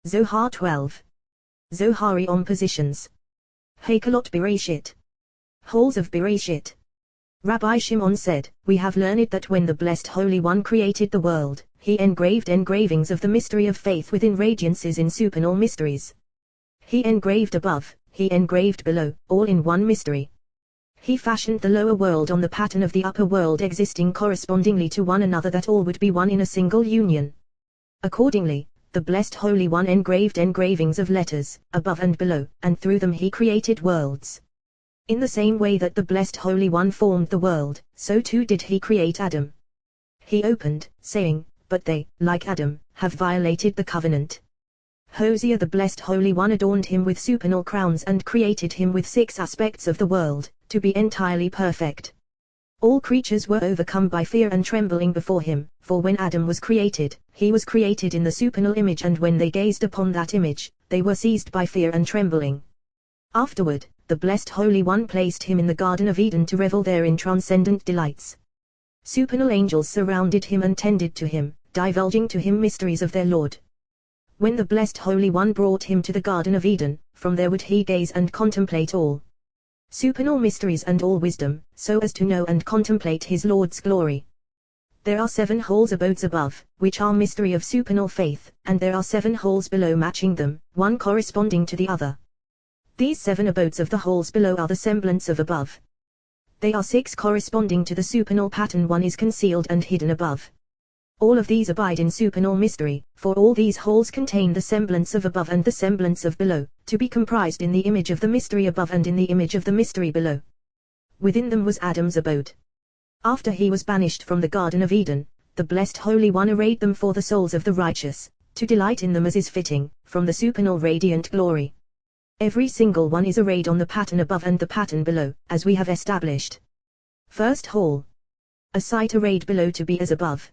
Zohar 12. Zohari on positions. Hakalot Bereshit. Halls of Bereshit. Rabbi Shimon said, we have learned that when the Blessed Holy One created the world, he engraved engravings of the mystery of faith within radiances in supernal mysteries. He engraved above, he engraved below, all in one mystery. He fashioned the lower world on the pattern of the upper world existing correspondingly to one another that all would be one in a single union. Accordingly, the Blessed Holy One engraved engravings of letters, above and below, and through them he created worlds. In the same way that the Blessed Holy One formed the world, so too did he create Adam. He opened, saying, but they, like Adam, have violated the covenant. Hosea the Blessed Holy One adorned him with supernal crowns and created him with 6 aspects of the world, to be entirely perfect. All creatures were overcome by fear and trembling before him, for when Adam was created, he was created in the supernal image, and when they gazed upon that image, they were seized by fear and trembling. Afterward, the Blessed Holy One placed him in the Garden of Eden to revel there in transcendent delights. Supernal angels surrounded him and tended to him, divulging to him mysteries of their Lord. When the Blessed Holy One brought him to the Garden of Eden, from there would he gaze and contemplate all supernal mysteries and all wisdom, so as to know and contemplate his Lord's glory. There are 7 halls abodes above, which are mystery of supernal faith, and there are 7 halls below matching them, one corresponding to the other. These 7 abodes of the halls below are the semblance of above. They are 6 corresponding to the supernal pattern, one is concealed and hidden above. All of these abide in supernal mystery, for all these halls contain the semblance of above and the semblance of below, to be comprised in the image of the mystery above and in the image of the mystery below. Within them was Adam's abode. After he was banished from the Garden of Eden, the Blessed Holy One arrayed them for the souls of the righteous, to delight in them as is fitting, from the supernal radiant glory. Every single one is arrayed on the pattern above and the pattern below, as we have established. First hall. A sight arrayed below to be as above.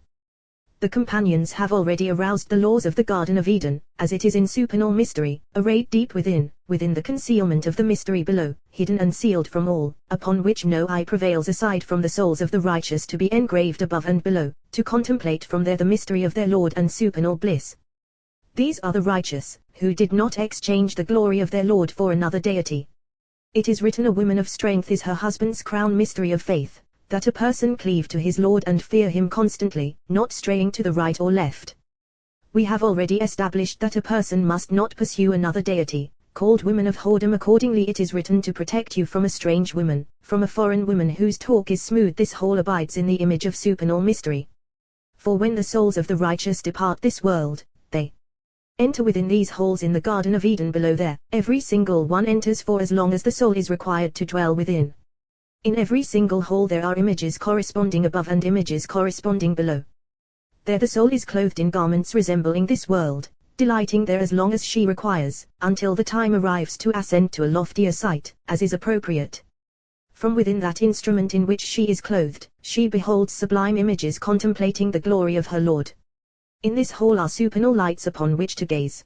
The companions have already aroused the laws of the Garden of Eden, as it is in supernal mystery, arrayed deep within the concealment of the mystery below, hidden and sealed from all, upon which no eye prevails aside from the souls of the righteous, to be engraved above and below, to contemplate from there the mystery of their Lord and supernal bliss. These are the righteous, who did not exchange the glory of their Lord for another deity. It is written, a woman of strength is her husband's crown, mystery of faith, that a person cleave to his Lord and fear him constantly, not straying to the right or left. We have already established that a person must not pursue another deity, called women of whoredom. Accordingly it is written, to protect you from a strange woman, from a foreign woman whose talk is smooth. This hall abides in the image of supernal mystery. For when the souls of the righteous depart this world, they enter within these halls in the Garden of Eden below. There, every single one enters for as long as the soul is required to dwell within. In every single hall there are images corresponding above and images corresponding below. There the soul is clothed in garments resembling this world, delighting there as long as she requires, until the time arrives to ascend to a loftier sight, as is appropriate. From within that instrument in which she is clothed, she beholds sublime images contemplating the glory of her Lord. In this hall are supernal lights upon which to gaze.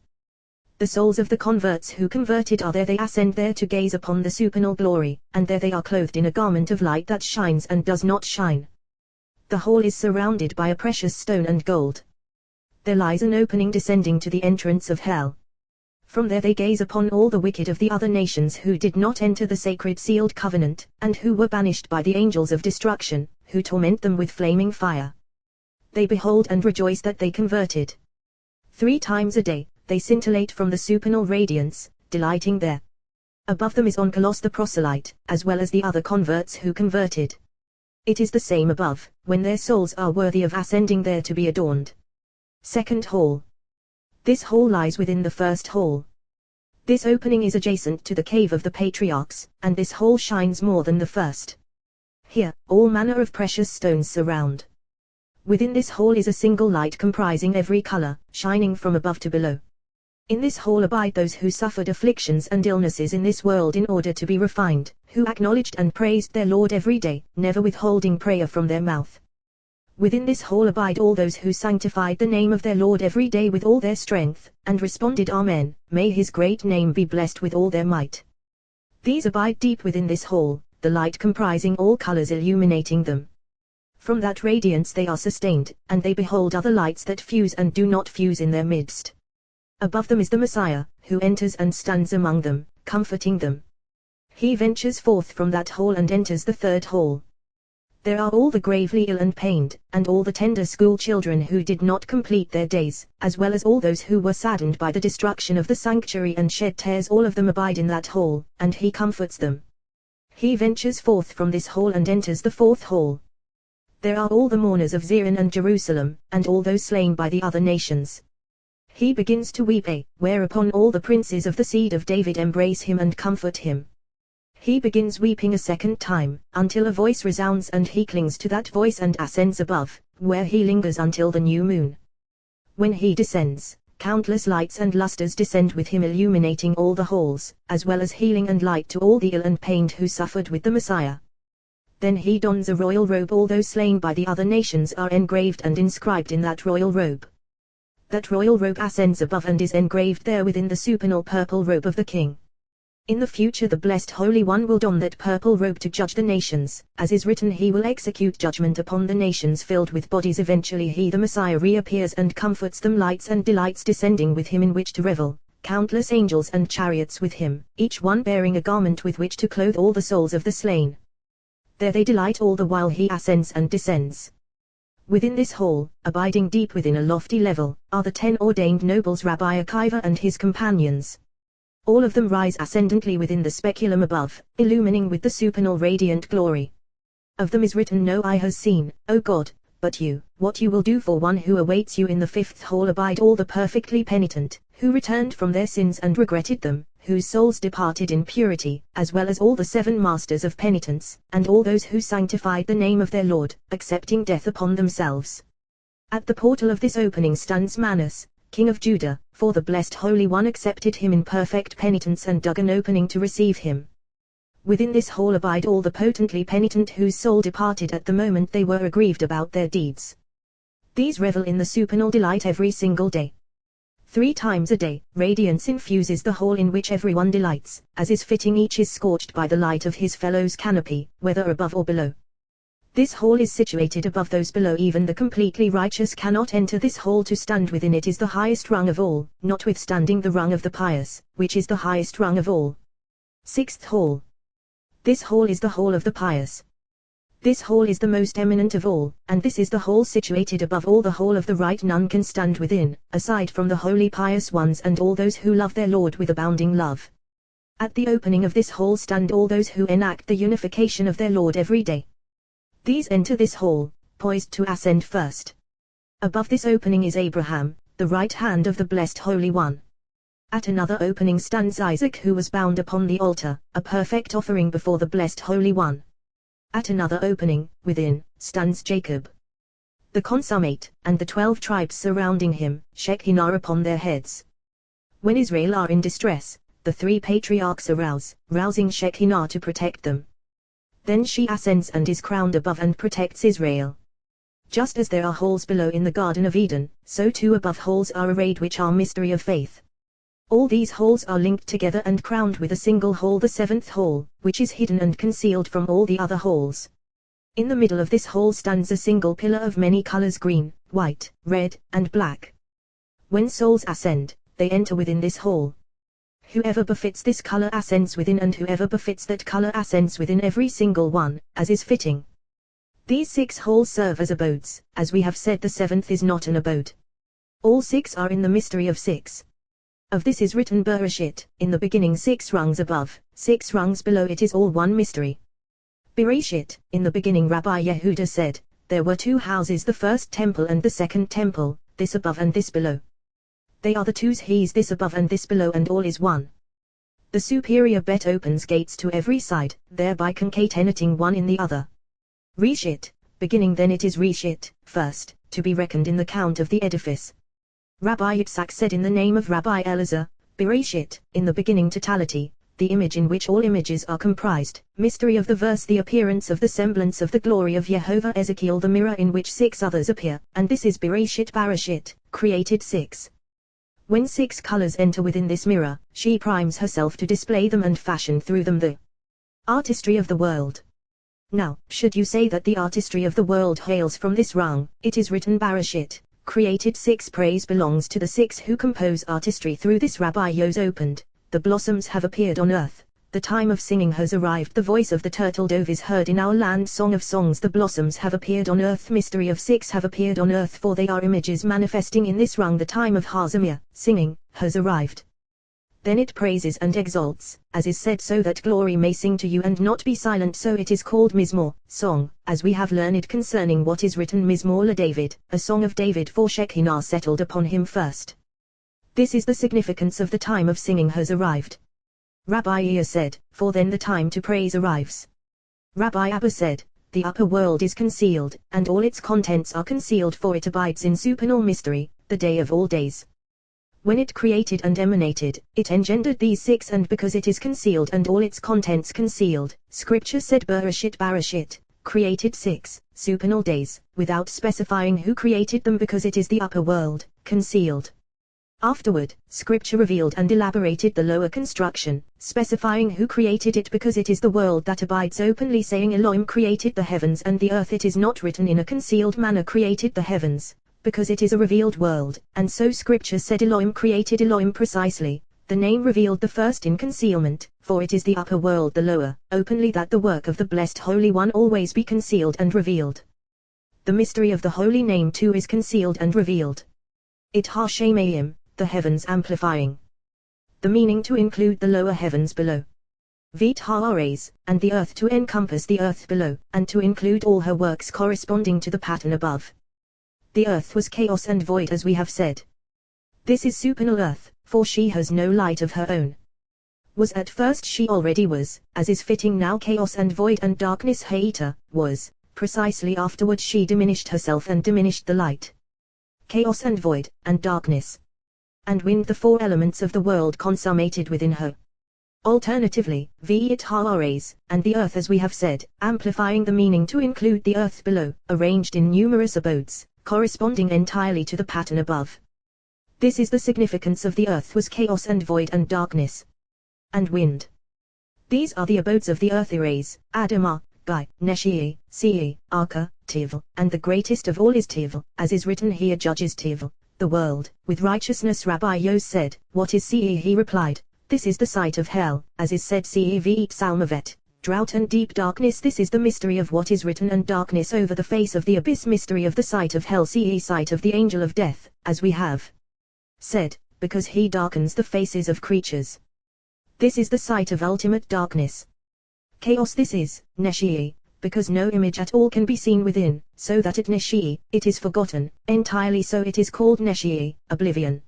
The souls of the converts who converted are there. They ascend there to gaze upon the supernal glory, and there they are clothed in a garment of light that shines and does not shine. The hall is surrounded by a precious stone and gold. There lies an opening descending to the entrance of hell. From there they gaze upon all the wicked of the other nations who did not enter the sacred sealed covenant, and who were banished by the angels of destruction, who torment them with flaming fire. They behold and rejoice that they converted. 3 times a day, they scintillate from the supernal radiance, delighting there. Above them is Onkelos the proselyte, as well as the other converts who converted. It is the same above, when their souls are worthy of ascending there to be adorned. Second hall. This hall lies within the first hall. This opening is adjacent to the cave of the patriarchs, and this hall shines more than the first. Here, all manner of precious stones surround. Within this hall is a single light comprising every color, shining from above to below. In this hall abide those who suffered afflictions and illnesses in this world in order to be refined, who acknowledged and praised their Lord every day, never withholding prayer from their mouth. Within this hall abide all those who sanctified the name of their Lord every day with all their strength, and responded, Amen, may his great name be blessed with all their might. These abide deep within this hall, the light comprising all colors illuminating them. From that radiance they are sustained, and they behold other lights that fuse and do not fuse in their midst. Above them is the Messiah, who enters and stands among them, comforting them. He ventures forth from that hall and enters the third hall. There are all the gravely ill and pained, and all the tender school children who did not complete their days, as well as all those who were saddened by the destruction of the sanctuary and shed tears. All of them abide in that hall, and he comforts them. He ventures forth from this hall and enters the fourth hall. There are all the mourners of Zion and Jerusalem, and all those slain by the other nations. He begins to weep, whereupon all the princes of the seed of David embrace him and comfort him. He begins weeping a second time, until a voice resounds, and he clings to that voice and ascends above, where he lingers until the new moon. When he descends, countless lights and lustres descend with him, illuminating all the halls, as well as healing and light to all the ill and pained who suffered with the Messiah. Then he dons a royal robe. All those slain by the other nations are engraved and inscribed in that royal robe. That royal robe ascends above and is engraved there within the supernal purple robe of the King. In the future the Blessed Holy One will don that purple robe to judge the nations, as is written, he will execute judgment upon the nations filled with bodies. Eventually he, the Messiah, reappears and comforts them, lights and delights descending with him in which to revel, countless angels and chariots with him, each one bearing a garment with which to clothe all the souls of the slain. There they delight all the while he ascends and descends. Within this hall, abiding deep within a lofty level, are the 10 ordained nobles, Rabbi Akiva and his companions. All of them rise ascendantly within the speculum above, illumining with the supernal radiant glory. Of them is written, no eye has seen, O God, but you, what you will do for one who awaits you. In the fifth hall abide all the perfectly penitent, who returned from their sins and regretted them, whose souls departed in purity, as well as all the 7 masters of penitence, and all those who sanctified the name of their Lord, accepting death upon themselves. At the portal of this opening stands Manus, King of Judah, for the Blessed Holy One accepted him in perfect penitence and dug an opening to receive him. Within this hall abide all the potently penitent whose soul departed at the moment they were aggrieved about their deeds. These revel in the supernal delight every single day. 3 times a day, radiance infuses the hall in which everyone delights, as is fitting. Each is scorched by the light of his fellow's canopy, whether above or below. This hall is situated above those below. Even the completely righteous cannot enter this hall to stand within it. Is the highest rung of all, notwithstanding the rung of the pious, which is the highest rung of all. 6th hall. This hall is the hall of the pious. This hall is the most eminent of all, and this is the hall situated above all. The hall of the right none can stand within, aside from the holy pious ones and all those who love their Lord with abounding love. At the opening of this hall stand all those who enact the unification of their Lord every day. These enter this hall, poised to ascend first. Above this opening is Abraham, the right hand of the Blessed Holy One. At another opening stands Isaac, who was bound upon the altar, a perfect offering before the Blessed Holy One. At another opening, within, stands Jacob, the consummate, and the 12 tribes surrounding him, Shekinah upon their heads. When Israel are in distress, the 3 patriarchs arouse, rousing Shekinah to protect them. Then she ascends and is crowned above and protects Israel. Just as there are halls below in the Garden of Eden, so too above halls are arrayed which are mystery of faith. All these halls are linked together and crowned with a single hall, the 7th hall, which is hidden and concealed from all the other halls. In the middle of this hall stands a single pillar of many colors, green, white, red, and black. When souls ascend, they enter within this hall. Whoever befits this color ascends within, and whoever befits that color ascends within, every single one, as is fitting. These 6 halls serve as abodes. As we have said, the 7th is not an abode. All 6 are in the mystery of 6. Of this is written Bereshit, in the beginning 6 rungs above, 6 rungs below, it is all one mystery. Bereshit, in the beginning Rabbi Yehuda said, there were 2 houses, the first temple and the second temple, this above and this below. They are the 2's he's, this above and this below, and all is one. The superior bet opens gates to every side, thereby concatenating one in the other. Reshit, beginning then it is Reshit, first, to be reckoned in the count of the edifice. Rabbi Yitzhak said in the name of Rabbi Elazar, Bereshit, in the beginning totality, the image in which all images are comprised, mystery of the verse, the appearance of the semblance of the glory of Yehovah, Ezekiel, the mirror in which 6 others appear, and this is Bereshit Barashit, created 6. When 6 colors enter within this mirror, she primes herself to display them and fashion through them the artistry of the world. Now, should you say that the artistry of the world hails from this rung, it is written Barashit, created 6. Praise belongs to the 6 who compose artistry. Through this Rabbi Yos opened, the blossoms have appeared on earth. The time of singing has arrived. The voice of the turtle dove is heard in our land. Song of songs. The blossoms have appeared on earth. Mystery of 6 have appeared on earth, for they are images manifesting in this rung. The time of Hazamir, singing, has arrived. Then it praises and exalts, as is said, so that glory may sing to you and not be silent. So it is called Mizmor, song, as we have learned concerning what is written. Mizmor la David, a song of David, for Shekinah settled upon him first. This is the significance of the time of singing has arrived. Rabbi Ea said, for then the time to praise arrives. Rabbi Abba said, the upper world is concealed, and all its contents are concealed, for it abides in supernal mystery, the day of all days. When it created and emanated, it engendered these 6, and because it is concealed and all its contents concealed, Scripture said Barashit created 6 supernal days, without specifying who created them, because it is the upper world, concealed. Afterward, Scripture revealed and elaborated the lower construction, specifying who created it, because it is the world that abides openly, saying Elohim created the heavens and the earth. It is not written in a concealed manner created the heavens, because it is a revealed world, and so Scripture said Elohim created Elohim precisely. The name revealed the first in concealment, for it is the upper world, the lower, openly, that the work of the Blessed Holy One always be concealed and revealed. The mystery of the holy name too is concealed and revealed. It Hashemayim, the heavens amplifying. The meaning to include the lower heavens below. Vit Haares, and the earth to encompass the earth below, and to include all her works corresponding to the pattern above. The earth was chaos and void, as we have said. This is supernal earth, for she has no light of her own. Was at first she already was, as is fitting now, chaos and void and darkness. Haita was, precisely afterwards she diminished herself and diminished the light. Chaos and void, and darkness. And wind, the 4 elements of the world consummated within her. Alternatively, Vit Haares, and the earth, as we have said, amplifying the meaning to include the earth below, arranged in numerous abodes, corresponding entirely to the pattern above. This is the significance of the earth was chaos and void and darkness. And wind. These are the abodes of the earth: Erez, Adamah, Gai, Neshii, Sei, Arka, Tiv, and the greatest of all is Tiv, as is written here, judges Tiv, the world, with righteousness. Rabbi Yos said, what is Sei? He replied, this is the sight of hell, as is said, Sei Vit Salmavet. Drought and deep darkness. This is the mystery of what is written, and darkness over the face of the abyss. Mystery of the sight of hell, ce sight of the angel of death, as we have said, because he darkens the faces of creatures. This is the sight of ultimate darkness. Chaos. This is Neshii, because no image at all can be seen within, so that at Neshii, it is forgotten, entirely, so it is called Neshii, oblivion.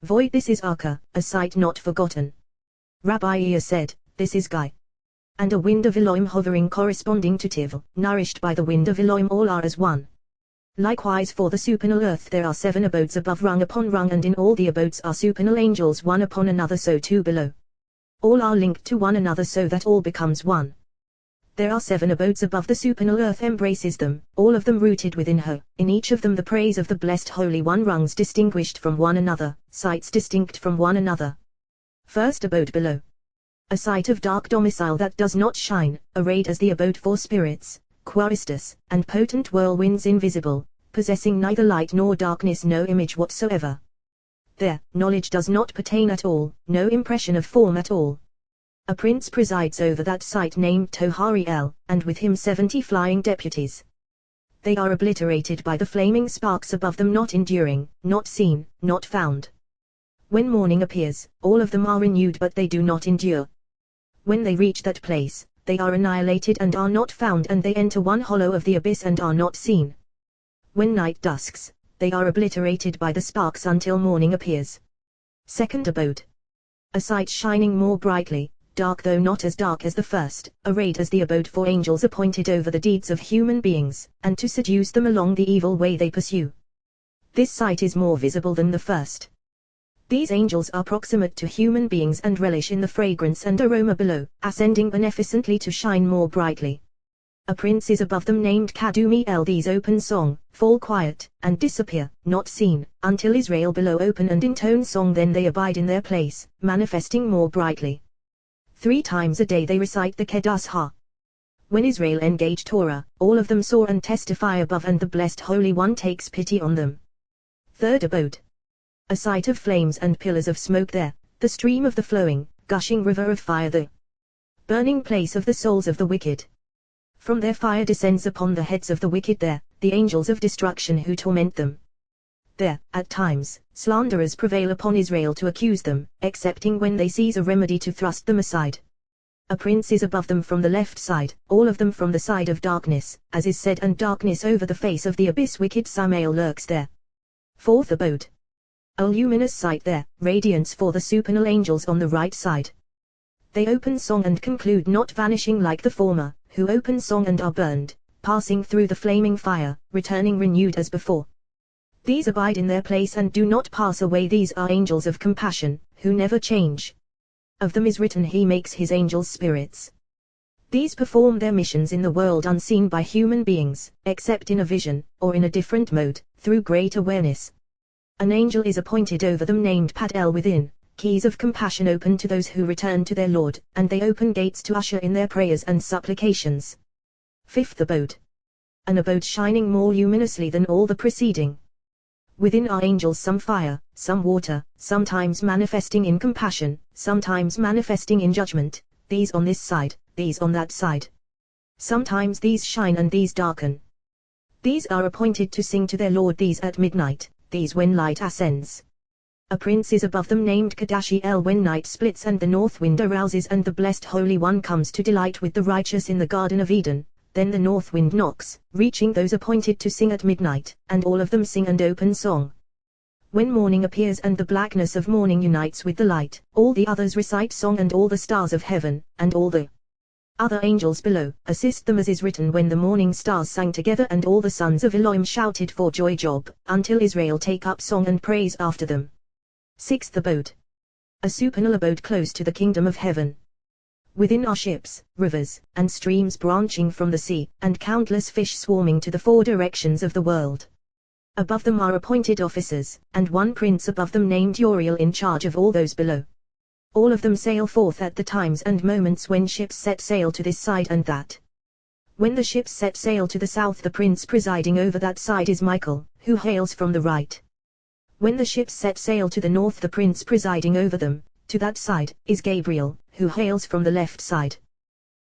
Void. This is Arka, a sight not forgotten. Rabbi Ea said, this is Gai. And a wind of Elohim hovering corresponding to Tiv, nourished by the wind of Elohim, all are as one. Likewise for the supernal earth there are 7 abodes above, rung upon rung, and in all the abodes are supernal angels one upon another, so too below. All are linked to one another so that all becomes one. There are 7 abodes above, the supernal earth embraces them, all of them rooted within her, in each of them the praise of the Blessed Holy One, rungs distinguished from one another, sights distinct from one another. First abode below. A sight of dark domicile that does not shine, arrayed as the abode for spirits, Quaristus, and potent whirlwinds invisible, possessing neither light nor darkness, no image whatsoever. There, knowledge does not pertain at all, no impression of form at all. A prince presides over that sight named Tohariel, and with him 70 flying deputies. They are obliterated by the flaming sparks above them, not enduring, not seen, not found. When morning appears, all of them are renewed, but they do not endure. When they reach that place, they are annihilated and are not found, and they enter one hollow of the abyss and are not seen. When night dusks, they are obliterated by the sparks until morning appears. Second abode. A sight shining more brightly, dark though not as dark as the first, arrayed as the abode for angels appointed over the deeds of human beings, and to seduce them along the evil way they pursue. This sight is more visible than the first. These angels are proximate to human beings and relish in the fragrance and aroma below, ascending beneficently to shine more brightly. A prince is above them named Kadumiel. These open song, fall quiet, and disappear, not seen, until Israel below open and intone song, then they abide in their place, manifesting more brightly. 3 times a day they recite the Kedas Ha. When Israel engage Torah, all of them soar and testify above, and the Blessed Holy One takes pity on them. Third abode. A sight of flames and pillars of smoke there, the stream of the flowing, gushing river of fire, the burning place of the souls of the wicked. From their fire descends upon the heads of the wicked there, the angels of destruction who torment them. There, at times, slanderers prevail upon Israel to accuse them, excepting when they seize a remedy to thrust them aside. A prince is above them from the left side, all of them from the side of darkness, as is said, and darkness over the face of the abyss, wicked Samael lurks there. Fourth abode. A luminous sight there, radiance for the supernal angels on the right side. They open song and conclude, not vanishing like the former, who open song and are burned, passing through the flaming fire, returning renewed as before. These abide in their place and do not pass away. These are angels of compassion, who never change. Of them is written, he makes his angels spirits. These perform their missions in the world unseen by human beings, except in a vision, or in a different mode, through great awareness. An angel is appointed over them named Padel within, keys of compassion open to those who return to their Lord, and they open gates to usher in their prayers and supplications. Fifth abode. An abode shining more luminously than all the preceding. Within are angels, some fire, some water, sometimes manifesting in compassion, sometimes manifesting in judgment, these on this side, these on that side. Sometimes these shine and these darken. These are appointed to sing to their Lord, these at midnight, these when light ascends. A prince is above them named Kadashiel when night splits and the north wind arouses and the blessed Holy One comes to delight with the righteous in the Garden of Eden. Then the north wind knocks, reaching those appointed to sing at midnight, and all of them sing and open song. When morning appears and the blackness of morning unites with the light, all the others recite song, and all the stars of heaven, and all the other angels below, assist them, as is written, when the morning stars sang together and all the sons of Elohim shouted for joy, Job, until Israel take up song and praise after them. Sixth abode. A supernal abode close to the kingdom of heaven. Within are ships, rivers, and streams branching from the sea, and countless fish swarming to the four directions of the world. Above them are appointed officers, and one prince above them named Uriel in charge of all those below. All of them sail forth at the times and moments when ships set sail to this side and that. When the ships set sail to the south, the prince presiding over that side is Michael, who hails from the right. When the ships set sail to the north, the prince presiding over them, to that side, is Gabriel, who hails from the left side.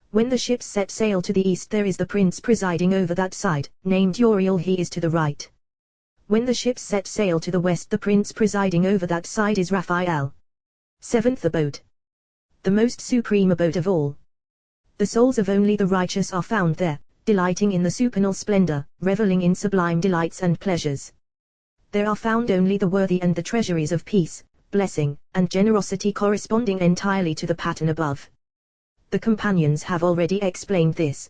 When the ships set sail to the east, there is the prince presiding over that side, named Uriel, he is to the right. When the ships set sail to the west, the prince presiding over that side is Raphael. Seventh abode. The most supreme abode of all. The souls of only the righteous are found there, delighting in the supernal splendor, reveling in sublime delights and pleasures. There are found only the worthy and the treasuries of peace, blessing, and generosity corresponding entirely to the pattern above. The companions have already explained this.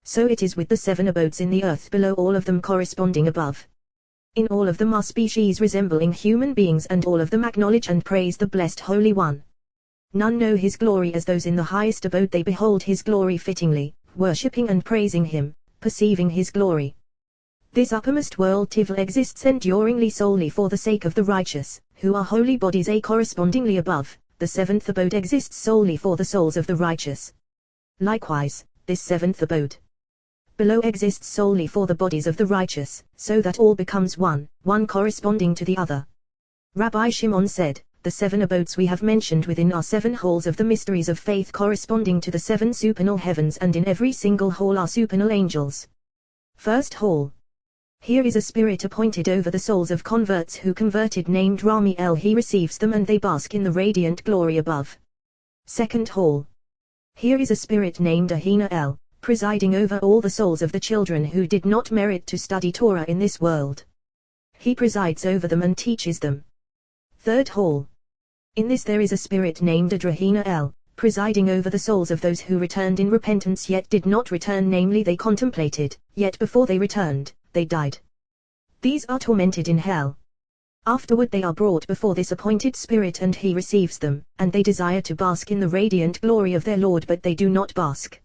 So it is with the 7 abodes in the earth below, all of them corresponding above. In all of them are species resembling human beings, and all of them acknowledge and praise the blessed Holy One. None know his glory as those in the highest abode, they behold his glory fittingly, worshipping and praising him, perceiving his glory. This uppermost world Tivl exists enduringly solely for the sake of the righteous, who are holy bodies a correspondingly above. The 7th abode exists solely for the souls of the righteous. Likewise, this 7th abode below exists solely for the bodies of the righteous, so that all becomes one corresponding to the other. Rabbi Shimon said, the 7 abodes we have mentioned within are 7 halls of the mysteries of faith corresponding to the 7 supernal heavens, and in every single hall are supernal angels. First hall. Here is a spirit appointed over the souls of converts who converted named Ramiel, he receives them and they bask in the radiant glory above. Second hall. Here is a spirit named Ahina El, presiding over all the souls of the children who did not merit to study Torah in this world. He presides over them and teaches them. Third hall. In this there is a spirit named Adrahina El, presiding over the souls of those who returned in repentance yet did not return, namely they contemplated, yet before they returned, they died. These are tormented in hell. Afterward they are brought before this appointed spirit and he receives them, and they desire to bask in the radiant glory of their Lord, but they do not bask.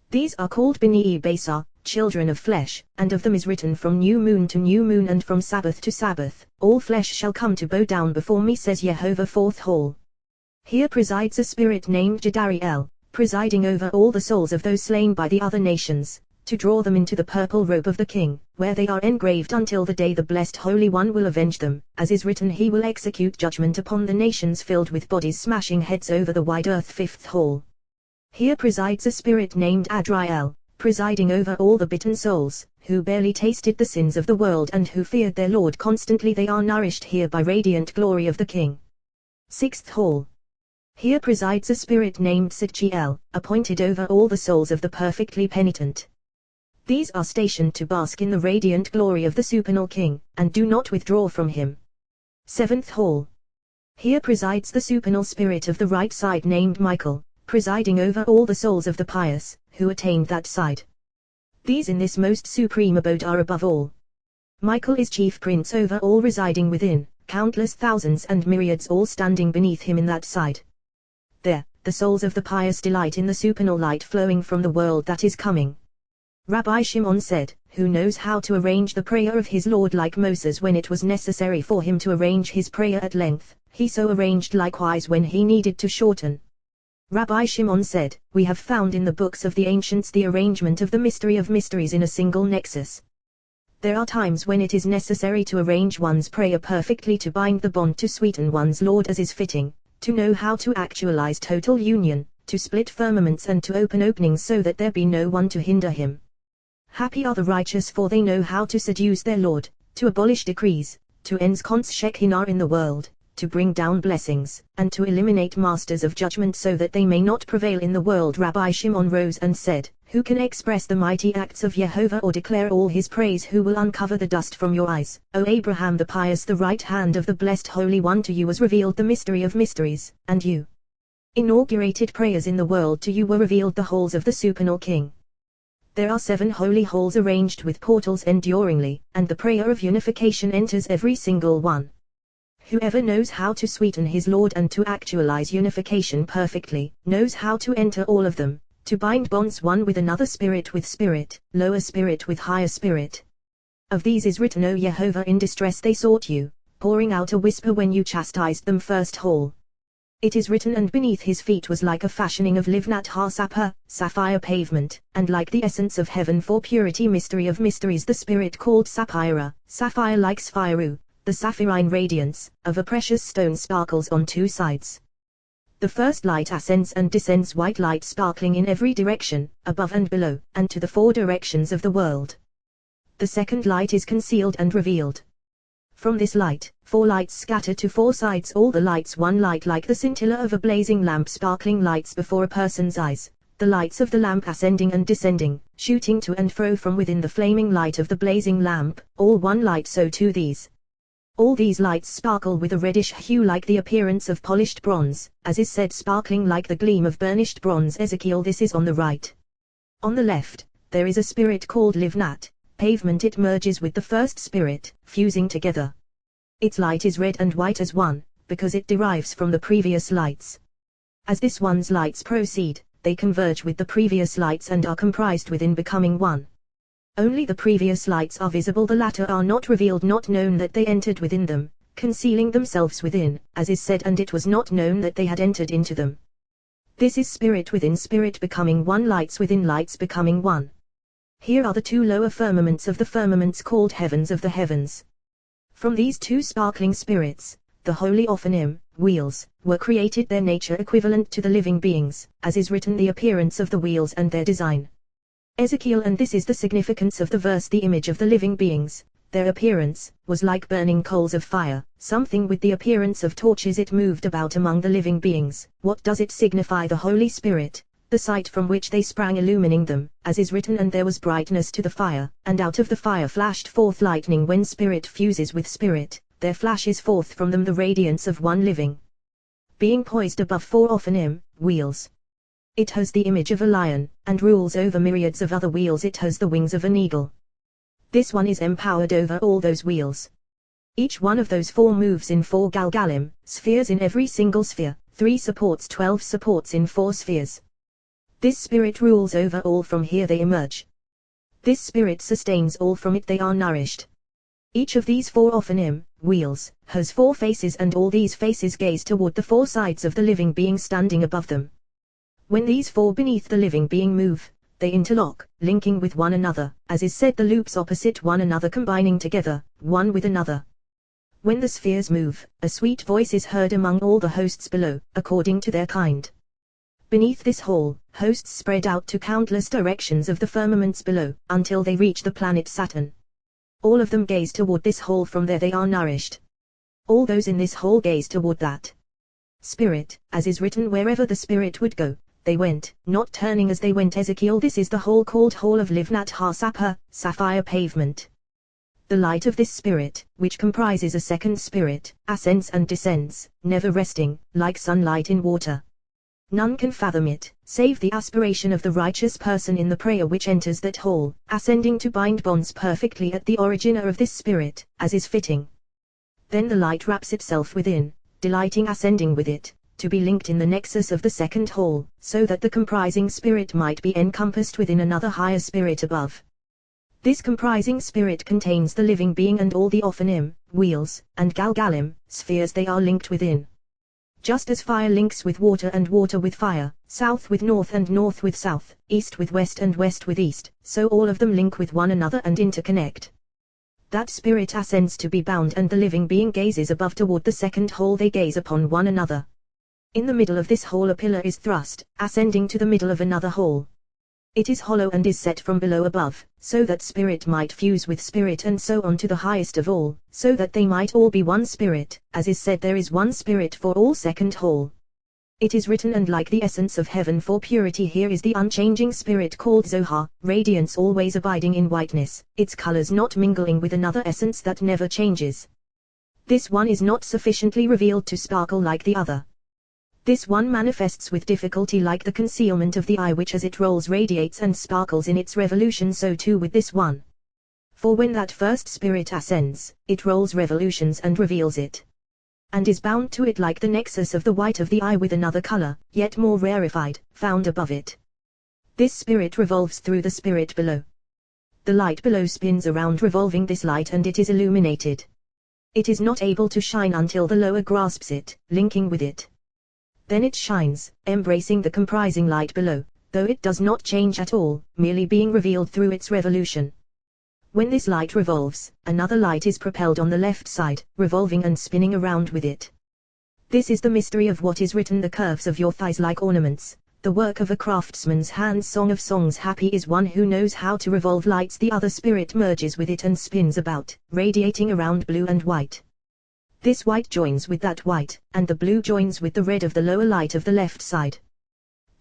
These are called B'nai Basar, children of flesh, and of them is written, from new moon to new moon and from Sabbath to Sabbath, all flesh shall come to bow down before me, says Yehovah. Fourth hall. Here presides a spirit named Jedariel, presiding over all the souls of those slain by the other nations, to draw them into the purple robe of the king, where they are engraved until the day the blessed Holy One will avenge them. As is written, he will execute judgment upon the nations filled with bodies smashing heads over the wide earth. Fifth hall. Here presides a spirit named Adriel, presiding over all the bitten souls, who barely tasted the sins of the world and who feared their Lord constantly. They are nourished here by radiant glory of the king. Sixth hall. Here presides a spirit named Sidchiel, appointed over all the souls of the perfectly penitent. These are stationed to bask in the radiant glory of the supernal king, and do not withdraw from him. Seventh hall. Here presides the supernal spirit of the right side named Michael, presiding over all the souls of the pious, who attained that side. These in this most supreme abode are above all. Michael is chief prince over all, residing within, countless thousands and myriads all standing beneath him in that side. There, the souls of the pious delight in the supernal light flowing from the world that is coming. Rabbi Shimon said, who knows how to arrange the prayer of his Lord like Moses when it was necessary for him to arrange his prayer at length, he so arranged likewise when he needed to shorten. Rabbi Shimon said, we have found in the books of the ancients the arrangement of the mystery of mysteries in a single nexus. There are times when it is necessary to arrange one's prayer perfectly, to bind the bond, to sweeten one's Lord as is fitting, to know how to actualize total union, to split firmaments and to open openings so that there be no one to hinder him. Happy are the righteous, for they know how to seduce their Lord, to abolish decrees, to ensconce Shekinah in the world, to bring down blessings, and to eliminate masters of judgment so that they may not prevail in the world. Rabbi Shimon rose and said, who can express the mighty acts of Jehovah or declare all his praise? Who will uncover the dust from your eyes? O Abraham the pious, the right hand of the blessed Holy One, to you was revealed the mystery of mysteries, and you inaugurated prayers in the world. To you were revealed the halls of the supernal king. There are 7 holy halls arranged with portals enduringly, and the prayer of unification enters every single one. Whoever knows how to sweeten his Lord and to actualize unification perfectly, knows how to enter all of them, to bind bonds one with another, spirit with spirit, lower spirit with higher spirit. Of these is written, O Jehovah, in distress they sought you, pouring out a whisper when you chastised them. First hall. It is written, and beneath his feet was like a fashioning of livnat har sapphire pavement, and like the essence of heaven for purity. Mystery of mysteries. The spirit called sapphira, sapphire like sphiru, the sapphirine radiance, of a precious stone sparkles on 2 sides. The first light ascends and descends, white light sparkling in every direction, above and below, and to the 4 directions of the world. The second light is concealed and revealed. From this light, 4 lights scatter to 4 sides, all the lights one light, like the scintilla of a blazing lamp. Sparkling lights before a person's eyes, the lights of the lamp ascending and descending, shooting to and fro from within the flaming light of the blazing lamp, all one light. So too these. All these lights sparkle with a reddish hue like the appearance of polished bronze, as is said, sparkling like the gleam of burnished bronze. Ezekiel. This is on the right. On the left, there is a spirit called Livnat, pavement. It merges with the first spirit, fusing together. Its light is red and white as one, because it derives from the previous lights. As this one's lights proceed, they converge with the previous lights and are comprised within, becoming one. Only the previous lights are visible, the latter are not revealed, not known that they entered within them, concealing themselves within, as is said, and it was not known that they had entered into them. This is spirit within spirit becoming one, lights within lights becoming one. Here are the 2 lower firmaments of the firmaments called heavens of the heavens. From these 2 sparkling spirits, the holy Ophanim, wheels, were created, their nature equivalent to the living beings, as is written, the appearance of the wheels and their design. Ezekiel. And this is the significance of the verse, the image of the living beings, their appearance, was like burning coals of fire, something with the appearance of torches. It moved about among the living beings. What does it signify? The Holy Spirit, the sight from which they sprang, illumining them, as is written, and there was brightness to the fire, and out of the fire flashed forth lightning. When spirit fuses with spirit, there flashes forth from them the radiance of one living being, poised above 4 Ophanim, wheels. It has the image of a lion, and rules over myriads of other wheels. It has the wings of an eagle. This one is empowered over all those wheels. Each one of those 4 moves in 4 galgalim, spheres in every single sphere, 3 supports, 12 supports in 4 spheres. This spirit rules over all, from here they emerge. This spirit sustains all, from it they are nourished. Each of these 4 Ophanim, wheels, has 4 faces, and all these faces gaze toward the 4 sides of the living being standing above them. When these 4 beneath the living being move, they interlock, linking with one another, as is said the loops opposite one another combining together, one with another. When the spheres move, a sweet voice is heard among all the hosts below, according to their kind. Beneath this hall, hosts spread out to countless directions of the firmaments below, until they reach the planet Saturn. All of them gaze toward this hall, from there they are nourished. All those in this hall gaze toward that spirit, as is written, wherever the spirit would go, they went, not turning as they went. Ezekiel. This is the hall called Hall of Livnat Ha-Sapphire, sapphire pavement. The light of this spirit, which comprises a second spirit, ascends and descends, never resting, like sunlight in water. None can fathom it, save the aspiration of the righteous person in the prayer which enters that hall, ascending to bind bonds perfectly at the origin of this spirit, as is fitting. Then the light wraps itself within, delighting ascending with it, to be linked in the nexus of the second hall, so that the comprising spirit might be encompassed within another higher spirit above. This comprising spirit contains the living being and all the Ophanim, wheels, and Galgalim, spheres they are linked within. Just as fire links with water and water with fire, south with north and north with south, east with west and west with east, so all of them link with one another and interconnect. That spirit ascends to be bound, and the living being gazes above toward the second hall. They gaze upon one another. In the middle of this hall a pillar is thrust, ascending to the middle of another hall. It is hollow and is set from below above, so that spirit might fuse with spirit and so on to the highest of all, so that they might all be one spirit, as is said there is one spirit for all second hall. It is written, and like the essence of heaven for purity, here is the unchanging spirit called Zohar, radiance always abiding in whiteness, its colors not mingling with another essence that never changes. This one is not sufficiently revealed to sparkle like the other. This one manifests with difficulty like the concealment of the eye, which as it rolls radiates and sparkles in its revolution, so too with this one. For when that first spirit ascends, it rolls revolutions and reveals it, and is bound to it like the nexus of the white of the eye with another color, yet more rarefied, found above it. This spirit revolves through the spirit below. The light below spins around revolving this light, and it is illuminated. It is not able to shine until the lower grasps it, linking with it. Then it shines, embracing the comprising light below, though it does not change at all, merely being revealed through its revolution. When this light revolves, another light is propelled on the left side, revolving and spinning around with it. This is the mystery of what is written: the curves of your thighs like ornaments, the work of a craftsman's hands. Song of Songs. Happy is one who knows how to revolve lights. The other spirit merges with it and spins about, radiating around blue and white. This white joins with that white, and the blue joins with the red of the lower light of the left side.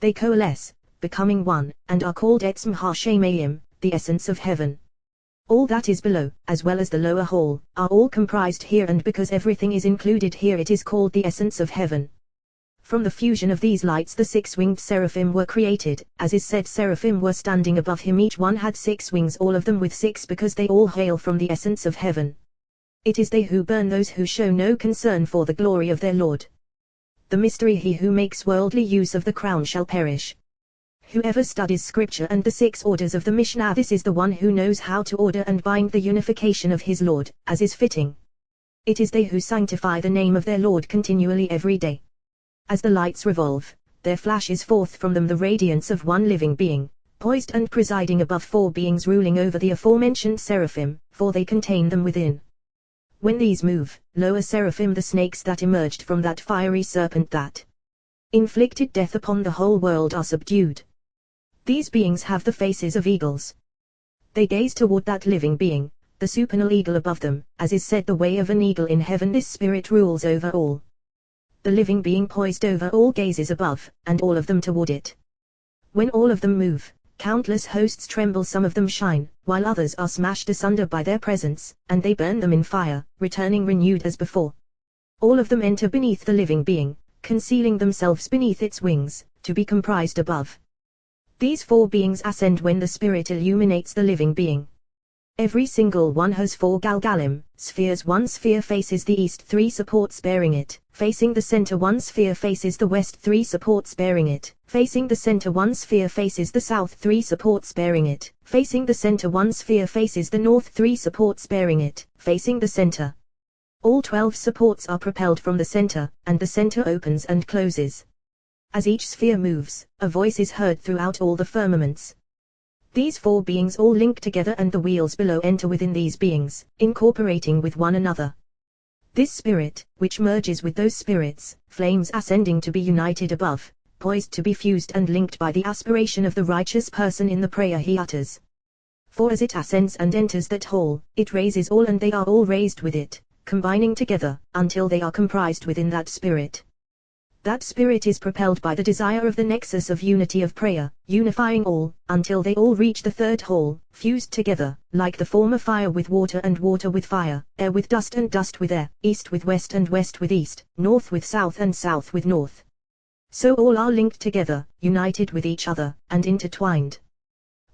They coalesce, becoming one, and are called Etzem Ha-Shemayim, the essence of heaven. All that is below, as well as the lower hall, are all comprised here, and because everything is included here it is called the essence of heaven. From the fusion of these lights the 6-winged seraphim were created, as is said seraphim were standing above him, each one had 6 wings, all of them with 6, because they all hail from the essence of heaven. It is they who burn those who show no concern for the glory of their Lord. The mystery: he who makes worldly use of the crown shall perish. Whoever studies scripture and the 6 orders of the Mishnah, this is the one who knows how to order and bind the unification of his Lord, as is fitting. It is they who sanctify the name of their Lord continually every day. As the lights revolve, there flashes forth from them the radiance of one living being, poised and presiding above 4 beings ruling over the aforementioned seraphim, for they contain them within. When these move, lower seraphim, the snakes that emerged from that fiery serpent that inflicted death upon the whole world, are subdued. These beings have the faces of eagles. They gaze toward that living being, the supernal eagle above them, as is said the way of an eagle in heaven. This spirit rules over all. The living being poised over all gazes above, and all of them toward it. When all of them move, countless hosts tremble, some of them shine, while others are smashed asunder by their presence, and they burn them in fire, returning renewed as before. All of them enter beneath the living being, concealing themselves beneath its wings, to be comprised above. These 4 beings ascend when the spirit illuminates the living being. Every single one has 4 Galgalim, spheres. 1 sphere faces the east, 3 supports bearing it, facing the center. 1 sphere faces the west, 3 supports bearing it, facing the center. 1 sphere faces the south, 3 supports bearing it, facing the center. 1 sphere faces the north, 3 supports bearing it, facing the center. All 12 supports are propelled from the center, and the center opens and closes. As each sphere moves, a voice is heard throughout all the firmaments. These four beings all link together and the wheels below enter within these beings, incorporating with one another. This spirit, which merges with those spirits, flames ascending to be united above, poised to be fused and linked by the aspiration of the righteous person in the prayer he utters. For as it ascends and enters that hall, it raises all and they are all raised with it, combining together, until they are comprised within that spirit. That spirit is propelled by the desire of the nexus of unity of prayer, unifying all, until they all reach the third hall, fused together, like the former fire with water and water with fire, air with dust and dust with air, east with west and west with east, north with south and south with north. So all are linked together, united with each other, and intertwined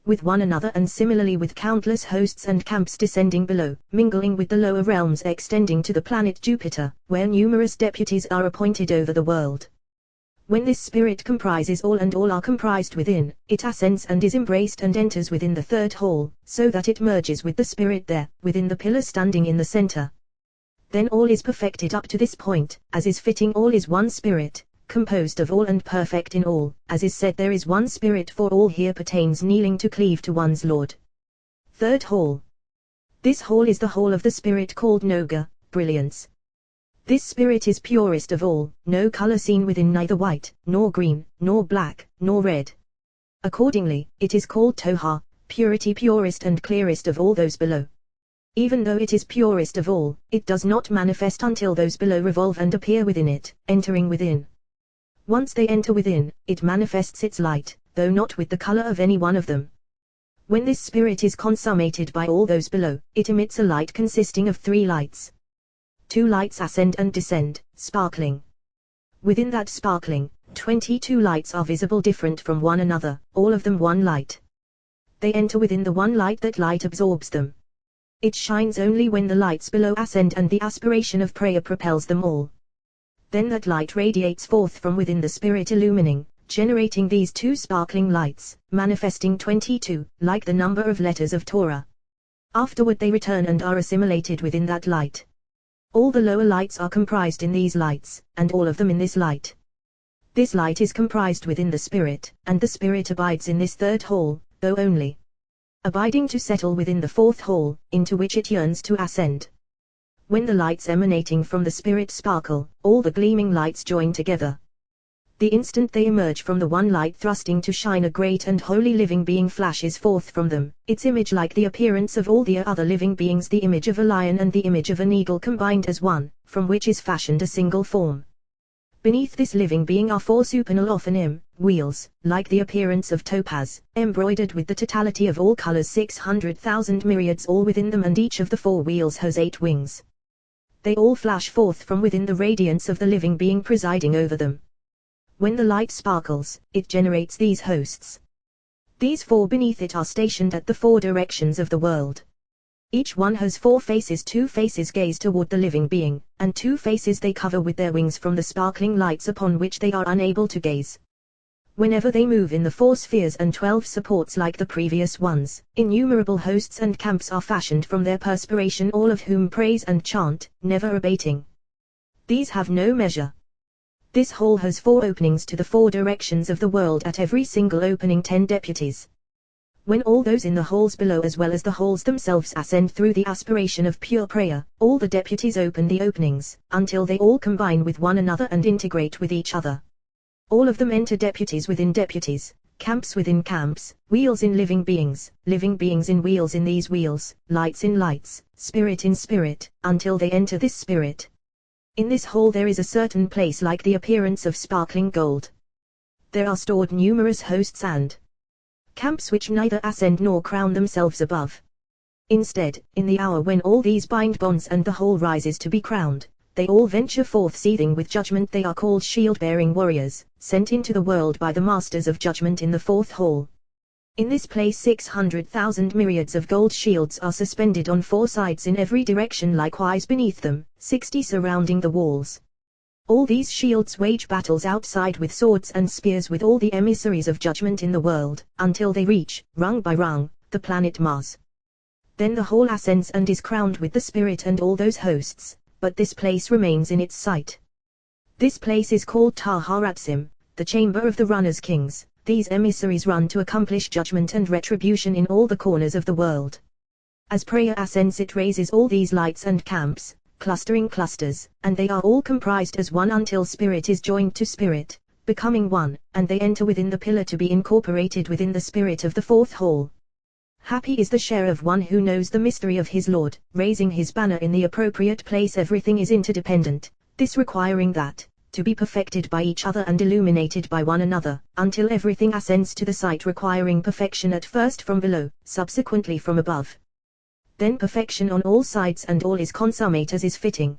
with one another, and similarly with countless hosts and camps descending below, mingling with the lower realms extending to the planet Jupiter, where numerous deputies are appointed over the world. When this spirit comprises all and all are comprised within, it ascends and is embraced and enters within the third hall, so that it merges with the spirit there, within the pillar standing in the center. Then all is perfected up to this point, as is fitting. All is one spirit, composed of all and perfect in all, as is said, there is one spirit for all. Here pertains kneeling to cleave to one's Lord. Third hall. This hall is the hall of the spirit called Noga, brilliance. This spirit is purest of all, no color seen within, neither white, nor green, nor black, nor red. Accordingly, it is called Zohar, purity, purest and clearest of all those below. Even though it is purest of all, it does not manifest until those below revolve and appear within it, entering within. Once they enter within, it manifests its light, though not with the color of any one of them. When this spirit is consummated by all those below, it emits a light consisting of 3 lights. 2 lights ascend and descend, sparkling. Within that sparkling, 22 lights are visible, different from one another, all of them one light. They enter within the one light, that light absorbs them. It shines only when the lights below ascend and the aspiration of prayer propels them all. Then that light radiates forth from within the spirit, illumining, generating these 2 sparkling lights, manifesting 22, like the number of letters of Torah. Afterward they return and are assimilated within that light. All the lower lights are comprised in these lights, and all of them in this light. This light is comprised within the spirit, and the spirit abides in this third hall, though only abiding to settle within the fourth hall, into which it yearns to ascend. When the lights emanating from the spirit sparkle, all the gleaming lights join together. The instant they emerge from the one light thrusting to shine, a great and holy living being flashes forth from them, its image like the appearance of all the other living beings, the image of a lion and the image of an eagle combined as one, from which is fashioned a single form. Beneath this living being are 4 supernal ophanim, wheels, like the appearance of topaz, embroidered with the totality of all colors, 600,000 myriads all within them, and each of the 4 wheels has 8 wings. They all flash forth from within the radiance of the living being presiding over them. When the light sparkles, it generates these hosts. These 4 beneath it are stationed at the 4 directions of the world. Each one has 4 faces. 2 faces gaze toward the living being, and 2 faces they cover with their wings from the sparkling lights upon which they are unable to gaze. Whenever they move in the 4 spheres and 12 supports like the previous ones, innumerable hosts and camps are fashioned from their perspiration, all of whom praise and chant, never abating. These have no measure. This hall has 4 openings to the 4 directions of the world, at every single opening 10 deputies. When all those in the halls below as well as the halls themselves ascend through the aspiration of pure prayer, all the deputies open the openings, until they all combine with one another and integrate with each other. All of them enter deputies within deputies, camps within camps, wheels in living beings in wheels in these wheels, lights in lights, spirit in spirit, until they enter this spirit. In this hall there is a certain place like the appearance of sparkling gold. There are stored numerous hosts and camps which neither ascend nor crown themselves above. Instead, in the hour when all these bind bonds and the whole rises to be crowned, they all venture forth seething with judgment. They are called shield-bearing warriors, sent into the world by the masters of judgment in the 4th hall. In this place 600,000 myriads of gold shields are suspended on 4 sides in every direction, likewise beneath them, 60 surrounding the walls. All these shields wage battles outside with swords and spears with all the emissaries of judgment in the world, until they reach, rung by rung, the planet Mars. Then the whole ascends and is crowned with the spirit and all those hosts, but this place remains in its sight. This place is called Taharatsim, the chamber of the runners' kings, these emissaries run to accomplish judgment and retribution in all the corners of the world. As prayer ascends, it raises all these lights and camps, clustering clusters, and they are all comprised as one until spirit is joined to spirit, becoming one, and they enter within the pillar to be incorporated within the spirit of the fourth hall. Happy is the share of one who knows the mystery of his Lord, raising his banner in the appropriate place. Everything is interdependent, this requiring that, to be perfected by each other and illuminated by one another, until everything ascends to the sight, requiring perfection at first from below, subsequently from above. Then perfection on all sides, and all is consummate as is fitting.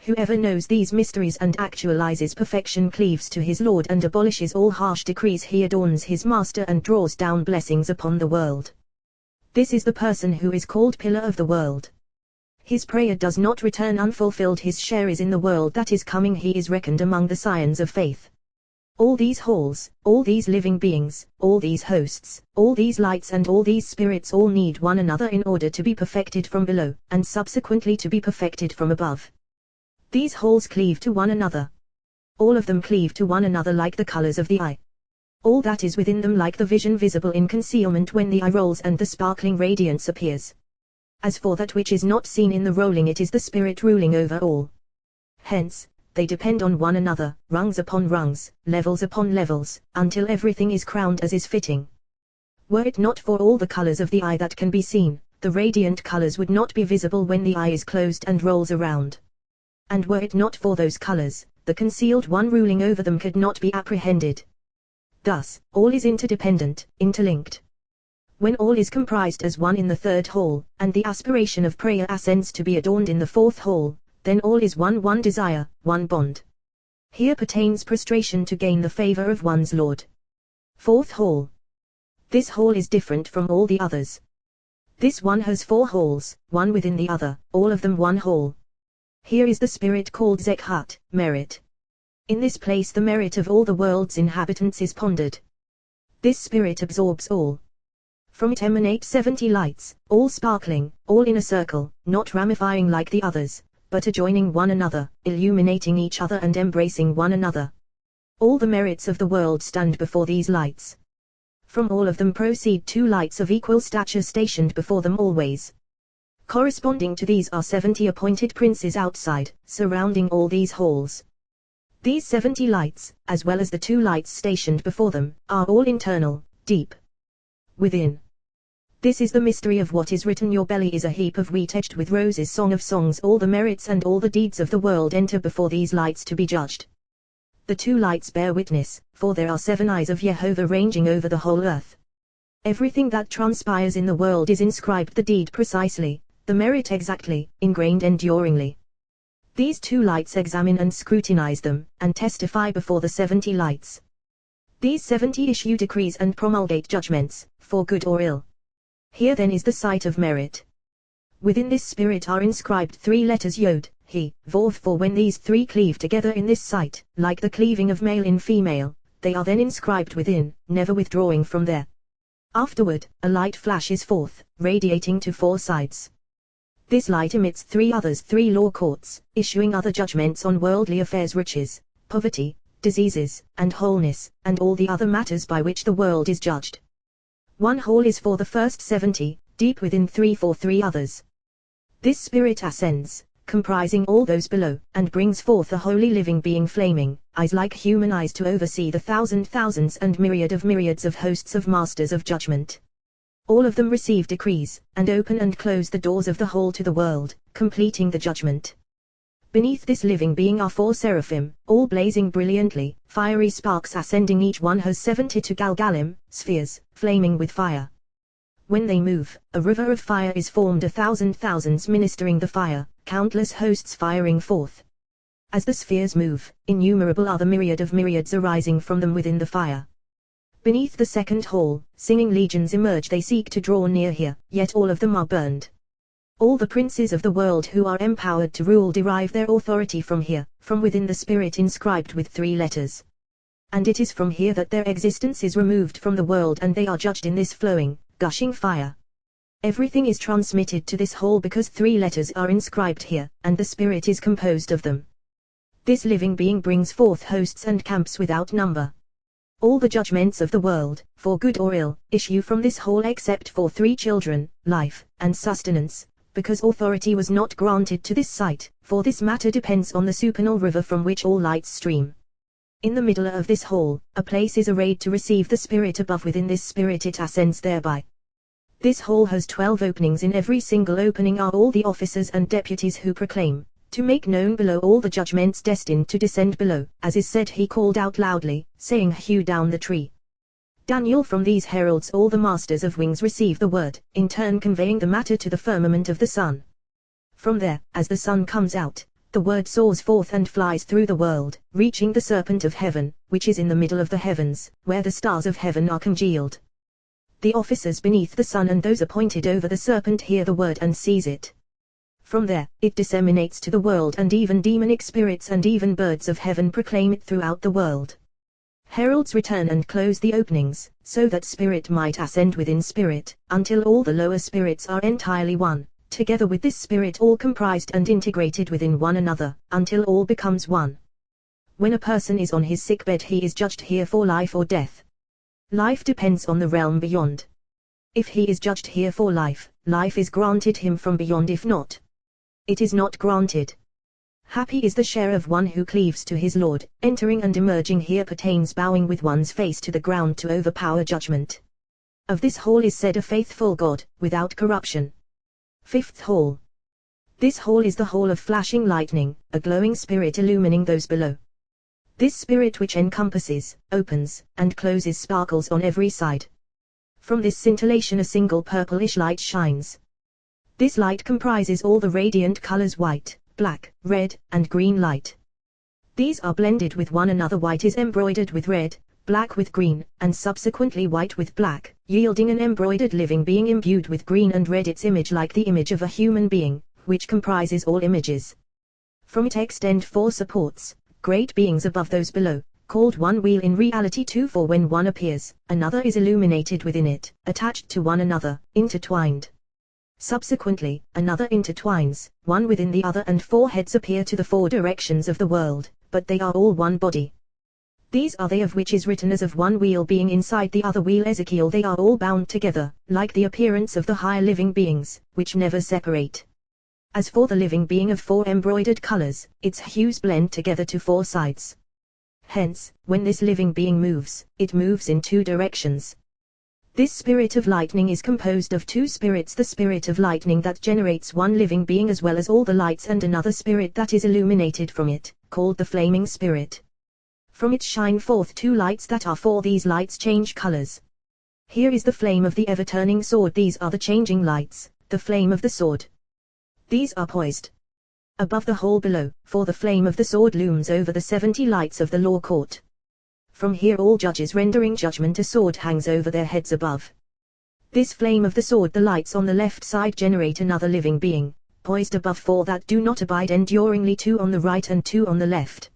Whoever knows these mysteries and actualizes perfection cleaves to his Lord and abolishes all harsh decrees. He adorns his master and draws down blessings upon the world. This is the person who is called pillar of the world. His prayer does not return unfulfilled. His share is in the world that is coming. He is reckoned among the scions of faith. All these halls, all these living beings, all these hosts, all these lights and all these spirits all need one another in order to be perfected from below, and subsequently to be perfected from above. These halls cleave to one another. All of them cleave to one another like the colors of the eye. All that is within them like the vision visible in concealment when the eye rolls and the sparkling radiance appears. As for that which is not seen in the rolling, it is the spirit ruling over all. Hence, they depend on one another, rungs upon rungs, levels upon levels, until everything is crowned as is fitting. Were it not for all the colors of the eye that can be seen, the radiant colors would not be visible when the eye is closed and rolls around. And were it not for those colors, the concealed one ruling over them could not be apprehended. Thus, all is interdependent, interlinked. When all is comprised as one in the third hall, and the aspiration of prayer ascends to be adorned in the fourth hall, then all is one desire, one bond. Here pertains prostration to gain the favor of one's Lord. Fourth hall. This hall is different from all the others. This one has 4 halls, one within the other, all of them one hall. Here is the spirit called Zekhat, merit. In this place the merit of all the world's inhabitants is pondered. This spirit absorbs all. From it emanate 70 lights, all sparkling, all in a circle, not ramifying like the others, but adjoining one another, illuminating each other and embracing one another. All the merits of the world stand before these lights. From all of them proceed 2 lights of equal stature stationed before them always. Corresponding to these are 70 appointed princes outside, surrounding all these halls. These 70 lights, as well as the 2 lights stationed before them, are all internal, deep within. This is the mystery of what is written. Your belly is a heap of wheat edged with roses. Song of Songs. All the merits and all the deeds of the world enter before these lights to be judged. The 2 lights bear witness, for there are 7 eyes of Jehovah ranging over the whole earth. Everything that transpires in the world is inscribed, the deed precisely, the merit exactly, ingrained enduringly. These 2 lights examine and scrutinize them, and testify before the 70 lights. These 70 issue decrees and promulgate judgments, for good or ill. Here then is the sight of merit. Within this spirit are inscribed 3 letters Yod, He, Vav. For when these 3 cleave together in this sight, like the cleaving of male in female, they are then inscribed within, never withdrawing from there. Afterward, a light flashes forth, radiating to 4 sides. This light emits 3 others, 3 law courts, issuing other judgments on worldly affairs, riches, poverty, diseases, and wholeness, and all the other matters by which the world is judged. 1 hall is for the first 70, deep within 3 for 3 others. This spirit ascends, comprising all those below, and brings forth a holy living being, flaming, eyes like human eyes, to oversee the thousands and myriads of hosts of masters of judgment. All of them receive decrees, and open and close the doors of the hall to the world, completing the judgment. Beneath this living being are 4 seraphim, all blazing brilliantly, fiery sparks ascending. Each one has 72 galgalim, spheres, flaming with fire. When they move, a river of fire is formed, thousands ministering the fire, countless hosts firing forth. As the spheres move, innumerable are the myriads arising from them within the fire. Beneath the second hall, singing legions emerge. They seek to draw near here, yet all of them are burned. All the princes of the world who are empowered to rule derive their authority from here, from within the spirit inscribed with 3 letters. And it is from here that their existence is removed from the world, and they are judged in this flowing, gushing fire. Everything is transmitted to this hall because 3 letters are inscribed here, and the spirit is composed of them. This living being brings forth hosts and camps without number. All the judgments of the world, for good or ill, issue from this hole except for 3 children, life, and sustenance, because authority was not granted to this sight, for this matter depends on the supernal river from which all lights stream. In the middle of this hole, a place is arrayed to receive the spirit above. Within this spirit it ascends thereby. This hole has 12 openings. In every single opening are all the officers and deputies who proclaim, to make known below all the judgments destined to descend below. As is said, he called out loudly, saying, hew down the tree. Daniel. From these heralds all the masters of wings receive the word, in turn conveying the matter to the firmament of the sun. From there, as the sun comes out, the word soars forth and flies through the world, reaching the serpent of heaven, which is in the middle of the heavens, where the stars of heaven are congealed. The officers beneath the sun and those appointed over the serpent hear the word and seize it. From there, it disseminates to the world, and even demonic spirits and even birds of heaven proclaim it throughout the world. Heralds return and close the openings, so that spirit might ascend within spirit, until all the lower spirits are entirely one, together with this spirit all comprised and integrated within one another, until all becomes one. When a person is on his sickbed, he is judged here for life or death. Life depends on the realm beyond. If he is judged here for life, life is granted him from beyond. If not, it is not granted. Happy is the share of one who cleaves to his Lord. Entering and emerging here pertains bowing with one's face to the ground to overpower judgment. Of this hall is said a faithful God, without corruption. 5th hall. This hall is the hall of flashing lightning, a glowing spirit illumining those below. This spirit which encompasses, opens, and closes sparkles on every side. From this scintillation a single purplish light shines. This light comprises all the radiant colors: white, black, red, and green light. These are blended with one another. White is embroidered with red, black with green, and subsequently white with black, yielding an embroidered living being imbued with green and red, its image like the image of a human being, which comprises all images. From it extend 4 supports, great beings above those below, called one wheel. In reality 2, for when one appears, another is illuminated within it, attached to one another, intertwined. Subsequently, another intertwines, one within the other, and 4 heads appear to the 4 directions of the world, but they are all one body. These are they of which is written as of one wheel being inside the other wheel. Ezekiel. They are all bound together, like the appearance of the higher living beings, which never separate. As for the living being of 4 embroidered colors, its hues blend together to 4 sides. Hence, when this living being moves, it moves in 2 directions. This spirit of lightning is composed of 2 spirits: the spirit of lightning that generates one living being as well as all the lights, and another spirit that is illuminated from it, called the flaming spirit. From it shine forth 2 lights that are 4. These lights change colors. Here is the flame of the ever-turning sword. These are the changing lights, the flame of the sword. These are poised above the hole below, for the flame of the sword looms over the 70 lights of the law court. From here all judges rendering judgment, a sword hangs over their heads above. This flame of the sword, the lights on the left side generate another living being, poised above 4 that do not abide enduringly, 2 on the right and 2 on the left.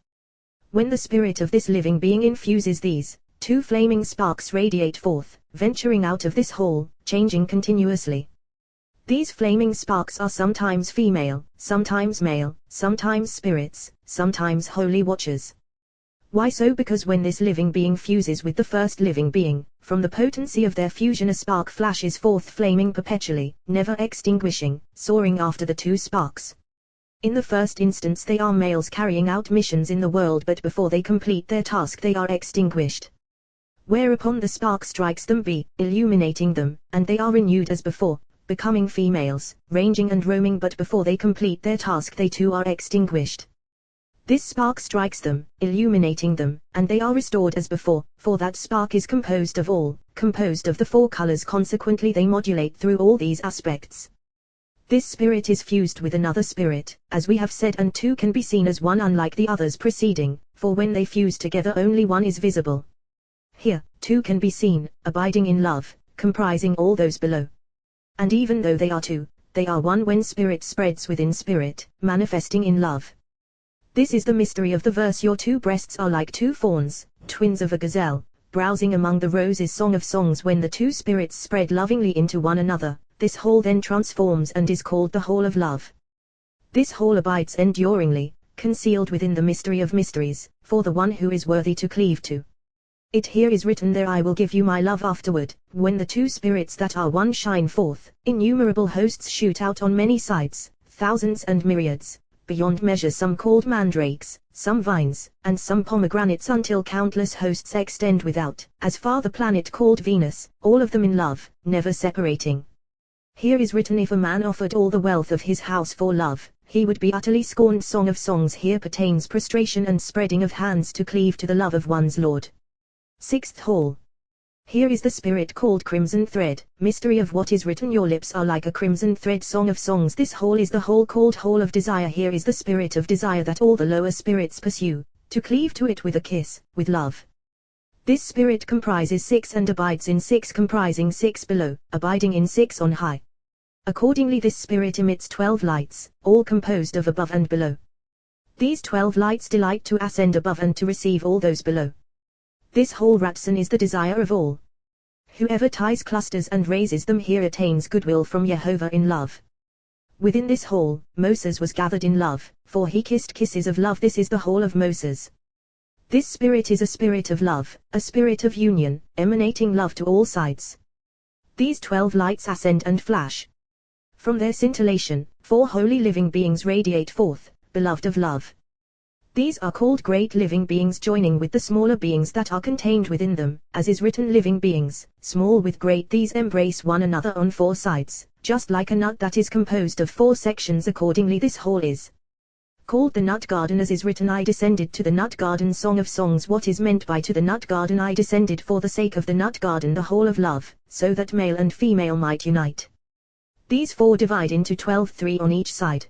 When the spirit of this living being infuses these, 2 flaming sparks radiate forth, venturing out of this hole, changing continuously. These flaming sparks are sometimes female, sometimes male, sometimes spirits, sometimes holy watchers. Why so? Because when this living being fuses with the first living being, from the potency of their fusion a spark flashes forth, flaming perpetually, never extinguishing, soaring after the 2 sparks. In the first instance they are males carrying out missions in the world, but before they complete their task they are extinguished. Whereupon the spark strikes them, illuminating them, and they are renewed as before, becoming females, ranging and roaming, but before they complete their task they too are extinguished. This spark strikes them, illuminating them, and they are restored as before, for that spark is composed of the 4 colors. Consequently they modulate through all these aspects. This spirit is fused with another spirit, as we have said, and 2 can be seen as one, unlike the others preceding, for when they fuse together only one is visible. Here, 2 can be seen, abiding in love, comprising all those below. And even though they are 2, they are one when spirit spreads within spirit, manifesting in love. This is the mystery of the verse: your 2 breasts are like 2 fawns, twins of a gazelle, browsing among the roses. Song of Songs. When the 2 spirits spread lovingly into one another, this whole then transforms and is called the whole of love. This whole abides enduringly, concealed within the mystery of mysteries, for the one who is worthy to cleave to. It here is written, there I will give you my love afterward. When the two spirits that are one shine forth, innumerable hosts shoot out on many sides, thousands and myriads, beyond measure, some called mandrakes, some vines, and some pomegranates, until countless hosts extend without, as far the planet called Venus, all of them in love, never separating. Here is written, if a man offered all the wealth of his house for love, he would be utterly scorned. Song of Songs here pertains prostration and spreading of hands to cleave to the love of one's Lord. Sixth Hall. Here is the spirit called Crimson Thread, mystery of what is written, your lips are like a crimson thread. Song of Songs. This hall is the hall called Hall of Desire. Here is the spirit of desire that all the lower spirits pursue, to cleave to it with a kiss, with love. This spirit comprises six and abides in six, comprising six below, abiding in six on high. Accordingly this spirit emits 12 lights, all composed of above and below. These 12 lights delight to ascend above and to receive all those below. This whole Ratson is the desire of all. Whoever ties clusters and raises them here attains goodwill from Jehovah in love. Within this hall, Moses was gathered in love, for he kissed kisses of love. This is the hall of Moses. This spirit is a spirit of love, a spirit of union, emanating love to all sides. These 12 lights ascend and flash. From their scintillation, 4 holy living beings radiate forth, beloved of love. These are called great living beings, joining with the smaller beings that are contained within them, as is written, living beings, small with great, these embrace one another on 4 sides, just like a nut that is composed of 4 sections. Accordingly this hall is called the nut garden, as is written, I descended to the nut garden. Song of Songs. What is meant by to the nut garden? I descended for the sake of the nut garden, the hall of love, so that male and female might unite. These 4 divide into 12, 3 on each side.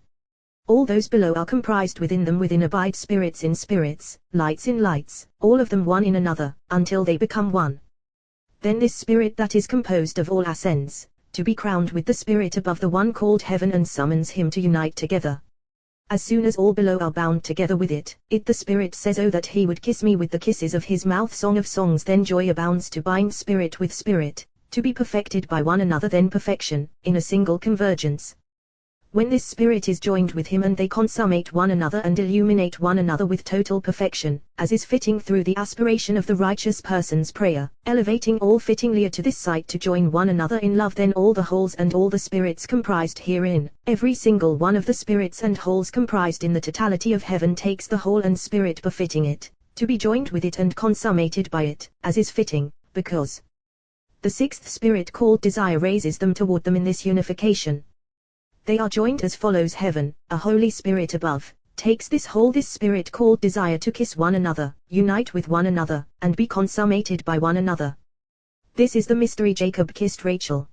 All those below are comprised within them. Within abide spirits in spirits, lights in lights, all of them one in another, until they become one. Then this spirit that is composed of all ascends, to be crowned with the spirit above, the one called heaven, and summons him to unite together. As soon as all below are bound together with it, the spirit says, oh that he would kiss me with the kisses of his mouth. Song of Songs. Then joy abounds to bind spirit with spirit, to be perfected by one another, then perfection, in a single convergence. When this spirit is joined with him and they consummate one another and illuminate one another with total perfection, as is fitting through the aspiration of the righteous person's prayer, elevating all fittingly to this sight to join one another in love, then all the halls and all the spirits comprised herein, every single one of the spirits and halls comprised in the totality of heaven, takes the hall and spirit befitting it, to be joined with it and consummated by it, as is fitting, because the 6th spirit called desire raises them toward them in this unification. They are joined as follows: heaven, a holy spirit above, takes this whole, this spirit called desire, to kiss one another, unite with one another, and be consummated by one another. This is the mystery. Jacob kissed Rachel.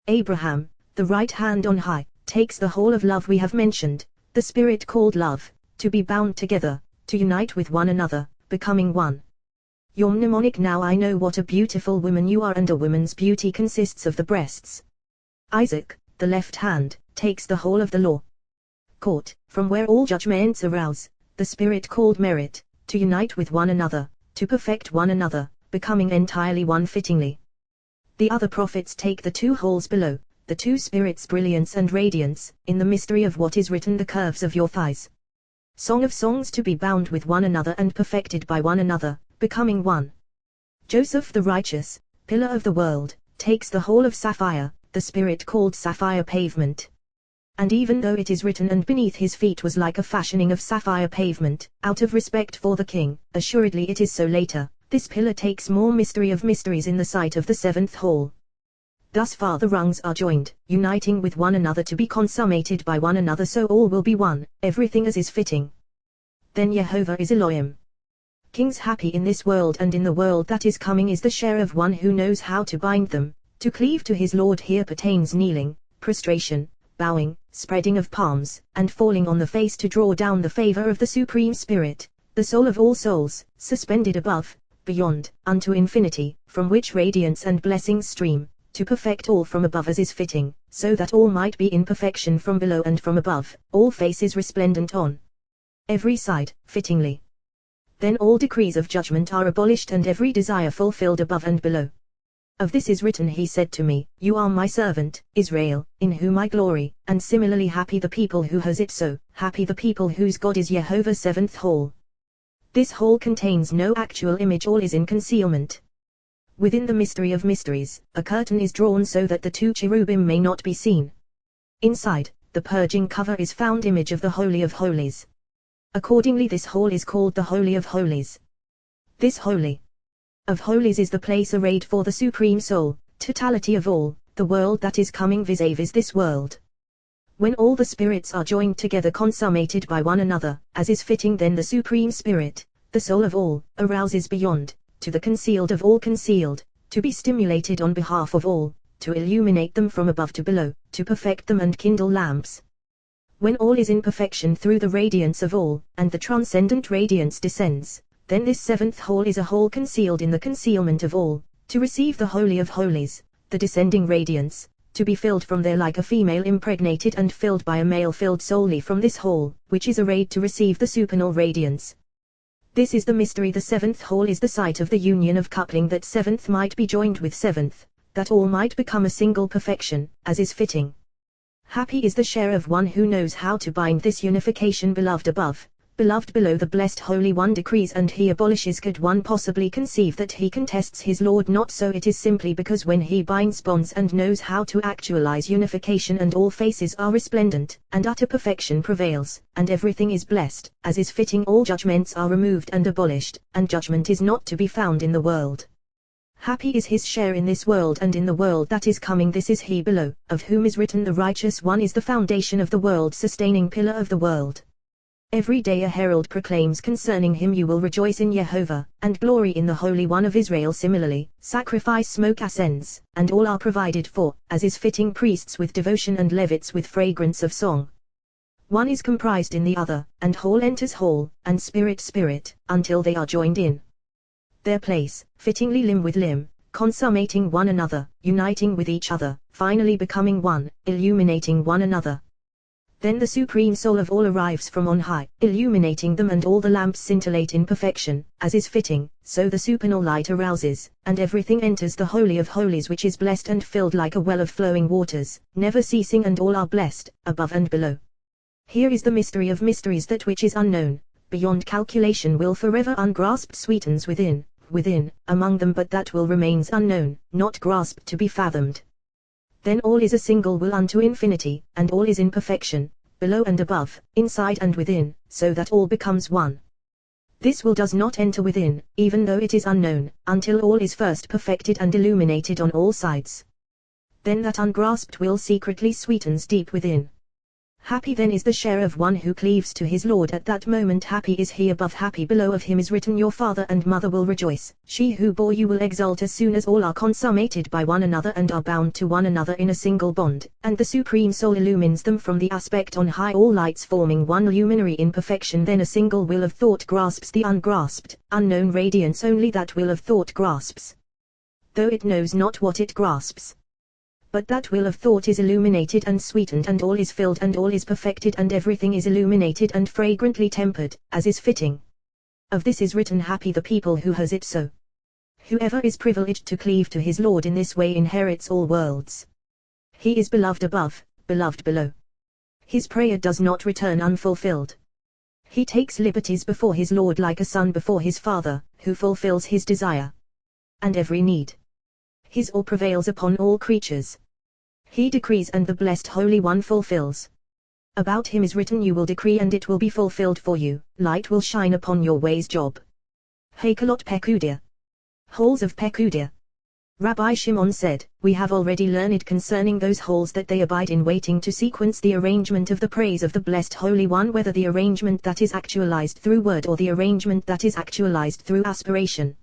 Abraham, the right hand on high, takes the whole of love we have mentioned, the spirit called love, to be bound together, to unite with one another, becoming one. Your mnemonic: now I know what a beautiful woman you are, and a woman's beauty consists of the breasts. Isaac, the left hand, takes the whole of the law court, from where all judgments arouse, the spirit called merit, to unite with one another, to perfect one another, becoming entirely one fittingly. The other prophets take the 2 halls below, the 2 spirits' brilliance and radiance, in the mystery of what is written, the curves of your thighs. Song of Songs. To be bound with one another and perfected by one another, becoming one. Joseph the righteous, pillar of the world, takes the whole of sapphire, the spirit called sapphire pavement. And even though it is written, and beneath his feet was like a fashioning of sapphire pavement, out of respect for the king, assuredly it is so later, this pillar takes more mystery of mysteries in the sight of the 7th hall. Thus far the rungs are joined, uniting with one another to be consummated by one another, so all will be one, everything as is fitting. Then Jehovah is Elohim. Kings happy in this world and in the world that is coming is the share of one who knows how to bind them, to cleave to his Lord. Here pertains kneeling, prostration, bowing, spreading of palms, and falling on the face to draw down the favor of the Supreme Spirit, the soul of all souls, suspended above, beyond, unto infinity, from which radiance and blessings stream, to perfect all from above as is fitting, so that all might be in perfection from below and from above, all faces resplendent on every side, fittingly. Then all decrees of judgment are abolished and every desire fulfilled above and below. Of this is written, he said to me, you are my servant, Israel, in whom I glory, and similarly happy the people who has it so, happy the people whose God is Jehovah. 7th hall. This whole contains no actual image, all is in concealment. Within the mystery of mysteries, a curtain is drawn so that the two cherubim may not be seen. Inside, the purging cover is found image of the Holy of Holies. Accordingly this hall is called the Holy of Holies. This Holy of Holies is the place arrayed for the Supreme Soul, totality of all, the world that is coming vis-a-vis this world. When all the spirits are joined together consummated by one another, as is fitting, then the Supreme Spirit, the soul of all, arouses beyond, to the concealed of all concealed, to be stimulated on behalf of all, to illuminate them from above to below, to perfect them and kindle lamps. When all is in perfection through the radiance of all, and the transcendent radiance descends, then this seventh hall is a hall concealed in the concealment of all, to receive the Holy of Holies, the descending radiance, to be filled from there like a female impregnated and filled by a male filled solely from this hall, which is arrayed to receive the supernal radiance. This is the mystery. The seventh hall is the site of the union of coupling, that seventh might be joined with seventh, that all might become a single perfection, as is fitting. Happy is the share of one who knows how to bind this unification. Beloved above, beloved below, the blessed Holy One decrees and he abolishes. Could one possibly conceive that he contests his Lord? Not so. It is simply because when he binds bonds and knows how to actualize unification, and all faces are resplendent, and utter perfection prevails, and everything is blessed, as is fitting, all judgments are removed and abolished, and judgment is not to be found in the world. Happy is his share in this world and in the world that is coming. This is he below, of whom is written, the righteous one is the foundation of the world, sustaining pillar of the world. Every day a herald proclaims concerning him, you will rejoice in Jehovah, and glory in the Holy One of Israel. Similarly, sacrifice smoke ascends, and all are provided for, as is fitting, priests with devotion and Levites with fragrance of song. One is comprised in the other, and whole enters whole, and spirit spirit, until they are joined in their place, fittingly limb with limb, consummating one another, uniting with each other, finally becoming one, illuminating one another. Then the Supreme Soul of all arrives from on high, illuminating them, and all the lamps scintillate in perfection, as is fitting, so the supernal light arouses, and everything enters the Holy of Holies, which is blessed and filled like a well of flowing waters, never ceasing, and all are blessed, above and below. Here is the mystery of mysteries, that which is unknown, beyond calculation, will forever ungrasped, sweetens within, among them, but that will remains unknown, not grasped to be fathomed. Then all is a single will unto infinity, and all is in perfection, below and above, inside and within, so that all becomes one. This will does not enter within, even though it is unknown, until all is first perfected and illuminated on all sides. Then that ungrasped will secretly sweetens deep within. Happy then is the share of one who cleaves to his Lord at that moment. Happy is he above, happy below. Of him is written, your father and mother will rejoice, she who bore you will exult. As soon as all are consummated by one another and are bound to one another in a single bond, and the Supreme Soul illumines them from the aspect on high, all lights forming one luminary in perfection, then a single will of thought grasps the ungrasped, unknown radiance. Only that will of thought grasps, though it knows not what it grasps. But that will of thought is illuminated and sweetened, and all is filled and all is perfected, and everything is illuminated and fragrantly tempered, as is fitting. Of this is written, happy the people who has it so. Whoever is privileged to cleave to his Lord in this way inherits all worlds. He is beloved above, beloved below. His prayer does not return unfulfilled. He takes liberties before his Lord like a son before his father, who fulfills his desire and every need. His awe prevails upon all creatures. He decrees and the blessed Holy One fulfills. About him is written, you will decree and it will be fulfilled for you, light will shine upon your ways. Job. Hakelot Pekudia. Halls of Pekudia. Rabbi Shimon said, we have already learned concerning those halls that they abide in waiting to sequence the arrangement of the praise of the blessed Holy One, whether the arrangement that is actualized through word or the arrangement that is actualized through aspiration.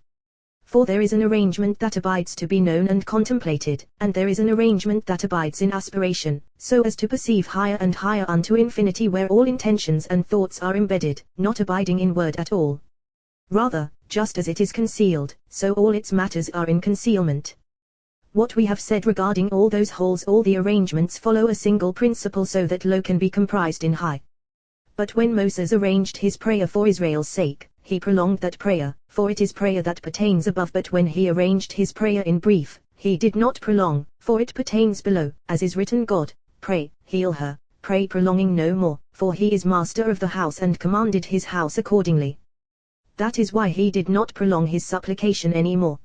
For there is an arrangement that abides to be known and contemplated, and there is an arrangement that abides in aspiration, so as to perceive higher and higher unto infinity, where all intentions and thoughts are embedded, not abiding in word at all. Rather, just as it is concealed, so all its matters are in concealment. What we have said regarding all those halls, all the arrangements follow a single principle, so that low can be comprised in high. But when Moses arranged his prayer for Israel's sake, he prolonged that prayer, for it is prayer that pertains above. But when he arranged his prayer in brief, he did not prolong, for it pertains below, as is written, God, pray, heal her, pray prolonging no more, for he is master of the house and commanded his house accordingly. That is why he did not prolong his supplication any more.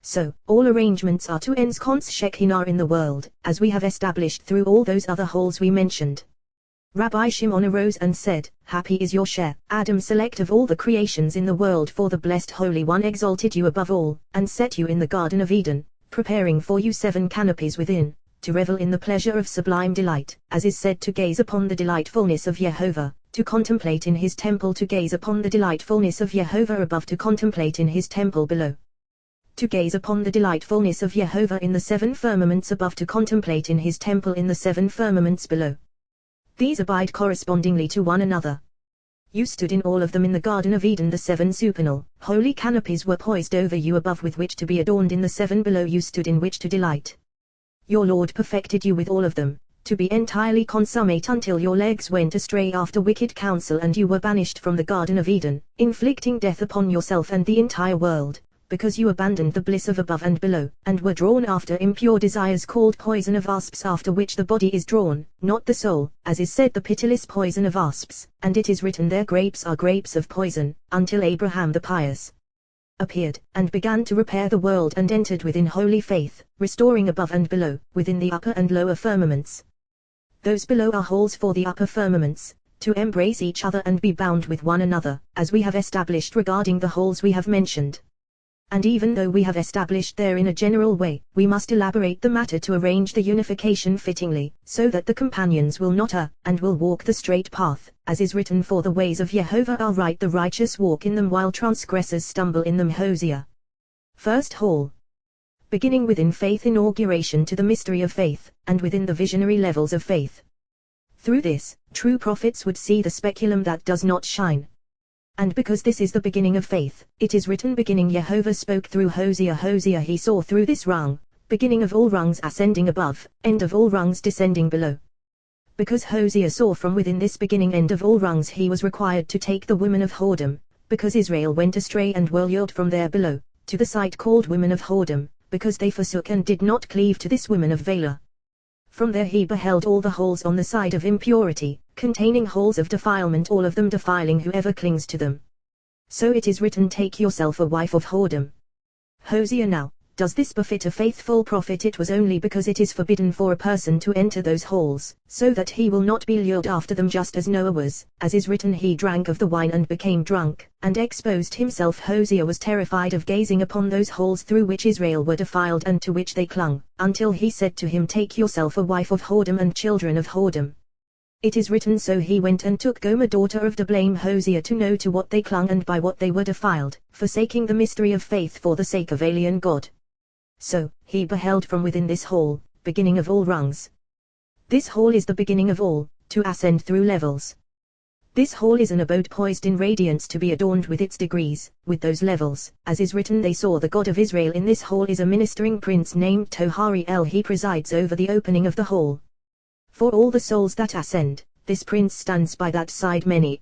So, all arrangements are to ensconce Shekinah in the world, as we have established through all those other holes we mentioned. Rabbi Shimon arose and said, Happy is your share, Adam, select of all the creations in the world, for the blessed Holy One exalted you above all, and set you in the Garden of Eden, preparing for you 7 canopies within, to revel in the pleasure of sublime delight, as is said, to gaze upon the delightfulness of Jehovah, to contemplate in his temple, to gaze upon the delightfulness of Jehovah above, to contemplate in his temple below. To gaze upon the delightfulness of Jehovah in the 7 firmaments above, to contemplate in his temple in the 7 firmaments below. These abide correspondingly to one another. You stood in all of them in the Garden of Eden. The 7 supernal, holy canopies were poised over you above, with which to be adorned. In the 7 below you stood in which to delight. Your Lord perfected you with all of them, to be entirely consummate, until your legs went astray after wicked counsel, and you were banished from the Garden of Eden, inflicting death upon yourself and the entire world, because you abandoned the bliss of above and below, and were drawn after impure desires called poison of asps, after which the body is drawn, not the soul, as is said, the pitiless poison of asps, and it is written, their grapes are grapes of poison, until Abraham the pious appeared, and began to repair the world, and entered within holy faith, restoring above and below, within the upper and lower firmaments. Those below are holes for the upper firmaments, to embrace each other and be bound with one another, as we have established regarding the holes we have mentioned. And even though we have established there in a general way, we must elaborate the matter to arrange the unification fittingly, so that the companions will not err, and will walk the straight path, as is written, for the ways of Jehovah are right, the righteous walk in them, while transgressors stumble in them. Hosea. First hole. Beginning within faith, inauguration to the mystery of faith, and within the visionary levels of faith. Through this, true prophets would see the speculum that does not shine. And because this is the beginning of faith, it is written, beginning Jehovah spoke through Hosea. Hosea he saw through this rung, beginning of all rungs ascending above, end of all rungs descending below. Because Hosea saw from within this beginning end of all rungs, he was required to take the women of whoredom, because Israel went astray and were lured from there below, to the site called women of whoredom, because they forsook and did not cleave to this women of valor. From there he beheld all the holes on the side of impurity, containing holes of defilement, all of them defiling whoever clings to them. So it is written, take yourself a wife of whoredom. Hosea now, does this befit a faithful prophet? It was only because it is forbidden for a person to enter those holes, so that he will not be lured after them, just as Noah was, as is written, he drank of the wine and became drunk, and exposed himself. Hosea was terrified of gazing upon those holes through which Israel were defiled and to which they clung, until he said to him, take yourself a wife of whoredom and children of whoredom. It is written, so he went and took Gomer daughter of Diblaim. Hosea to know to what they clung and by what they were defiled, forsaking the mystery of faith for the sake of alien God. So, he beheld from within this hole, beginning of all rungs. This hole is the beginning of all, to ascend through levels. This hole is an abode poised in radiance, to be adorned with its degrees, with those levels, as is written, they saw the God of Israel. In this hole is a ministering prince named Tohariel, he presides over the opening of the hole. For all the souls that ascend, this prince stands by that side, many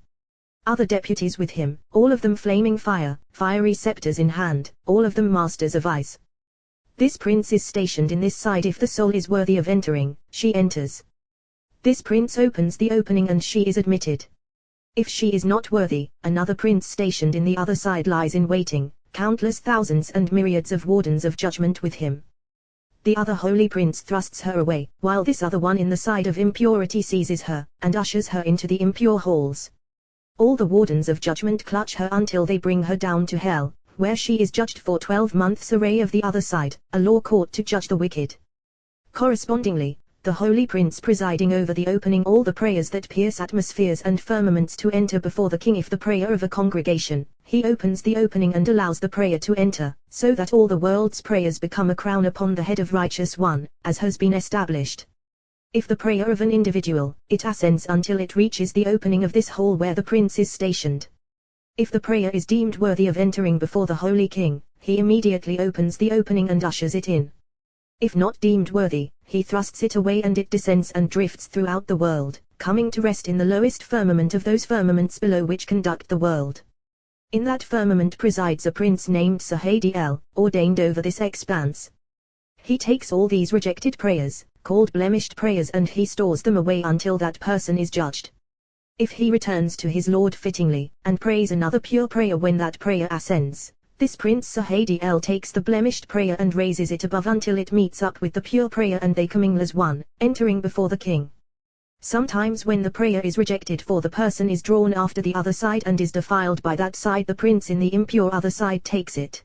other deputies with him, all of them flaming fire, fiery scepters in hand, all of them masters of eyes. This prince is stationed in this side. If the soul is worthy of entering, she enters. This prince opens the opening and she is admitted. If she is not worthy, another prince stationed in the other side lies in waiting, countless thousands and myriads of wardens of judgment with him. The other holy prince thrusts her away, while this other one in the side of impurity seizes her, and ushers her into the impure halls. All the wardens of judgment clutch her until they bring her down to hell, where she is judged for 12 months. Array of the other side, a law court to judge the wicked. Correspondingly, the holy prince presiding over the opening all the prayers that pierce atmospheres and firmaments to enter before the king. If the prayer of a congregation, he opens the opening and allows the prayer to enter, so that all the world's prayers become a crown upon the head of righteous one, as has been established. If the prayer of an individual, it ascends until it reaches the opening of this hall where the prince is stationed. If the prayer is deemed worthy of entering before the holy king, he immediately opens the opening and ushers it in. If not deemed worthy, he thrusts it away and it descends and drifts throughout the world, coming to rest in the lowest firmament of those firmaments below which conduct the world. In that firmament presides a prince named Sahadiel, ordained over this expanse. He takes all these rejected prayers, called blemished prayers, and he stores them away until that person is judged. If he returns to his Lord fittingly, and prays another pure prayer when that prayer ascends, this Prince Sahadiel takes the blemished prayer and raises it above until it meets up with the pure prayer and they commingle as one, entering before the king. Sometimes when the prayer is rejected, for the person is drawn after the other side and is defiled by that side, the prince in the impure other side takes it.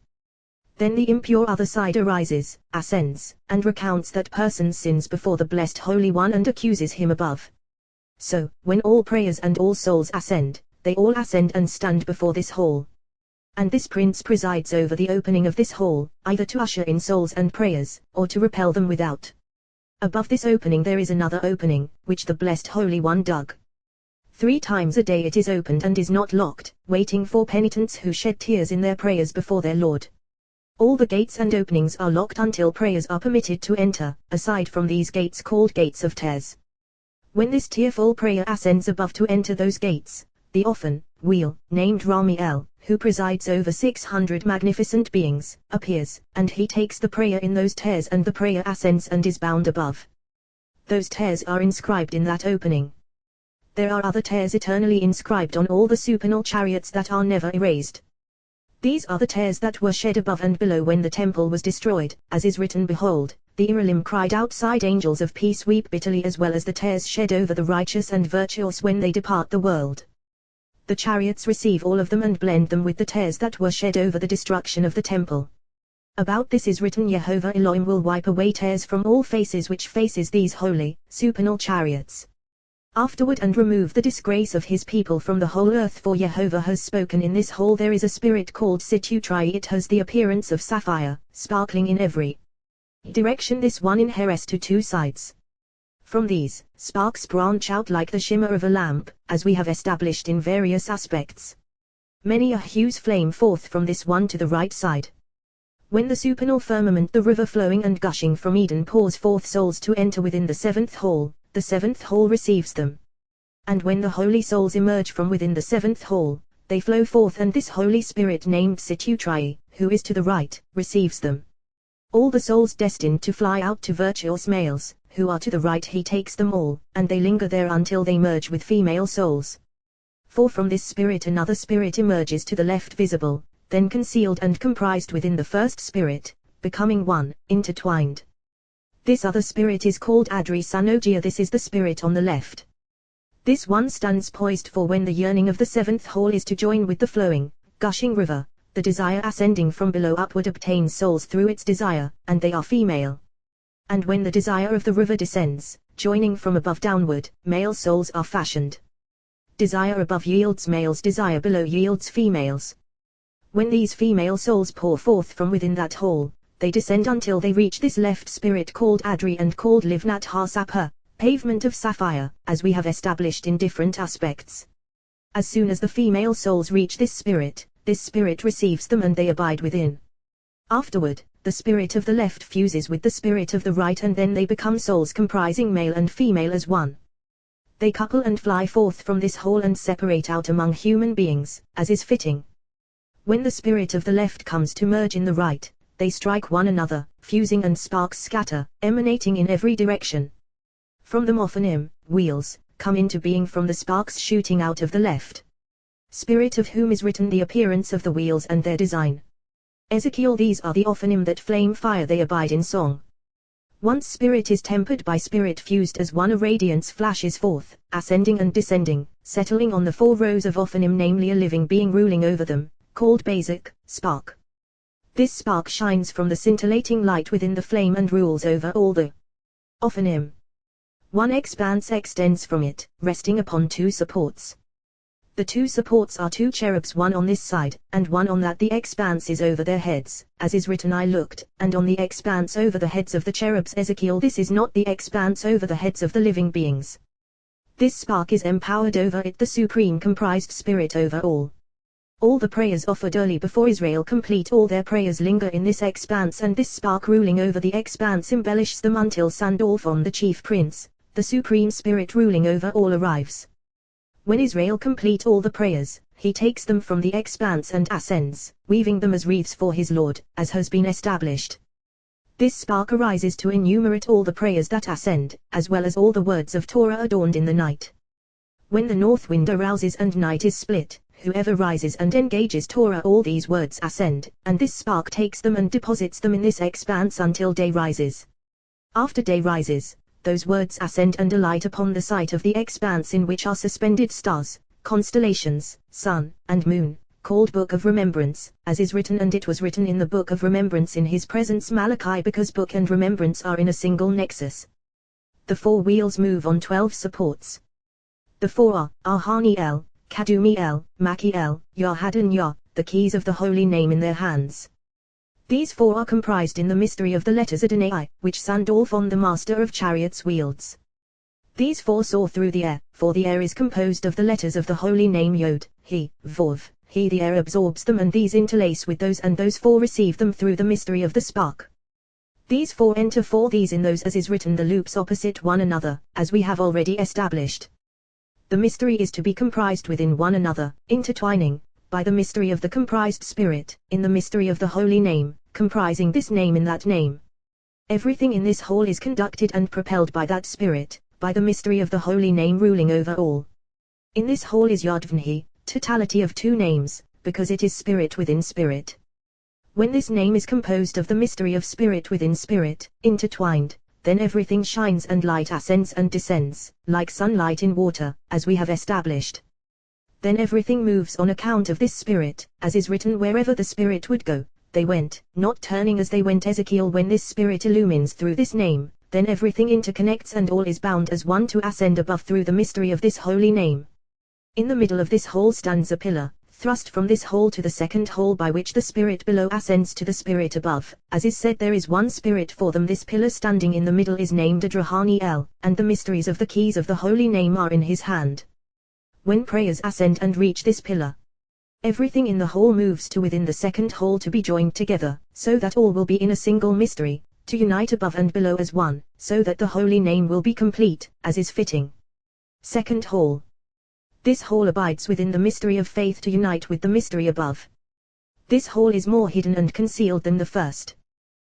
Then the impure other side arises, ascends, and recounts that person's sins before the blessed Holy One and accuses him above. So, when all prayers and all souls ascend, they all ascend and stand before this hall. And this prince presides over the opening of this hall, either to usher in souls and prayers, or to repel them without. Above this opening there is another opening, which the blessed Holy One dug. 3 times a day it is opened and is not locked, waiting for penitents who shed tears in their prayers before their Lord. All the gates and openings are locked until prayers are permitted to enter, aside from these gates called gates of tears. When this tearful prayer ascends above to enter those gates, the often wheel, named Ramiel, who presides over 600 magnificent beings, appears, and he takes the prayer in those tears and the prayer ascends and is bound above. Those tears are inscribed in that opening. There are other tears eternally inscribed on all the supernal chariots that are never erased. These are the tears that were shed above and below when the temple was destroyed, as is written, behold, the Iralim cried outside, angels of peace weep bitterly, as well as the tears shed over the righteous and virtuous when they depart the world. The chariots receive all of them and blend them with the tears that were shed over the destruction of the temple. About this is written, Jehovah Elohim will wipe away tears from all faces which faces these holy, supernal chariots. Afterward and remove the disgrace of his people from the whole earth, for Jehovah has spoken. In this hole there is a spirit called Situtri. It has the appearance of sapphire, sparkling in every direction. This one inheres to 2 sides. From these, sparks branch out like the shimmer of a lamp, as we have established in various aspects. Many a hues flame forth from this one to the right side. When the supernal firmament, the river flowing and gushing from Eden, pours forth souls to enter within the 7th hall, the 7th hall receives them. And when the holy souls emerge from within the 7th hall, they flow forth, and this Holy Spirit named Situtri, who is to the right, receives them. All the souls destined to fly out to virtuous males, who are to the right, he takes them all, and they linger there until they merge with female souls. For from this spirit another spirit emerges to the left, visible, then concealed and comprised within the first spirit, becoming one, intertwined. This other spirit is called Adri Sanogia. This is the spirit on the left. This one stands poised for when the yearning of the 7th hall is to join with the flowing, gushing river, the desire ascending from below upward obtains souls through its desire, and they are female. And when the desire of the river descends, joining from above downward, male souls are fashioned. Desire above yields males, desire below yields females. When these female souls pour forth from within that hall, they descend until they reach this left spirit called Adri and called Livnat Ha-Sapha, pavement of sapphire, as we have established in different aspects. As soon as the female souls reach this spirit receives them and they abide within. Afterward, the spirit of the left fuses with the spirit of the right, and then they become souls comprising male and female as one. They couple and fly forth from this hall and separate out among human beings, as is fitting. When the spirit of the left comes to merge in the right, they strike one another, fusing, and sparks scatter, emanating in every direction. From them Ophanim, wheels, come into being from the sparks shooting out of the left spirit, of whom is written the appearance of the wheels and their design. Ezekiel, these are the Ophanim that flame fire, they abide in song. Once spirit is tempered by spirit fused as one, a radiance flashes forth, ascending and descending, settling on the 4 rows of Ophanim, namely a living being ruling over them, called basic, spark. This spark shines from the scintillating light within the flame and rules over all the Ophanim. One expanse extends from it, resting upon 2 supports. The 2 supports are 2 cherubs, one on this side, and one on that. The expanse is over their heads, as is written, I looked, and on the expanse over the heads of the cherubs. Ezekiel, this is not the expanse over the heads of the living beings. This spark is empowered over it, the supreme comprised spirit over all. All the prayers offered early before Israel complete, all their prayers linger in this expanse, and this spark ruling over the expanse embellishes them until Sandalphon, the chief prince, the supreme spirit ruling over all, arrives. When Israel complete all the prayers, he takes them from the expanse and ascends, weaving them as wreaths for his Lord, as has been established. This spark arises to enumerate all the prayers that ascend, as well as all the words of Torah adorned in the night. When the north wind arouses and night is split, whoever rises and engages Torah, all these words ascend, and this spark takes them and deposits them in this expanse until day rises. After day rises, those words ascend and alight upon the site of the expanse in which are suspended stars, constellations, sun, and moon, called Book of Remembrance, as is written, and it was written in the Book of Remembrance in his presence, Malachi, because book and remembrance are in a single nexus. The four wheels move on 12 supports. The four are Ahaniel, Kadumiel, Machiel, Yahad Yah, the keys of the holy name in their hands. These four are comprised in the mystery of the letters Adonai, which Sandalphon the master of chariots wields. These four soar through the air, for the air is composed of the letters of the holy name Yod, He, Vov, He. The air absorbs them, and these interlace with those, and those four receive them through the mystery of the spark. These four enter for these in those, as is written, the loops opposite one another, as we have already established. The mystery is to be comprised within one another, intertwining, by the mystery of the comprised spirit, in the mystery of the holy name, comprising this name in that name. Everything in this whole is conducted and propelled by that spirit, by the mystery of the holy name ruling over all. In this whole is Yodvnhi, totality of two names, because it is spirit within spirit. When this name is composed of the mystery of spirit within spirit, intertwined, then everything shines and light ascends and descends, like sunlight in water, as we have established. Then everything moves on account of this spirit, as is written, wherever the spirit would go, they went, not turning as they went. Ezekiel. When this spirit illumines through this name, then everything interconnects and all is bound as one to ascend above through the mystery of this holy name. In the middle of this hole stands a pillar, thrust from this hole to the second hole, by which the spirit below ascends to the spirit above. As is said, there is one spirit for them. This pillar standing in the middle is named Adrahaniel, and the mysteries of the keys of the holy name are in his hand. When prayers ascend and reach this pillar, everything in the whole moves to within the second hole to be joined together, so that all will be in a single mystery, to unite above and below as one, so that the holy name will be complete, as is fitting. Second hole. This whole abides within the mystery of faith to unite with the mystery above. This whole is more hidden and concealed than the first.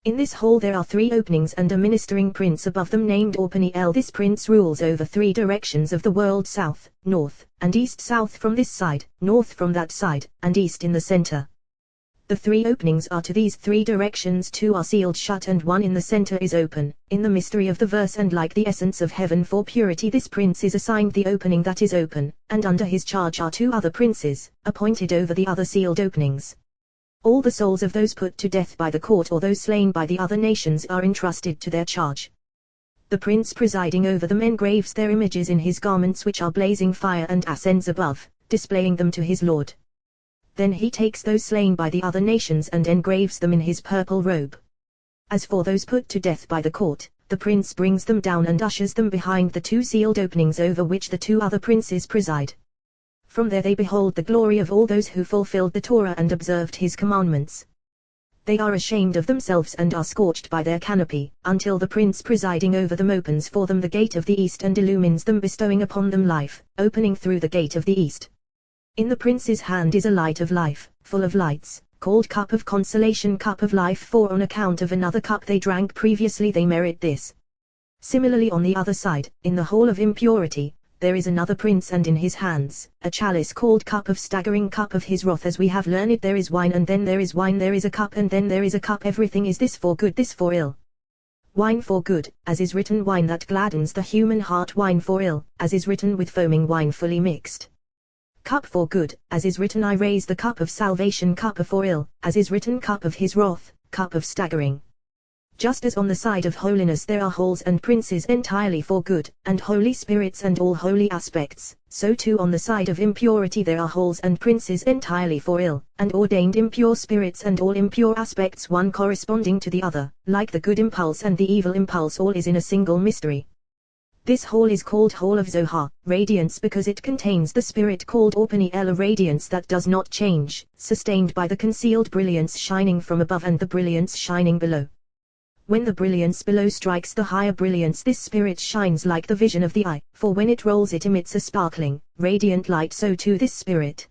In this hole there are three openings and a ministering prince above them named Orpaniel. This prince rules over three directions of the world: south, north, and east. South from this side, north from that side, and east in the center. The three openings are to these three directions: two are sealed shut and one in the center is open, in the mystery of the verse, and like the essence of heaven for purity, this prince is assigned the opening that is open, and under his charge are two other princes, appointed over the other sealed openings. All the souls of those put to death by the court or those slain by the other nations are entrusted to their charge. The prince presiding over them engraves their images in his garments, which are blazing fire, and ascends above, displaying them to his lord. Then he takes those slain by the other nations and engraves them in his purple robe. As for those put to death by the court, the prince brings them down and ushers them behind the two sealed openings over which the two other princes preside. From there they behold the glory of all those who fulfilled the Torah and observed his commandments. They are ashamed of themselves and are scorched by their canopy, until the prince presiding over them opens for them the gate of the east and illumines them, bestowing upon them life, opening through the gate of the east. In the prince's hand is a light of life, full of lights, called cup of consolation, cup of life, for on account of another cup they drank previously they merit this. Similarly on the other side, in the hole of impurity, there is another prince, and in his hands, a chalice called cup of staggering, cup of his wrath. As we have learned, there is wine, and then there is wine, there is a cup, and then there is a cup. Everything is this for good, this for ill. Wine for good, as is written, wine that gladdens the human heart; wine for ill, as is written, with foaming wine fully mixed. Cup for good, as is written, I raise the cup of salvation; cup for ill, as is written, cup of his wrath, cup of staggering. Just as on the side of holiness there are holes and princes entirely for good, and holy spirits and all holy aspects, so too on the side of impurity there are holes and princes entirely for ill, and ordained impure spirits and all impure aspects, one corresponding to the other, like the good impulse and the evil impulse. All is in a single mystery. This hole is called Hole of Zohar, radiance, because it contains the spirit called Orpaniel, a radiance that does not change, sustained by the concealed brilliance shining from above and the brilliance shining below. When the brilliance below strikes the higher brilliance, this spirit shines like the vision of the eye, for when it rolls it emits a sparkling, radiant light, so too this spirit.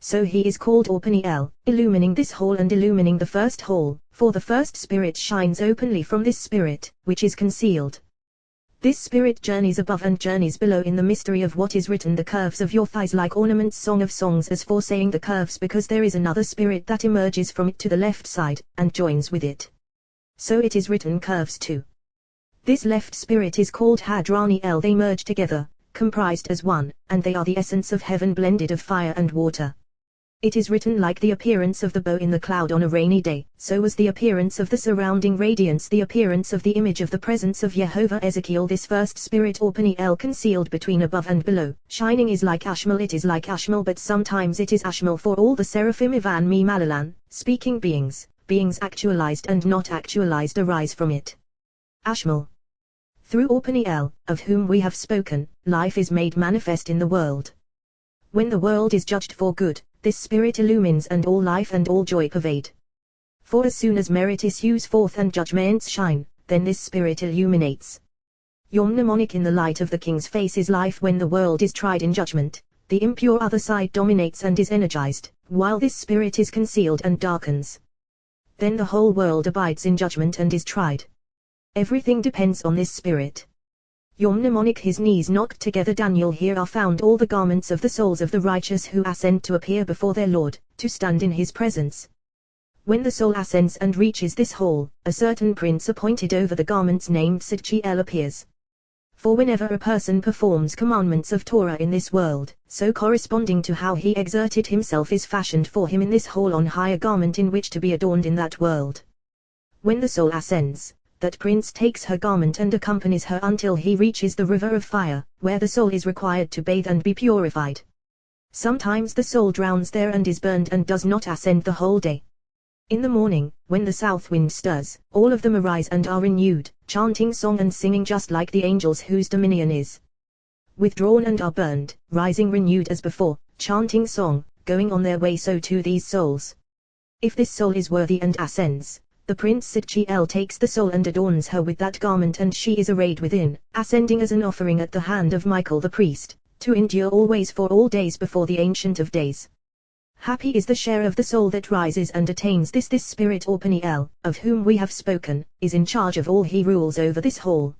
So he is called Orpaniel, illumining this hole and illumining the first hole, for the first spirit shines openly from this spirit, which is concealed. This spirit journeys above and journeys below in the mystery of what is written, the curves of your thighs like ornaments, Song of Songs, as for saying the curves, because there is another spirit that emerges from it to the left side, and joins with it. So it is written curves too. This left spirit is called Hadrani El. They merge together, comprised as one, and they are the essence of heaven blended of fire and water. It is written, like the appearance of the bow in the cloud on a rainy day, so was the appearance of the surrounding radiance, the appearance of the image of the presence of Jehovah. Ezekiel. This first spirit or Peniel, concealed between above and below, shining, is like Ashmal. It is like Ashmal, but sometimes it is Ashmal for all the seraphim. Ivan Mi Malalan, speaking beings, beings actualized and not actualized arise from it. Ashmal. Through Orpaniel, of whom we have spoken, life is made manifest in the world. When the world is judged for good, this spirit illumines and all life and all joy pervade. For as soon as merit issues forth and judgments shine, then this spirit illuminates. Yom mnemonic. In the light of the king's face is life. When the world is tried in judgment, the impure other side dominates and is energized, while this spirit is concealed and darkens. Then the whole world abides in judgment and is tried. Everything depends on this spirit. Yom mnemonic. His knees knocked together. Daniel. Here are found all the garments of the souls of the righteous who ascend to appear before their Lord, to stand in his presence. When the soul ascends and reaches this hall, a certain prince appointed over the garments named Sidchiel appears. For whenever a person performs commandments of Torah in this world, so corresponding to how he exerted himself is fashioned for him in this hall on high a garment in which to be adorned in that world. When the soul ascends, that prince takes her garment and accompanies her until he reaches the river of fire, where the soul is required to bathe and be purified. Sometimes the soul drowns there and is burned and does not ascend the whole day. In the morning, when the south wind stirs, all of them arise and are renewed, chanting song and singing just like the angels whose dominion is withdrawn, and are burned, rising renewed as before, chanting song, going on their way. So too these souls. If this soul is worthy and ascends, the prince Sidchiel takes the soul and adorns her with that garment, and she is arrayed within, ascending as an offering at the hand of Michael the priest, to endure always for all days before the Ancient of Days. Happy is the share of the soul that rises and attains this. This spirit or Peniel, of whom we have spoken, is in charge of all. He rules over this hall.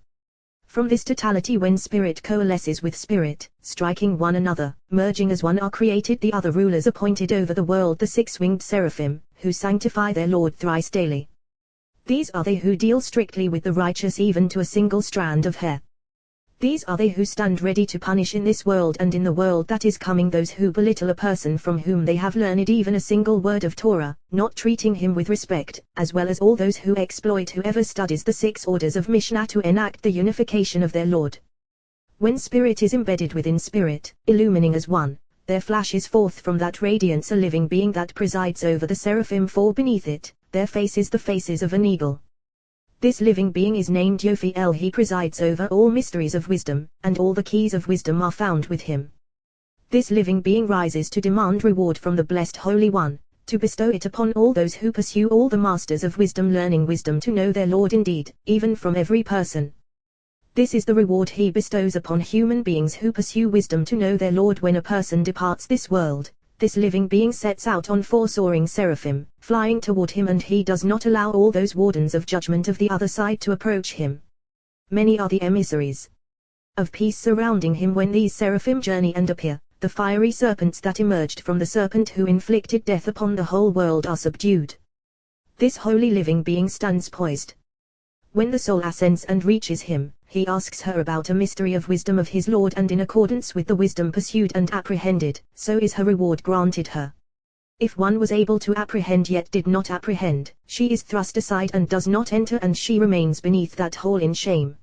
From this totality, when spirit coalesces with spirit, striking one another, merging as one, are created the other rulers appointed over the world, the six-winged seraphim, who sanctify their Lord thrice daily. These are they who deal strictly with the righteous even to a single strand of hair. These are they who stand ready to punish in this world and in the world that is coming those who belittle a person from whom they have learned even a single word of Torah, not treating him with respect, as well as all those who exploit whoever studies the 6 orders of Mishnah to enact the unification of their Lord. When spirit is embedded within spirit, illumining as one, there flashes forth from that radiance a living being that presides over the seraphim, for beneath it, their faces the faces of an eagle. This living being is named Yophiel. He presides over all mysteries of wisdom, and all the keys of wisdom are found with him. This living being rises to demand reward from the Blessed Holy One, to bestow it upon all those who pursue all the masters of wisdom, learning wisdom to know their Lord indeed, even from every person. This is the reward he bestows upon human beings who pursue wisdom to know their Lord. When a person departs this world, this living being sets out on 4 soaring seraphim, flying toward him, and he does not allow all those wardens of judgment of the other side to approach him. Many are the emissaries of peace surrounding him when these seraphim journey and appear. The fiery serpents that emerged from the serpent who inflicted death upon the whole world are subdued. This holy living being stands poised. When the soul ascends and reaches him, he asks her about a mystery of wisdom of his Lord, and in accordance with the wisdom pursued and apprehended, so is her reward granted her. If one was able to apprehend yet did not apprehend, she is thrust aside and does not enter, and she remains beneath that hole in shame.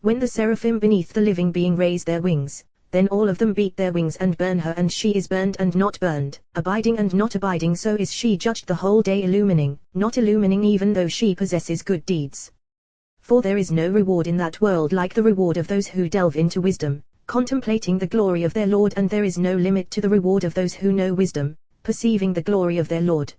When the seraphim beneath the living being raise their wings, then all of them beat their wings and burn her, and she is burned and not burned, abiding and not abiding. So is she judged the whole day, illumining, not illumining, even though she possesses good deeds. For there is no reward in that world like the reward of those who delve into wisdom, contemplating the glory of their Lord, and there is no limit to the reward of those who know wisdom, perceiving the glory of their Lord.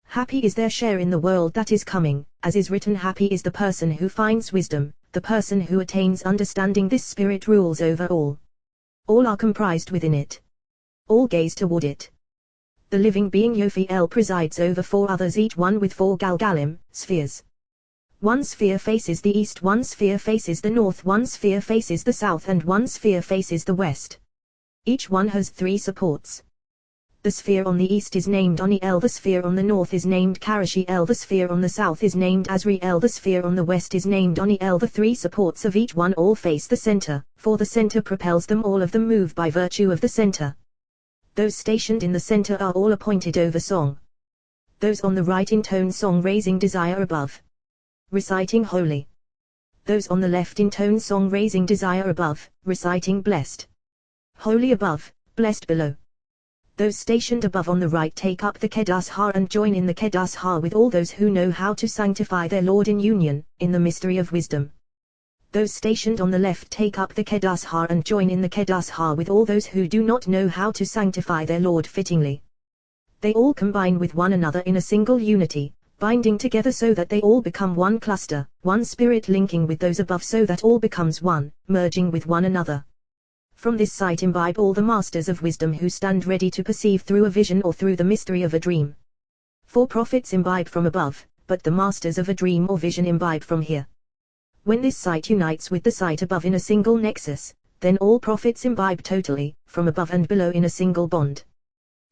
Happy is their share in the world that is coming, as is written, happy is the person who finds wisdom, the person who attains understanding. This spirit rules over all. All are comprised within it. All gaze toward it. The living being Yophiel presides over 4 others, each one with 4 galgalim, spheres. One sphere faces the east, one sphere faces the north, one sphere faces the south, and one sphere faces the west. Each one has 3 supports. The sphere on the east is named Oniel, the sphere on the north is named Karashiel, the sphere on the south is named Azriel, the sphere on the west is named Oniel. The 3 supports of each one all face the center, for the center propels them. All of them move by virtue of the center. Those stationed in the center are all appointed over song. Those on the right intone song raising desire above, reciting holy. Those on the left intone song raising desire above, reciting blessed. Holy above, blessed below. Those stationed above on the right take up the Kedas Ha and join in the Kedas Ha with all those who know how to sanctify their Lord in union, in the mystery of wisdom. Those stationed on the left take up the Kedas Ha and join in the Kedas Ha with all those who do not know how to sanctify their Lord fittingly. They all combine with one another in a single unity, binding together so that they all become one cluster, one spirit linking with those above so that all becomes one, merging with one another. From this sight imbibe all the masters of wisdom who stand ready to perceive through a vision or through the mystery of a dream. 4 prophets imbibe from above, but the masters of a dream or vision imbibe from here. When this sight unites with the sight above in a single nexus, then all prophets imbibe totally, from above and below in a single bond.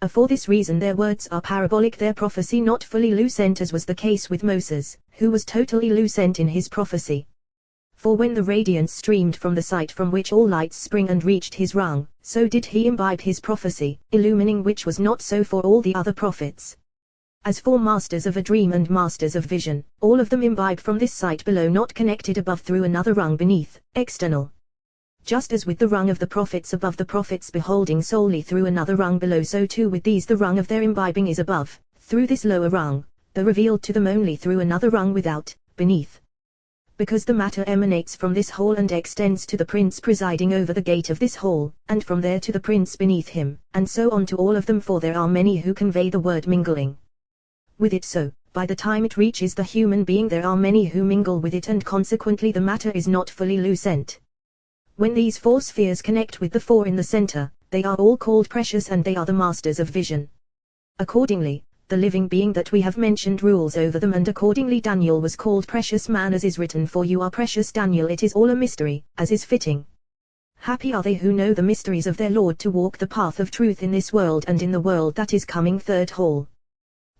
For this reason their words are parabolic, their prophecy not fully lucent, as was the case with Moses, who was totally lucent in his prophecy. For when the radiance streamed from the sight from which all lights spring and reached his rung, so did he imbibe his prophecy, illumining which was not so for all the other prophets. As for masters of a dream and masters of vision, all of them imbibe from this sight below, not connected above through another rung beneath, external. Just as with the rung of the prophets above, the prophets beholding solely through another rung below, so too with these the rung of their imbibing is above, through this lower rung, though revealed to them only through another rung without, beneath. Because the matter emanates from this hall and extends to the prince presiding over the gate of this hall, and from there to the prince beneath him, and so on to all of them, for there are many who convey the word mingling with it, so, by the time it reaches the human being there are many who mingle with it, and consequently the matter is not fully lucent. When these 4 spheres connect with the 4 in the center, they are all called precious, and they are the masters of vision. Accordingly, the living being that we have mentioned rules over them, and accordingly Daniel was called precious man, as is written, for you are precious Daniel. It is all a mystery, as is fitting. Happy are they who know the mysteries of their Lord, to walk the path of truth in this world and in the world that is coming. 3rd hall.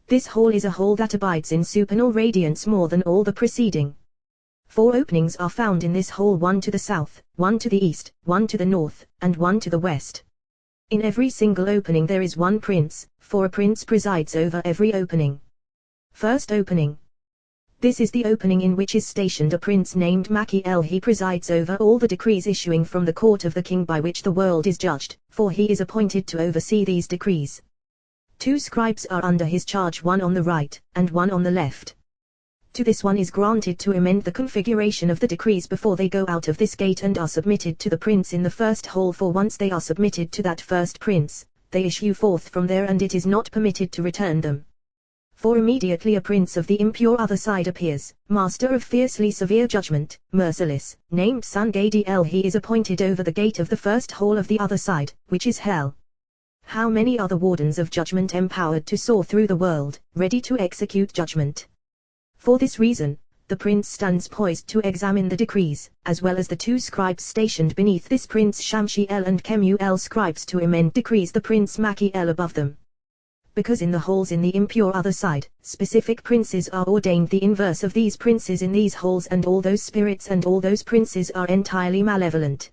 This hall is a hall that abides in supernal radiance more than all the preceding. 4 openings are found in this hall, 1 to the south, 1 to the east, 1 to the north, and 1 to the west. In every single opening there is 1 prince, for a prince presides over every opening. 1st opening. This is the opening in which is stationed a prince named Machiel. He presides over all the decrees issuing from the court of the king by which the world is judged, for he is appointed to oversee these decrees. 2 scribes are under his charge, 1 on the right, and 1 on the left. To this one is granted to amend the configuration of the decrees before they go out of this gate and are submitted to the prince in the 1st hall, for once they are submitted to that 1st prince, they issue forth from there, and it is not permitted to return them. For immediately a prince of the impure other side appears, master of fiercely severe judgment, merciless, named Sangadiel. He is appointed over the gate of the 1st hall of the other side, which is hell. How many are the wardens of judgment empowered to soar through the world, ready to execute judgment? For this reason, the prince stands poised to examine the decrees, as well as the 2 scribes stationed beneath this prince Shamshiel and Kemuel, scribes to amend decrees, the prince Machiel above them. Because in the halls in the impure other side, specific princes are ordained, the inverse of these princes in these halls, and all those spirits and all those princes are entirely malevolent.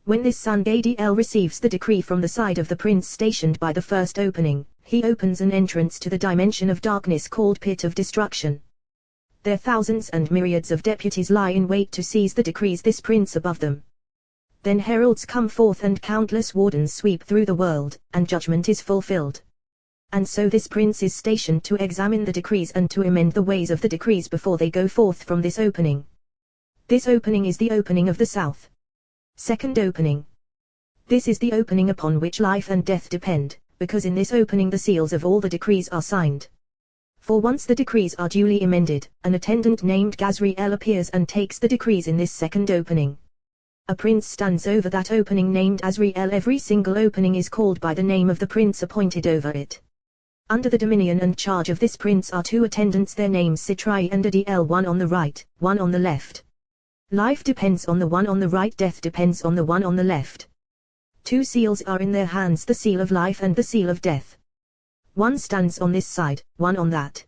When this Sangadiel receives the decree from the side of the prince stationed by the 1st opening, he opens an entrance to the dimension of darkness called pit of destruction. There thousands and myriads of deputies lie in wait to seize the decrees this prince above them. Then heralds come forth and countless wardens sweep through the world, and judgment is fulfilled. And so this prince is stationed to examine the decrees and to amend the ways of the decrees before they go forth from this opening. This opening is the opening of the south. 2nd opening. This is the opening upon which life and death depend, because in this opening the seals of all the decrees are signed. For once the decrees are duly amended, an attendant named Gazriel appears and takes the decrees in this 2nd opening. A prince stands over that opening named Azriel. Every single opening is called by the name of the prince appointed over it. Under the dominion and charge of this prince are 2 attendants, their names Sitrai and Adl, one on the right, one on the left. Life depends on the one on the right, death depends on the one on the left. 2 seals are in their hands, the seal of life and the seal of death. One stands on this side, one on that.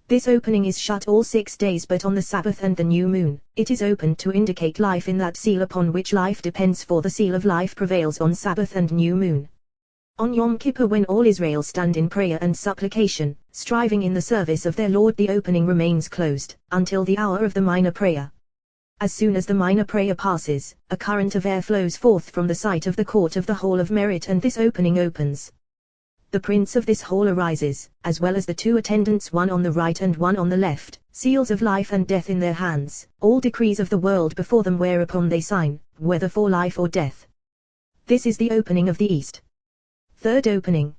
This opening is shut all 6 days, but on the Sabbath and the new moon, it is opened to indicate life in that seal upon which life depends, for the seal of life prevails on Sabbath and new moon. On Yom Kippur, when all Israel stand in prayer and supplication, striving in the service of their Lord, the opening remains closed, until the hour of the minor prayer. As soon as the minor prayer passes, a current of air flows forth from the site of the court of the Hall of Merit, and this opening opens. The prince of this hall arises, as well as the 2 attendants, one on the right and one on the left, seals of life and death in their hands, all decrees of the world before them, whereupon they sign, whether for life or death. This is the opening of the east. Third opening.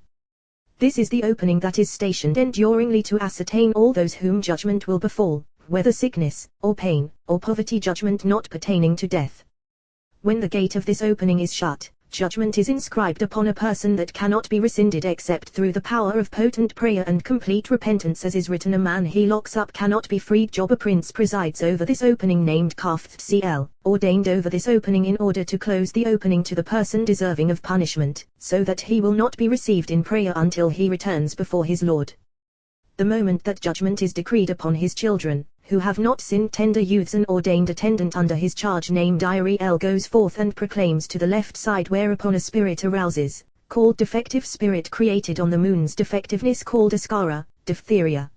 This is the opening that is stationed enduringly to ascertain all those whom judgment will befall, whether sickness, or pain, or poverty, judgment not pertaining to death. When the gate of this opening is shut, judgment is inscribed upon a person that cannot be rescinded except through the power of potent prayer and complete repentance, as is written, a man he locks up cannot be freed. Job, a prince presides over this opening named Kafth CL, ordained over this opening in order to close the opening to the person deserving of punishment, so that he will not be received in prayer until he returns before his Lord. The moment that judgment is decreed upon his children, who have not sinned, tender youths, an ordained attendant under his charge named Iriel goes forth and proclaims to the left side, whereupon a spirit arouses, called defective spirit, created on the moon's defectiveness, called Ascara, diphtheria.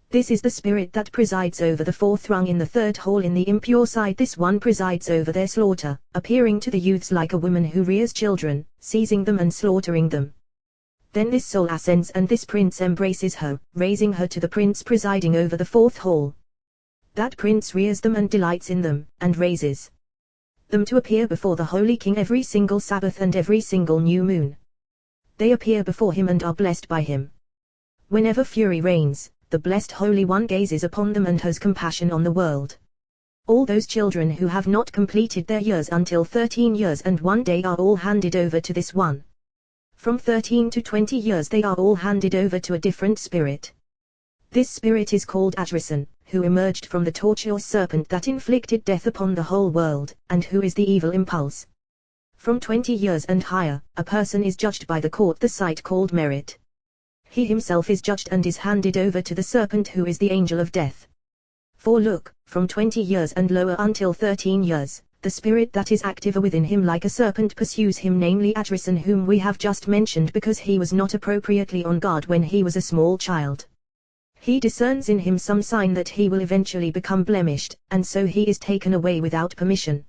This is the spirit that presides over the 4th rung in the 3rd hall in the impure side. This one presides over their slaughter, appearing to the youths like a woman who rears children, seizing them and slaughtering them. Then this soul ascends, and this prince embraces her, raising her to the prince presiding over the 4th hall. That prince rears them and delights in them, and raises them to appear before the Holy King every single Sabbath and every single new moon. They appear before him and are blessed by him. Whenever fury reigns, the blessed Holy One gazes upon them and has compassion on the world. All those children who have not completed their years until 13 years and 1 day are all handed over to this one. From 13 to 20 years they are all handed over to a different spirit. This spirit is called Ajrasan, who emerged from the tortuous serpent that inflicted death upon the whole world, and who is the evil impulse. From 20 years and higher, a person is judged by the court, the site called Merit. He himself is judged and is handed over to the serpent, who is the angel of death. For look, from 20 years and lower until 13 years, the spirit that is active within him like a serpent pursues him, namely Ajrasan, whom we have just mentioned, because he was not appropriately on guard when he was a small child. He discerns in him some sign that he will eventually become blemished, and so he is taken away without permission.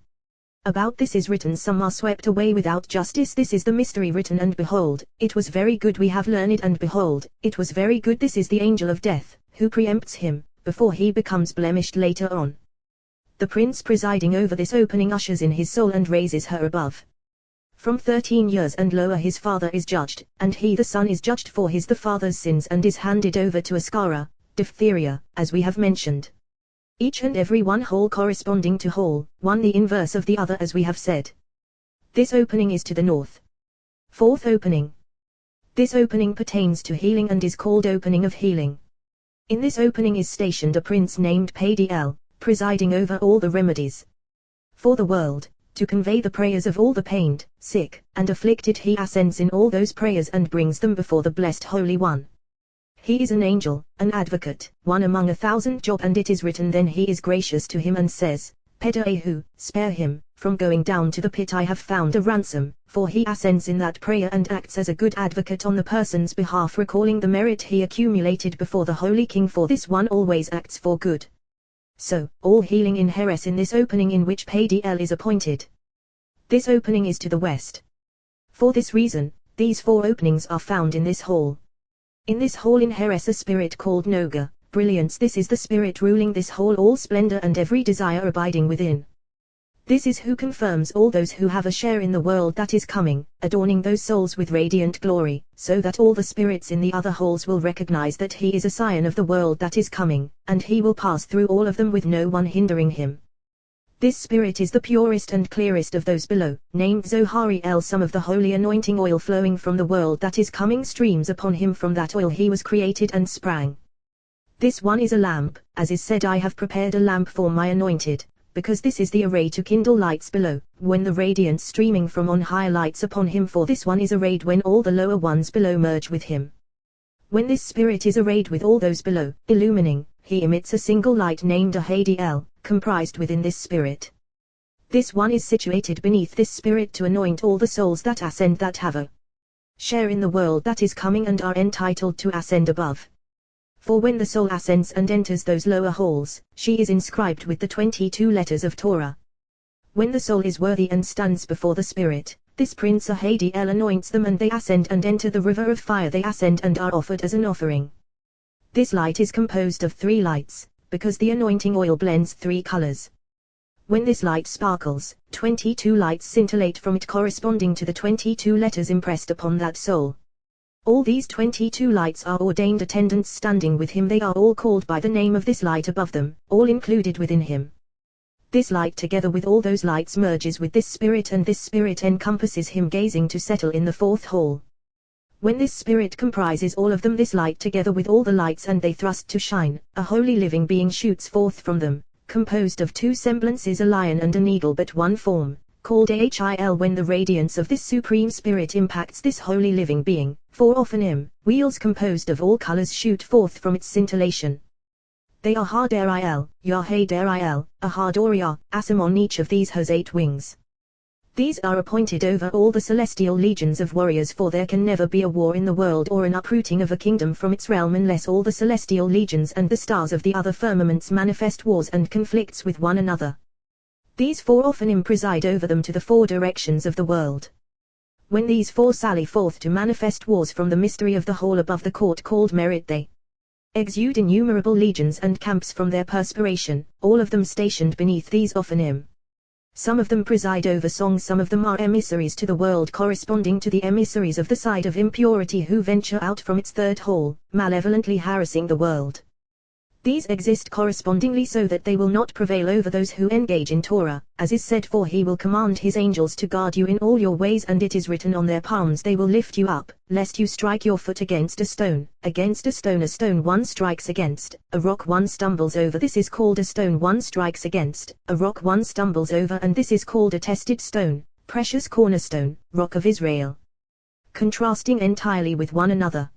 About this is written, some are swept away without justice. This is the mystery written, and behold, it was very good. We have learned, and behold, it was very good. This is the angel of death, who preempts him, before he becomes blemished later on. The prince presiding over this opening ushers in his soul and raises her above. From 13 years and lower his father is judged, and he the son is judged for the father's sins, and is handed over to Ascara, diphtheria, as we have mentioned. Each and every one hole corresponding to hole, one the inverse of the other, as we have said. This opening is to the north. 4th opening. This opening pertains to healing and is called opening of healing. In this opening is stationed a prince named Padiel, presiding over all the remedies for the world, to convey the prayers of all the pained, sick, and afflicted. He ascends in all those prayers and brings them before the blessed Holy One. He is an angel, an advocate, one among 1,000 Job, and it is written, then he is gracious to him and says, Pedaehu, spare him, from going down to the pit I have found a ransom, for he ascends in that prayer and acts as a good advocate on the person's behalf, recalling the merit he accumulated before the Holy King, for this one always acts for good. So, all healing inheres in this opening in which Padiel is appointed. This opening is to the west. For this reason, these 4 openings are found in this hall. In this hall inheres a spirit called Noga, brilliance. This is the spirit ruling this hall, all splendor and every desire abiding within. This is who confirms all those who have a share in the world that is coming, adorning those souls with radiant glory, so that all the spirits in the other halls will recognize that he is a scion of the world that is coming, and he will pass through all of them with no one hindering him. This spirit is the purest and clearest of those below, named Zohar. Some of the holy anointing oil flowing from the world that is coming streams upon him. From that oil he was created and sprang. This one is a lamp, as is said, I have prepared a lamp for my anointed, because this is the array to kindle lights below, when the radiance streaming from on high lights upon him. For this one is arrayed when all the lower ones below merge with him. When this spirit is arrayed with all those below, illumining, he emits a single light named a Hadl, comprised within this spirit. This one is situated beneath this spirit to anoint all the souls that ascend, that have a share in the world that is coming and are entitled to ascend above. For when the soul ascends and enters those lower halls, she is inscribed with the 22 letters of Torah. When the soul is worthy and stands before the spirit, this Prince Hadl anoints them and they ascend and enter the river of fire. They ascend and are offered as an offering. This light is composed of 3 lights, because the anointing oil blends 3 colors. When this light sparkles, 22 lights scintillate from it corresponding to the 22 letters impressed upon that soul. All these 22 lights are ordained attendants standing with him. They are all called by the name of this light above them, all included within him. This light together with all those lights merges with this spirit, and this spirit encompasses him, gazing to settle in the 4th hall. When this spirit comprises all of them, this light together with all the lights, and they thrust to shine, a holy living being shoots forth from them, composed of 2 semblances, a lion and an eagle, but one form, called Ahil. When the radiance of this supreme spirit impacts this holy living being, 4 often wheels composed of all colors shoot forth from its scintillation. They are Hadaril, Yahadaril, Ahadoriah, Asimon. Each of these has 8 wings. These are appointed over all the celestial legions of warriors, for there can never be a war in the world or an uprooting of a kingdom from its realm unless all the celestial legions and the stars of the other firmaments manifest wars and conflicts with one another. These 4 often preside over them to the 4 directions of the world. When these 4 sally forth to manifest wars from the mystery of the hall above the court called Merit, they exude innumerable legions and camps from their perspiration, all of them stationed beneath these often. Some of them preside over songs, some of them are emissaries to the world corresponding to the emissaries of the side of impurity who venture out from its 3rd hall, malevolently harassing the world. These exist correspondingly so that they will not prevail over those who engage in Torah, as is said, for he will command his angels to guard you in all your ways, and it is written on their palms, they will lift you up, lest you strike your foot against a stone a stone one strikes against, a rock one stumbles over. This is called a stone one strikes against, a rock one stumbles over, and this is called a tested stone, precious cornerstone, rock of Israel. Contrasting entirely with one another.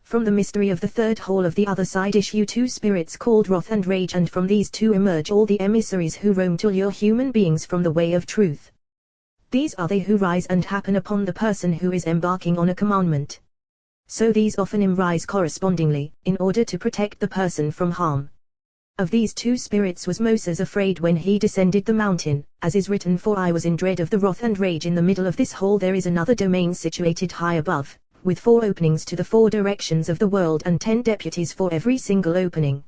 From the mystery of the 3rd hall of the other side issue 2 spirits called wrath and rage, and from these 2 emerge all the emissaries who roam to lure human beings from the way of truth. These are they who rise and happen upon the person who is embarking on a commandment. So these often rise correspondingly, in order to protect the person from harm. Of these 2 spirits was Moses afraid when he descended the mountain, as is written, for I was in dread of the wrath and rage. In the middle of this hall there is another domain situated high above, with 4 openings to the 4 directions of the world and 10 deputies for every single opening.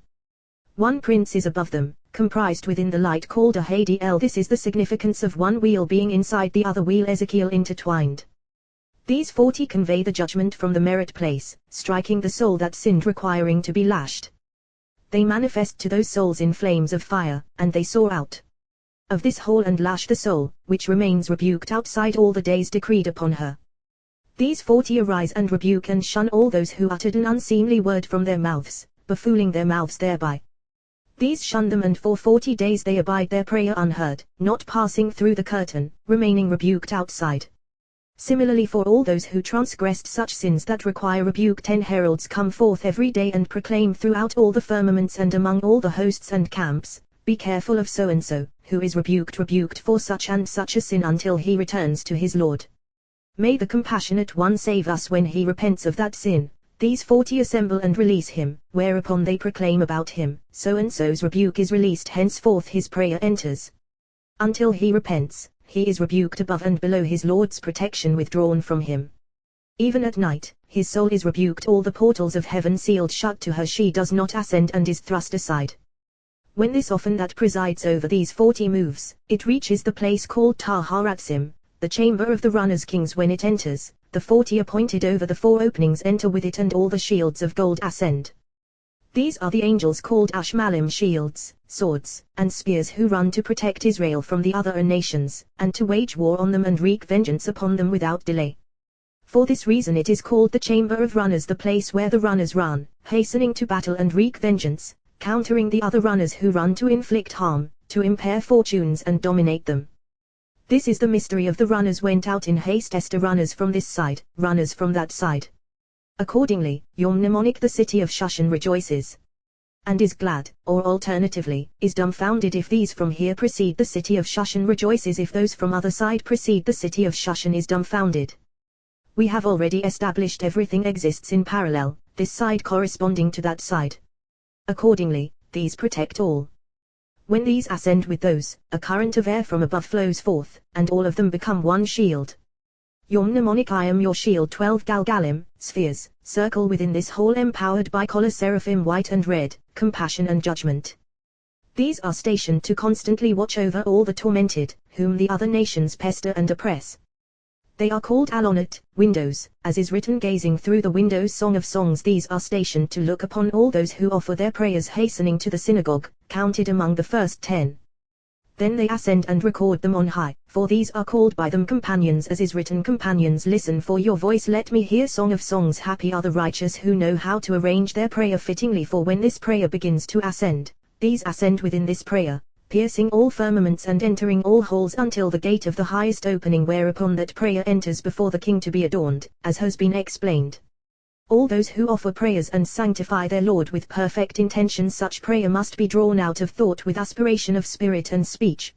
1 prince is above them, comprised within the light called a Hadl. This is the significance of one wheel being inside the other wheel, Ezekiel intertwined. These 40 convey the judgment from the merit place, striking the soul that sinned, requiring to be lashed. They manifest to those souls in flames of fire, and they soar out of this hole and lash the soul, which remains rebuked outside all the days decreed upon her. These 40 arise and rebuke and shun all those who uttered an unseemly word from their mouths, befooling their mouths thereby. These shun them, and for 40 days they abide their prayer unheard, not passing through the curtain, remaining rebuked outside. Similarly for all those who transgressed such sins that require rebuke, 10 heralds come forth every day and proclaim throughout all the firmaments and among all the hosts and camps, be careful of so and so, who is rebuked for such and such a sin, until he returns to his Lord. May the compassionate one save us when he repents of that sin. These 40 assemble and release him, whereupon they proclaim about him, so and so's rebuke is released, henceforth his prayer enters. Until he repents, he is rebuked above and below, his Lord's protection withdrawn from him. Even at night, his soul is rebuked, all the portals of heaven sealed shut to her, she does not ascend and is thrust aside. When this often that presides over these 40 moves, it reaches the place called Taharatsim, the chamber of the runners' kings. When it enters, the 40 appointed over the 4 openings enter with it, and all the shields of gold ascend. These are the angels called Ashmalim, shields, swords, and spears, who run to protect Israel from the other nations, and to wage war on them and wreak vengeance upon them without delay. For this reason it is called the chamber of runners, the place where the runners run, hastening to battle and wreak vengeance, countering the other runners who run to inflict harm, to impair fortunes and dominate them. This is the mystery of the runners went out in haste, Esther, runners from this side, runners from that side. Accordingly, Yom mnemonic, the city of Shushan rejoices and is glad, or alternatively, is dumbfounded if these from here proceed. The city of Shushan rejoices if those from other side proceed. The city of Shushan is dumbfounded. We have already established everything exists in parallel, this side corresponding to that side. Accordingly, these protect all. When these ascend with those, a current of air from above flows forth, and all of them become one shield. Yom mnemonic, I am your shield. 12 Galgalim, spheres, circle within this whole, empowered by color seraphim white and red, compassion and judgment. These are stationed to constantly watch over all the tormented, whom the other nations pester and oppress. They are called Alonot, windows, as is written, gazing through the windows. Song of Songs. These are stationed to look upon all those who offer their prayers hastening to the synagogue, counted among the first 10. Then they ascend and record them on high, for these are called by them companions, as is written, companions, listen for your voice, let me hear. Song of Songs. Happy are the righteous who know how to arrange their prayer fittingly, for when this prayer begins to ascend, these ascend within this prayer, piercing all firmaments and entering all halls until the gate of the highest opening, whereupon that prayer enters before the king to be adorned, as has been explained. All those who offer prayers and sanctify their Lord with perfect intention, such prayer must be drawn out of thought with aspiration of spirit and speech.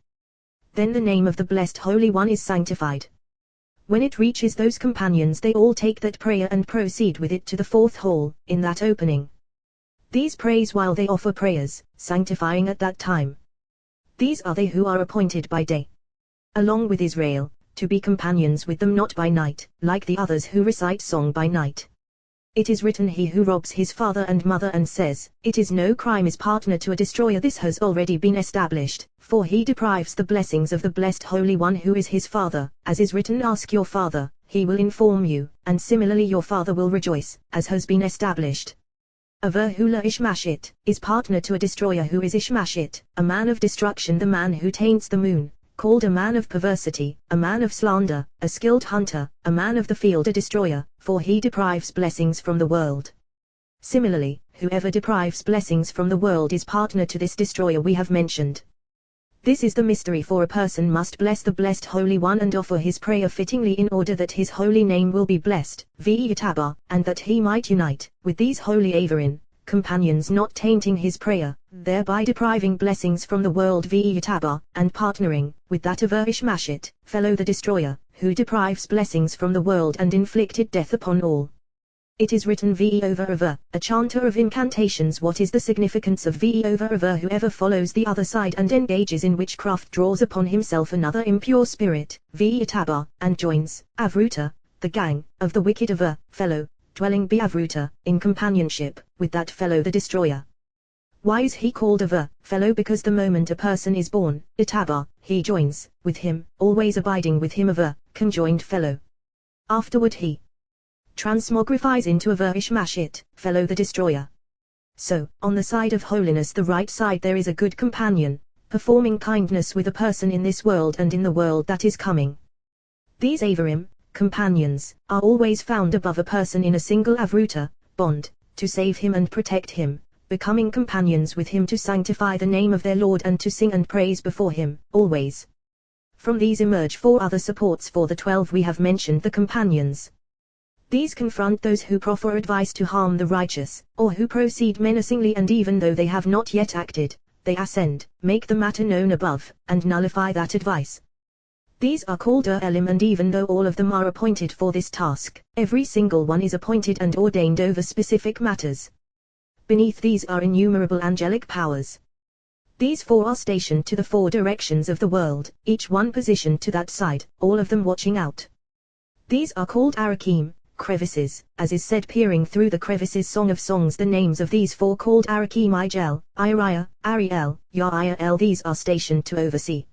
Then the name of the Blessed Holy One is sanctified. When it reaches those companions, they all take that prayer and proceed with it to the fourth hall, in that opening. These praise while they offer prayers, sanctifying at that time. These are they who are appointed by day, along with Israel, to be companions with them, not by night, like the others who recite song by night. It is written, he who robs his father and mother and says, it is no crime, is partner to a destroyer. This has already been established, for he deprives the blessings of the Blessed Holy One who is his father, as is written, ask your father, he will inform you, and similarly your father will rejoice, as has been established. Averhula Ishmashit, is partner to a destroyer who is Ishmashit, a man of destruction, the man who taints the moon, called a man of perversity, a man of slander, a skilled hunter, a man of the field, a destroyer, for he deprives blessings from the world. Similarly, whoever deprives blessings from the world is partner to this destroyer we have mentioned. This is the mystery, for a person must bless the Blessed Holy One and offer his prayer fittingly in order that his holy name will be blessed, v'yitaba, and that he might unite with these holy Averin, companions, not tainting his prayer, thereby depriving blessings from the world, v'yitaba, and partnering with that of Ishmashit, fellow the destroyer, who deprives blessings from the world and inflicted death upon all. It is written, V over Ava, a chanter of incantations. What is the significance of V over Ava? Whoever follows the other side and engages in witchcraft draws upon himself another impure spirit, V'yitaba, and joins Avruta, the gang of the wicked Ava, fellow, dwelling Avruta, in companionship with that fellow the destroyer. Why is he called Ava, fellow? Because the moment a person is born, Itaba, he joins with him, always abiding with him, Ava, conjoined fellow. Afterward he transmogrifies into Ava Ishmashit, fellow the destroyer. So, on the side of holiness, the right side, there is a good companion, performing kindness with a person in this world and in the world that is coming. These Avarim, companions, are always found above a person in a single Avruta, bond, to save him and protect him, becoming companions with him to sanctify the name of their Lord and to sing and praise before him, always. From these emerge 4 other supports for the 12 we have mentioned, the companions. These confront those who proffer advice to harm the righteous, or who proceed menacingly, and even though they have not yet acted, they ascend, make the matter known above, and nullify that advice. These are called Elim, and even though all of them are appointed for this task, every single one is appointed and ordained over specific matters. Beneath these are innumerable angelic powers. These 4 are stationed to the 4 directions of the world, each one positioned to that side, all of them watching out. These are called Arakim, crevices, as is said, peering through the crevices. Song of Songs. The names of these 4 called Arakim, Igel, Iriah, Ariel, Yael. These are stationed to oversee.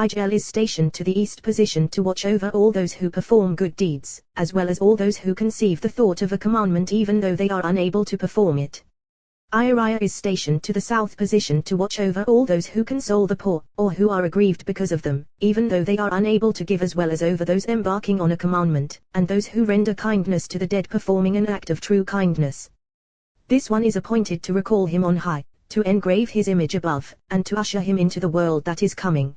Igel is stationed to the east, position to watch over all those who perform good deeds, as well as all those who conceive the thought of a commandment even though they are unable to perform it. Uriah is stationed to the south position to watch over all those who console the poor, or who are aggrieved because of them, even though they are unable to give, as well as over those embarking on a commandment, and those who render kindness to the dead, performing an act of true kindness. This one is appointed to recall him on high, to engrave his image above, and to usher him into the world that is coming.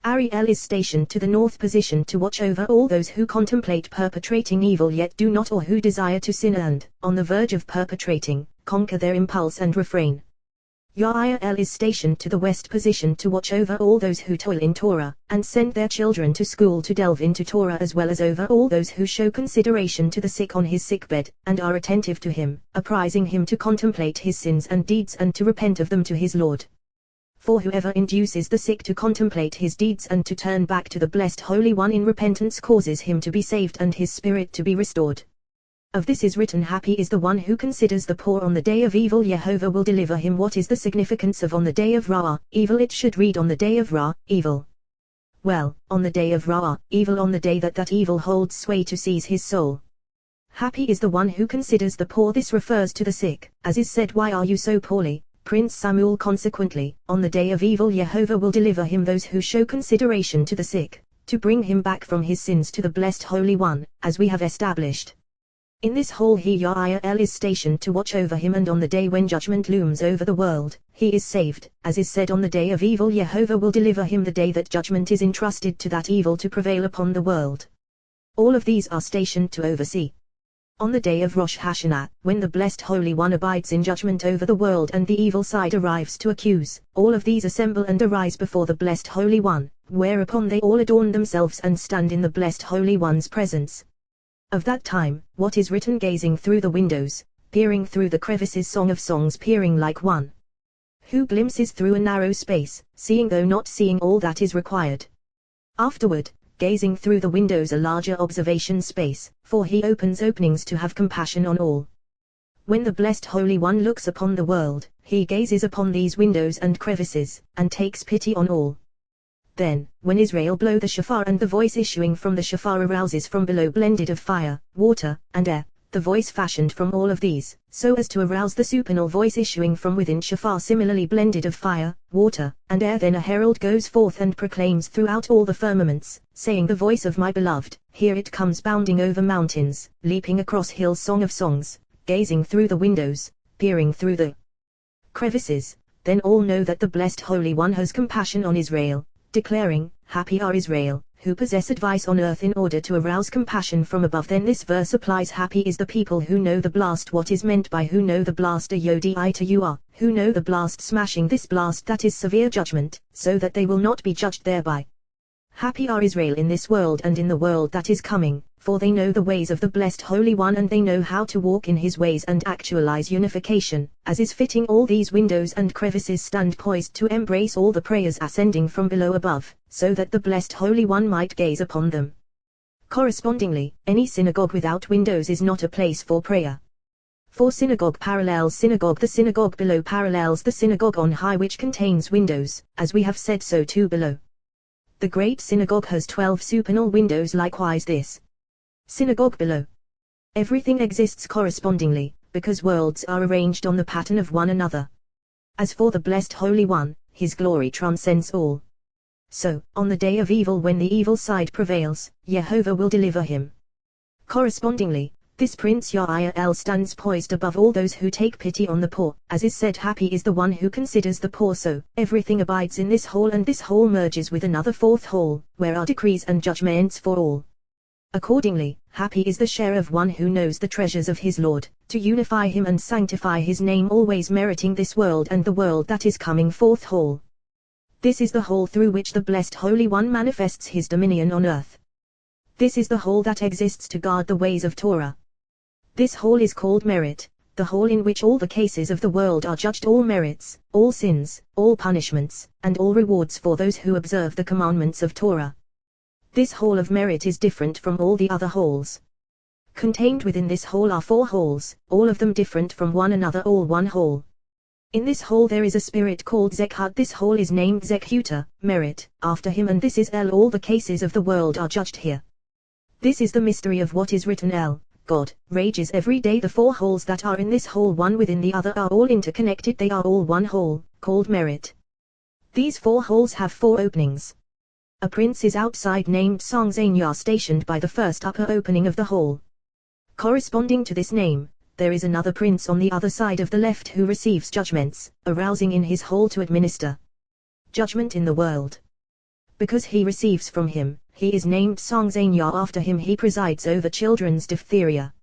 Ariel is stationed to the north position to watch over all those who contemplate perpetrating evil yet do not, or who desire to sin and, on the verge of perpetrating, conquer their impulse and refrain. Yael is stationed to the west position to watch over all those who toil in Torah, and send their children to school to delve into Torah, as well as over all those who show consideration to the sick on his sickbed, and are attentive to him, apprising him to contemplate his sins and deeds and to repent of them to his Lord. For whoever induces the sick to contemplate his deeds and to turn back to the blessed Holy One in repentance causes him to be saved and his spirit to be restored. Of this is written, happy is the one who considers the poor on the day of evil. Jehovah will deliver him. What is the significance of on the day of Ra, evil? It should read on the day of Ra, evil. Well, on the day of Ra, evil, on the day that evil holds sway to seize his soul. Happy is the one who considers the poor. This refers to the sick, as is said, why are you so poorly, Prince Samuel? Consequently, on the day of evil Jehovah will deliver him those who show consideration to the sick, to bring him back from his sins to the blessed Holy One, as we have established. In this hall he Yael is stationed to watch over him, and on the day when judgment looms over the world, he is saved, as is said, on the day of evil Jehovah will deliver him, the day that judgment is entrusted to that evil to prevail upon the world. All of these are stationed to oversee. On the day of Rosh Hashanah, when the blessed Holy One abides in judgment over the world and the evil side arrives to accuse, all of these assemble and arise before the blessed Holy One, whereupon they all adorn themselves and stand in the blessed Holy One's presence. Of that time, what is written, gazing through the windows, peering through the crevices, Song of Songs, peering like one who glimpses through a narrow space, seeing though not seeing all that is required. Afterward, gazing through the windows, a larger observation space, for he opens openings to have compassion on all. When the blessed Holy One looks upon the world, he gazes upon these windows and crevices, and takes pity on all. Then, when Israel blow the shofar and the voice issuing from the shofar arouses from below, blended of fire, water, and air, the voice fashioned from all of these, so as to arouse the supernal voice issuing from within shofar similarly blended of fire, water, and air, then a herald goes forth and proclaims throughout all the firmaments, saying, the voice of my beloved, here it comes, bounding over mountains, leaping across hills, Song of Songs, gazing through the windows, peering through the crevices. Then all know that the blessed Holy One has compassion on Israel, declaring, happy are Israel, who possess advice on earth in order to arouse compassion from above. Then this verse applies, happy is the people who know the blast. What is meant by who know the blast? A yodi to you are, who know the blast, smashing this blast that is severe judgment, so that they will not be judged thereby. Happy are Israel in this world and in the world that is coming, for they know the ways of the blessed Holy One, and they know how to walk in his ways and actualize unification, as is fitting. All these windows and crevices stand poised to embrace all the prayers ascending from below above, so that the blessed Holy One might gaze upon them. Correspondingly, any synagogue without windows is not a place for prayer. For synagogue parallels synagogue, the synagogue below parallels the synagogue on high, which contains windows, as we have said, so too below. The great synagogue has 12 supernal windows, likewise this synagogue below. Everything exists correspondingly, because worlds are arranged on the pattern of one another. As for the blessed Holy One, his glory transcends all. So, on the day of evil, when the evil side prevails, Jehovah will deliver him. Correspondingly, this Prince Yael stands poised above all those who take pity on the poor, as is said, happy is the one who considers the poor. So, everything abides in this hall, and this hall merges with another fourth hall, where are decrees and judgments for all. Accordingly, happy is the share of one who knows the treasures of his Lord, to unify him and sanctify his name, always meriting this world and the world that is coming. Fourth hall. This is the hall through which the blessed Holy One manifests his dominion on earth. This is the hall that exists to guard the ways of Torah. This hall is called merit, the hall in which all the cases of the world are judged, all merits, all sins, all punishments, and all rewards for those who observe the commandments of Torah. This hall of merit is different from all the other halls. Contained within this hall are 4 halls, all of them different from one another, all one hall. In this hall there is a spirit called Zekhut. This hall is named Zekhuta, merit, after him, and this is El. All the cases of the world are judged here. This is the mystery of what is written, El, God, rages every day. The four holes that are in this hole, one within the other, are all interconnected. They are all one hole, called merit. These four holes have four openings. A prince is outside named Songzanya, stationed by the first upper opening of the hole. Corresponding to this name, there is another prince on the other side of the left who receives judgments, arousing in his hole to administer judgment in the world. Because he receives from him, he is named Songzanya. After him he presides over children's diphtheria.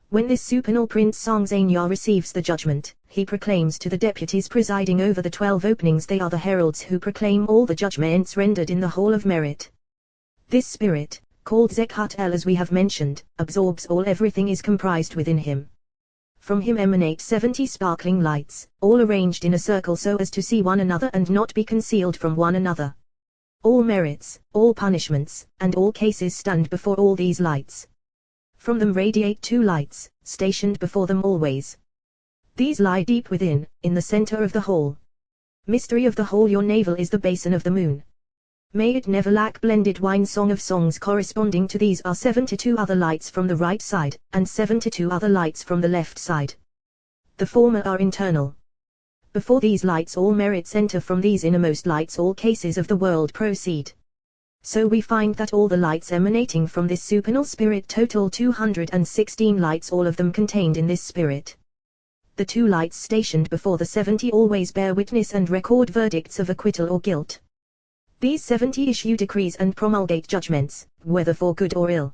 When this supernal prince Songzanya receives the judgment, he proclaims to the deputies presiding over the 12 openings. They are the heralds who proclaim all the judgments rendered in the hall of merit. This spirit, called Zekhatel as we have mentioned, absorbs all. Everything is comprised within him. From him emanate 70 sparkling lights, all arranged in a circle so as to see one another and not be concealed from one another. All merits, all punishments, and all cases stand before all these lights. From them radiate 2 lights, stationed before them always. These lie deep within, in the center of the hole. Mystery of the hole. Your navel is the basin of the moon. May it never lack blended wine. Song of Songs. Corresponding to these are 72 other lights from the right side, and 72 other lights from the left side. The former are internal. Before these lights all merits enter. From these innermost lights all cases of the world proceed. So we find that all the lights emanating from this supernal spirit total 216 lights, all of them contained in this spirit. The 2 lights stationed before the 70 always bear witness and record verdicts of acquittal or guilt. These 70 issue decrees and promulgate judgments, whether for good or ill.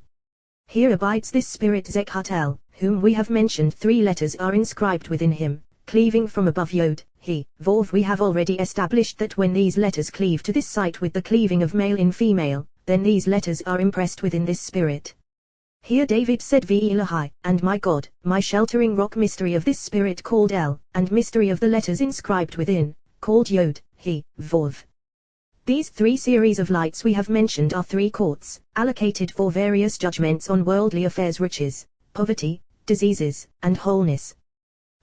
Here abides this spirit Zekhatel, whom we have mentioned. 3 letters are inscribed within him, cleaving from above Yod, He, Vov. We have already established that when these letters cleave to this site with the cleaving of male in female, then these letters are impressed within this spirit. Here David said, Ve'ilahai, and my God, my sheltering rock. Mystery of this spirit called El, and mystery of the letters inscribed within, called Yod, He, Vov. These 3 series of lights we have mentioned are 3 courts, allocated for various judgments on worldly affairs, riches, poverty, diseases, and wholeness.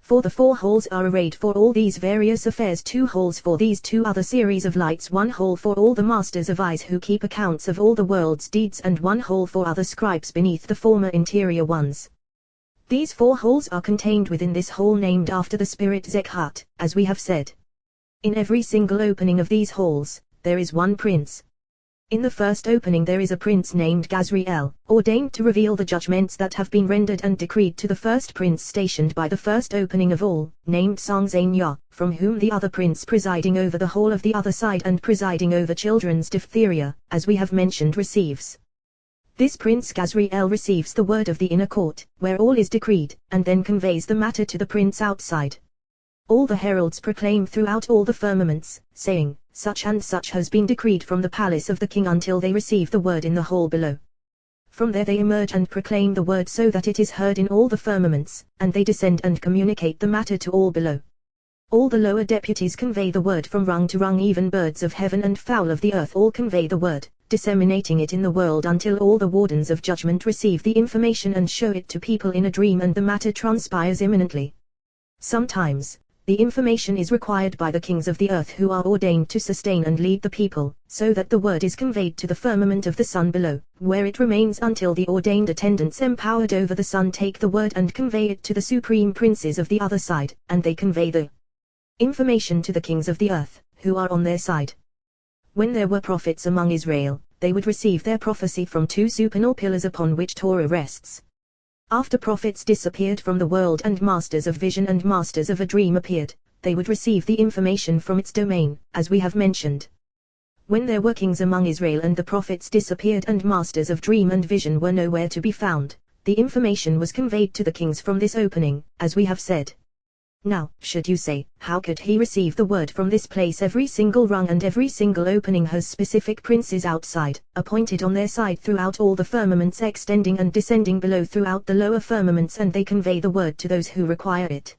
For the 4 holes are arrayed for all these various affairs, 2 holes for these 2 other series of lights, 1 hole for all the masters of eyes who keep accounts of all the world's deeds, and 1 hole for other scribes beneath the former interior ones. These 4 holes are contained within this hole named after the spirit Zekhat, as we have said. In every single opening of these holes, there is 1 prince. In the first opening there is a prince named Gazriel, ordained to reveal the judgments that have been rendered and decreed to the first prince stationed by the first opening of all, named Songzanya, from whom the other prince presiding over the whole of the other side and presiding over children's diphtheria, as we have mentioned, receives. This prince Gazriel receives the word of the inner court, where all is decreed, and then conveys the matter to the prince outside. All the heralds proclaim throughout all the firmaments, saying, such and such has been decreed from the palace of the king, until they receive the word in the hall below. From there they emerge and proclaim the word so that it is heard in all the firmaments, and they descend and communicate the matter to all below. All the lower deputies convey the word from rung to rung, even birds of heaven and fowl of the earth all convey the word, disseminating it in the world until all the wardens of judgment receive the information and show it to people in a dream, and the matter transpires imminently. Sometimes, the information is required by the kings of the earth who are ordained to sustain and lead the people, so that the word is conveyed to the firmament of the sun below, where it remains until the ordained attendants empowered over the sun take the word and convey it to the supreme princes of the other side, and they convey the information to the kings of the earth, who are on their side. When there were prophets among Israel, they would receive their prophecy from 2 supernal pillars upon which Torah rests. After prophets disappeared from the world and masters of vision and masters of a dream appeared, they would receive the information from its domain, as we have mentioned. When there were kings among Israel and the prophets disappeared and masters of dream and vision were nowhere to be found, the information was conveyed to the kings from this opening, as we have said. Now, should you say, how could he receive the word from this place? Every single rung and every single opening has specific princes outside, appointed on their side throughout all the firmaments, extending and descending below throughout the lower firmaments, and they convey the word to those who require it.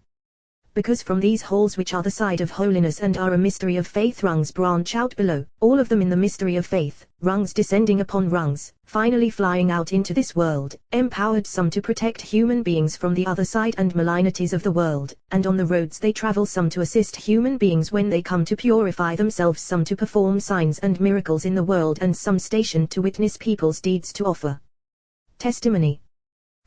Because from these holes, which are the side of holiness and are a mystery of faith, rungs branch out below, all of them in the mystery of faith, rungs descending upon rungs, finally flying out into this world, empowered some to protect human beings from the other side and malignities of the world, and on the roads they travel, some to assist human beings when they come to purify themselves, some to perform signs and miracles in the world, and some stationed to witness people's deeds, to offer testimony.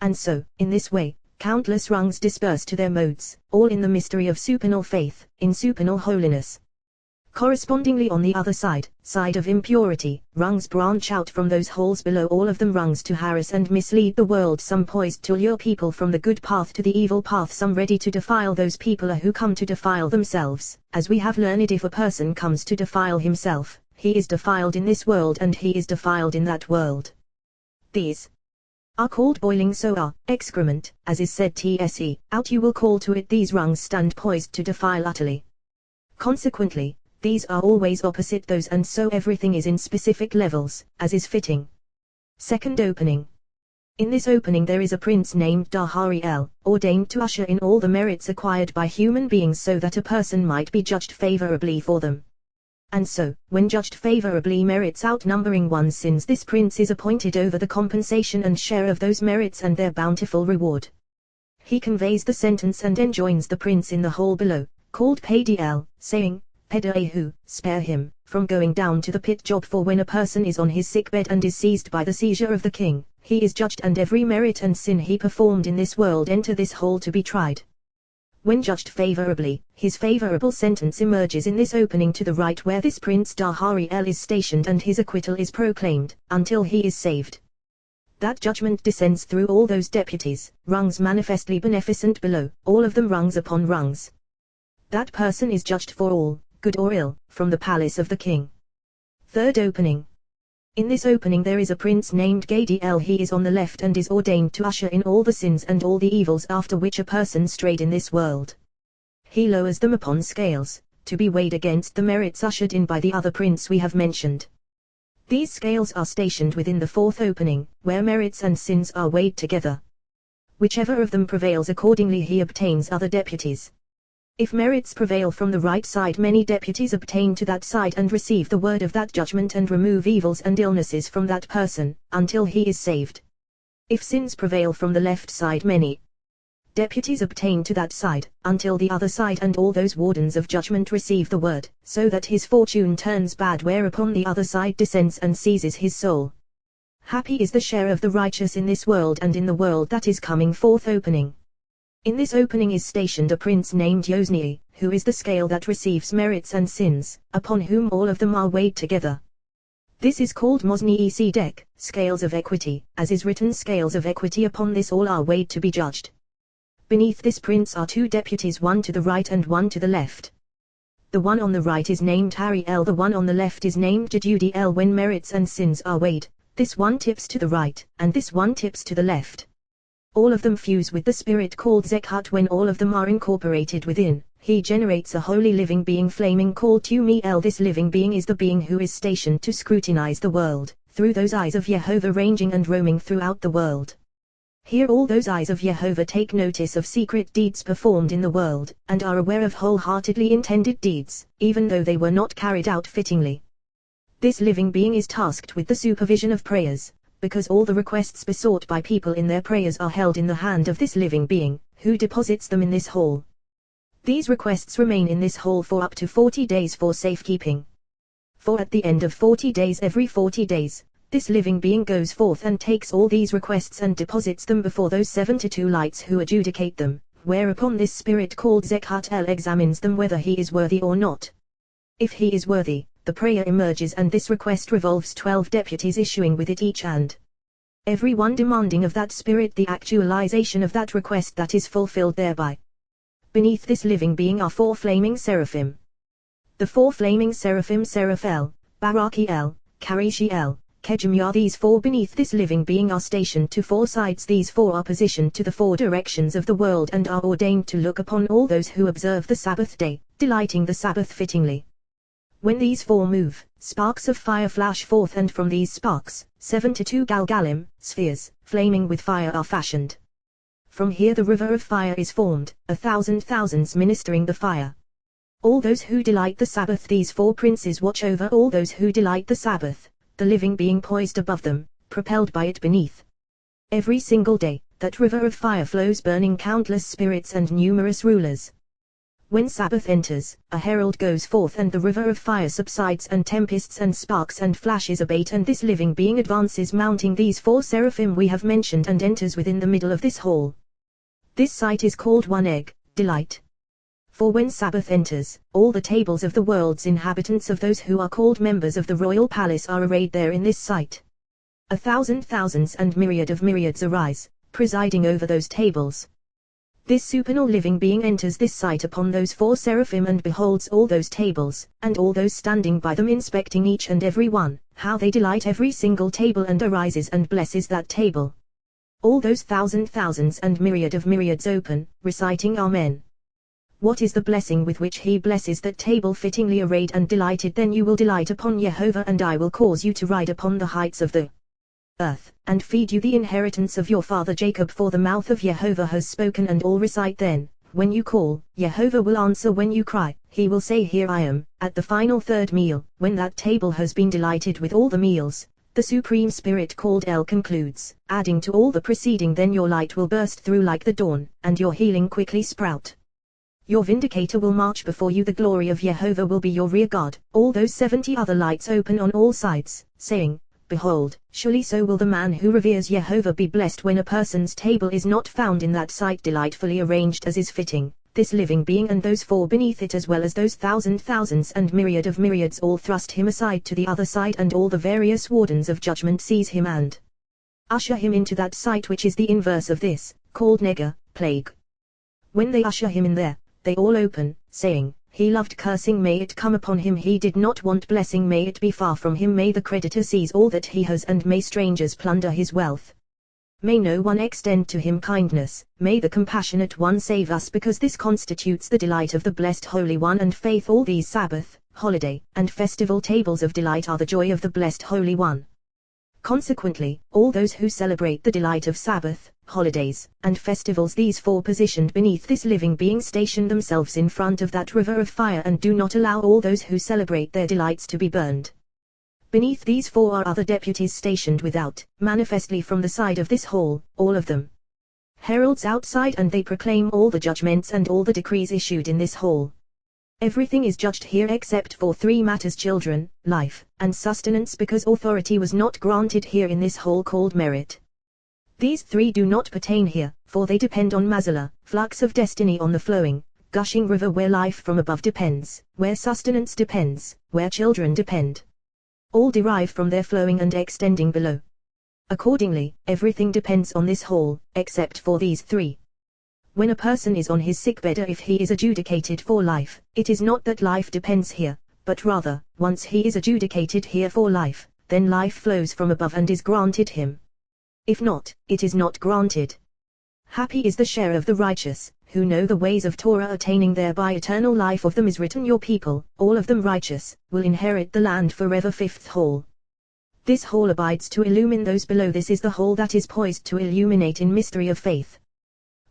And so, in this way, countless rungs disperse to their modes, all in the mystery of supernal faith, in supernal holiness. Correspondingly on the other side of impurity, rungs branch out from those holes below, all of them rungs to harass and mislead the world, some poised to lure people from the good path to the evil path, some ready to defile those people who come to defile themselves. As we have learned, if a person comes to defile himself, he is defiled in this world and he is defiled in that world. These are called boiling Zohar, excrement, as is said tse, out you will call to it, these rungs stand poised to defile utterly. Consequently, these are always opposite those, and so everything is in specific levels, as is fitting. Second opening. In this opening there is a prince named Dahariel, ordained to usher in all the merits acquired by human beings so that a person might be judged favorably for them. And so, when judged favorably, merits outnumbering one's sins, this prince is appointed over the compensation and share of those merits and their bountiful reward. He conveys the sentence and enjoins the prince in the hole below, called Padiel, saying, Pedaehu, spare him, from going down to the pit job, for when a person is on his sickbed and is seized by the seizure of the king, he is judged, and every merit and sin he performed in this world enter this hole to be tried. When judged favorably, his favorable sentence emerges in this opening to the right, where this prince Dahariel is stationed, and his acquittal is proclaimed, until he is saved. That judgment descends through all those deputies, rungs manifestly beneficent below, all of them rungs upon rungs. That person is judged for all, good or ill, from the palace of the king. Third opening. In this opening there is a prince named Gadiel. He is on the left and is ordained to usher in all the sins and all the evils after which a person strayed in this world. He lowers them upon scales, to be weighed against the merits ushered in by the other prince we have mentioned. These scales are stationed within the fourth opening, where merits and sins are weighed together. Whichever of them prevails, accordingly he obtains other deputies. If merits prevail from the right side, many deputies obtain to that side and receive the word of that judgment and remove evils and illnesses from that person, until he is saved. If sins prevail from the left side, many deputies obtain to that side, until the other side and all those wardens of judgment receive the word, so that his fortune turns bad, whereupon the other side descends and seizes his soul. Happy is the share of the righteous in this world and in the world that is coming. Fourth opening. In this opening is stationed a prince named Yozni, who is the scale that receives merits and sins, upon whom all of them are weighed together. This is called Mozni Sedek, scales of equity, as is written, scales of equity, upon this all are weighed to be judged. Beneath this prince are two deputies, one to the right and one to the left. The one on the right is named Hariel, the one on the left is named Jedudiel. When merits and sins are weighed, this one tips to the right, and this one tips to the left. All of them fuse with the spirit called Zekhut. When all of them are incorporated within, he generates a holy living being flaming called Tumiel. This living being is the being who is stationed to scrutinize the world, through those eyes of Jehovah, ranging and roaming throughout the world. Here all those eyes of Jehovah take notice of secret deeds performed in the world, and are aware of wholeheartedly intended deeds, even though they were not carried out fittingly. This living being is tasked with the supervision of prayers, because all the requests besought by people in their prayers are held in the hand of this living being, who deposits them in this hole. These requests remain in this hole for up to 40 days for safekeeping. For at the end of 40 days, every 40 days, this living being goes forth and takes all these requests and deposits them before those 72 lights who adjudicate them, whereupon this spirit called Zekhut examines them whether he is worthy or not. If he is worthy, the prayer emerges, and this request revolves 12 deputies issuing with it each, and every one demanding of that spirit the actualization of that request that is fulfilled thereby. Beneath this living being are 4 flaming seraphim. The 4 flaming seraphim, Seraphel, Barakiel, Karishiel, Kejimiah. These 4 beneath this living being are stationed to 4 sides. These 4 are positioned to the 4 directions of the world and are ordained to look upon all those who observe the Sabbath day, delighting the Sabbath fittingly. When these 4 move, sparks of fire flash forth, and from these sparks, 72 galgalim, spheres, flaming with fire, are fashioned. From here the river of fire is formed, 1,000 thousands ministering the fire. All those who delight the Sabbath, these 4 princes watch over all those who delight the Sabbath, the living being poised above them, propelled by it beneath. Every single day, that river of fire flows, burning countless spirits and numerous rulers. When Sabbath enters, a herald goes forth and the river of fire subsides and tempests and sparks and flashes abate, and this living being advances mounting these 4 seraphim we have mentioned and enters within the middle of this hall. This sight is called one egg, delight. For when Sabbath enters, all the tables of the world's inhabitants of those who are called members of the royal palace are arrayed there in this sight. 1,000 thousands and myriad of myriads arise, presiding over those tables. This supernal living being enters this sight upon those 4 seraphim and beholds all those tables, and all those standing by them inspecting each and every one, how they delight every single table, and arises and blesses that table. All those 1,000 thousands and myriad of myriads open, reciting Amen. What is the blessing with which he blesses that table fittingly arrayed and delighted? Then you will delight upon Jehovah, and I will cause you to ride upon the heights of the earth, and feed you the inheritance of your father Jacob, for the mouth of Jehovah has spoken. And all recite then, when you call, Jehovah will answer; when you cry, he will say, Here I am. At the final 3rd meal, when that table has been delighted with all the meals, the Supreme Spirit called El concludes, adding to all the preceding, then your light will burst through like the dawn, and your healing quickly sprout. Your vindicator will march before you, the glory of Jehovah will be your rear guard. All those 70 other lights open on all sides, saying, Behold, surely so will the man who reveres Jehovah be blessed. When a person's table is not found in that sight delightfully arranged as is fitting, this living being and those 4 beneath it, as well as those 1,000 thousands and myriad of myriads, all thrust him aside to the other side, and all the various wardens of judgment seize him and usher him into that sight which is the inverse of this, called nega, plague. When they usher him in there, they all open, saying, He loved cursing, may it come upon him; he did not want blessing, may it be far from him; may the creditor seize all that he has, and may strangers plunder his wealth. May no one extend to him kindness, may the compassionate one save us, because this constitutes the delight of the blessed Holy One and faith. All these Sabbath, holiday, and festival tables of delight are the joy of the blessed Holy One. Consequently, all those who celebrate the delight of Sabbath, holidays, and festivals, these 4 positioned beneath this living being, station themselves in front of that river of fire, and do not allow all those who celebrate their delights to be burned. Beneath these 4 are other deputies stationed without, manifestly from the side of this hall, all of them heralds outside, and they proclaim all the judgments and all the decrees issued in this hall. Everything is judged here except for 3 matters: children, life, and sustenance, because authority was not granted here in this hall called merit. These 3 do not pertain here, for they depend on Mazala, flux of destiny, on the flowing, gushing river where life from above depends, where sustenance depends, where children depend. All derive from their flowing and extending below. Accordingly, everything depends on this hall, except for these 3. When a person is on his sickbed, or if he is adjudicated for life, it is not that life depends here, but rather, once he is adjudicated here for life, then life flows from above and is granted him. If not, it is not granted. Happy is the share of the righteous, who know the ways of Torah, attaining thereby eternal life. Of them is written, Your people, all of them righteous, will inherit the land forever. 5th hall. This hall abides to illumine those below. This is the hall that is poised to illuminate in mystery of faith.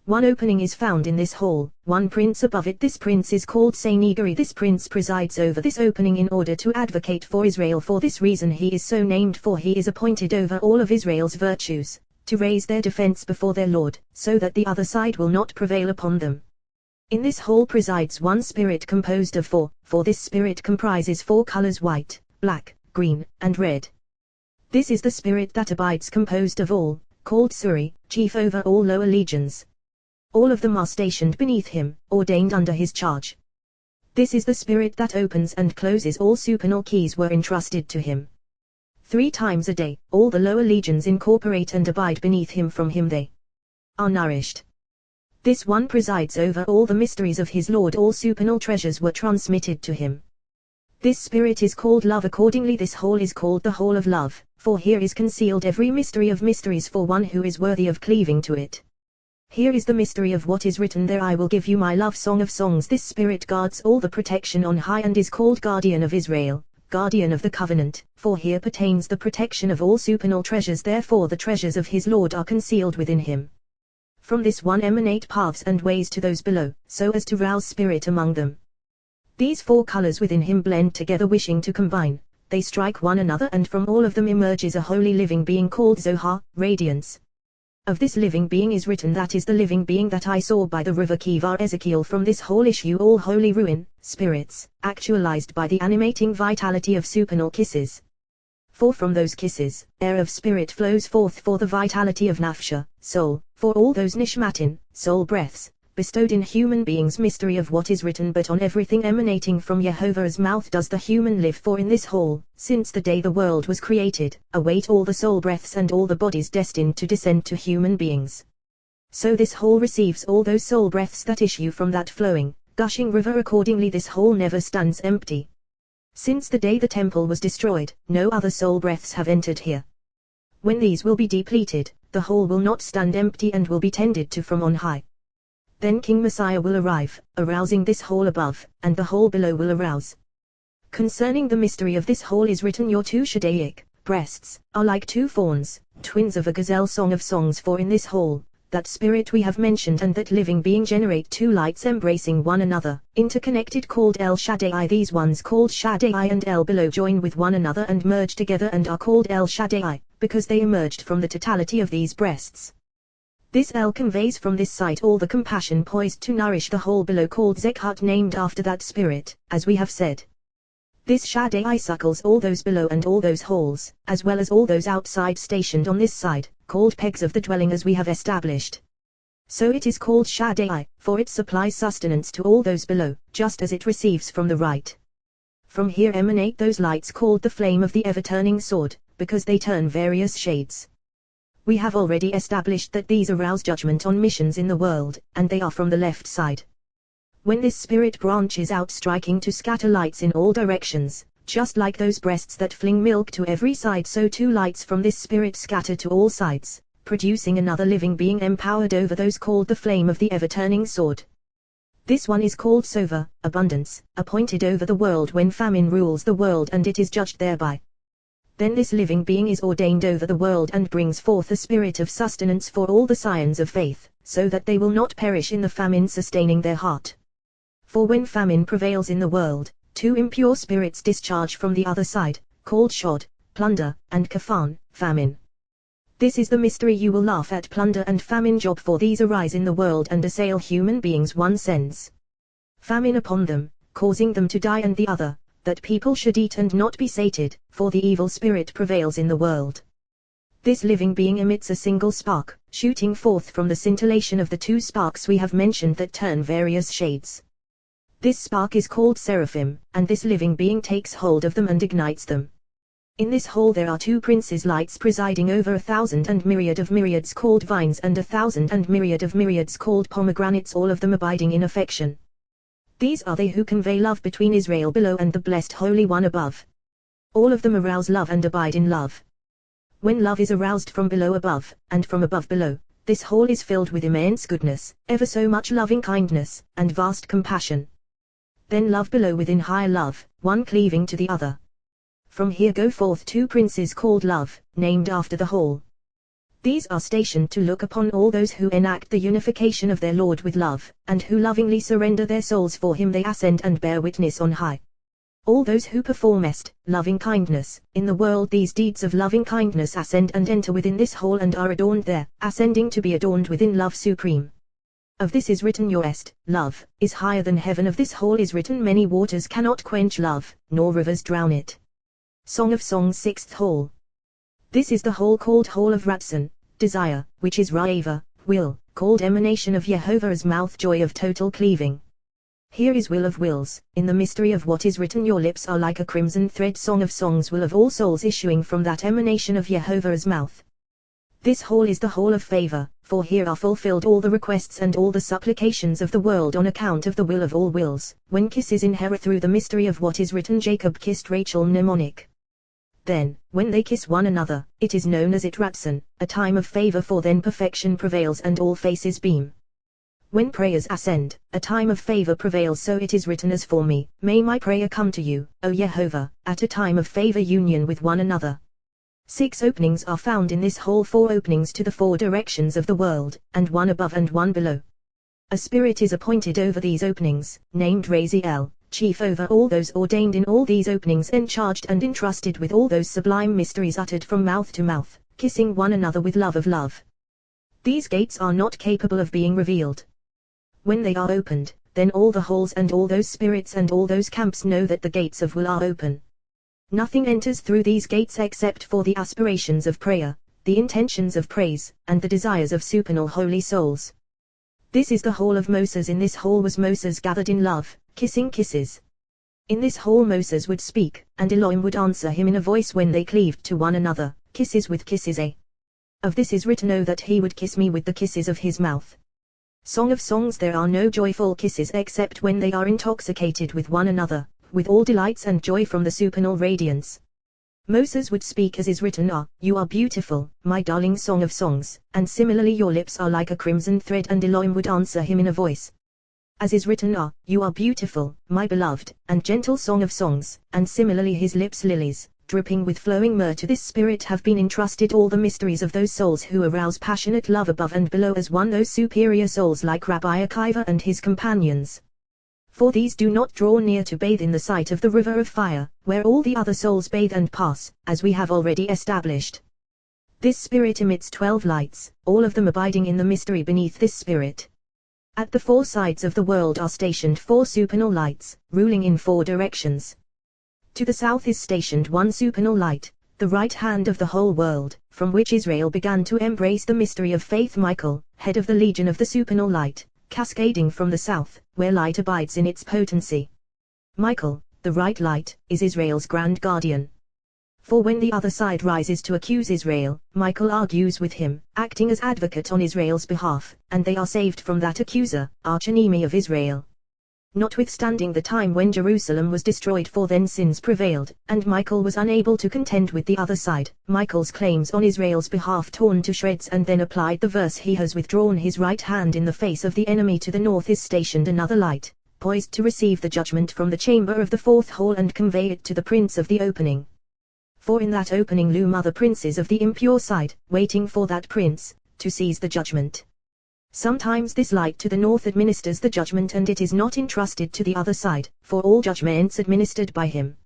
One opening is found in this hall, one prince above it. This prince is called Senegari. This prince presides over this opening in order to advocate for Israel. For this reason he is so named, for he is appointed over all of Israel's virtues, to raise their defense before their Lord, so that the other side will not prevail upon them. In this hall presides one spirit composed of 4, for this spirit comprises 4 colors: white, black, green, and red. This is the spirit that abides, composed of all, called Suri, chief over all lower legions. All of them are stationed beneath him, ordained under his charge. This is the spirit that opens and closes all supernal keys were entrusted to him. 3 times a day, all the lower legions incorporate and abide beneath him. From him they are nourished. This one presides over all the mysteries of his Lord. All supernal treasures were transmitted to him. This spirit is called love. Accordingly this hall is called the hall of love, for here is concealed every mystery of mysteries for one who is worthy of cleaving to it. Here is the mystery of what is written there: I will give you my love song of songs. This spirit guards all the protection on high and is called guardian of Israel, guardian of the covenant, for here pertains the protection of all supernal treasures. Therefore the treasures of his Lord are concealed within him. From this one emanate paths and ways to those below, so as to rouse spirit among them. These 4 colors within him blend together, wishing to combine. They strike one another, and from all of them emerges a holy living being called Zohar, radiance. Of this living being is written, that is the living being that I saw by the river Kivar Ezekiel. From this whole issue all holy ruin, spirits, actualized by the animating vitality of supernal kisses. For from those kisses, air of spirit flows forth for the vitality of nafsha, soul, for all those nishmatin, soul breaths, bestowed in human beings, mystery of what is written. But on everything emanating from Jehovah's mouth does the human live, for in this whole, since the day the world was created, await all the soul breaths and all the bodies destined to descend to human beings. So this whole receives all those soul breaths that issue from that flowing, gushing river. Accordingly this whole never stands empty. Since the day the temple was destroyed, no other soul breaths have entered here. When these will be depleted, the whole will not stand empty and will be tended to from on high. Then King Messiah will arrive, arousing this whole above, and the whole below will arouse. Concerning the mystery of this whole is written, your two Shaddaic breasts are like two fawns, twins of a gazelle. Song of Songs. For in this whole, that spirit we have mentioned and that living being generate two lights embracing one another, interconnected, called El Shaddai. These ones called Shaddai and El below join with one another and merge together and are called El Shaddai, because they emerged from the totality of these breasts. This El conveys from this sight all the compassion poised to nourish the whole below, called Zekhut, named after that spirit, as we have said. This Shaddai suckles all those below and all those holes, as well as all those outside stationed on this side, called pegs of the dwelling, as we have established. So it is called Shaddai, for it supplies sustenance to all those below, just as it receives from the right. From here emanate those lights called the flame of the ever-turning sword, because they turn various shades. We have already established that these arouse judgment on missions in the world, and they are from the left side. When this spirit branches out, striking to scatter lights in all directions, just like those breasts that fling milk to every side, so two lights from this spirit scatter to all sides, producing another living being empowered over those, called the flame of the ever-turning sword. This one is called Sova, abundance, appointed over the world when famine rules the world and it is judged thereby. Then this living being is ordained over the world and brings forth a spirit of sustenance for all the scions of faith, so that they will not perish in the famine, sustaining their heart. For when famine prevails in the world, two impure spirits discharge from the other side, called Shod, plunder, and Kafan, famine. This is the mystery you will laugh at. Plunder and famine job, for these arise in the world and assail human beings. One sends famine upon them, causing them to die, and the other, that people should eat and not be sated, for the evil spirit prevails in the world. This living being emits a single spark, shooting forth from the scintillation of the two sparks we have mentioned that turn various shades. This spark is called seraphim, and this living being takes hold of them and ignites them. In this whole there are two princes' lights presiding over 1,000 and myriad of myriads called vines, and 1,000 and myriad of myriads called pomegranates, all of them abiding in affection. These are they who convey love between Israel below and the blessed Holy One above. All of them arouse love and abide in love. When love is aroused from below above, and from above below, this whole is filled with immense goodness, ever so much loving kindness, and vast compassion. Then love below within higher love, one cleaving to the other. From here go forth two princes called love, named after the whole. These are stationed to look upon all those who enact the unification of their Lord with love, and who lovingly surrender their souls for him. They ascend and bear witness on high. All those who performest loving kindness in the world, these deeds of loving kindness ascend and enter within this whole and are adorned there, ascending to be adorned within love supreme. Of this is written, your est, love, is higher than heaven. Of this whole is written, many waters cannot quench love, nor rivers drown it. Song of Songs, 6th whole. This is the whole called whole of Ratson, desire, which is Ra'eva, will, called emanation of Jehovah's mouth, joy of total cleaving. Here is will of wills, in the mystery of what is written, your lips are like a crimson thread. Song of Songs, will of all souls issuing from that emanation of Jehovah's mouth. This whole is the whole of favor, for here are fulfilled all the requests and all the supplications of the world on account of the will of all wills, when kisses inherit through the mystery of what is written, Jacob kissed Rachel mnemonic. Then, when they kiss one another, it is known as it Ratson, a time of favor, for then perfection prevails and all faces beam. When prayers ascend, a time of favor prevails, so it is written, as for me, may my prayer come to you, O Jehovah, at a time of favor, union with one another. 6 openings are found in this whole, 4 openings to the 4 directions of the world, and one above and one below. A spirit is appointed over these openings, named Raziel, chief over all those ordained in all these openings, and charged and entrusted with all those sublime mysteries uttered from mouth to mouth, kissing one another with love of love. These gates are not capable of being revealed. When they are opened, then all the halls and all those spirits and all those camps know that the gates of will are open. Nothing enters through these gates except for the aspirations of prayer, the intentions of praise, and the desires of supernal holy souls. This is the hall of Moses. In this hall was Moses gathered in love, kissing kisses. In this hall Moses would speak, and Elohim would answer him in a voice when they cleaved to one another, kisses with kisses. Of this is written, oh, that he would kiss me with the kisses of his mouth. Song of Songs. There are no joyful kisses except when they are intoxicated with one another, with all delights and joy from the supernal radiance. Moses would speak as is written, ah, you are beautiful, my darling Song of Songs, and similarly your lips are like a crimson thread, and Elohim would answer him in a voice as is written, ah, you are beautiful, my beloved, and gentle Song of Songs, and similarly his lips lilies, dripping with flowing myrrh. To this spirit have been entrusted all the mysteries of those souls who arouse passionate love above and below as one, those superior souls like Rabbi Akiva and his companions. For these do not draw near to bathe in the sight of the river of fire, where all the other souls bathe and pass, as we have already established. This spirit emits 12 lights, all of them abiding in the mystery beneath this spirit. At the 4 sides of the world are stationed 4 supernal lights, ruling in 4 directions. To the south is stationed 1 supernal light, the right hand of the whole world, from which Israel began to embrace the mystery of faith. Michael, head of the legion of the supernal light, cascading from the south, where light abides in its potency. Michael, the right light, is Israel's grand guardian. For when the other side rises to accuse Israel, Michael argues with him, acting as advocate on Israel's behalf, and they are saved from that accuser, archenemy of Israel. Notwithstanding the time when Jerusalem was destroyed, for then sins prevailed, and Michael was unable to contend with the other side, Michael's claims on Israel's behalf torn to shreds, and then applied the verse, he has withdrawn his right hand in the face of the enemy. To the north is stationed another light, poised to receive the judgment from the chamber of the 4th hall and convey it to the prince of the opening. For in that opening loom other princes of the impure side, waiting for that prince to seize the judgment. Sometimes this light to the north administers the judgment, and it is not entrusted to the other side, for all judgments administered by him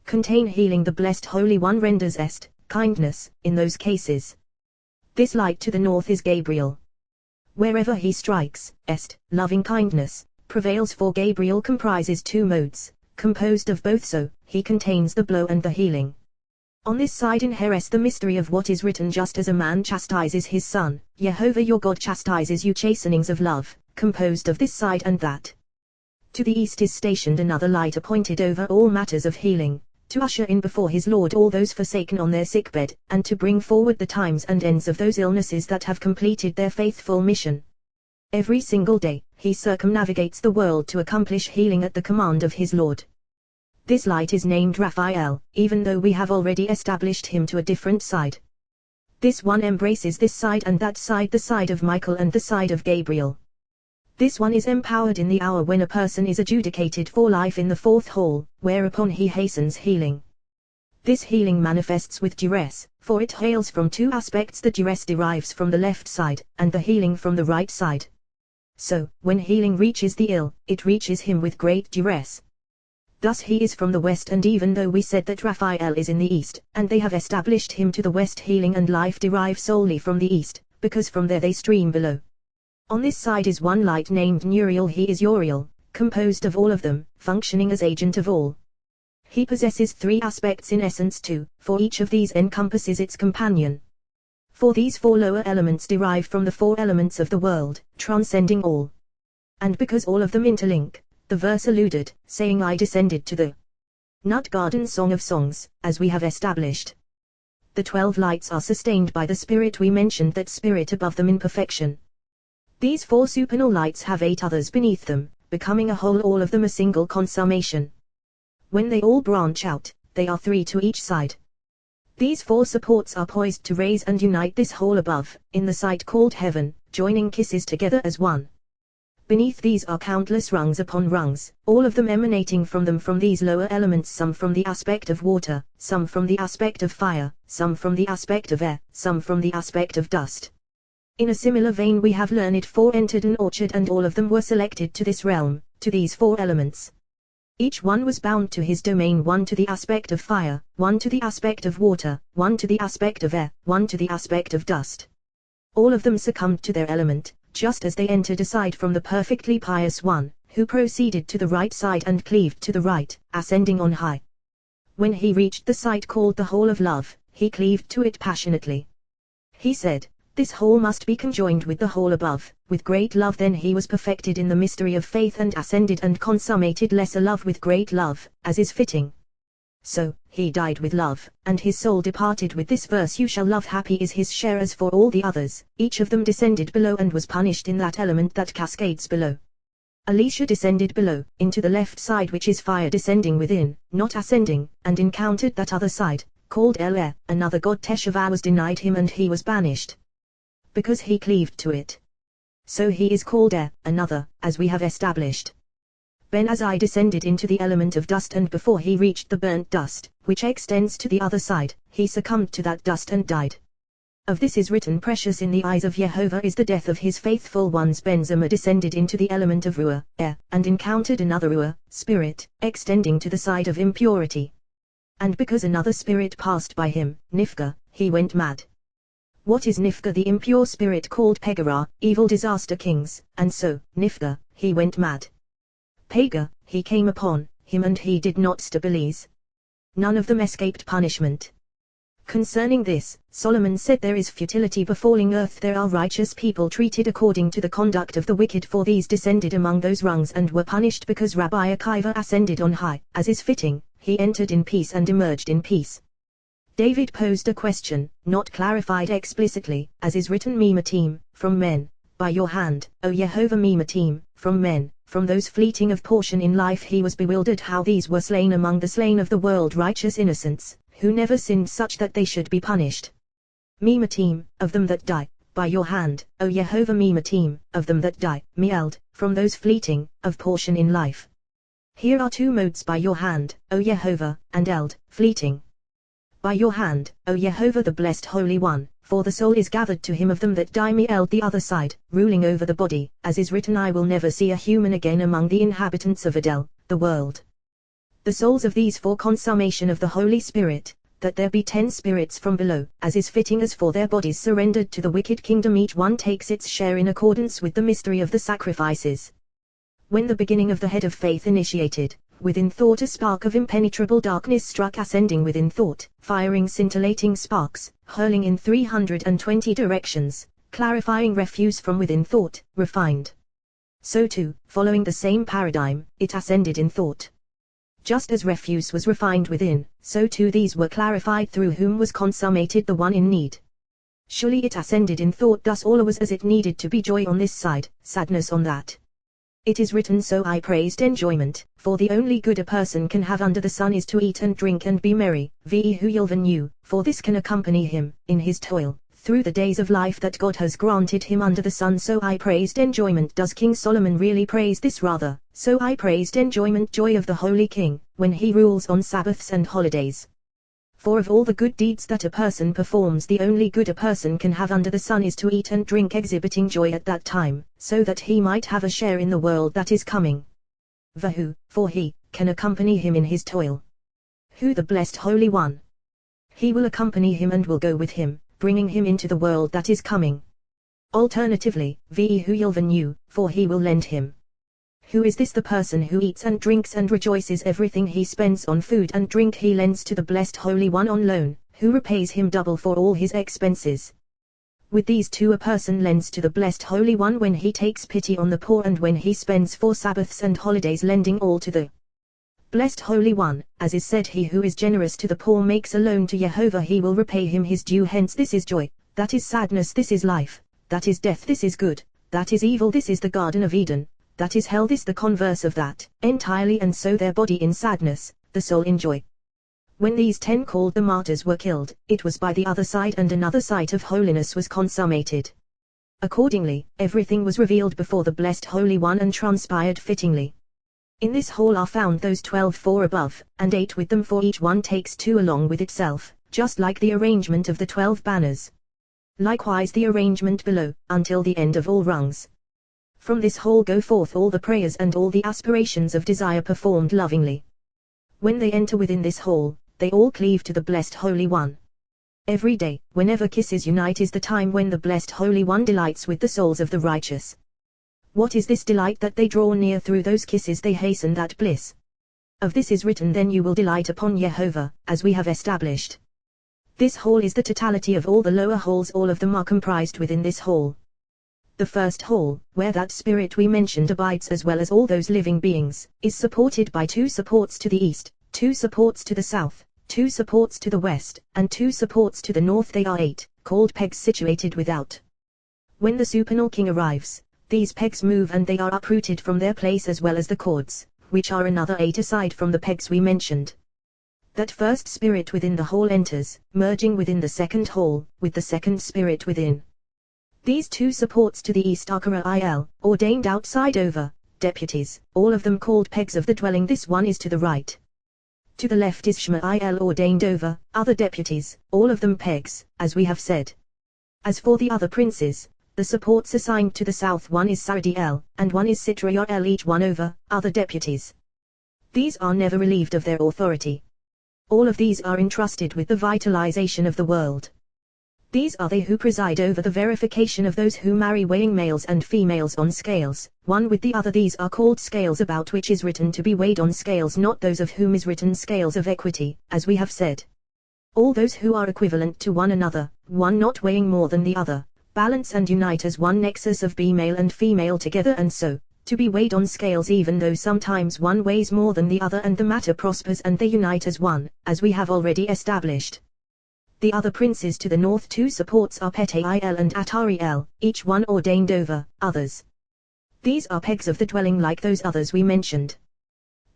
contain healing. The blessed Holy One renders kindness, in those cases. This light to the north is Gabriel. Wherever he strikes, loving kindness, prevails, for Gabriel comprises 2 modes, composed of both, so he contains the blow and the healing. On this side inheres the mystery of what is written, just as a man chastises his son, Jehovah your God chastises you, chastenings of love, composed of this side and that. To the east is stationed another light appointed over all matters of healing, to usher in before his Lord all those forsaken on their sickbed, and to bring forward the times and ends of those illnesses that have completed their faithful mission. Every single day, he circumnavigates the world to accomplish healing at the command of his Lord. This light is named Raphael, even though we have already established him to a different side. This one embraces this side and that side, the side of Michael and the side of Gabriel. This one is empowered in the hour when a person is adjudicated for life in the 4th hall, whereupon he hastens healing. This healing manifests with duress, for it hails from 2 aspects. The duress derives from the left side, and the healing from the right side. So, when healing reaches the ill, it reaches him with great duress. Thus he is from the west, and even though we said that Raphael is in the east, and they have established him to the west, healing and life derive solely from the east, because from there they stream below. On this side is one light named Nuriel, he is Uriel, composed of all of them, functioning as agent of all. He possesses 3 aspects in essence too, for each of these encompasses its companion. For these 4 lower elements derive from the 4 elements of the world, transcending all. And because all of them interlink, the verse alluded, saying, I descended to the nut garden, Song of Songs, as we have established. The 12 lights are sustained by the spirit we mentioned, that spirit above them in perfection. These 4 supernal lights have 8 others beneath them, becoming a whole, all of them a single consummation. When they all branch out, they are 3 to each side. These 4 supports are poised to raise and unite this whole above, in the site called heaven, joining kisses together as one. Beneath these are countless rungs upon rungs, all of them emanating from them from these lower elements, some from the aspect of water, some from the aspect of fire, some from the aspect of air, some from the aspect of dust. In a similar vein we have learned 4 entered an orchard, and all of them were selected to this realm, to these 4 elements. Each one was bound to his domain, one to the aspect of fire, one to the aspect of water, one to the aspect of air, one to the aspect of dust. All of them succumbed to their element, just as they entered aside from the perfectly pious one, who proceeded to the right side and cleaved to the right, ascending on high. When he reached the site called the Hall of Love, he cleaved to it passionately. He said, "This hall must be conjoined with the hall above, with great love." Then he was perfected in the mystery of faith and ascended and consummated lesser love with great love, as is fitting. So, he died with love, and his soul departed with this verse: "You shall love." Happy is his share as for all the others. Each of them descended below and was punished in that element that cascades below. Elisha descended below, into the left side, which is fire, descending within, not ascending, and encountered that other side, called El-Er. Another god Teshuvah was denied him and he was banished, because he cleaved to it. So he is called another, as we have established. Ben-Azai descended into the element of dust, and before he reached the burnt dust, which extends to the other side, he succumbed to that dust and died. Of this is written, "Precious in the eyes of Jehovah is the death of his faithful ones." Ben-Zimah descended into the element of Ruah, and encountered another Ruah, spirit, extending to the side of impurity. And because another spirit passed by him, Nifga, he went mad. What is Nifga? The impure spirit called Pegara, evil disaster kings, and so, Nifga, he went mad. Pega, he came upon him and he did not stabilize. None of them escaped punishment. Concerning this, Solomon said, "There is futility befalling earth. There are righteous people treated according to the conduct of the wicked, for these descended among those rungs and were punished because Rabbi Akiva ascended on high, as is fitting. He entered in peace and emerged in peace." David posed a question, not clarified explicitly, as is written, "Mimatim, from men, by your hand, O Jehovah, Mimatim, from men, from those fleeting of portion in life." He was bewildered how these were slain among the slain of the world, righteous innocents, who never sinned, such that they should be punished. Mimatim, of them that die, by your hand, O Jehovah, Mimatim, of them that die, Mield, from those fleeting of portion in life. Here are two modes: by your hand, O Jehovah, and Eld, fleeting. By your hand, O Jehovah, the blessed Holy One, for the soul is gathered to him of them that die. Mield, the other side, ruling over the body, as is written, "I will never see a human again among the inhabitants of Adel, the world." The souls of these for consummation of the Holy Spirit, that there be 10 spirits from below, as is fitting, as for their bodies surrendered to the wicked kingdom. Each one takes its share in accordance with the mystery of the sacrifices. When the beginning of the head of faith initiated, within thought a spark of impenetrable darkness struck, ascending within thought, firing scintillating sparks, hurling in 320 directions, clarifying refuse from within thought, refined. So too, following the same paradigm, it ascended in thought. Just as refuse was refined within, so too these were clarified, through whom was consummated the one in need. Surely it ascended in thought, thus all was as it needed to be: joy on this side, sadness on that. It is written, "So I praised enjoyment, for the only good a person can have under the sun is to eat and drink and be merry, for this can accompany him, in his toil, through the days of life that God has granted him under the sun." So I praised enjoyment. Does King Solomon really praise this? Rather, so I praised enjoyment, joy of the Holy King, when he rules on Sabbaths and holidays. For of all the good deeds that a person performs, the only good a person can have under the sun is to eat and drink, exhibiting joy at that time, so that he might have a share in the world that is coming. Vahu, for he can accompany him in his toil. Who? The blessed Holy One. He will accompany him and will go with him, bringing him into the world that is coming. Alternatively, Vehu, for he will lend him. Who is this? The person who eats and drinks and rejoices. Everything he spends on food and drink he lends to the blessed Holy One on loan, who repays him double for all his expenses. With these two a person lends to the blessed Holy One when he takes pity on the poor and when he spends for Sabbaths and holidays, lending all to the blessed Holy One, as is said, "He who is generous to the poor makes a loan to Jehovah, he will repay him his due." Hence this is joy, that is sadness, this is life, that is death, this is good, that is evil, this is the Garden of Eden, that is hell, this the converse of that, entirely. And so their body in sadness, the soul in joy. When these 10 called the martyrs were killed, it was by the other side, and another sight of holiness was consummated. Accordingly, everything was revealed before the blessed Holy One and transpired fittingly. In this hall are found those 12 4 above, and 8 with them, for each one takes 2 along with itself, just like the arrangement of the 12 banners. Likewise the arrangement below, until the end of all rungs. From this hall go forth all the prayers and all the aspirations of desire performed lovingly. When they enter within this hall, they all cleave to the blessed Holy One. Every day, whenever kisses unite is the time when the Blessed Holy One delights with the souls of the righteous. What is this delight that they draw near through those kisses they hasten that bliss? Of this is written, then you will delight upon Jehovah, as we have established. This whole is the totality of all the lower wholes, all of them are comprised within this whole. The first whole, where that spirit we mentioned abides as well as all those living beings, is supported by 2 supports to the east, 2 supports to the south, 2 supports to the west, and 2 supports to the north. They are 8, called pegs situated without. When the supernal king arrives, these pegs move and they are uprooted from their place as well as the cords, which are another 8 aside from the pegs we mentioned. That first spirit within the whole enters, merging within the second whole, with the second spirit within. These 2 supports to the east are Kara-il, ordained outside over, deputies, all of them called pegs of the dwelling. This one is to the right. To the left is Shema-il, ordained over, other deputies, all of them pegs, as we have said. As for the other princes, the supports assigned to the south, one is Saradi-el, and one is Sitra-el, each one over, other deputies. These are never relieved of their authority. All of these are entrusted with the vitalization of the world. These are they who preside over the verification of those who marry, weighing males and females on scales, one with the other. These are called scales, about which is written to be weighed on scales, not those of whom is written scales of equity, as we have said. All those who are equivalent to one another, one not weighing more than the other, balance and unite as one nexus of be male and female together, and so, to be weighed on scales, even though sometimes one weighs more than the other, and the matter prospers and they unite as one, as we have already established. The other princes to the north, 2 supports are Peti-il and Atari-el, each one ordained over, others. These are pegs of the dwelling like those others we mentioned.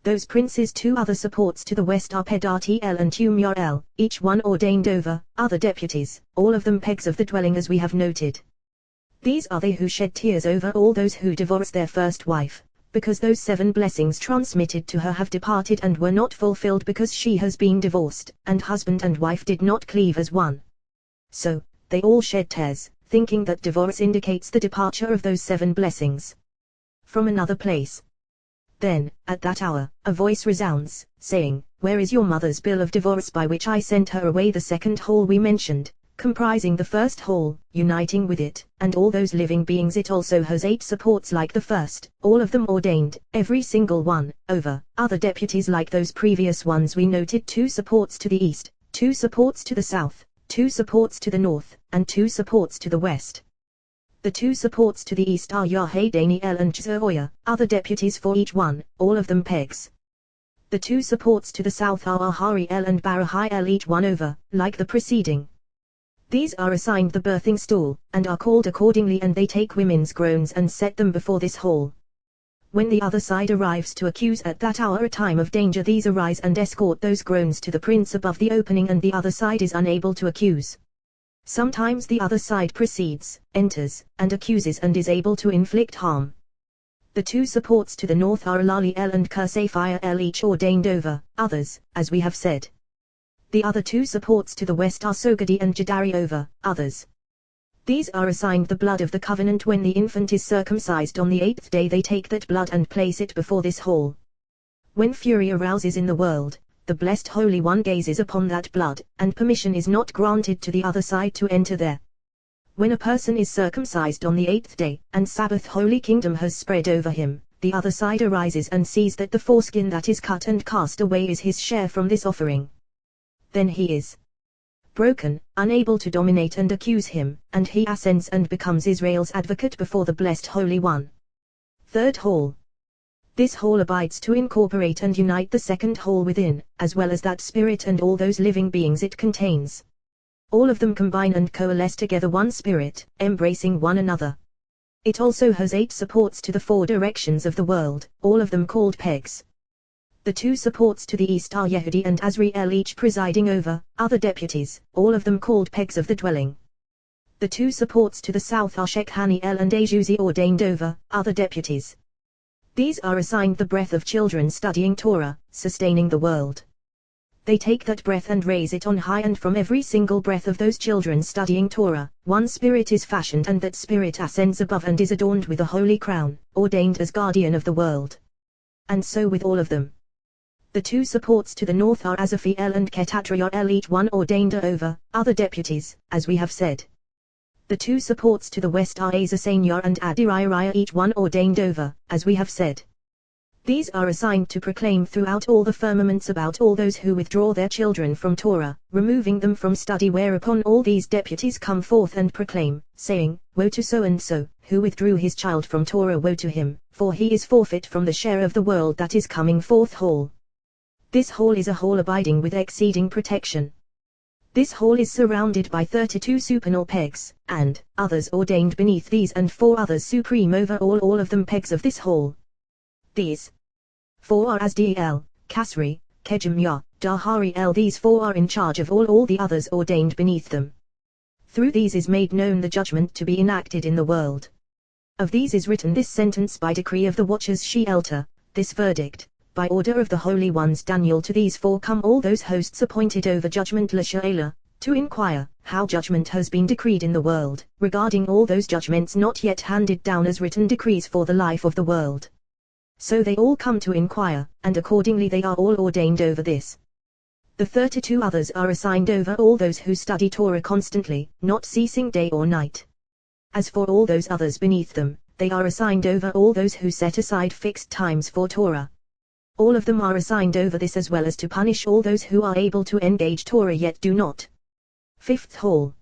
Those princes 2 other supports to the west are Pedati-el and Tumya-el, each one ordained over, other deputies, all of them pegs of the dwelling as we have noted. These are they who shed tears over all those who divorce their first wife, because those 7 blessings transmitted to her have departed and were not fulfilled because she has been divorced, and husband and wife did not cleave as one. So, they all shed tears, thinking that divorce indicates the departure of those 7 blessings. From another place. Then, at that hour, a voice resounds, saying, "Where is your mother's bill of divorce by which I sent her away?" The second whole we mentioned, comprising the first whole, uniting with it, and all those living beings. It also has 8 supports like the first, all of them ordained, every single one, over, other deputies like those previous ones we noted. 2 supports to the east, 2 supports to the south, 2 supports to the north, and 2 supports to the west. The 2 supports to the east are Yahweh Daniel and Jehoiah, other deputies for each one, all of them pegs. The 2 supports to the south are Ahariel and Barahiel, each one over, like the preceding. These are assigned the birthing stool, and are called accordingly, and they take women's groans and set them before this hall. When the other side arrives to accuse at that hour, a time of danger, these arise and escort those groans to the prince above the opening, and the other side is unable to accuse. Sometimes the other side proceeds, enters, and accuses and is able to inflict harm. The 2 supports to the north are Alali-el and Kursaphiel, each ordained over, others, as we have said. The other 2 supports to the west are Sogadi and Jadari over, others. These are assigned the blood of the covenant. When the infant is circumcised on the 8th day, they take that blood and place it before this hall. When fury arouses in the world, the Blessed Holy One gazes upon that blood, and permission is not granted to the other side to enter there. When a person is circumcised on the 8th day, and Sabbath Holy Kingdom has spread over him, the other side arises and sees that the foreskin that is cut and cast away is his share from this offering. Then he is broken, unable to dominate and accuse him, and he ascends and becomes Israel's advocate before the Blessed Holy One. Third hall. This hall abides to incorporate and unite the second hall within, as well as that spirit and all those living beings it contains. All of them combine and coalesce together, one spirit, embracing one another. It also has 8 supports to the 4 directions of the world, all of them called pegs. The 2 supports to the east are Yehudi and Azriel, each presiding over, other deputies, all of them called pegs of the dwelling. The 2 supports to the south are Shekhaniel and Ajuzi, ordained over, other deputies. These are assigned the breath of children studying Torah, sustaining the world. They take that breath and raise it on high, and from every single breath of those children studying Torah, one spirit is fashioned, and that spirit ascends above and is adorned with a holy crown, ordained as guardian of the world. And so with all of them. The two supports to the north are Azaphiel and Ketatriel, each one ordained over other deputies, as we have said. The two supports to the west are Azasania and Adirairia, each one ordained over, as we have said. These are assigned to proclaim throughout all the firmaments about all those who withdraw their children from Torah, removing them from study, whereupon all these deputies come forth and proclaim, saying, Woe to so-and-so, who withdrew his child from Torah, woe to him, for he is forfeit from the share of the world that is coming forth whole. This whole is a whole abiding with exceeding protection. This whole is surrounded by 32 supernal pegs, and others ordained beneath these, and 4 others supreme over all of them pegs of this whole. These 4 are Asdiel, Kasri, Kejimya, Dahariel. These 4 are in charge of all the others ordained beneath them. Through these is made known the judgment to be enacted in the world. Of these is written this sentence by decree of the watchers Sheelta, this verdict, by order of the holy ones Daniel. To these 4 come all those hosts appointed over judgment Lashaela, to inquire how judgment has been decreed in the world, regarding all those judgments not yet handed down as written decrees for the life of the world. So they all come to inquire, and accordingly they are all ordained over this. The 32 others are assigned over all those who study Torah constantly, not ceasing day or night. As for all those others beneath them, they are assigned over all those who set aside fixed times for Torah. All of them are assigned over this, as well as to punish all those who are able to engage Torah yet do not. Fifth hall.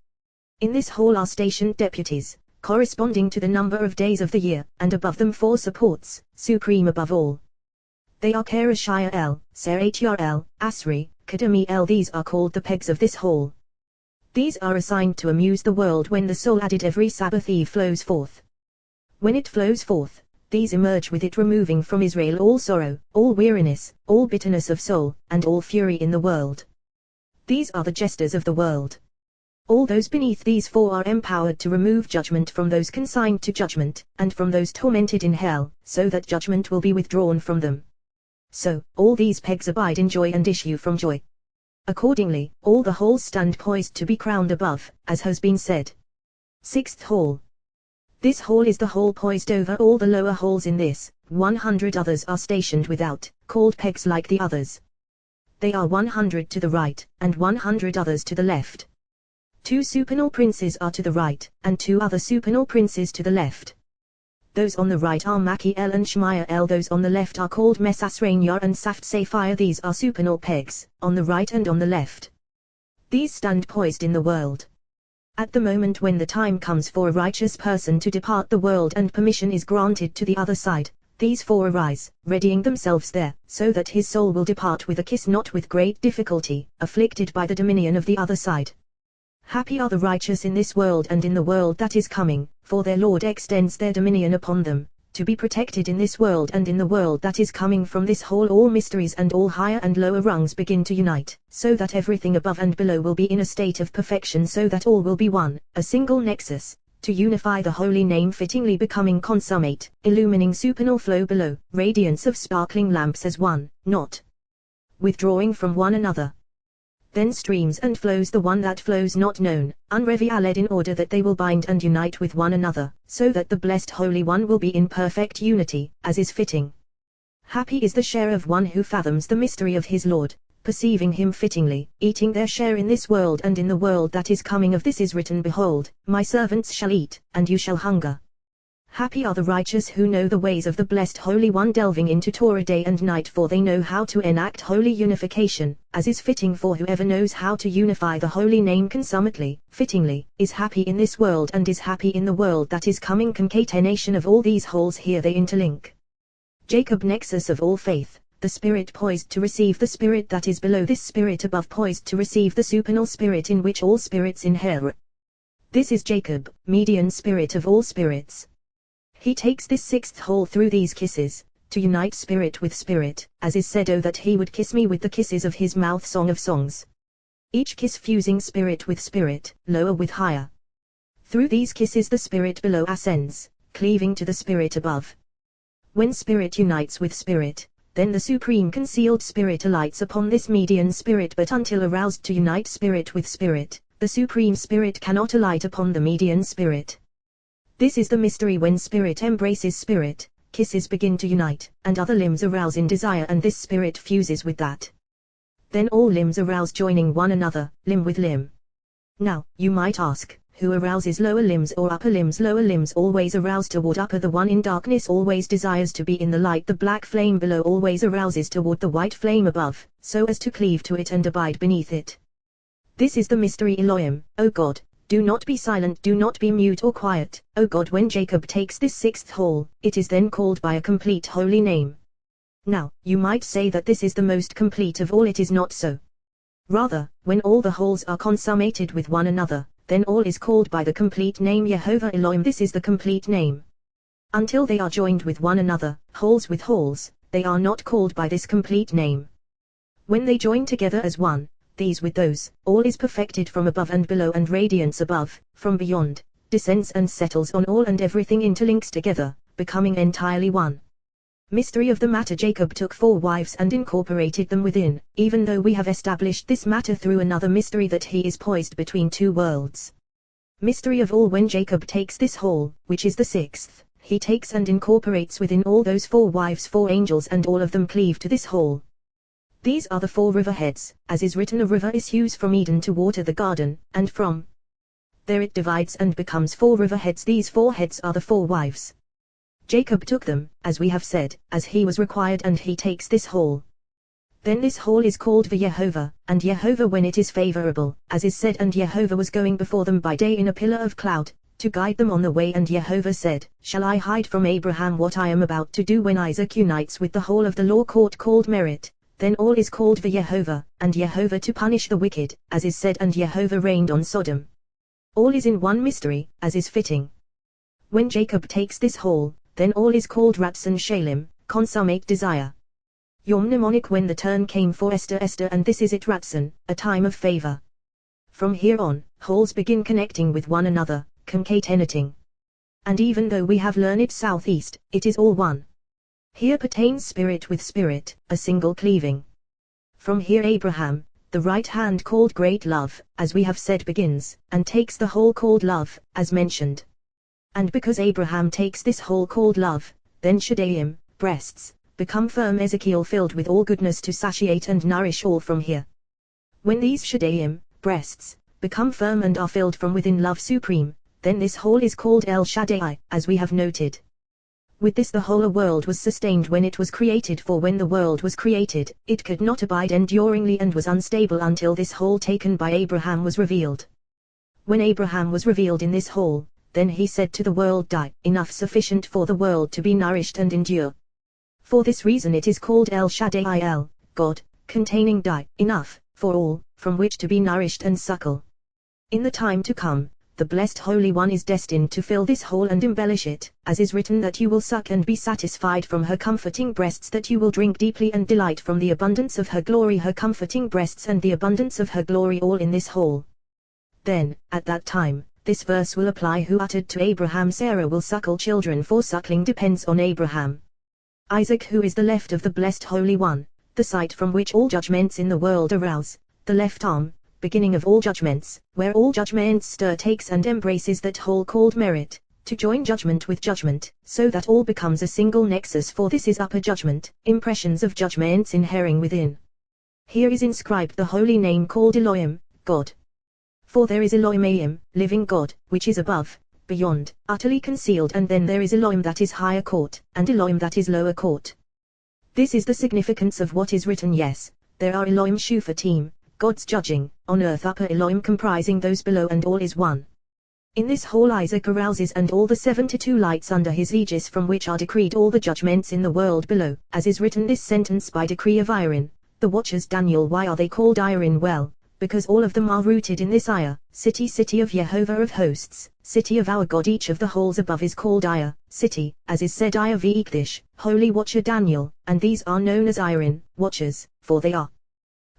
In this hall are stationed deputies, corresponding to the number of days of the year, and above them 4 supports, supreme above all. They are Kerashiel, Seratiel, Asri, Kadamiel. These are called the pegs of this hall. These are assigned to amuse the world when the soul added every Sabbath eve flows forth. When it flows forth, these emerge with it, removing from Israel all sorrow, all weariness, all bitterness of soul, and all fury in the world. These are the jesters of the world. All those beneath these 4 are empowered to remove judgment from those consigned to judgment, and from those tormented in hell, so that judgment will be withdrawn from them. So, all these pegs abide in joy and issue from joy. Accordingly, all the halls stand poised to be crowned above, as has been said. Sixth hall. This hall is the hall poised over all the lower halls. In this, 100 others are stationed without, called pegs like the others. They are 100 to the right, and 100 others to the left. 2 supernal princes are to the right, and 2 other supernal princes to the left. Those on the right are Machiel and Shmael. Those on the left are called Mesasrania and Saft Sapphire. These are supernal pegs, on the right and on the left. These stand poised in the world. At the moment when the time comes for a righteous person to depart the world and permission is granted to the other side, these 4 arise, readying themselves there, so that his soul will depart with a kiss, not with great difficulty, afflicted by the dominion of the other side. Happy are the righteous in this world and in the world that is coming, for their Lord extends their dominion upon them, to be protected in this world and in the world that is coming. From this whole all mysteries and all higher and lower rungs begin to unite, so that everything above and below will be in a state of perfection, so that all will be one, a single nexus, to unify the holy name, fittingly becoming consummate, illumining supernal flow below, radiance of sparkling lamps as one, not withdrawing from one another. Then streams and flows the one that flows not known, unrevealed, in order that they will bind and unite with one another, so that the blessed Holy One will be in perfect unity, as is fitting. Happy is the share of one who fathoms the mystery of his Lord, perceiving him fittingly, eating their share in this world and in the world that is coming. Of this is written, Behold, my servants shall eat, and you shall hunger. Happy are the righteous who know the ways of the blessed Holy One, delving into Torah day and night, for they know how to enact holy unification, as is fitting. For whoever knows how to unify the holy name consummately, fittingly, is happy in this world and is happy in the world that is coming. Concatenation of all these wholes, here they interlink. Jacob, nexus of all faith, the spirit poised to receive the spirit that is below, this spirit above poised to receive the supernal spirit in which all spirits inhere. This is Jacob, median spirit of all spirits. He takes this 6th hole through these kisses, to unite spirit with spirit, as is said, Oh, that he would kiss me with the kisses of his mouth. Song of Songs. Each kiss fusing spirit with spirit, lower with higher. Through these kisses the spirit below ascends, cleaving to the spirit above. When spirit unites with spirit, then the supreme concealed spirit alights upon this median spirit, but until aroused to unite spirit with spirit, the supreme spirit cannot alight upon the median spirit. This is the mystery when spirit embraces spirit, kisses begin to unite, and other limbs arouse in desire, and this spirit fuses with that. Then all limbs arouse, joining one another, limb with limb. Now, you might ask, who arouses lower limbs or upper limbs? Lower limbs always arouse toward upper. The one in darkness always desires to be in the light. The black flame below always arouses toward the white flame above, so as to cleave to it and abide beneath it. This is the mystery Elohim, O God. Do not be silent, do not be mute or quiet, O God. When Jacob takes this sixth hole, it is then called by a complete holy name. Now, you might say that this is the most complete of all. It is not so. Rather, when all the holes are consummated with one another, then all is called by the complete name Yehovah Elohim. This is the complete name. Until they are joined with one another, holes with holes, they are not called by this complete name. When they join together as one, these with those, all is perfected from above and below, and radiance above, from beyond, descends and settles on all, and everything interlinks together, becoming entirely one. Mystery of the matter. Jacob took 4 wives and incorporated them within, even though we have established this matter through another mystery that he is poised between 2 worlds. Mystery of all. When Jacob takes this hole, which is the 6th, he takes and incorporates within all those 4 wives 4 angels, and all of them cleave to this hole. These are the 4 river heads, as is written, a river issues from Eden to water the garden, and from there it divides and becomes 4 river heads. These 4 heads are the 4 wives. Jacob took them, as we have said, as he was required, and he takes this hole. Then this hole is called Yehovah, and Yehovah when it is favorable, as is said, and Yehovah was going before them by day in a pillar of cloud, to guide them on the way. And Yehovah said, Shall I hide from Abraham what I am about to do? When Isaac unites with the whole of the law court called merit, then all is called Yehovah, and Yehovah to punish the wicked, as is said, and Yehovah reigned on Sodom. All is in one mystery, as is fitting. When Jacob takes this hole, then all is called Ratzon Shalem, consummate desire. Yom mnemonic. When the turn came for Esther, and this is it, Ratzon, a time of favor. From here on, holes begin connecting with one another, concatenating. And even though we have learned southeast, it is all one. Here pertains spirit with spirit, a single cleaving. From here Abraham, the right hand called great love, as we have said, begins, and takes the hole called love, as mentioned. And because Abraham takes this hole called love, then Shadaim, breasts, become firm. Ezekiel filled with all goodness to satiate and nourish all from here. When these Shadaim, breasts, become firm and are filled from within love supreme, then this hole is called El Shaddai, as we have noted. With this the whole world was sustained when it was created, for when the world was created, it could not abide enduringly and was unstable until this hole taken by Abraham was revealed. When Abraham was revealed in this hole, then he said to the world, Die, enough sufficient for the world to be nourished and endure. For this reason it is called El Shaddai, El, God, containing Die, enough, for all, from which to be nourished and suckle. In the time to come, the blessed Holy One is destined to fill this hole and embellish it, as is written, that you will suck and be satisfied from her comforting breasts, that you will drink deeply and delight from the abundance of her glory, her comforting breasts and the abundance of her glory, all in this hole. Then, at that time, this verse will apply, who uttered to Abraham, Sarah will suckle children, for suckling depends on Abraham. Isaac, who is the left of the blessed Holy One, the sight from which all judgments in the world arouse, the left arm, beginning of all judgments, where all judgments stir, takes and embraces that hole called merit, to join judgment with judgment, so that all becomes a single nexus, for this is upper judgment, impressions of judgments inhering within. Here is inscribed the holy name called Elohim, God. For there is Elohim, living God, which is above, beyond, utterly concealed, and then there is Elohim that is higher court, and Elohim that is lower court. This is the significance of what is written. Yes, there are Elohim Shufatim, God's judging, on earth, upper Elohim comprising those below, and all is one. In this hole Isaac arouses, and all the 72 lights under his aegis, from which are decreed all the judgments in the world below, as is written this sentence by decree of Iron, the watchers. Daniel. Why are they called Iron? Well, because all of them are rooted in this Iyah, city of Yehovah of hosts, city of our God. Each of the holes above is called Iyah, city, as is said, Iyah v'Ikdish, holy watcher Daniel, and these are known as Iron, watchers, for they are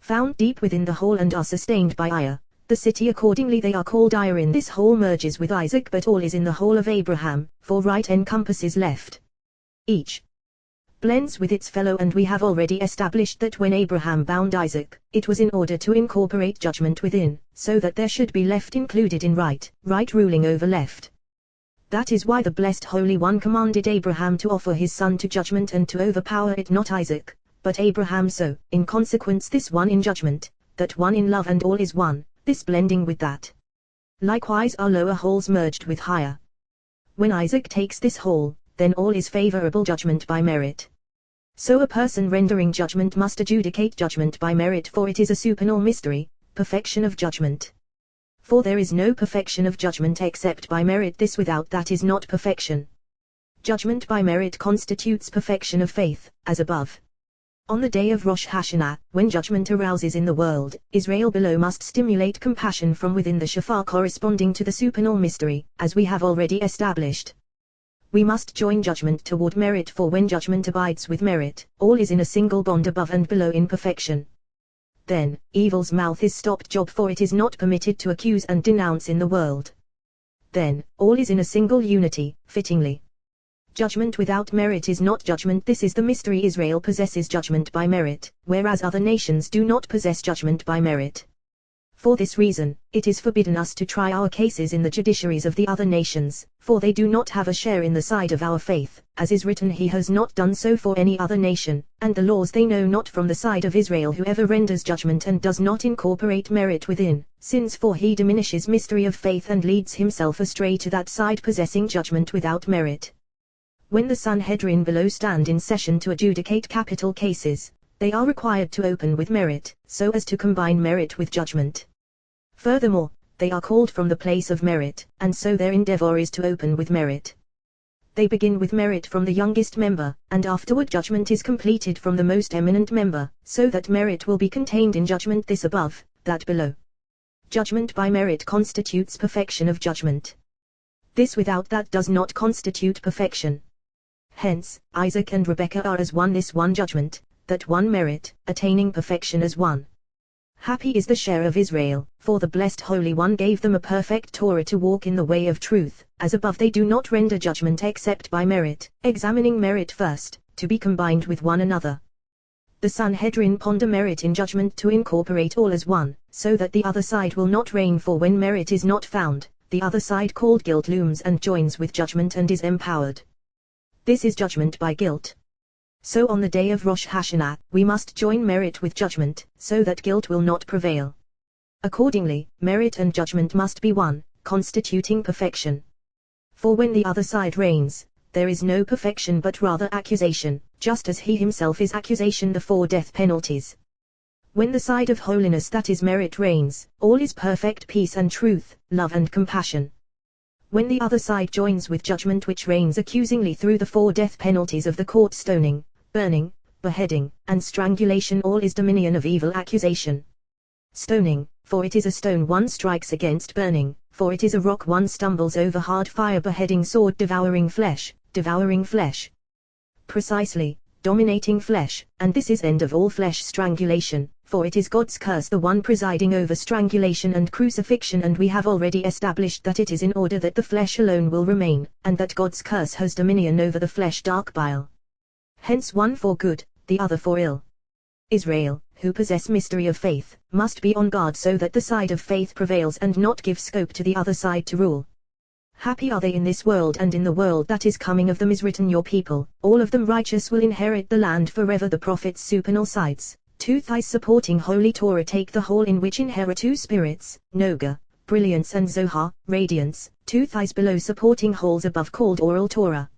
found deep within the hole and are sustained by Iyah, the city. Accordingly they are called Iron. This hole merges with Isaac, but all is in the hole of Abraham, for right encompasses left. Each blends with its fellow, and we have already established that when Abraham bound Isaac, it was in order to incorporate judgment within, so that there should be left included in right, right ruling over left. That is why the Blessed Holy One commanded Abraham to offer his son to judgment and to overpower it, not Isaac, but Abraham. So, in consequence, this one in judgment, that one in love, and all is one, this blending with that. Likewise are lower wholes merged with higher. When Isaac takes this whole, then all is favorable judgment by merit. So a person rendering judgment must adjudicate judgment by merit, for it is a supernal mystery, perfection of judgment. For there is no perfection of judgment except by merit. This without that is not perfection. Judgment by merit constitutes perfection of faith, as above. On the day of Rosh Hashanah, when judgment arouses in the world, Israel below must stimulate compassion from within the shofar corresponding to the supernal mystery, as we have already established. We must join judgment toward merit, for when judgment abides with merit, all is in a single bond above and below in perfection. Then, evil's mouth is stopped, job, for it is not permitted to accuse and denounce in the world. Then, all is in a single unity, fittingly. Judgment without merit is not judgment. This is the mystery. Israel possesses judgment by merit, whereas other nations do not possess judgment by merit. For this reason, it is forbidden us to try our cases in the judiciaries of the other nations, for they do not have a share in the side of our faith, as is written, He has not done so for any other nation, and the laws they know not from the side of Israel. Whoever renders judgment and does not incorporate merit within, sins, for he diminishes mystery of faith and leads himself astray to that side possessing judgment without merit. When the Sanhedrin below stand in session to adjudicate capital cases, they are required to open with merit, so as to combine merit with judgment. Furthermore, they are called from the place of merit, and so their endeavor is to open with merit. They begin with merit from the youngest member, and afterward judgment is completed from the most eminent member, so that merit will be contained in judgment, this above, that below. Judgment by merit constitutes perfection of judgment. This without that does not constitute perfection. Hence, Isaac and Rebekah are as one, this one judgment, that one merit, attaining perfection as one. Happy is the share of Israel, for the Blessed Holy One gave them a perfect Torah to walk in the way of truth, as above. They do not render judgment except by merit, examining merit first, to be combined with one another. The Sanhedrin ponder merit in judgment to incorporate all as one, so that the other side will not reign, for when merit is not found, the other side called guilt looms and joins with judgment and is empowered. This is judgment by guilt. So on the day of Rosh Hashanah, we must join merit with judgment, so that guilt will not prevail. Accordingly, merit and judgment must be one, constituting perfection. For when the other side reigns, there is no perfection but rather accusation, just as he himself is accusation, the 4 death penalties. When the side of holiness, that is merit, reigns, all is perfect peace and truth, love and compassion. When the other side joins with judgment, which reigns accusingly through the 4 death penalties of the court, stoning, burning, beheading, and strangulation, all is dominion of evil accusation. Stoning, for it is a stone one strikes against; burning, for it is a rock one stumbles over; hard fire; beheading, sword; devouring flesh. Precisely, dominating flesh, and this is end of all flesh; strangulation, for it is God's curse, the one presiding over strangulation and crucifixion, and we have already established that it is in order that the flesh alone will remain, and that God's curse has dominion over the flesh, dark bile. Hence one for good, the other for ill. Israel, who possess mystery of faith, must be on guard so that the side of faith prevails and not give scope to the other side to rule. Happy are they in this world and in the world that is coming. Of them is written, Your people, all of them righteous, will inherit the land forever. The prophets' supernal sides, 2 thighs supporting holy Torah, take the whole, in which inherit 2 spirits, Noga, brilliance, and Zohar, radiance, 2 thighs below supporting holes above, called oral Torah.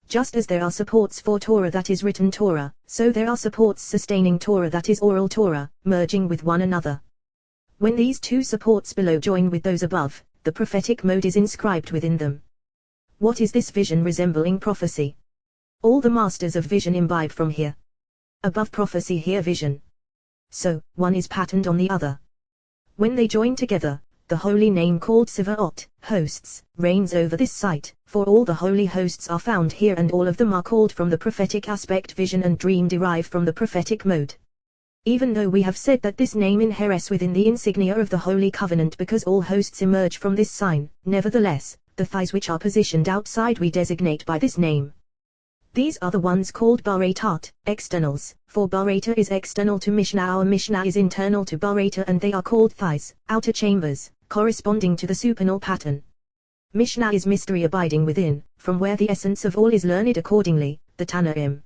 Just as there are supports for Torah, that is written Torah, so there are supports sustaining Torah, that is oral Torah, merging with one another. When these 2 supports below join with those above, the prophetic mode is inscribed within them. What is this vision resembling prophecy? All the masters of vision imbibe from here. Above prophecy, here vision. So, one is patterned on the other. When they join together, the holy name called Sivaot, hosts, reigns over this site, for all the holy hosts are found here, and all of them are called from the prophetic aspect. Vision and dream derive from the prophetic mode. Even though we have said that this name inheres within the insignia of the Holy Covenant, because all hosts emerge from this sign, nevertheless, the thighs which are positioned outside we designate by this name. These are the ones called Baratat, externals, for Barata is external to Mishnah, our Mishnah is internal to Barata, and they are called thighs, outer chambers, corresponding to the supernal pattern. Mishnah is mystery abiding within, from where the essence of all is learned accordingly, the Tanaim.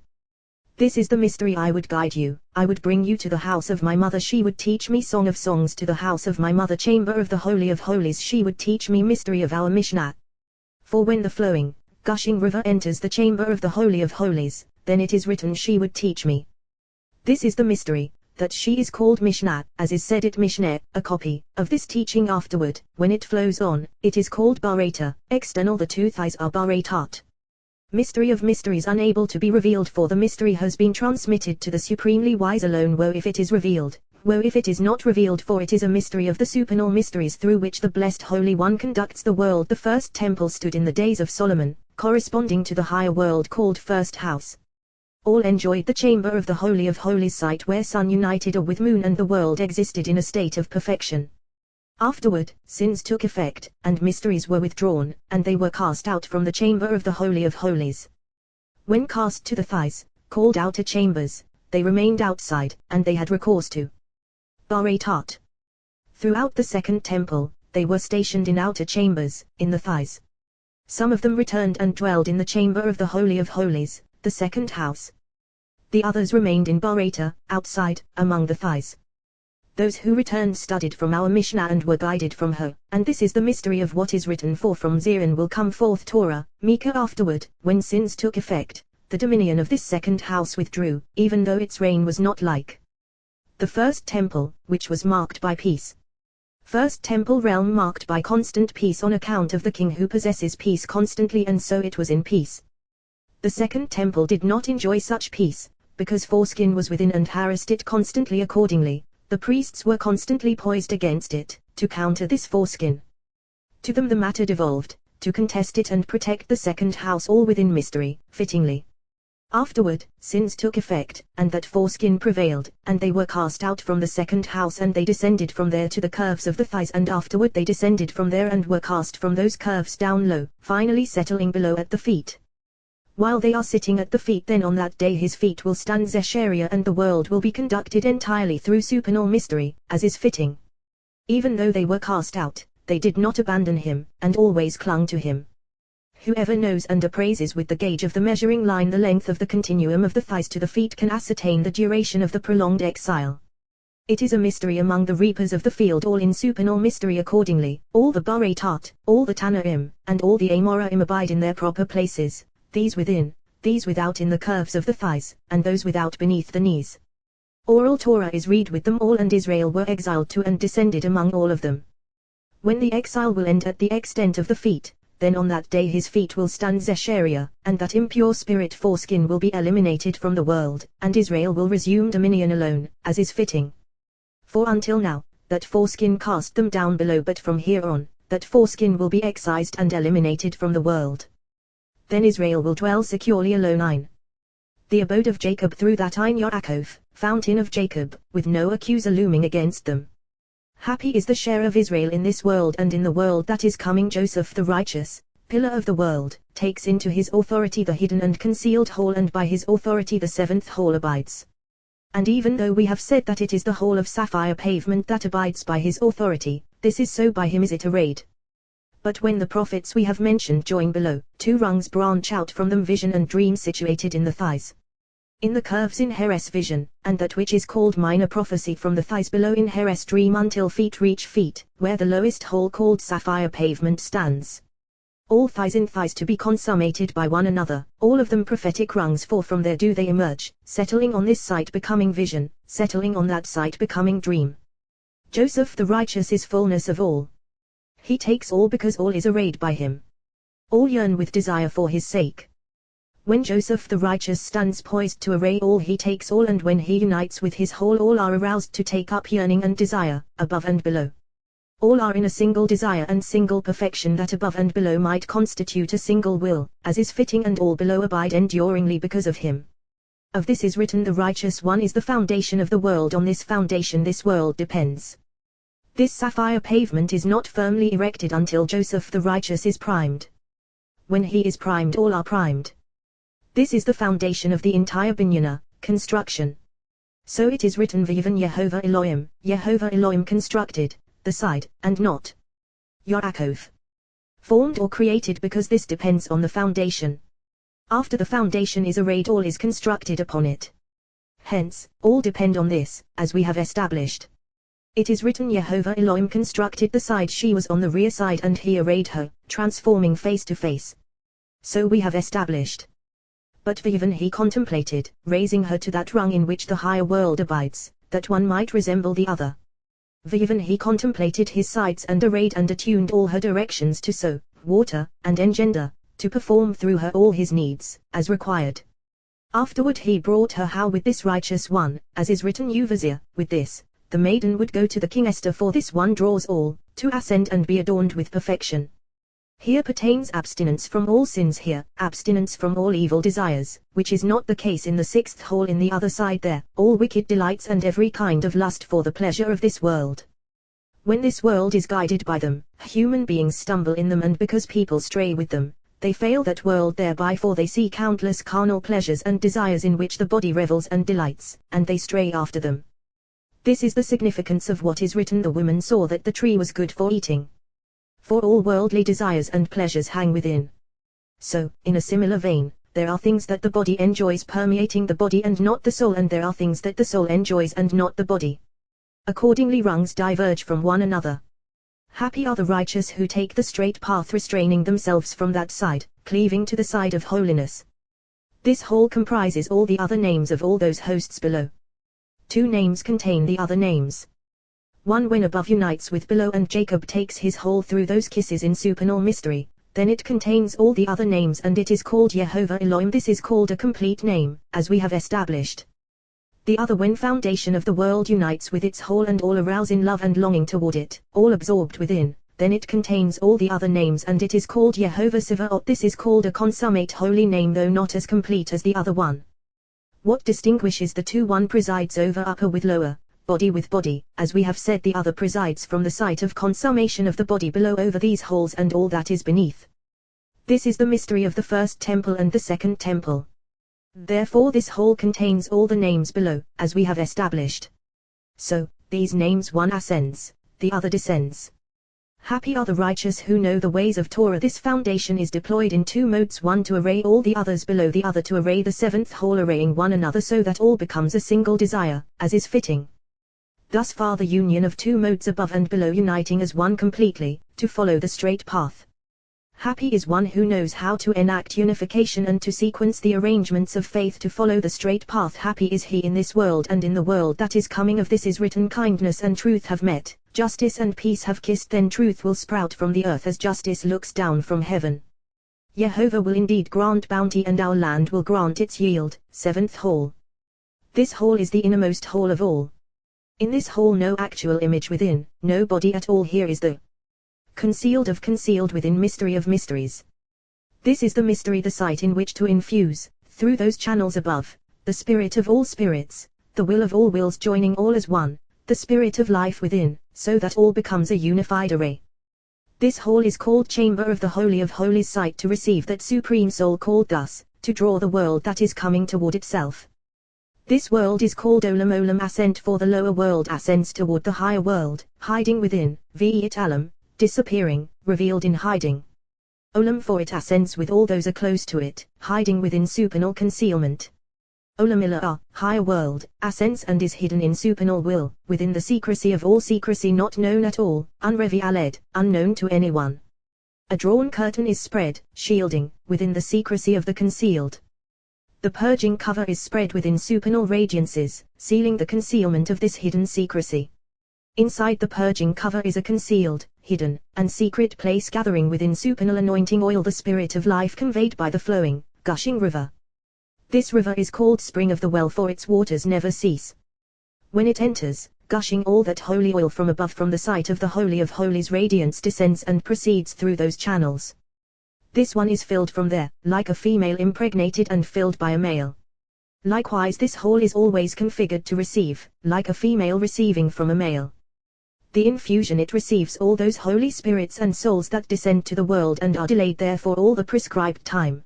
This is the mystery I would guide you, I would bring you to the house of my mother, she would teach me song of songs, to the house of my mother, chamber of the Holy of Holies, she would teach me mystery of our Mishnah. For when the flowing, gushing river enters the chamber of the Holy of Holies, then it is written she would teach me. This is the mystery, that she is called Mishnah, as is said it Mishneh, a copy of this teaching afterward, when it flows on, it is called Barata, external the two thighs are Baratat. Mystery of mysteries unable to be revealed, for the mystery has been transmitted to the supremely wise alone. Woe if it is revealed, woe if it is not revealed, for it is a mystery of the supernal mysteries through which the blessed Holy One conducts the world. The first temple stood in the days of Solomon, corresponding to the higher world called first house. All enjoyed the chamber of the Holy of Holies, site where sun united or with moon, and the world existed in a state of perfection. Afterward, sins took effect, and mysteries were withdrawn, and they were cast out from the chamber of the Holy of Holies. When cast to the thighs, called outer chambers, they remained outside, and they had recourse to Baratat. Throughout the second temple, they were stationed in outer chambers, in the thighs. Some of them returned and dwelled in the chamber of the Holy of Holies, the second house. The others remained in Barata, outside, among the thighs. Those who returned studied from our Mishnah and were guided from her, and this is the mystery of what is written, for from Zion will come forth Torah, Micah. Afterward, when sins took effect, the dominion of this second house withdrew, even though its reign was not like the first temple, which was marked by peace. First temple realm marked by constant peace on account of the king who possesses peace constantly, and so it was in peace. The second temple did not enjoy such peace, because foreskin was within and harassed it constantly. Accordingly, the priests were constantly poised against it, to counter this foreskin. To them the matter devolved, to contest it and protect the second house, all within mystery, fittingly. Afterward, sins took effect, and that foreskin prevailed, and they were cast out from the second house, and they descended from there to the curves of the thighs, and afterward they descended from there and were cast from those curves down low, finally settling below at the feet. While they are sitting at the feet, then on that day his feet will stand Zesharia, and the world will be conducted entirely through supernal mystery, as is fitting. Even though they were cast out, they did not abandon him, and always clung to him. Whoever knows and appraises with the gauge of the measuring line the length of the continuum of the thighs to the feet can ascertain the duration of the prolonged exile. It is a mystery among the reapers of the field, all in supernal mystery. Accordingly, all the Baratat, all the Tanaim, and all the Amoraim abide in their proper places, these within, these without in the curves of the thighs, and those without beneath the knees. Oral Torah is read with them all, and Israel were exiled to and descended among all of them. When the exile will end at the extent of the feet, then on that day his feet will stand Zesharia, and that impure spirit foreskin will be eliminated from the world, and Israel will resume dominion alone, as is fitting. For until now, that foreskin cast them down below, but from here on, that foreskin will be excised and eliminated from the world. Then Israel will dwell securely alone. Ein. The abode of Jacob, through that Ein Yaakov, fountain of Jacob, with no accuser looming against them. Happy is the share of Israel in this world and in the world that is coming. Joseph the righteous, pillar of the world, takes into his authority the hidden and concealed whole, and by his authority the seventh whole abides. And even though we have said that it is the whole of sapphire pavement that abides by his authority, this is so by him is it arrayed. But when the prophets we have mentioned join below, two rungs branch out from them, vision and dream situated in the thighs. In the curves inheres vision, and that which is called minor prophecy from the thighs below inheres dream, until feet reach feet, where the lowest hole called sapphire pavement stands. All thighs in thighs to be consummated by one another, all of them prophetic rungs, for from there do they emerge, settling on this site becoming vision, settling on that site becoming dream. Joseph the righteous is fullness of all. He takes all because all is arrayed by him. All yearn with desire for his sake. When Joseph the righteous stands poised to array all, he takes all, and when he unites with his whole, all are aroused to take up yearning and desire, above and below. All are in a single desire and single perfection, that above and below might constitute a single will, as is fitting, and all below abide enduringly because of him. Of this is written, the righteous one is the foundation of the world, on this foundation this world depends. This sapphire pavement is not firmly erected until Joseph the righteous is primed. When he is primed, all are primed. This is the foundation of the entire binyana, construction. So it is written, V'yivan Yehovah Elohim constructed, the side, and not Yaakov. formed or created, because this depends on the foundation. After the foundation is arrayed, all is constructed upon it. Hence, all depend on this, as we have established. It is written, Jehovah Elohim constructed the side, she was on the rear side, and he arrayed her, transforming face to face. So we have established. But even he contemplated, raising her to that rung in which the higher world abides, that one might resemble the other. Even he contemplated his sides, and arrayed and attuned all her directions to sow, water, and engender, to perform through her all his needs, as required. Afterward he brought her how with this righteous one, as is written, Uvazir, with this, the maiden would go to the king Esther, for this one draws all, to ascend and be adorned with perfection. Here pertains abstinence from all sins, here, abstinence from all evil desires, which is not the case in the sixth hall. In the other side there, all wicked delights and every kind of lust for the pleasure of this world. When this world is guided by them, human beings stumble in them, and because people stray with them, they fail that world thereby, for they see countless carnal pleasures and desires in which the body revels and delights, and they stray after them. This is the significance of what is written, the woman saw that the tree was good for eating. For all worldly desires and pleasures hang within. So, in a similar vein, there are things that the body enjoys permeating the body and not the soul, and there are things that the soul enjoys and not the body. Accordingly rungs diverge from one another. Happy are the righteous who take the straight path, restraining themselves from that side, cleaving to the side of holiness. This whole comprises all the other names of all those hosts below. Two names contain the other names. One when above unites with below, and Jacob takes his whole through those kisses in supernal mystery, then it contains all the other names, and it is called Jehovah Elohim. This is called a complete name, as we have established. The other when foundation of the world unites with its whole, and all arouse in love and longing toward it, all absorbed within, then it contains all the other names, and it is called Jehovah Sivaot. This is called a consummate holy name, though not as complete as the other one. What distinguishes the two? One presides over upper with lower, body with body, as we have said, the other presides from the site of consummation of the body below over these holes and all that is beneath. This is the mystery of the first temple and the second temple. Therefore this whole contains all the names below, as we have established. So, these names, one ascends, the other descends. Happy are the righteous who know the ways of Torah. This foundation is deployed in two modes, one to array all the others below, the other to array the seventh whole, arraying one another so that all becomes a single desire, as is fitting. Thus far the union of two modes above and below uniting as one completely, to follow the straight path. Happy is one who knows how to enact unification and to sequence the arrangements of faith to follow the straight path. Happy is he in this world and in the world that is coming. Of this is written, kindness and truth have met, justice and peace have kissed, then truth will sprout from the earth as justice looks down from heaven. Jehovah will indeed grant bounty, and our land will grant its yield. Seventh hall. This hall is the innermost hall of all. In this hall no actual image within, no body at all. Here is the concealed of concealed within, mystery of mysteries. This is the mystery, the site in which to infuse, through those channels above, the spirit of all spirits, the will of all wills, joining all as one, the spirit of life within, so that all becomes a unified array. This hall is called Chamber of the Holy of Holies, site to receive that Supreme Soul called thus, to draw the world that is coming toward itself. This world is called Olam. Olam, ascent, for the lower world ascends toward the higher world, hiding within, V'it Alam, disappearing, revealed in hiding. Olam, for it ascends with all those are close to it, hiding within supernal concealment. Olam Ilah, higher world, ascends and is hidden in supernal will, within the secrecy of all secrecy, not known at all, unrevi aled, unknown to anyone. A drawn curtain is spread, shielding, within the secrecy of the concealed. The purging cover is spread within supernal radiances, sealing the concealment of this hidden secrecy. Inside the purging cover is a concealed, hidden, and secret place gathering within supernal anointing oil, the spirit of life conveyed by the flowing, gushing river. This river is called Spring of the Well, for its waters never cease. When it enters, gushing all that holy oil from above, from the site of the Holy of Holies, radiance descends and proceeds through those channels. This one is filled from there, like a female impregnated and filled by a male. Likewise this whole is always configured to receive, like a female receiving from a male. The infusion it receives all those holy spirits and souls that descend to the world and are delayed there for all the prescribed time.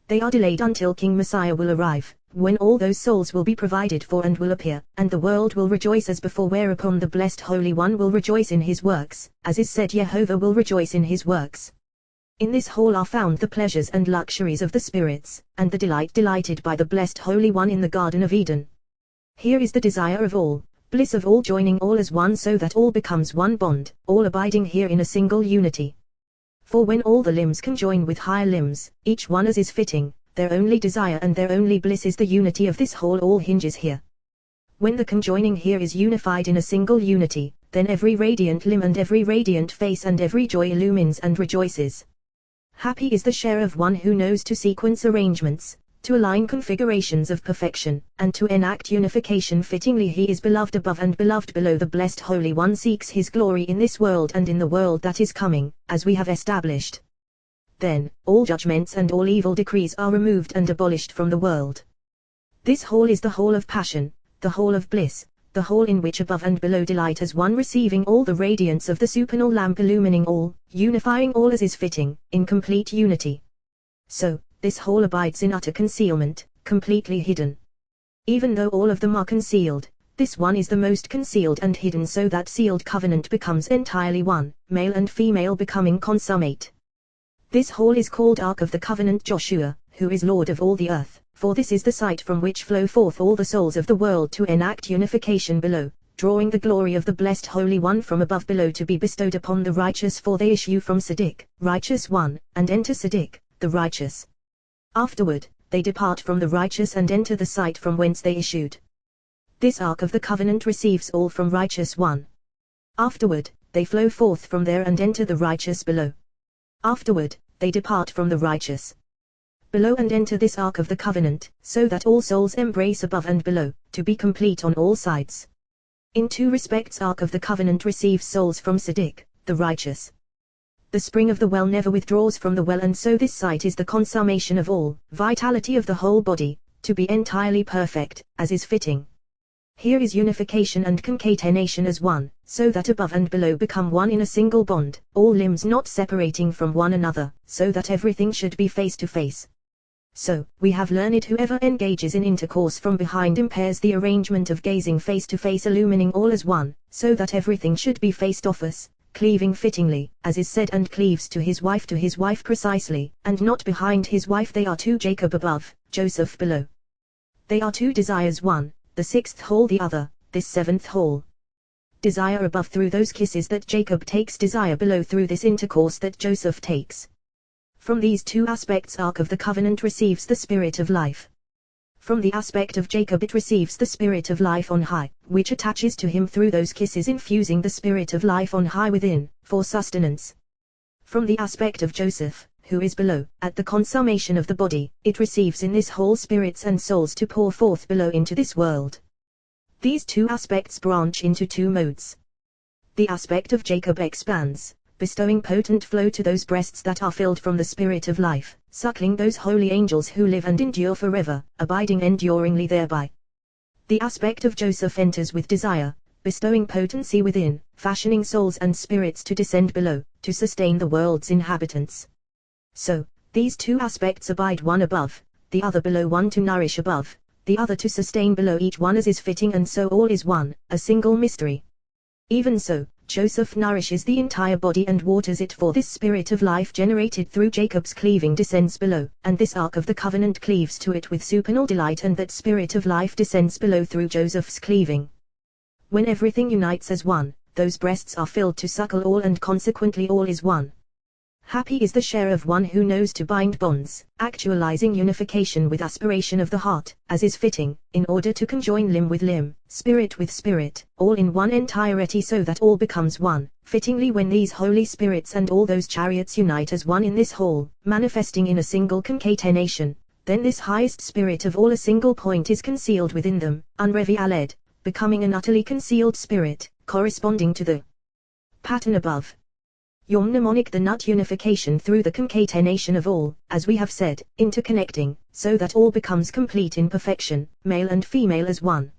They are delayed until King Messiah will arrive, when all those souls will be provided for and will appear, and the world will rejoice as before, whereupon the blessed Holy One will rejoice in his works, as is said, Jehovah will rejoice in his works. In this whole are found the pleasures and luxuries of the spirits, and the delight delighted by the blessed Holy One in the Garden of Eden. Here is the desire of all, bliss of all, joining all as one, so that all becomes one bond, all abiding here in a single unity. For when all the limbs conjoin with higher limbs, each one as is fitting, their only desire and their only bliss is the unity of this whole. All hinges here. When the conjoining here is unified in a single unity, then every radiant limb and every radiant face and every joy illumines and rejoices. Happy is the share of one who knows to sequence arrangements, to align configurations of perfection, and to enact unification fittingly. He is beloved above and beloved below. The blessed Holy One seeks his glory in this world and in the world that is coming, as we have established. Then, all judgments and all evil decrees are removed and abolished from the world. This whole is the whole of passion, the whole of bliss, the whole in which above and below delight as one, receiving all the radiance of the supernal lamp, illumining all, unifying all as is fitting, in complete unity. So, this whole abides in utter concealment, completely hidden. Even though all of them are concealed, this one is the most concealed and hidden, so that sealed covenant becomes entirely one, male and female becoming consummate. This whole is called Ark of the Covenant Joshua, who is Lord of all the earth, for this is the site from which flow forth all the souls of the world to enact unification below, drawing the glory of the blessed Holy One from above below to be bestowed upon the righteous. For they issue from Siddiq, righteous one, and enter Siddiq, the righteous. Afterward, they depart from the righteous and enter the site from whence they issued. This Ark of the Covenant receives all from righteous one. Afterward, they flow forth from there and enter the righteous below. Afterward, they depart from the righteous below and enter this Ark of the Covenant, so that all souls embrace above and below, to be complete on all sides. In two respects Ark of the Covenant receives souls from Siddiq, the righteous. The spring of the well never withdraws from the well, and so this site is the consummation of all, vitality of the whole body, to be entirely perfect, as is fitting. Here is unification and concatenation as one, so that above and below become one in a single bond, all limbs not separating from one another, so that everything should be face to face. So, we have learned whoever engages in intercourse from behind impairs the arrangement of gazing face to face, illumining all as one, so that everything should be faced off us, cleaving fittingly, as is said, and cleaves to his wife precisely, and not behind his wife. They are two, Jacob above, Joseph below. They are two desires, one, the sixth whole, the other, this seventh whole. Desire above through those kisses that Jacob takes, desire below through this intercourse that Joseph takes. From these two aspects Ark of the Covenant receives the spirit of life. From the aspect of Jacob it receives the spirit of life on high, which attaches to him through those kisses, infusing the spirit of life on high within, for sustenance. From the aspect of Joseph, who is below, at the consummation of the body, it receives in this whole spirits and souls to pour forth below into this world. These two aspects branch into two modes. The aspect of Jacob expands, bestowing potent flow to those breasts that are filled from the spirit of life, suckling those holy angels who live and endure forever, abiding enduringly thereby. The aspect of Joseph enters with desire, bestowing potency within, fashioning souls and spirits to descend below, to sustain the world's inhabitants. So, these two aspects abide, one above, the other below, one to nourish above, the other to sustain below, each one as is fitting, and so all is one, a single mystery. Even so, Joseph nourishes the entire body and waters it, for this spirit of life generated through Jacob's cleaving descends below, and this Ark of the Covenant cleaves to it with supernal delight, and that spirit of life descends below through Joseph's cleaving. When everything unites as one, those breasts are filled to suckle all, and consequently all is one. Happy is the share of one who knows to bind bonds, actualizing unification with aspiration of the heart, as is fitting, in order to conjoin limb with limb, spirit with spirit, all in one entirety, so that all becomes one, fittingly when these holy spirits and all those chariots unite as one in this whole, manifesting in a single concatenation, then this highest spirit of all a single point is concealed within them, unrevealed, becoming an utterly concealed spirit, corresponding to the pattern above. Yom mnemonic, the nut unification through the concatenation of all, as we have said, interconnecting, so that all becomes complete in perfection, male and female as one.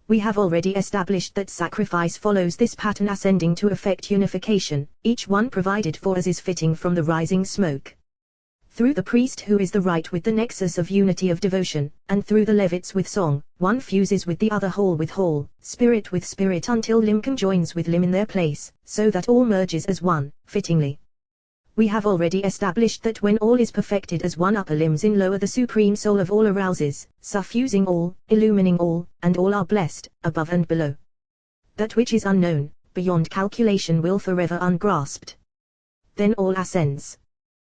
We have already established that sacrifice follows this pattern, ascending to effect unification, each one provided for as is fitting from the rising smoke. Through the priest who is the right with the nexus of unity of devotion, and through the Levites with song, one fuses with the other, whole with whole, spirit with spirit, until limb conjoins with limb in their place, so that all merges as one, fittingly. We have already established that when all is perfected as one, upper limbs in lower, the supreme soul of all arouses, suffusing all, illumining all, and all are blessed, above and below. That which is unknown, beyond calculation, will forever ungrasped. Then all ascends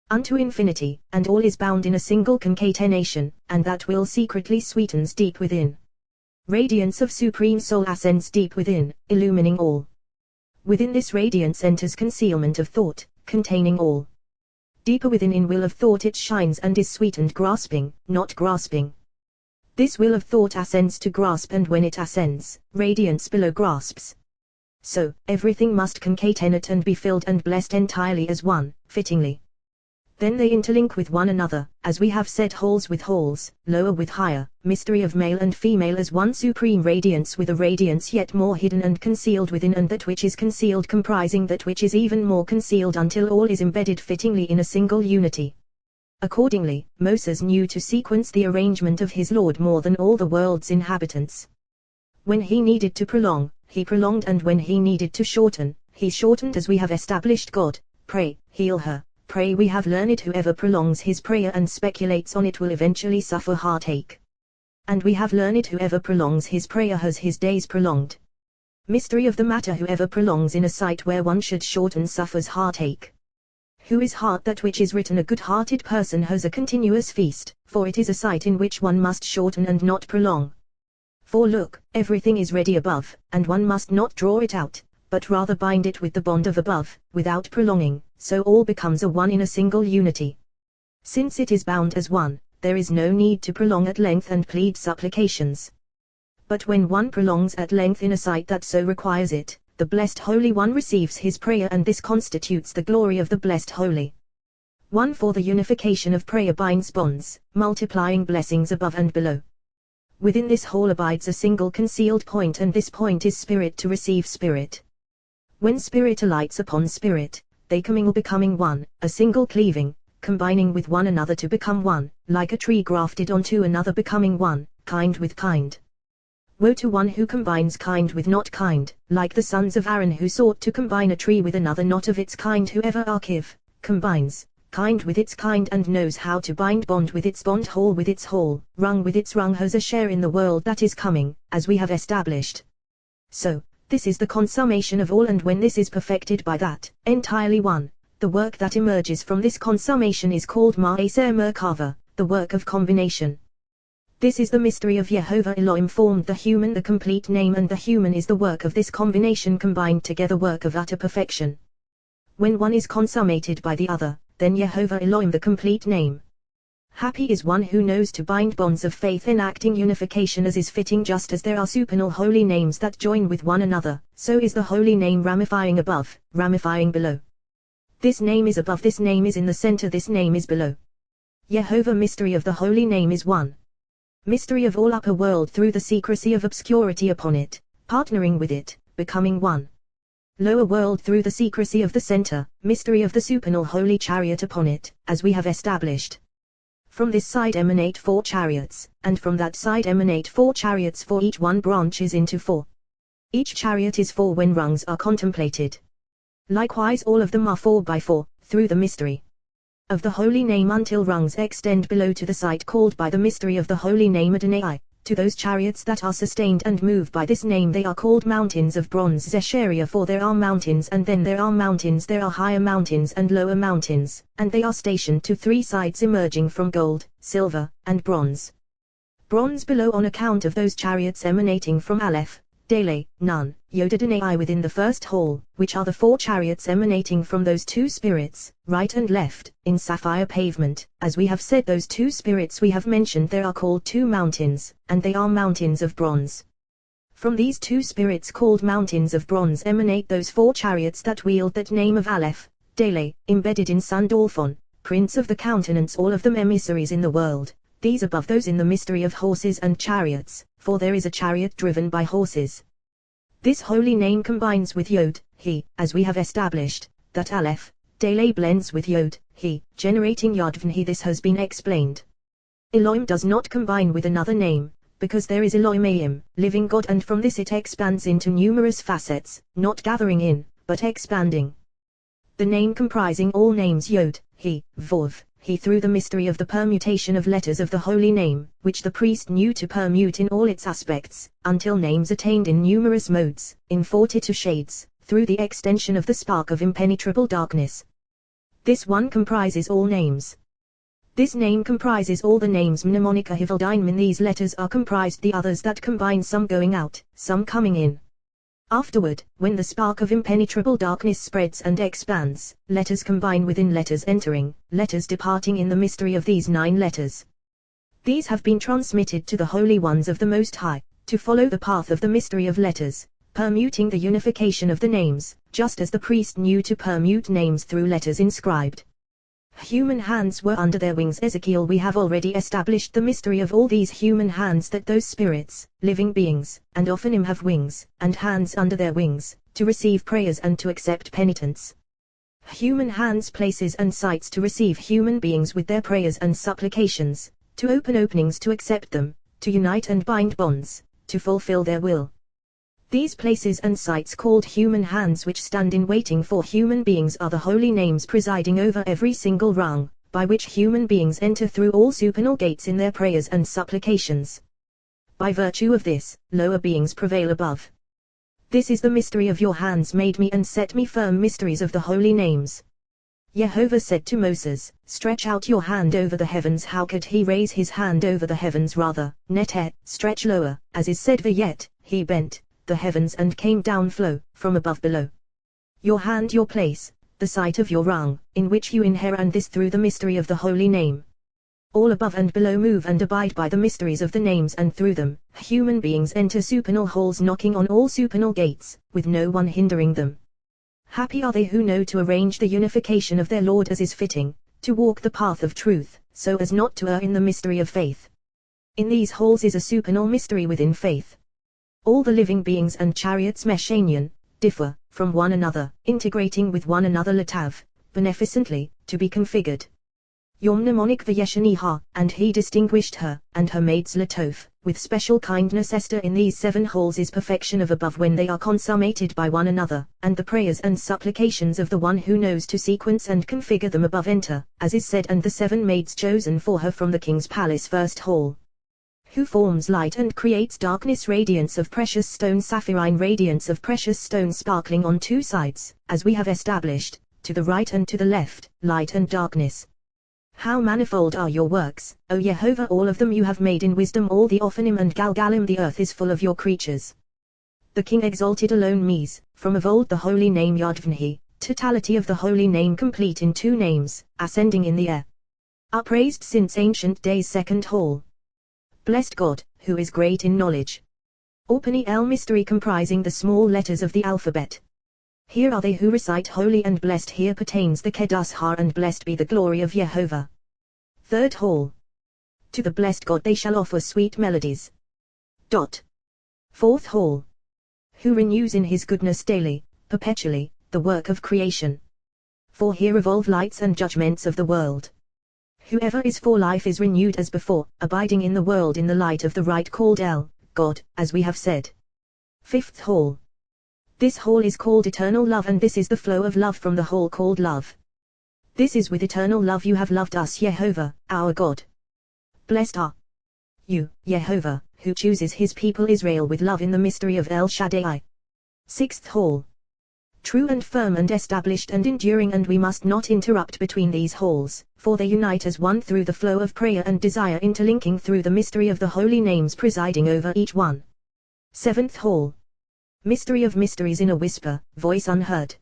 unto infinity, and all is bound in a single concatenation, and that will secretly sweetens deep within. Radiance of supreme soul ascends deep within, illumining all. Within this radiance enters concealment of thought, containing all. Deeper within, in will of thought, it shines and is sweetened, grasping, not grasping. This will of thought ascends to grasp, and when it ascends, radiance below grasps. So, everything must concatenate and be filled and blessed entirely as one, fittingly. Then they interlink with one another, as we have said, wholes with wholes, lower with higher, mystery of male and female as one supreme radiance, with a radiance yet more hidden and concealed within, and that which is concealed comprising that which is even more concealed, until all is embedded fittingly in a single unity. Accordingly, Moses knew to sequence the arrangement of his Lord more than all the world's inhabitants. When he needed to prolong, he prolonged, and when he needed to shorten, he shortened, as we have established. God, pray, heal her. Pray, we have learned, whoever prolongs his prayer and speculates on it will eventually suffer heartache. And we have learned, whoever prolongs his prayer has his days prolonged. Mystery of the matter, whoever prolongs in a sight where one should shorten suffers heartache. Who is heart? That which is written, a good-hearted person has a continuous feast, for it is a sight in which one must shorten and not prolong. For look, everything is ready above, and one must not draw it out, but rather bind it with the bond of above, without prolonging, so all becomes a one in a single unity. Since it is bound as one, there is no need to prolong at length and plead supplications. But when one prolongs at length in a sight that so requires it, the Blessed Holy One receives his prayer, and this constitutes the glory of the Blessed Holy One, for the unification of prayer binds bonds, multiplying blessings above and below. Within this whole abides a single concealed point, and this point is spirit to receive spirit. When spirit alights upon spirit, they commingle, becoming one, a single cleaving, combining with one another to become one, like a tree grafted onto another, becoming one, kind with kind. Woe to one who combines kind with not kind, like the sons of Aaron who sought to combine a tree with another not of its kind. Whoever Archiv combines kind with its kind, and knows how to bind bond with its bond, whole with its whole, rung with its rung, has a share in the world that is coming, as we have established. So, this is the consummation of all, and when this is perfected by that, entirely one, the work that emerges from this consummation is called Ma'aser Merkava, the work of combination. This is the mystery of Yehovah Elohim formed the human, the complete name, and the human is the work of this combination combined together, work of utter perfection. When one is consummated by the other, then Yehovah Elohim, the complete name. Happy is one who knows to bind bonds of faith, enacting unification as is fitting. Just as there are supernal holy names that join with one another, so is the holy name ramifying above, ramifying below. This name is above, this name is in the center, this name is below. Yehovah, mystery of the holy name, is one. Mystery of all upper world through the secrecy of obscurity upon it, partnering with it, becoming one. Lower world through the secrecy of the center, mystery of the supernal holy chariot upon it, as we have established. From this side emanate 4 chariots, and from that side emanate 4 chariots, for each one branches into 4. Each chariot is 4 when rungs are contemplated. Likewise all of them are 4 by 4, through the mystery of the holy name, until rungs extend below to the site called by the mystery of the holy name Adonai. To those chariots that are sustained and move by this name, they are called mountains of bronze Zesheria, for there are mountains, and then there are mountains, there are higher mountains and lower mountains, and they are stationed to 3 sides emerging from gold, silver, and bronze. Bronze below on account of those chariots emanating from Aleph, Dele, Nun, Yod Adonai within the first hall, which are the 4 chariots emanating from those 2 spirits, right and left, in sapphire pavement. As we have said, those 2 spirits we have mentioned there are called 2 mountains, and they are mountains of bronze. From these 2 spirits called mountains of bronze emanate those 4 chariots that wield that name of Aleph, Dele, embedded in Sandalphon, Prince of the Countenance, all of them emissaries in the world, these above those in the mystery of horses and chariots, for there is a chariot driven by horses. This holy name combines with Yod, He, as we have established, that Aleph, Dele blends with Yod, He, generating Yod He. This has been explained. Elohim does not combine with another name, because there is Elohim Ayim, living God, and from this it expands into numerous facets, not gathering in, but expanding. The name comprising all names Yod, He, Vov, He through the mystery of the permutation of letters of the holy name, which the priest knew to permute in all its aspects, until names attained in numerous modes, in 42 shades, through the extension of the spark of impenetrable darkness. This one comprises all names. This name comprises all the names mnemonica Hivaldine. In these letters are comprised the others that combine, some going out, some coming in. Afterward, when the spark of impenetrable darkness spreads and expands, letters combine within letters entering, letters departing in the mystery of these 9 letters. These have been transmitted to the holy ones of the Most High, to follow the path of the mystery of letters, permuting the unification of the names, just as the priest knew to permute names through letters inscribed. Human hands were under their wings. Ezekiel. We have already established the mystery of all these human hands, that those spirits, living beings, and Ophanim have wings, and hands under their wings, to receive prayers and to accept penitence. Human hands places and sights to receive human beings with their prayers and supplications, to open openings to accept them, to unite and bind bonds, to fulfill their will. These places and sights called human hands, which stand in waiting for human beings, are the holy names presiding over every single rung, by which human beings enter through all supernal gates in their prayers and supplications. By virtue of this, lower beings prevail above. This is the mystery of your hands made me and set me firm, mysteries of the holy names. Jehovah said to Moses, stretch out your hand over the heavens. How could he raise his hand over the heavens? Rather, neteh, stretch lower, as is said, yet he bent the heavens and came down, flow, from above below. Your hand, your place, the site of your rung, in which you inhere, and this through the mystery of the holy name. All above and below move and abide by the mysteries of the names, and through them, human beings enter supernal halls, knocking on all supernal gates, with no one hindering them. Happy are they who know to arrange the unification of their Lord as is fitting, to walk the path of truth, so as not to err in the mystery of faith. In these halls is a supernal mystery within faith. All the living beings and chariots Meshanian, differ from one another, integrating with one another Latav, beneficently, to be configured. Yom mnemonic Vayeshaniha, and he distinguished her, and her maids Latoph, with special kindness. Esther. In these 7 halls is perfection of above when they are consummated by one another, and the prayers and supplications of the one who knows to sequence and configure them above enter, as is said, and the 7 maids chosen for her from the king's palace. First hall. Who forms light and creates darkness, radiance of precious stone, sapphirine radiance of precious stone sparkling on 2 sides, as we have established, to the right and to the left, light and darkness. How manifold are your works, O Jehovah! All of them you have made in wisdom. All the Ophanim and Galgalim, the earth is full of your creatures. The king exalted alone Mies, from of old the holy name Yadvnhi, totality of the holy name complete in 2 names, ascending in the air. Upraised since ancient days. Second hall. Blessed God, who is great in knowledge. Orpani El mystery comprising the small letters of the alphabet. Here are they who recite holy and blessed. Here pertains the Kedas Har, and blessed be the glory of Jehovah. Third hall. To the blessed God they shall offer sweet melodies. Fourth hall. Who renews in his goodness daily, perpetually, the work of creation. For here revolve lights and judgments of the world. Whoever is for life is renewed as before, abiding in the world in the light of the right called El, God, as we have said. Fifth hall. This hall is called eternal love, and this is the flow of love from the hall called love. This is with eternal love you have loved us, Jehovah, our God. Blessed are you, Jehovah, who chooses his people Israel with love in the mystery of El Shaddai. Sixth hall. True and firm and established and enduring, and we must not interrupt between these halls, for they unite as one through the flow of prayer and desire, interlinking through the mystery of the holy names presiding over each one. Seventh hall. Mystery of mysteries in a whisper, voice unheard.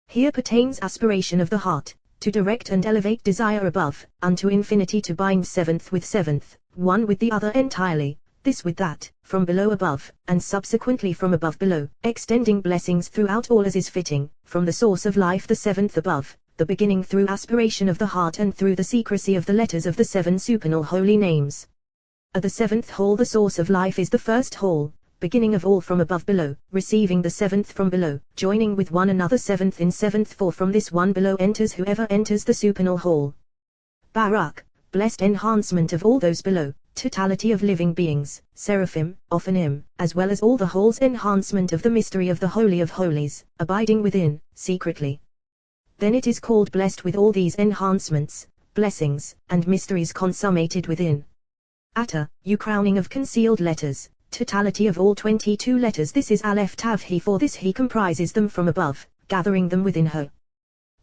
Here pertains aspiration of the heart, to direct and elevate desire above, unto infinity, to bind seventh with seventh, one with the other entirely, this with that, from below above, and subsequently from above below, extending blessings throughout all as is fitting, from the source of life the 7th above, the beginning through aspiration of the heart and through the secrecy of the letters of the 7 supernal holy names. At the 7th hall the source of life is the first hall, beginning of all from above below, receiving the 7th from below, joining with one another 7th in 7th, for from this one below enters whoever enters the supernal hall. Barak, blessed enhancement of all those below, totality of living beings, seraphim, Ophanim, as well as all the halls, enhancement of the mystery of the Holy of Holies, abiding within, secretly. Then it is called blessed with all these enhancements, blessings, and mysteries consummated within. Atta, you crowning of concealed letters, totality of all 22 letters. This is Aleph Tav He, for this He comprises them from above, gathering them within her.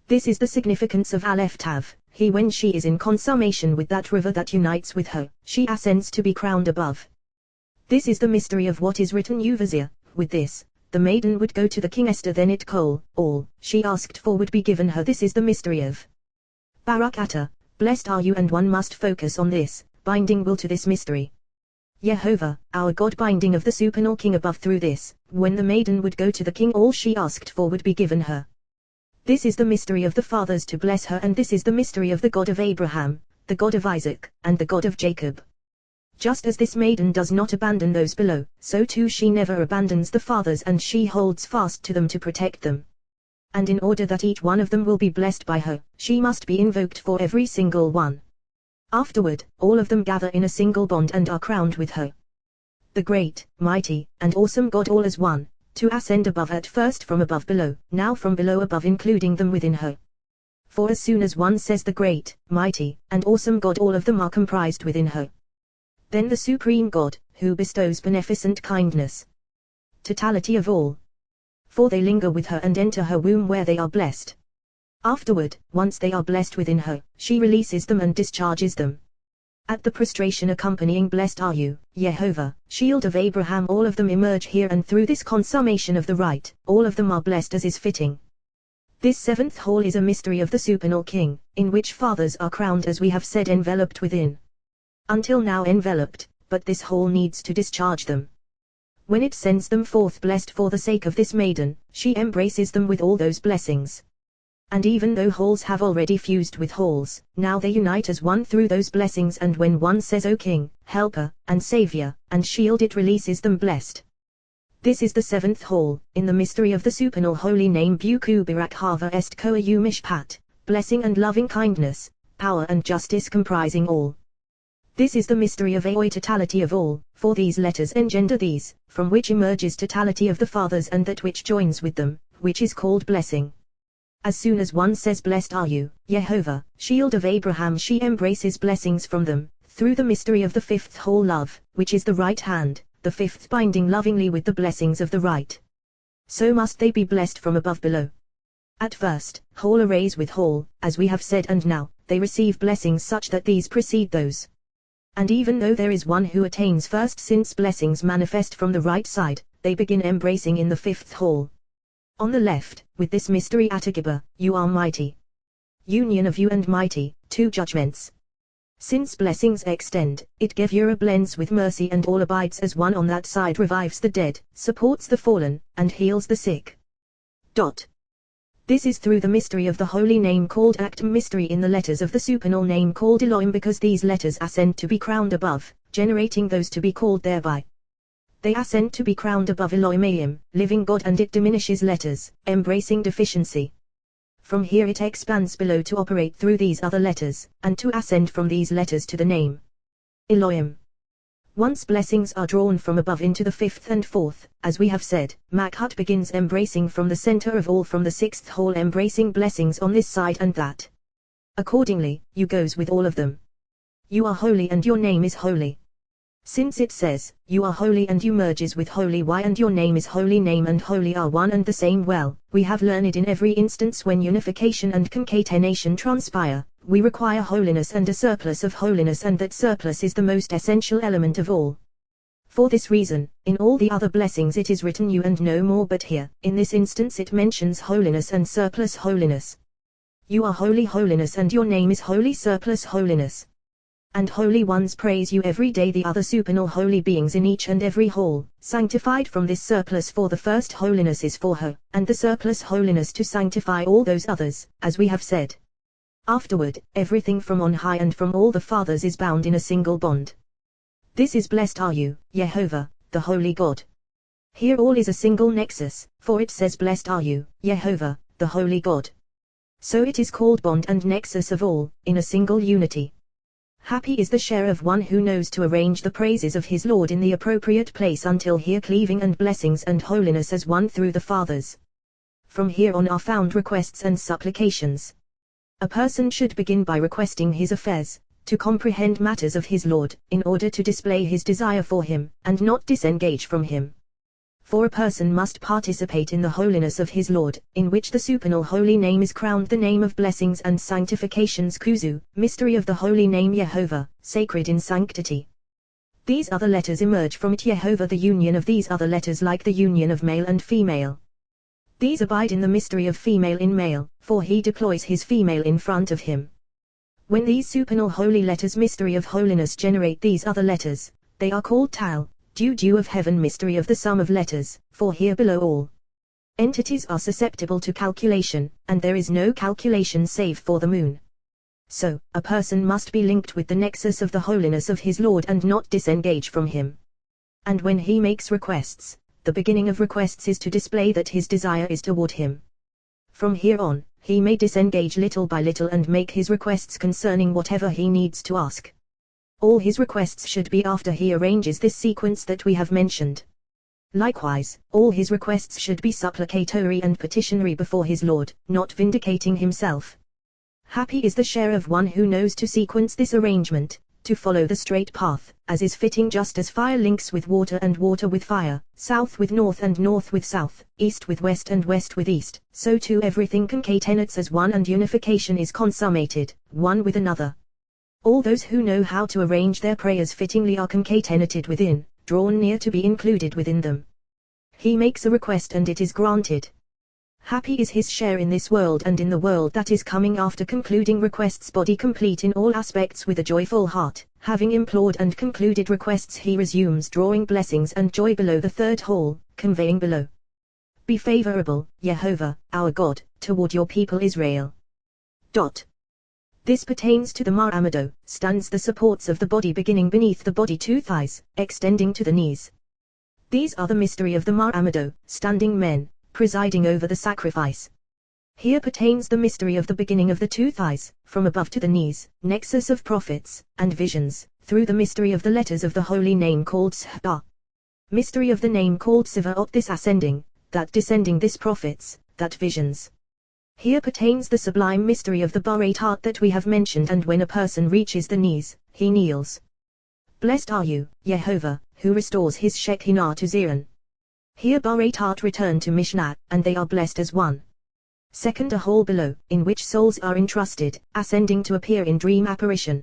This is the significance of Aleph Tav He. When she is in consummation with that river that unites with her, she ascends to be crowned above. This is the mystery of what is written, you vizier. With this, the maiden would go to the king Esther, then it all she asked for would be given her. This is the mystery of Barak Atta, blessed are you, and one must focus on this, binding will to this mystery. Yehovah, our God, binding of the supernal king above. Through this, when the maiden would go to the king, all she asked for would be given her. This is the mystery of the fathers to bless her, and this is the mystery of the God of Abraham, the God of Isaac, and the God of Jacob. Just as this maiden does not abandon those below, so too she never abandons the fathers, and she holds fast to them to protect them. And in order that each one of them will be blessed by her, she must be invoked for every single one. Afterward, all of them gather in a single bond and are crowned with her. The great, mighty, and awesome God, all as one, to ascend above, at first from above below, now from below above, including them within her. For as soon as one says the great, mighty, and awesome God, all of them are comprised within her. Then the supreme God, who bestows beneficent kindness, totality of all. For they linger with her and enter her womb, where they are blessed. Afterward, once they are blessed within her, she releases them and discharges them. At the prostration accompanying blessed are you, Yehovah, shield of Abraham, all of them emerge here, and through this consummation of the rite, all of them are blessed as is fitting. This seventh hall is a mystery of the supernal king, in which fathers are crowned, as we have said, enveloped within. Until now enveloped, but this hall needs to discharge them. When it sends them forth blessed for the sake of this maiden, she embraces them with all those blessings. And even though halls have already fused with halls, now they unite as one through those blessings, and when one says, O King, Helper, and Savior, and Shield, it releases them blessed. This is the seventh hall, in the mystery of the supernal holy name Buku Birak Hava Est Koa U Mishpat, blessing and loving kindness, power and justice comprising all. This is the mystery of Aoi, totality of all, for these letters engender these, from which emerges totality of the fathers, and that which joins with them, which is called blessing. As soon as one says blessed are you, Yehovah, shield of Abraham, she embraces blessings from them, through the mystery of the fifth whole love, which is the right hand, the fifth binding lovingly with the blessings of the right. So must they be blessed from above below. At first, whole arrays with whole, as we have said, and now, they receive blessings such that these precede those. And even though there is one who attains first, since blessings manifest from the right side, they begin embracing in the fifth hall. On the left, with this mystery Atagiba, you are mighty. Union of you and mighty, two judgments. Since blessings extend, it Gevura blends with mercy, and all abides as one. On that side revives the dead, supports the fallen, and heals the sick. This is through the mystery of the holy name called Actum, mystery in the letters of the supernal name called Elohim, because these letters ascend to be crowned above, generating those to be called thereby. They ascend to be crowned above Elohim, living God, and it diminishes letters, embracing deficiency. From here it expands below to operate through these other letters, and to ascend from these letters to the name Elohim. Once blessings are drawn from above into the fifth and fourth, as we have said, Makhut begins embracing from the center of all, from the sixth hall, embracing blessings on this side and that. Accordingly, you goes with all of them. You are holy and your name is holy. Since it says, you are holy and you merges with holy Y, and your name is holy, name and holy are one and the same. Well, we have learned in every instance when unification and concatenation transpire, we require holiness and a surplus of holiness, and that surplus is the most essential element of all. For this reason, in all the other blessings it is written you and no more, but here, in this instance it mentions holiness and surplus holiness. You are holy, holiness, and your name is holy, surplus holiness. And holy ones praise you every day, the other supernal holy beings in each and every hall, sanctified from this surplus, for the first holiness is for her, and the surplus holiness to sanctify all those others, as we have said. Afterward, everything from on high and from all the fathers is bound in a single bond. This is blessed are you, Yehovah, the holy God. Here all is a single nexus, for it says blessed are you, Yehovah, the holy God. So it is called bond and nexus of all, in a single unity. Happy is the share of one who knows to arrange the praises of his Lord in the appropriate place, until here cleaving and blessings and holiness as one through the fathers. From here on are found requests and supplications. A person should begin by requesting his affairs, to comprehend matters of his Lord, in order to display his desire for him, and not disengage from him. For a person must participate in the holiness of his Lord, in which the supernal holy name is crowned, the name of blessings and sanctifications Kuzu, mystery of the holy name Yehovah, sacred in sanctity. These other letters emerge from it Yehovah, the union of these other letters like the union of male and female. These abide in the mystery of female in male, for he deploys his female in front of him. When these supernal holy letters mystery of holiness generate these other letters, they are called Tal, dew of heaven mystery of the sum of letters, for here below all entities are susceptible to calculation, and there is no calculation save for the moon. So, a person must be linked with the nexus of the holiness of his Lord and not disengage from him. And when he makes requests, the beginning of requests is to display that his desire is toward him. From here on, he may disengage little by little and make his requests concerning whatever he needs to ask. All his requests should be after he arranges this sequence that we have mentioned. Likewise, all his requests should be supplicatory and petitionary before his Lord, not vindicating himself. Happy is the share of one who knows to sequence this arrangement, to follow the straight path, as is fitting, just as fire links with water and water with fire, south with north and north with south, east with west and west with east, so too everything concatenates as one and unification is consummated, one with another. All those who know how to arrange their prayers fittingly are concatenated within, drawn near to be included within them. He makes a request and it is granted. Happy is his share in this world and in the world that is coming after concluding requests, body complete in all aspects with a joyful heart. Having implored and concluded requests, he resumes drawing blessings and joy below the third hall, conveying below. Be favorable, Yehovah, our God, toward your people Israel. This pertains to the Ma'amado, stands the supports of the body beginning beneath the body 2 thighs, extending to the knees. These are the mystery of the Ma'amado, standing men, presiding over the sacrifice. Here pertains the mystery of the beginning of the 2 thighs, from above to the knees, nexus of prophets, and visions, through the mystery of the letters of the holy name called Sha. Mystery of the name called Sivaot, this ascending, that descending, this prophets, that visions. Here pertains the sublime mystery of the Barate heart that we have mentioned, and when a person reaches the knees, he kneels. Blessed are you, Yehovah, who restores his Shekinah to Zion. Here Barate heart return to Mishnah, and they are blessed as one. Second, a hole below, in which souls are entrusted, ascending to appear in dream apparition.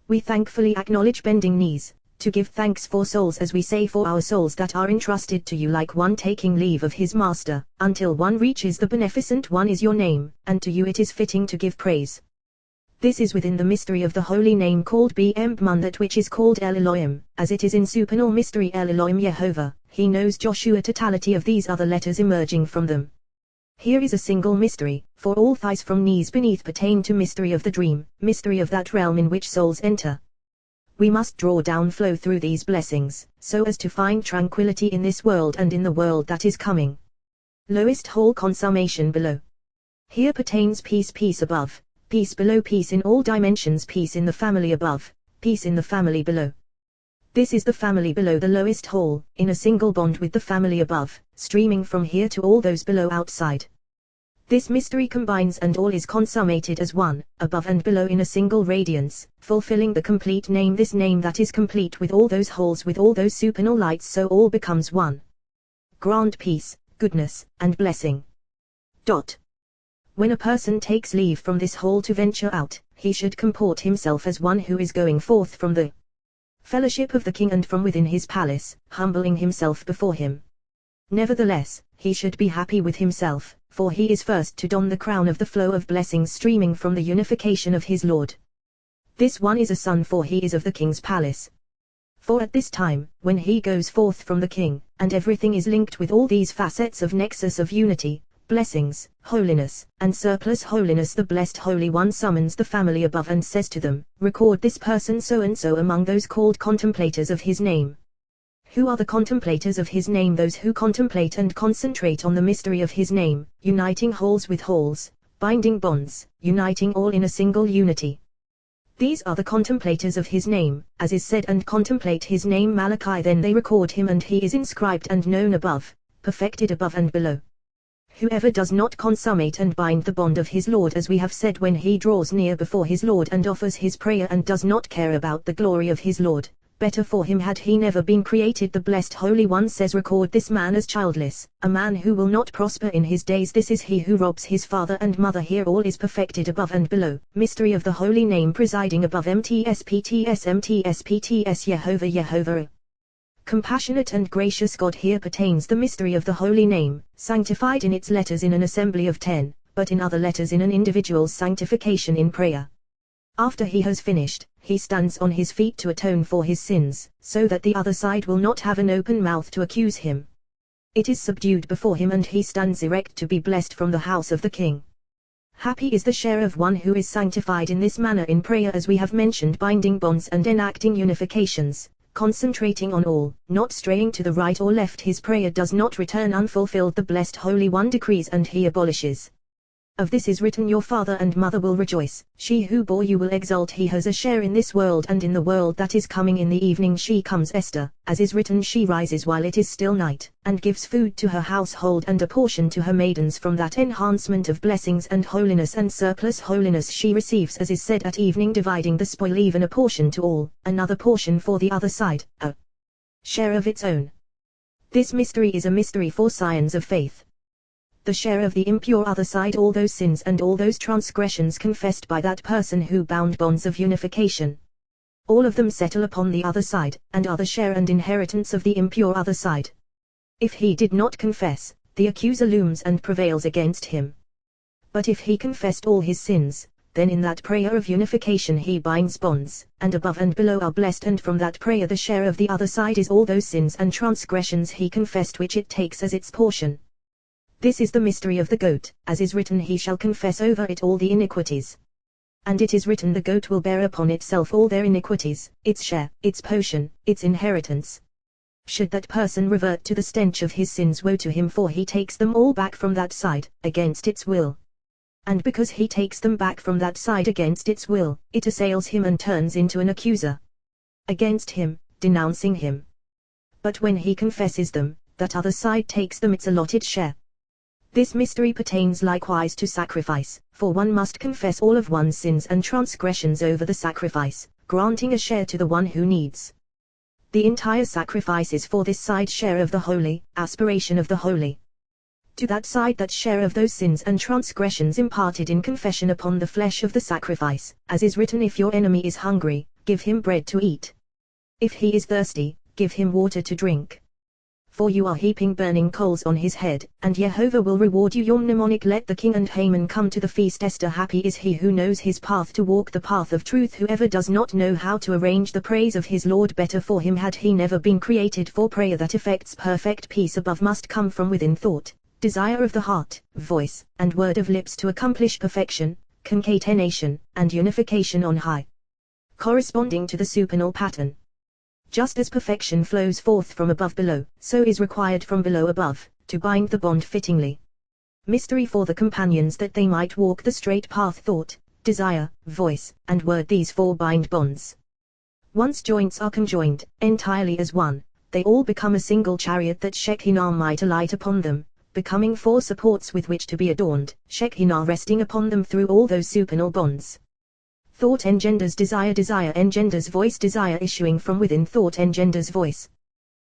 We thankfully acknowledge bending knees, to give thanks for souls, as we say, for our souls that are entrusted to you, like one taking leave of his master, until one reaches the beneficent one is your name, and to you it is fitting to give praise. This is within the mystery of the holy name called B'Mmun, that which is called El Elohim, as it is in supernal mystery El Elohim Yehovah. He knows Joshua totality of these other letters emerging from them. Here is a single mystery, for all thighs from knees beneath pertain to mystery of the dream, mystery of that realm in which souls enter. We must draw down flow through these blessings, so as to find tranquility in this world and in the world that is coming. Lowest whole consummation below. Here pertains peace, peace above, peace below, peace in all dimensions, peace in the family above, peace in the family below. This is the family below, the lowest whole, in a single bond with the family above, streaming from here to all those below outside. This mystery combines and all is consummated as one, above and below in a single radiance, fulfilling the complete name, this name that is complete with all those holes, with all those supernal lights, so all becomes one. Grant peace, goodness, and blessing. When a person takes leave from this hall to venture out, he should comport himself as one who is going forth from the fellowship of the king and from within his palace, humbling himself before him. Nevertheless, he should be happy with himself, for he is first to don the crown of the flow of blessings streaming from the unification of his Lord. This one is a son, for he is of the king's palace. For at this time, when he goes forth from the king, and everything is linked with all these facets of nexus of unity, blessings, holiness, and surplus holiness, the blessed Holy One summons the family above and says to them, record this person so and so among those called contemplators of his name. Who are the contemplators of his name? Those who contemplate and concentrate on the mystery of his name, uniting wholes with wholes, binding bonds, uniting all in a single unity. These are the contemplators of his name, as is said, and contemplate his name Malachi, then they record him and he is inscribed and known above, perfected above and below. Whoever does not consummate and bind the bond of his Lord, as we have said, when he draws near before his Lord and offers his prayer and does not care about the glory of his Lord, better for him had he never been created. The Blessed Holy One says, record this man as childless, a man who will not prosper in his days. This is he who robs his father and mother. Here all is perfected above and below. Mystery of the Holy Name presiding above. MTSPTS MTSPTS Yehovah Yehovah. Compassionate and gracious God. Here pertains the mystery of the Holy Name, sanctified in its letters in an assembly of 10, but in other letters in an individual's sanctification in prayer. After he has finished, he stands on his feet to atone for his sins, so that the other side will not have an open mouth to accuse him. It is subdued before him and he stands erect to be blessed from the house of the King. Happy is the share of one who is sanctified in this manner in prayer, as we have mentioned, binding bonds and enacting unifications, concentrating on all, not straying to the right or left. His prayer does not return unfulfilled. The Blessed Holy One decrees and he abolishes. Of this is written, your father and mother will rejoice, she who bore you will exult. He has a share in this world and in the world that is coming. In the evening she comes, Esther, as is written, she rises while it is still night, and gives food to her household and a portion to her maidens. From that enhancement of blessings and holiness and surplus holiness she receives, as is said, at evening dividing the spoil, even a portion to all, another portion for the other side, a share of its own. This mystery is a mystery for scions of faith. The share of the impure other side, all those sins and all those transgressions confessed by that person who bound bonds of unification. All of them settle upon the other side, and are the share and inheritance of the impure other side. If he did not confess, the accuser looms and prevails against him. But if he confessed all his sins, then in that prayer of unification he binds bonds, and above and below are blessed, and from that prayer the share of the other side is all those sins and transgressions he confessed, which it takes as its portion. This is the mystery of the goat, as is written, he shall confess over it all the iniquities. And it is written, the goat will bear upon itself all their iniquities, its share, its portion, its inheritance. Should that person revert to the stench of his sins, woe to him, for he takes them all back from that side, against its will. And because he takes them back from that side against its will, it assails him and turns into an accuser against him, denouncing him. But when he confesses them, that other side takes them its allotted share. This mystery pertains likewise to sacrifice, for one must confess all of one's sins and transgressions over the sacrifice, granting a share to the one who needs. The entire sacrifice is for this side share of the holy, aspiration of the holy. To that side that share of those sins and transgressions imparted in confession upon the flesh of the sacrifice, as is written, if your enemy is hungry, give him bread to eat. If he is thirsty, give him water to drink. For you are heaping burning coals on his head, and Yehovah will reward you. Your mnemonic: let the king and Haman come to the feast. Esther, happy is he who knows his path to walk the path of truth. Whoever does not know how to arrange the praise of his Lord, better for him had he never been created. For prayer that effects perfect peace above must come from within thought, desire of the heart, voice, and word of lips to accomplish perfection, concatenation, and unification on high, corresponding to the supernal pattern. Just as perfection flows forth from above below, so is required from below above, to bind the bond fittingly. Mystery for the companions, that they might walk the straight path: thought, desire, voice, and word. These four bind bonds. Once joints are conjoined, entirely as one, they all become a single chariot, that Shekinah might alight upon them, becoming four supports with which to be adorned, Shekinah resting upon them through all those supernal bonds. Thought engenders desire, desire engenders voice, desire issuing from within thought engenders voice.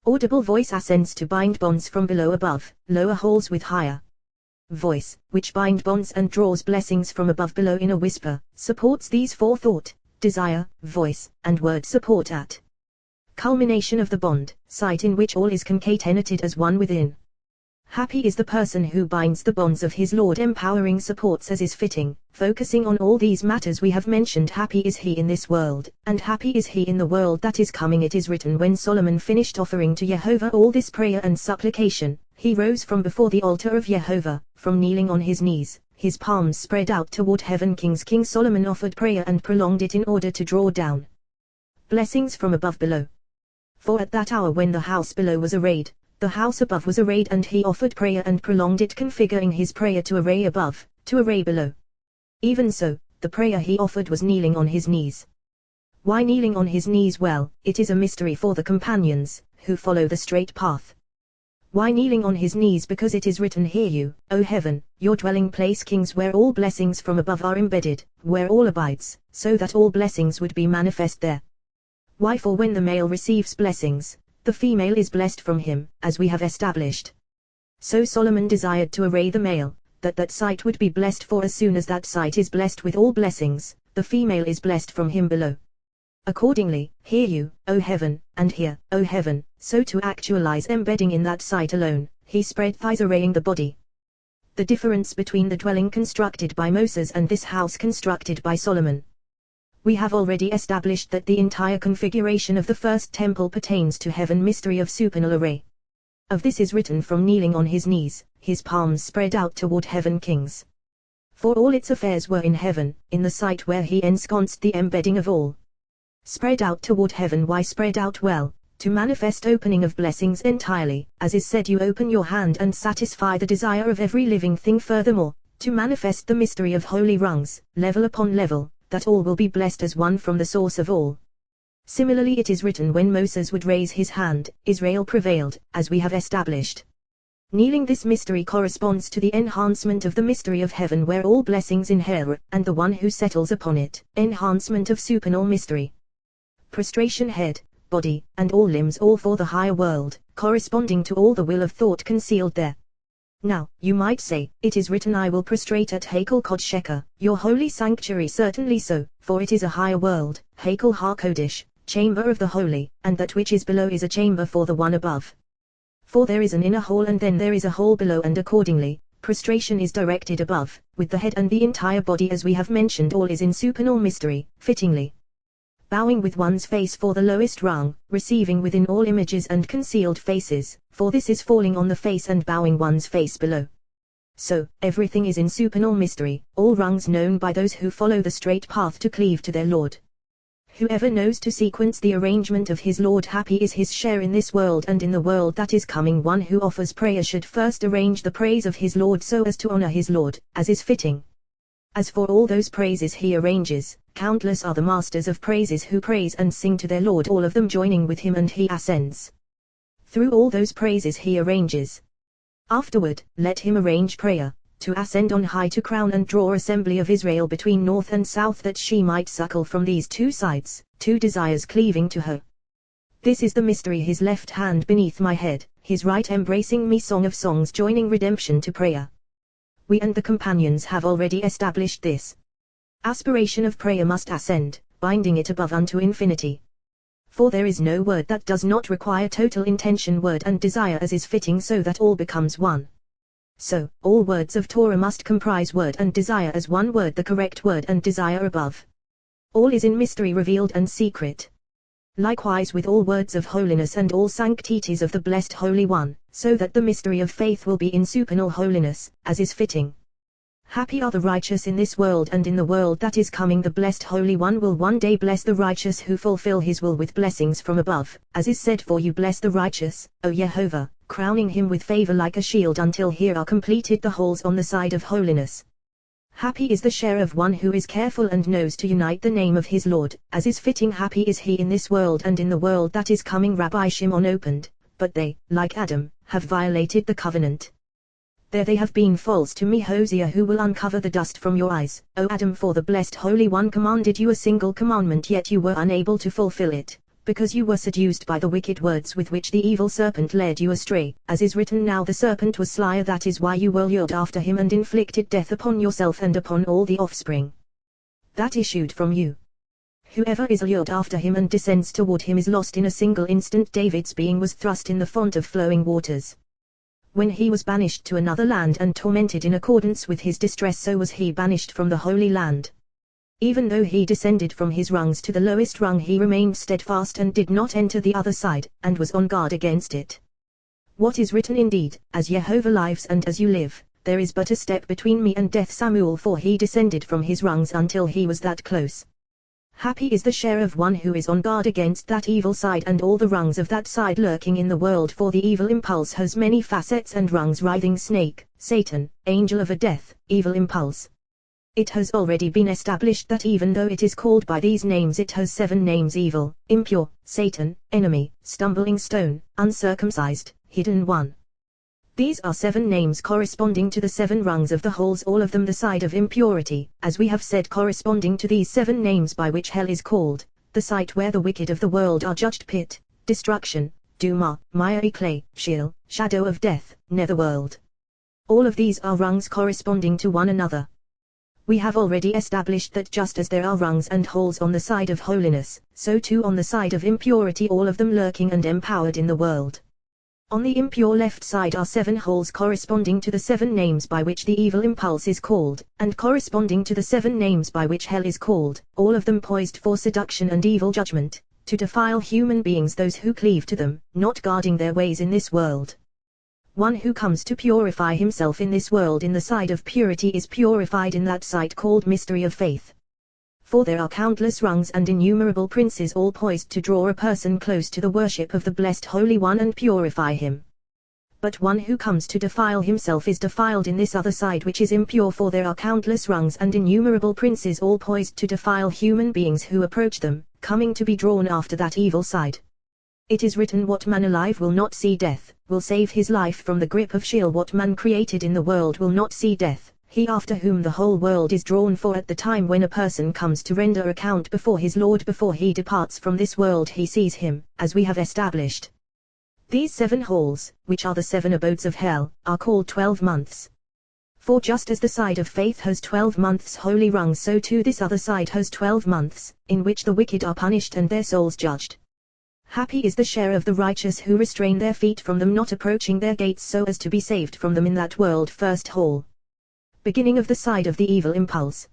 Audible voice ascends to bind bonds from below above, lower halls with higher voice, which bind bonds and draws blessings from above below in a whisper, supports these four: thought, desire, voice, and word support at culmination of the bond, sight in which all is concatenated as one within. Happy is the person who binds the bonds of his Lord, empowering supports as is fitting, focusing on all these matters we have mentioned. Happy is he in this world, and happy is he in the world that is coming. It is written, when Solomon finished offering to Yehovah all this prayer and supplication, he rose from before the altar of Yehovah, from kneeling on his knees, his palms spread out toward heaven. King Solomon offered prayer and prolonged it in order to draw down blessings from above below. For at that hour when the house below was arrayed, the house above was arrayed, and he offered prayer and prolonged it, configuring his prayer to array above, to array below. Even so, the prayer he offered was kneeling on his knees. Why kneeling on his knees? Well, it is a mystery for the companions, who follow the straight path. Why kneeling on his knees? Because it is written, hear you, O heaven, your dwelling place kings, where all blessings from above are embedded, where all abides, so that all blessings would be manifest there. Why? For when the male receives blessings, the female is blessed from him, as we have established. So Solomon desired to array the male, that site would be blessed, for as soon as that site is blessed with all blessings, the female is blessed from him below. Accordingly, hear you, O heaven, and hear, O heaven, so to actualize embedding in that site alone, he spread thighs arraying the body. The difference between the dwelling constructed by Moses and this house constructed by Solomon. We have already established that the entire configuration of the first temple pertains to heaven, mystery of supernal array. Of this is written, from kneeling on his knees, his palms spread out toward heaven kings. For all its affairs were in heaven, in the site where he ensconced the embedding of all. Spread out toward heaven. Why spread out? Well, to manifest opening of blessings entirely, as is said, you open your hand and satisfy the desire of every living thing. Furthermore, to manifest the mystery of holy rungs, level upon level, that all will be blessed as one from the source of all. Similarly it is written, when Moses would raise his hand, Israel prevailed, as we have established. Kneeling, this mystery corresponds to the enhancement of the mystery of heaven, where all blessings inhere, and the one who settles upon it, enhancement of supernal mystery. Prostration, head, body, and all limbs, all for the higher world, corresponding to all the will of thought concealed there. Now, you might say, it is written, I will prostrate at Hakel Kodsheka, your holy sanctuary. Certainly so, for it is a higher world, Hakel HaKodesh, chamber of the holy, and that which is below is a chamber for the one above. For there is an inner hall and then there is a hall below, and accordingly, prostration is directed above, with the head and the entire body, as we have mentioned. All is in supernal mystery, fittingly. Bowing with one's face for the lowest rung, receiving within all images and concealed faces, for this is falling on the face and bowing one's face below. So, everything is in supernal mystery, all rungs known by those who follow the straight path to cleave to their Lord. Whoever knows to sequence the arrangement of his Lord, happy is his share in this world and in the world that is coming. One who offers prayer should first arrange the praise of his Lord so as to honor his Lord, as is fitting. As for all those praises he arranges, countless are the masters of praises who praise and sing to their Lord, all of them joining with him, and he ascends through all those praises he arranges. Afterward, let him arrange prayer, to ascend on high, to crown and draw assembly of Israel between north and south, that she might suckle from these two sides, two desires cleaving to her. This is the mystery, his left hand beneath my head, his right embracing me. Song of Songs, joining redemption to prayer. We and the companions have already established this. Aspiration of prayer must ascend, binding it above unto infinity. For there is no word that does not require total intention, word and desire, as is fitting, so that all becomes one. So, all words of Torah must comprise word and desire as one word, the correct word and desire above. All is in mystery revealed and secret. Likewise with all words of holiness and all sanctities of the blessed Holy One, so that the mystery of faith will be in supernal holiness, as is fitting. Happy are the righteous in this world and in the world that is coming. The blessed Holy One will one day bless the righteous who fulfill his will with blessings from above, as is said, for you bless the righteous, O Yehovah, crowning him with favor like a shield, until here are completed the holes on the side of holiness. Happy is the share of one who is careful and knows to unite the name of his Lord, as is fitting. Happy is he in this world and in the world that is coming. Rabbi Shimon opened, but they, like Adam, have violated the covenant. There they have been false to me. Hosea, who will uncover the dust from your eyes, O Adam, for the blessed Holy One commanded you a single commandment, yet you were unable to fulfill it, because you were seduced by the wicked words with which the evil serpent led you astray, as is written, now the serpent was slyer, that is why you were lured after him and inflicted death upon yourself and upon all the offspring that issued from you. Whoever is lured after him and descends toward him is lost in a single instant. David's being was thrust in the font of flowing waters. When he was banished to another land and tormented in accordance with his distress, so was he banished from the Holy Land. Even though he descended from his rungs to the lowest rung, he remained steadfast and did not enter the other side, and was on guard against it. What is written indeed, as Jehovah lives and as you live, there is but a step between me and death. Samuel, for he descended from his rungs until he was that close. Happy is the share of one who is on guard against that evil side and all the rungs of that side lurking in the world, for the evil impulse has many facets and rungs. Writhing snake, Satan, angel of a death, evil impulse. It has already been established that even though it is called by these names, it has 7 names: evil, impure, Satan, enemy, stumbling stone, uncircumcised, hidden one. These are 7 names corresponding to the 7 rungs of the holes, all of them the side of impurity, as we have said, corresponding to these 7 names by which hell is called, the site where the wicked of the world are judged, pit, destruction, Duma, miry clay, Sheol, shadow of death, netherworld. All of these are rungs corresponding to one another. We have already established that just as there are rungs and holes on the side of holiness, so too on the side of impurity, all of them lurking and empowered in the world. On the impure left side are 7 holes corresponding to the 7 names by which the evil impulse is called, and corresponding to the 7 names by which hell is called, all of them poised for seduction and evil judgment, to defile human beings, those who cleave to them, not guarding their ways in this world. One who comes to purify himself in this world in the side of purity is purified in that site called mystery of faith. For there are countless rungs and innumerable princes, all poised to draw a person close to the worship of the blessed Holy One and purify him. But one who comes to defile himself is defiled in this other side which is impure, for there are countless rungs and innumerable princes, all poised to defile human beings who approach them, coming to be drawn after that evil side. It is written, what man alive will not see death, will save his life from the grip of Sheol. What man created in the world will not see death, he after whom the whole world is drawn. For at the time when a person comes to render account before his Lord, before he departs from this world, he sees him, as we have established. These 7 halls, which are the 7 abodes of hell, are called 12 months. For just as the side of faith has 12 months holy rungs, so too this other side has 12 months, in which the wicked are punished and their souls judged. Happy is the share of the righteous who restrain their feet from them not approaching their gates, so as to be saved from them in that world. First hall. Beginning of the side of the evil impulse.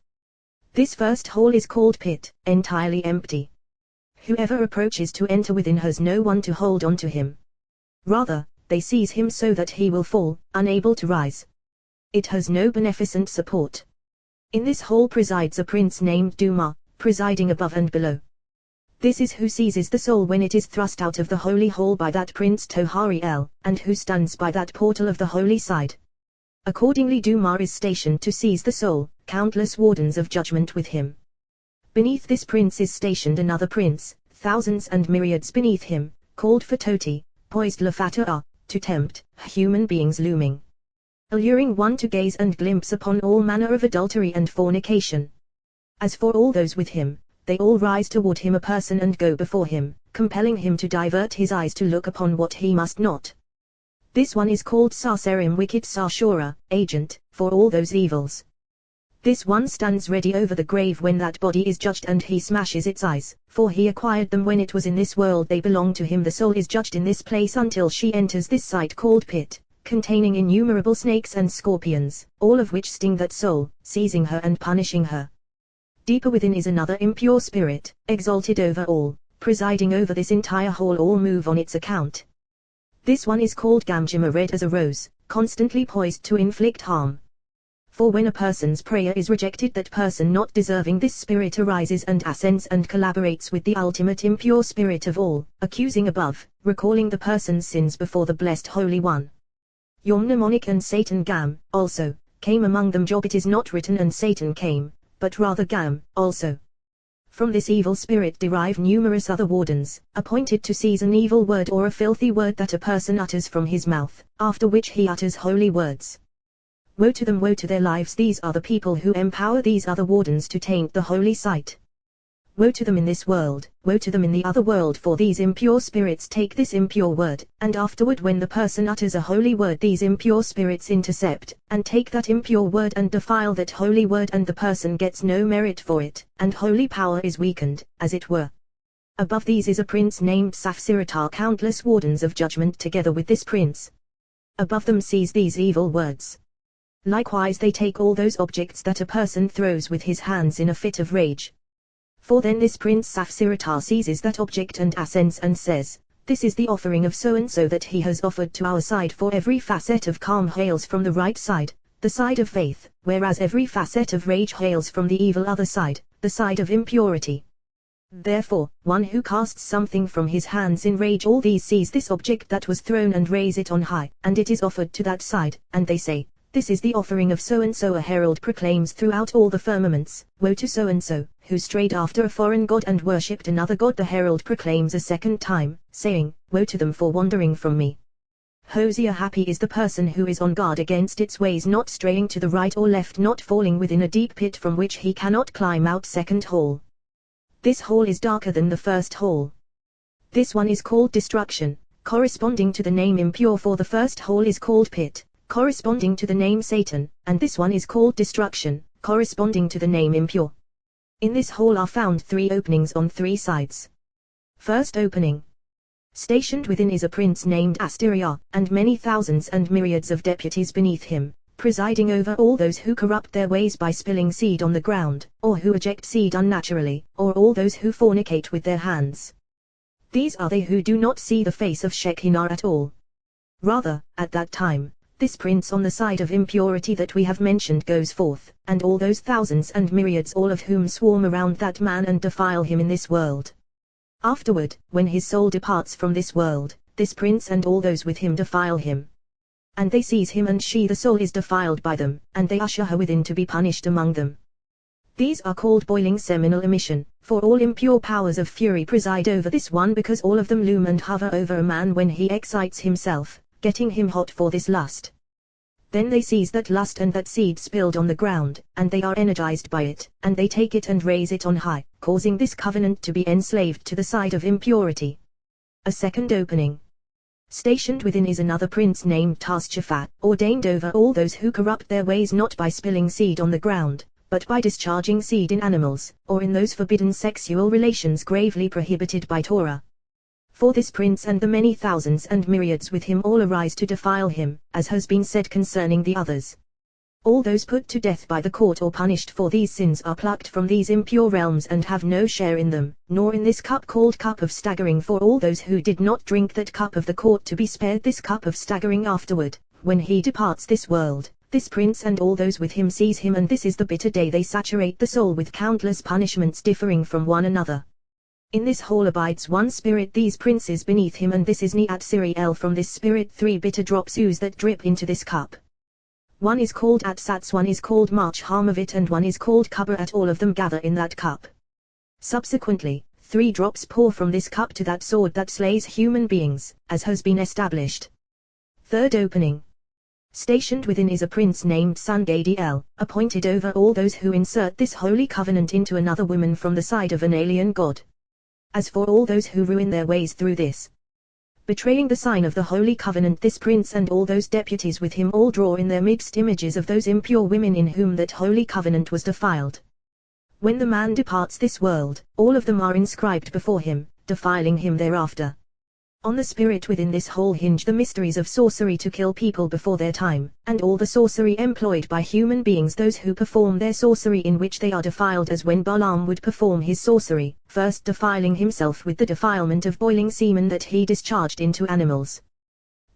This first hall is called pit, entirely empty. Whoever approaches to enter within has no one to hold on to him. Rather, they seize him so that he will fall, unable to rise. It has no beneficent support. In this hall presides a prince named Duma, presiding above and below. This is who seizes the soul when it is thrust out of the holy hall by that prince Tohariel, and who stands by that portal of the holy side. Accordingly Duma is stationed to seize the soul, countless wardens of judgment with him. Beneath this prince is stationed another prince, thousands and myriads beneath him, called Fatoti, poised Lafata, to tempt human beings, looming, alluring one to gaze and glimpse upon all manner of adultery and fornication. As for all those with him, they all rise toward him a person and go before him, compelling him to divert his eyes to look upon what he must not. This one is called Sarserim, wicked Sarshura, agent, for all those evils. This one stands ready over the grave when that body is judged, and he smashes its eyes, for he acquired them when it was in this world, they belong to him. The soul is judged in this place until she enters this site called pit, containing innumerable snakes and scorpions, all of which sting that soul, seizing her and punishing her. Deeper within is another impure spirit, exalted over all, presiding over this entire hall. All move on its account. This one is called Gamjima, red as a rose, constantly poised to inflict harm. For when a person's prayer is rejected, that person not deserving this spirit arises and ascends and collaborates with the ultimate impure spirit of all, accusing above, recalling the person's sins before the blessed Holy One. Yom Mnemonic and Satan Gam, also, came among them. Job it is not written and Satan came, but rather Gam, also. From this evil spirit derive numerous other wardens, appointed to seize an evil word or a filthy word that a person utters from his mouth, after which he utters holy words. Woe to them, woe to their lives. These are the people who empower these other wardens to taint the holy site. Woe to them in this world, woe to them in the other world, for these impure spirits take this impure word, and afterward when the person utters a holy word, these impure spirits intercept, and take that impure word and defile that holy word, and the person gets no merit for it, and holy power is weakened, as it were. Above these is a prince named Safsiratar, countless wardens of judgment together with this prince. Above them seize these evil words. Likewise they take all those objects that a person throws with his hands in a fit of rage. For then this prince Safsiratar seizes that object and ascends and says, "This is the offering of so-and-so that he has offered to our side." For every facet of calm hails from the right side, the side of faith, whereas every facet of rage hails from the evil other side, the side of impurity. Therefore, one who casts something from his hands in rage, all these seize this object that was thrown and raise it on high, and it is offered to that side, and they say, "This is the offering of so-and-so." A herald proclaims throughout all the firmaments, "Woe to so-and-so, who strayed after a foreign god and worshipped another god." The herald proclaims a second time, saying, "Woe to them for wandering from me." Hosea, happy is the person who is on guard against its ways, not straying to the right or left, not falling within a deep pit from which he cannot climb out. Second hole. This hole is darker than the first hole. This one is called destruction, corresponding to the name impure, for the first hole is called pit, corresponding to the name Satan, and this one is called destruction, corresponding to the name impure. In this hole are found 3 openings on 3 sides. First opening. Stationed within is a prince named Asteria, and many thousands and myriads of deputies beneath him, presiding over all those who corrupt their ways by spilling seed on the ground, or who eject seed unnaturally, or all those who fornicate with their hands. These are they who do not see the face of Shekinah at all. Rather, at that time, this prince on the side of impurity that we have mentioned goes forth, and all those thousands and myriads, all of whom swarm around that man and defile him in this world. Afterward, when his soul departs from this world, this prince and all those with him defile him. And they seize him, and she, the soul, is defiled by them, and they usher her within to be punished among them. These are called boiling seminal emission, for all impure powers of fury preside over this one, because all of them loom and hover over a man when he excites himself, getting him hot for this lust. Then they seize that lust and that seed spilled on the ground, and they are energized by it, and they take it and raise it on high, causing this covenant to be enslaved to the side of impurity. A second opening. Stationed within is another prince named Tashaphat, ordained over all those who corrupt their ways, not by spilling seed on the ground, but by discharging seed in animals, or in those forbidden sexual relations gravely prohibited by Torah. For this prince and the many thousands and myriads with him all arise to defile him, as has been said concerning the others. All those put to death by the court or punished for these sins are plucked from these impure realms and have no share in them, nor in this cup called cup of staggering, for all those who did not drink that cup of the court to be spared this cup of staggering afterward, when he departs this world. This prince and all those with him seize him, and this is the bitter day they saturate the soul with countless punishments differing from one another. In this hole abides one spirit, these princes beneath him, and this is Neat Siriel. From this spirit 3 bitter drops ooze that drip into this cup. One is called Atsats, one is called March Harmavit, and one is called Kubberat. All of them gather in that cup. Subsequently, 3 drops pour from this cup to that sword that slays human beings, as has been established. Third opening. Stationed within is a prince named Sungadiel, appointed over all those who insert this holy covenant into another woman from the side of an alien god. As for all those who ruin their ways through this, betraying the sign of the holy covenant, this prince and all those deputies with him all draw in their midst images of those impure women in whom that holy covenant was defiled. When the man departs this world, all of them are inscribed before him, defiling him thereafter. On the spirit within this hole hinge the mysteries of sorcery to kill people before their time, and all the sorcery employed by human beings, those who perform their sorcery in which they are defiled, as when Balaam would perform his sorcery, first defiling himself with the defilement of boiling semen that he discharged into animals.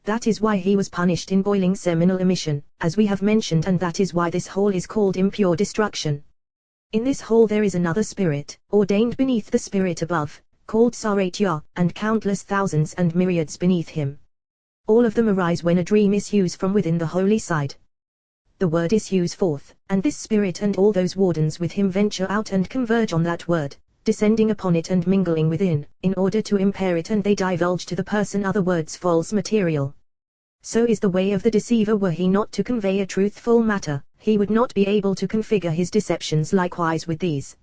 That is why he was punished in boiling seminal emission, as we have mentioned, and that is why this hole is called impure destruction. In this hole there is another spirit, ordained beneath the spirit above, called Saratya, and countless thousands and myriads beneath him. All of them arise when a dream issues from within the holy side. The word issues forth, and this spirit and all those wardens with him venture out and converge on that word, descending upon it and mingling within, in order to impair it, and they divulge to the person other words, false material. So is the way of the deceiver. Were he not to convey a truthful matter, he would not be able to configure his deceptions likewise with these.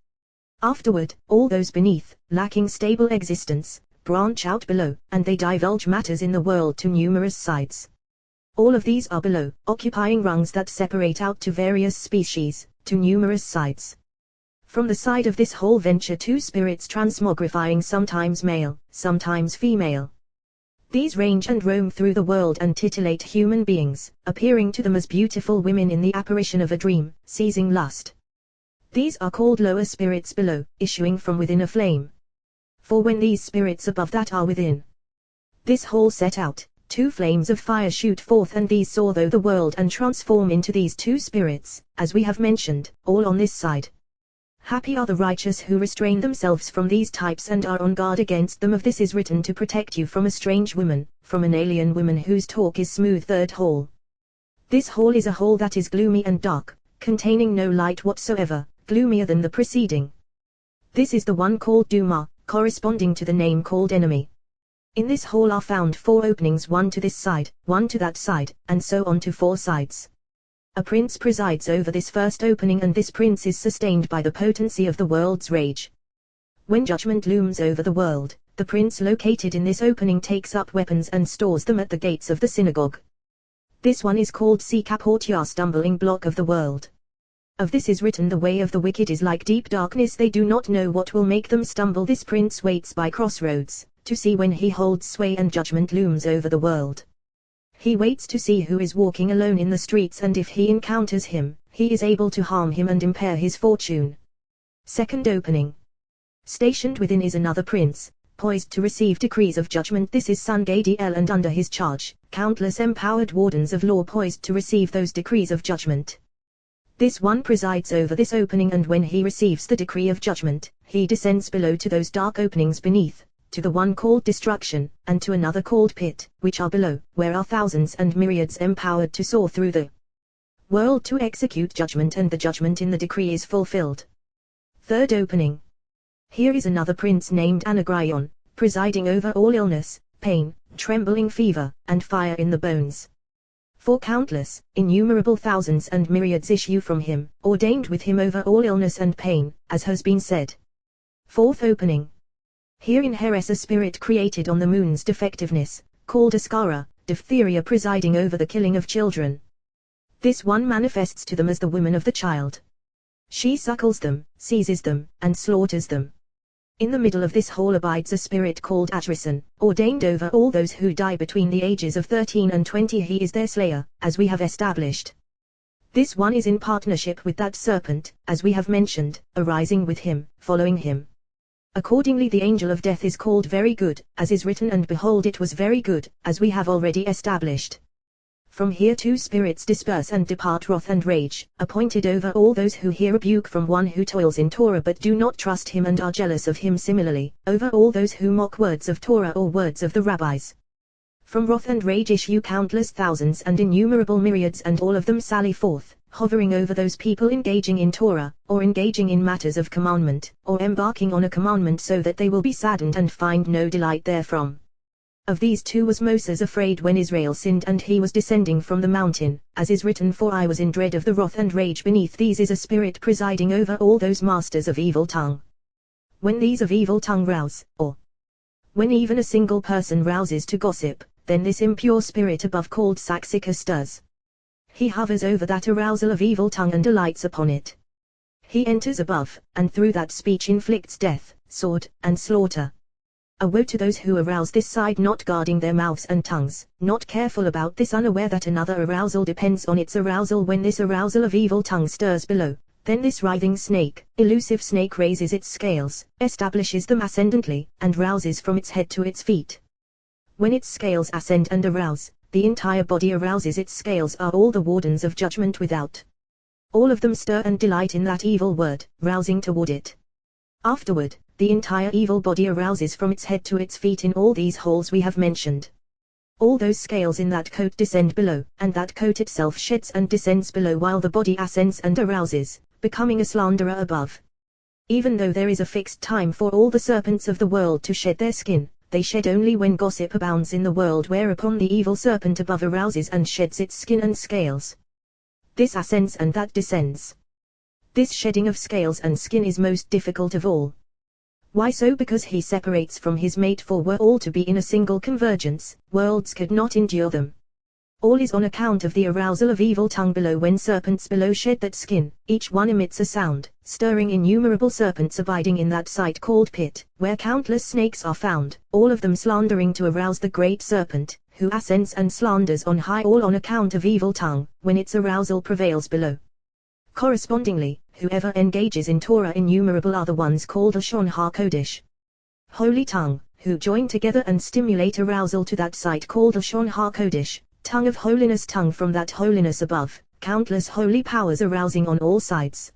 Afterward, all those beneath, lacking stable existence, branch out below, and they divulge matters in the world to numerous sides. All of these are below, occupying rungs that separate out to various species, to numerous sides. From the side of this whole venture 2 spirits transmogrifying, sometimes male, sometimes female. These range and roam through the world and titillate human beings, appearing to them as beautiful women in the apparition of a dream, seizing lust. These are called lower spirits below, issuing from within a flame. For when these spirits above that are within this hole set out, 2 flames of fire shoot forth, and these soar through the world and transform into these 2 spirits, as we have mentioned, all on this side. Happy are the righteous who restrain themselves from these types and are on guard against them. Of this is written to protect you from a strange woman, from an alien woman whose talk is smooth. Third hole. This hole is a hole that is gloomy and dark, containing no light whatsoever, gloomier than the preceding. This is the one called Duma, corresponding to the name called enemy. In this hall are found 4 openings, one to this side, one to that side, and so on to 4 sides. A prince presides over this first opening, and this prince is sustained by the potency of the world's rage. When judgment looms over the world, the prince located in this opening takes up weapons and stores them at the gates of the synagogue. This one is called Sikapotya, stumbling block of the world. Of this is written, the way of the wicked is like deep darkness, they do not know what will make them stumble. This prince waits by crossroads, to see when he holds sway and judgment looms over the world. He waits to see who is walking alone in the streets, and if he encounters him, he is able to harm him and impair his fortune. Second opening. Stationed within is another prince, poised to receive decrees of judgment. This is Sungadiel, and under his charge, countless empowered wardens of law poised to receive those decrees of judgment. This one presides over this opening, and when he receives the decree of judgment, he descends below to those dark openings beneath, to the one called destruction, and to another called pit, which are below, where are thousands and myriads empowered to soar through the world to execute judgment, and the judgment in the decree is fulfilled. Third opening. Here is another prince named Anagryon, presiding over all illness, pain, trembling fever, and fire in the bones. For countless, innumerable thousands and myriads issue from him, ordained with him over all illness and pain, as has been said. Fourth opening. Here inheres a spirit created on the moon's defectiveness, called Askara, diphtheria, presiding over the killing of children. This one manifests to them as the woman of the child. She suckles them, seizes them, and slaughters them. In the middle of this hall abides a spirit called Atrasan, ordained over all those who die between the ages of 13 and 20. He is their slayer, as we have established. This one is in partnership with that serpent, as we have mentioned, arising with him, following him. Accordingly the angel of death is called very good, as is written, and behold it was very good, as we have already established. From here 2 spirits disperse and depart, wrath and rage, appointed over all those who hear rebuke from one who toils in Torah but do not trust him and are jealous of him, similarly, over all those who mock words of Torah or words of the rabbis. From wrath and rage issue countless thousands and innumerable myriads, and all of them sally forth, hovering over those people engaging in Torah, or engaging in matters of commandment, or embarking on a commandment, so that they will be saddened and find no delight therefrom. Of these 2 was Moses afraid when Israel sinned, and he was descending from the mountain, as is written, for I was in dread of the wrath and rage. Beneath these is a spirit presiding over all those masters of evil tongue. When these of evil tongue rouse, or when even a single person rouses to gossip, then this impure spirit above called Saksika stirs. He hovers over that arousal of evil tongue and delights upon it. He enters above, and through that speech inflicts death, sword, and slaughter. A woe to those who arouse this side, not guarding their mouths and tongues, not careful about this, unaware that another arousal depends on its arousal. When this arousal of evil tongue stirs below, then this writhing snake, elusive snake, raises its scales, establishes them ascendantly, and rouses from its head to its feet. When its scales ascend and arouse, the entire body arouses. Its scales are all the wardens of judgment without. All of them stir and delight in that evil word, rousing toward it. Afterward, the entire evil body arouses from its head to its feet. In all these halls we have mentioned, all those scales in that coat descend below, and that coat itself sheds and descends below, while the body ascends and arouses, becoming a slanderer above. Even though there is a fixed time for all the serpents of the world to shed their skin, they shed only when gossip abounds in the world, whereupon the evil serpent above arouses and sheds its skin and scales. This ascends and that descends. This shedding of scales and skin is most difficult of all. Why so? Because he separates from his mate, for were all to be in a single convergence, worlds could not endure them. All is on account of the arousal of evil tongue below. When serpents below shed that skin, each one emits a sound, stirring innumerable serpents abiding in that site called pit, where countless snakes are found, all of them slandering to arouse the great serpent, who ascends and slanders on high, all on account of evil tongue, when its arousal prevails below. Correspondingly, whoever engages in Torah, innumerable are the ones called Lashon HaKodesh, holy tongue, who join together and stimulate arousal to that site called Lashon HaKodesh, tongue of holiness, tongue from that holiness above, countless holy powers arousing on all sides.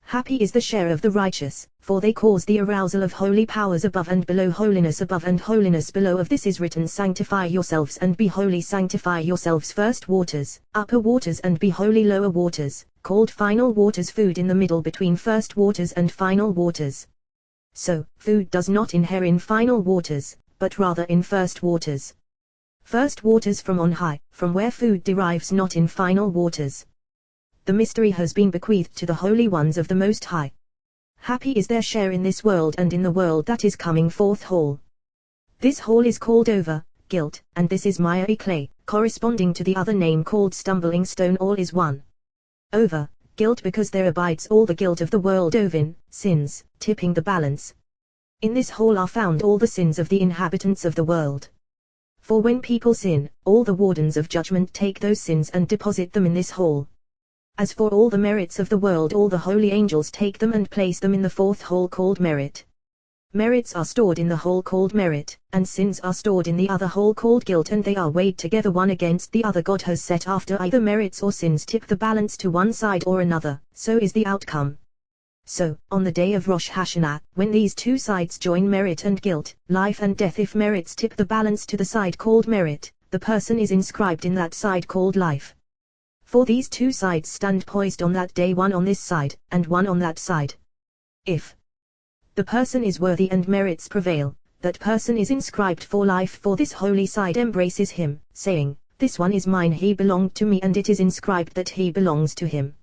Happy is the share of the righteous, for they cause the arousal of holy powers above and below, holiness above and holiness below. Of this is written, sanctify yourselves and be holy. Sanctify yourselves, first waters, upper waters, and be holy, lower waters, called final waters. Food in the middle between first waters and final waters. So, food does not inhere in final waters, but rather in first waters. First waters from on high, from where food derives, not in final waters. The mystery has been bequeathed to the holy ones of the Most High. Happy is their share in this world and in the world that is coming forth whole. This whole is called over, guilt, and this is miry clay, corresponding to the other name called stumbling stone. All is one. Over, guilt, because there abides all the guilt of the world. Ovin, sins, tipping the balance. In this whole are found all the sins of the inhabitants of the world. For when people sin, all the wardens of judgment take those sins and deposit them in this hole. As for all the merits of the world, all the holy angels take them and place them in the fourth hole called merit. Merits are stored in the hole called merit, and sins are stored in the other hole called guilt, and they are weighed together one against the other. God has set after either merits or sins tip the balance to one side or another, so is the outcome. So, on the day of Rosh Hashanah, when these two sides join, merit and guilt, life and death, if merits tip the balance to the side called merit, the person is inscribed in that side called life. For these two sides stand poised on that day, one on this side, and one on that side. If the person is worthy and merits prevail, that person is inscribed for life, for this holy side embraces him, saying, "This one is mine, he belonged to me," and it is inscribed that he belongs to him.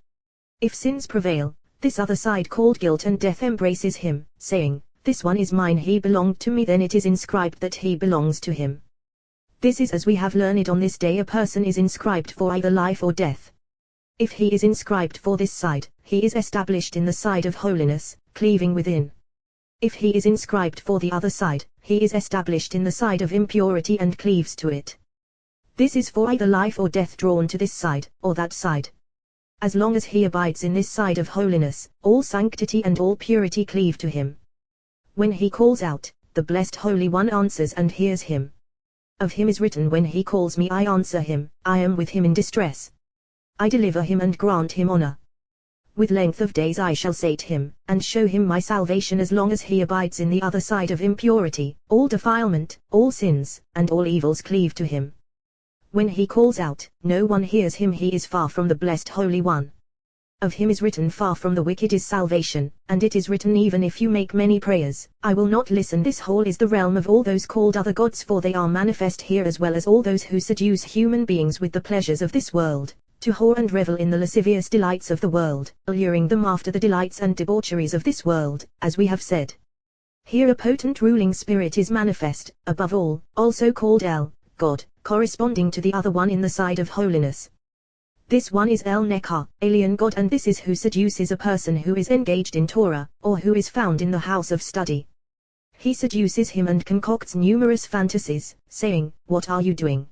If sins prevail, this other side called guilt and death embraces him, saying, "This one is mine, he belonged to me," then it is inscribed that he belongs to him. This is as we have learned. On this day a person is inscribed for either life or death. If he is inscribed for this side, he is established in the side of holiness, cleaving within. If he is inscribed for the other side, he is established in the side of impurity and cleaves to it. This is for either life or death, drawn to this side, or that side. As long as he abides in this side of holiness, all sanctity and all purity cleave to him. When he calls out, the Blessed Holy One answers and hears him. Of him is written, "When he calls me, I answer him, I am with him in distress. I deliver him and grant him honor. With length of days I shall sate him, and show him my salvation." As long as he abides in the other side of impurity, all defilement, all sins, and all evils cleave to him. When he calls out, no one hears him, he is far from the Blessed Holy One. Of him is written, "Far from the wicked is salvation," and it is written, "Even if you make many prayers, I will not listen." This whole is the realm of all those called other gods, for they are manifest here, as well as all those who seduce human beings with the pleasures of this world, to whore and revel in the lascivious delights of the world, alluring them after the delights and debaucheries of this world, as we have said. Here a potent ruling spirit is manifest, above all, also called El, God, corresponding to the other one in the side of holiness. This one is El Nekah, alien God, and this is who seduces a person who is engaged in Torah, or who is found in the house of study. He seduces him and concocts numerous fantasies, saying, "What are you doing?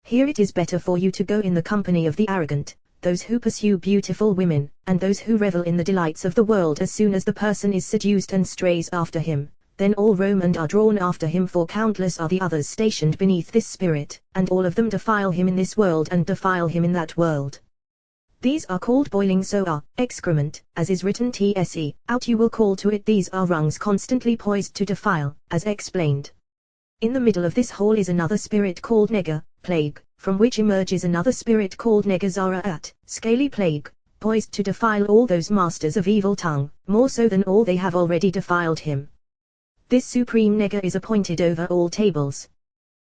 Here it is better for you to go in the company of the arrogant, those who pursue beautiful women, and those who revel in the delights of the world." As soon as the person is seduced and strays after him, then all roam and are drawn after him, for countless are the others stationed beneath this spirit, and all of them defile him in this world and defile him in that world. These are called boiling Zohar, excrement, as is written, "Tse, out you will call to it." These are rungs constantly poised to defile, as explained. In the middle of this hole is another spirit called Nega, plague, from which emerges another spirit called Negazara, scaly plague, poised to defile all those masters of evil tongue, more so than all they have already defiled him. This supreme Nega is appointed over all tables.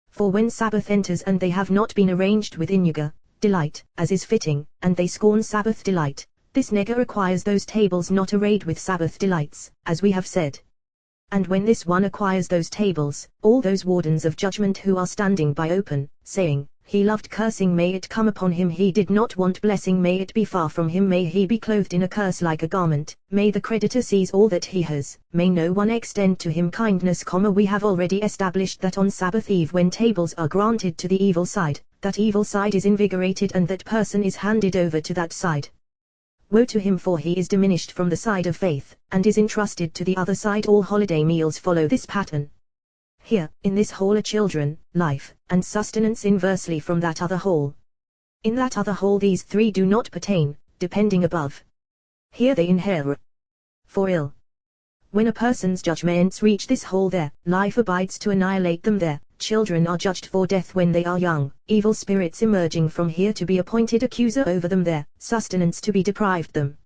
For when Sabbath enters and they have not been arranged with Inuga, delight, as is fitting, and they scorn Sabbath delight, this Nega requires those tables not arrayed with Sabbath delights, as we have said. And when this one acquires those tables, all those wardens of judgment who are standing by open, saying, "He loved cursing, may it come upon him. He did not want blessing, may it be far from him. May he be clothed in a curse like a garment. May the creditor seize all that he has. May no one extend to him kindness." We have already established that on Sabbath Eve, when tables are granted to the evil side, that evil side is invigorated and that person is handed over to that side. Woe to him, for he is diminished from the side of faith, and is entrusted to the other side. All holiday meals follow this pattern. Here, in this hole are children, life, and sustenance inversely from that other hole. In that other hole these three do not pertain, depending above. Here they inhere. For ill. When a person's judgments reach this hole, there, life abides to annihilate them there. Children are judged for death when they are young, evil spirits emerging from here to be appointed accuser over them there, sustenance to be deprived them.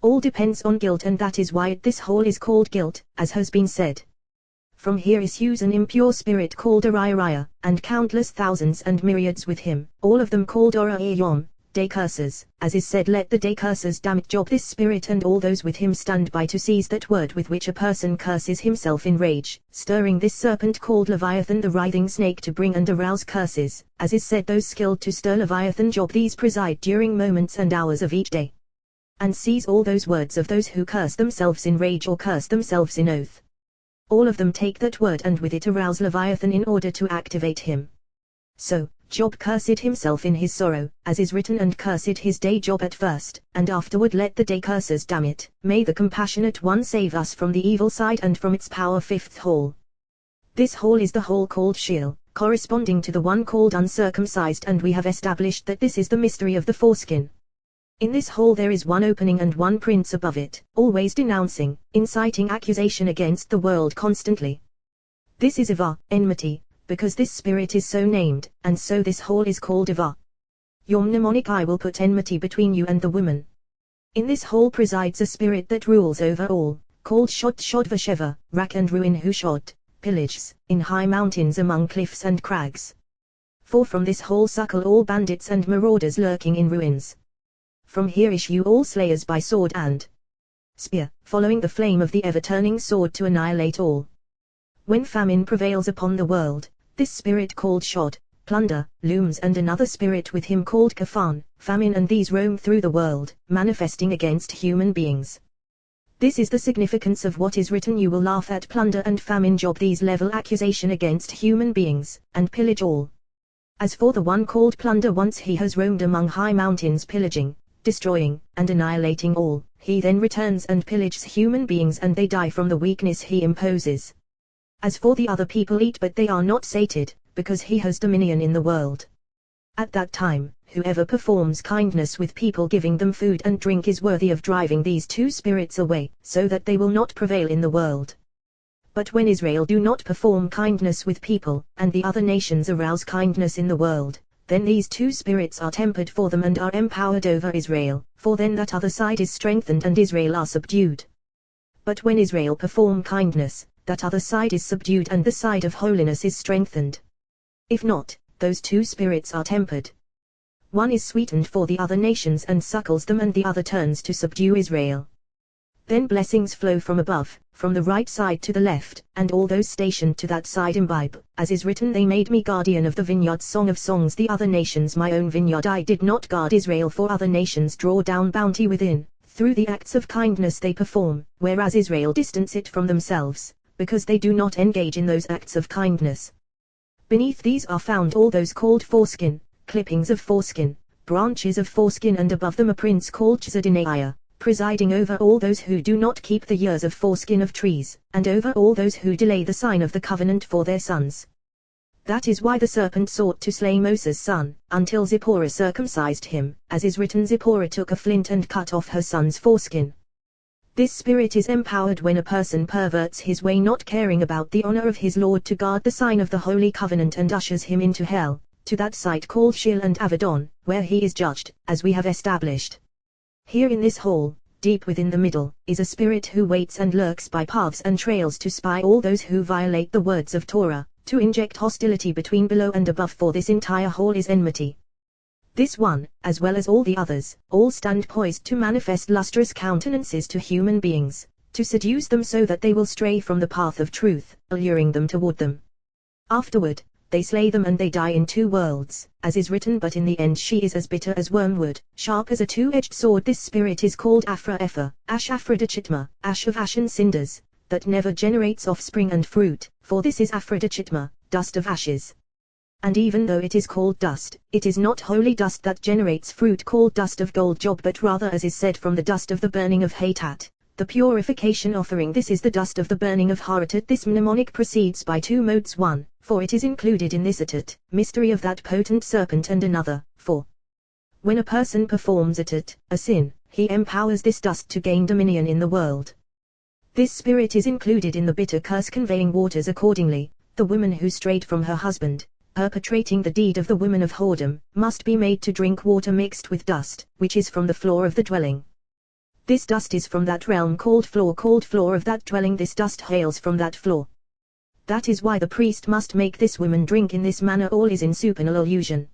All depends on guilt, and that is why this hole is called guilt, as has been said. From here issues an impure spirit called Araya, and countless thousands and myriads with him, all of them called Ora-Yom, day cursers. As is said, let the day cursers damn it Job. This spirit and all those with him stand by to seize that word with which a person curses himself in rage, stirring this serpent called Leviathan, the writhing snake, to bring and arouse curses. As is said, those skilled to stir Leviathan Job, these preside during moments and hours of each day, and seize all those words of those who curse themselves in rage or curse themselves in oath. All of them take that word and with it arouse Leviathan in order to activate him. So, Job cursed himself in his sorrow, as is written, and cursed his day Job at first, and afterward let the day cursers damn it. May the compassionate one save us from the evil side and from its power. Fifth hole. This hole is the hole called Sheol, corresponding to the one called uncircumcised, and we have established that this is the mystery of the foreskin. In this hole there is one opening and one prince above it, always denouncing, inciting accusation against the world constantly. This is Ava, enmity, because this spirit is so named, and so this hole is called Ava. Yom mnemonic: I will put enmity between you and the woman. In this hole presides a spirit that rules over all, called Shod Vasheva, rack and ruin, who shod, pillages, in high mountains among cliffs and crags. For from this hole suckle all bandits and marauders lurking in ruins. From here issue all slayers by sword and spear, following the flame of the ever-turning sword to annihilate all. When famine prevails upon the world, this spirit called Shod, plunder, looms, and another spirit with him called Kafan, famine, and these roam through the world, manifesting against human beings. This is the significance of what is written: you will laugh at plunder and famine Job. These level accusation against human beings, and pillage all. As for the one called plunder, once he has roamed among high mountains pillaging, destroying, and annihilating all, he then returns and pillages human beings, and they die from the weakness he imposes. As for the other, people eat but they are not sated, because he has dominion in the world. At that time, whoever performs kindness with people, giving them food and drink, is worthy of driving these two spirits away, so that they will not prevail in the world. But when Israel do not perform kindness with people, and the other nations arouse kindness in the world, then these two spirits are tempered for them and are empowered over Israel, for then that other side is strengthened and Israel are subdued. But when Israel perform kindness, that other side is subdued and the side of holiness is strengthened. If not, those two spirits are tempered. One is sweetened for the other nations and suckles them, and the other turns to subdue Israel. Then blessings flow from above, from the right side to the left, and all those stationed to that side imbibe. As is written, they made me guardian of the vineyard. Song of Songs. The other nations my own vineyard. I did not guard Israel, for other nations draw down bounty within, through the acts of kindness they perform, whereas Israel distance it from themselves, because they do not engage in those acts of kindness. Beneath these are found all those called foreskin, clippings of foreskin, branches of foreskin, and above them a prince called Chizadinaiah, presiding over all those who do not keep the years of foreskin of trees, and over all those who delay the sign of the covenant for their sons. That is why the serpent sought to slay Moses' son, until Zipporah circumcised him, as is written, Zipporah took a flint and cut off her son's foreskin. This spirit is empowered when a person perverts his way, not caring about the honor of his Lord, to guard the sign of the Holy Covenant, and ushers him into hell, to that site called Sheol and Abaddon, where he is judged, as we have established. Here in this hole, deep within the middle, is a spirit who waits and lurks by paths and trails to spy all those who violate the words of Torah, to inject hostility between below and above, for this entire hole is enmity. This one, as well as all the others, all stand poised to manifest lustrous countenances to human beings, to seduce them so that they will stray from the path of truth, alluring them toward them. Afterward, they slay them and they die in two worlds, as is written, but in the end she is as bitter as wormwood, sharp as a two-edged sword. This spirit is called Aphra Epher, Ash Aphrodachitma, ash of ashen cinders, that never generates offspring and fruit, for this is Aphrodachitma, dust of ashes. And even though it is called dust, it is not holy dust that generates fruit called dust of gold Job, but rather, as is said, from the dust of the burning of Hatat, the purification offering. This is the dust of the burning of Haratat. This mnemonic proceeds by two modes: one, for it is included in this Atat, mystery of that potent serpent, and another, for when a person performs Atat, a sin, he empowers this dust to gain dominion in the world. This spirit is included in the bitter curse conveying waters. Accordingly, the woman who strayed from her husband, perpetrating the deed of the woman of whoredom, must be made to drink water mixed with dust, which is from the floor of the dwelling. This dust is from that realm called floor of that dwelling. This dust hails from that floor. That is why the priest must make this woman drink in this manner. All is in supernal illusion.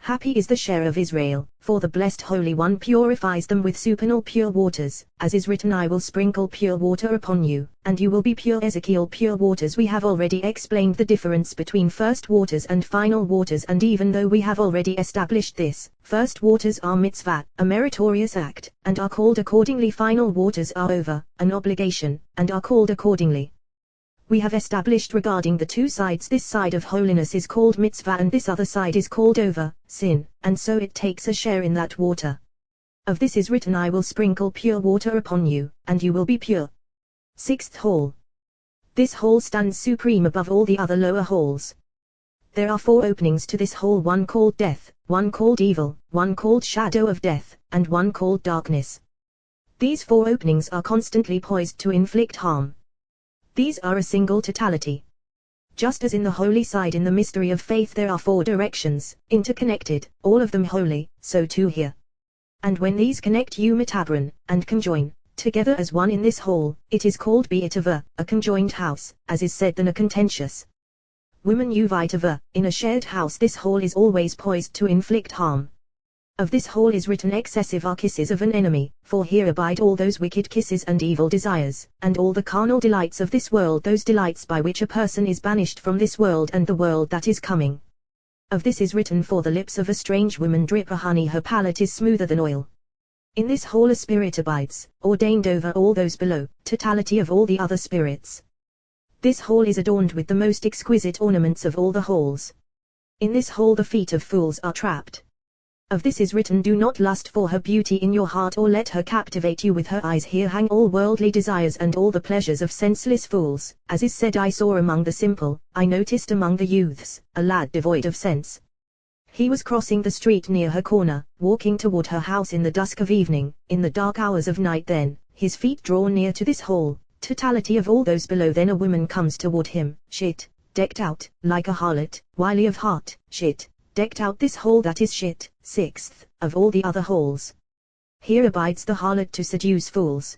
Happy is the share of Israel, for the blessed Holy One purifies them with supernal pure waters, as is written, I will sprinkle pure water upon you, and you will be pure. Ezekiel. Pure waters. We have already explained the difference between first waters and final waters, and even though we have already established this, first waters are mitzvah, a meritorious act, and are called accordingly. Final waters are over, an obligation, and are called accordingly. We have established regarding the two sides, this side of holiness is called mitzvah and this other side is called over, sin, and so it takes a share in that water. Of this is written, I will sprinkle pure water upon you, and you will be pure. Sixth hall. This hall stands supreme above all the other lower halls. There are 4 openings to this hall, one called death, one called evil, one called shadow of death, and one called darkness. These 4 openings are constantly poised to inflict harm. These are a single totality. Just as in the holy side in the mystery of faith there are 4 directions, interconnected, all of them holy, so too here. And when these connect you metabron, and conjoin, together as one in this hall, it is called beitava, a conjoined house, as is said than a contentious. Women uvitava, in a shared house this hall is always poised to inflict harm. Of this hall is written, excessive are kisses of an enemy, for here abide all those wicked kisses and evil desires, and all the carnal delights of this world, those delights by which a person is banished from this world and the world that is coming. Of this is written, for the lips of a strange woman drip a honey, her palate is smoother than oil. In this hall a spirit abides, ordained over all those below, totality of all the other spirits. This hall is adorned with the most exquisite ornaments of all the halls. In this hall the feet of fools are trapped. Of this is written, do not lust for her beauty in your heart, or let her captivate you with her eyes. Here hang all worldly desires and all the pleasures of senseless fools, as is said, I saw among the simple, I noticed among the youths, a lad devoid of sense. He was crossing the street near her corner, walking toward her house in the dusk of evening, in the dark hours of night. Then, his feet draw near to this hall, totality of all those below. Then a woman comes toward him, shit, decked out, like a harlot, wily of heart, shit, decked out this hall that is shit, 6th, of all the other halls. Here abides the harlot to seduce fools.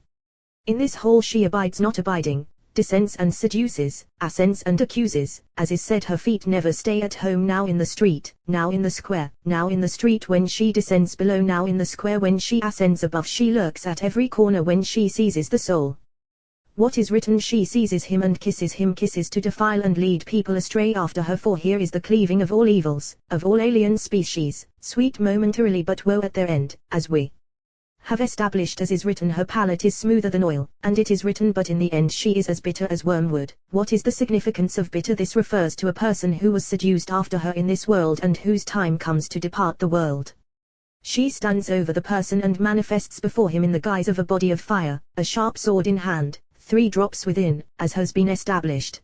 In this hall she abides not abiding, descends and seduces, ascends and accuses, as is said, her feet never stay at home, now in the street, now in the square, now in the street when she descends below, now in the square when she ascends above, she lurks at every corner when she seizes the soul. What is written, she seizes him and kisses him, kisses to defile and lead people astray after her. For here is the cleaving of all evils, of all alien species, sweet momentarily but woe at their end, as we have established, as is written, her palate is smoother than oil, and it is written, but in the end she is as bitter as wormwood. What is the significance of bitter? This refers to a person who was seduced after her in this world and whose time comes to depart the world. She stands over the person and manifests before him in the guise of a body of fire, a sharp sword in hand, 3 drops within, as has been established.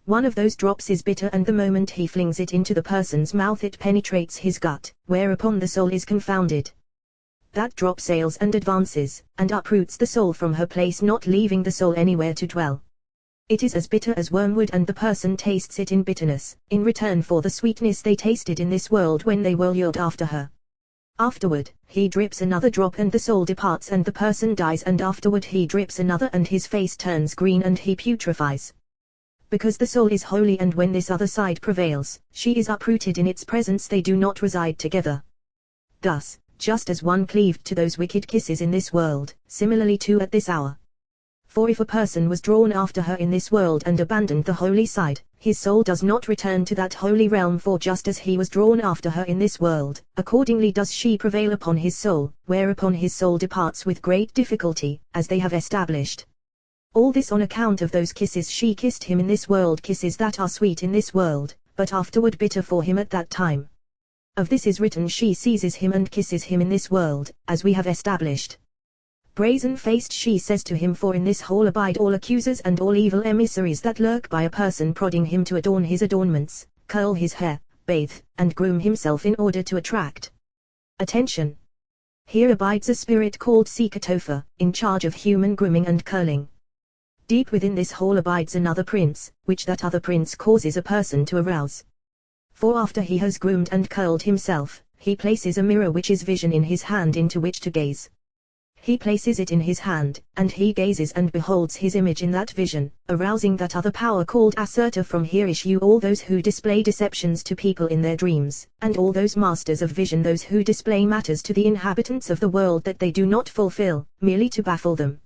One of those drops is bitter, and the moment he flings it into the person's mouth it penetrates his gut, whereupon the soul is confounded. That drop sails and advances, and uproots the soul from her place, not leaving the soul anywhere to dwell. It is as bitter as wormwood, and the person tastes it in bitterness, in return for the sweetness they tasted in this world when they were lured after her. Afterward, he drips another drop and the soul departs and the person dies, and afterward he drips another and his face turns green and he putrefies. Because the soul is holy, and when this other side prevails, she is uprooted in its presence, they do not reside together. Thus, just as one cleaved to those wicked kisses in this world, similarly too at this hour. For if a person was drawn after her in this world and abandoned the holy side, his soul does not return to that holy realm, for just as he was drawn after her in this world, accordingly does she prevail upon his soul, whereupon his soul departs with great difficulty, as they have established. All this on account of those kisses she kissed him in this world, kisses that are sweet in this world, but afterward bitter for him at that time. Of this is written, she seizes him and kisses him in this world, as we have established. Brazen-faced she says to him, for in this hall abide all accusers and all evil emissaries that lurk by a person, prodding him to adorn his adornments, curl his hair, bathe, and groom himself in order to attract attention. Here abides a spirit called Sekatofa, in charge of human grooming and curling. Deep within this hall abides another prince, which that other prince causes a person to arouse. For after he has groomed and curled himself, he places a mirror which is vision in his hand into which to gaze. He places it in his hand, and he gazes and beholds his image in that vision, arousing that other power called Asserta. From here issue all those who display deceptions to people in their dreams, and all those masters of vision, those who display matters to the inhabitants of the world that they do not fulfill, merely to baffle them.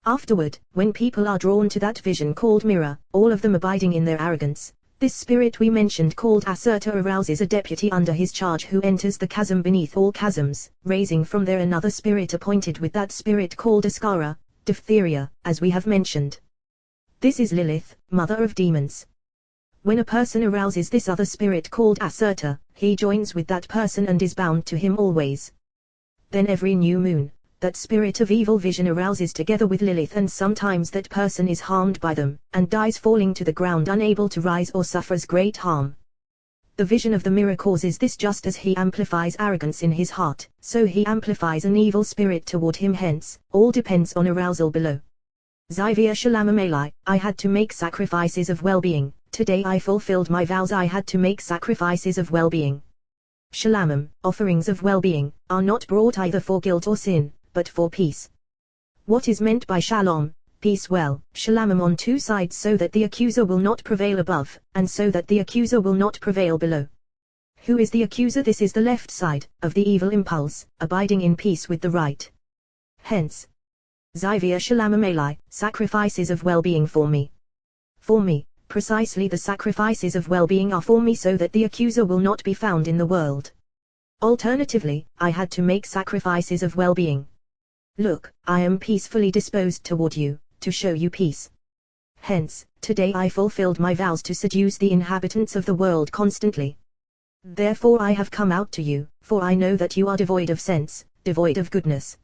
Afterward, when people are drawn to that vision called mirror, all of them abiding in their arrogance, this spirit we mentioned called Asserta arouses a deputy under his charge who enters the chasm beneath all chasms, raising from there another spirit appointed with that spirit called Askara, diphtheria, as we have mentioned. This is Lilith, mother of demons. When a person arouses this other spirit called Asserta, he joins with that person and is bound to him always. Then every new moon, that spirit of evil vision arouses together with Lilith, and sometimes that person is harmed by them, and dies falling to the ground unable to rise or suffers great harm. The vision of the mirror causes this. Just as he amplifies arrogance in his heart, so he amplifies an evil spirit toward him. Hence, all depends on arousal below. Zivia Shalom Amalai, I had to make sacrifices of well-being, today I fulfilled my vows. I had to make sacrifices of well-being. Shalom, offerings of well-being, are not brought either for guilt or sin, but for peace. What is meant by shalom, peace? Well, shalom on two sides, so that the accuser will not prevail above, and so that the accuser will not prevail below. Who is the accuser? This is the left side, of the evil impulse, abiding in peace with the right. Hence, Zivia Shalom Amalai, sacrifices of well-being for me. For me, precisely the sacrifices of well-being are for me, so that the accuser will not be found in the world. Alternatively, I had to make sacrifices of well-being. Look, I am peacefully disposed toward you, to show you peace. Hence, today I fulfilled my vows to seduce the inhabitants of the world constantly. Therefore I have come out to you, for I know that you are devoid of sense, devoid of goodness.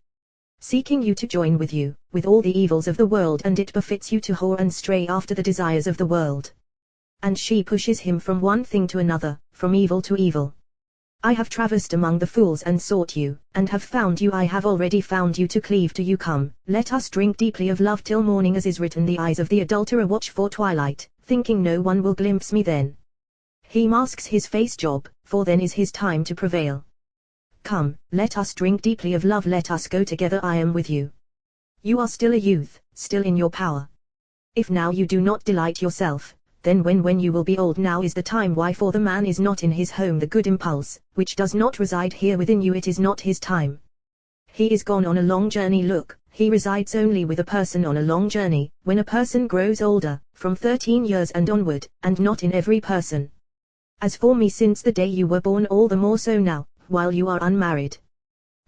Seeking you to join with you, with all the evils of the world, and it befits you to whore and stray after the desires of the world. And she pushes him from one thing to another, from evil to evil. I have traversed among the fools and sought you, and have found you. I have already found you. To cleave to you come, let us drink deeply of love till morning, as is written. The eyes of the adulterer watch for twilight, thinking no one will glimpse me then. He masks his face job, for then is his time to prevail. Come, let us drink deeply of love, let us go together. I am with you. You are still a youth, still in your power. If now you do not delight yourself, then when you will be old, now is the time. Why? For the man is not in his home, the good impulse, which does not reside here within you, it is not his time. He is gone on a long journey. Look, he resides only with a person on a long journey, when a person grows older, from 13 years and onward, and not in every person. As for me, since the day you were born, all the more so now, while you are unmarried.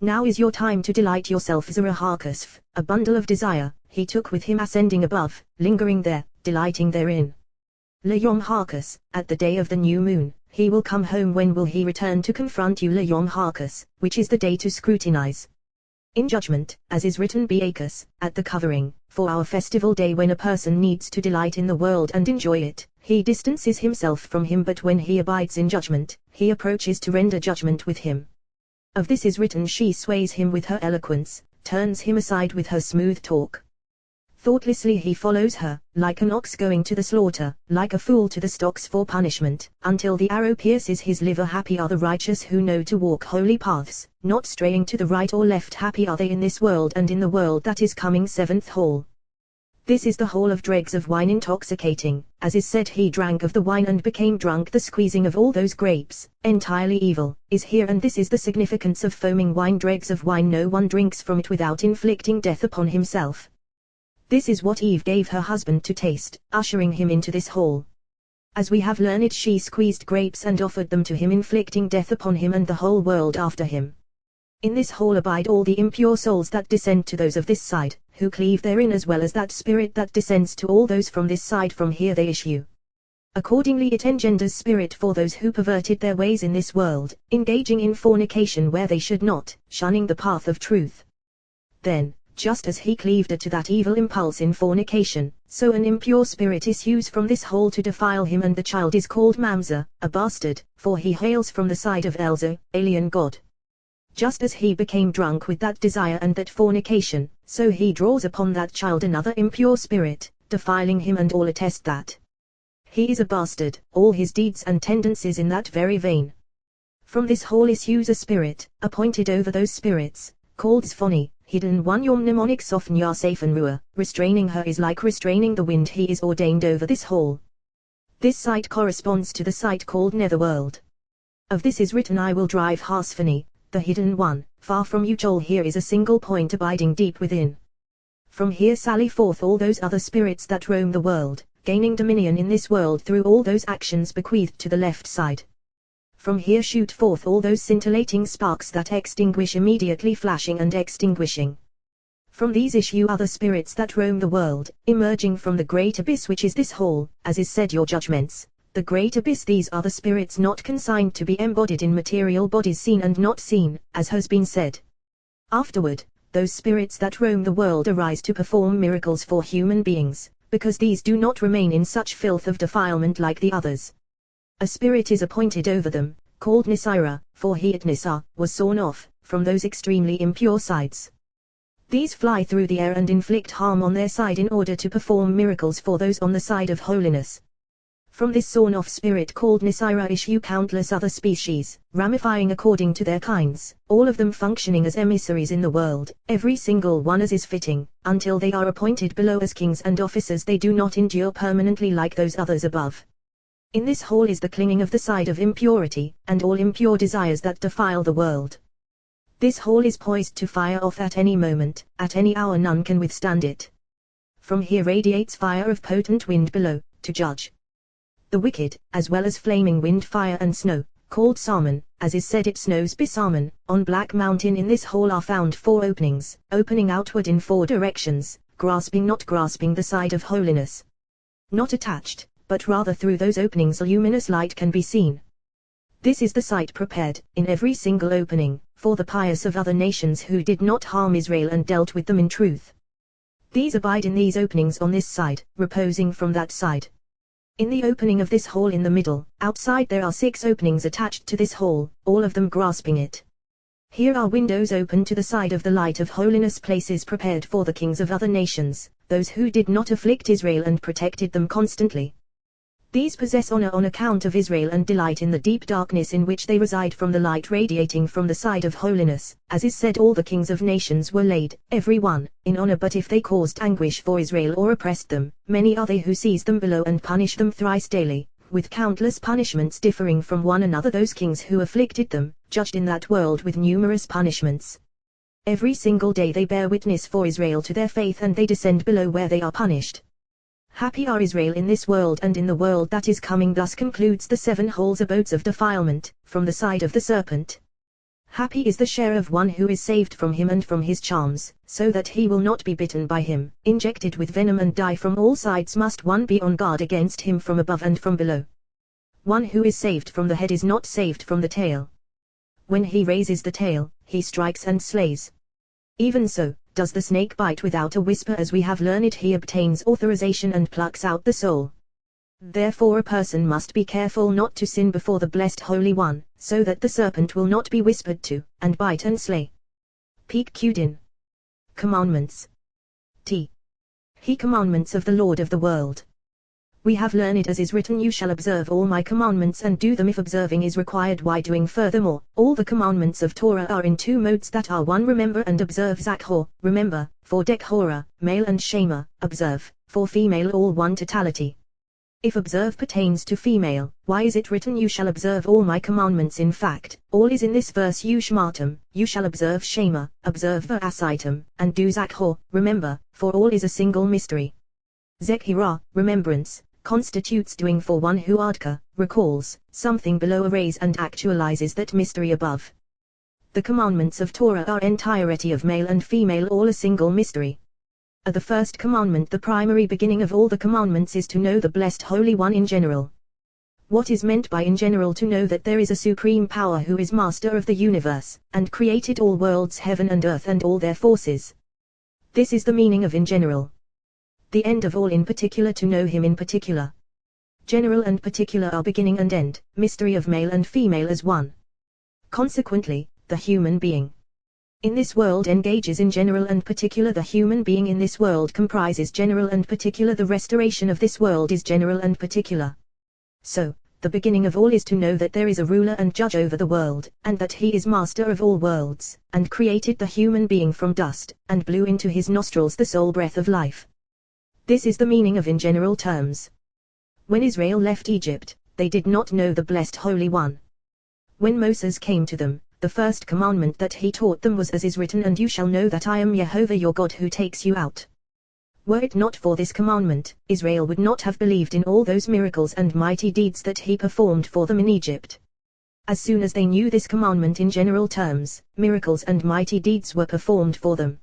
Now is your time to delight yourself. Zaraharkasf, a bundle of desire, he took with him, ascending above, lingering there, delighting therein. Layom Harkas, at the day of the new moon, he will come home. When will he return to confront you? Layom Harkas, which is the day to scrutinize. In judgment, as is written, Beakus, at the covering, for our festival day, when a person needs to delight in the world and enjoy it, he distances himself from him, but when he abides in judgment, he approaches to render judgment with him. Of this is written, she sways him with her eloquence, turns him aside with her smooth talk. Thoughtlessly he follows her, like an ox going to the slaughter, like a fool to the stocks for punishment, until the arrow pierces his liver. Happy are the righteous who know to walk holy paths, not straying to the right or left. Happy are they in this world and in the world that is coming. Seventh Hall. This is the hall of dregs of wine, intoxicating, as is said, he drank of the wine and became drunk. The squeezing of all those grapes, entirely evil, is here, and this is the significance of foaming wine. Dregs of wine, no one drinks from it without inflicting death upon himself. This is what Eve gave her husband to taste, ushering him into this hall. As we have learned, she squeezed grapes and offered them to him, inflicting death upon him and the whole world after him. In this hall abide all the impure souls that descend to those of this side, who cleave therein, as well as that spirit that descends to all those from this side. From here they issue. Accordingly it engenders spirit for those who perverted their ways in this world, engaging in fornication where they should not, shunning the path of truth. Then, just as he cleaved to that evil impulse in fornication, so an impure spirit issues from this hole to defile him, and the child is called Mamza, a bastard, for he hails from the side of Elzo, alien god. Just as he became drunk with that desire and that fornication, so he draws upon that child another impure spirit, defiling him, and all attest that he is a bastard, all his deeds and tendencies in that very vein. From this hole issues a spirit, appointed over those spirits, called Sphoni. hidden one Yom mnemonic soften ya safen ruah, restraining her is like restraining the wind he is ordained over this hall. This site corresponds to the site called Netherworld. Of this is written I will drive Hasfani, the hidden one, far from you Joel here is a single point abiding deep within. From here sally forth all those other spirits that roam the world, gaining dominion in this world through all those actions bequeathed to the left side. From here shoot forth all those scintillating sparks that extinguish immediately flashing and extinguishing. From these issue other spirits that roam the world, emerging from the great abyss which is this hall, as is said your judgments, the great abyss these are the spirits not consigned to be embodied in material bodies seen and not seen, as has been said. Afterward, those spirits that roam the world arise to perform miracles for human beings, because these do not remain in such filth of defilement like the others. A spirit is appointed over them, called Nisira, for he at Nisa was sawn off, from those extremely impure sides. These fly through the air and inflict harm on their side in order to perform miracles for those on the side of holiness. From this sawn-off spirit called Nisira issue countless other species, ramifying according to their kinds, all of them functioning as emissaries in the world, every single one as is fitting, until they are appointed below as kings and officers they do not endure permanently like those others above. In this hall is the clinging of the side of impurity, and all impure desires that defile the world. This hall is poised to fire off at any moment, at any hour none can withstand it. From here radiates fire of potent wind below, to judge the wicked, as well as flaming wind fire and snow, called Saman, as is said it snows Bisaman. On Black Mountain in this hall are found 4 openings, opening outward in 4 directions, not grasping the side of holiness. Not attached, but rather through those openings luminous light can be seen. This is the site prepared, in every single opening, for the pious of other nations who did not harm Israel and dealt with them in truth. These abide in these openings on this side, reposing from that side. In the opening of this hall in the middle, outside there are 6 openings attached to this hall, all of them grasping it. Here are windows open to the side of the light of holiness, places prepared for the kings of other nations, those who did not afflict Israel and protected them constantly. These possess honor on account of Israel and delight in the deep darkness in which they reside from the light radiating from the side of holiness, as is said all the kings of nations were laid, every one, in honor, but if they caused anguish for Israel or oppressed them, many are they who seize them below and punish them thrice daily, with countless punishments differing from one another. Those kings who afflicted them, judged in that world with numerous punishments. Every single day they bear witness for Israel to their faith and they descend below where they are punished. Happy are Israel in this world and in the world that is coming. Thus concludes the 7 holes abodes of defilement, from the side of the serpent. Happy is the share of one who is saved from him and from his charms, so that he will not be bitten by him, injected with venom and die from all sides. Must one be on guard against him from above and from below. One who is saved from the head is not saved from the tail. When he raises the tail, he strikes and slays. Even so, does the snake bite without a whisper. As we have learned, he obtains authorization and plucks out the soul. Therefore a person must be careful not to sin before the blessed Holy One, so that the serpent will not be whispered to, and bite and slay. Peak Qdin. Commandments. T. He commandments of the Lord of the world. We have learned as is written, you shall observe all my commandments and do them if observing is required. Why doing? Furthermore, all the commandments of Torah are in 2 modes that are 1 remember and observe, Zachor, remember, for Dekhora, male, and Shema, observe, for female, all one totality. If observe pertains to female, why is it written you shall observe all my commandments? In fact, all is in this verse, Ushmatam, you shall observe Shema, observe Va'asitam, and do Zachor, remember, for all is a single mystery. Zekhirah, remembrance, constitutes doing for one who Adka, recalls, something below, arrays and actualizes that mystery above. The commandments of Torah are entirety of male and female, all a single mystery. The first commandment, the primary beginning of all the commandments, is to know the blessed Holy One in general. What is meant by in general? To know that there is a supreme power who is master of the universe, and created all worlds, heaven and earth and all their forces. This is the meaning of in general. The end of all in particular, to know him in particular. General and particular are beginning and end, mystery of male and female as one. Consequently, the human being in this world engages in general and particular. The human being in this world comprises general and particular. The restoration of this world is general and particular. So, the beginning of all is to know that there is a ruler and judge over the world, and that he is master of all worlds, and created the human being from dust, and blew into his nostrils the soul breath of life. This is the meaning of in general terms. When Israel left Egypt, they did not know the blessed Holy One. When Moses came to them, the first commandment that he taught them was as is written, and you shall know that I am Jehovah your God who takes you out. Were it not for this commandment, Israel would not have believed in all those miracles and mighty deeds that he performed for them in Egypt. As soon as they knew this commandment in general terms, miracles and mighty deeds were performed for them.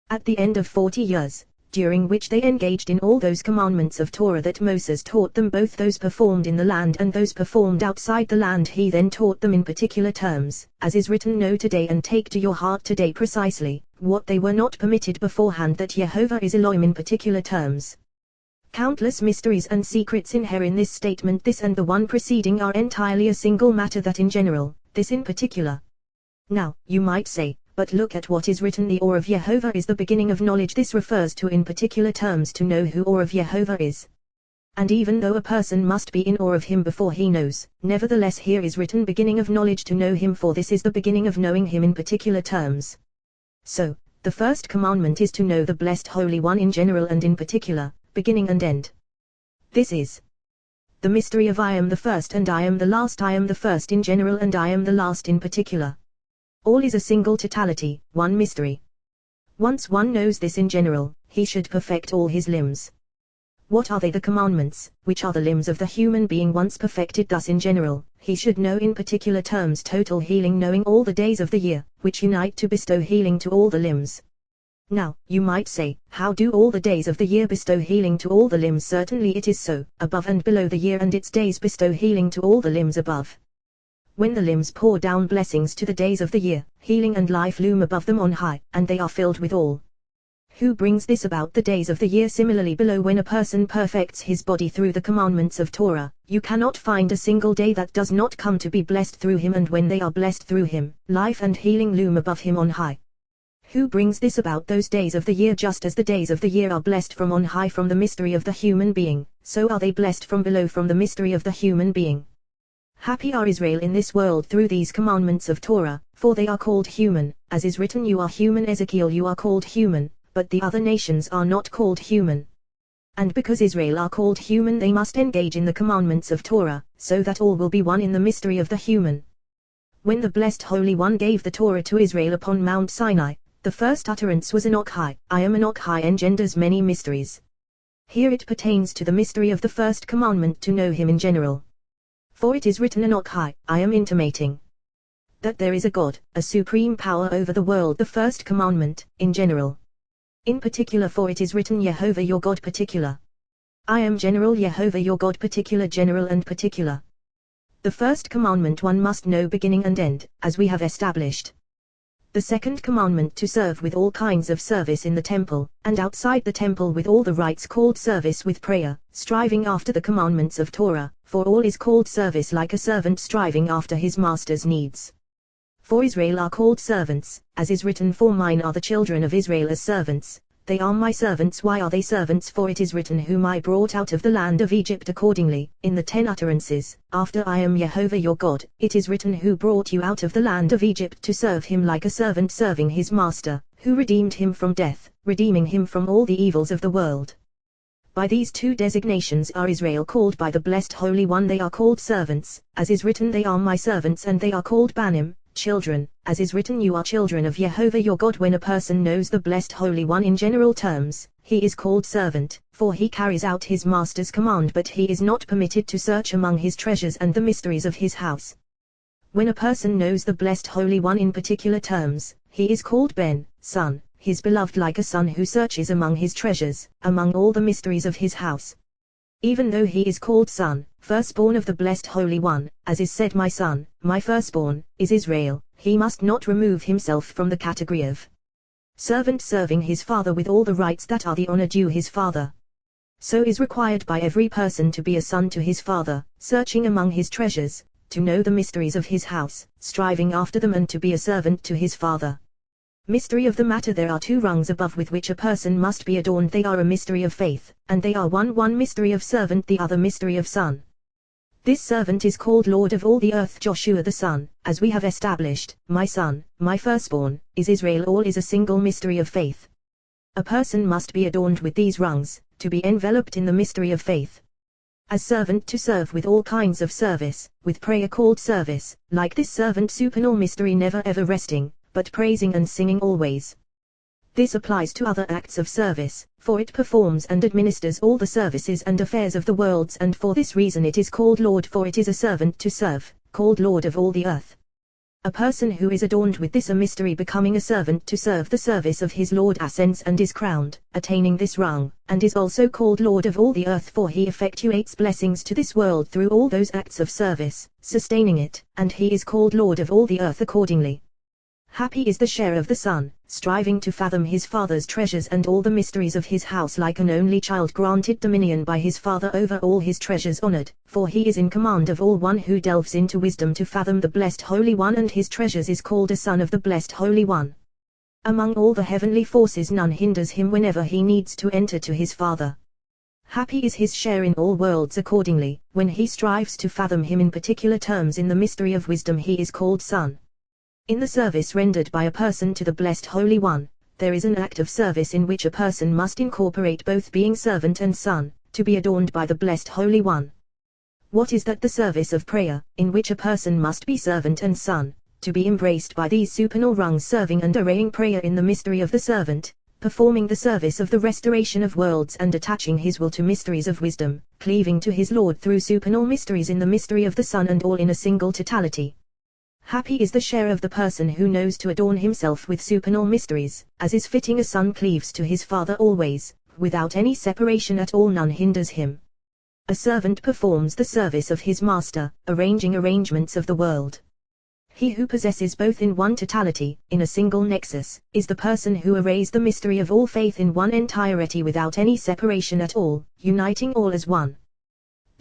At the end of 40 years, during which they engaged in all those commandments of Torah that Moses taught them, both those performed in the land and those performed outside the land, he then taught them in particular terms, as is written, know today and take to your heart today precisely, what they were not permitted beforehand, that Jehovah is Elohim in particular terms. Countless mysteries and secrets inhere in this statement. This and the one preceding are entirely a single matter, that in general, this in particular. Now, you might say, but look at what is written, the awe of Jehovah is the beginning of knowledge. This refers to in particular terms to know who awe of Jehovah is. And even though a person must be in awe of him before he knows, nevertheless here is written beginning of knowledge to know him, for this is the beginning of knowing him in particular terms. So, the first commandment is to know the blessed Holy One in general and in particular, beginning and end. This is the mystery of I am the first and I am the last. I am the first in general and I am the last in particular. All is a single totality, one mystery. Once one knows this in general, he should perfect all his limbs. What are they? The commandments, which are the limbs of the human being. Once perfected thus in general, he should know in particular terms total healing, knowing all the days of the year, which unite to bestow healing to all the limbs. Now, you might say, how do all the days of the year bestow healing to all the limbs? Certainly it is so, above and below the year and its days bestow healing to all the limbs above. When the limbs pour down blessings to the days of the year, healing and life loom above them on high, and they are filled with all. Who brings this about? The days of the year. Similarly below, when a person perfects his body through the commandments of Torah, you cannot find a single day that does not come to be blessed through him, and when they are blessed through him, life and healing loom above him on high. Who brings this about? Those days of the year. Just as the days of the year are blessed from on high from the mystery of the human being, so are they blessed from below from the mystery of the human being. Happy are Israel in this world through these commandments of Torah, for they are called human, as is written, you are human. Ezekiel, you are called human, but the other nations are not called human. And because Israel are called human, they must engage in the commandments of Torah, so that all will be one in the mystery of the human. When the blessed Holy One gave the Torah to Israel upon Mount Sinai, the first utterance was Enoch High. I am Enoch High engenders many mysteries. Here it pertains to the mystery of the first commandment to know him in general. For it is written, Enoch High, I am intimating that there is a God, a supreme power over the world. The first commandment, in general. In particular, for it is written, Jehovah your God particular. I am general, Jehovah your God particular, general and particular. The first commandment one must know beginning and end, as we have established. The second commandment to serve with all kinds of service in the temple, and outside the temple with all the rites called service with prayer, striving after the commandments of Torah, for all is called service like a servant striving after his master's needs. For Israel are called servants, as is written, for mine are the children of Israel as servants, they are my servants. Why are they servants? For it is written, whom I brought out of the land of Egypt. Accordingly, in the 10 utterances, after I am Jehovah your God, it is written, who brought you out of the land of Egypt to serve him like a servant serving his master, who redeemed him from death, redeeming him from all the evils of the world. By these two designations are Israel called by the blessed Holy One. They are called servants, as is written, they are my servants, and they are called banim, children, as is written, you are children of Jehovah your God. When a person knows the blessed Holy One in general terms, he is called servant, for he carries out his master's command, but he is not permitted to search among his treasures and the mysteries of his house. When a person knows the blessed Holy One in particular terms, he is called Ben, son, his beloved, like a son who searches among his treasures, among all the mysteries of his house. Even though he is called son, firstborn of the blessed Holy One, as is said, my son, my firstborn, is Israel, he must not remove himself from the category of servant, serving his father with all the rights that are the honor due his father. So is required by every person to be a son to his father, searching among his treasures, to know the mysteries of his house, striving after them, and to be a servant to his father. Mystery of the matter. There are 2 rungs above with which a person must be adorned. They are a mystery of faith, and they are one mystery of servant, the other mystery of son. This servant is called Lord of all the earth. Joshua the son, as we have established, my son, my firstborn, is Israel. All is a single mystery of faith. A person must be adorned with these rungs, to be enveloped in the mystery of faith. As servant to serve with all kinds of service, with prayer called service, like this servant supernal mystery never ever resting, but praising and singing always. This applies to other acts of service, for it performs and administers all the services and affairs of the worlds, and for this reason it is called Lord, for it is a servant to serve, called Lord of all the earth. A person who is adorned with this a mystery, becoming a servant to serve the service of his Lord, ascends and is crowned, attaining this rung, and is also called Lord of all the earth, for he effectuates blessings to this world through all those acts of service, sustaining it, and he is called Lord of all the earth accordingly. Happy is the share of the son, striving to fathom his father's treasures and all the mysteries of his house, like an only child granted dominion by his father over all his treasures, honored, for he is in command of all. One who delves into wisdom to fathom the blessed Holy One and his treasures is called a son of the blessed Holy One. Among all the heavenly forces none hinders him whenever he needs to enter to his father. Happy is his share in all worlds accordingly, when he strives to fathom him in particular terms in the mystery of wisdom he is called son. In the service rendered by a person to the blessed Holy One, there is an act of service in which a person must incorporate both being servant and son, to be adorned by the blessed Holy One. What is that? The service of prayer, in which a person must be servant and son, to be embraced by these supernal rungs, serving and arraying prayer in the mystery of the servant, performing the service of the restoration of worlds and attaching his will to mysteries of wisdom, cleaving to his Lord through supernal mysteries in the mystery of the Son, and all in a single totality. Happy is the share of the person who knows to adorn himself with supernal mysteries, as is fitting. A son cleaves to his father always, without any separation at all, none hinders him. A servant performs the service of his master, arranging arrangements of the world. He who possesses both in one totality, in a single nexus, is the person who arrays the mystery of all faith in one entirety without any separation at all, uniting all as one.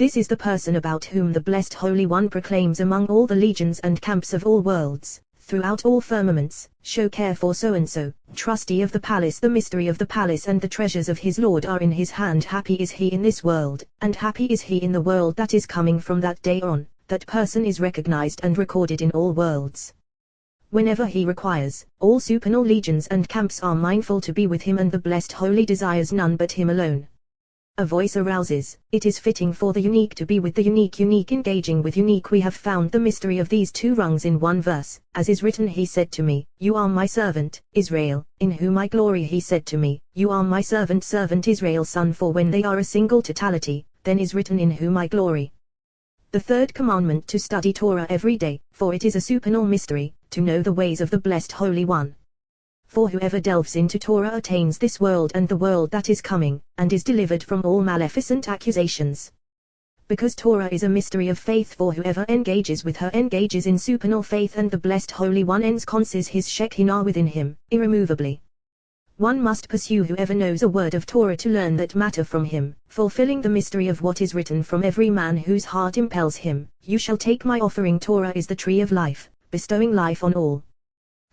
This is the person about whom the blessed Holy One proclaims among all the legions and camps of all worlds, throughout all firmaments, show care for so-and-so, trustee of the palace. The mystery of the palace and the treasures of his Lord are in his hand. Happy is he in this world, and happy is he in the world that is coming. From that day on, that person is recognized and recorded in all worlds. Whenever he requires, all supernal legions and camps are mindful to be with him, and the blessed Holy desires none but him alone. A voice arouses, it is fitting for the unique to be with the unique, unique engaging with unique. We have found the mystery of these two rungs in one verse, as is written, he said to me, you are my servant, Israel, in whom I glory. He said to me, you are my servant, servant Israel, son. For when they are a single totality, then is written, in whom I glory. The third commandment, to study Torah every day, for it is a supernal mystery, to know the ways of the blessed Holy One. For whoever delves into Torah attains this world and the world that is coming, and is delivered from all maleficent accusations. Because Torah is a mystery of faith, for whoever engages with her engages in supernal faith, and the blessed Holy One ensconces his Shekinah within him, irremovably. One must pursue whoever knows a word of Torah to learn that matter from him, fulfilling the mystery of what is written from every man whose heart impels him, you shall take my offering. Torah is the tree of life, bestowing life on all.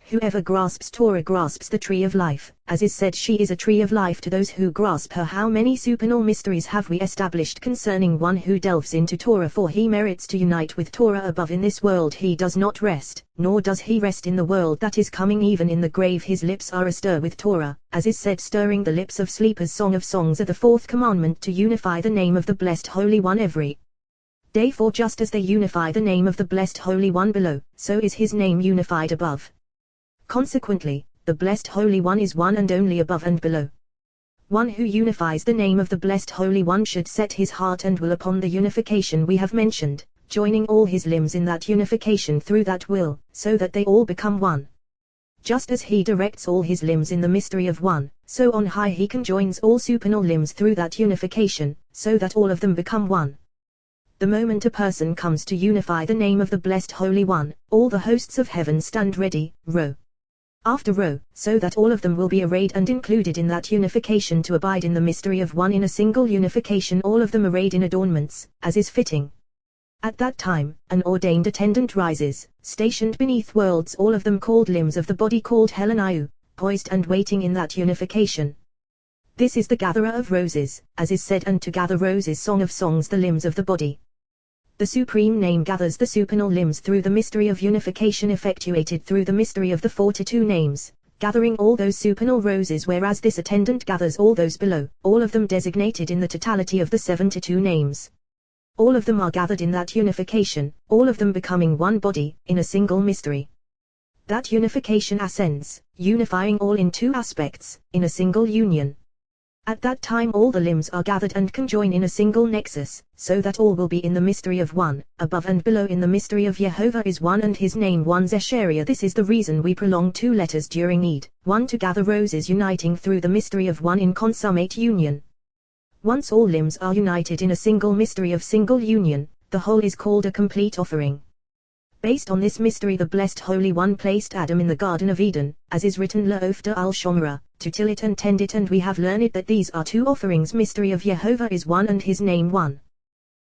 Whoever grasps Torah grasps the tree of life, as is said, she is a tree of life to those who grasp her. How many supernal mysteries have we established concerning one who delves into Torah, for he merits to unite with Torah above. In this world he does not rest, nor does he rest in the world that is coming. Even in the grave his lips are astir with Torah, as is said, stirring the lips of sleepers. Song of Songs are the fourth commandment, to unify the name of the blessed Holy One every day. For just as they unify the name of the blessed Holy One below, so is his name unified above. Consequently, the blessed Holy One is one and only above and below. One who unifies the name of the blessed Holy One should set his heart and will upon the unification we have mentioned, joining all his limbs in that unification through that will, so that they all become one. Just as he directs all his limbs in the mystery of one, so on high he conjoins all supernal limbs through that unification, so that all of them become one. The moment a person comes to unify the name of the blessed Holy One, all the hosts of heaven stand ready, row after row, so that all of them will be arrayed and included in that unification to abide in the mystery of one in a single unification, all of them arrayed in adornments, as is fitting. At that time, an ordained attendant rises, stationed beneath worlds, all of them called limbs of the body, called Helaniu, poised and waiting in that unification. This is the gatherer of roses, as is said, and to gather roses. Song of Songs, the limbs of the body. The Supreme Name gathers the supernal limbs through the mystery of unification effectuated through the mystery of the 42 names, gathering all those supernal roses, whereas this attendant gathers all those below, all of them designated in the totality of the 72 names. All of them are gathered in that unification, all of them becoming one body, in a single mystery. That unification ascends, unifying all in two aspects, in a single union. At that time all the limbs are gathered and conjoin in a single nexus, so that all will be in the mystery of one, above and below in the mystery of Jehovah is one and his name one Zechariah. This is the reason we prolong 2 letters during Eid, one to gather roses uniting through the mystery of one in consummate union. Once all limbs are united in a single mystery of single union, the whole is called a complete offering. Based on this mystery the Blessed Holy One placed Adam in the Garden of Eden, as is written La'ofta al-Shomra, to till it and tend it, and we have learned that these are 2 offerings. Mystery of Jehovah is one and his name one.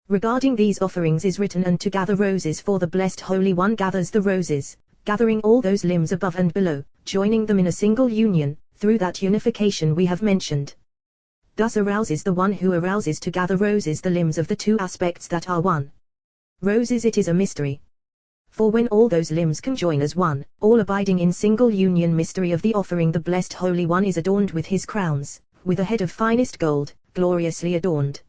Regarding these offerings is written, and to gather roses, for the Blessed Holy One gathers the roses, gathering all those limbs above and below, joining them in a single union, through that unification we have mentioned. Thus arouses the one who arouses to gather roses the limbs of the 2 aspects that are one. Roses, it is a mystery. For when all those limbs conjoin as one, all abiding in single union mystery of the offering, the Blessed Holy One is adorned with his crowns, with a head of finest gold, gloriously adorned.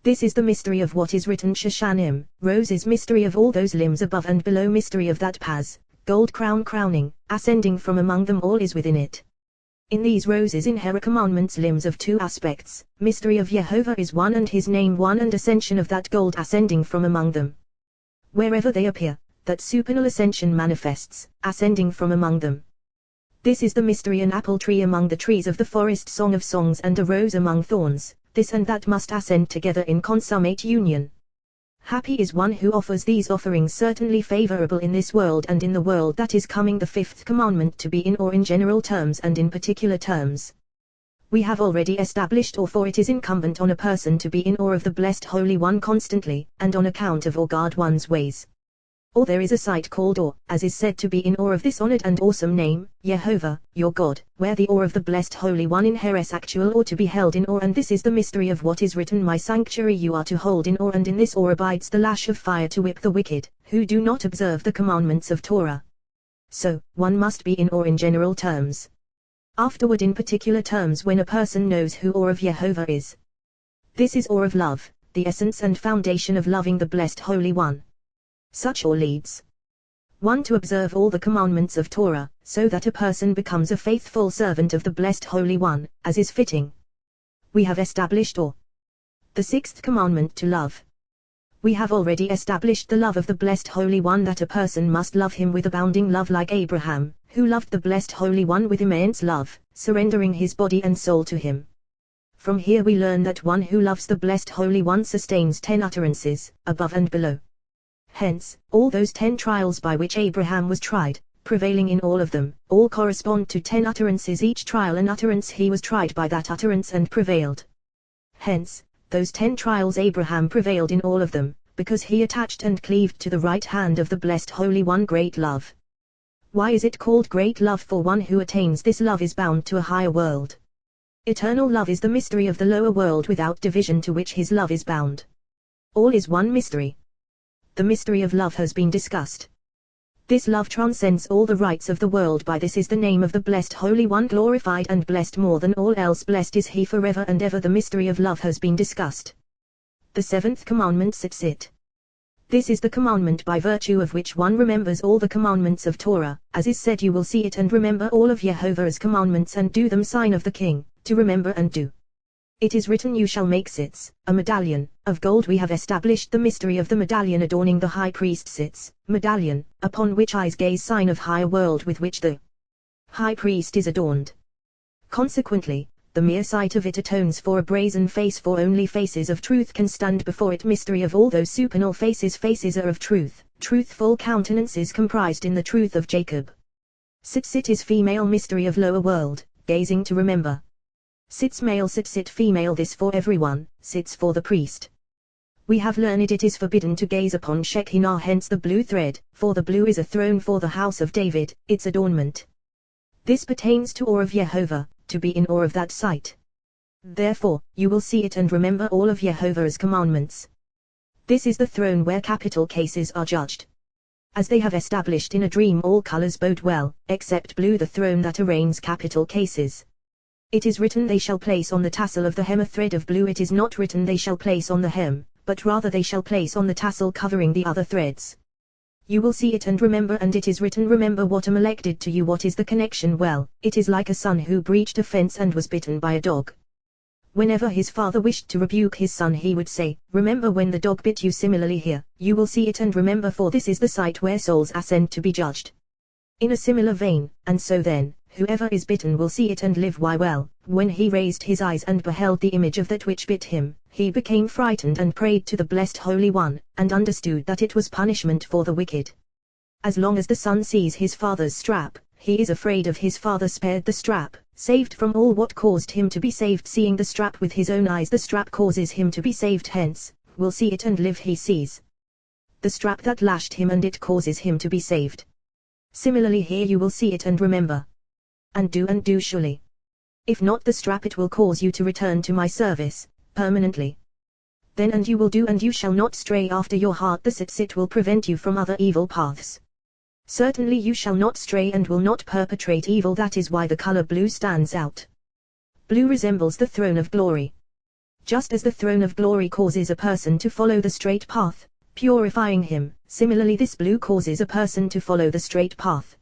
This is the mystery of what is written Shoshanim, roses, mystery of all those limbs above and below, mystery of that Paz, gold crown crowning, ascending from among them all is within it. In these roses inherit commandments, limbs of 2 aspects, mystery of Jehovah is one and his name one, and ascension of that gold ascending from among them. Wherever they appear, that supernal ascension manifests, ascending from among them. This is the mystery: an apple tree among the trees of the forest, song of songs, and a rose among thorns, this and that must ascend together in consummate union. Happy is one who offers these offerings, certainly favorable in this world and in the world that is coming. The 5th commandment, to be in awe in general terms and in particular terms. We have already established awe, for it is incumbent on a person to be in awe of the Blessed Holy One constantly, and on account of awe guard one's ways. Or there is a sight called awe, as is said to be in awe of this honored and awesome name, Jehovah, your God, where the awe of the Blessed Holy One inheres actual awe, to be held in awe, and this is the mystery of what is written, my sanctuary you are to hold in awe, and in this awe abides the lash of fire to whip the wicked, who do not observe the commandments of Torah. So, one must be in awe in general terms. Afterward in particular terms, when a person knows who awe of Jehovah is. This is awe of love, the essence and foundation of loving the Blessed Holy One. Such awe leads one to observe all the commandments of Torah, so that a person becomes a faithful servant of the Blessed Holy One, as is fitting. We have established awe. The 6th commandment, to love. We have already established the love of the Blessed Holy One, that a person must love him with abounding love, like Abraham, who loved the Blessed Holy One with immense love, surrendering his body and soul to him. From here we learn that one who loves the Blessed Holy One sustains 10 utterances, above and below. Hence, all those 10 trials by which Abraham was tried, prevailing in all of them, all correspond to 10 utterances, each trial an utterance, he was tried by that utterance and prevailed. Hence, those 10 trials Abraham prevailed in all of them, because he attached and cleaved to the right hand of the Blessed Holy One great love. Why is it called great love? For one who attains this love is bound to a higher world. Eternal love is the mystery of the lower world without division, to which his love is bound. All is one mystery. The mystery of love has been discussed. This love transcends all the rights of the world. By this is the name of the Blessed Holy One glorified and blessed more than all else. Blessed is he forever and ever. The mystery of love has been discussed. The 7th commandment, sit. This is the commandment by virtue of which one remembers all the commandments of Torah, as is said, you will see it and remember all of Jehovah's commandments and do them, sign of the king, to remember and do. It is written, you shall make sits, a medallion, of gold. We have established the mystery of the medallion adorning the high priest sits, medallion, upon which eyes gaze, sign of higher world with which the high priest is adorned. Consequently, the mere sight of it atones for a brazen face, for only faces of truth can stand before it. Mystery of all those supernal faces, faces are of truth, truthful countenances comprised in the truth of Jacob. Sit is female, mystery of lower world, gazing to remember. Sits male, sit female, this for everyone, sits for the priest. We have learned it is forbidden to gaze upon Shekinah, hence the blue thread, for the blue is a throne for the house of David, its adornment. This pertains to awe of Jehovah, to be in awe of that sight. Therefore, you will see it and remember all of Jehovah's commandments. This is the throne where capital cases are judged. As they have established in a dream, all colors bode well, except blue, the throne that arraigns capital cases. It is written they shall place on the tassel of the hem a thread of blue. It is not written they shall place on the hem, but rather they shall place on the tassel covering the other threads. You will see it and remember, and it is written, remember what Amalek did to you. What is the connection? Well, it is like a son who breached a fence and was bitten by a dog. Whenever his father wished to rebuke his son, he would say, remember when the dog bit you. Similarly here, you will see it and remember, for this is the site where souls ascend to be judged. In a similar vein, and so then, whoever is bitten will see it and live. Why? Well, when he raised his eyes and beheld the image of that which bit him, he became frightened and prayed to the Blessed Holy One, and understood that it was punishment for the wicked. As long as the son sees his father's strap, he is afraid of his father spared the strap, saved from all what caused him to be saved. Seeing the strap with his own eyes, the strap causes him to be saved, hence, will see it and live. He sees the strap that lashed him and it causes him to be saved. Similarly here you will see it and remember. And do surely. If not the strap, it will cause you to return to my service, permanently. Then and you will do, and you shall not stray after your heart. The sit will prevent you from other evil paths. Certainly you shall not stray and will not perpetrate evil. That is why the color blue stands out. Blue resembles the throne of glory. Just as the throne of glory causes a person to follow the straight path, purifying him, similarly this blue causes a person to follow the straight path.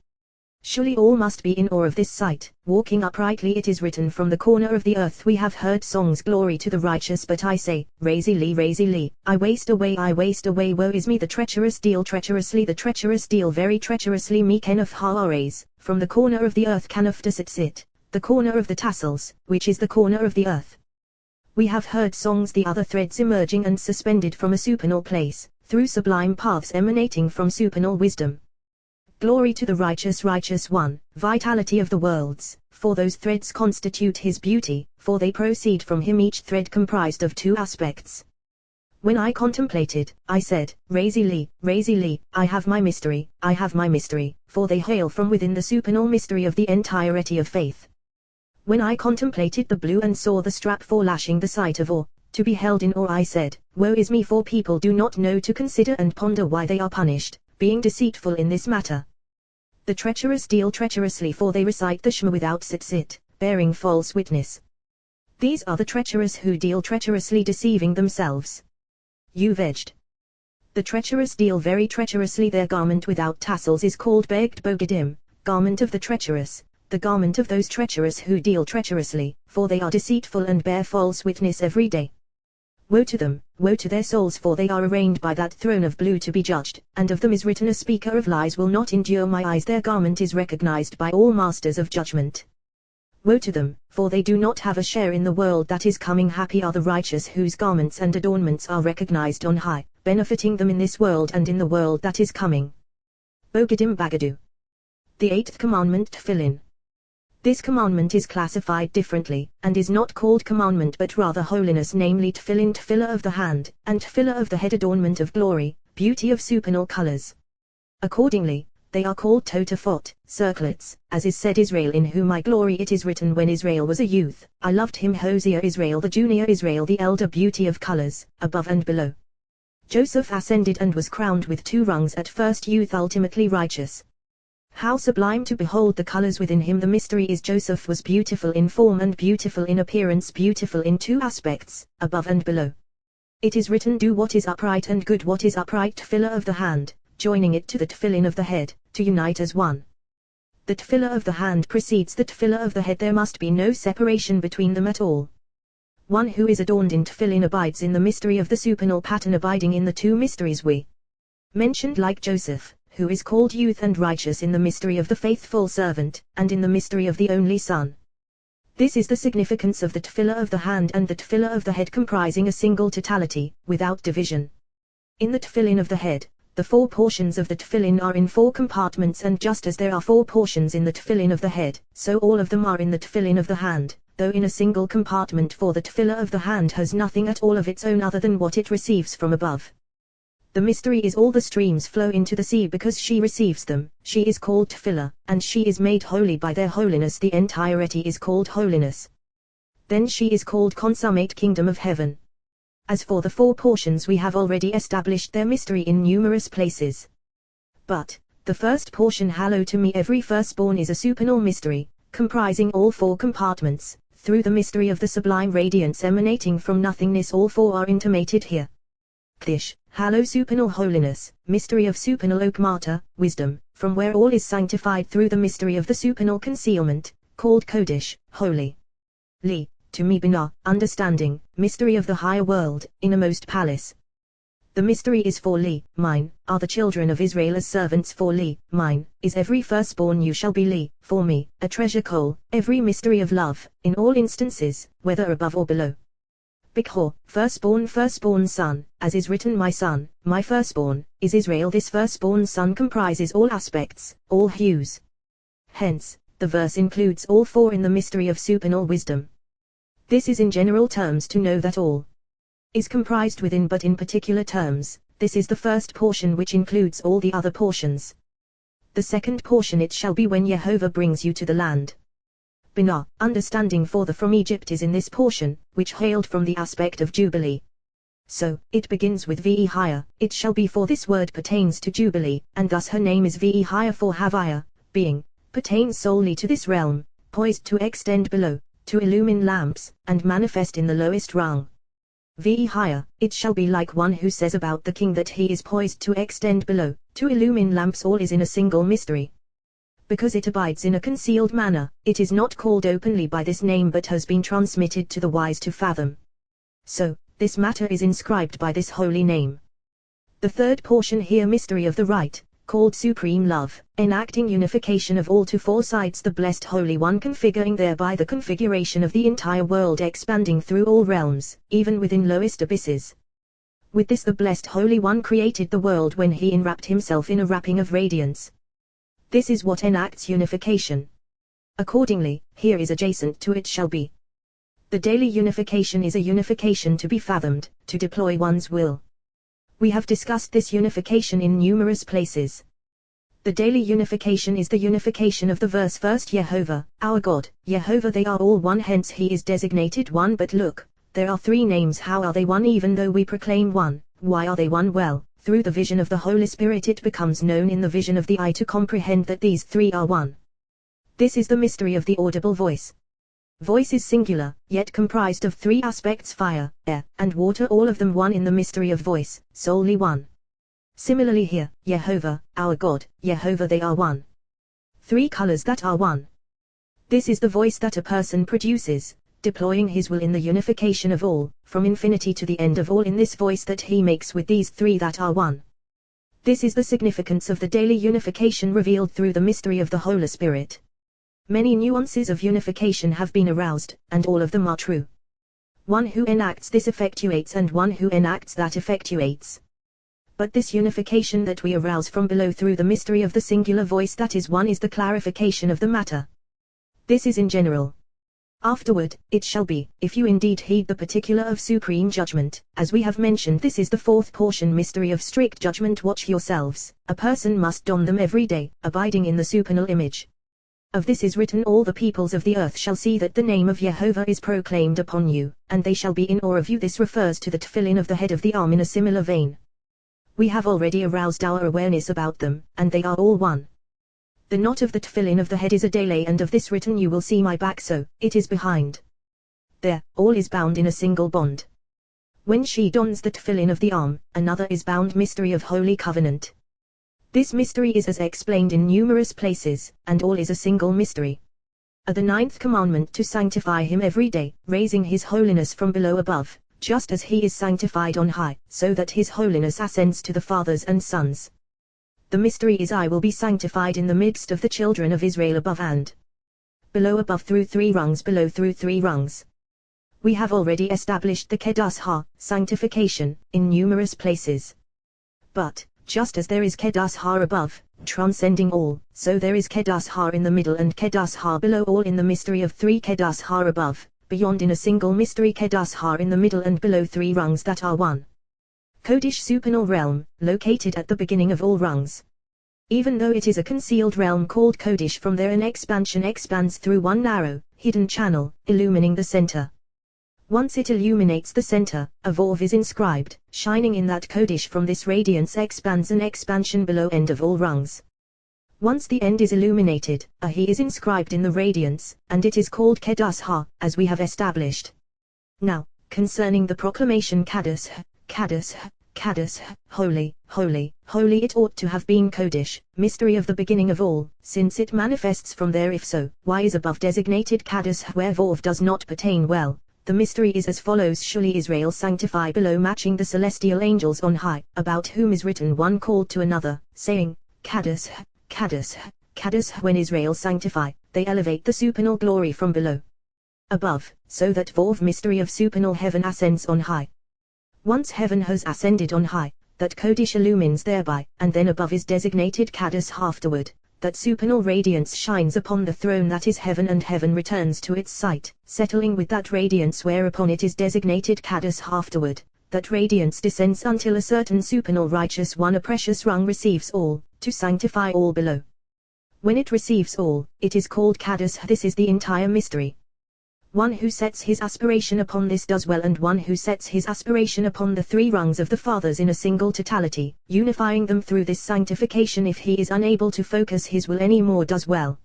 Surely all must be in awe of this sight, walking uprightly. It is written, from the corner of the earth we have heard songs, glory to the righteous. But I say, raise-y-lee, I waste away, woe is me, the treacherous deal very treacherously me. Kenneth Haares, from the corner of the earth Kenneth to sit, the corner of the tassels, which is the corner of the earth. We have heard songs, the other threads emerging and suspended from a supernal place, through sublime paths emanating from supernal wisdom. Glory to the righteous one, vitality of the worlds, for those threads constitute his beauty, for they proceed from him, each thread comprised of two aspects. When I contemplated, I said, raise-y-lee, I have my mystery, for they hail from within the supernal mystery of the entirety of faith. When I contemplated the blue and saw the strap forelashing the sight of awe, to be held in awe, I said, woe is me, for people do not know to consider and ponder why they are punished, being deceitful in this matter. The treacherous deal treacherously, for they recite the Shema without sit, bearing false witness. These are the treacherous who deal treacherously, deceiving themselves. Edged. The treacherous deal very treacherously. Their garment without tassels is called beged bogadim, garment of the treacherous, the garment of those treacherous who deal treacherously, for they are deceitful and bear false witness every day. Woe to them, woe to their souls, for they are arraigned by that throne of blue to be judged, and of them is written, a speaker of lies will not endure my eyes. Their garment is recognized by all masters of judgment. Woe to them, for they do not have a share in the world that is coming. Happy are the righteous whose garments and adornments are recognized on high, benefiting them in this world and in the world that is coming. Bogadim Bagadu. The eighth commandment, Tefillin. This commandment is classified differently, and is not called commandment but rather holiness, namely tefillin, tefillah of the hand, and tefillah of the head, adornment of glory, beauty of supernal colors. Accordingly, they are called totafot, circlets, as is said, Israel in whom I glory. It is written, when Israel was a youth, I loved him. Hosea, Israel the junior, Israel the elder, beauty of colors, above and below. Joseph ascended and was crowned with two rungs, at first youth, ultimately righteous. How sublime to behold the colors within him. The mystery is Joseph was beautiful in form and beautiful in appearance, beautiful in two aspects, above and below. It is written, do what is upright and good. What is upright? Tefillah of the hand, joining it to the tefillin of the head, to unite as one. The tefillah of the hand precedes the tefillah of the head. There must be no separation between them at all. One who is adorned in tefillin abides in the mystery of the supernal pattern, abiding in the two mysteries we mentioned, like Joseph, who is called youth and righteous in the mystery of the faithful servant, and in the mystery of the only Son. This is the significance of the tefillah of the hand and the tefillah of the head, comprising a single totality, without division. In the tefillin of the head, the four portions of the tefillin are in four compartments, and just as there are four portions in the tefillin of the head, so all of them are in the tefillin of the hand, though in a single compartment, for the tefillah of the hand has nothing at all of its own other than what it receives from above. The mystery is all the streams flow into the sea because she receives them. She is called tefillah, and she is made holy by their holiness. The entirety is called holiness. Then she is called consummate kingdom of heaven. As for the four portions, we have already established their mystery in numerous places. But, the first portion, hallow to me every firstborn, is a supernal mystery, comprising all four compartments. Through the mystery of the sublime radiance emanating from nothingness, all four are intimated here. Kdish, hallow supernal holiness, mystery of supernal okmata, wisdom, from where all is sanctified through the mystery of the supernal concealment, called Kodesh, holy. Li, to me Binah, understanding, mystery of the higher world, innermost palace. The mystery is for Li, mine, are the children of Israel as servants for Li, mine, is every firstborn, you shall be Li, for me, a treasure coal, every mystery of love, in all instances, whether above or below. Bikhor, firstborn son, as is written, my son, my firstborn, is Israel. This firstborn son comprises all aspects, all hues. Hence, the verse includes all four in the mystery of supernal wisdom. This is in general terms to know that all is comprised within, but in particular terms, this is the first portion which includes all the other portions. The second portion, it shall be when Jehovah brings you to the land. Binah, understanding, for the from Egypt is in this portion, which hailed from the aspect of Jubilee. So, it begins with Vehaya, it shall be, for this word pertains to Jubilee, and thus her name is Vehaya, for Havaya, being, pertains solely to this realm, poised to extend below, to illumine lamps, and manifest in the lowest rung. Vehaya, it shall be like one who says about the king that he is poised to extend below, to illumine lamps. All is in a single mystery. Because it abides in a concealed manner, it is not called openly by this name, but has been transmitted to the wise to fathom. So, this matter is inscribed by this holy name. The third portion here, mystery of the right, called supreme love, enacting unification of all to four sides, the blessed Holy One configuring thereby the configuration of the entire world, expanding through all realms, even within lowest abysses. With this the blessed Holy One created the world when he enwrapped himself in a wrapping of radiance. This is what enacts unification. Accordingly, here is adjacent to it shall be. The daily unification is a unification to be fathomed, to deploy one's will. We have discussed this unification in numerous places. The daily unification is the unification of the verse first, Jehovah, our God, Jehovah, they are all one, hence he is designated one. But look, there are three names. How are they one even though we proclaim one? Why are they one? Well, through the vision of the Holy Spirit it becomes known in the vision of the eye to comprehend that these three are one. This is the mystery of the audible voice. Voice is singular, yet comprised of three aspects: fire, air, and water, all of them one in the mystery of voice, solely one. Similarly here, Jehovah, our God, Jehovah, they are one. Three colors that are one. This is the voice that a person produces, deploying his will in the unification of all, from infinity to the end of all, in this voice that he makes with these three that are one. This is the significance of the daily unification revealed through the mystery of the Holy Spirit. Many nuances of unification have been aroused, and all of them are true. One who enacts this effectuates, and one who enacts that effectuates. But this unification that we arouse from below through the mystery of the singular voice that is one is the clarification of the matter. This is in general. Afterward, it shall be, if you indeed heed the particular of supreme judgment, as we have mentioned, this is the fourth portion, mystery of strict judgment. Watch yourselves, a person must don them every day, abiding in the supernal image. Of this is written, all the peoples of the earth shall see that the name of Jehovah is proclaimed upon you, and they shall be in awe of you. This refers to the tefillin of the head of the arm in a similar vein. We have already aroused our awareness about them, and they are all one. The knot of the tefillin of the head is a delay, and of this written, you will see my back, so it is behind. There, all is bound in a single bond. When she dons the tefillin of the arm, another is bound, mystery of holy covenant. This mystery is as explained in numerous places, and all is a single mystery. The ninth commandment to sanctify him every day, raising his holiness from below above, just as he is sanctified on high, so that his holiness ascends to the fathers and sons. The mystery is, I will be sanctified in the midst of the children of Israel above and below, above through three rungs, below through three rungs. We have already established the Kedas Ha, sanctification, in numerous places. But, just as there is Kedas Ha above, transcending all, so there is Kedas Ha in the middle and Kedas Ha below, all in the mystery of three Kedas Ha above, beyond in a single mystery, Kedas Ha in the middle and below, three rungs that are one. Kodesh, supernal realm, located at the beginning of all rungs. Even though it is a concealed realm called Kodesh, from there an expansion expands through one narrow, hidden channel, illumining the center. Once it illuminates the center, a Vov is inscribed, shining in that Kodesh. From this radiance expands an expansion below end of all rungs. Once the end is illuminated, a He is inscribed in the radiance, and it is called Kedas Ha, as we have established. Now, concerning the proclamation Kadas, Kadas, Kadas, holy, holy, holy, it ought to have been Kodesh, mystery of the beginning of all, since it manifests from there. If so, why is above designated Kadas where Vov does not pertain? Well, the mystery is as follows: surely Israel sanctify below, matching the celestial angels on high, about whom is written one called to another, saying, Kadas, Kadas, Kadas. When Israel sanctify, they elevate the supernal glory from below above, so that Vov mystery of supernal heaven ascends on high. Once heaven has ascended on high, that Kodesh illumines thereby, and then above is designated Kadas. Afterward, that supernal radiance shines upon the throne that is heaven, and heaven returns to its site, settling with that radiance, whereupon it is designated Kadas. Afterward, that radiance descends until a certain supernal righteous one, a precious rung, receives all, to sanctify all below. When it receives all, it is called Kadas. This is the entire mystery. One who sets his aspiration upon this does well, and one who sets his aspiration upon the three rungs of the fathers in a single totality, unifying them through this sanctification, if he is unable to focus his will any more, does well.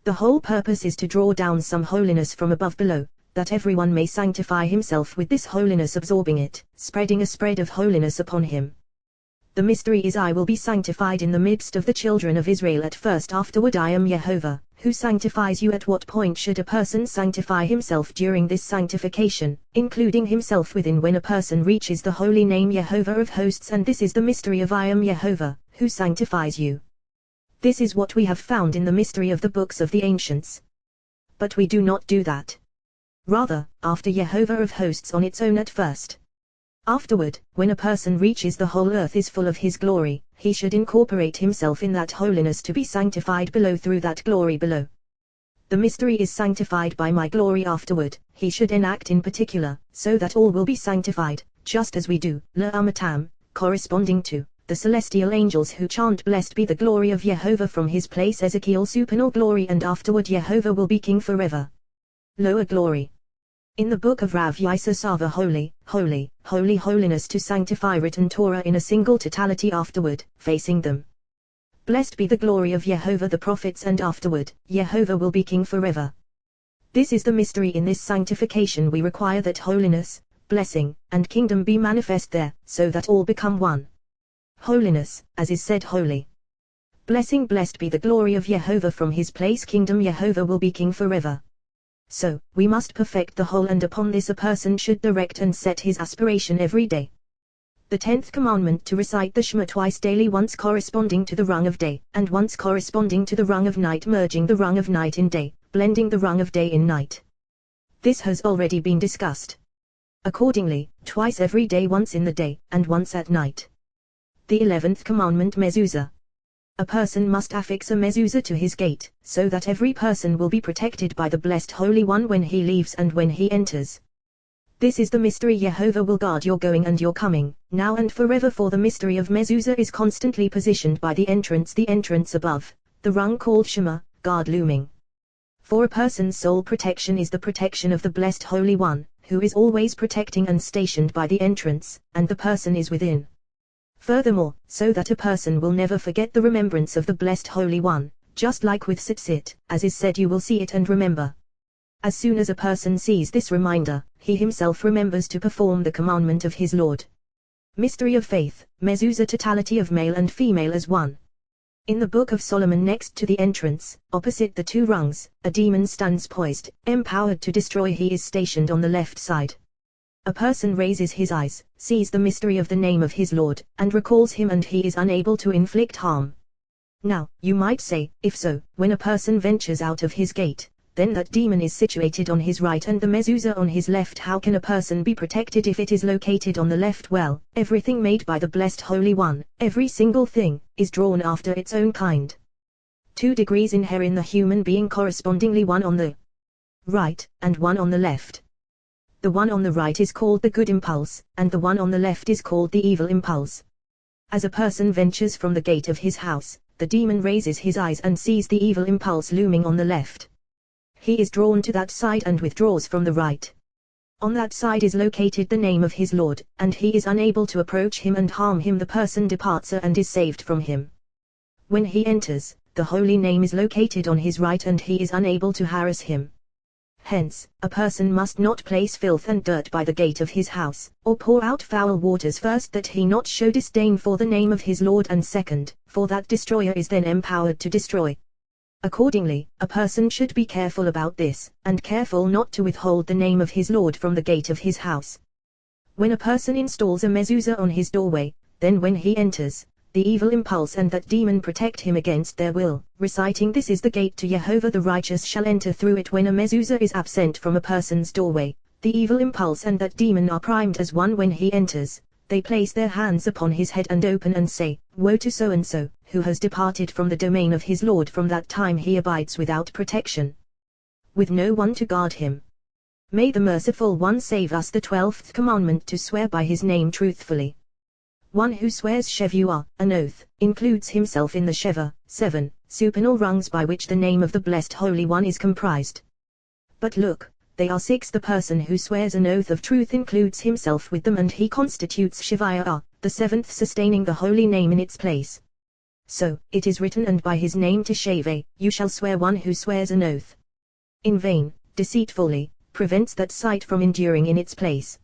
The whole purpose is to draw down some holiness from above below, that everyone may sanctify himself with this holiness, absorbing it, spreading a spread of holiness upon him. The mystery is, I will be sanctified in the midst of the children of Israel at first, afterward I am Jehovah, who sanctifies you. At what point should a person sanctify himself during this sanctification, including himself within? When a person reaches the holy name Jehovah of hosts, and this is the mystery of I am Jehovah, who sanctifies you. This is what we have found in the mystery of the books of the ancients. But we do not do that. Rather, after Jehovah of hosts on its own at first. Afterward, when a person reaches the whole earth is full of his glory, he should incorporate himself in that holiness to be sanctified below through that glory below. The mystery is sanctified by my glory. Afterward, he should enact in particular, so that all will be sanctified, just as we do, La'amatam, corresponding to the celestial angels who chant blessed be the glory of Jehovah from his place, Ezekiel supernal glory, and afterward Jehovah will be king forever. Lower glory. In the book of Rav Yisasava, holy, holy, holy, holiness to sanctify, written Torah in a single totality. Afterward, facing them. Blessed be the glory of Jehovah the prophets, and afterward, Jehovah will be king forever. This is the mystery. In this sanctification we require that holiness, blessing, and kingdom be manifest there, so that all become one. Holiness, as is said, holy. Blessing, blessed be the glory of Jehovah from his place, kingdom, Jehovah will be king forever. So, we must perfect the whole, and upon this a person should direct and set his aspiration every day. The 10th commandment, to recite the Shema twice daily, once corresponding to the rung of day, and once corresponding to the rung of night, merging the rung of night in day, blending the rung of day in night. This has already been discussed. Accordingly, twice every day, once in the day, and once at night. The 11th commandment, mezuzah. A person must affix a mezuzah to his gate, so that every person will be protected by the blessed Holy One when he leaves and when he enters. This is the mystery. Jehovah will guard your going and your coming, now and forever, for the mystery of mezuzah is constantly positioned by the entrance above, the rung called Shema, guard looming. For a person's sole protection is the protection of the blessed Holy One, who is always protecting and stationed by the entrance, and the person is within. Furthermore, so that a person will never forget the remembrance of the blessed Holy One, just like with tzitzit, as is said, you will see it and remember. As soon as a person sees this reminder, he himself remembers to perform the commandment of his Lord. Mystery of faith, mezuzah, totality of male and female as one. In the Book of Solomon, next to the entrance, opposite the two rungs, a demon stands poised, empowered to destroy. He is stationed on the left side. A person raises his eyes, sees the mystery of the name of his Lord, and recalls him, and he is unable to inflict harm. Now, you might say, if so, when a person ventures out of his gate, then that demon is situated on his right and the mezuzah on his left. How can a person be protected if it is located on the left? Well, everything made by the blessed Holy One, every single thing, is drawn after its own kind. 2 degrees inhere in the human being, correspondingly one on the right, and one on the left. The one on the right is called the good impulse, and the one on the left is called the evil impulse. As a person ventures from the gate of his house, the demon raises his eyes and sees the evil impulse looming on the left. He is drawn to that side and withdraws from the right. On that side is located the name of his Lord, and he is unable to approach him and harm him. The person departs and is saved from him. When he enters, the holy name is located on his right and he is unable to harass him. Hence, a person must not place filth and dirt by the gate of his house, or pour out foul waters first, that he not show disdain for the name of his Lord, and second, for that destroyer is then empowered to destroy. Accordingly, a person should be careful about this, and careful not to withhold the name of his Lord from the gate of his house. When a person installs a mezuzah on his doorway, then when he enters, the evil impulse and that demon protect him against their will, reciting, "This is the gate to Jehovah, the righteous shall enter through it." When a mezuzah is absent from a person's doorway, the evil impulse and that demon are primed as one. When he enters, they place their hands upon his head and open and say, "Woe to so-and-so, who has departed from the domain of his Lord." From that time he abides without protection, with no one to guard him. May the Merciful One save us. The 12th commandment, to swear by his name truthfully. One who swears Shevua, an oath, includes himself in the Sheva, 7, supernal rungs by which the name of the Blessed Holy One is comprised. But look, they are 6. The person who swears an oath of truth includes himself with them, and he constitutes Shivaya, the 7th, sustaining the holy name in its place. So, it is written, "And by his name Teshave, you shall swear." One who swears an oath in vain, deceitfully, prevents that sight from enduring in its place.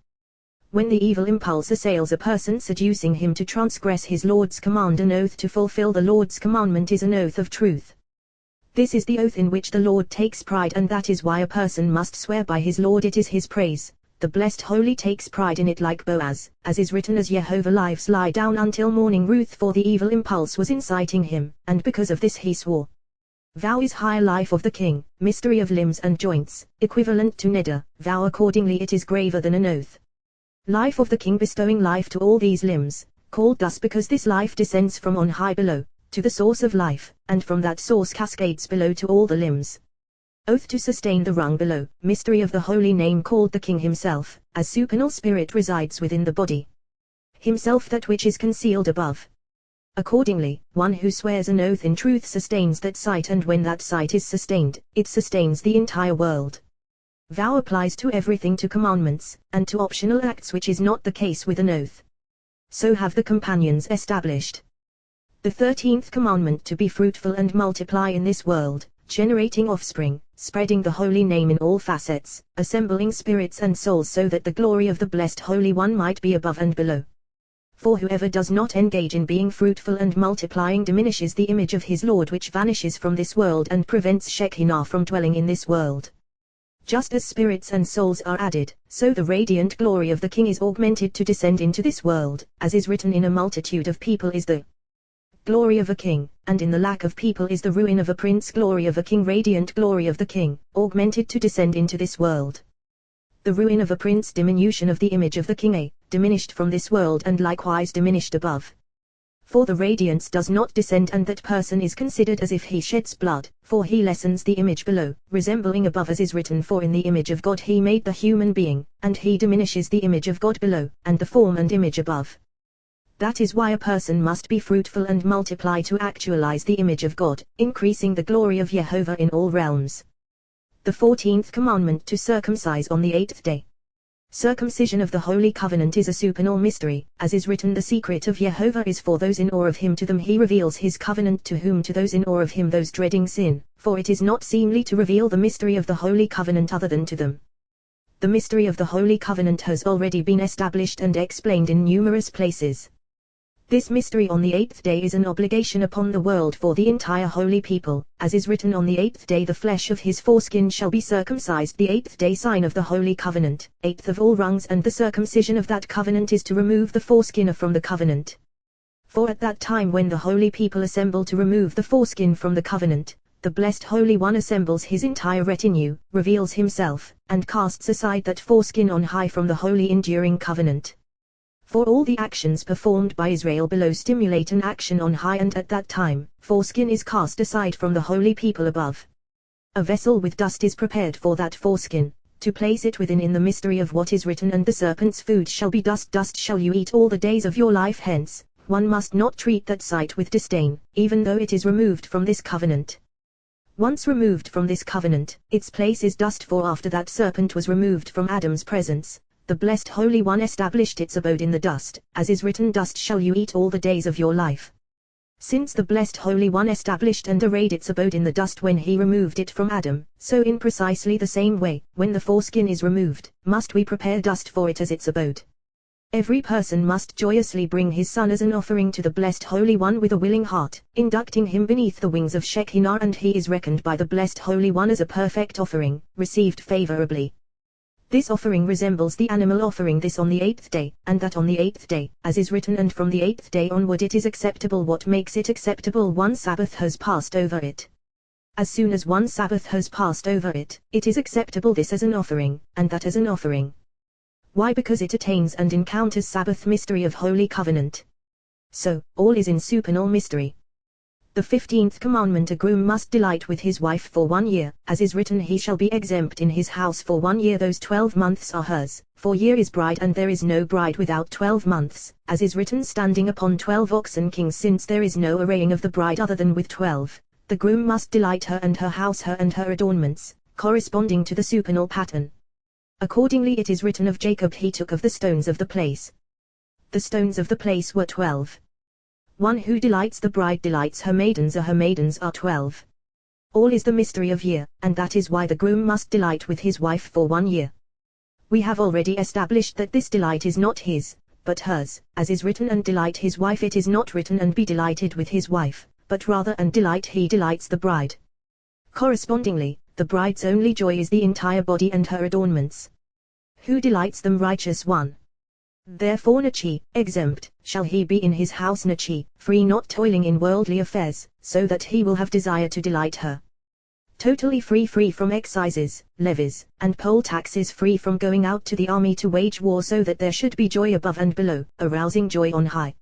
When the evil impulse assails a person, seducing him to transgress his Lord's command, an oath to fulfill the Lord's commandment is an oath of truth. This is the oath in which the Lord takes pride, and that is why a person must swear by his Lord. It is his praise. The Blessed Holy takes pride in it, like Boaz, as is written, "As Jehovah lives, lie down until morning." Ruth, for the evil impulse was inciting him, and because of this he swore. Vow is higher life of the king, mystery of limbs and joints, equivalent to neder, vow. Accordingly it is graver than an oath. Life of the king, bestowing life to all these limbs, called thus because this life descends from on high below, to the source of life, and from that source cascades below to all the limbs. Oath, to sustain the rung below, mystery of the holy name, called the king himself, as supernal spirit resides within the body. Himself, that which is concealed above. Accordingly, one who swears an oath in truth sustains that sight, and when that sight is sustained, it sustains the entire world. Vow applies to everything, to commandments, and to optional acts, which is not the case with an oath. So have the companions established. The 13th commandment, to be fruitful and multiply in this world, generating offspring, spreading the holy name in all facets, assembling spirits and souls, so that the glory of the Blessed Holy One might be above and below. For whoever does not engage in being fruitful and multiplying diminishes the image of his Lord, which vanishes from this world and prevents Shekinah from dwelling in this world. Just as spirits and souls are added, so the radiant glory of the King is augmented to descend into this world, as is written, "In a multitude of people is the glory of a king, and in the lack of people is the ruin of a prince." Glory of a king, radiant glory of the King, augmented to descend into this world. The ruin of a prince, diminution of the image of the King, diminished from this world and likewise diminished above. For the radiance does not descend, and that person is considered as if he sheds blood, for he lessens the image below, resembling above, as is written, "For in the image of God he made the human being," and he diminishes the image of God below, and the form and image above. That is why a person must be fruitful and multiply to actualize the image of God, increasing the glory of Jehovah in all realms. The 14th commandment, to circumcise on the 8th day. Circumcision of the Holy Covenant is a supernal mystery, as is written, "The secret of Jehovah is for those in awe of him, to them he reveals his covenant, to whom? To those in awe of him, those dreading sin, for it is not seemly to reveal the mystery of the Holy Covenant other than to them." The mystery of the Holy Covenant has already been established and explained in numerous places. This mystery on the 8th day is an obligation upon the world for the entire holy people, as is written, "On the 8th day the flesh of his foreskin shall be circumcised." The 8th day, sign of the holy covenant, 8th of all rungs, and the circumcision of that covenant is to remove the foreskin from the covenant. For at that time when the holy people assemble to remove the foreskin from the covenant, the Blessed Holy One assembles his entire retinue, reveals himself, and casts aside that foreskin on high from the holy enduring covenant. For all the actions performed by Israel below stimulate an action on high, and at that time, foreskin is cast aside from the holy people above. A vessel with dust is prepared for that foreskin, to place it within in the mystery of what is written, "And the serpent's food shall be dust, dust shall you eat all the days of your life." Hence, one must not treat that sight with disdain, even though it is removed from this covenant. Once removed from this covenant, its place is dust, for after that serpent was removed from Adam's presence, the blessed Holy One established its abode in the dust, as is written, dust shall you eat all the days of your life. Since the blessed Holy One established and arrayed its abode in the dust when he removed it from Adam, so in precisely the same way, when the foreskin is removed, must we prepare dust for it as its abode. Every person must joyously bring his son as an offering to the blessed Holy One with a willing heart, inducting him beneath the wings of Shekinah, and he is reckoned by the blessed Holy One as a perfect offering, received favorably. This offering resembles the animal offering, this on the 8th day, and that on the 8th day, as is written, and from the 8th day onward it is acceptable. What makes it acceptable? One Sabbath has passed over it. As soon as one Sabbath has passed over it, it is acceptable, this as an offering, and that as an offering. Why? Because it attains and encounters Sabbath mystery of Holy Covenant. So, all is in supernal mystery. The 15th commandment: a groom must delight with his wife for 1 year, as is written, he shall be exempt in his house for 1 year, those 12 months are hers, for year is bride, and there is no bride without 12 months, as is written, standing upon 12 oxen kings, since there is no arraying of the bride other than with 12. The groom must delight her and her house, her and her adornments, corresponding to the supernal pattern. Accordingly it is written of Jacob, he took of the stones of the place. The stones of the place were 12. One who delights the bride delights her maidens, her maidens are 12. All is the mystery of year, and that is why the groom must delight with his wife for 1 year. We have already established that this delight is not his, but hers, as is written, and delight his wife. It is not written, and be delighted with his wife, but rather, and delight, he delights the bride. Correspondingly, the bride's only joy is the entire body and her adornments. Who delights them? Righteous one. Therefore Nachi, exempt, shall he be in his house, Nachi, free, not toiling in worldly affairs, so that he will have desire to delight her. Totally free, free from excises, levies, and poll taxes, free from going out to the army to wage war, so that there should be joy above and below, arousing joy on high.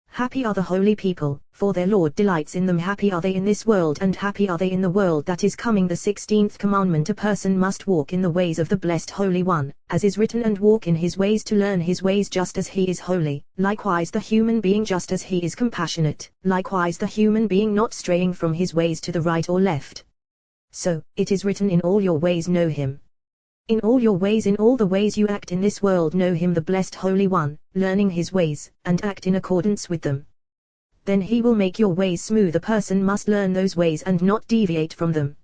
Happy are the holy people, for their Lord delights in them. Happy are they in this world, and happy are they in the world that is coming. The 16th commandment: a person must walk in the ways of the blessed Holy One, as is written, and walk in his ways, to learn his ways, just as he is holy, likewise the human being, just as he is compassionate, likewise the human being, not straying from his ways to the right or left. So, it is written, in all your ways know him. In all your ways, in all the ways you act in this world, know him, the blessed Holy One, learning his ways, and act in accordance with them. Then he will make your ways smooth. A person must learn those ways and not deviate from them.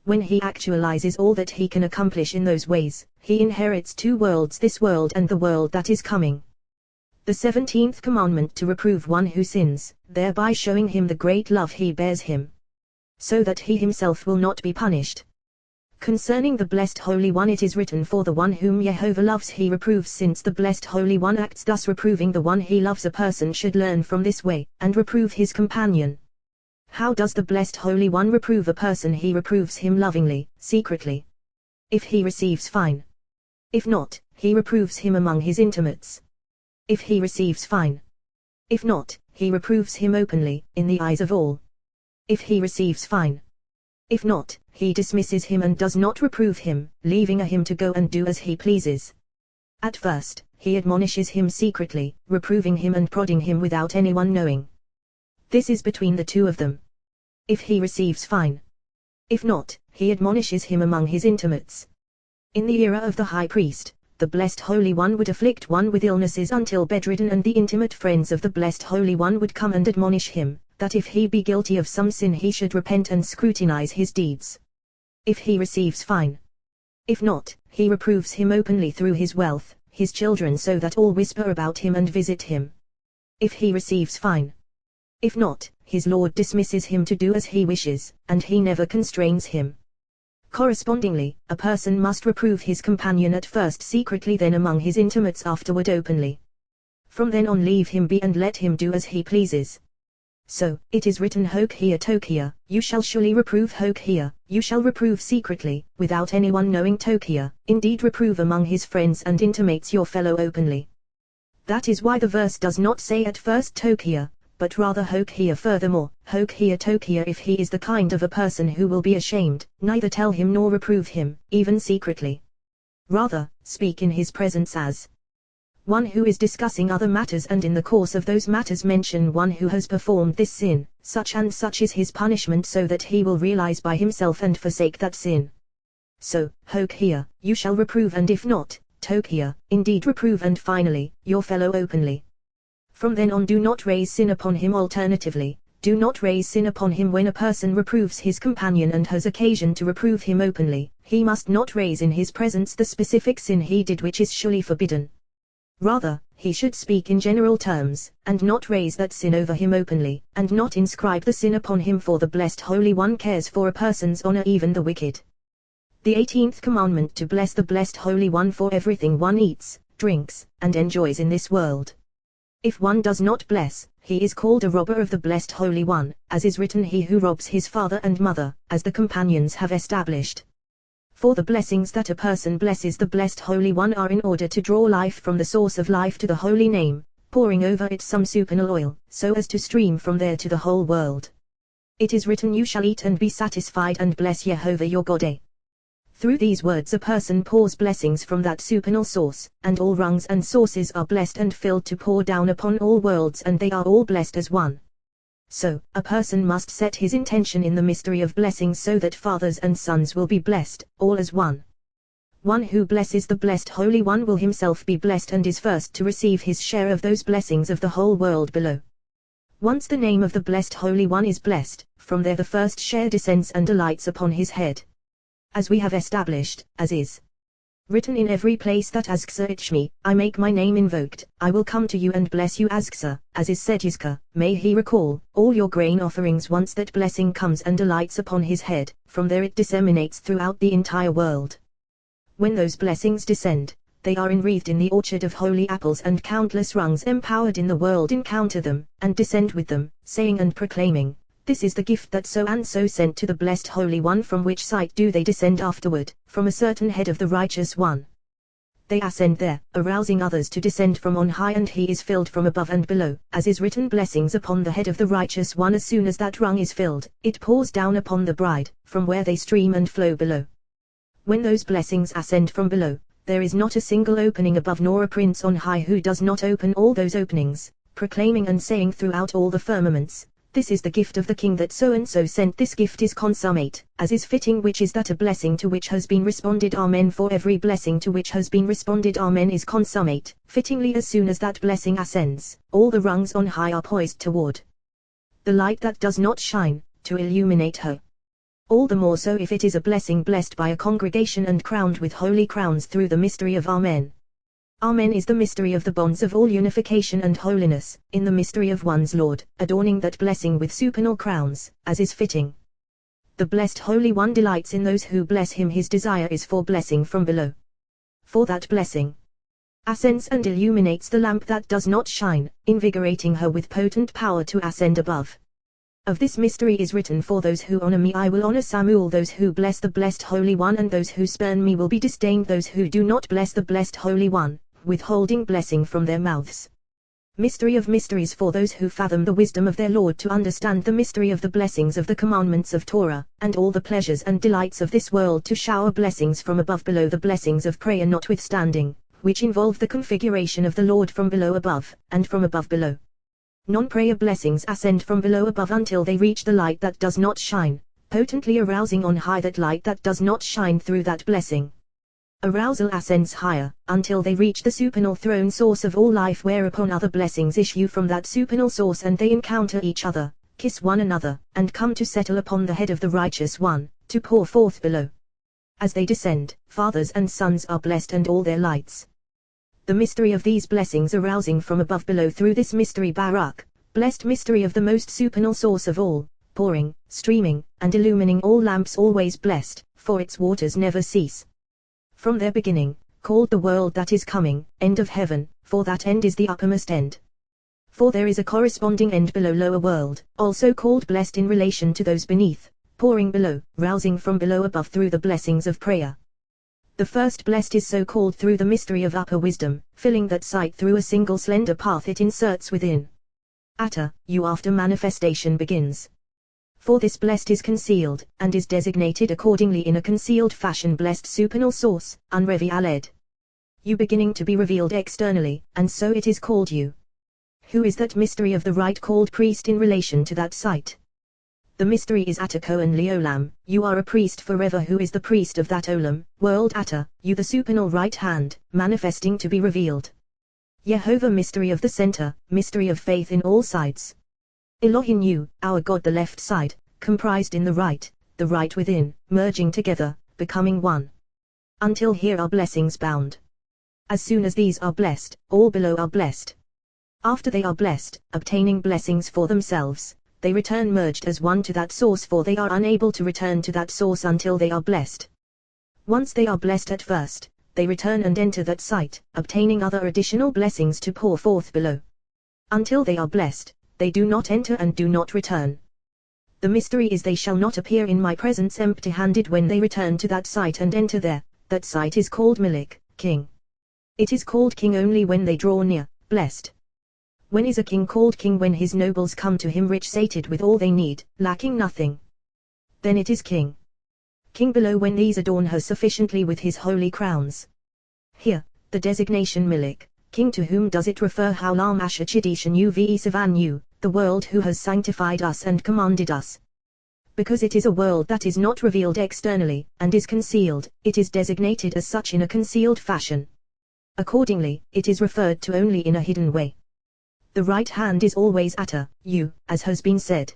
When he actualizes all that he can accomplish in those ways, he inherits 2 worlds, this world and the world that is coming. The 17th commandment: to reprove one who sins, thereby showing him the great love he bears him, so that he himself will not be punished. Concerning the blessed Holy One it is written, for the one whom Jehovah loves he reproves. Since the blessed Holy One acts thus, reproving the one he loves, a person should learn from this way, and reprove his companion. How does the blessed Holy One reprove a person? He reproves him lovingly, secretly. If he receives, fine. If not, he reproves him among his intimates. If he receives, fine. If not, he reproves him openly, in the eyes of all. If he receives, fine. If not, he dismisses him and does not reprove him, leaving him to go and do as he pleases. At first, he admonishes him secretly, reproving him and prodding him without anyone knowing. This is between the 2 of them. If he receives, fine. If not, he admonishes him among his intimates. In the era of the high priest, the blessed Holy One would afflict one with illnesses until bedridden, and the intimate friends of the blessed Holy One would come and admonish him, that if he be guilty of some sin he should repent and scrutinize his deeds. If he receives, fine. If not, he reproves him openly through his wealth, his children, so that all whisper about him and visit him. If he receives, fine. If not, his Lord dismisses him to do as he wishes, and he never constrains him. Correspondingly, a person must reprove his companion at first secretly, then among his intimates, afterward openly. From then on leave him be and let him do as he pleases. So, it is written, Hokhia Tokhia, you shall surely reprove. Hokhia, you shall reprove secretly, without anyone knowing. Tokhia, indeed reprove among his friends and intimates your fellow openly. That is why the verse does not say at first Tokhia, but rather Hokhia. Furthermore, Hokhia Tokhia, if he is the kind of a person who will be ashamed, neither tell him nor reprove him, even secretly. Rather, speak in his presence as One who is discussing other matters and in the course of those matters mention one who has performed this sin, such and such is his punishment, so that he will realize by himself and forsake that sin. So, hoke here, you shall reprove, and if not, toke here, indeed reprove, and finally, your fellow openly. From then on do not raise sin upon him. Alternatively, do not raise sin upon him when a person reproves his companion and has occasion to reprove him openly. He must not raise in his presence the specific sin he did which is surely forbidden. Rather, he should speak in general terms, and not raise that sin over him openly, and not inscribe the sin upon him, for the Blessed Holy One cares for a person's honor, even the wicked. The 18th commandment: to bless the Blessed Holy One for everything one eats, drinks, and enjoys in this world. If one does not bless, he is called a robber of the Blessed Holy One, as is written, he who robs his father and mother, as the companions have established. For the blessings that a person blesses the Blessed Holy One are in order to draw life from the source of life to the holy name, pouring over it some supernal oil, so as to stream from there to the whole world. It is written, you shall eat and be satisfied and bless Jehovah your God. Through these words a person pours blessings from that supernal source, and all rungs and sources are blessed and filled to pour down upon all worlds, and they are all blessed as one. So, a person must set his intention in the mystery of blessings so that fathers and sons will be blessed, all as one. One who blesses the Blessed Holy One will himself be blessed and is first to receive his share of those blessings of the whole world below. Once the name of the Blessed Holy One is blessed, from there the first share descends and alights upon his head. As we have established, as is written in every place, that Azksa Ichmi, I make my name invoked, I will come to you and bless you. Azksa, as is said, Yizka, may he recall all your grain offerings. Once that blessing comes and alights upon his head, from there it disseminates throughout the entire world. When those blessings descend, they are enwreathed in the orchard of holy apples, and countless rungs empowered in the world encounter them, and descend with them, saying and proclaiming, this is the gift that so and so sent to the Blessed Holy One. From which site do they descend afterward? From a certain head of the righteous one. They ascend there, arousing others to descend from on high, and he is filled from above and below, as is written, blessings upon the head of the righteous one. As soon as that rung is filled, it pours down upon the bride, from where they stream and flow below. When those blessings ascend from below, there is not a single opening above, nor a prince on high who does not open all those openings, proclaiming and saying throughout all the firmaments, this is the gift of the king that so and so sent. This gift is consummate, as is fitting, which is that a blessing to which has been responded Amen. For every blessing to which has been responded Amen is consummate, fittingly. As soon as that blessing ascends, all the rungs on high are poised toward the light that does not shine, to illuminate her. All the more so if it is a blessing blessed by a congregation and crowned with holy crowns through the mystery of Amen. Amen is the mystery of the bonds of all unification and holiness, in the mystery of one's Lord, adorning that blessing with supernal crowns, as is fitting. The Blessed Holy One delights in those who bless him. His desire is for blessing from below. For that blessing ascends and illuminates the lamp that does not shine, invigorating her with potent power to ascend above. Of this mystery is written, for those who honor me I will honor Samuel. Those who bless the Blessed Holy One and those who spurn me will be disdained. Those who do not bless the Blessed Holy One, withholding blessing from their mouths. Mystery of mysteries, for those who fathom the wisdom of their Lord to understand the mystery of the blessings of the commandments of Torah, and all the pleasures and delights of this world, to shower blessings from above below, the blessings of prayer notwithstanding, which involve the configuration of the Lord from below above, and from above below. Non-prayer blessings ascend from below above until they reach the light that does not shine, potently arousing on high that light that does not shine through that blessing. Arousal ascends higher, until they reach the supernal throne source of all life, whereupon other blessings issue from that supernal source, and they encounter each other, kiss one another, and come to settle upon the head of the righteous one, to pour forth below. As they descend, fathers and sons are blessed and all their lights. The mystery of these blessings arousing from above below through this mystery Barak, blessed mystery of the most supernal source of all, pouring, streaming, and illumining all lamps, always blessed, for its waters never cease. From their beginning, called the world that is coming, end of heaven, for that end is the uppermost end. For there is a corresponding end below, lower world, also called blessed in relation to those beneath, pouring below, rousing from below above through the blessings of prayer. The first blessed is so called through the mystery of upper wisdom, filling that sight through a single slender path it inserts within. Atta, you after manifestation begins. For this blessed is concealed, and is designated accordingly in a concealed fashion blessed supernal source, unrevi aled. you beginning to be revealed externally, and so it is called you. Who is that mystery of the right called priest in relation to that sight? The mystery is Atta Kohen Leolam, you are a priest forever who is the priest of that Olam, world Atta, you the supernal right hand, manifesting to be revealed. Yehovah mystery of the center, mystery of faith in all sides. Elohim you, our God the left side, comprised in the right within, merging together, becoming one. Until here are blessings bound. As soon as these are blessed, all below are blessed. After they are blessed, obtaining blessings for themselves, they return merged as one to that source, for they are unable to return to that source until they are blessed. Once they are blessed at first, they return and enter that sight, obtaining other additional blessings to pour forth below. Until they are blessed, they do not enter and do not return. The mystery is they shall not appear in my presence empty-handed when they return to that sight and enter there. That sight is called Milik, king. It is called king only when they draw near, blessed. When is a king called king? When his nobles come to him rich, sated with all they need, lacking nothing. Then it is king. King below when these adorn her sufficiently with his holy crowns. Here, the designation Milik, king, to whom does it refer? Haulam Asher Chidishan Uve Savan you, the world who has sanctified us and commanded us. Because it is a world that is not revealed externally, and is concealed, it is designated as such in a concealed fashion. Accordingly, it is referred to only in a hidden way. The right hand is always Atta, you, as has been said.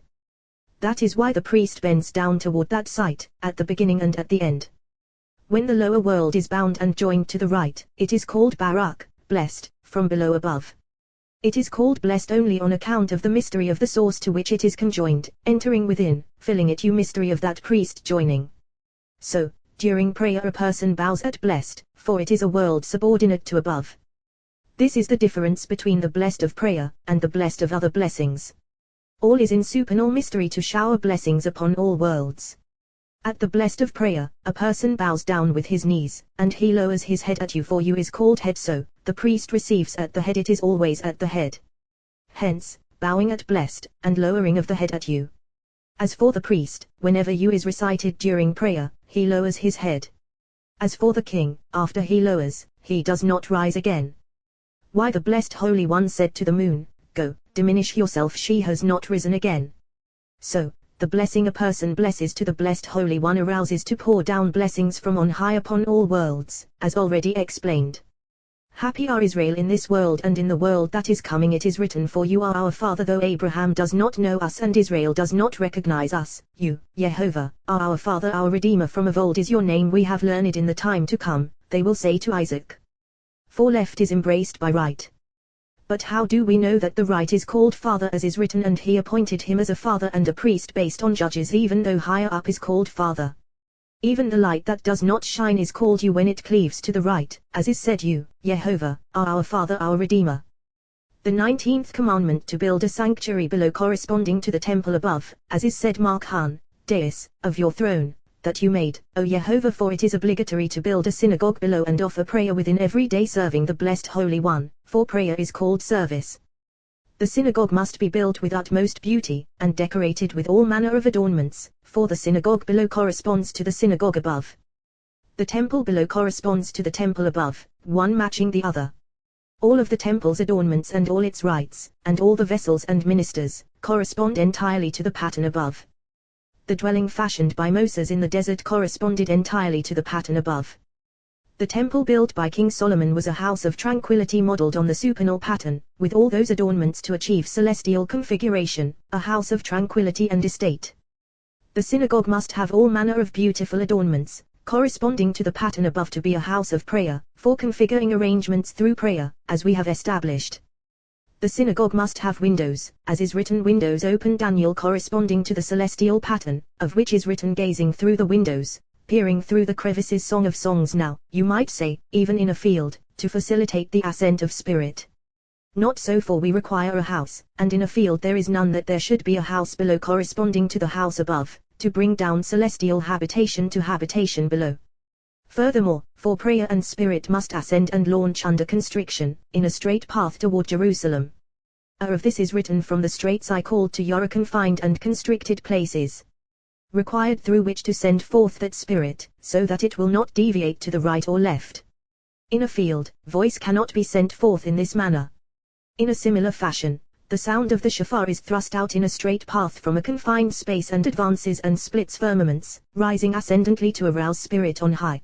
That is why the priest bends down toward that sight, at the beginning and at the end. When the lower world is bound and joined to the right, it is called Barak, blessed, from below above. It is called blessed only on account of the mystery of the source to which it is conjoined, entering within, filling it, you mystery of that priest joining. So, during prayer a person bows at blessed, for it is a world subordinate to above. This is the difference between the blessed of prayer, and the blessed of other blessings. All is in supernal mystery to shower blessings upon all worlds. At the blessed of prayer, a person bows down with his knees, and he lowers his head at you, for you is called head, so, the priest receives at the head, it is always at the head. Hence, bowing at blessed, and lowering of the head at you. As for the priest, whenever you is recited during prayer, he lowers his head. As for the king, after he lowers, he does not rise again. Why the blessed Holy One said to the moon, go, diminish yourself, she has not risen again. So, the blessing a person blesses to the blessed Holy One arouses to pour down blessings from on high upon all worlds, as already explained. Happy are Israel in this world and in the world that is coming. It is written, for you are our father, though Abraham does not know us and Israel does not recognize us. You, Yehovah, are our father, our Redeemer, from of old is your name. We have learned in the time to come, they will say to Isaac. For left is embraced by right. But how do we know that the right is called Father, as is written, and he appointed him as a father and a priest based on Judges, even though higher up is called Father. Even the light that does not shine is called you when it cleaves to the right, as is said, you, Yehovah, are our Father, our Redeemer. The 19th commandment to build a sanctuary below corresponding to the temple above, as is said, Mark Han, Deus, of your throne, that you made, O Yehovah, for it is obligatory to build a synagogue below and offer prayer within every day, serving the blessed Holy One, for prayer is called service. The synagogue must be built with utmost beauty, and decorated with all manner of adornments, for the synagogue below corresponds to the synagogue above. The temple below corresponds to the temple above, one matching the other. All of the temple's adornments and all its rites, and all the vessels and ministers, correspond entirely to the pattern above. The dwelling fashioned by Moses in the desert corresponded entirely to the pattern above. The temple built by King Solomon was a house of tranquility modeled on the supernal pattern, with all those adornments to achieve celestial configuration, a house of tranquility and estate. The synagogue must have all manner of beautiful adornments, corresponding to the pattern above, to be a house of prayer, for configuring arrangements through prayer, as we have established. The synagogue must have windows, as is written, windows open Daniel, corresponding to the celestial pattern, of which is written, gazing through the windows, peering through the crevices. Song of Songs. Now, you might say, even in a field, to facilitate the ascent of spirit. Not so, for we require a house, and in a field there is none, that there should be a house below corresponding to the house above, to bring down celestial habitation to habitation below. Furthermore, for prayer and spirit must ascend and launch under constriction, in a straight path toward Jerusalem. Of this is written, from the straits I called to your confined and constricted places. Required through which to send forth that spirit, so that it will not deviate to the right or left. In a field, voice cannot be sent forth in this manner. In a similar fashion, the sound of the shofar is thrust out in a straight path from a confined space and advances and splits firmaments, rising ascendantly to arouse spirit on high.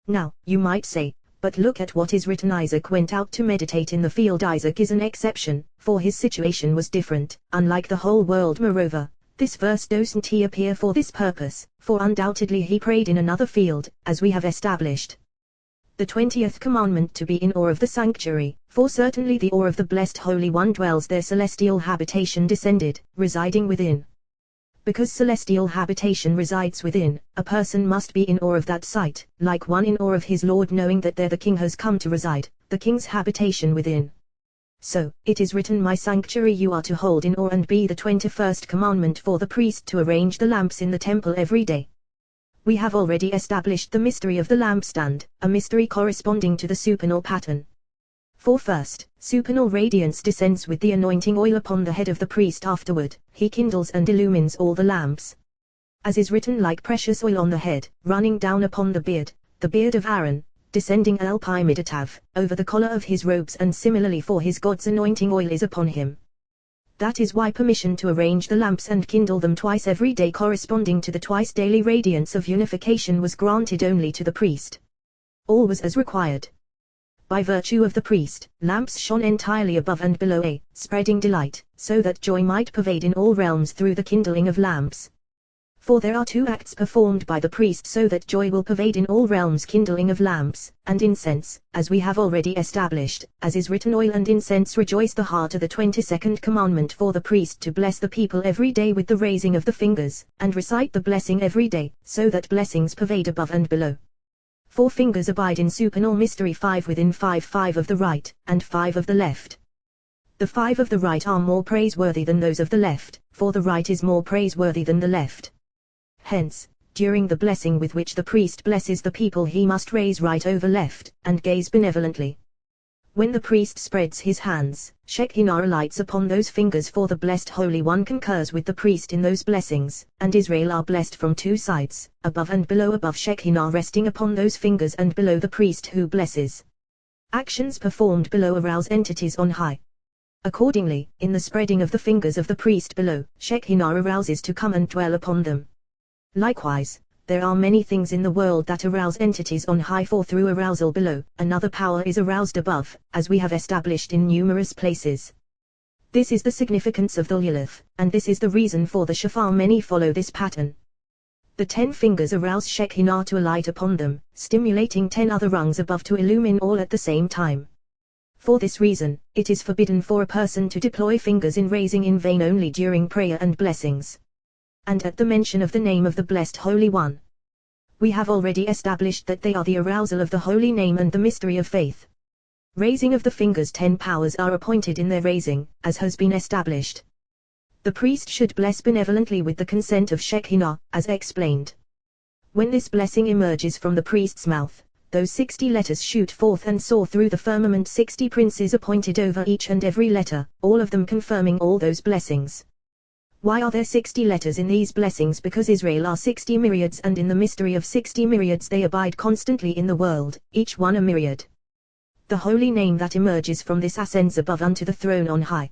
Now, you might say, but look at what is written. Isaac went out to meditate in the field. Isaac is an exception, for his situation was different, unlike the whole world. Moreover, this verse doesn't appear for this purpose, for undoubtedly he prayed in another field, as we have established. The 20th commandment, to be in awe of the sanctuary, for certainly the awe of the blessed Holy One dwells there. Celestial habitation descended, residing within. Because celestial habitation resides within, a person must be in awe of that sight, like one in awe of his Lord, knowing that there the King has come to reside, the King's habitation within. So, it is written, my sanctuary you are to hold in awe, and be the 21st commandment for the priest to arrange the lamps in the temple every day. We have already established the mystery of the lampstand, a mystery corresponding to the supernal pattern. For first, supernal radiance descends with the anointing oil upon the head of the priest. Afterward, he kindles and illumines all the lamps. As is written, like precious oil on the head, running down upon the beard of Aaron, descending al-Pimidatav, over the collar of his robes, and similarly for his God's anointing oil is upon him. That is why permission to arrange the lamps and kindle them twice every day, corresponding to the twice daily radiance of unification, was granted only to the priest. All was as required. By virtue of the priest, lamps shone entirely above and below, spreading delight, so that joy might pervade in all realms through the kindling of lamps. For there are two acts performed by the priest so that joy will pervade in all realms: kindling of lamps, and incense, as we have already established, as is written, oil and incense rejoice the heart. Of the 22nd commandment for the priest to bless the people every day with the raising of the fingers, and recite the blessing every day, so that blessings pervade above and below. 4 fingers abide in supernal mystery, 5 within, 5 of the right, and 5 of the left. The 5 of the right are more praiseworthy than those of the left, for the right is more praiseworthy than the left. Hence, during the blessing with which the priest blesses the people, he must raise right over left, and gaze benevolently. When the priest spreads his hands, Shekinah alights upon those fingers, for the blessed Holy One concurs with the priest in those blessings, and Israel are blessed from 2 sides, above and below. Above Shekinah resting upon those fingers, and below the priest who blesses. Actions performed below arouse entities on high. Accordingly, in the spreading of the fingers of the priest below, Shekinah arouses to come and dwell upon them. Likewise, there are many things in the world that arouse entities on high, for through arousal below, another power is aroused above, as we have established in numerous places. This is the significance of the Lilith, and this is the reason for the shofar. Many follow this pattern. The 10 fingers arouse Shekinah to alight upon them, stimulating 10 other rungs above to illumine all at the same time. For this reason, it is forbidden for a person to deploy fingers in raising in vain, only during prayer and blessings, and at the mention of the name of the blessed Holy One. We have already established that they are the arousal of the holy name and the mystery of faith. Raising of the fingers, 10 powers are appointed in their raising, as has been established. The priest should bless benevolently with the consent of Shekinah, as explained. When this blessing emerges from the priest's mouth, those 60 letters shoot forth and soar through the firmament, 60 princes appointed over each and every letter, all of them confirming all those blessings. Why are there 60 letters in these blessings? Because Israel are 60 myriads, and in the mystery of 60 myriads they abide constantly in the world, each one a myriad. The holy name that emerges from this ascends above unto the throne on high.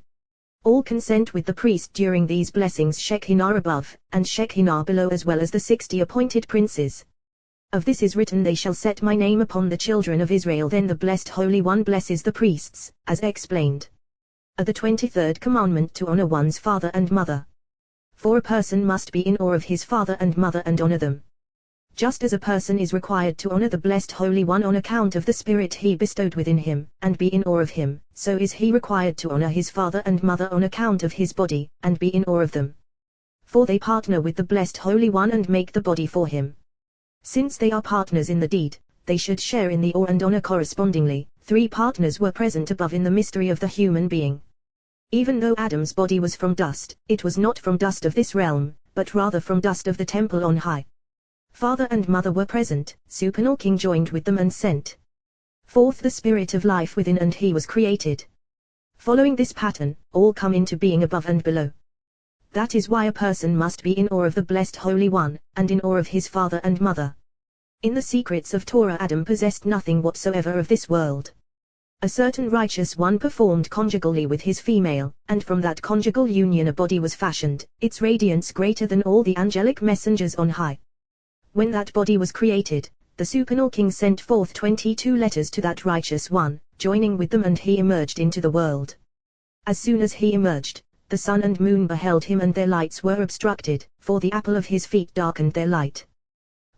All consent with the priest during these blessings, Shekinah above, and Shekinah below, as well as the 60 appointed princes. Of this is written, they shall set my name upon the children of Israel. Then the blessed Holy One blesses the priests, as explained. The 23rd commandment, to honor one's father and mother. For a person must be in awe of his father and mother and honor them. Just as a person is required to honor the blessed Holy One on account of the spirit he bestowed within him, and be in awe of him, so is he required to honor his father and mother on account of his body, and be in awe of them. For they partner with the blessed Holy One and make the body for him. Since they are partners in the deed, they should share in the awe and honor correspondingly. 3 partners were present above in the mystery of the human being. Even though Adam's body was from dust, it was not from dust of this realm, but rather from dust of the temple on high. Father and mother were present, supernal king joined with them and sent forth the spirit of life within, and he was created. Following this pattern, all come into being above and below. That is why a person must be in awe of the blessed Holy One, and in awe of his father and mother. In the secrets of Torah, Adam possessed nothing whatsoever of this world. A certain righteous one performed conjugally with his female, and from that conjugal union a body was fashioned, its radiance greater than all the angelic messengers on high. When that body was created, the supernal king sent forth 22 letters to that righteous one, joining with them, and he emerged into the world. As soon as he emerged, the sun and moon beheld him, and their lights were obstructed, for the apple of his feet darkened their light.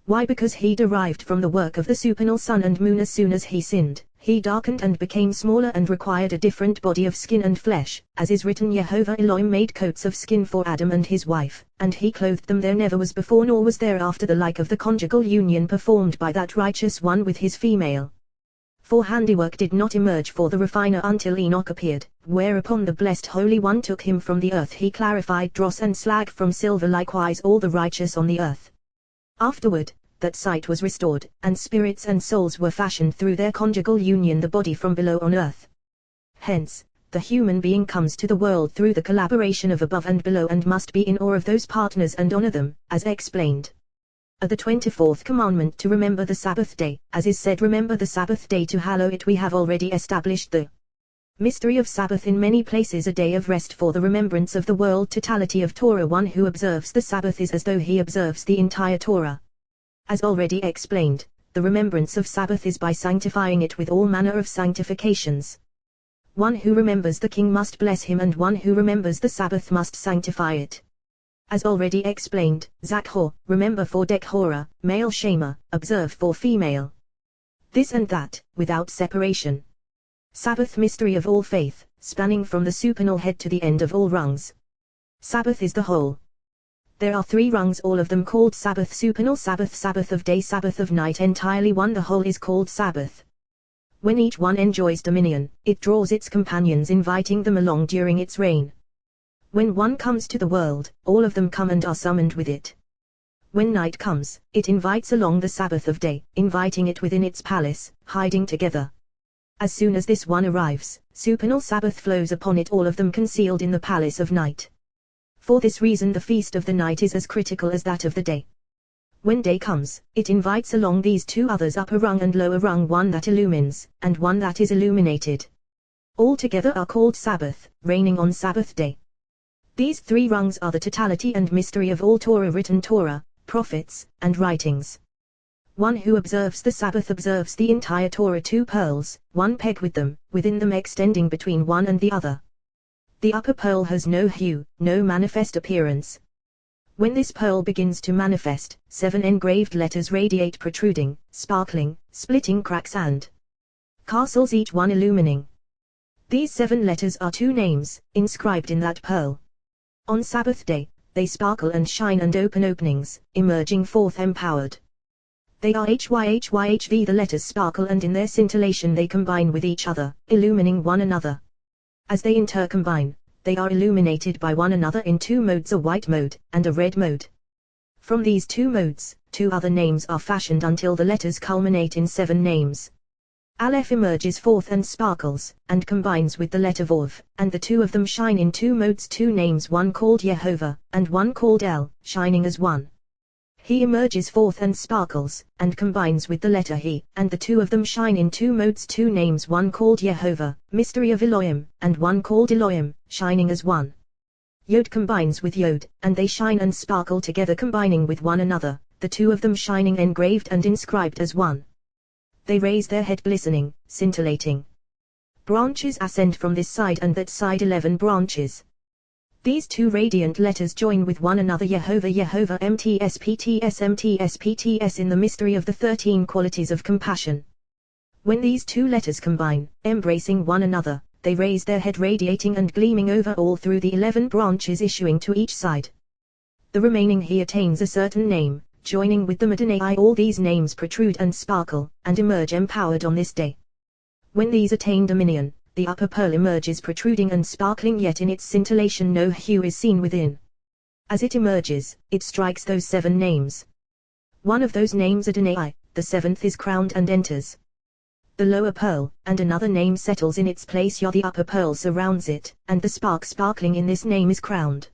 Why? Because he derived from the work of the supernal sun and moon. As soon as he sinned, he darkened and became smaller and required a different body of skin and flesh, as is written, Jehovah Elohim made coats of skin for Adam and his wife, and he clothed them. There never was before nor was there after the like of the conjugal union performed by that righteous one with his female. For handiwork did not emerge for the refiner until Enoch appeared, whereupon the blessed Holy One took him from the earth. He clarified dross and slag from silver, likewise all the righteous on the earth. Afterward, that sight was restored, and spirits and souls were fashioned through their conjugal union, the body from below on earth. Hence, the human being comes to the world through the collaboration of above and below, and must be in awe of those partners and honor them, as explained. The 24th commandment, to remember the Sabbath day, as is said, remember the Sabbath day to hallow it. We have already established the mystery of Sabbath in many places, a day of rest for the remembrance of the world totality of Torah. One who observes the Sabbath is as though he observes the entire Torah. As already explained, the remembrance of Sabbath is by sanctifying it with all manner of sanctifications. One who remembers the king must bless him, and one who remembers the Sabbath must sanctify it. As already explained, Zohar, remember for Dekhora, male Shema, observe for female. This and that, without separation. Sabbath, mystery of all faith, spanning from the supernal head to the end of all rungs. Sabbath is the whole. There are 3 rungs, all of them called Sabbath: supernal Sabbath, Sabbath of day, Sabbath of night, entirely one. The whole is called Sabbath. When each one enjoys dominion, it draws its companions, inviting them along during its reign. When one comes to the world, all of them come and are summoned with it. When night comes, it invites along the Sabbath of day, inviting it within its palace, hiding together. As soon as this one arrives, supernal Sabbath flows upon it, all of them concealed in the palace of night. For this reason the feast of the night is as critical as that of the day. When day comes, it invites along these 2 others, upper rung and lower rung, one that illumines, and one that is illuminated. All together are called Sabbath, reigning on Sabbath day. These 3 rungs are the totality and mystery of all Torah, written Torah, prophets, and writings. One who observes the Sabbath observes the entire Torah. 2 pearls, one peg with them, within them extending between one and the other. The upper pearl has no hue, no manifest appearance. When this pearl begins to manifest, 7 engraved letters radiate, protruding, sparkling, splitting cracks and castles, each one illumining. These 7 letters are 2 names, inscribed in that pearl. On Sabbath day, they sparkle and shine and open openings, emerging forth empowered. They are HYHYHV. The letters sparkle, and in their scintillation they combine with each other, illumining one another. As they intercombine, they are illuminated by one another in 2 modes, a white mode, and a red mode. From these 2 modes, 2 other names are fashioned until the letters culminate in 7 names. Aleph emerges forth and sparkles, and combines with the letter Vav, and the 2 of them shine in 2 modes, 2 names, one called Jehovah, and one called El, shining as one. He emerges forth and sparkles, and combines with the letter He, and the 2 of them shine in 2 modes, 2 names, one called Jehovah, mystery of Elohim, and one called Elohim, shining as one. Yod combines with Yod, and they shine and sparkle together, combining with one another, the 2 of them shining engraved and inscribed as one. They raise their head glistening, scintillating. Branches ascend from this side and that side, 11 branches. These 2 radiant letters join with one another, Jehovah, Jehovah, MTSPTS, MTSPTS, in the mystery of the 13 qualities of compassion. When these 2 letters combine, embracing one another, they raise their head, radiating and gleaming over all through the 11 branches issuing to each side. The remaining He attains a certain name, joining with them Adonai. All these names protrude and sparkle, and emerge empowered on this day. When these attain dominion, the upper pearl emerges protruding and sparkling, yet in its scintillation no hue is seen within. As it emerges, it strikes those 7 names. One of those names Adonai, the 7th is crowned and enters the lower pearl, and another name settles in its place. Yod, the upper pearl surrounds it, and the spark sparkling in this name is crowned.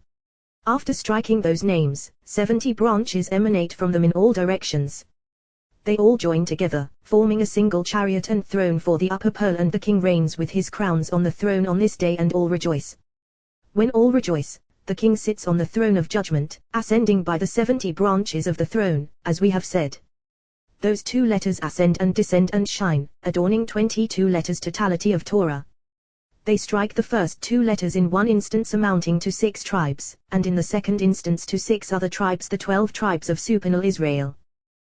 After striking those names, 70 branches emanate from them in all directions. They all join together, forming a single chariot and throne for the upper pearl, and the king reigns with his crowns on the throne on this day, and all rejoice. When all rejoice, the king sits on the throne of judgment, ascending by the 70 branches of the throne, as we have said. Those 2 letters ascend and descend and shine, adorning 22 letters totality of Torah. They strike the first 2 letters in one instance amounting to 6 tribes, and in the second instance to 6 other tribes, the 12 tribes of supernal Israel.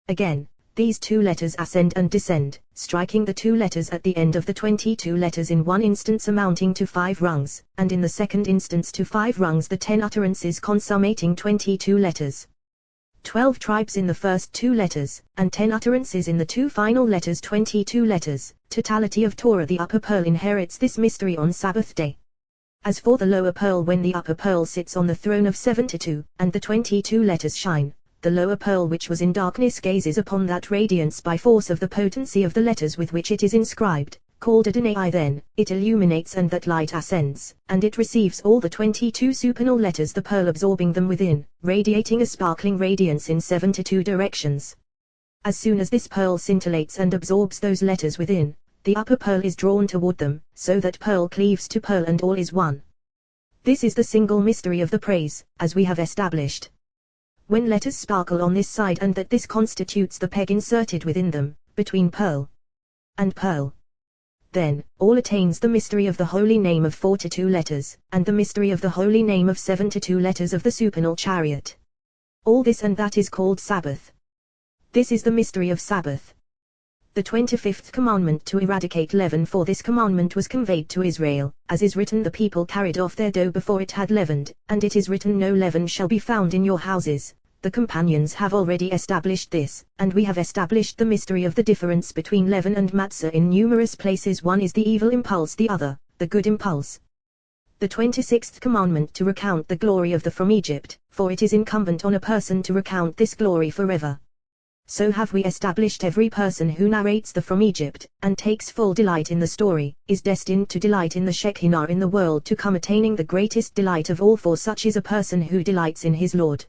Again, these 2 letters ascend and descend, striking the 2 letters at the end of the 22 letters in one instance amounting to 5 rungs, and in the second instance to 5 rungs, the 10 utterances consummating 22 letters. 12 tribes in the first 2 letters, and 10 utterances in the 2 final letters, 22 letters, totality of Torah. The upper pearl inherits this mystery on Sabbath day. As for the lower pearl, when the upper pearl sits on the throne of 72, and the 22 letters shine, the lower pearl which was in darkness gazes upon that radiance by force of the potency of the letters with which it is inscribed, called Adonai. Then it illuminates, and that light ascends, and it receives all the 22 supernal letters, the pearl absorbing them within, radiating a sparkling radiance in 72 directions. As soon as this pearl scintillates and absorbs those letters within, the upper pearl is drawn toward them, so that pearl cleaves to pearl and all is one. This is the single mystery of the praise, as we have established. When letters sparkle on this side, and that this constitutes the peg inserted within them, between pearl and pearl, then all attains the mystery of the holy name of 42 letters, and the mystery of the holy name of 72 letters of the supernal chariot. All this and that is called Sabbath. This is the mystery of Sabbath. The 25th commandment to eradicate leaven. For this commandment was conveyed to Israel, as is written, the people carried off their dough before it had leavened, and it is written, no leaven shall be found in your houses. The companions have already established this, and we have established the mystery of the difference between leaven and matzah in numerous places. One is the evil impulse, the other, the good impulse. The 26th commandment to recount the glory of the from Egypt, for it is incumbent on a person to recount this glory forever. So have we established every person who narrates the from Egypt, and takes full delight in the story, is destined to delight in the Shekinah in the world to come, attaining the greatest delight of all, for such is a person who delights in his Lord.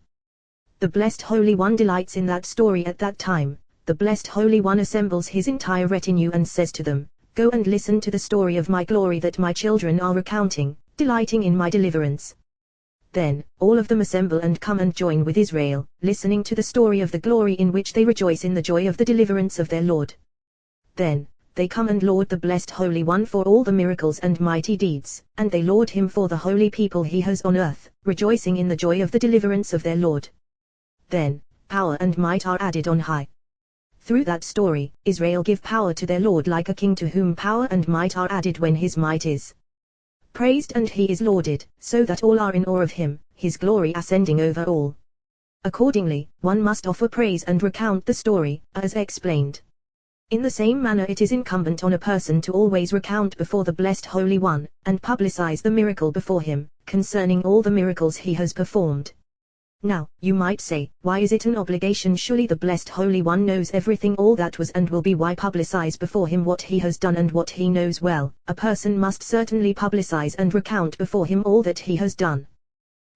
The Blessed Holy One delights in that story at that time. The Blessed Holy One assembles his entire retinue and says to them, go and listen to the story of my glory that my children are recounting, delighting in my deliverance. Then all of them assemble and come and join with Israel, listening to the story of the glory in which they rejoice in the joy of the deliverance of their Lord. Then they come and laud the Blessed Holy One for all the miracles and mighty deeds, and they laud him for the holy people he has on earth, rejoicing in the joy of the deliverance of their Lord. Then power and might are added on high. Through that story, Israel give power to their Lord like a king, to whom power and might are added when his might is praised and he is lauded, so that all are in awe of him, his glory ascending over all. Accordingly, one must offer praise and recount the story, as explained. In the same manner it is incumbent on a person to always recount before the Blessed Holy One, and publicize the miracle before him, concerning all the miracles he has performed. Now, you might say, why is it an obligation? Surely the Blessed Holy One knows everything, all that was and will be. Why publicize before him what he has done and what he knows well? A person must certainly publicize and recount before him all that he has done.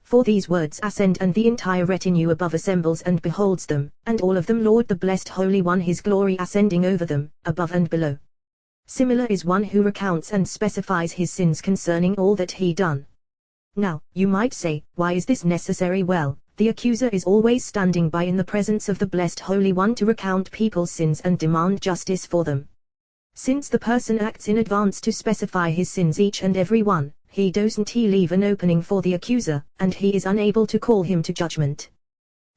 For these words ascend, and the entire retinue above assembles and beholds them, and all of them laud the Blessed Holy One, his glory ascending over them, above and below. Similar is one who recounts and specifies his sins concerning all that he done. Now, you might say, why is this necessary? Well, the accuser is always standing by in the presence of the Blessed Holy One to recount people's sins and demand justice for them. Since the person acts in advance to specify his sins each and every one, he doesn't leave an opening for the accuser, and he is unable to call him to judgment.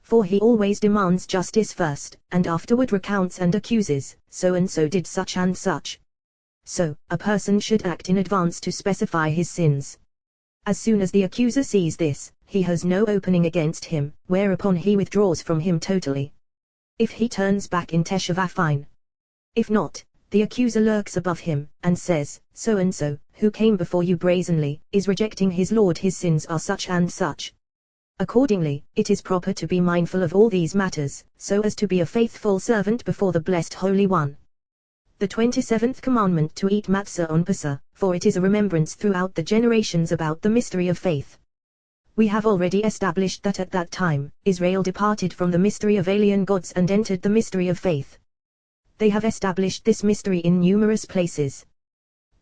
For he always demands justice first, and afterward recounts and accuses, so and so did such and such. So, a person should act in advance to specify his sins. As soon as the accuser sees this, he has no opening against him, whereupon he withdraws from him totally. If he turns back in Teshuvah, fine. If not, the accuser lurks above him, and says, so and so, who came before you brazenly, is rejecting his Lord, his sins are such and such. Accordingly, it is proper to be mindful of all these matters, so as to be a faithful servant before the Blessed Holy One. The 27th commandment to eat matzah on Pesach, for it is a remembrance throughout the generations about the mystery of faith. We have already established that at that time, Israel departed from the mystery of alien gods and entered the mystery of faith. They have established this mystery in numerous places.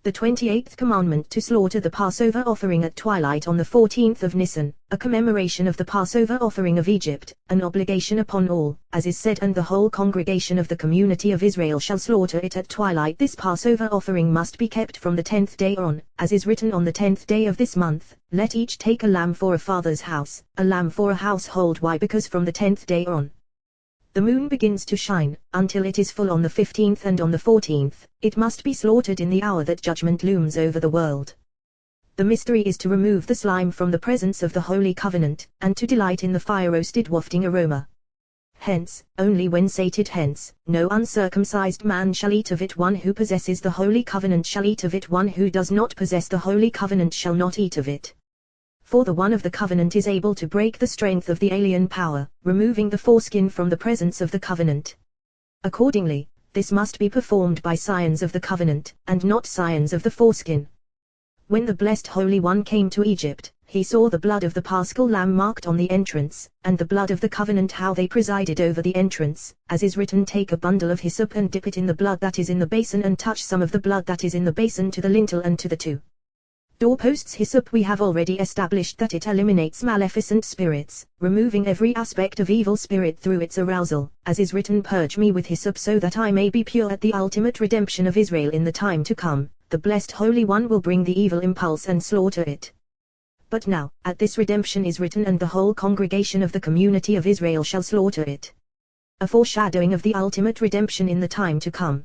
The 28th commandment to slaughter the Passover offering at twilight on the 14th of Nisan, a commemoration of the Passover offering of Egypt, an obligation upon all, as is said, and the whole congregation of the community of Israel shall slaughter it at twilight. This Passover offering must be kept from the 10th day on, as is written, on the 10th day of this month, let each take a lamb for a father's house, a lamb for a household. Why? Because from the 10th day on, the moon begins to shine, until it is full on the 15th, and on the 14th, it must be slaughtered in the hour that judgment looms over the world. The mystery is to remove the slime from the presence of the Holy Covenant, and to delight in the fire-roasted wafting aroma. Hence, only when sated, hence, no uncircumcised man shall eat of it. One who possesses the Holy Covenant shall eat of it. One who does not possess the Holy Covenant shall not eat of it. For the one of the covenant is able to break the strength of the alien power, removing the foreskin from the presence of the covenant. Accordingly, this must be performed by signs of the covenant, and not signs of the foreskin. When the blessed Holy One came to Egypt, he saw the blood of the paschal lamb marked on the entrance, and the blood of the covenant, how they presided over the entrance, as is written, take a bundle of hyssop and dip it in the blood that is in the basin, and touch some of the blood that is in the basin to the lintel and to the two doorposts. Hyssop, we have already established that it eliminates maleficent spirits, removing every aspect of evil spirit through its arousal, as is written, purge me with hyssop so that I may be pure. At the ultimate redemption of Israel in the time to come, the blessed Holy One will bring the evil impulse and slaughter it. But now, at this redemption is written, and the whole congregation of the community of Israel shall slaughter it. A foreshadowing of the ultimate redemption in the time to come.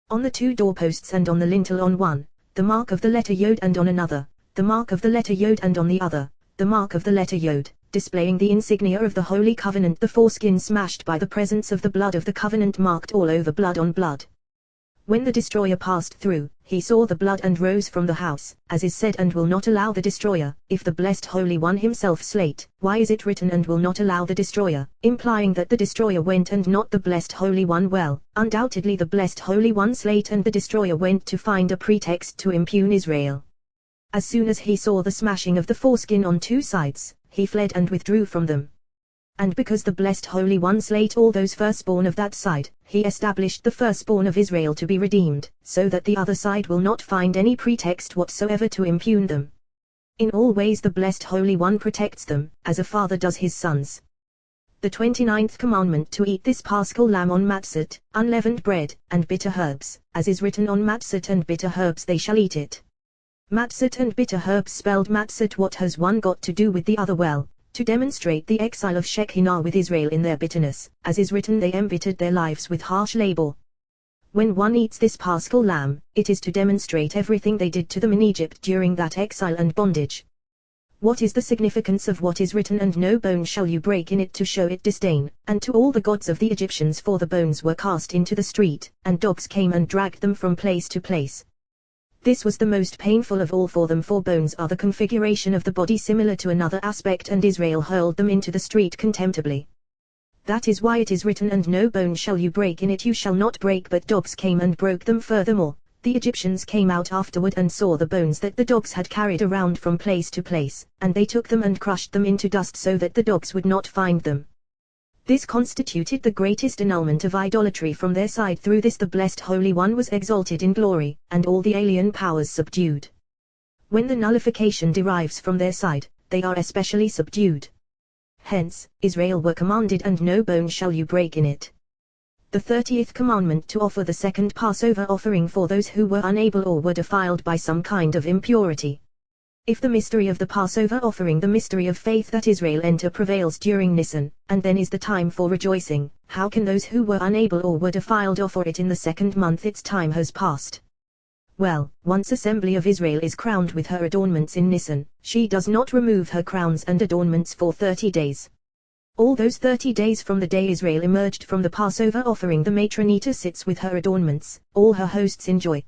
On the two doorposts and on the lintel, on one, the mark of the letter Yod, and on another, the mark of the letter Yod, and on the other, the mark of the letter Yod, displaying the insignia of the Holy Covenant, the foreskin smashed by the presence of the blood of the covenant, marked all over, blood on blood. When the destroyer passed through, he saw the blood and rose from the house, as is said, and will not allow the destroyer. If the blessed Holy One himself slate, why is it written, and will not allow the destroyer, implying that the destroyer went and not the blessed Holy One? Well, undoubtedly the blessed Holy One slate, and the destroyer went to find a pretext to impugn Israel. As soon as he saw the smashing of the foreskin on two sides, he fled and withdrew from them. And because the blessed Holy One slate all those firstborn of that side, he established the firstborn of Israel to be redeemed, so that the other side will not find any pretext whatsoever to impugn them. In all ways the blessed Holy One protects them, as a father does his sons. The 29th commandment to eat this paschal lamb on matzot, unleavened bread, and bitter herbs, as is written, on matzot and bitter herbs they shall eat it. Matzot and bitter herbs, spelled matzot. What has one got to do with the other? Well, to demonstrate the exile of Shekinah with Israel in their bitterness, as is written, they embittered their lives with harsh labor. When one eats this paschal lamb, it is to demonstrate everything they did to them in Egypt during that exile and bondage. What is the significance of what is written, and no bone shall you break in it, to show it disdain, and to all the gods of the Egyptians, for the bones were cast into the street, and dogs came and dragged them from place to place. This was the most painful of all for them, for bones are the configuration of the body similar to another aspect, and Israel hurled them into the street contemptibly. That is why it is written, and no bone shall you break in it, you shall not break, but dogs came and broke them. Furthermore, the Egyptians came out afterward and saw the bones that the dogs had carried around from place to place, and they took them and crushed them into dust so that the dogs would not find them. This constituted the greatest annulment of idolatry from their side. Through this the blessed Holy One was exalted in glory, and all the alien powers subdued. When the nullification derives from their side, they are especially subdued. Hence, Israel were commanded, and no bone shall you break in it. The 30th commandment to offer the second Passover offering for those who were unable or were defiled by some kind of impurity. If the mystery of the Passover offering, the mystery of faith that Israel enter, prevails during Nisan, and then is the time for rejoicing, how can those who were unable or were defiled offer it in the second month? Its time has passed. Well, once assembly of Israel is crowned with her adornments in Nisan, she does not remove her crowns and adornments for 30 days. All those 30 days from the day Israel emerged from the Passover offering, the matronita sits with her adornments, all her hosts enjoy.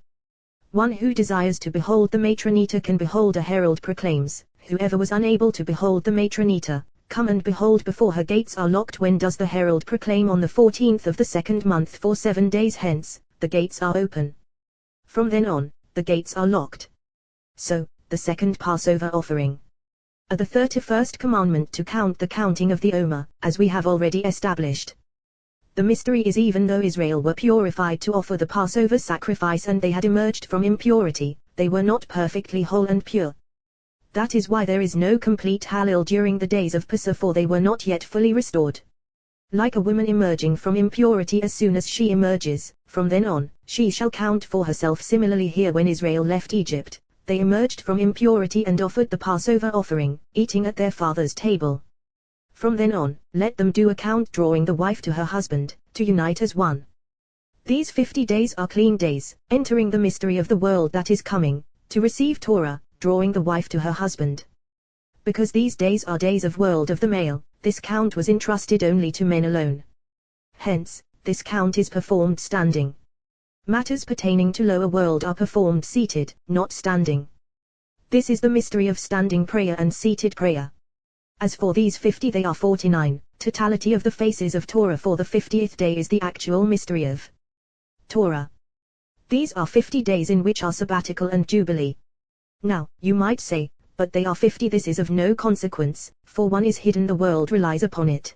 One who desires to behold the matronita can behold. A herald proclaims, whoever was unable to behold the matronita, come and behold. Before her gates are locked. When does the herald proclaim? On the 14th of the second month, for 7 days hence, the gates are open. From then on, the gates are locked. So, the second Passover offering. The 31st commandment to count the counting of the Omer, as we have already established. The mystery is even though Israel were purified to offer the Passover sacrifice and they had emerged from impurity, they were not perfectly whole and pure. That is why there is no complete Halil during the days of Passover, for they were not yet fully restored. Like a woman emerging from impurity, as soon as she emerges, from then on, she shall count for herself. Similarly here, when Israel left Egypt, they emerged from impurity and offered the Passover offering, eating at their father's table. From then on, let them do account, drawing the wife to her husband, to unite as one. These 50 days are clean days, entering the mystery of the world that is coming, to receive Torah, drawing the wife to her husband. Because these days are days of world of the male, this count was entrusted only to men alone. Hence, this count is performed standing. Matters pertaining to lower world are performed seated, not standing. This is the mystery of standing prayer and seated prayer. As for these 50, they are 49, totality of the faces of Torah, for the 50th day is the actual mystery of Torah. These are 50 days in which are sabbatical and jubilee. Now, you might say, but they are 50, this is of no consequence, for one is hidden, the world relies upon it.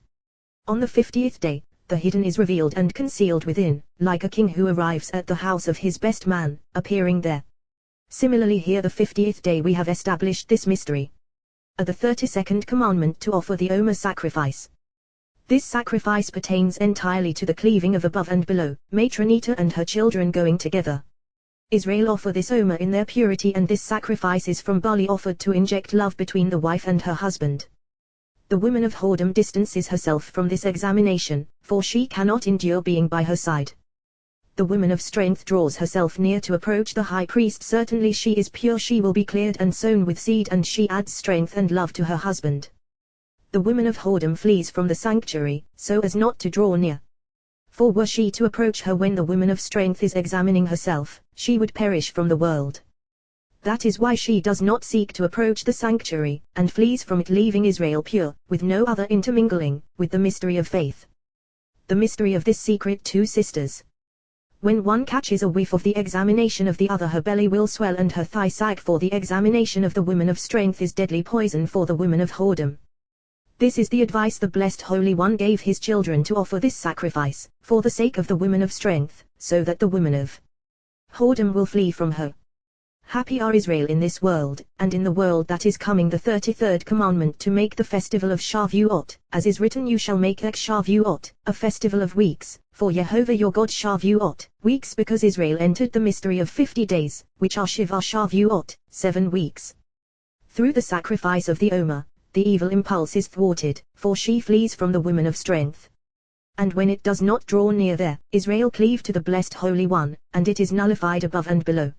On the 50th day, the hidden is revealed and concealed within, like a king who arrives at the house of his best man, appearing there. Similarly here, the 50th day we have established this mystery. The 32nd commandment to offer the Omer sacrifice. This sacrifice pertains entirely to the cleaving of above and below, Matronita and her children going together. Israel offer this Omer in their purity, and this sacrifice is from barley offered to inject love between the wife and her husband. The woman of whoredom distances herself from this examination, for she cannot endure being by her side. The woman of strength draws herself near to approach the high priest. Certainly she is pure, she will be cleared and sown with seed, and she adds strength and love to her husband. The woman of whoredom flees from the sanctuary, so as not to draw near. For were she to approach her when the woman of strength is examining herself, she would perish from the world. That is why she does not seek to approach the sanctuary, and flees from it, leaving Israel pure, with no other intermingling, with the mystery of faith. The mystery of this secret, two sisters. When one catches a whiff of the examination of the other, her belly will swell and her thigh sag, for the examination of the woman of strength is deadly poison for the woman of whoredom. This is the advice the Blessed Holy One gave his children, to offer this sacrifice, for the sake of the woman of strength, so that the woman of whoredom will flee from her. Happy are Israel in this world, and in the world that is coming. The 33rd commandment to make the festival of Shavuot, as is written, you shall make Shavuot, a festival of weeks, for Jehovah your God. Shavuot, weeks, because Israel entered the mystery of 50 days, which are Shiva Shavuot, 7 weeks. Through the sacrifice of the Omer, the evil impulse is thwarted, for she flees from the woman of strength. And when it does not draw near there, Israel cleave to the Blessed Holy One, and it is nullified above and below.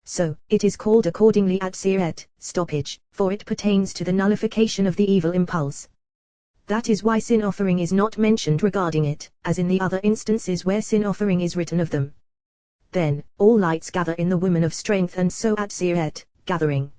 So, it is called accordingly Atziret, stoppage, for it pertains to the nullification of the evil impulse. That is why sin offering is not mentioned regarding it, as in the other instances where sin offering is written of them. Then, all lights gather in the woman of strength, and so Atziret, gathering.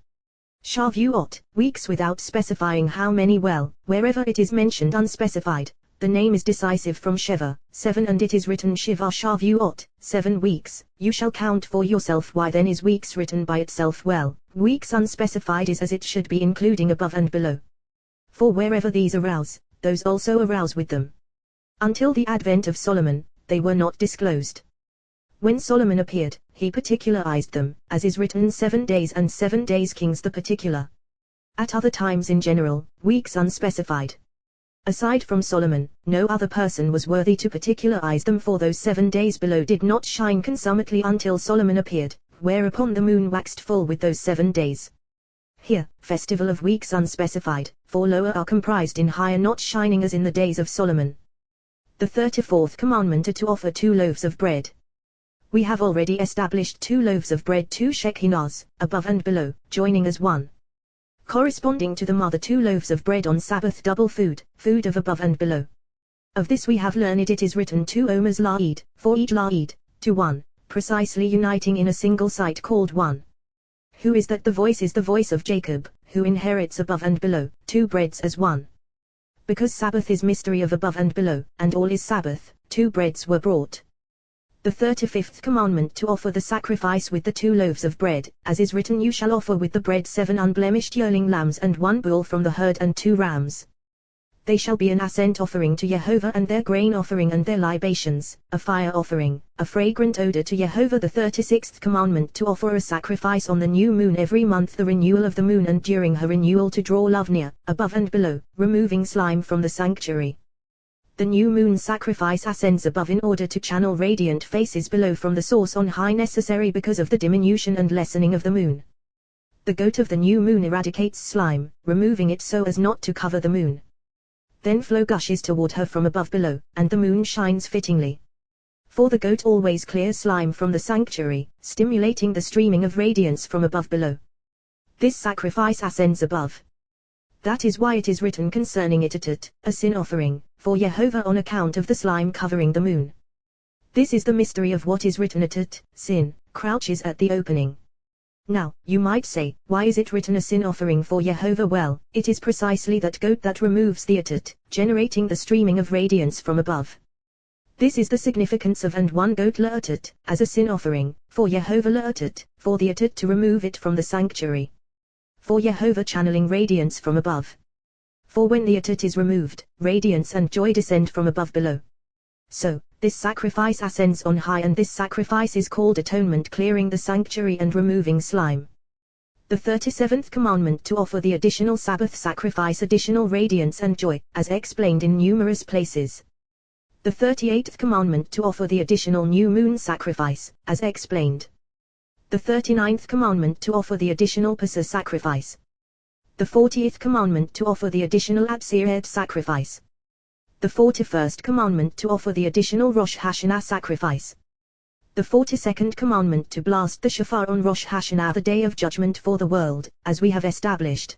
Shavuot, weeks, without specifying how many. Well, wherever it is mentioned unspecified, the name is decisive from Sheva, 7, and it is written Shiva Shavuot, 7 weeks, you shall count for yourself. Why then is weeks written by itself? Well, weeks unspecified is as it should be, including above and below. For wherever these arouse, those also arouse with them. Until the advent of Solomon, they were not disclosed. When Solomon appeared, he particularized them, as is written 7 days and 7 days kings. The particular. At other times in general, weeks unspecified. Aside from Solomon, no other person was worthy to particularize them, for those 7 days below did not shine consummately until Solomon appeared, whereupon the moon waxed full with those 7 days. Here, festival of weeks unspecified, for lower are comprised in higher not shining as in the days of Solomon. The 34th commandment are to offer 2 loaves of bread. We have already established 2 loaves of bread, 2 shekinahs, above and below, joining as one. Corresponding to the mother 2 loaves of bread on Sabbath, double food, food of above and below. Of this we have learned it is written 2 omers la'id, for each la'id, to 1, precisely uniting in a single site called one. Who is that? The voice is the voice of Jacob, who inherits above and below, 2 breads as one. Because Sabbath is mystery of above and below, and all is Sabbath, 2 breads were brought. The 35th commandment to offer the sacrifice with the 2 loaves of bread, as is written, you shall offer with the bread 7 unblemished yearling lambs and 1 bull from the herd and 2 rams. They shall be an ascent offering to Jehovah, and their grain offering and their libations, a fire offering, a fragrant odor to Jehovah. The 36th commandment, to offer a sacrifice on the new moon every month, the renewal of the moon, and during her renewal to draw love near, above and below, removing slime from the sanctuary. The new moon sacrifice ascends above in order to channel radiant faces below from the source on high, necessary because of the diminution and lessening of the moon. The goat of the new moon eradicates slime, removing it so as not to cover the moon. Then flow gushes toward her from above below, and the moon shines fittingly. For the goat always clears slime from the sanctuary, stimulating the streaming of radiance from above below. This sacrifice ascends above. That is why it is written concerning it, a sin offering, for Jehovah, on account of the slime covering the moon. This is the mystery of what is written at, sin, crouches at the opening. Now, you might say, why is it written a sin offering for Jehovah? Well, it is precisely that goat that removes the at, generating the streaming of radiance from above. This is the significance of and one goat at, as a sin offering, for Jehovah at, for the at to remove it from the sanctuary. For Jehovah channeling radiance from above. For when the at is removed, radiance and joy descend from above below. So, this sacrifice ascends on high, and this sacrifice is called atonement, clearing the sanctuary and removing slime. The 37th commandment, to offer the additional Sabbath sacrifice, additional radiance and joy, as explained in numerous places. The 38th commandment, to offer the additional new moon sacrifice, as explained. The 39th commandment, to offer the additional Passover sacrifice. The 40th commandment, to offer the additional Atzeret sacrifice. The 41st commandment, to offer the additional Rosh Hashanah sacrifice. The 42nd commandment, to blast the shofar on Rosh Hashanah, the day of judgment for the world, as we have established.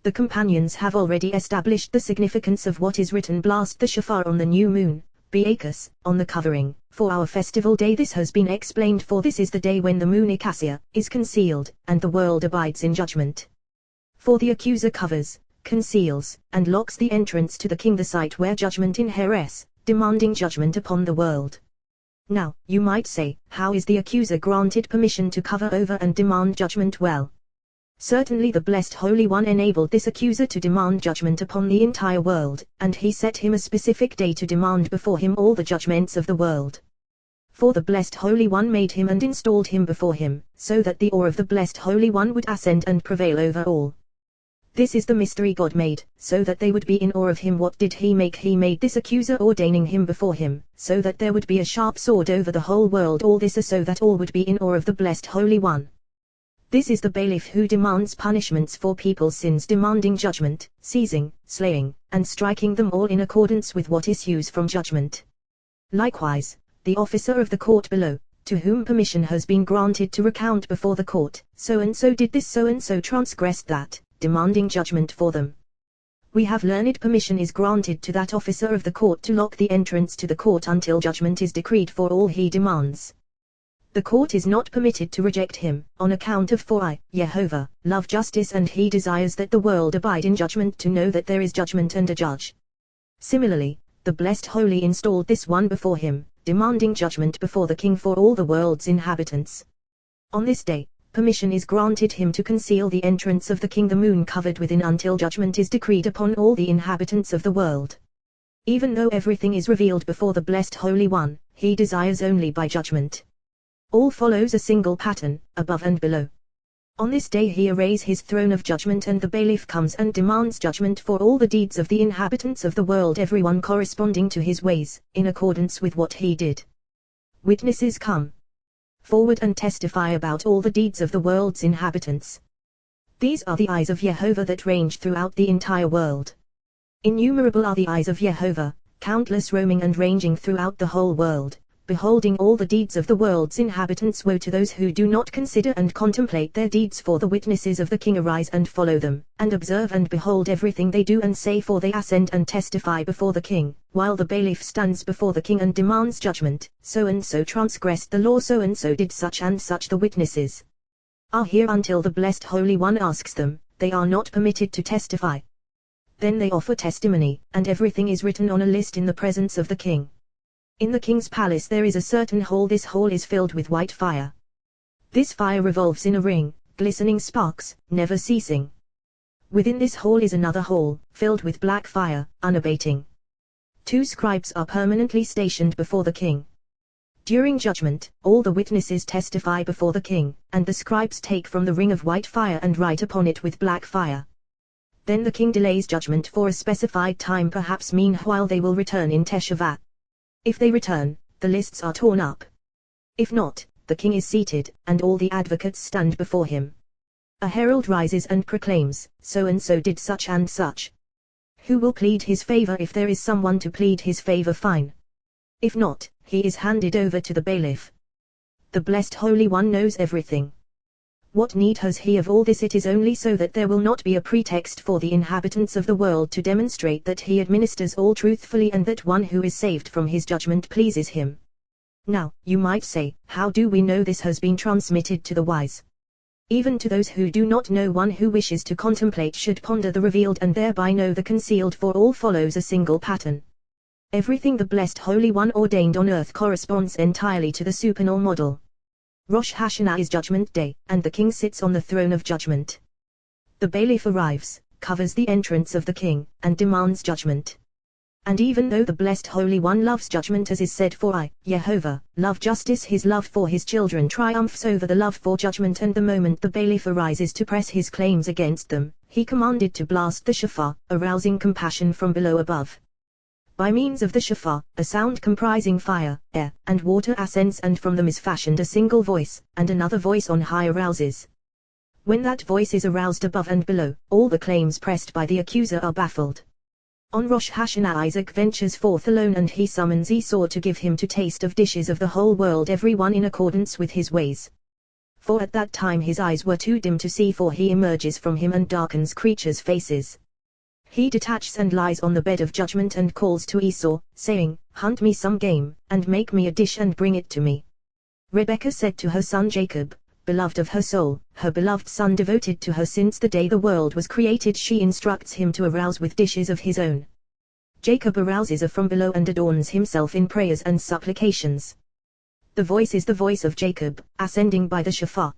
The companions have already established the significance of what is written, blast the shofar on the new moon, Be'akus, on the covering. For our festival day this has been explained, for this is the day when the moon Ikasia is concealed, and the world abides in judgment. For the accuser covers, conceals, and locks the entrance to the king, the site where judgment inheres, demanding judgment upon the world. Now, you might say, how is the accuser granted permission to cover over and demand judgment? Well, certainly the Blessed Holy One enabled this accuser to demand judgment upon the entire world, and he set him a specific day to demand before him all the judgments of the world. For the Blessed Holy One made him and installed him before him, so that the awe of the Blessed Holy One would ascend and prevail over all. This is the mystery God made, so that they would be in awe of him. What did he make? He made this accuser, ordaining him before him, so that there would be a sharp sword over the whole world. All this is so that all would be in awe of the Blessed Holy One. This is the bailiff who demands punishments for people's sins, demanding judgment, seizing, slaying, and striking them all in accordance with what issues from judgment. Likewise, the officer of the court below, to whom permission has been granted to recount before the court, so and so did this, so and so transgressed that, demanding judgment for them. We have learned permission is granted to that officer of the court to lock the entrance to the court until judgment is decreed for all he demands. The court is not permitted to reject him, on account of, for I, Jehovah, love justice, and he desires that the world abide in judgment, to know that there is judgment and a judge. Similarly, the Blessed Holy installed this one before him, demanding judgment before the king for all the world's inhabitants. On this day, permission is granted him to conceal the entrance of the king, the moon covered within, until judgment is decreed upon all the inhabitants of the world. Even though everything is revealed before the Blessed Holy One, he desires only by judgment. All follows a single pattern, above and below. On this day he arrays his throne of judgment, and the bailiff comes and demands judgment for all the deeds of the inhabitants of the world, everyone corresponding to his ways, in accordance with what he did. Witnesses come forward and testify about all the deeds of the world's inhabitants. These are the eyes of Jehovah that range throughout the entire world. Innumerable are the eyes of Jehovah, countless, roaming and ranging throughout the whole world, beholding all the deeds of the world's inhabitants. Woe to those who do not consider and contemplate their deeds, for the witnesses of the king arise and follow them, and observe and behold everything they do and say, for they ascend and testify before the king, while the bailiff stands before the king and demands judgment. So and so transgressed the law, so and so did such and such. The witnesses are here until the Blessed Holy One asks them. They are not permitted to testify. Then they offer testimony, and everything is written on a list in the presence of the king. In the king's palace there is a certain hall. This hall is filled with white fire. This fire revolves in a ring, glistening sparks, never ceasing. Within this hall is another hall, filled with black fire, unabating. 2 scribes are permanently stationed before the king. During judgment, all the witnesses testify before the king, and the scribes take from the ring of white fire and write upon it with black fire. Then the king delays judgment for a specified time, perhaps meanwhile they will return in Teshuvah. If they return, the lists are torn up. If not, the king is seated, and all the advocates stand before him. A herald rises and proclaims, so and so did such and such. Who will plead his favor? If there is someone to plead his favor, fine. If not, he is handed over to the bailiff. The Blessed Holy One knows everything. What need has he of all this? It is only so that there will not be a pretext for the inhabitants of the world to demonstrate that he administers all truthfully and that one who is saved from his judgment pleases him. Now, you might say, how do we know this has been transmitted to the wise? Even to those who do not know, one who wishes to contemplate should ponder the revealed and thereby know the concealed, for all follows a single pattern. Everything the Blessed Holy One ordained on earth corresponds entirely to the supernal model. Rosh Hashanah is Judgment Day, and the king sits on the throne of judgment. The bailiff arrives, covers the entrance of the king, and demands judgment. And even though the Blessed Holy One loves judgment, as is said, for I, Jehovah, love justice, his love for his children triumphs over the love for judgment, and the moment the bailiff arises to press his claims against them, he commanded to blast the shofar, arousing compassion from below above. By means of the shofar, a sound comprising fire, air, and water ascends, and from them is fashioned a single voice, and another voice on high arouses. When that voice is aroused above and below, all the claims pressed by the accuser are baffled. On Rosh Hashanah Isaac ventures forth alone, and he summons Esau to give him to taste of dishes of the whole world, every one in accordance with his ways. For at that time his eyes were too dim to see, for he emerges from him and darkens creatures' faces. He detaches and lies on the bed of judgment and calls to Esau, saying, Hunt me some game, and make me a dish and bring it to me. Rebekah said to her son Jacob, beloved of her soul, her beloved son devoted to her since the day the world was created, she instructs him to arouse with dishes of his own. Jacob arouses her from below and adorns himself in prayers and supplications. The voice is the voice of Jacob, ascending by the shofar.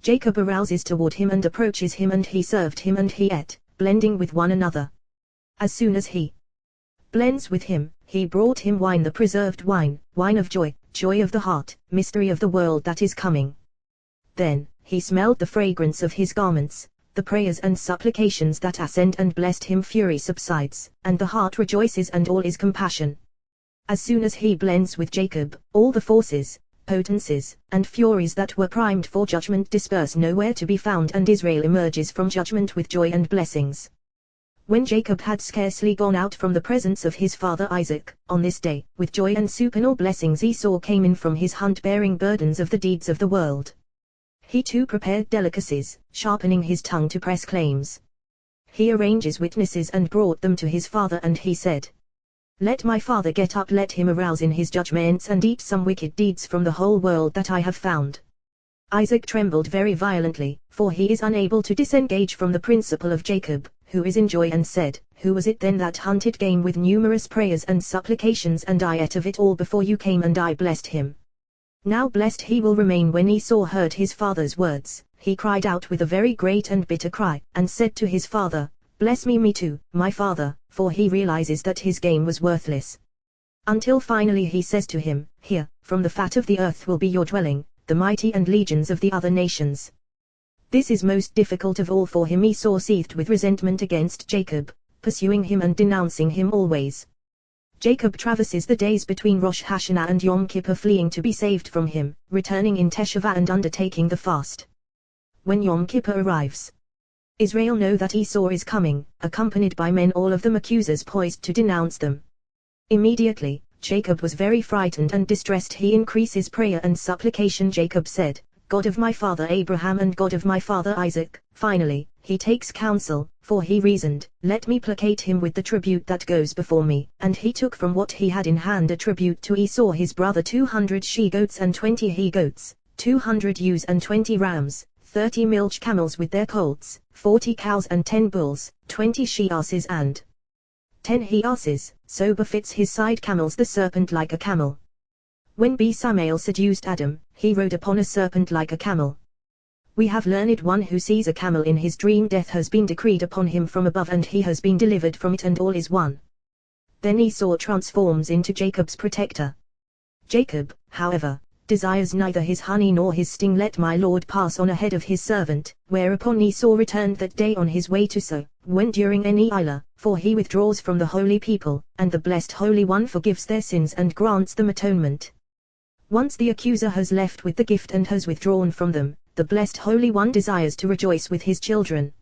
Jacob arouses toward him and approaches him, and he served him and he ate, blending with one another. As soon as he blends with him, he brought him wine, the preserved wine, wine of joy, joy of the heart, mystery of the world that is coming. Then, he smelled the fragrance of his garments, the prayers and supplications that ascend and blessed him, fury subsides, and the heart rejoices and all is compassion. As soon as he blends with Jacob, all the forces, potencies, and furies that were primed for judgment disperse, nowhere to be found, and Israel emerges from judgment with joy and blessings. When Jacob had scarcely gone out from the presence of his father Isaac, on this day, with joy and supernal blessings, Esau came in from his hunt bearing burdens of the deeds of the world. He too prepared delicacies, sharpening his tongue to press claims. He arranges witnesses and brought them to his father, and he said, Let my father get up, let him arouse in his judgments and eat some wicked deeds from the whole world that I have found. Isaac trembled very violently, for he is unable to disengage from the principle of Jacob, who is in joy, and said, Who was it then that hunted game with numerous prayers and supplications, and I ate of it all before you came, and I blessed him? Now blessed he will remain. When Esau heard his father's words, he cried out with a very great and bitter cry, and said to his father, Bless me too, my father, for he realizes that his game was worthless. Until finally he says to him, Here, from the fat of the earth will be your dwelling, the mighty and legions of the other nations. This is most difficult of all for him. Esau seethed with resentment against Jacob, pursuing him and denouncing him always. Jacob traverses the days between Rosh Hashanah and Yom Kippur, fleeing to be saved from him, returning in Teshuvah and undertaking the fast. When Yom Kippur arrives, Israel know that Esau is coming, accompanied by men, all of them accusers poised to denounce them. Immediately, Jacob was very frightened and distressed. He increases prayer and supplication. Jacob said, God of my father Abraham and God of my father Isaac. Finally, he takes counsel, for he reasoned, Let me placate him with the tribute that goes before me. And he took from what he had in hand a tribute to Esau his brother, 200 she-goats and 20 he-goats, 200 ewes and 20 rams, 30 milch camels with their colts, 40 cows and 10 bulls, 20 she-asses and 10 he-asses, so befits his side camels the serpent like a camel. When Samael seduced Adam, he rode upon a serpent like a camel. We have learned one who sees a camel in his dream, death has been decreed upon him from above and he has been delivered from it and all is one. Then Esau transforms into Jacob's protector. Jacob, however, desires neither his honey nor his sting. Let my Lord pass on ahead of his servant. Whereupon Esau returned that day on his way to So, when during any Ilah, for he withdraws from the holy people, and the blessed Holy One forgives their sins and grants them atonement. Once the accuser has left with the gift and has withdrawn from them, the blessed Holy One desires to rejoice with his children.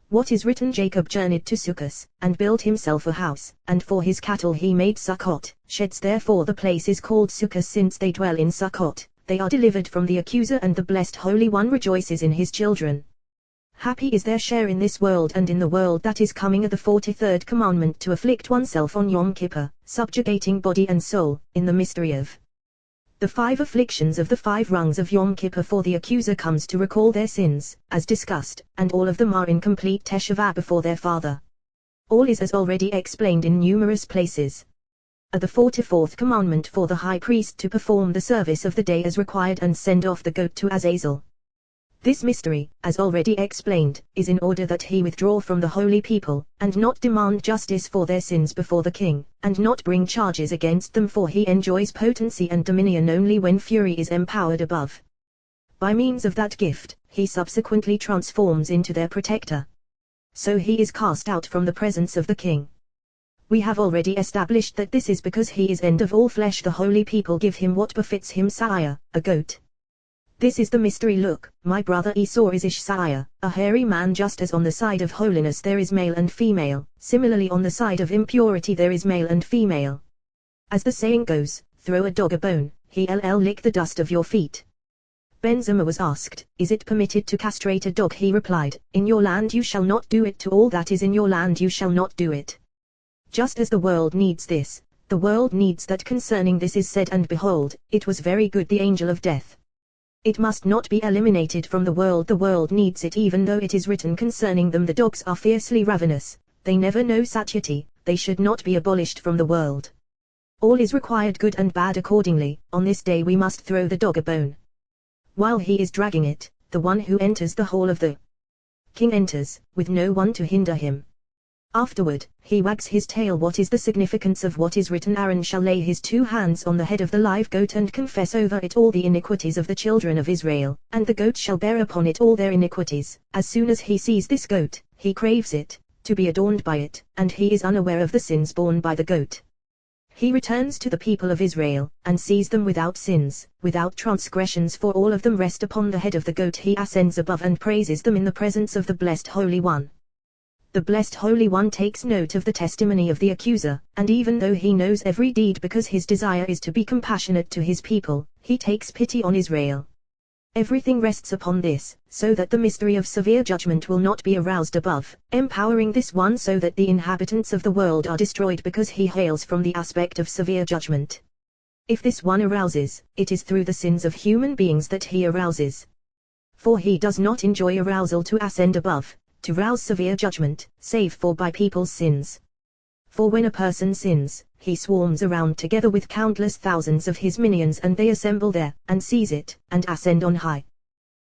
What is written? Jacob journeyed to Succos, and built himself a house, and for his cattle he made Succot sheds. Therefore the place is called Succos, since they dwell in Succot. They are delivered from the accuser, and the blessed Holy One rejoices in his children. Happy is their share in this world and in the world that is coming. The 43rd commandment, to afflict oneself on Yom Kippur, subjugating body and soul, in the mystery of the 5 afflictions of the 5 rungs of Yom Kippur. For the accuser comes to recall their sins, as discussed, and all of them are in complete teshuvah before their Father. All is as already explained in numerous places. The 44th commandment, for the high priest to perform the service of the day as required and send off the goat to Azazel. This mystery, as already explained, is in order that he withdraw from the holy people, and not demand justice for their sins before the king, and not bring charges against them, for he enjoys potency and dominion only when fury is empowered above. By means of that gift, he subsequently transforms into their protector. So he is cast out from the presence of the king. We have already established that this is because he is end of all flesh. The holy people give him what befits him, Sa'aya, a goat. This is the mystery. Look, my brother Esau is Ishsaiah, a hairy man. Just as on the side of holiness there is male and female, similarly on the side of impurity there is male and female. As the saying goes, throw a dog a bone, he'll lick the dust of your feet. Benzema was asked, is it permitted to castrate a dog? He replied, in your land you shall not do it, to all that is in your land you shall not do it. Just as the world needs this, the world needs that. Concerning this is said, and behold, it was very good. The angel of death. It must not be eliminated from the world needs it, even though it is written concerning them, the dogs are fiercely ravenous, they never know satiety, they should not be abolished from the world. All is required, good and bad accordingly. On this day we must throw the dog a bone. While he is dragging it, the one who enters the hall of the king enters, with no one to hinder him. Afterward, he wags his tail. What is the significance of what is written? Aaron shall lay his 2 hands on the head of the live goat and confess over it all the iniquities of the children of Israel, and the goat shall bear upon it all their iniquities. As soon as he sees this goat, he craves it, to be adorned by it, and he is unaware of the sins borne by the goat. He returns to the people of Israel, and sees them without sins, without transgressions, for all of them rest upon the head of the goat. He ascends above and praises them in the presence of the blessed Holy One. The blessed Holy One takes note of the testimony of the accuser, and even though he knows every deed, because his desire is to be compassionate to his people, he takes pity on Israel. Everything rests upon this, so that the mystery of severe judgment will not be aroused above, empowering this one so that the inhabitants of the world are destroyed, because he hails from the aspect of severe judgment. If this one arouses, it is through the sins of human beings that he arouses. For he does not enjoy arousal to ascend above, to rouse severe judgment, save for by people's sins. For when a person sins, he swarms around together with countless thousands of his minions, and they assemble there, and seize it, and ascend on high.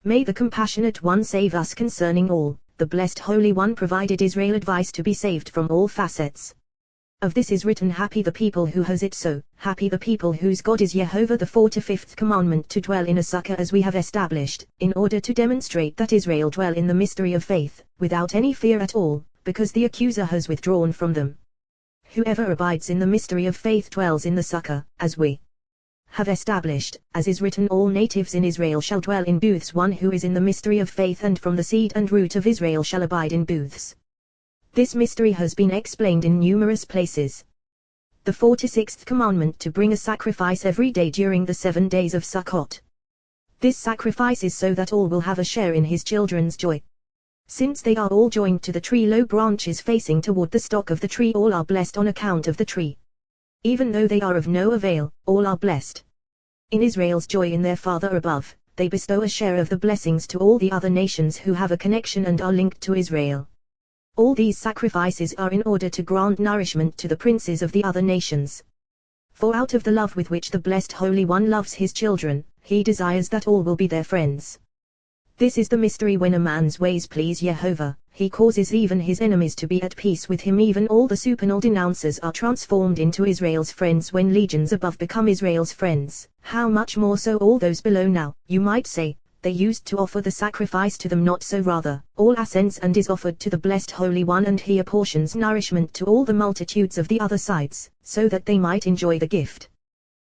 May the compassionate one save us concerning all. The blessed Holy One provided Israel advice to be saved from all facets. Of this is written, happy the people who has it so, happy the people whose God is Jehovah. The 45th commandment, to dwell in a succor, as we have established, in order to demonstrate that Israel dwell in the mystery of faith, without any fear at all, because the accuser has withdrawn from them. Whoever abides in the mystery of faith dwells in the succor, as we have established, as is written, all natives in Israel shall dwell in booths. One who is in the mystery of faith and from the seed and root of Israel shall abide in booths. This mystery has been explained in numerous places. The 46th commandment, to bring a sacrifice every day during the 7 days of Sukkot. This sacrifice is so that all will have a share in his children's joy. Since they are all joined to the tree, low branches facing toward the stock of the tree, all are blessed on account of the tree. Even though they are of no avail, all are blessed. In Israel's joy in their Father above, they bestow a share of the blessings to all the other nations who have a connection and are linked to Israel. All these sacrifices are in order to grant nourishment to the princes of the other nations. For out of the love with which the blessed Holy One loves his children, he desires that all will be their friends. This is the mystery: when a man's ways please Jehovah, he causes even his enemies to be at peace with him. Even all the supernal denouncers are transformed into Israel's friends when legions above become Israel's friends. How much more so all those below now, you might say. They used to offer the sacrifice to them, not so, rather, all ascends and is offered to the blessed Holy One, and he apportions nourishment to all the multitudes of the other sides, so that they might enjoy the gift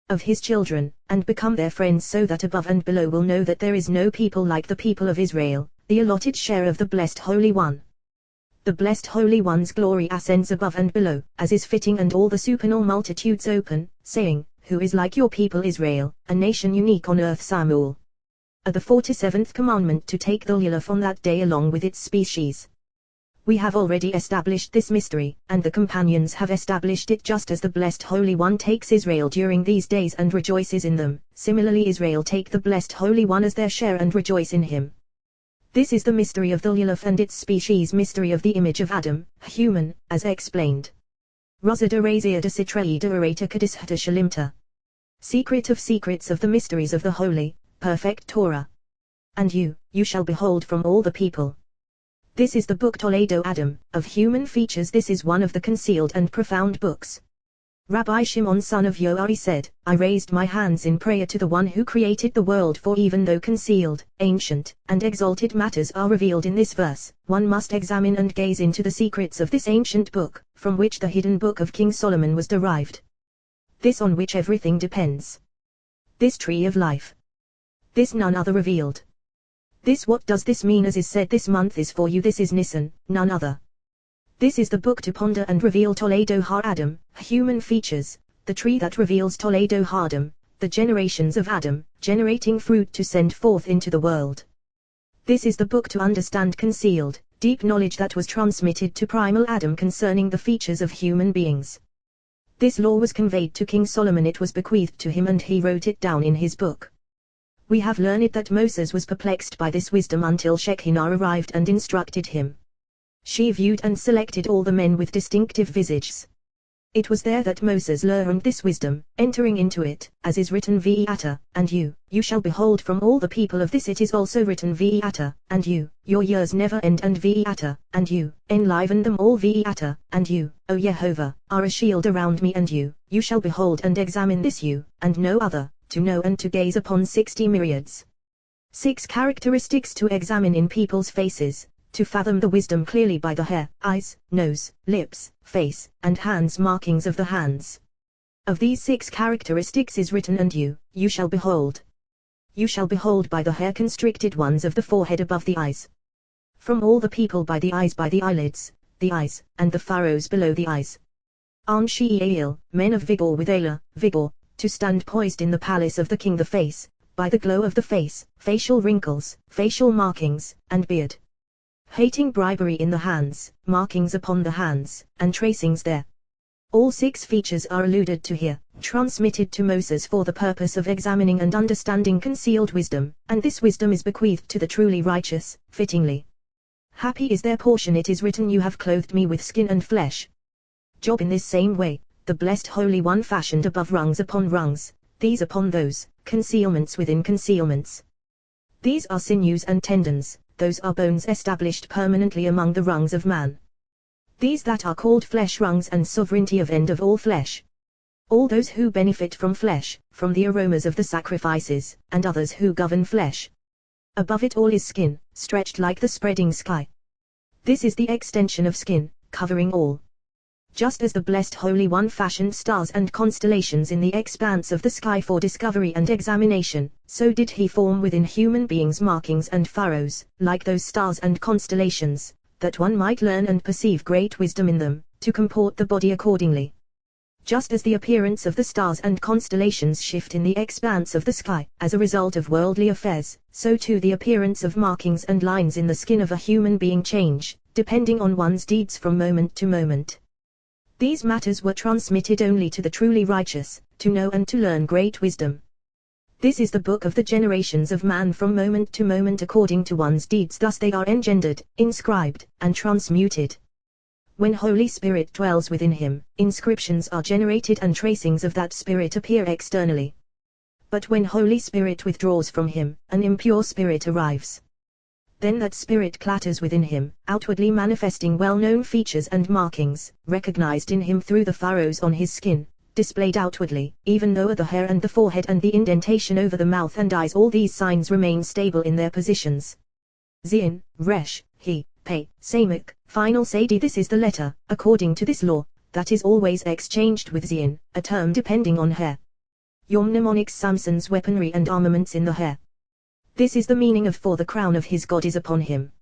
of his children, and become their friends, so that above and below will know that there is no people like the people of Israel, the allotted share of the blessed Holy One. The blessed Holy One's glory ascends above and below, as is fitting, and all the supernal multitudes open, saying, Who is like your people Israel, a nation unique on earth? Samuel. The 47th commandment, to take the lulav on that day along with its species. We have already established this mystery, and the companions have established it, just as the blessed Holy One takes Israel during these days and rejoices in them. Similarly Israel take the blessed Holy One as their share and rejoice in him. This is the mystery of the lulav and its species, mystery of the image of Adam, human, as explained. Rosada Razia de Citrae de Orata Kadishta Shalimta. Secret of secrets of the mysteries of the holy, perfect Torah. And you shall behold from all the people. This is the book Toledo Adam, of human features. This is one of the concealed and profound books. Rabbi Shimon son of Yoari said, I raised my hands in prayer to the one who created the world, for even though concealed, ancient, and exalted matters are revealed in this verse, one must examine and gaze into the secrets of this ancient book, from which the hidden book of King Solomon was derived. This on which everything depends. This tree of life. This none other revealed. This what does this mean? As is said, this month is for you, this is Nisan, none other. This is the book to ponder and reveal Toledo Har Adam, human features, the tree that reveals Toledo Har Adam, the generations of Adam, generating fruit to send forth into the world. This is the book to understand concealed, deep knowledge that was transmitted to primal Adam concerning the features of human beings. This law was conveyed to King Solomon, it was bequeathed to him, and he wrote it down in his book. We have learned that Moses was perplexed by this wisdom until Shekinah arrived and instructed him. She viewed and selected all the men with distinctive visages. It was there that Moses learned this wisdom, entering into it, as is written Ve'ata, and you shall behold from all the people of this. It is also written Ve'ata, and your years never end, and Ve'ata, and you enliven them all. Ve'ata, and you, O Jehovah, are a shield around me, and you shall behold and examine this, and no other, to know and to gaze upon 60 myriads. 6 characteristics to examine in people's faces, to fathom the wisdom clearly by the hair, eyes, nose, lips, face, and hands, markings of the hands. Of these 6 characteristics is written, and you shall behold. You shall behold by the hair, constricted ones of the forehead above the eyes. From all the people by the eyes, by the eyelids, the eyes, and the furrows below the eyes. Anshi'il, men of vigor with vigor, to stand poised in the palace of the king. The face, by the glow of the face, facial wrinkles, facial markings, and beard. Hating bribery in the hands, markings upon the hands, and tracings there. All 6 features are alluded to here, transmitted to Moses for the purpose of examining and understanding concealed wisdom, and this wisdom is bequeathed to the truly righteous, fittingly. Happy is their portion. It is written, you have clothed me with skin and flesh. Job in this same way, the blessed Holy One fashioned above rungs upon rungs, these upon those, concealments within concealments. These are sinews and tendons, those are bones established permanently among the rungs of man. These that are called flesh rungs, and sovereignty of end of all flesh. All those who benefit from flesh, from the aromas of the sacrifices, and others who govern flesh. Above it all is skin, stretched like the spreading sky. This is the extension of skin, covering all. Just as the blessed Holy One fashioned stars and constellations in the expanse of the sky for discovery and examination, so did he form within human beings markings and furrows, like those stars and constellations, that one might learn and perceive great wisdom in them, to comport the body accordingly. Just as the appearance of the stars and constellations shift in the expanse of the sky, as a result of worldly affairs, so too the appearance of markings and lines in the skin of a human being change, depending on one's deeds from moment to moment. These matters were transmitted only to the truly righteous, to know and to learn great wisdom. This is the book of the generations of man from moment to moment according to one's deeds. Thus they are engendered, inscribed, and transmuted. When Holy Spirit dwells within him, inscriptions are generated and tracings of that Spirit appear externally. But when Holy Spirit withdraws from him, an impure spirit arrives. Then that spirit clatters within him, outwardly manifesting well-known features and markings, recognized in him through the furrows on his skin, displayed outwardly, even though the hair and the forehead and the indentation over the mouth and eyes, all these signs remain stable in their positions. Zin, Resh, He, Pei, Samak, final Sadi. This is the letter, according to this law, that is always exchanged with Zin, a term depending on hair. Yom mnemonics Samson's weaponry and armaments in the hair. This is the meaning of for the crown of his God is upon him.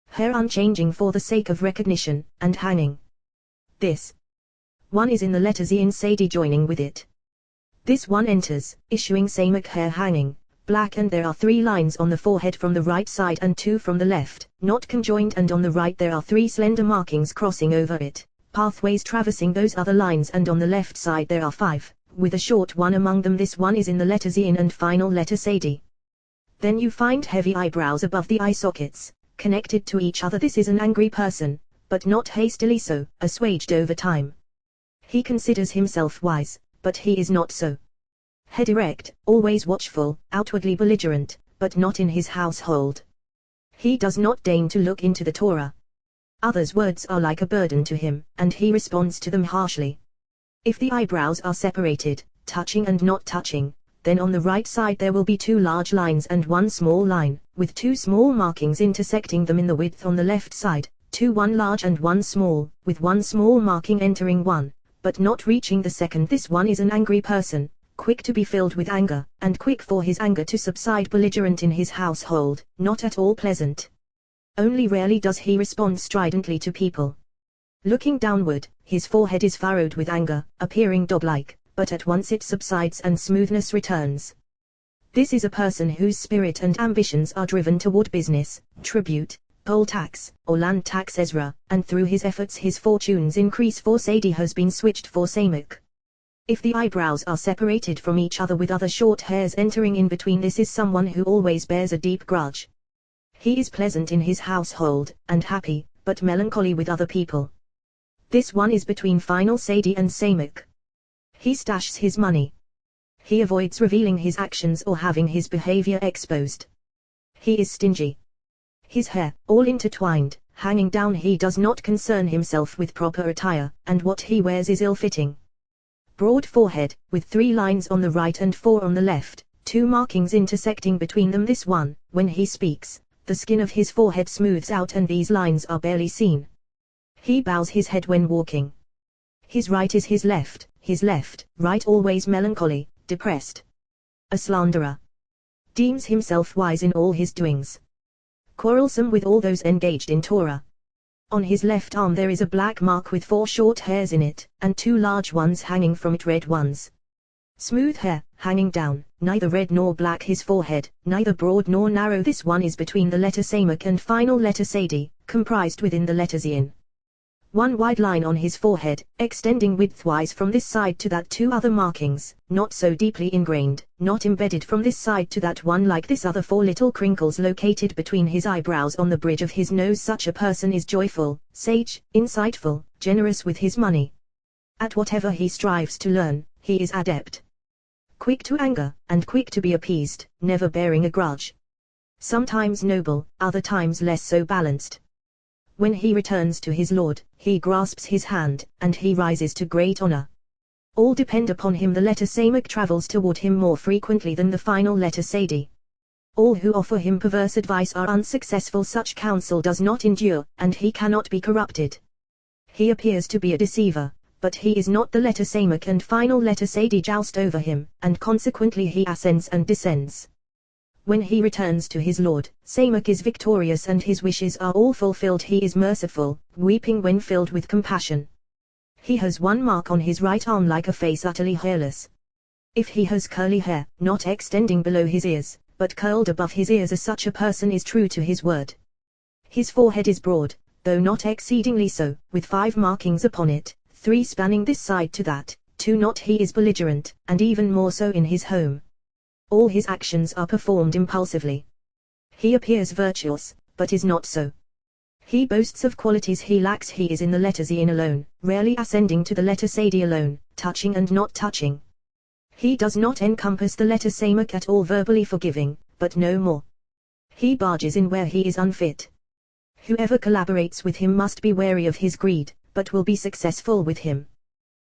Hair unchanging for the sake of recognition, and hanging. This one is in the letter Z in Sadi joining with it. This one enters, issuing Samak hair hanging, black, and there are 3 lines on the forehead from the right side and 2 from the left, not conjoined, and on the right there are 3 slender markings crossing over it, pathways traversing those other lines, and on the left side there are 5, with a short one among them. This one is in the letter Z in and final letter Sadi. Then you find heavy eyebrows above the eye sockets, connected to each other. This is an angry person, but not hastily so, assuaged over time. He considers himself wise, but he is not so. Head erect, always watchful, outwardly belligerent, but not in his household. He does not deign to look into the Torah. Others' words are like a burden to him, and he responds to them harshly. If the eyebrows are separated, touching and not touching, then on the right side there will be 2 large lines and 1 small line, with 2 small markings intersecting them in the width. On the left side, 1 large and 1 small, with 1 small marking entering one, but not reaching the second. This one is an angry person, quick to be filled with anger, and quick for his anger to subside, belligerent in his household, not at all pleasant. Only rarely does he respond stridently to people. Looking downward, his forehead is furrowed with anger, appearing dog-like, but at once it subsides and smoothness returns. This is a person whose spirit and ambitions are driven toward business, tribute, poll tax, or land tax Ezra, and through his efforts his fortunes increase, for Sadi has been switched for Samak. If the eyebrows are separated from each other with other short hairs entering in between, this is someone who always bears a deep grudge. He is pleasant in his household, and happy, but melancholy with other people. This one is between final Sadi and Samak. He stashes his money. He avoids revealing his actions or having his behavior exposed. He is stingy. His hair, all intertwined, hanging down. He does not concern himself with proper attire, and what he wears is ill-fitting. Broad forehead, with 3 lines on the right and 4 on the left, 2 markings intersecting between them. This one, when he speaks, the skin of his forehead smooths out and these lines are barely seen. He bows his head when walking. His right is his left, right always melancholy, depressed. A slanderer. Deems himself wise in all his doings. Quarrelsome with all those engaged in Torah. On his left arm there is a black mark with 4 short hairs in it, and 2 large ones hanging from it, red ones. Smooth hair, hanging down, neither red nor black. His forehead, neither broad nor narrow. This one is between the letter Samak and final letter Sadi, comprised within the letter Zin. 1 wide line on his forehead, extending widthwise from this side to that. 2 other markings, not so deeply ingrained, not embedded from this side to that one like this other. 4 little crinkles located between his eyebrows on the bridge of his nose. Such a person is joyful, sage, insightful, generous with his money. At whatever he strives to learn, he is adept. Quick to anger, and quick to be appeased, never bearing a grudge. Sometimes noble, other times less so balanced. When he returns to his Lord, he grasps his hand, and he rises to great honor. All depend upon him. The letter Samak travels toward him more frequently than the final letter Sadi. All who offer him perverse advice are unsuccessful. Such counsel does not endure, and he cannot be corrupted. He appears to be a deceiver, but he is not. The letter Samak and final letter Sadi joust over him, and consequently he ascends and descends. When he returns to his Lord, Samak is victorious and his wishes are all fulfilled. He is merciful, weeping when filled with compassion. He has 1 mark on his right arm like a face utterly hairless. If he has curly hair, not extending below his ears, but curled above his ears, such a person is true to his word. His forehead is broad, though not exceedingly so, with 5 markings upon it, 3 spanning this side to that, 2 not. He is belligerent, and even more so in his home. All his actions are performed impulsively. He appears virtuous, but is not so. He boasts of qualities he lacks. He is in the letter Zin alone, rarely ascending to the letter Sadi alone, touching and not touching. He does not encompass the letter Samak at all, verbally forgiving, but no more. He barges in where he is unfit. Whoever collaborates with him must be wary of his greed, but will be successful with him.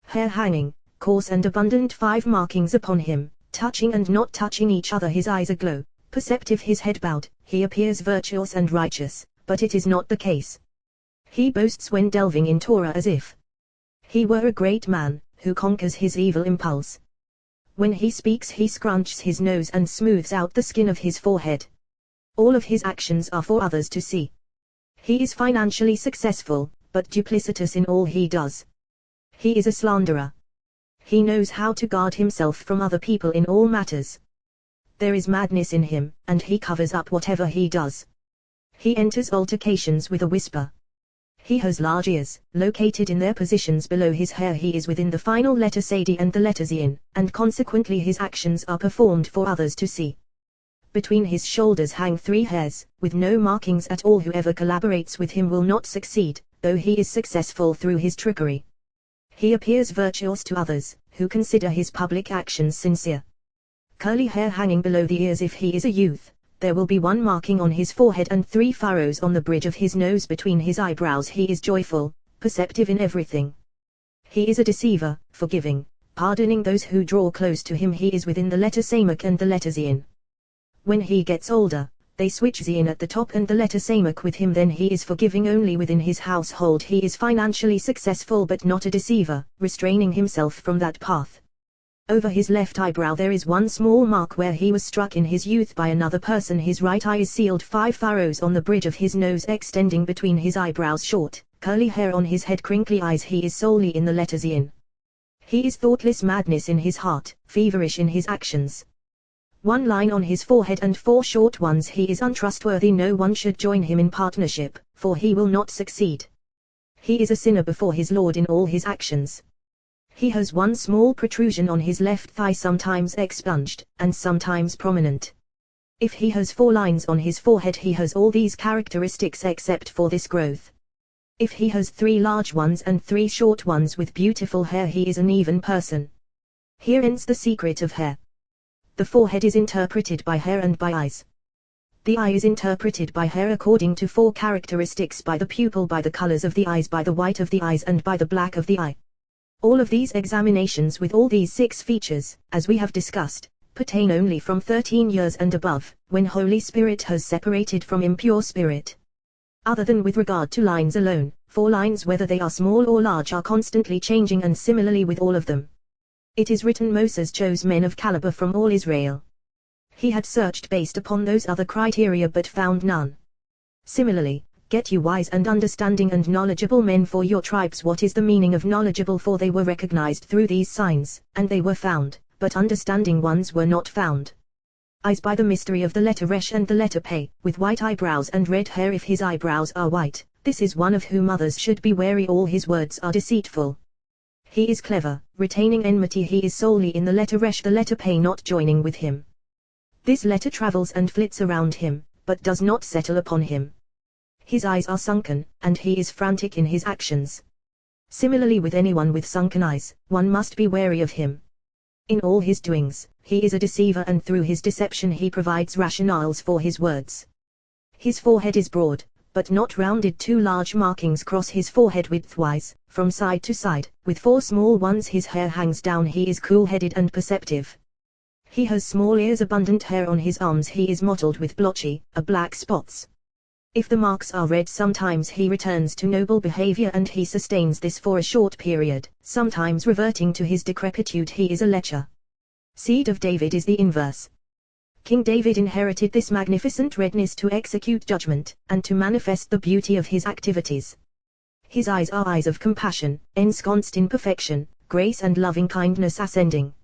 Hair hanging, coarse and abundant, 5 markings upon him, touching and not touching each other, his eyes aglow, perceptive, his head bowed, he appears virtuous and righteous, but it is not the case. He boasts when delving in Torah as if he were a great man, who conquers his evil impulse. When he speaks he scrunches his nose and smooths out the skin of his forehead. All of his actions are for others to see. He is financially successful, but duplicitous in all he does. He is a slanderer. He knows how to guard himself from other people in all matters. There is madness in him, and he covers up whatever he does. He enters altercations with a whisper. He has large ears, located in their positions below his hair. He is within the final letter Sadi and the letter Zayin, and consequently his actions are performed for others to see. Between his shoulders hang 3 hairs, with no markings at all. Whoever collaborates with him will not succeed, though he is successful through his trickery. He appears virtuous to others, who consider his public actions sincere. Curly hair hanging below the ears. If he is a youth, there will be 1 marking on his forehead and 3 furrows on the bridge of his nose between his eyebrows. He is joyful, perceptive in everything. He is a deceiver, forgiving, pardoning those who draw close to him. He is within the letter Samak and the letter Zayin. When he gets older, they switch Zayin at the top and the letter Samak with him. Then he is forgiving only within his household. He is financially successful but not a deceiver, restraining himself from that path. Over his left eyebrow there is 1 small mark where he was struck in his youth by another person. His right eye is sealed. 5 furrows on the bridge of his nose extending between his eyebrows. Short, curly hair on his head, crinkly eyes. He is solely in the letter Zayin. He is thoughtless, madness in his heart, feverish in his actions. 1 line on his forehead and 4 short ones. He is untrustworthy. No one should join him in partnership, for he will not succeed. He is a sinner before his Lord in all his actions. He has 1 small protrusion on his left thigh, sometimes expunged, and sometimes prominent. If he has 4 lines on his forehead, he has all these characteristics except for this growth. If he has 3 large ones and 3 short ones with beautiful hair, he is an even person. Here ends the secret of hair. The forehead is interpreted by hair and by eyes. The eye is interpreted by hair according to 4 characteristics: by the pupil, by the colors of the eyes, by the white of the eyes, and by the black of the eye. All of these examinations with all these 6 features, as we have discussed, pertain only from 13 years and above, when Holy Spirit has separated from impure spirit. Other than with regard to lines alone, 4 lines, whether they are small or large, are constantly changing, and similarly with all of them. It is written, Moses chose men of caliber from all Israel. He had searched based upon those other criteria but found none. Similarly, get you wise and understanding and knowledgeable men for your tribes. What is the meaning of knowledgeable? For they were recognized through these signs, and they were found, but understanding ones were not found. Eyes by the mystery of the letter Resh and the letter Pei, with white eyebrows and red hair. If his eyebrows are white, this is one of whom others should be wary. All his words are deceitful. He is clever, retaining enmity. He is solely in the letter Resh, the letter Pei not joining with him. This letter travels and flits around him, but does not settle upon him. His eyes are sunken, and he is frantic in his actions. Similarly with anyone with sunken eyes, one must be wary of him. In all his doings, he is a deceiver, and through his deception he provides rationales for his words. His forehead is broad, but not rounded. 2 large markings cross his forehead widthwise, from side to side, with 4 small ones. His hair hangs down. He is cool-headed and perceptive. He has small ears, abundant hair on his arms. He is mottled with blotchy, black spots. If the marks are red, sometimes he returns to noble behavior, and he sustains this for a short period, sometimes reverting to his decrepitude. He is a lecher. Seed of David is the inverse. King David inherited this magnificent redness to execute judgment, and to manifest the beauty of his activities. His eyes are eyes of compassion, ensconced in perfection, grace and loving kindness ascending.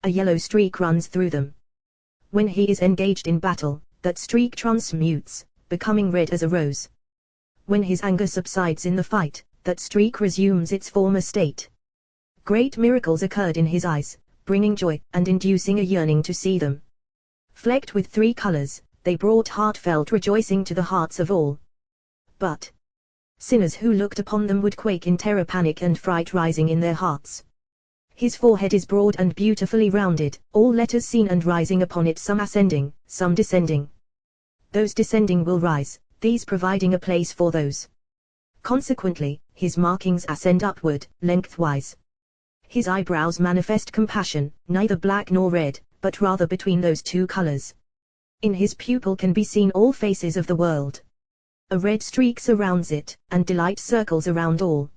A yellow streak runs through them. When he is engaged in battle, that streak transmutes, becoming red as a rose. When his anger subsides in the fight, that streak resumes its former state. Great miracles occurred in his eyes, bringing joy, and inducing a yearning to see them. Flecked with 3 colors, they brought heartfelt rejoicing to the hearts of all. But sinners who looked upon them would quake in terror, panic and fright rising in their hearts. His forehead is broad and beautifully rounded, all letters seen and rising upon it, some ascending, some descending. those descending will rise, these providing a place for those. Consequently, his markings ascend upward, lengthwise. His eyebrows manifest compassion, neither black nor red, but rather between those two colors. In his pupil can be seen all faces of the world. A red streak surrounds it, and delight circles around all.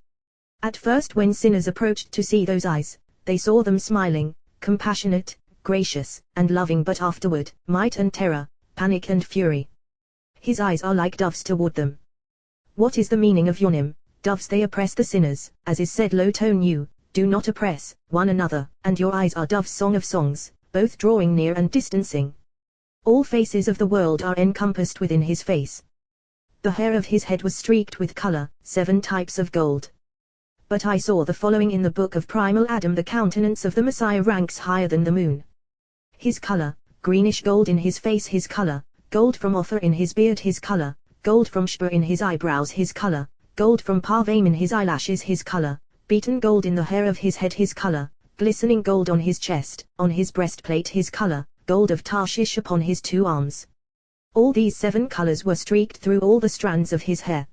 At first when sinners approached to see those eyes, they saw them smiling, compassionate, gracious, and loving, but afterward, might and terror, panic and fury. His eyes are like doves toward them. What is the meaning of yonim? Doves, they oppress the sinners, as is said low tone, you do not oppress one another, and your eyes are doves, song of songs, both drawing near and distancing. All faces of the world are encompassed within his face. The hair of his head was streaked with color, 7 types of gold. But I saw the following in the book of primal Adam: the countenance of the Messiah ranks higher than the moon. His color, greenish gold in his face, his color, gold from Ophir in his beard, his color, gold from Shpur in his eyebrows, his color, gold from Parvaim in his eyelashes, his color, beaten gold in the hair of his head, his color, glistening gold on his chest, on his breastplate, his color, gold of Tarshish upon his 2 arms. All these 7 colors were streaked through all the strands of his hair.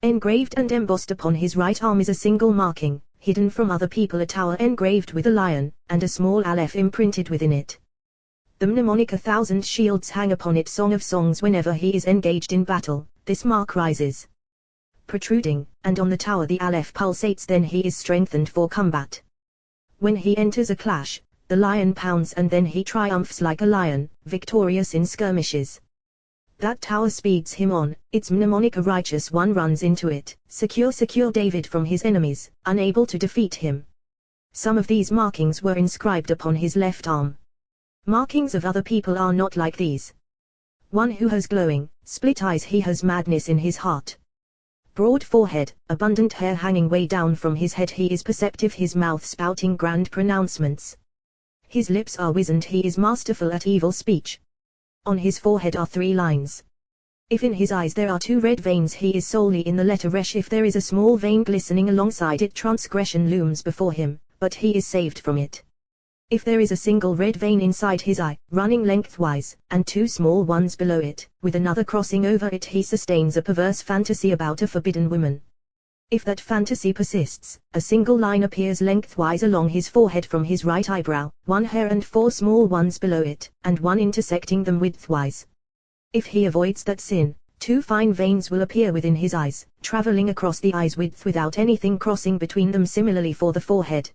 Engraved and embossed upon his right arm is a single marking, hidden from other people, a tower engraved with a lion, and a small aleph imprinted within it. The mnemonic 1,000 shields hang upon it, song of songs. Whenever he is engaged in battle, this mark rises, protruding, and on the tower the aleph pulsates, then he is strengthened for combat. When he enters a clash, the lion pounds, and then he triumphs like a lion, victorious in skirmishes. That tower speeds him on, its mnemonic: a righteous one runs into it, secure David from his enemies, unable to defeat him. Some of these markings were inscribed upon his left arm. Markings of other people are not like these. One who has glowing, split eyes, he has madness in his heart. Broad forehead, abundant hair hanging way down from his head, he is perceptive, his mouth spouting grand pronouncements. His lips are wizened, he is masterful at evil speech. On his forehead are 3 lines. If in his eyes there are 2 red veins, he is solely in the letter Resh. If there is a small vein glistening alongside it, transgression looms before him, but he is saved from it. If there is a single red vein inside his eye, running lengthwise, and 2 small ones below it, with another crossing over it, he sustains a perverse fantasy about a forbidden woman. If that fantasy persists, a single line appears lengthwise along his forehead from his right eyebrow, 1 hair and 4 small ones below it, and 1 intersecting them widthwise. If he avoids that sin, 2 fine veins will appear within his eyes, traveling across the eye's width without anything crossing between them. Similarly for the forehead.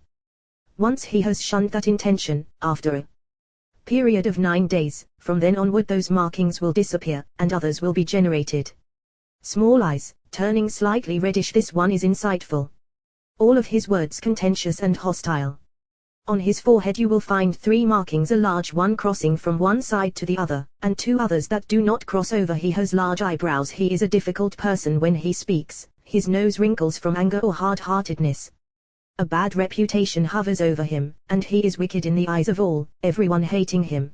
Once he has shunned that intention, after a period of 9 days, from then onward those markings will disappear, and others will be generated. Small eyes, turning slightly reddish, this one is insightful. All of his words contentious and hostile. On his forehead you will find 3 markings, a large one crossing from one side to the other, and 2 others that do not cross over. He has large eyebrows, he is a difficult person when he speaks, his nose wrinkles from anger or hard-heartedness. A bad reputation hovers over him, and he is wicked in the eyes of all, everyone hating him.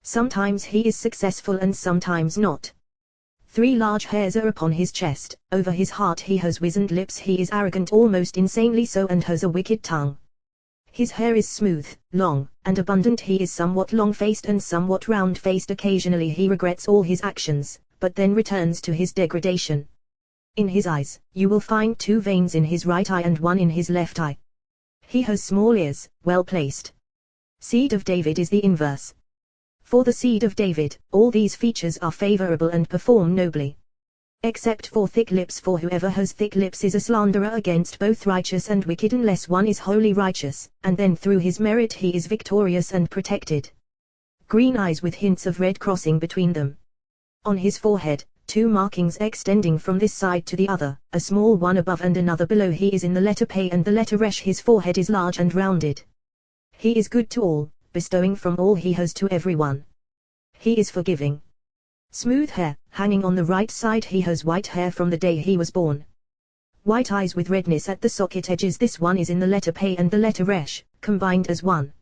Sometimes he is successful and sometimes not. 3 large hairs are upon his chest, over his heart he has wizened lips, he is arrogant, almost insanely so, and has a wicked tongue. His hair is smooth, long, and abundant, he is somewhat long-faced and somewhat round-faced. Occasionally he regrets all his actions, but then returns to his degradation. In his eyes, you will find 2 veins in his right eye and 1 in his left eye. He has small ears, well placed. Seed of David is the inverse. For the seed of David, all these features are favorable and perform nobly. Except for thick lips, for whoever has thick lips is a slanderer against both righteous and wicked, unless one is wholly righteous, and then through his merit he is victorious and protected. Green eyes with hints of red crossing between them. On his forehead, 2 markings extending from this side to the other, a small one above and another below. He is in the letter Pei and the letter Resh. His forehead is large and rounded. He is good to all, bestowing from all he has to everyone. He is forgiving. Smooth hair, hanging on the right side. He has white hair from the day he was born. White eyes with redness at the socket edges. This one is in the letter Pei and the letter Resh, combined as one.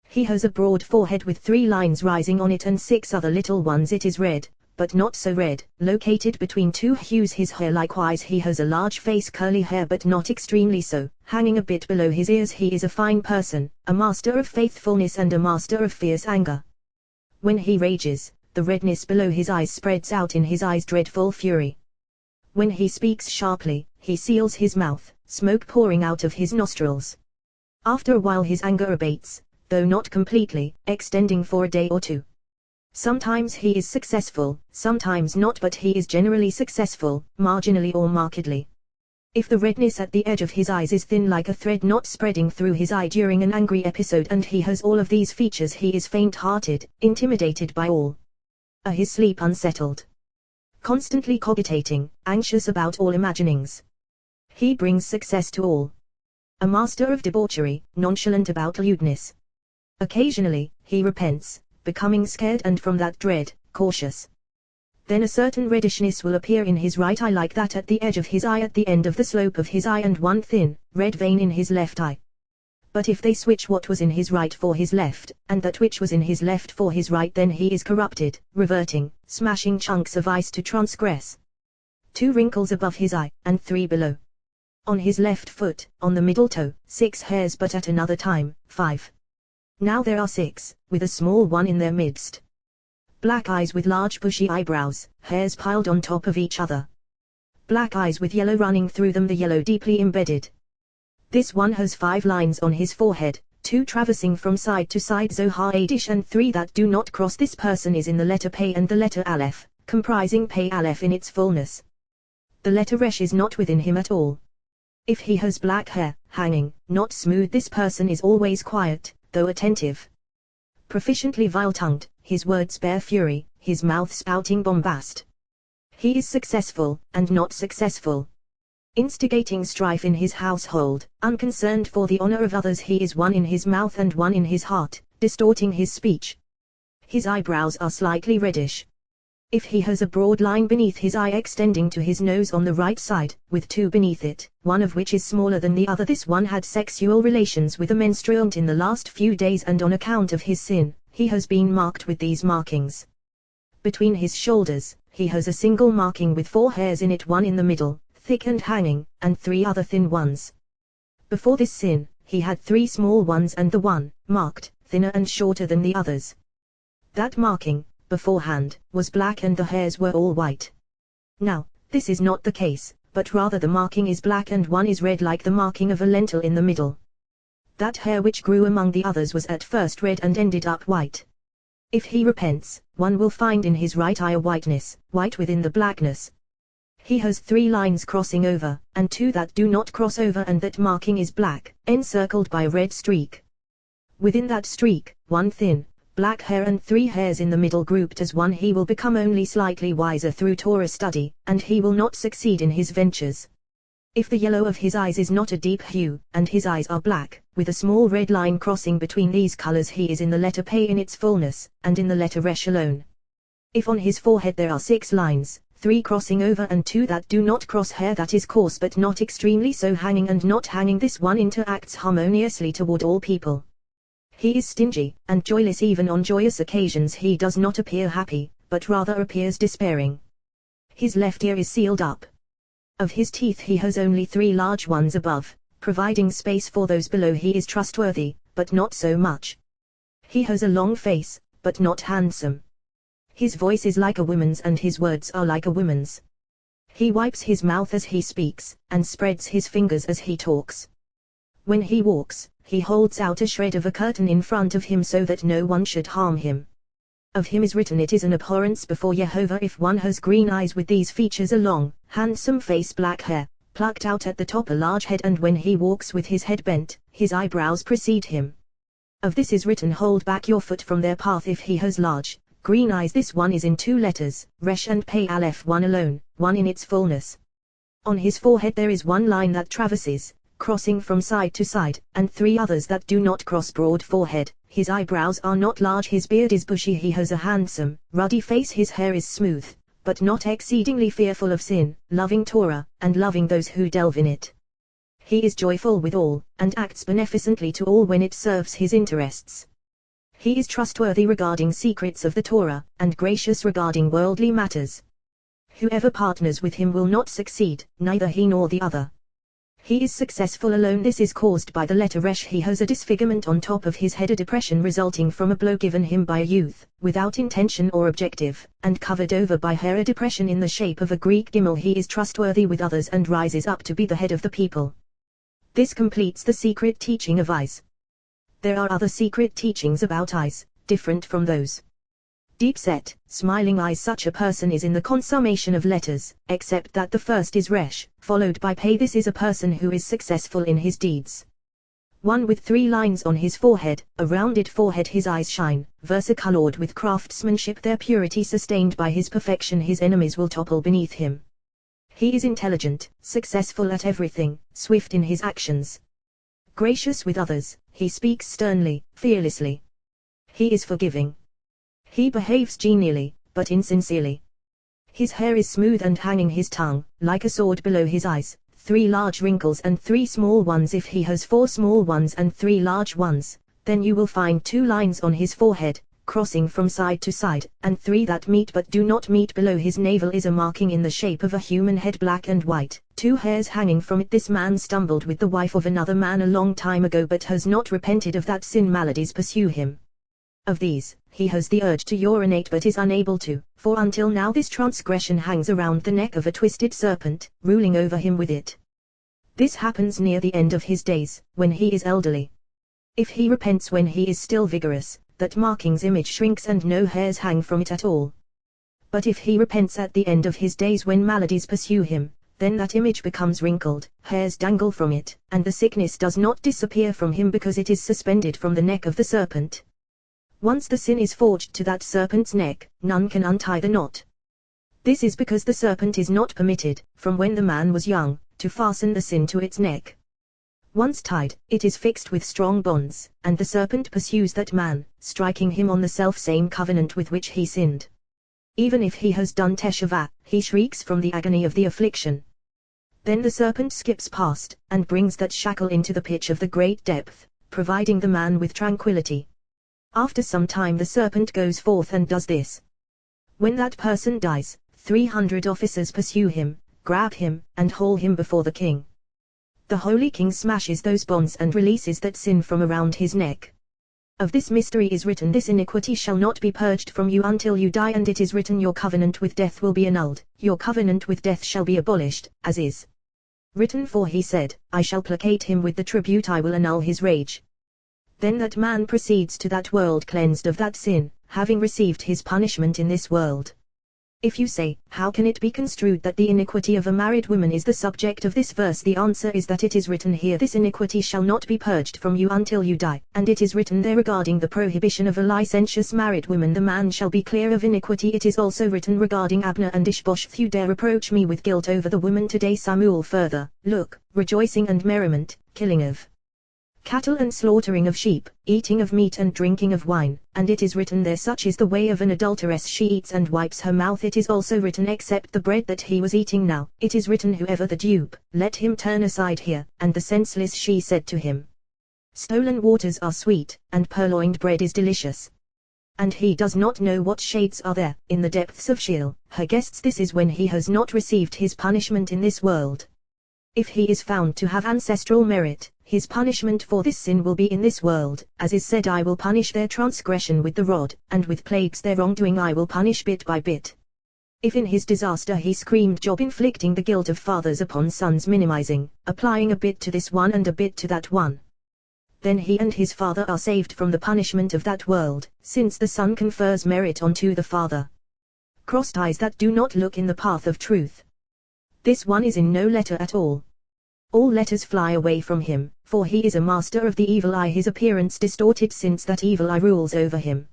He has a broad forehead with 3 lines rising on it and 6 other little ones. It is red, but not so red, located between 2 hues. His hair likewise, he has a large face, curly hair but not extremely so, hanging a bit below his ears. He is a fine person, a master of faithfulness and a master of fierce anger. When he rages, the redness below his eyes spreads out in his eyes dreadful fury. When he speaks sharply, he seals his mouth, smoke pouring out of his nostrils. After a while his anger abates, though not completely, extending for a day or two. Sometimes he is successful, sometimes not, but he is generally successful, marginally or markedly. If the redness at the edge of his eyes is thin like a thread not spreading through his eye during an angry episode and he has all of these features, he is faint-hearted, intimidated by all. His sleep unsettled. Constantly cogitating, anxious about all imaginings. He brings success to all. A master of debauchery, nonchalant about lewdness. Occasionally, he repents, becoming scared and from that dread, cautious. Then a certain reddishness will appear in his right eye like that at the edge of his eye at the end of the slope of his eye and one thin, red vein in his left eye. But if they switch what was in his right for his left, and that which was in his left for his right, then he is corrupted, reverting, smashing chunks of ice to transgress. 2 wrinkles above his eye, and 3 below. On his left foot, on the middle toe, 6 hairs, but at another time, 5. Now there are 6, with a small one in their midst. Black eyes with large bushy eyebrows, hairs piled on top of each other. Black eyes with yellow running through them, the yellow deeply embedded. This one has 5 lines on his forehead, 2 traversing from side to side Zohar Adish and 3 that do not cross. This person is in the letter Pei and the letter Aleph, comprising Pei Aleph in its fullness. The letter Resh is not within him at all. If he has black hair, hanging, not smooth, this person is always quiet, though attentive. Proficiently vile-tongued, his words bear fury, his mouth spouting bombast. He is successful, and not successful. Instigating strife in his household, unconcerned for the honor of others, he is one in his mouth and one in his heart, distorting his speech. His eyebrows are slightly reddish. If he has a broad line beneath his eye extending to his nose on the right side, with 2 beneath it, one of which is smaller than the other, this one had sexual relations with a menstruant in the last few days, and on account of his sin, he has been marked with these markings. Between his shoulders, he has a single marking with 4 hairs in it, one in the middle, thick and hanging, and 3 other thin ones. Before this sin, he had 3 small ones and the one, marked, thinner and shorter than the others. That marking, beforehand, was black and the hairs were all white. Now, this is not the case, but rather the marking is black and one is red like the marking of a lentil in the middle. That hair which grew among the others was at first red and ended up white. If he repents, one will find in his right eye a whiteness, white within the blackness. He has 3 lines crossing over, and 2 that do not cross over, and that marking is black, encircled by a red streak. Within that streak, 1 thin, black hair and 3 hairs in the middle grouped as one. He will become only slightly wiser through Torah study, and he will not succeed in his ventures. If the yellow of his eyes is not a deep hue, and his eyes are black, with a small red line crossing between these colors, he is in the letter Pei in its fullness, and in the letter Resh alone. If on his forehead there are 6 lines, 3 crossing over and 2 that do not cross, hair that is coarse but not extremely so, hanging and not hanging, this one interacts harmoniously toward all people. He is stingy, and joyless. Even on joyous occasions he does not appear happy, but rather appears despairing. His left ear is sealed up. Of his teeth he has only 3 large ones above, providing space for those below. He is trustworthy, but not so much. He has a long face, but not handsome. His voice is like a woman's and his words are like a woman's. He wipes his mouth as he speaks, and spreads his fingers as he talks. When he walks, he holds out a shred of a curtain in front of him so that no one should harm him. Of him is written, it is an abhorrence before Jehovah if one has green eyes with these features, a long, handsome face, black hair, plucked out at the top, a large head, and when he walks with his head bent, his eyebrows precede him. Of this is written, hold back your foot from their path. If he has large, green eyes, this one is in 2 letters, Resh and Pei Aleph, one alone, one in its fullness. On his forehead there is 1 line that traverses, crossing from side to side, and 3 others that do not cross. Broad forehead, his eyebrows are not large, his beard is bushy, he has a handsome, ruddy face, his hair is smooth, but not exceedingly fearful of sin, loving Torah, and loving those who delve in it. He is joyful with all, and acts beneficently to all when it serves his interests. He is trustworthy regarding secrets of the Torah, and gracious regarding worldly matters. Whoever partners with him will not succeed, neither he nor the other. He is successful alone. This is caused by the letter Resh. He has a disfigurement on top of his head, a depression resulting from a blow given him by a youth, without intention or objective, and covered over by hair, a depression in the shape of a Greek gimel. He is trustworthy with others and rises up to be the head of the people. This completes the secret teaching of eyes. There are other secret teachings about eyes, different from those. Deep-set, smiling eyes. Such a person is in the consummation of letters, except that the first is Resh, followed by Pei. This is a person who is successful in his deeds. One with 3 lines on his forehead, a rounded forehead. His eyes shine, versacolored with craftsmanship, their purity sustained by his perfection. His enemies will topple beneath him. He is intelligent, successful at everything, swift in his actions. Gracious with others, he speaks sternly, fearlessly. He is forgiving. He behaves genially, but insincerely. His hair is smooth and hanging, his tongue, like a sword below his eyes, 3 large wrinkles and 3 small ones. If he has 4 small ones and 3 large ones, then you will find 2 lines on his forehead, crossing from side to side, and 3 that meet but do not meet. Below his navel is a marking in the shape of a human head, black and white, 2 hairs hanging from it. This man stumbled with the wife of another man a long time ago, but has not repented of that sin. Maladies pursue him. Of these, he has the urge to urinate but is unable to, for until now this transgression hangs around the neck of a twisted serpent, ruling over him with it. This happens near the end of his days, when he is elderly. If he repents when he is still vigorous, that marking's image shrinks and no hairs hang from it at all. But if he repents at the end of his days, when maladies pursue him, then that image becomes wrinkled, hairs dangle from it, and the sickness does not disappear from him because it is suspended from the neck of the serpent. Once the sin is forged to that serpent's neck, none can untie the knot. This is because the serpent is not permitted, from when the man was young, to fasten the sin to its neck. Once tied, it is fixed with strong bonds, and the serpent pursues that man, striking him on the self-same covenant with which he sinned. Even if he has done teshuvah, he shrieks from the agony of the affliction. Then the serpent skips past, and brings that shackle into the pitch of the great depth, providing the man with tranquility. After some time the serpent goes forth and does this. When that person dies, 300 officers pursue him, grab him, and haul him before the king. The holy king smashes those bonds and releases that sin from around his neck. Of this mystery is written, this iniquity shall not be purged from you until you die, and it is written, your covenant with death will be annulled, your covenant with death shall be abolished, as is written, for he said, I shall placate him with the tribute, I will annul his rage. Then that man proceeds to that world cleansed of that sin, having received his punishment in this world. If you say, how can it be construed that the iniquity of a married woman is the subject of this verse? The answer is that it is written here, this iniquity shall not be purged from you until you die, and it is written there regarding the prohibition of a licentious married woman, the man shall be clear of iniquity. It is also written regarding Abner and Ishbosheth, you dare reproach me with guilt over the woman today. Samuel further, look, rejoicing and merriment, killing of cattle and slaughtering of sheep, eating of meat and drinking of wine, and it is written there, such is the way of an adulteress, she eats and wipes her mouth. It is also written, except the bread that he was eating now, it is written, whoever the dupe, let him turn aside here, and the senseless she said to him, stolen waters are sweet, and purloined bread is delicious. And he does not know what shades are there, in the depths of Sheol, her guests. This is when he has not received his punishment in this world. If he is found to have ancestral merit, his punishment for this sin will be in this world, as is said, I will punish their transgression with the rod, and with plagues their wrongdoing I will punish bit by bit. If in his disaster he screamed Job, inflicting the guilt of fathers upon sons, minimizing, applying a bit to this one and a bit to that one, then he and his father are saved from the punishment of that world, since the son confers merit onto the father. Crossed eyes that do not look in the path of truth. This one is in no letter at all. All letters fly away from him, for he is a master of the evil eye, his appearance distorted, since that evil eye rules over him.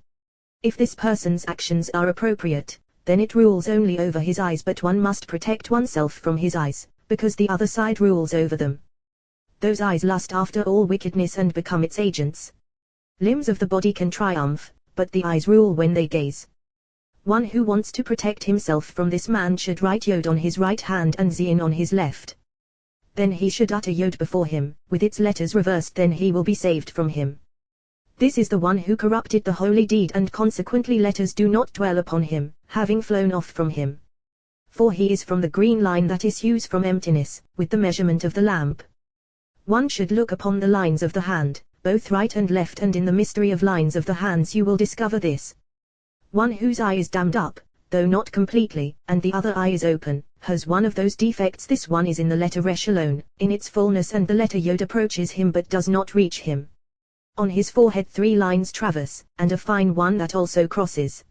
If this person's actions are appropriate, then it rules only over his eyes, but one must protect oneself from his eyes, because the other side rules over them. Those eyes lust after all wickedness and become its agents. Limbs of the body can triumph, but the eyes rule when they gaze. One who wants to protect himself from this man should write Yod on his right hand and Zayin on his left. Then he should utter Yod before him, with its letters reversed, then he will be saved from him. This is the one who corrupted the holy deed, and consequently letters do not dwell upon him, having flown off from him. For he is from the green line that issues from emptiness, with the measurement of the lamp. One should look upon the lines of the hand, both right and left, and in the mystery of lines of the hands you will discover this. One whose eye is dammed up, though not completely, and the other eye is open, has one of those defects. This one is in the letter Resh alone, in its fullness, and the letter Yod approaches him but does not reach him. On his forehead 3 lines traverse, and a fine one that also crosses.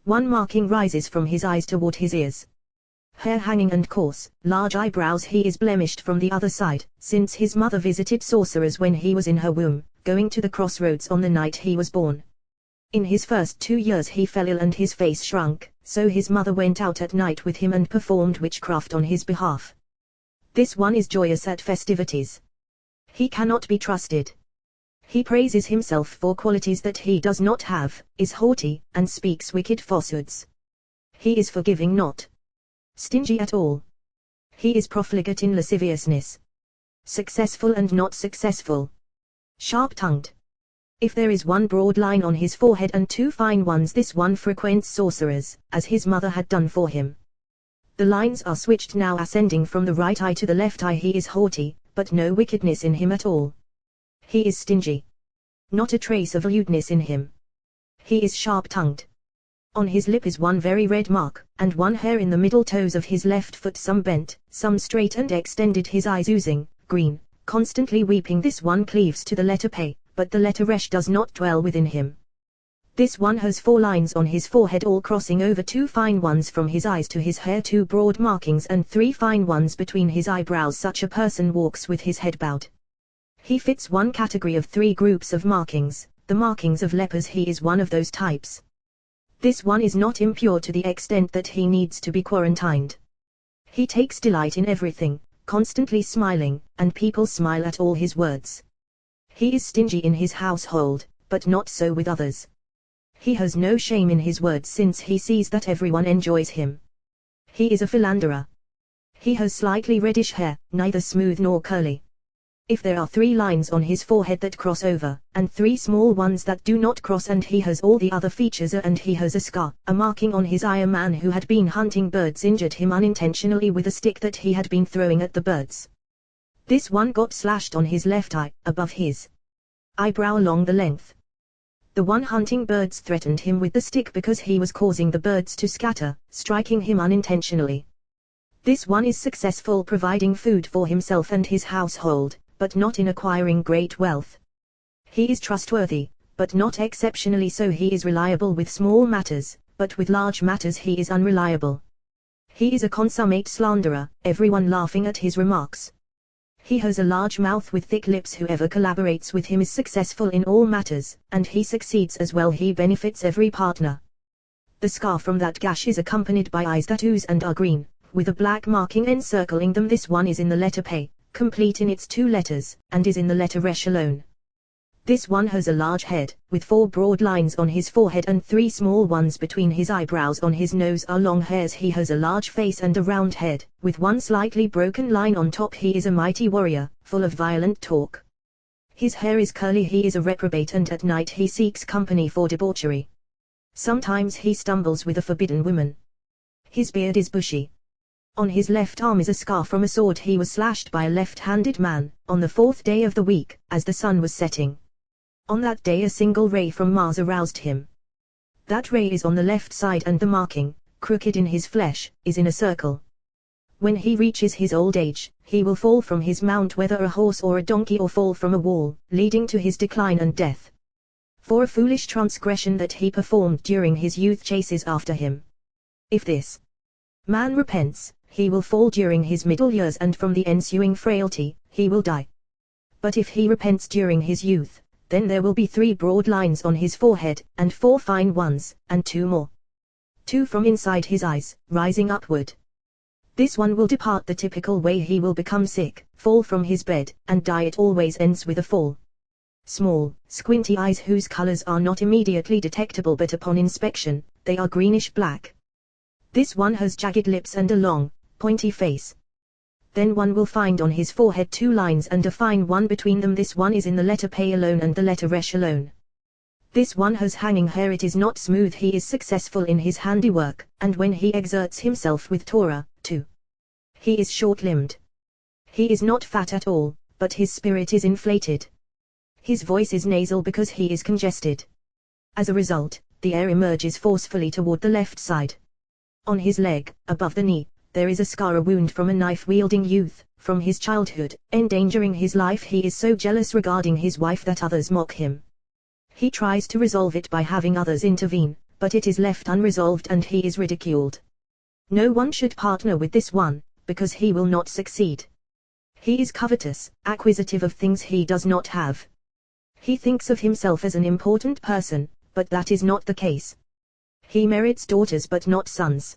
One marking rises from his eyes toward his ears. Hair hanging and coarse, large eyebrows. He is blemished from the other side, since his mother visited sorcerers when he was in her womb, going to the crossroads on the night he was born. In his first 2 years he fell ill and his face shrunk, so his mother went out at night with him and performed witchcraft on his behalf. This one is joyous at festivities. He cannot be trusted. He praises himself for qualities that he does not have, is haughty, and speaks wicked falsehoods. He is forgiving, not stingy at all. He is profligate in lasciviousness. Successful and not successful. Sharp-tongued. If there is one broad line on his forehead and 2 fine ones, this one frequents sorcerers, as his mother had done for him. The lines are switched now, ascending from the right eye to the left eye. He is haughty, but no wickedness in him at all. He is stingy. Not a trace of lewdness in him. He is sharp-tongued. On his lip is one very red mark, and one hair in the middle toes of his left foot, some bent, some straight and extended. His eyes oozing, green, constantly weeping. This one cleaves to the letter Pe, but the letter Resh does not dwell within him. This one has 4 lines on his forehead, all crossing over, 2 fine ones from his eyes to his hair, 2 broad markings, and 3 fine ones between his eyebrows. Such a person walks with his head bowed. He fits one category of 3 groups of markings, the markings of lepers. He is one of those types. This one is not impure to the extent that he needs to be quarantined. He takes delight in everything, constantly smiling, and people smile at all his words. He is stingy in his household, but not so with others. He has no shame in his words, since he sees that everyone enjoys him. He is a philanderer. He has slightly reddish hair, neither smooth nor curly. If there are 3 lines on his forehead that cross over, and 3 small ones that do not cross, and he has all the other features, and he has a scar, a marking on his eye. A man who had been hunting birds injured him unintentionally with a stick that he had been throwing at the birds. This one got slashed on his left eye, above his eyebrow along the length. The one hunting birds threatened him with the stick because he was causing the birds to scatter, striking him unintentionally. This one is successful providing food for himself and his household, but not in acquiring great wealth. He is trustworthy, but not exceptionally so. He is reliable with small matters, but with large matters he is unreliable. He is a consummate slanderer, everyone laughing at his remarks. He has a large mouth with thick lips. Whoever collaborates with him is successful in all matters, and he succeeds as well. He benefits every partner. The scar from that gash is accompanied by eyes that ooze and are green, with a black marking encircling them. This one is in the letter Pe, complete in its 2 letters, and is in the letter Resh alone. This one has a large head, with 4 broad lines on his forehead and 3 small ones between his eyebrows. On his nose are long hairs. He has a large face and a round head, with 1 slightly broken line on top. He is a mighty warrior, full of violent talk. His hair is curly. He is a reprobate, and at night he seeks company for debauchery. Sometimes he stumbles with a forbidden woman. His beard is bushy. On his left arm is a scar from a sword. He was slashed by a left-handed man, on the 4th day of the week, as the sun was setting. On that day a single ray from Mars aroused him. That ray is on the left side, and the marking, crooked in his flesh, is in a circle. When he reaches his old age, he will fall from his mount, whether a horse or a donkey, or fall from a wall, leading to his decline and death. For a foolish transgression that he performed during his youth chases after him. If this man repents, he will fall during his middle years, and from the ensuing frailty, he will die. But if he repents during his youth, then there will be 3 broad lines on his forehead, and 4 fine ones, and 2 more. 2 from inside his eyes, rising upward. This one will depart the typical way. He will become sick, fall from his bed, and die. It always ends with a fall. Small, squinty eyes whose colors are not immediately detectable, but upon inspection, they are greenish-black. This one has jagged lips and a long, pointy face. Then one will find on his forehead 2 lines and a fine one between them. This one is in the letter Pe alone and the letter Resh alone. This one has hanging hair. It is not smooth. He is successful in his handiwork, and when he exerts himself with Torah, too. He is short-limbed. He is not fat at all, but his spirit is inflated. His voice is nasal because he is congested. As a result, the air emerges forcefully toward the left side. On his leg, above the knee, there is a scar, a wound from a knife-wielding youth, from his childhood, endangering his life. He is so jealous regarding his wife that others mock him. He tries to resolve it by having others intervene, but it is left unresolved and he is ridiculed. No one should partner with this one, because he will not succeed. He is covetous, acquisitive of things he does not have. He thinks of himself as an important person, but that is not the case. He merits daughters but not sons.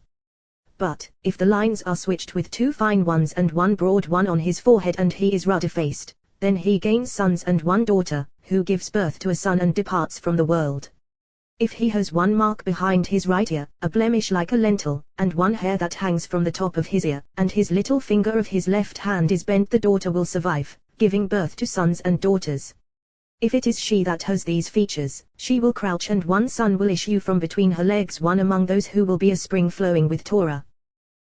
But, if the lines are switched with 2 fine ones and 1 broad one on his forehead and he is ruddy-faced, then he gains sons and 1 daughter, who gives birth to a son and departs from the world. If he has 1 mark behind his right ear, a blemish like a lentil, and 1 hair that hangs from the top of his ear, and his little finger of his left hand is bent, the daughter will survive, giving birth to sons and daughters. If it is she that has these features, she will crouch and 1 son will issue from between her legs, one among those who will be a spring flowing with Torah.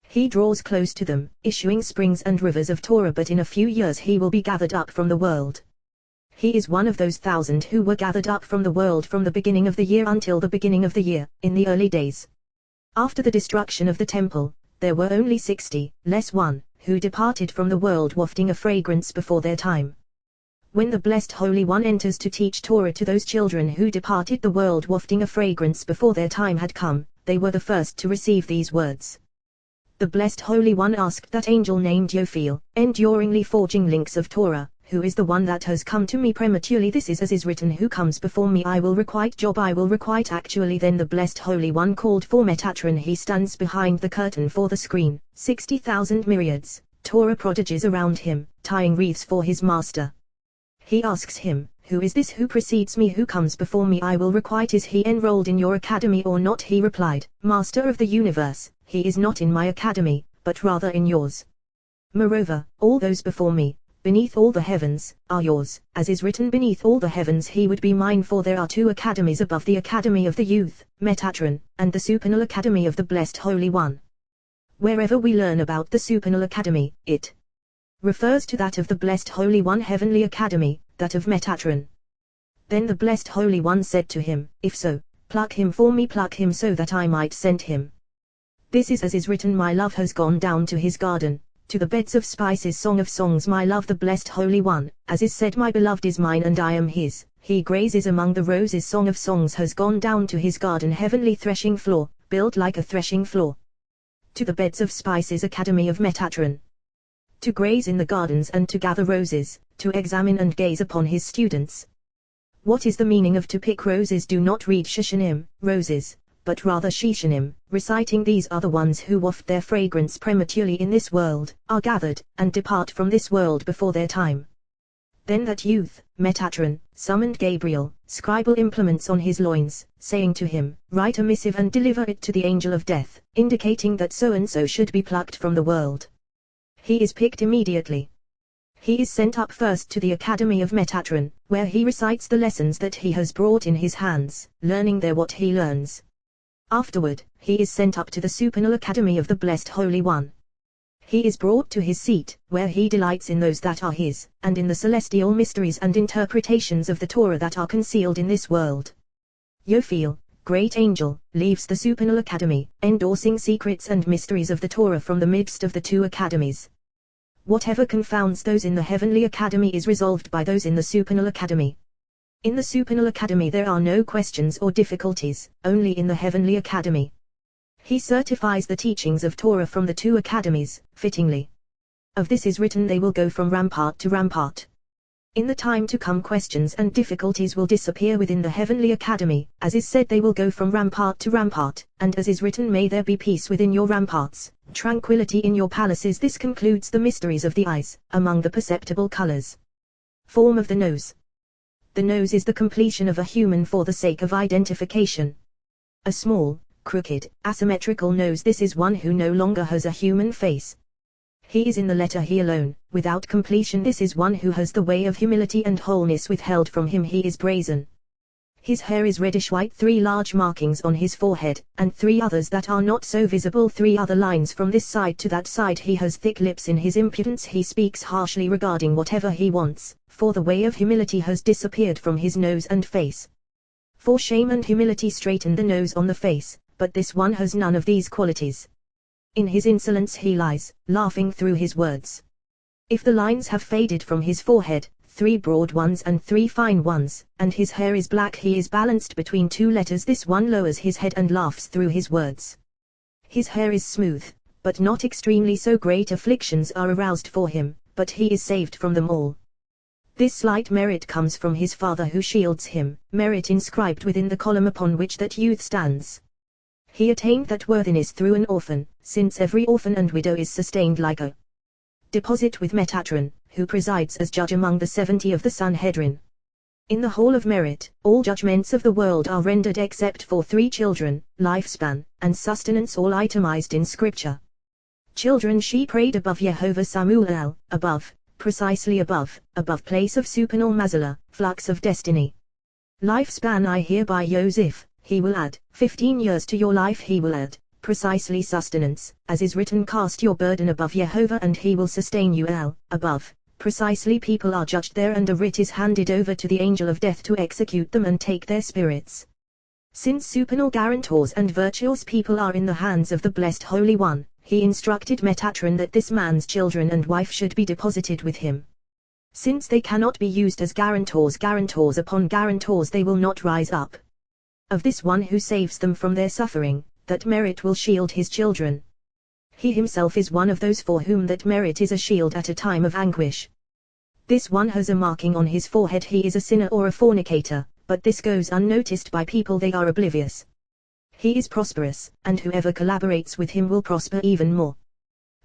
He draws close to them, issuing springs and rivers of Torah, but in a few years he will be gathered up from the world. He is one of those 1,000 who were gathered up from the world from the beginning of the year until the beginning of the year, in the early days. After the destruction of the temple, there were only 60, less 1, who departed from the world wafting a fragrance before their time. When the Blessed Holy One enters to teach Torah to those children who departed the world wafting a fragrance before their time had come, they were the first to receive these words. The Blessed Holy One asked that angel named Yophil, enduringly forging links of Torah, who is the one that has come to me prematurely? This is as is written, who comes before me I will requite Job, I will requite actually. Then the Blessed Holy One called for Metatron. He stands behind the curtain for the screen, 60,000 myriads, Torah prodigies around him, tying wreaths for his master. He asks him, who is this who precedes me, who comes before me I will requite? Is he enrolled in your academy or not? He replied, Master of the universe, he is not in my academy, but rather in yours. Moreover, all those before me, beneath all the heavens, are yours, as is written, beneath all the heavens he would be mine. For there are 2 academies above, the Academy of the Youth, Metatron, and the Supernal Academy of the Blessed Holy One. Wherever we learn about the Supernal Academy, it refers to that of the Blessed Holy One, Heavenly Academy, that of Metatron. Then the Blessed Holy One said to him, if so, pluck him for me, pluck him so that I might send him. This is as is written, my love has gone down to his garden, to the beds of spices, Song of Songs, my love the Blessed Holy One, as is said, my beloved is mine and I am his, he grazes among the roses. Song of Songs has gone down to his garden, heavenly threshing floor, built like a threshing floor. To the beds of spices, Academy of Metatron. To graze in the gardens and to gather roses, to examine and gaze upon his students. What is the meaning of to pick roses? Do not read Shishanim, roses, but rather Shishanim, reciting these are the ones who waft their fragrance prematurely in this world, are gathered, and depart from this world before their time. Then that youth, Metatron, summoned Gabriel, scribal implements on his loins, saying to him, write a missive and deliver it to the angel of death, indicating that so-and-so should be plucked from the world. He is picked immediately. He is sent up first to the Academy of Metatron, where he recites the lessons that he has brought in his hands, learning there what he learns. Afterward, he is sent up to the Supernal Academy of the Blessed Holy One. He is brought to his seat, where he delights in those that are his, and in the celestial mysteries and interpretations of the Torah that are concealed in this world. Yophil, great angel, leaves the Supernal Academy, endorsing secrets and mysteries of the Torah from the midst of the 2 academies. Whatever confounds those in the Heavenly Academy is resolved by those in the Supernal Academy. In the Supernal Academy there are no questions or difficulties, only in the Heavenly Academy. He certifies the teachings of Torah from the 2 academies, fittingly. Of this is written, they will go from rampart to rampart. In the time to come questions and difficulties will disappear within the Heavenly Academy, as is said, they will go from rampart to rampart, and as is written, may there be peace within your ramparts, tranquility in your palaces. This concludes the mysteries of the eyes, among the perceptible colors. Form of the nose. The nose is the completion of a human for the sake of identification. A small, crooked, asymmetrical nose. This is one who no longer has a human face. He is in the letter he alone, without completion. This is one who has the way of humility and wholeness withheld from him. He is brazen. His hair is reddish-white, 3 large markings on his forehead, and 3 others that are not so visible, 3 other lines from this side to that side. He has thick lips. In his impudence he speaks harshly regarding whatever he wants, for the way of humility has disappeared from his nose and face. For shame and humility straighten the nose on the face, but this one has none of these qualities. In his insolence he lies, laughing through his words. If the lines have faded from his forehead, 3 broad ones and 3 fine ones, and his hair is black, he is balanced between 2 letters. This one lowers his head and laughs through his words. His hair is smooth, but not extremely so. Great afflictions are aroused for him, but he is saved from them all. This slight merit comes from his father who shields him, merit inscribed within the column upon which that youth stands. He attained that worthiness through an orphan, since every orphan and widow is sustained like a deposit with Metatron, who presides as judge among the 70 of the Sanhedrin. In the hall of merit, all judgments of the world are rendered except for 3 children, lifespan, and sustenance, all itemized in scripture. Children she prayed above Yehovah Samuel, above, precisely above place of supernal mazala, flux of destiny. Lifespan I hereby Joseph, he will add, 15 years to your life. He will add, precisely sustenance, as is written, cast your burden above Yehovah and he will sustain you. Above, precisely people are judged there, and a writ is handed over to the angel of death to execute them and take their spirits. Since supernal guarantors and virtuous people are in the hands of the blessed Holy One, he instructed Metatron that this man's children and wife should be deposited with him. Since they cannot be used as guarantors upon guarantors, they will not rise up. Of this one who saves them from their suffering, that merit will shield his children. He himself is one of those for whom that merit is a shield at a time of anguish. This one has a marking on his forehead. He is a sinner or a fornicator, but this goes unnoticed by people, they are oblivious. He is prosperous, and whoever collaborates with him will prosper even more.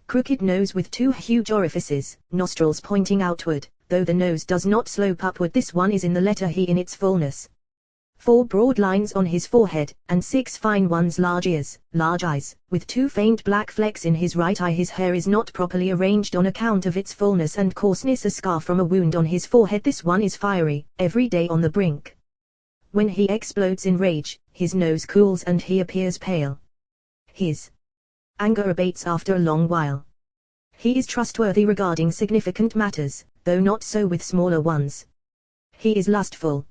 Crooked nose with 2 huge orifices, nostrils pointing outward, though the nose does not slope upward. This one is in the letter He in its fullness. 4 broad lines on his forehead, and 6 fine ones, large ears, large eyes, with 2 faint black flecks in his right eye. His hair is not properly arranged on account of its fullness and coarseness, a scar from a wound on his forehead. This one is fiery, every day on the brink. When he explodes in rage, his nose cools and he appears pale. His anger abates after a long while. He is trustworthy regarding significant matters, though not so with smaller ones. He is lustful.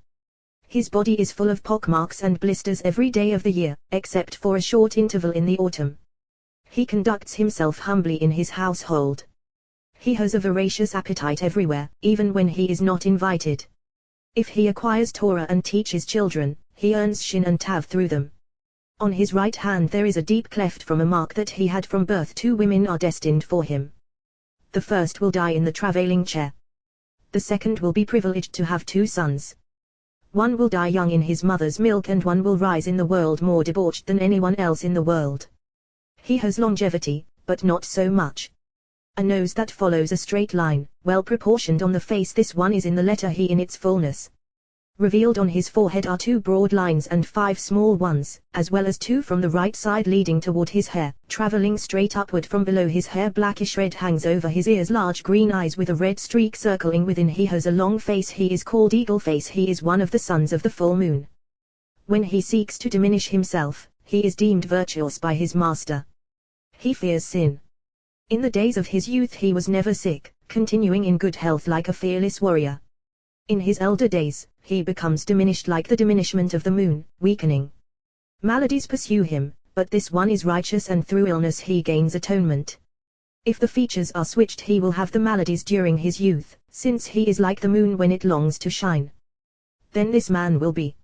His body is full of pockmarks and blisters every day of the year, except for a short interval in the autumn. He conducts himself humbly in his household. He has a voracious appetite everywhere, even when he is not invited. If he acquires Torah and teaches children, he earns shin and tav through them. On his right hand there is a deep cleft from a mark that he had from birth. 2 women are destined for him. The first will die in the travailing chair. The second will be privileged to have 2 sons. One will die young in his mother's milk, and one will rise in the world more debauched than anyone else in the world. He has longevity, but not so much. A nose that follows a straight line, well proportioned on the face. This one is in the letter He in its fullness. Revealed on his forehead are 2 broad lines and 5 small ones, as well as 2 from the right side leading toward his hair, traveling straight upward from below his hair. Blackish red hangs over his ears, large green eyes with a red streak circling within. He has a long face. He is called Eagle Face. He is one of the sons of the full moon. When he seeks to diminish himself, he is deemed virtuous by his master. He fears sin. In the days of his youth he was never sick, continuing in good health like a fearless warrior. In his elder days, he becomes diminished like the diminishment of the moon, weakening. Maladies pursue him, but this one is righteous, and through illness he gains atonement. If the features are switched, he will have the maladies during his youth, since he is like the moon when it longs to shine. Then this man will be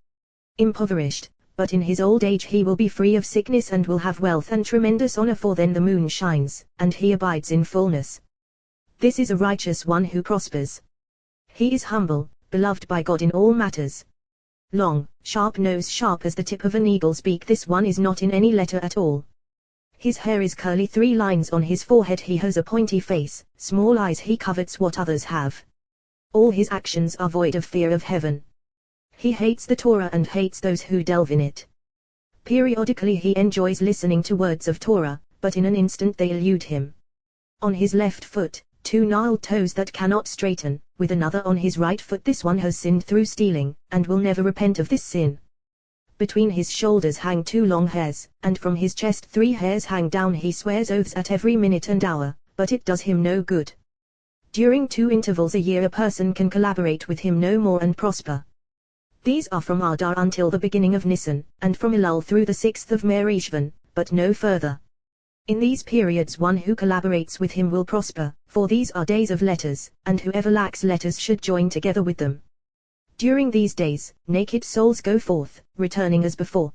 impoverished, but in his old age he will be free of sickness and will have wealth and tremendous honor, for then the moon shines, and he abides in fullness. This is a righteous one who prospers. He is humble, beloved by God in all matters. Long, sharp nose, sharp as the tip of an eagle's beak. This one is not in any letter at all. His hair is curly, 3 lines on his forehead. He has a pointy face, small eyes. He covets what others have. All his actions are void of fear of heaven. He hates the Torah and hates those who delve in it. Periodically he enjoys listening to words of Torah, but in an instant they elude him. On his left foot, 2 gnarled toes that cannot straighten, with another on his right foot. This one has sinned through stealing, and will never repent of this sin. Between his shoulders hang 2 long hairs, and from his chest 3 hairs hang down. He swears oaths at every minute and hour, but it does him no good. During 2 intervals a year a person can collaborate with him no more and prosper. These are from Adar until the beginning of Nisan, and from Elul through the 6th of Merishvan, but no further. In these periods one who collaborates with him will prosper, for these are days of letters, and whoever lacks letters should join together with them. During these days, naked souls go forth, returning as before.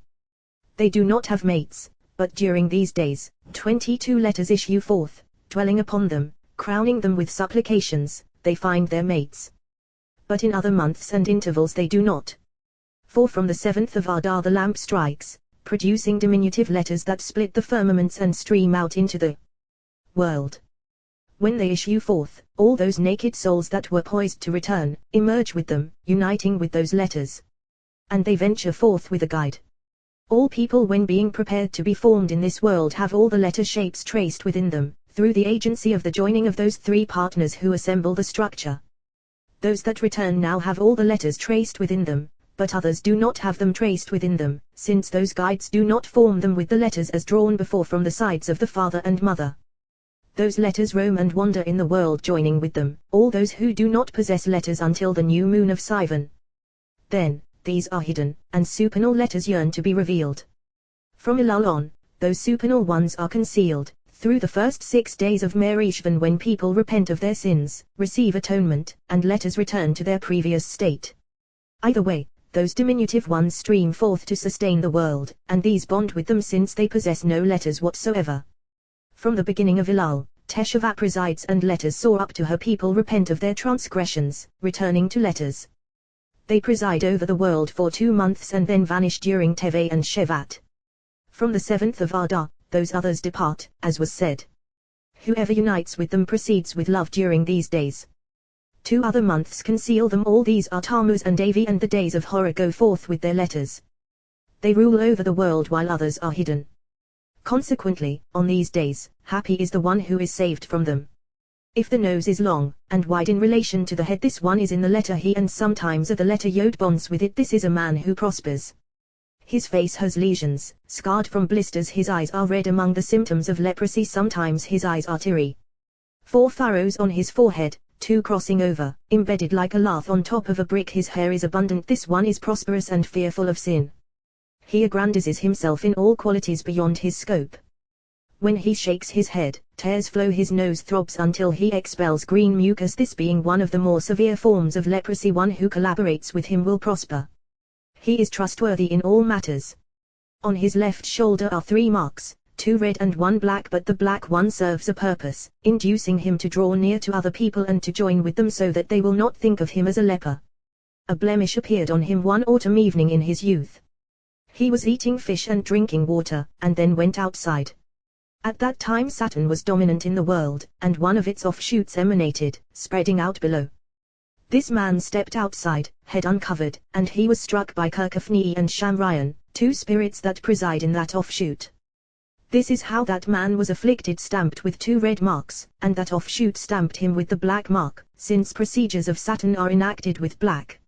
They do not have mates, but during these days, 22 letters issue forth, dwelling upon them, crowning them with supplications. They find their mates. But in other months and intervals they do not. For from the 7th of Adar the lamp strikes, producing diminutive letters that split the firmaments and stream out into the world. When they issue forth, all those naked souls that were poised to return, emerge with them, uniting with those letters. And they venture forth with a guide. All people when being prepared to be formed in this world have all the letter shapes traced within them, through the agency of the joining of those 3 partners who assemble the structure. Those that return now have all the letters traced within them, but others do not have them traced within them, since those guides do not form them with the letters as drawn before from the sides of the father and mother. Those letters roam and wander in the world joining with them, all those who do not possess letters until the new moon of Sivan. Then, these are hidden, and supernal letters yearn to be revealed. From Elul on, those supernal ones are concealed, through the first 6 days of Merishvan when people repent of their sins, receive atonement, and letters return to their previous state. Either way, those diminutive ones stream forth to sustain the world, and these bond with them since they possess no letters whatsoever. From the beginning of Elul, Teshuvah presides and letters soar up to her. People repent of their transgressions, returning to letters. They preside over the world for 2 months and then vanish during Teveh and Shevat. From the 7th of Adar, those others depart, as was said. Whoever unites with them proceeds with love during these days. 2 other months conceal them all. These are Tammuz and Avi, and the days of horror go forth with their letters. They rule over the world while others are hidden. Consequently, on these days, happy is the one who is saved from them. If the nose is long, and wide in relation to the head, this one is in the letter He, and sometimes the letter Yod bonds with it. This is a man who prospers. His face has lesions, scarred from blisters. His eyes are red among the symptoms of leprosy. Sometimes his eyes are teary. 4 furrows on his forehead, 2 crossing over, embedded like a lath on top of a brick. His hair is abundant. This one is prosperous and fearful of sin. He aggrandizes himself in all qualities beyond his scope. When he shakes his head, tears flow. His nose throbs until he expels green mucus. This being one of the more severe forms of leprosy, one who collaborates with him will prosper. He is trustworthy in all matters. On his left shoulder are 3 marks, 2 red and 1 black, but the black one serves a purpose, inducing him to draw near to other people and to join with them so that they will not think of him as a leper. A blemish appeared on him one autumn evening in his youth. He was eating fish and drinking water, and then went outside. At that time Saturn was dominant in the world, and one of its offshoots emanated, spreading out below. This man stepped outside, head uncovered, and he was struck by Kirkafni and Shamrayan, 2 spirits that preside in that offshoot. This is how that man was afflicted, stamped with 2 red marks, and that offshoot stamped him with the black mark, since procedures of Saturn are enacted with black.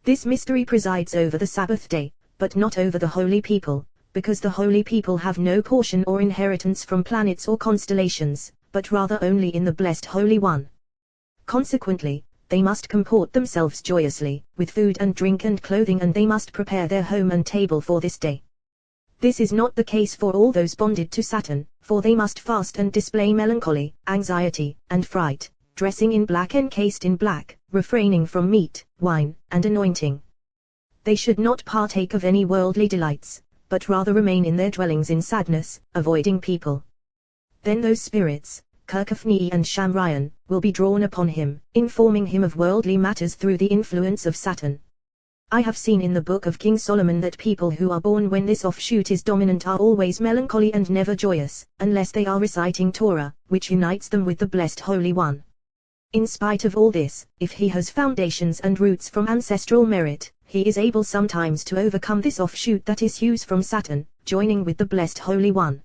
This mystery presides over the Sabbath day, but not over the holy people, because the holy people have no portion or inheritance from planets or constellations, but rather only in the blessed Holy One. Consequently, they must comport themselves joyously, with food and drink and clothing, and they must prepare their home and table for this day. This is not the case for all those bonded to Saturn, for they must fast and display melancholy, anxiety, and fright, dressing in black, encased in black, refraining from meat, wine, and anointing. They should not partake of any worldly delights, but rather remain in their dwellings in sadness, avoiding people. Then those spirits, Kirkafni and Shamrayan, will be drawn upon him, informing him of worldly matters through the influence of Saturn. I have seen in the book of King Solomon that people who are born when this offshoot is dominant are always melancholy and never joyous, unless they are reciting Torah, which unites them with the blessed Holy One. In spite of all this, if he has foundations and roots from ancestral merit, he is able sometimes to overcome this offshoot that issues from Saturn, joining with the blessed Holy One.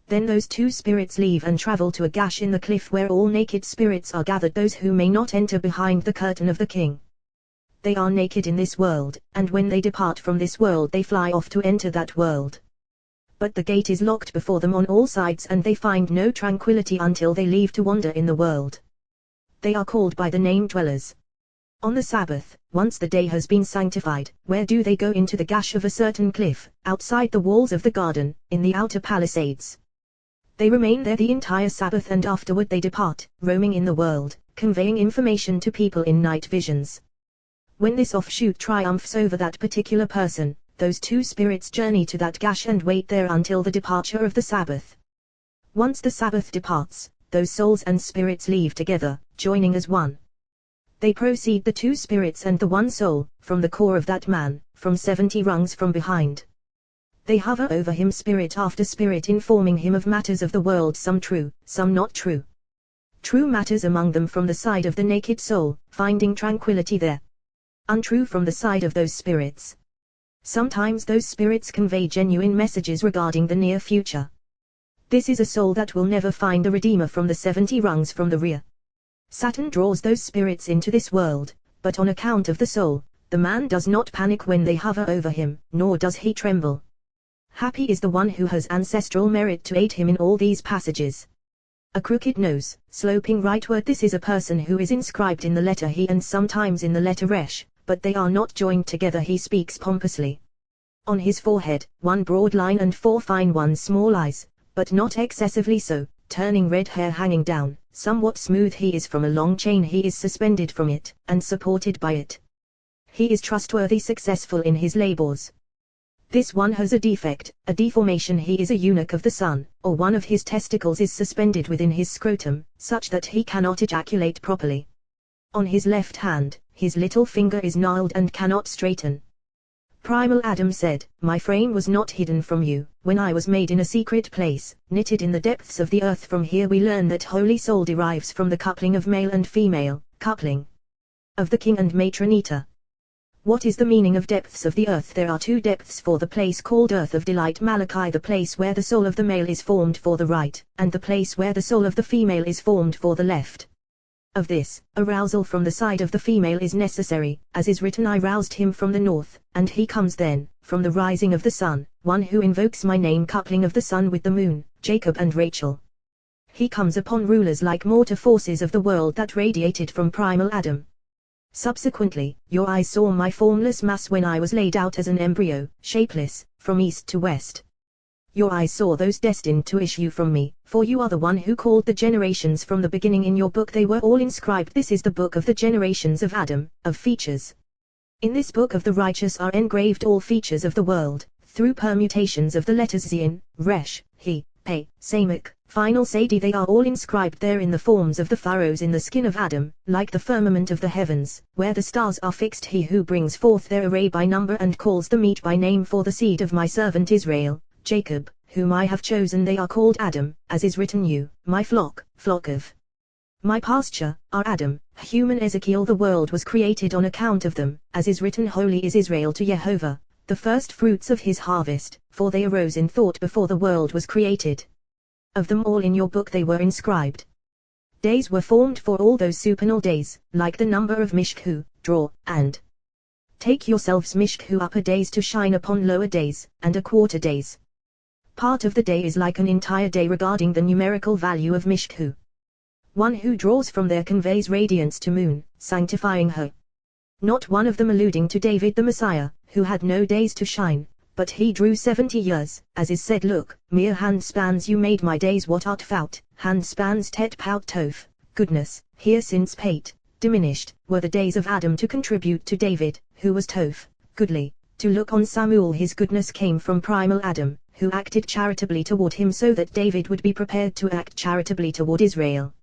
Then those two spirits leave and travel to a gash in the cliff where all naked spirits are gathered, those who may not enter behind the curtain of the king. They are naked in this world, and when they depart from this world they fly off to enter that world. But the gate is locked before them on all sides and they find no tranquility until they leave to wander in the world. They are called by the name dwellers. On the Sabbath, once the day has been sanctified, where do they go? Into the gash of a certain cliff, outside the walls of the garden, in the outer palisades. They remain there the entire Sabbath and afterward they depart, roaming in the world, conveying information to people in night visions. When this offshoot triumphs over that particular person, those two spirits journey to that gash and wait there until the departure of the Sabbath. Once the Sabbath departs, those souls and spirits leave together, joining as one. They proceed, the two spirits and the one soul, from the core of that man, from 70 rungs from behind. They hover over him spirit after spirit, informing him of matters of the world, some true, some not true. True matters among them from the side of the naked soul, finding tranquility there. Untrue from the side of those spirits. Sometimes those spirits convey genuine messages regarding the near future. This is a soul that will never find a redeemer from the 70 rungs from the rear. Satan draws those spirits into this world, but on account of the soul, the man does not panic when they hover over him, nor does he tremble. Happy is the one who has ancestral merit to aid him in all these passages. A crooked nose, sloping rightward, this is a person who is inscribed in the letter he and sometimes in the letter resh, but they are not joined together. He speaks pompously. On his forehead, one broad line and 4 fine ones, small eyes, but not excessively so, turning red hair hanging down, somewhat smooth. He is from a long chain, he is suspended from it, and supported by it. He is trustworthy, successful in his labors. This one has a defect, a deformation. He is a eunuch of the sun, or one of his testicles is suspended within his scrotum, such that he cannot ejaculate properly. On his left hand, his little finger is gnarled and cannot straighten. Primal Adam said, "My frame was not hidden from you, when I was made in a secret place, knitted in the depths of the earth." From here we learn that holy soul derives from the coupling of male and female, coupling of the king and matronita. What is the meaning of depths of the earth? There are 2 depths for the place called earth of delight, Malachi, the place where the soul of the male is formed for the right, and the place where the soul of the female is formed for the left. Of this, arousal from the side of the female is necessary, as is written, "I roused him from the north, and he comes then, from the rising of the sun, one who invokes my name." Coupling of the sun with the moon, Jacob and Rachel. He comes upon rulers like mortar forces of the world that radiated from primal Adam. Subsequently, your eyes saw my formless mass when I was laid out as an embryo, shapeless, from east to west. Your eyes saw those destined to issue from me, for you are the one who called the generations from the beginning. In your book they were all inscribed. This is the book of the generations of Adam, of features. In this book of the righteous are engraved all features of the world, through permutations of the letters Zin, Resh, He, Pe, Samek, Final Sadi. They are all inscribed there in the forms of the furrows in the skin of Adam, like the firmament of the heavens, where the stars are fixed. He who brings forth their array by number and calls the meat by name for the seed of my servant Israel, Jacob, whom I have chosen, they are called Adam, as is written, "You, my flock, flock of my pasture, are Adam." Human Ezekiel, the world was created on account of them, as is written, "Holy is Israel to Jehovah, the first fruits of his harvest, for they arose in thought before the world was created." Of them all in your book they were inscribed. Days were formed for all those supernal days, like the number of Mishku, draw, and take yourselves Mishku upper days to shine upon lower days, and a quarter days. Part of the day is like an entire day regarding the numerical value of Mishku. One who draws from there conveys radiance to moon, sanctifying her. Not one of them alluding to David the Messiah, who had no days to shine, but he drew 70 years, as is said, "Look, mere handspans you made my days, what art fout, handspans tet pout toph." Goodness, here since pate, diminished, were the days of Adam to contribute to David, who was toph, goodly, to look on Samuel. His goodness came from primal Adam, who acted charitably toward him so that David would be prepared to act charitably toward Israel.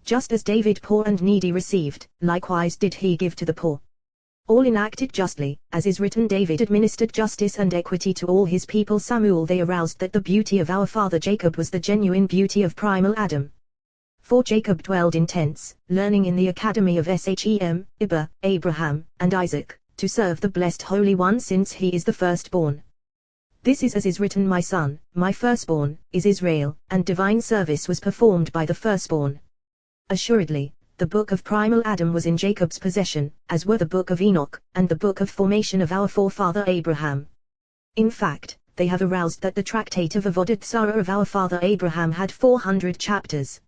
Just as David poor and needy received, likewise did he give to the poor. All enacted justly, as is written, David administered justice and equity to all his people. Samuel, they aroused that the beauty of our father Jacob was the genuine beauty of primal Adam. For Jacob dwelled in tents, learning in the academy of Shem, Ibah, Abraham, and Isaac, to serve the blessed Holy One since he is the firstborn. This is as is written, my son, my firstborn, is Israel, and divine service was performed by the firstborn. Assuredly, the book of primal Adam was in Jacob's possession, as were the book of Enoch, and the book of formation of our forefather Abraham. In fact, they have aroused that the tractate of Avodat Zarah of our father Abraham had 400 chapters.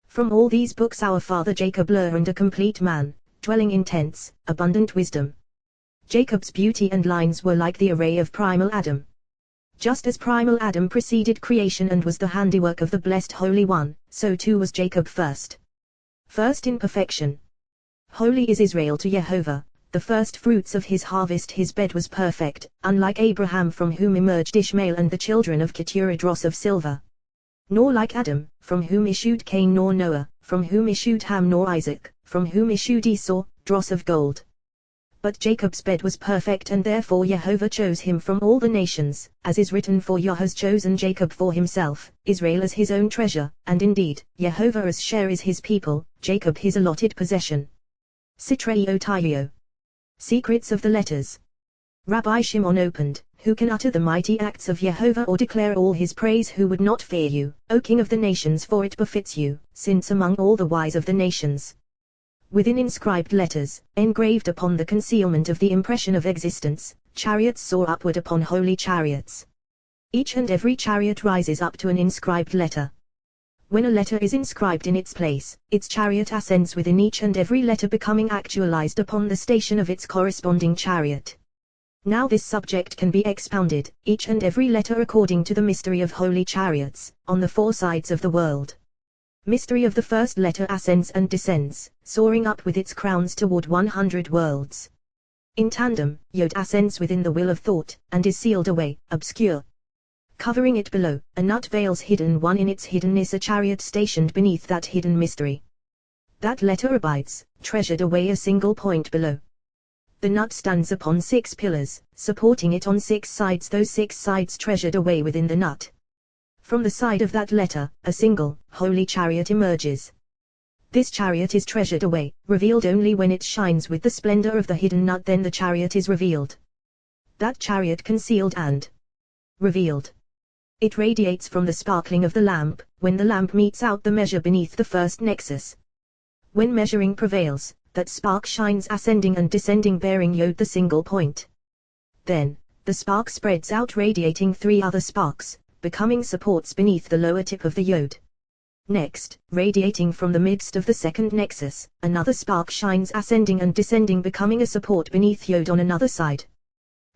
From all these books our father Jacob learned a complete man, dwelling in tents, abundant wisdom. Jacob's beauty and lines were like the array of primal Adam. Just as primal Adam preceded creation and was the handiwork of the blessed Holy One, so too was Jacob first in perfection. Holy is Israel to Jehovah, the first fruits of his harvest. His bed was perfect, unlike Abraham from whom emerged Ishmael and the children of Keturah dross of silver. Nor like Adam, from whom issued Cain, nor Noah, from whom issued Ham, nor Isaac, from whom issued Esau, dross of gold. But Jacob's bed was perfect, and therefore Jehovah chose him from all the nations, as is written, for Yah has chosen Jacob for himself, Israel as his own treasure, and indeed, Jehovah's share is his people, Jacob his allotted possession. Sitreo Tyrio. Secrets of the letters. Rabbi Shimon opened, who can utter the mighty acts of Jehovah or declare all his praise, who would not fear you, O King of the nations, for it befits you, since among all the wise of the nations, within inscribed letters, engraved upon the concealment of the impression of existence, chariots soar upward upon holy chariots. Each and every chariot rises up to an inscribed letter. When a letter is inscribed in its place, its chariot ascends within each and every letter, becoming actualized upon the station of its corresponding chariot. Now this subject can be expounded, each and every letter according to the mystery of holy chariots, on the four sides of the world. Mystery of the first letter ascends and descends, soaring up with its crowns toward 100 worlds. In tandem, Yod ascends within the will of thought, and is sealed away, obscure. Covering it below, a nut veils hidden one in its hiddenness, a chariot stationed beneath that hidden mystery. That letter abides, treasured away a single point below. The nut stands upon 6 pillars, supporting it on 6 sides, those 6 sides treasured away within the nut. From the side of that letter, a single, holy chariot emerges. This chariot is treasured away, revealed only when it shines with the splendor of the hidden nut, then the chariot is revealed. That chariot concealed and revealed. It radiates from the sparkling of the lamp, when the lamp meets out the measure beneath the first nexus. When measuring prevails, that spark shines ascending and descending, bearing Yod the single point. Then, the spark spreads out, radiating 3 other sparks, becoming supports beneath the lower tip of the Yod. Next, radiating from the midst of the second nexus, another spark shines ascending and descending, becoming a support beneath Yod on another side.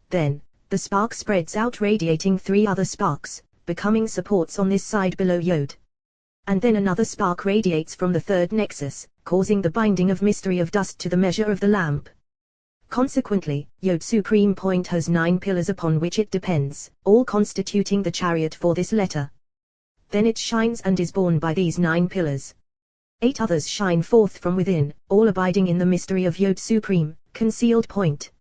Then, the spark spreads out, radiating 3 other sparks, becoming supports on this side below Yod. And then another spark radiates from the third nexus, causing the binding of mystery of dust to the measure of the lamp. Consequently, Yod's supreme point has 9 pillars upon which it depends, all constituting the chariot for this letter. Then it shines and is borne by these 9 pillars. 8 others shine forth from within, all abiding in the mystery of Yod supreme, concealed point.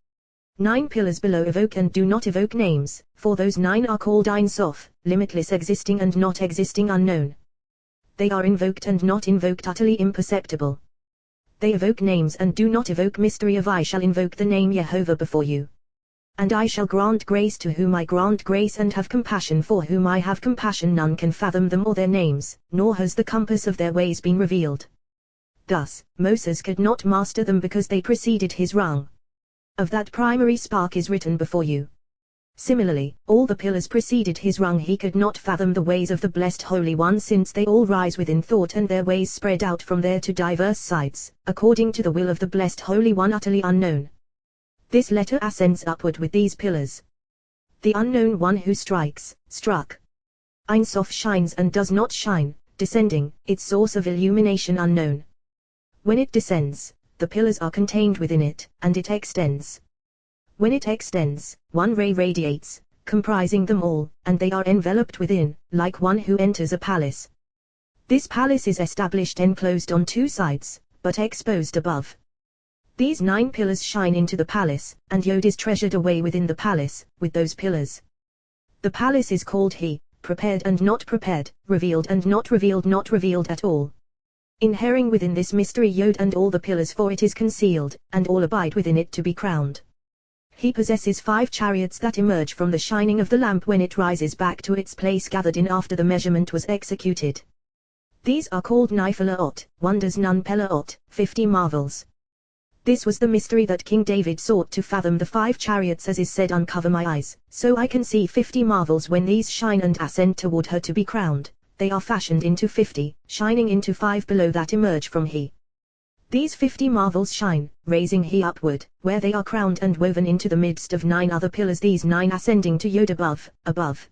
9 pillars below evoke and do not evoke names, for those 9 are called Ein Sof, limitless, existing and not existing, unknown. They are invoked and not invoked, utterly imperceptible. They evoke names and do not evoke mystery of I shall invoke the name Jehovah before you. And I shall grant grace to whom I grant grace, and have compassion for whom I have compassion. None can fathom them or their names, nor has the compass of their ways been revealed. Thus, Moses could not master them because they preceded his rung. Of that primary spark is written before you. Similarly, all the pillars preceded his rung. He could not fathom the ways of the blessed Holy One, since they all rise within thought, and their ways spread out from there to diverse sides, according to the will of the blessed Holy One, utterly unknown. This letter ascends upward with these pillars. The unknown one who struck. Ein Sof shines and does not shine, descending, its source of illumination unknown. When it descends, the pillars are contained within it, and it extends. When it extends, one ray radiates, comprising them all, and they are enveloped within, like one who enters a palace. This palace is established enclosed on 2 sides, but exposed above. These 9 pillars shine into the palace, and Yod is treasured away within the palace, with those pillars. The palace is called He, prepared and not prepared, revealed and not revealed at all. Inhering within this mystery Yod and all the pillars, for it is concealed, and all abide within it to be crowned. He possesses 5 chariots that emerge from the shining of the lamp when it rises back to its place gathered in after the measurement was executed. These are called Nifelaot, wonders Nun Pelaot, 50 marvels. This was the mystery that King David sought to fathom. The 5 chariots, as is said, uncover my eyes, so I can see 50 marvels when these shine and ascend toward her to be crowned. They are fashioned into 50, shining into 5 below that emerge from he. These 50 marvels shine, raising he upward, where they are crowned and woven into the midst of 9 other pillars, these 9 ascending to Yod above.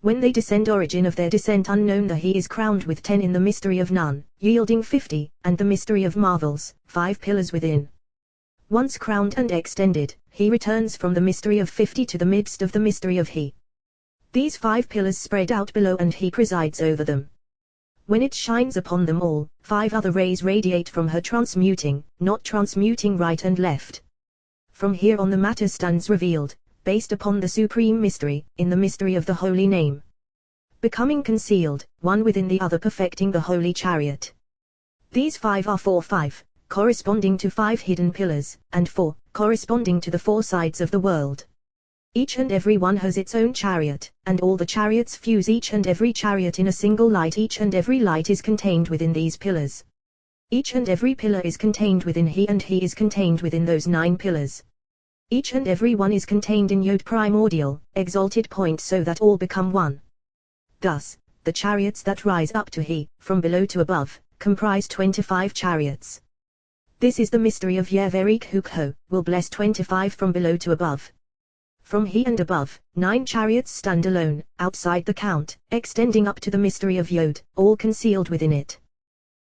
When they descend, origin of their descent unknown, the he is crowned with 10 in the mystery of Nun, yielding 50, and the mystery of marvels, 5 pillars within. Once crowned and extended, he returns from the mystery of 50 to the midst of the mystery of he. These 5 pillars spread out below and he presides over them. When it shines upon them all, 5 other rays radiate from her, transmuting, not transmuting right and left. From here on the matter stands revealed, based upon the supreme mystery, in the mystery of the holy name. Becoming concealed, one within the other, perfecting the holy chariot. These 5 are 4 corresponding to 5 hidden pillars, and 4, corresponding to the 4 sides of the world. Each and every one has its own chariot, and all the chariots fuse each and every chariot in a single light. Each and every light is contained within these pillars. Each and every pillar is contained within he, and he is contained within those 9 pillars. Each and every one is contained in Yod, primordial, exalted point, so that all become one. Thus, the chariots that rise up to he, from below to above, comprise 25 chariots. This is the mystery of Yeverik Hukho, will bless 25 from below to above. From he and above, 9 chariots stand alone, outside the count, extending up to the mystery of Yod, all concealed within it.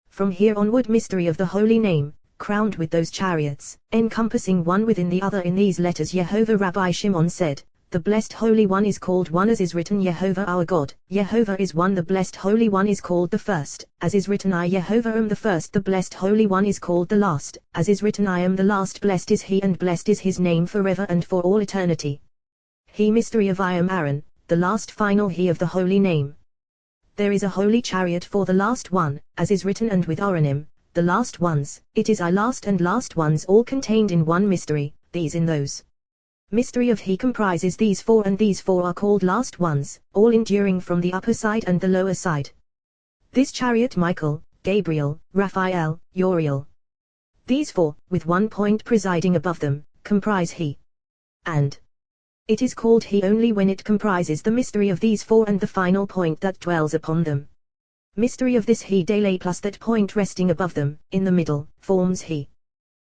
From here onward, mystery of the holy name, crowned with those chariots, encompassing one within the other in these letters. Yehovah Rabbi Shimon said, the blessed Holy One is called one, as is written, Yehovah our God. Yehovah is one, the blessed Holy One is called the first, as is written, I Yehovah am the first. The blessed Holy One is called the last, as is written, I am the last. Blessed is he, and blessed is his name forever and for all eternity. He, mystery of I am Aaron, the last final he of the holy name. There is a holy chariot for the last one, as is written, and with Aaronim, the last ones, it is I last and last ones, all contained in one mystery, these in those. Mystery of he comprises these 4, and these 4 are called last ones, all enduring from the upper side and the lower side. This chariot Michael, Gabriel, Raphael, Uriel. These 4, with 1 point presiding above them, comprise he. And it is called he only when it comprises the mystery of these 4 and the final point that dwells upon them. Mystery of this he Dele plus that point resting above them, in the middle, forms he.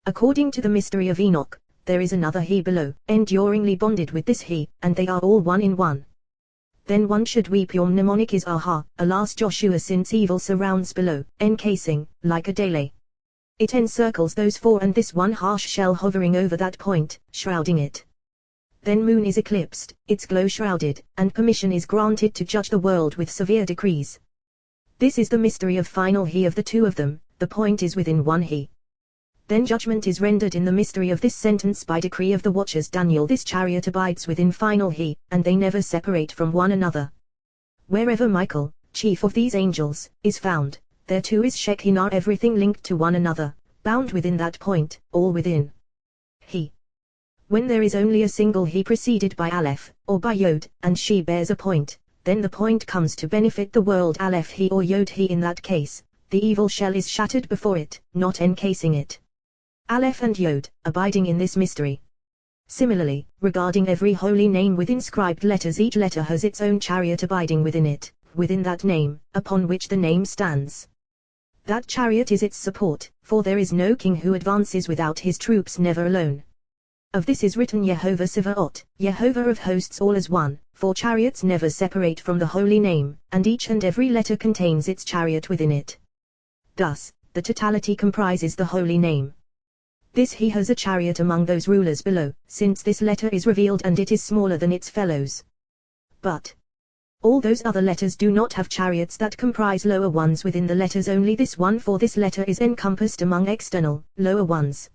According to the mystery of Enoch, there is another he below, enduringly bonded with this he, and they are all one in one. Then one should weep. Your mnemonic is aha, alas Joshua, since evil surrounds below, encasing, like a Dele. It encircles those 4 and this one harsh shell hovering over that point, shrouding it. Then moon is eclipsed, its glow shrouded, and permission is granted to judge the world with severe decrees. This is the mystery of final he of the 2 of them, the point is within one he. Then judgment is rendered in the mystery of this sentence by decree of the watchers Daniel. This chariot abides within final he, and they never separate from one another. Wherever Michael, chief of these angels, is found, there too is Shekinah, everything linked to one another, bound within that point, all within he. When there is only a single he preceded by Aleph, or by Yod, and she bears a point, then the point comes to benefit the world. Aleph he or Yod he, in that case, the evil shell is shattered before it, not encasing it. Aleph and Yod, abiding in this mystery. Similarly, regarding every holy name with inscribed letters, each letter has its own chariot abiding within it, within that name, upon which the name stands. That chariot is its support, for there is no king who advances without his troops, never alone. Of this is written Yehovah Sivaot, Yehovah of hosts, all as one, for chariots never separate from the holy name, and each and every letter contains its chariot within it. Thus, the totality comprises the holy name. This he has a chariot among those rulers below, since this letter is revealed and it is smaller than its fellows. But all those other letters do not have chariots that comprise lower ones within the letters, only this one, for this letter is encompassed among external, lower ones.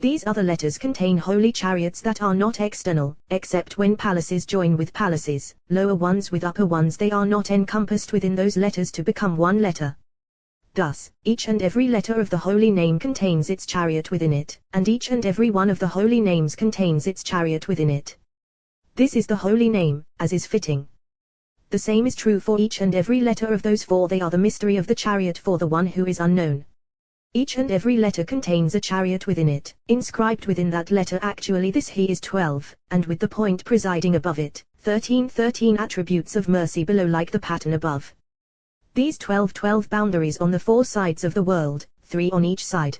These other letters contain holy chariots that are not external, except when palaces join with palaces, lower ones with upper ones. They are not encompassed within those letters to become one letter. Thus, each and every letter of the holy name contains its chariot within it, and each and every one of the holy names contains its chariot within it. This is the holy name, as is fitting. The same is true for each and every letter of those, for they are the mystery of the chariot for the one who is unknown. Each and every letter contains a chariot within it, inscribed within that letter actually this he is 12, and with the point presiding above it, 13 attributes of mercy below like the pattern above. These 12 boundaries on the 4 sides of the world, 3 on each side.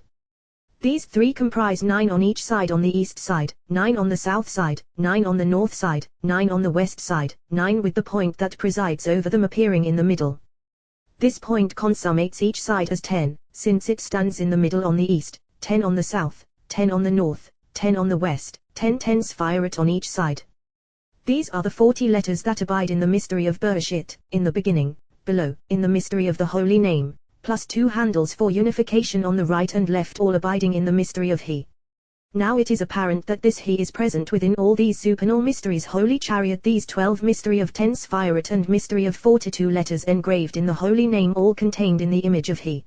These 3 comprise 9 on each side on the east side, 9 on the south side, 9 on the north side, 9 on the west side, 9 with the point that presides over them appearing in the middle. This point consummates each side as 10, since it stands in the middle on the east, 10 on the south, 10 on the north, 10 on the west, 10 Sfirat on each side. These are the 40 letters that abide in the mystery of Bereshit, in the beginning, below, in the mystery of the holy name, plus 2 handles for unification on the right and left, all abiding in the mystery of He. Now it is apparent that this He is present within all these supernal mysteries, holy chariot, these 12 mystery of 10 Sfirat and mystery of 42 letters engraved in the holy name, all contained in the image of He.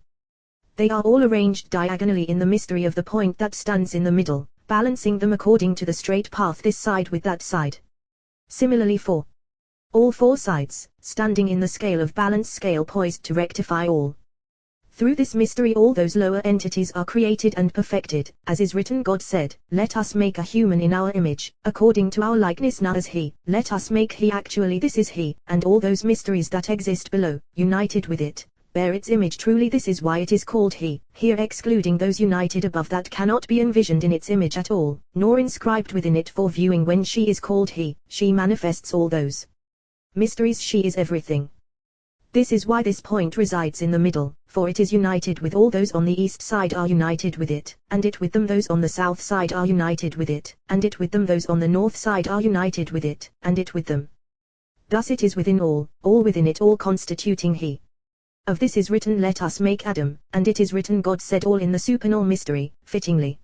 They are all arranged diagonally in the mystery of the point that stands in the middle, balancing them according to the straight path, this side with that side. Similarly for all 4 sides, standing in the scale of balance, scale poised to rectify all. Through this mystery all those lower entities are created and perfected, as is written, God said, let us make a human in our image, according to our likeness, now as He, let us make He, actually this is He, and all those mysteries that exist below, united with it, bear its image, truly this is why it is called He, here excluding those united above that cannot be envisioned in its image at all, nor inscribed within it for viewing. When she is called He, she manifests all those mysteries, she is everything. This is why this point resides in the middle, for it is united with all those on the east side are united with it, and it with them those on the south side are united with it, and it with them those on the north side are united with it, and it with them. Thus it is within all within it, all constituting He. Of this is written, let us make Adam, and it is written, God said, all in the supernal mystery, fittingly.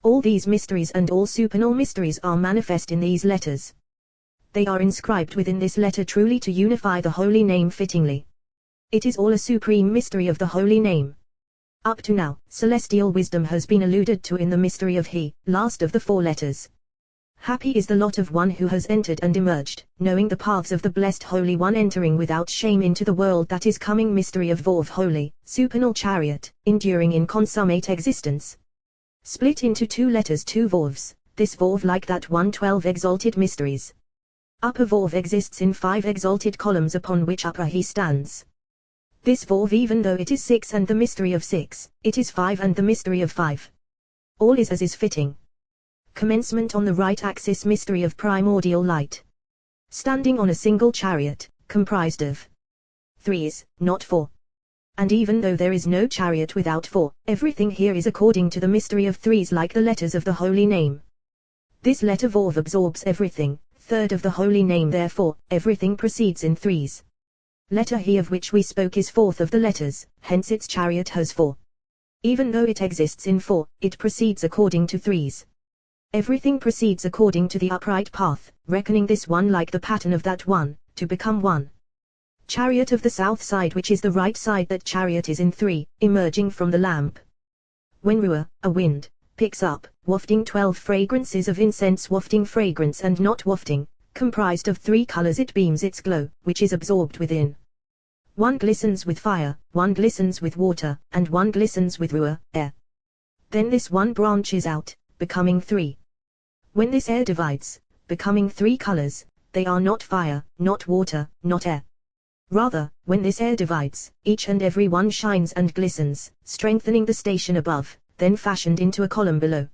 All these mysteries and all supernal mysteries are manifest in these letters. They are inscribed within this letter truly to unify the holy name fittingly. It is all a supreme mystery of the holy name. Up to now, celestial wisdom has been alluded to in the mystery of He, last of the 4 letters. Happy is the lot of one who has entered and emerged, knowing the paths of the blessed Holy One, entering without shame into the world that is coming, mystery of Vov, holy, supernal chariot, enduring in consummate existence. Split into 2 letters, 2 Vovs, this Vov like that 112 exalted mysteries. Upper Vov exists in 5 exalted columns upon which upper He stands. This Vov, even though it is 6 and the mystery of 6, it is 5 and the mystery of 5. All is as is fitting. Commencement on the right axis, mystery of primordial light. Standing on a single chariot, comprised of 3s, not 4. And even though there is no chariot without 4, everything here is according to the mystery of 3s, like the letters of the holy name. This letter Vov absorbs everything, 3rd of the holy name, therefore, everything proceeds in 3s. Letter He of which we spoke is 4th of the letters, hence its chariot has 4. Even though it exists in 4, it proceeds according to 3s. Everything proceeds according to the upright path, reckoning this one like the pattern of that one, to become one. Chariot of the south side, which is the right side, that chariot is in 3, emerging from the lamp. When Ruah, a wind, picks up, wafting 12 fragrances of incense, wafting fragrance and not wafting, comprised of 3 colors, it beams its glow, which is absorbed within. One glistens with fire, one glistens with water, and one glistens with Ruah, air. Then this one branches out, becoming 3. When this air divides, becoming 3 colors, they are not fire, not water, not air. Rather, when this air divides, each and every one shines and glistens, strengthening the station above, then fashioned into a column below.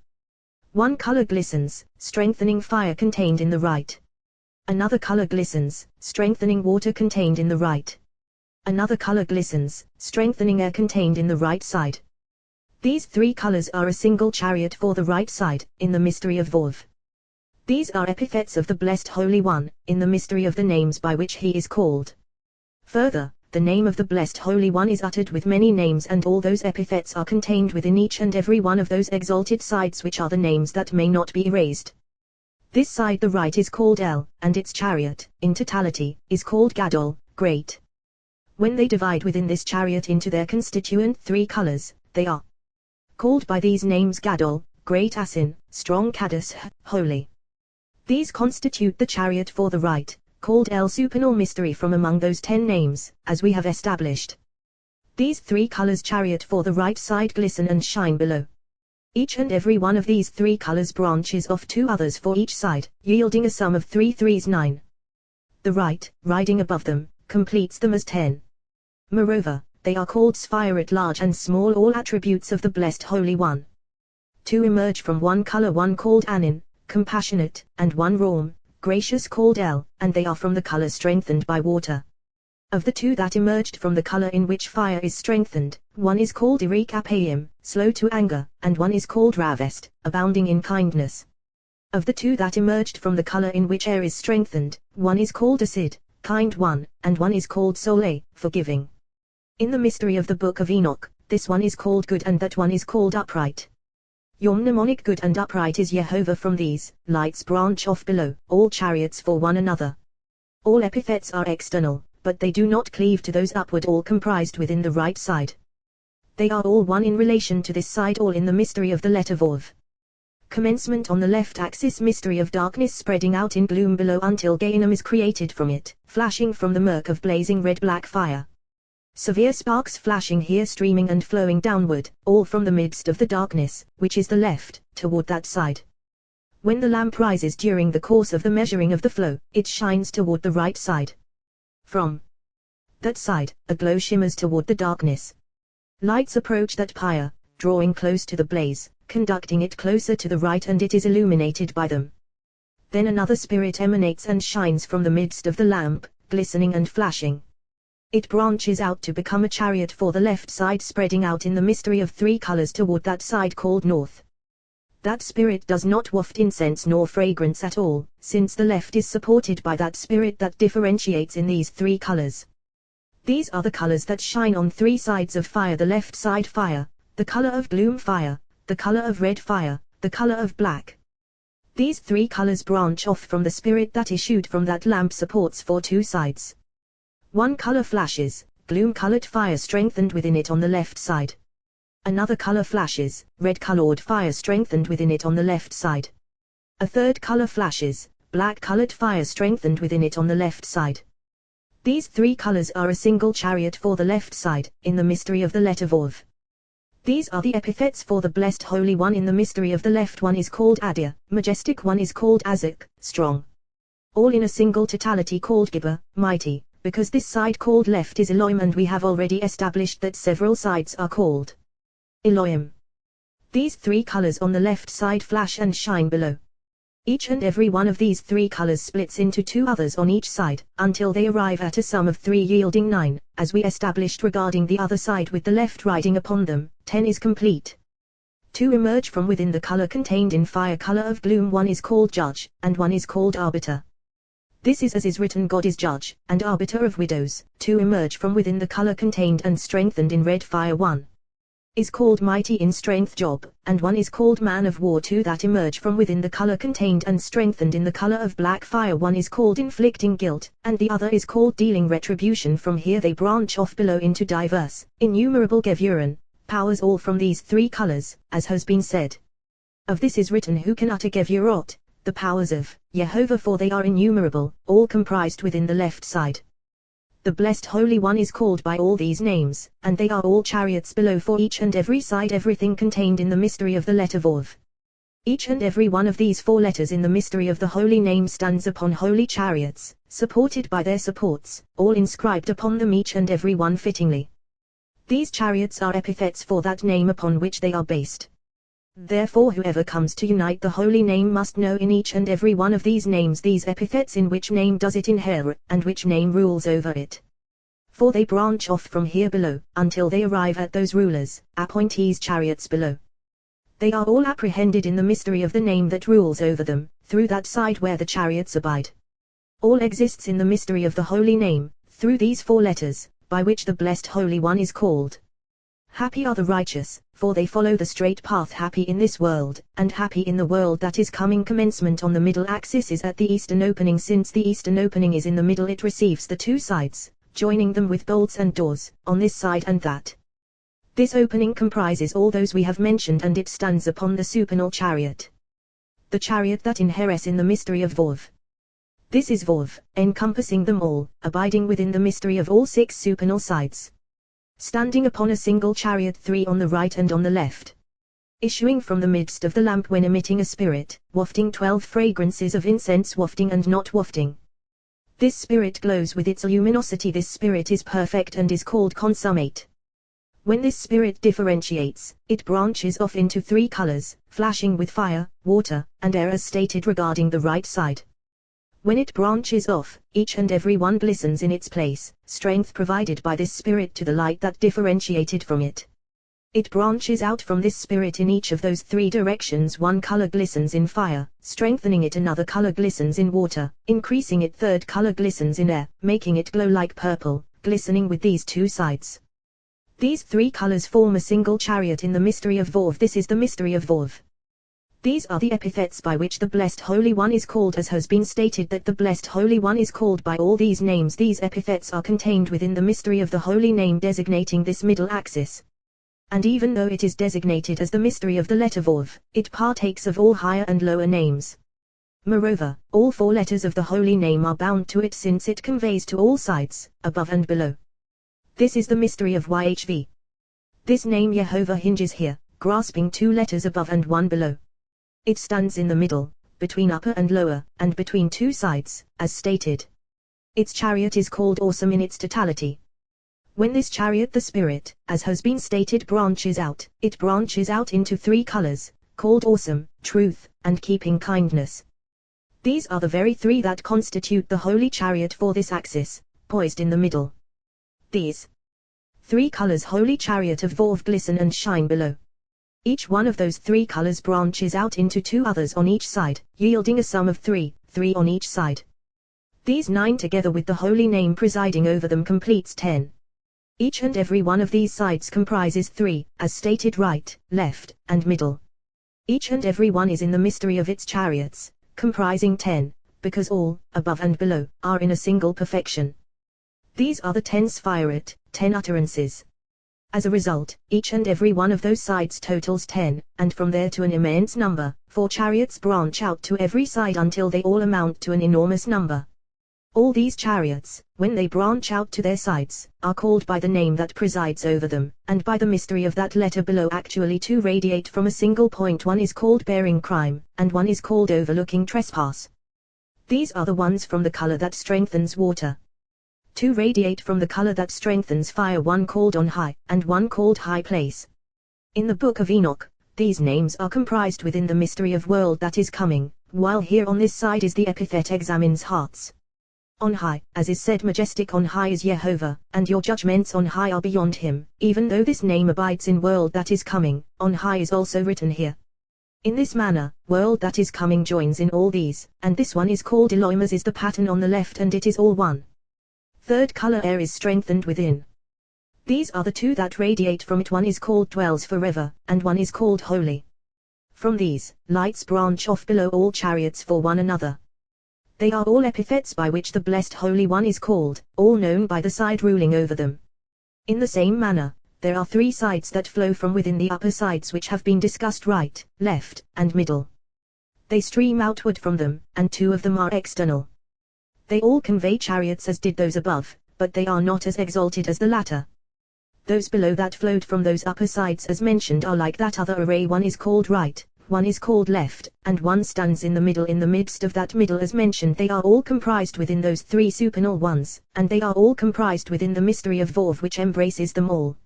One color glistens, strengthening fire contained in the right. Another color glistens, strengthening water contained in the right. Another color glistens, strengthening air contained in the right side. These 3 colors are a single chariot for the right side, in the mystery of Vov. These are epithets of the blessed Holy One, in the mystery of the names by which He is called. Further, the name of the blessed Holy One is uttered with many names, and all those epithets are contained within each and every one of those exalted sides, which are the names that may not be erased. This side, the right, is called El, and its chariot, in totality, is called Gadol, great. When they divide within this chariot into their constituent 3 colors, they are called by these names Gadol, Great Asin, Strong Kaddis, Holy. These constitute the chariot for the right, called El Supernal Mystery from among those 10 names, as we have established. These 3 colors chariot for the right side glisten and shine below. Each and every one of these 3 colors branches off 2 others for each side, yielding a sum of 3 threes 9. The right, riding above them, completes them as 10. Moreover, they are called sphere at large and small, all attributes of the Blessed Holy One. 2 emerge from one color, one called Anin, compassionate, and one Rom, gracious, called El, and they are from the color strengthened by water. Of the 2 that emerged from the color in which fire is strengthened, one is called Irik Apayim, slow to anger, and one is called Ravest, abounding in kindness. Of the 2 that emerged from the color in which air is strengthened, one is called Asid, kind one, and one is called Soleil, forgiving. In the mystery of the Book of Enoch, this one is called good and that one is called upright. Your mnemonic good and upright is Jehovah. From these, lights branch off below, all chariots for one another. All epithets are external, but they do not cleave to those upward, all comprised within the right side. They are all one in relation to this side, all in the mystery of the letter Vov. Commencement on the left axis, mystery of darkness spreading out in gloom below until Gainam is created from it, flashing from the murk of blazing red-black fire. Severe sparks flashing here, streaming and flowing downward, all from the midst of the darkness, which is the left, toward that side. When the lamp rises during the course of the measuring of the flow, it shines toward the right side. From that side, a glow shimmers toward the darkness. Lights approach that pyre, drawing close to the blaze, conducting it closer to the right, and it is illuminated by them. Then another spirit emanates and shines from the midst of the lamp, glistening and flashing. It branches out to become a chariot for the left side, spreading out in the mystery of 3 colors toward that side called north. That spirit does not waft incense nor fragrance at all, since the left is supported by that spirit that differentiates in these 3 colors. These are the colors that shine on 3 sides of fire: the left side fire, the color of gloom fire, the color of red fire, the color of black. These 3 colors branch off from the spirit that issued from that lamp supports for 2 sides. One color flashes, gloom-colored fire strengthened within it on the left side. Another color flashes, red-colored fire strengthened within it on the left side. A third color flashes, black-colored fire strengthened within it on the left side. These 3 colors are a single chariot for the left side, in the mystery of the letter Vov. These are the epithets for the Blessed Holy One in the mystery of the left. One is called Adir, majestic; one is called Azak, strong. All in a single totality called Gibber, mighty, because this side called left is Elohim, and we have already established that several sides are called Elohim. These 3 colors on the left side flash and shine below. Each and every one of these 3 colors splits into 2 others on each side, until they arrive at a sum of 3 yielding 9, as we established regarding the other side with the left riding upon them. 10 is complete. 2 emerge from within the color contained in fire, color of gloom; one is called judge, and one is called arbiter. This is as is written: God is judge, and arbiter of widows. 2 emerge from within the color contained and strengthened in red fire; one is called mighty in strength, Job, and one is called man of war. 2 that emerge from within the color contained and strengthened in the color of black fire; one is called inflicting guilt, and the other is called dealing retribution. From here they branch off below into diverse, innumerable Gevuran, powers, all from these 3 colors, as has been said. Of this is written: who can utter Gevurot, the powers of Jehovah, for they are innumerable, all comprised within the left side. The Blessed Holy One is called by all these names, and they are all chariots below for each and every side, everything contained in the mystery of the letter Vov. Each and every one of these 4 letters in the mystery of the holy name stands upon holy chariots, supported by their supports, all inscribed upon them, each and every one fittingly. These chariots are epithets for that name upon which they are based. Therefore whoever comes to unite the holy name must know in each and every one of these names these epithets, in which name does it inhere, and which name rules over it. For they branch off from here below, until they arrive at those rulers, appointees, chariots below. They are all apprehended in the mystery of the name that rules over them, through that side where the chariots abide. All exists in the mystery of the holy name, through these 4 letters, by which the Blessed Holy One is called. Happy are the righteous, for they follow the straight path. Happy in this world, and happy in the world that is coming. Commencement on the middle axis is at the eastern opening. Since the eastern opening is in the middle, it receives the 2 sides, joining them with bolts and doors, on this side and that. This opening comprises all those we have mentioned, and it stands upon the supernal chariot. The chariot that inheres in the mystery of Vov. This is Vov, encompassing them all, abiding within the mystery of all 6 supernal sides. Standing upon a single chariot, 3 on the right and on the left. Issuing from the midst of the lamp when emitting a spirit, wafting 12 fragrances of incense, wafting and not wafting. This spirit glows with its luminosity. This spirit is perfect and is called consummate. When this spirit differentiates, it branches off into 3 colors, flashing with fire, water, and air as stated regarding the right side. When it branches off, each and every one glistens in its place, strength provided by this spirit to the light that differentiated from it. It branches out from this spirit in each of those 3 directions. One color glistens in fire, strengthening it. Another color glistens in water, increasing it. Third color glistens in air, making it glow like purple, glistening with these 2 sides. These 3 colors form a single chariot in the mystery of Vov. This is the mystery of Vov. These are the epithets by which the Blessed Holy One is called, as has been stated that the Blessed Holy One is called by all these names. These epithets are contained within the mystery of the holy name designating this middle axis. And even though it is designated as the mystery of the letter Vov, it partakes of all higher and lower names. Moreover, all 4 letters of the holy name are bound to it, since it conveys to all sides, above and below. This is the mystery of YHV. This name Yehovah hinges here, grasping 2 letters above and 1 below. It stands in the middle, between upper and lower, and between 2 sides, as stated. Its chariot is called awesome in its totality. When this chariot, the spirit, as has been stated, branches out, it branches out into 3 colors, called awesome, truth, and keeping kindness. These are the very 3 that constitute the holy chariot for this axis, poised in the middle. These 3 colors holy chariot of Vov glisten and shine below. Each one of those 3 colors branches out into 2 others on each side, yielding a sum of 3 on each side. These 9 together with the holy name presiding over them completes 10. Each and every one of these sides comprises 3, as stated, right, left, and middle. Each and every one is in the mystery of its chariots, comprising 10, because all, above and below, are in a single perfection. These are the 10 Sphirot, 10 utterances. As a result, each and every one of those sides totals 10, and from there to an immense number, for chariots branch out to every side until they all amount to an enormous number. All these chariots, when they branch out to their sides, are called by the name that presides over them, and by the mystery of that letter below. Actually 2 radiate from a single point. One is called bearing crime, and one is called overlooking trespass. These are the ones from the color that strengthens water. 2 radiate from the color that strengthens fire, one called on high, and one called high place. In the book of Enoch, these names are comprised within the mystery of world that is coming, while here on this side is the epithet examines hearts. On high, as is said, majestic on high is Yehovah, and your judgments on high are beyond him. Even though this name abides in world that is coming, on high is also written here. In this manner, world that is coming joins in all these, and this one is called Elohim, as is the pattern on the left, and it is all one. Third color air is strengthened within. These are the 2 that radiate from it. One is called dwells forever, and one is called holy. From these, lights branch off below all chariots for one another. They are all epithets by which the Blessed Holy One is called, all known by the side ruling over them. In the same manner, there are 3 sides that flow from within the upper sides which have been discussed, right, left, and middle. They stream outward from them, and 2 of them are external. They all convey chariots as did those above, but they are not as exalted as the latter. Those below that flowed from those upper sides as mentioned are like that other array. One is called right, one is called left, and one stands in the middle. In the midst of that middle as mentioned, they are all comprised within those 3 supernal ones, and they are all comprised within the mystery of Vov which embraces them all.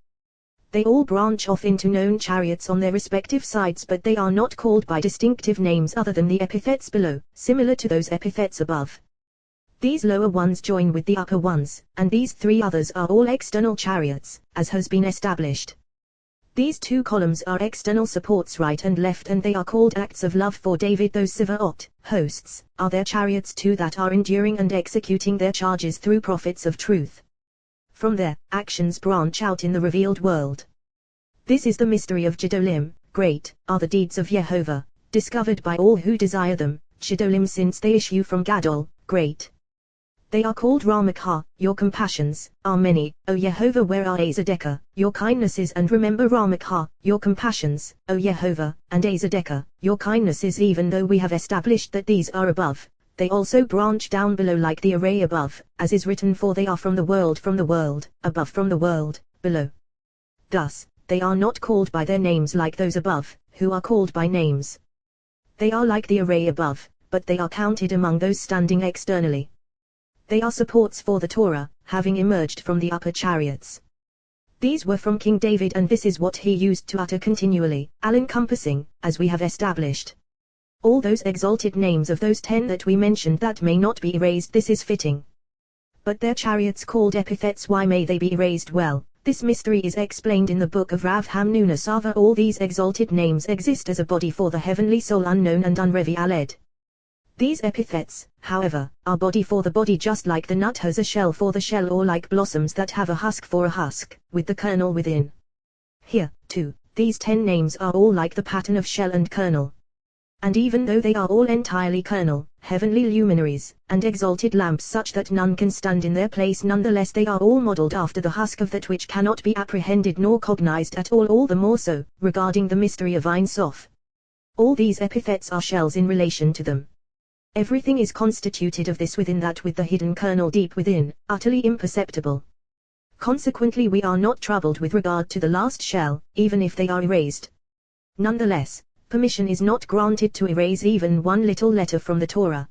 They all branch off into known chariots on their respective sides, but they are not called by distinctive names other than the epithets below, similar to those epithets above. These lower ones join with the upper ones, and these 3 others are all external chariots, as has been established. These 2 columns are external supports, right and left, and they are called acts of love for David. Those Sivaot, hosts, are their chariots too that are enduring and executing their charges through prophets of truth. From there, actions branch out in the revealed world. This is the mystery of Gedolim. Great are the deeds of Yehovah, discovered by all who desire them, Gedolim, since they issue from Gadol, great. They are called Ramakha, your compassions are many, O Yehovah, where are Azadekah, your kindnesses, and remember Ramakha, your compassions, O Yehovah, and Azadekah, your kindnesses. Even though we have established that these are above, they also branch down below like the array above, as is written, for they are from the world, above from the world, below. Thus, they are not called by their names like those above, who are called by names. They are like the array above, but they are counted among those standing externally. They are supports for the Torah, having emerged from the upper chariots. These were from King David, and this is what he used to utter continually, all-encompassing, as we have established. All those exalted names of those 10 that we mentioned that may not be erased, this is fitting. But their chariots called epithets, why may they be erased? Well, this mystery is explained in the book of Rav Hamnuna Sava. All these exalted names exist as a body for the heavenly soul, unknown and unrevealed. These epithets, however, are body for the body, just like the nut has a shell for the shell, or like blossoms that have a husk for a husk, with the kernel within. Here, too, these 10 names are all like the pattern of shell and kernel. And even though they are all entirely kernel, heavenly luminaries, and exalted lamps such that none can stand in their place, nonetheless they are all modeled after the husk of that which cannot be apprehended nor cognized at all the more so, regarding the mystery of Ein Sof. All these epithets are shells in relation to them. Everything is constituted of this within that, with the hidden kernel deep within, utterly imperceptible. Consequently we are not troubled with regard to the last shell, even if they are erased. Nonetheless, permission is not granted to erase even one little letter from the Torah.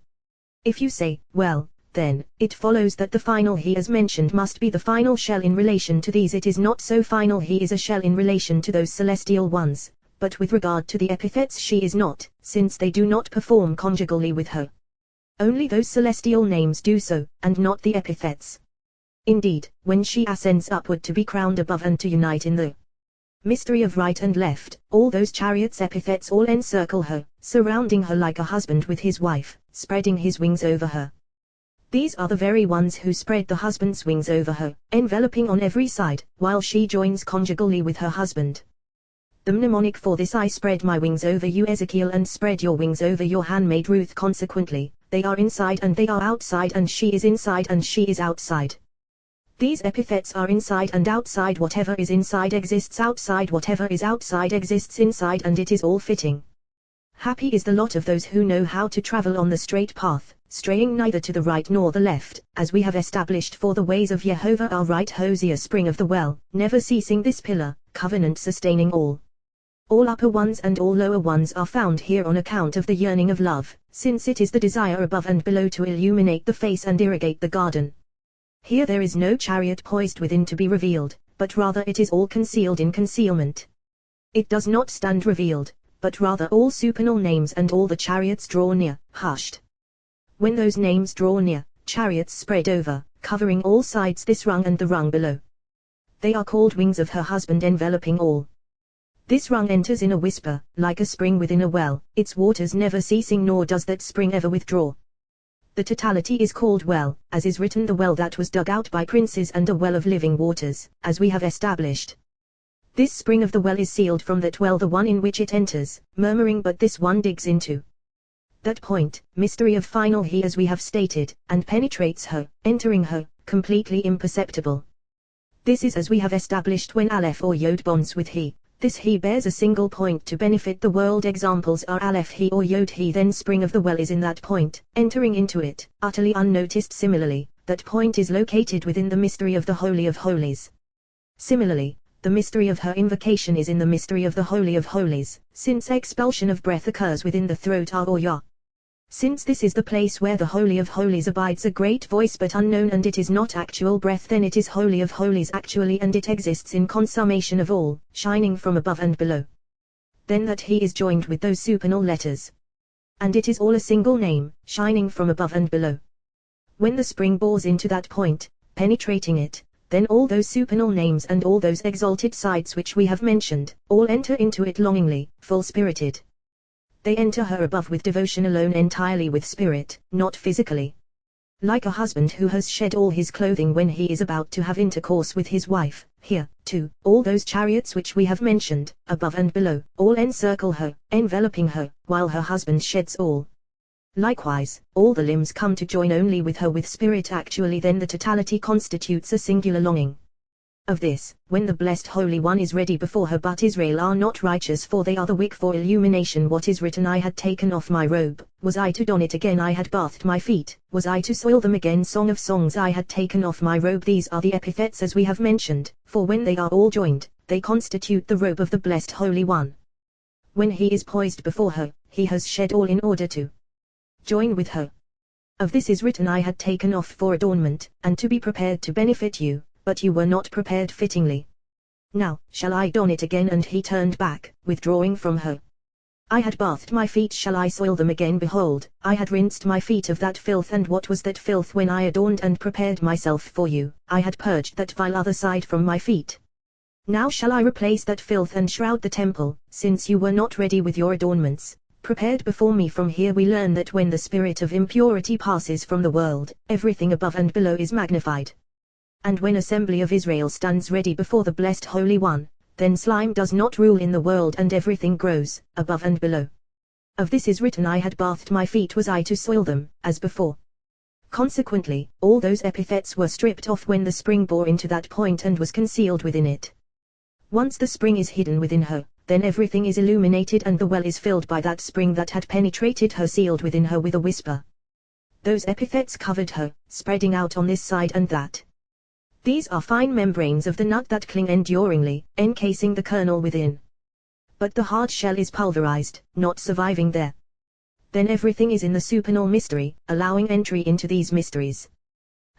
If you say, well, then, it follows that the final he as mentioned must be the final shell in relation to these. It is not so. Final he is a shell in relation to those celestial ones, but with regard to the epithets she is not, since they do not perform conjugally with her. Only those celestial names do so, and not the epithets. Indeed, when she ascends upward to be crowned above and to unite in the mystery of right and left, all those chariots epithets all encircle her, surrounding her like a husband with his wife, spreading his wings over her. These are the very ones who spread the husband's wings over her, enveloping on every side, while she joins conjugally with her husband. The mnemonic for this: I spread my wings over you, Ezekiel, and spread your wings over your handmaid Ruth. Consequently, they are inside and they are outside, and she is inside and she is outside. These epithets are inside and outside. Whatever is inside exists outside, whatever is outside exists inside, and it is all fitting. Happy is the lot of those who know how to travel on the straight path, straying neither to the right nor the left, as we have established. For the ways of Yehovah are right, Hosea, spring of the well, never ceasing, this pillar, covenant sustaining all. All upper ones and all lower ones are found here on account of the yearning of love, since it is the desire above and below to illuminate the face and irrigate the garden. Here there is no chariot poised within to be revealed, but rather it is all concealed in concealment. It does not stand revealed, but rather all supernal names and all the chariots draw near, hushed. When those names draw near, chariots spread over, covering all sides, this rung and the rung below. They are called wings of her husband, enveloping all. This rung enters in a whisper, like a spring within a well, its waters never ceasing, nor does that spring ever withdraw. The totality is called well, as is written, the well that was dug out by princes, and a well of living waters, as we have established. This spring of the well is sealed from that well, the one in which it enters, murmuring, but this one digs into that point, mystery of final he, as we have stated, and penetrates her, entering her, completely imperceptible. This is as we have established when Aleph or Yod bonds with he. This he bears a single point to benefit the world. Examples are Aleph he or Yod he, then spring of the well is in that point, entering into it, utterly unnoticed. Similarly, that point is located within the mystery of the Holy of Holies. Similarly, the mystery of her invocation is in the mystery of the Holy of Holies, since expulsion of breath occurs within the throat or Yah. Since this is the place where the Holy of Holies abides, a great voice but unknown, and it is not actual breath, then it is Holy of Holies actually, and it exists in consummation of all, shining from above and below. Then that he is joined with those supernal letters. And it is all a single name, shining from above and below. When the spring bores into that point, penetrating it, then all those supernal names and all those exalted sides which we have mentioned, all enter into it longingly, full-spirited. They enter her above with devotion alone, entirely with spirit, not physically. Like a husband who has shed all his clothing when he is about to have intercourse with his wife, here, too, all those chariots which we have mentioned, above and below, all encircle her, enveloping her, while her husband sheds all Likewise, all the limbs come to join only with her with spirit actually, then the totality constitutes a singular longing. Of this, when the blessed Holy One is ready before her, but Israel are not righteous, for they are the wick for illumination. What is written, I had taken off my robe, was I to don it again, I had bathed my feet, was I to soil them again. Song of Songs, I had taken off my robe. These are the epithets as we have mentioned, for when they are all joined, they constitute the robe of the blessed Holy One. When he is poised before her, he has shed all in order to join with her. Of this is written, I had taken off for adornment, and to be prepared to benefit you, but you were not prepared fittingly. Now, shall I don it again? And he turned back, withdrawing from her. I had bathed my feet, shall I soil them again? Behold, I had rinsed my feet of that filth. And what was that filth? When I adorned and prepared myself for you, I had purged that vile other side from my feet. Now shall I replace that filth and shroud the temple, since you were not ready with your adornments, prepared before me. From here we learn that when the spirit of impurity passes from the world, everything above and below is magnified. And when assembly of Israel stands ready before the blessed Holy One, then slime does not rule in the world, and everything grows, above and below. Of this is written, I had bathed my feet, was I to soil them, as before. Consequently, all those epithets were stripped off when the spring bore into that point and was concealed within it. Once the spring is hidden within her, then everything is illuminated, and the well is filled by that spring that had penetrated her, sealed within her with a whisper. Those epithets covered her, spreading out on this side and that. These are fine membranes of the nut that cling enduringly, encasing the kernel within. But the hard shell is pulverized, not surviving there. Then everything is in the supernal mystery, allowing entry into these mysteries.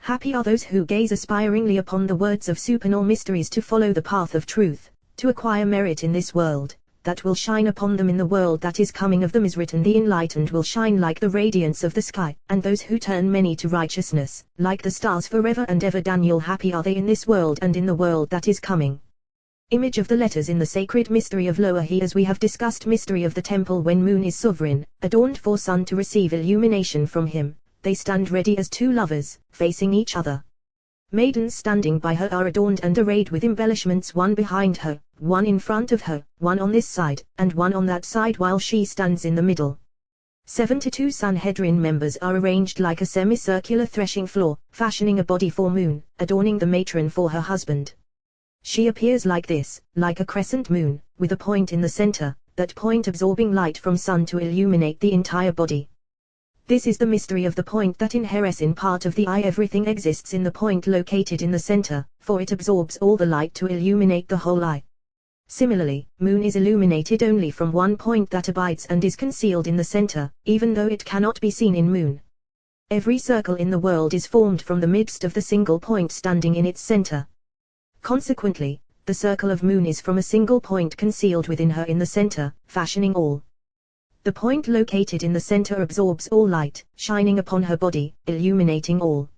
Happy are those who gaze aspiringly upon the words of supernal mysteries, to follow the path of truth, to acquire merit in this world, that will shine upon them in the world that is coming. Of them is written, the enlightened will shine like the radiance of the sky, and those who turn many to righteousness, like the stars forever and ever. Daniel, happy are they in this world and in the world that is coming. Image of the letters in the sacred mystery of Lower He, as we have discussed. Mystery of the temple, when moon is sovereign, adorned for sun to receive illumination from him, they stand ready as two lovers, facing each other. Maidens standing by her are adorned and arrayed with embellishments, one behind her, one in front of her, one on this side, and one on that side, while she stands in the middle. 72 Sanhedrin members are arranged like a semicircular threshing floor, fashioning a body for moon, adorning the matron for her husband. She appears like this, like a crescent moon, with a point in the center, that point absorbing light from sun to illuminate the entire body. This is the mystery of the point that inheres in part of the eye. Everything exists in the point located in the center, for it absorbs all the light to illuminate the whole eye. Similarly, moon is illuminated only from one point that abides and is concealed in the center, even though it cannot be seen in moon. Every circle in the world is formed from the midst of the single point standing in its center. Consequently, the circle of moon is from a single point concealed within her in the center, fashioning all. The point located in the center absorbs all light, shining upon her body, illuminating all.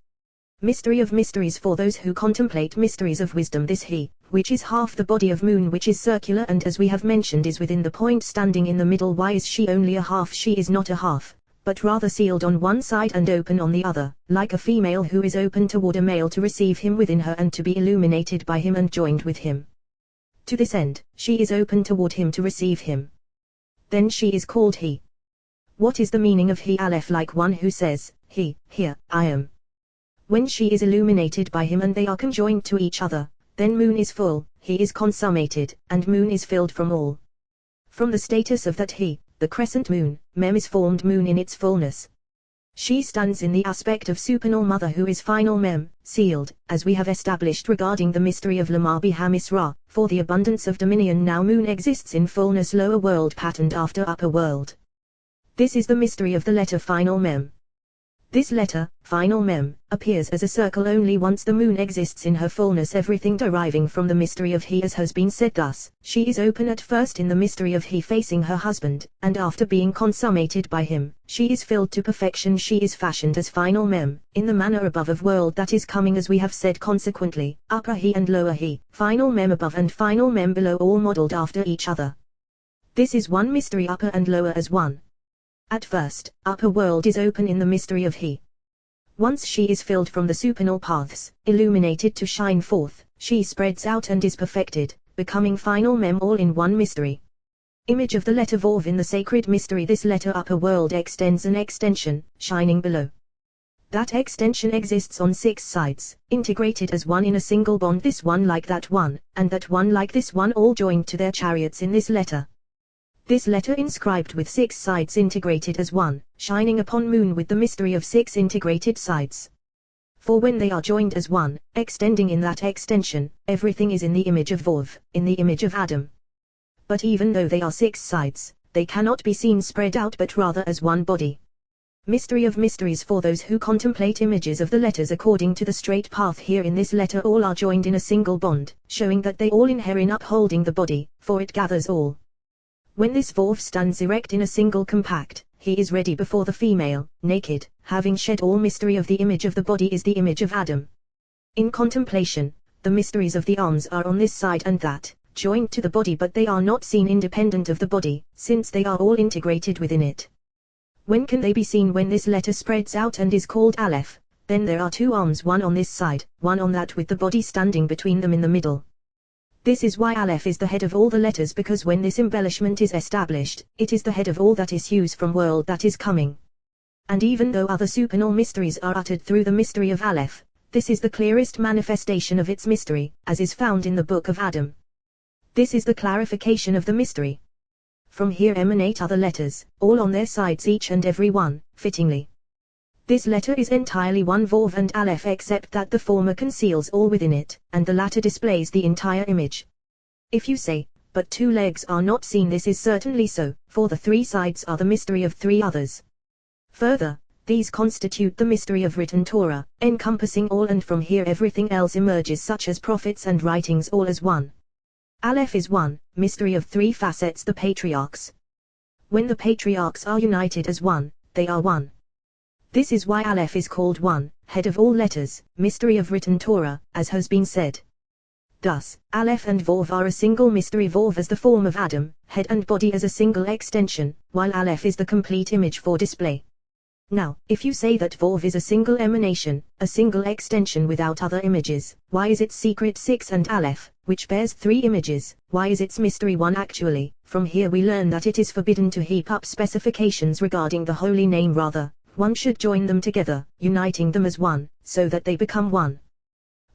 Mystery of mysteries for those who contemplate mysteries of wisdom. This He, which is half the body of moon, which is circular and, as we have mentioned, is within the point standing in the middle. Why is she only a half? She is not a half, but rather sealed on one side and open on the other, like a female who is open toward a male to receive him within her and to be illuminated by him and joined with him. To this end, she is open toward him to receive him. Then she is called He. What is the meaning of He? Aleph, like one who says, He, here, I am. When she is illuminated by him and they are conjoined to each other, then moon is full, He is consummated, and moon is filled from all. From the status of that He, the crescent moon, Mem is formed moon in its fullness. She stands in the aspect of supernal mother who is final Mem, sealed, as we have established regarding the mystery of Lamar Bihamis Ra, for the abundance of dominion. Now moon exists in fullness, lower world patterned after upper world. This is the mystery of the letter final Mem. This letter, final Mem, appears as a circle only once the moon exists in her fullness, everything deriving from the mystery of He, as has been said. Thus, she is open at first in the mystery of He facing her husband, and after being consummated by him, she is filled to perfection. She is fashioned as final Mem, in the manner above of world that is coming, as we have said. Consequently, upper He and lower He, final Mem above and final Mem below, all modeled after each other. This is one mystery, upper and lower as one. At first, upper world is open in the mystery of He. Once she is filled from the supernal paths, illuminated to shine forth, she spreads out and is perfected, becoming final Mem, all in one mystery. Image of the letter Vav in the sacred mystery. This letter upper world extends an extension, shining below. That extension exists on 6 sides, integrated as one in a single bond, this one like that one, and that one like this one, all joined to their chariots in this letter. This letter inscribed with 6 sides integrated as one, shining upon moon with the mystery of 6 integrated sides. For when they are joined as one, extending in that extension, everything is in the image of Vav, in the image of Adam. But even though they are 6 sides, they cannot be seen spread out but rather as one body. Mystery of mysteries. For those who contemplate images of the letters according to the straight path, here in this letter all are joined in a single bond, showing that they all inhere in upholding the body, for it gathers all. When this Vav stands erect in a single compact, he is ready before the female, naked, having shed all mystery of the image of the body is the image of Adam. In contemplation, the mysteries of the arms are on this side and that, joined to the body, but they are not seen independent of the body, since they are all integrated within it. When can they be seen? When this letter spreads out and is called Aleph, then there are 2 arms, one on this side, one on that, with the body standing between them in the middle. This is why Aleph is the head of all the letters, because when this embellishment is established, it is the head of all that issues from world that is coming. And even though other supernal mysteries are uttered through the mystery of Aleph, this is the clearest manifestation of its mystery, as is found in the book of Adam. This is the clarification of the mystery. From here emanate other letters, all on their sides, each and every one, fittingly. This letter is entirely one Vav and Aleph, except that the former conceals all within it, and the latter displays the entire image. If you say, but 2 legs are not seen, this is certainly so, for the 3 sides are the mystery of 3 others. Further, these constitute the mystery of written Torah, encompassing all, and from here everything else emerges, such as prophets and writings, all as one. Aleph is one, mystery of 3 facets, the patriarchs. When the patriarchs are united as one, they are one. This is why Aleph is called one, head of all letters, mystery of written Torah, as has been said. Thus, Aleph and Vav are a single mystery, Vav as the form of Adam, head and body as a single extension, while Aleph is the complete image for display. Now, if you say that Vav is a single emanation, a single extension without other images, why is its secret 6, and Aleph, which bears 3 images, why is its mystery 1 actually? From here we learn that it is forbidden to heap up specifications regarding the holy name, rather, one should join them together, uniting them as one, so that they become one.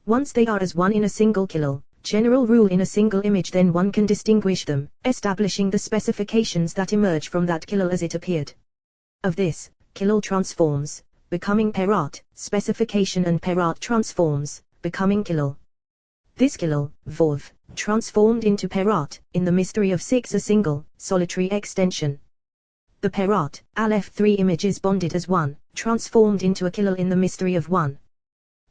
Once they are as one in a single kilal, general rule in a single image, then one can distinguish them, establishing the specifications that emerge from that kilal as it appeared. Of this, kilal transforms, becoming perat, specification, and perat transforms, becoming kilal. This kilal, Vav, transformed into perat, in the mystery of 6, a single, solitary extension. The perat, Aleph, 3 images bonded as one, transformed into a kilal in the mystery of 1.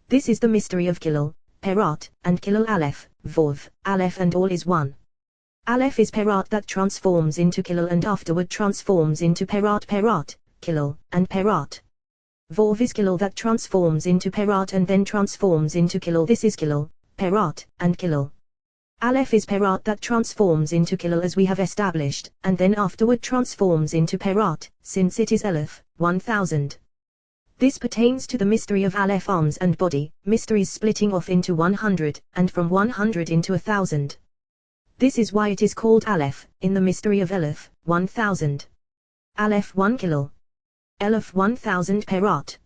This is the mystery of kilal, perat, and kilal Aleph, Vav, Aleph, and all is one. Aleph is perat that transforms into kilal and afterward transforms into perat, kilal, and perat. Vav is kilal that transforms into perat and then transforms into kilal. This is kilal, perat, and kilal. Aleph is perat that transforms into kilal, as we have established, and then afterward transforms into perat, since it is Aleph, 1000. This pertains to the mystery of Aleph, arms and body, mysteries splitting off into 100, and from 100 into 1000. This is why it is called Aleph, in the mystery of Aleph, 1000. Aleph 1 kilal. Aleph 1000 perat.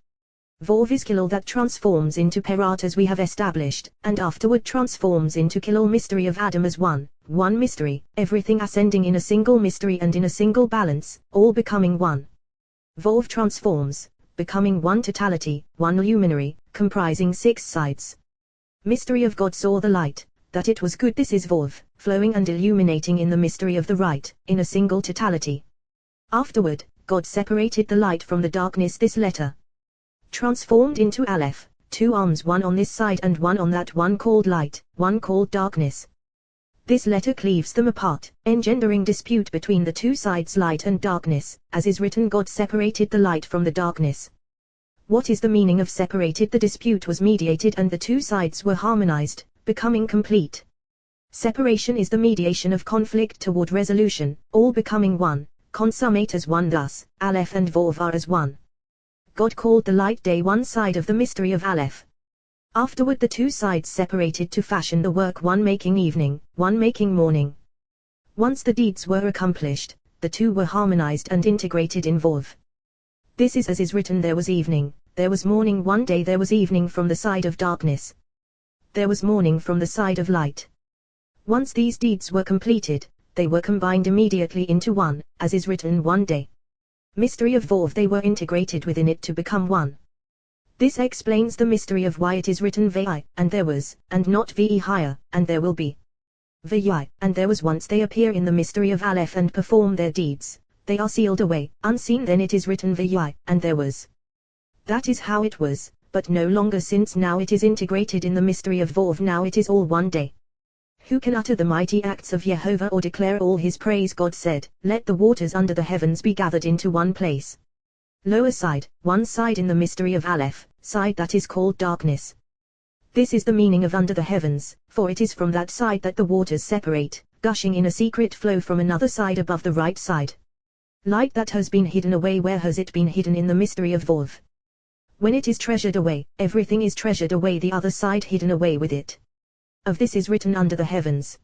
Vav is kilal that transforms into perat, as we have established, and afterward transforms into kilal, mystery of Adam, as one mystery, everything ascending in a single mystery and in a single balance, all becoming one. Vav transforms, becoming one totality, one luminary, comprising 6 sides. Mystery of God saw the light, that it was good. This is Vav, flowing and illuminating in the mystery of the right, in a single totality. Afterward, God separated the light from the darkness. This letter transformed into Aleph, 2 arms, one on this side and one on that, one called light, one called darkness. This letter cleaves them apart, engendering dispute between the 2 sides, light and darkness, as is written, God separated the light from the darkness. What is the meaning of separated? The dispute was mediated and the 2 sides were harmonized, becoming complete. Separation is the mediation of conflict toward resolution, all becoming one, consummate as one. Thus, Aleph and Vav are as one. God called the light day, one side of the mystery of Aleph. Afterward the 2 sides separated to fashion the work, one making evening, one making morning. Once the deeds were accomplished, the two were harmonized and integrated in Vov. This is as is written, there was evening, there was morning, one day there was evening from the side of darkness. There was morning from the side of light. Once these deeds were completed, they were combined immediately into one, as is written, one day. Mystery of Vov, they were integrated within it to become one. This explains the mystery of why it is written Vi, and there was, and not Vi higher, and there will be. Vi, and there was once, they appear in the mystery of Aleph and perform their deeds, they are sealed away, unseen, then it is written Vi, and there was. That is how it was, but no longer, since now it is integrated in the mystery of Vov, now it is all one day. Who can utter the mighty acts of Jehovah or declare all his praise? God said, let the waters under the heavens be gathered into one place. Lower side, one side in the mystery of Aleph, side that is called darkness. This is the meaning of under the heavens, for it is from that side that the waters separate, gushing in a secret flow from another side above the right side. Light that has been hidden away, where has it been hidden? In the mystery of Vov. When it is treasured away, everything is treasured away, the other side hidden away with it. Of this is written under the heavens.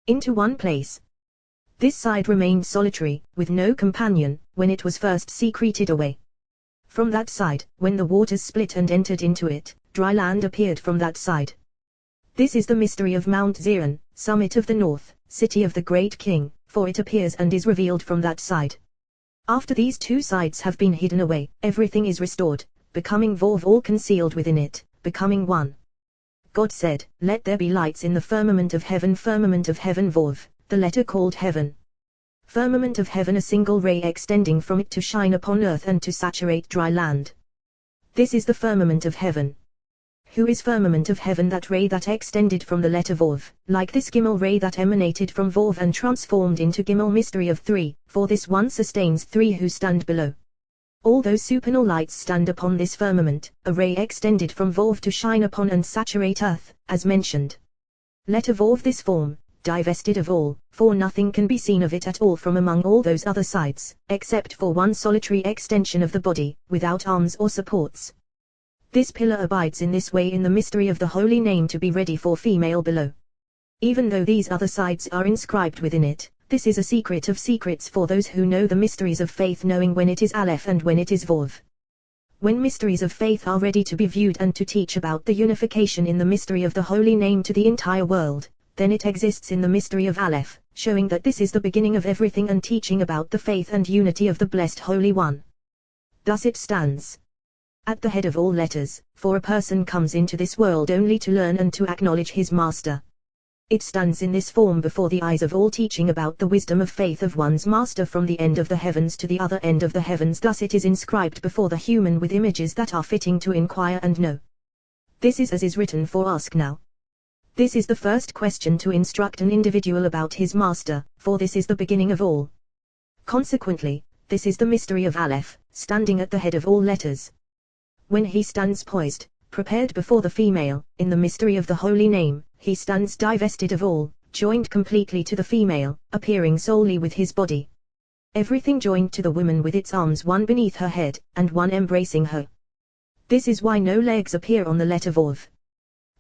Into one place. This side remained solitary, with no companion, when it was first secreted away. From that side, when the waters split and entered into it, dry land appeared from that side. This is the mystery of Mount Zion, summit of the north, city of the great king, for it appears and is revealed from that side. After these two sides have been hidden away, everything is restored, becoming Vov, all concealed within it, becoming one. God said, let there be lights in the firmament of heaven Vov, the letter called heaven. Firmament of heaven, a single ray extending from it to shine upon earth and to saturate dry land. This is the firmament of heaven. Who is firmament of heaven? That ray that extended from the letter Vov, like this Gimel ray that emanated from Vov and transformed into Gimel, mystery of three, for this one sustains three who stand below. All those supernal lights stand upon this firmament, a ray extended from Vov to shine upon and saturate earth, as mentioned. Letter Vov, this form, divested of all, for nothing can be seen of it at all from among all those other sides, except for one solitary extension of the body, without arms or supports. This pillar abides in this way in the mystery of the holy name to be ready for female below. Even though these other sides are inscribed within it, this is a secret of secrets for those who know the mysteries of faith, knowing when it is Aleph and when it is Vov. When mysteries of faith are ready to be viewed and to teach about the unification in the mystery of the holy name to the entire world, then it exists in the mystery of Aleph, showing that this is the beginning of everything and teaching about the faith and unity of the Blessed Holy One. Thus it stands at the head of all letters, for a person comes into this world only to learn and to acknowledge his master. It stands in this form before the eyes of all, teaching about the wisdom of faith of one's master from the end of the heavens to the other end of the heavens. Thus it is inscribed before the human with images that are fitting to inquire and know. This is as is written for ask now. This is the first question to instruct an individual about his master, for this is the beginning of all. Consequently, this is the mystery of Aleph, standing at the head of all letters. When he stands poised, prepared before the female, in the mystery of the holy name, he stands divested of all, joined completely to the female, appearing solely with his body. Everything joined to the woman with its arms, one beneath her head, and one embracing her. This is why no legs appear on the letter Vov.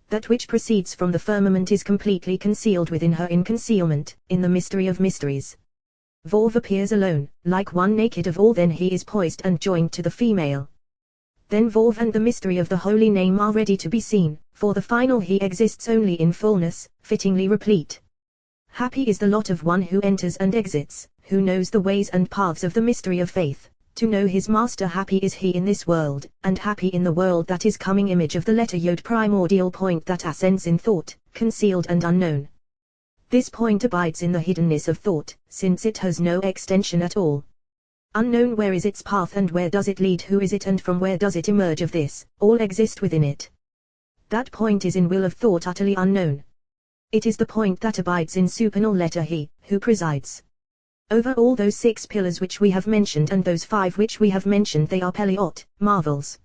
That which proceeds from the firmament is completely concealed within her in concealment, in the mystery of mysteries. Vov appears alone, like one naked of all, then he is poised and joined to the female. Then Vov and the mystery of the holy name are ready to be seen, for the final he exists only in fullness, fittingly replete. Happy is the lot of one who enters and exits, who knows the ways and paths of the mystery of faith, to know his master. Happy is he in this world, and happy in the world that is coming. Image of the letter Yod, primordial point that ascends in thought, concealed and unknown. This point abides in the hiddenness of thought, since it has no extension at all. Unknown, where is its path and where does it lead, who is it and from where does it emerge? Of this, all exist within it. That point is in will of thought utterly unknown. It is the point that abides in supernal letter He, who presides over all those 6 pillars which we have mentioned and those 5 which we have mentioned. They are Peleot, marvels.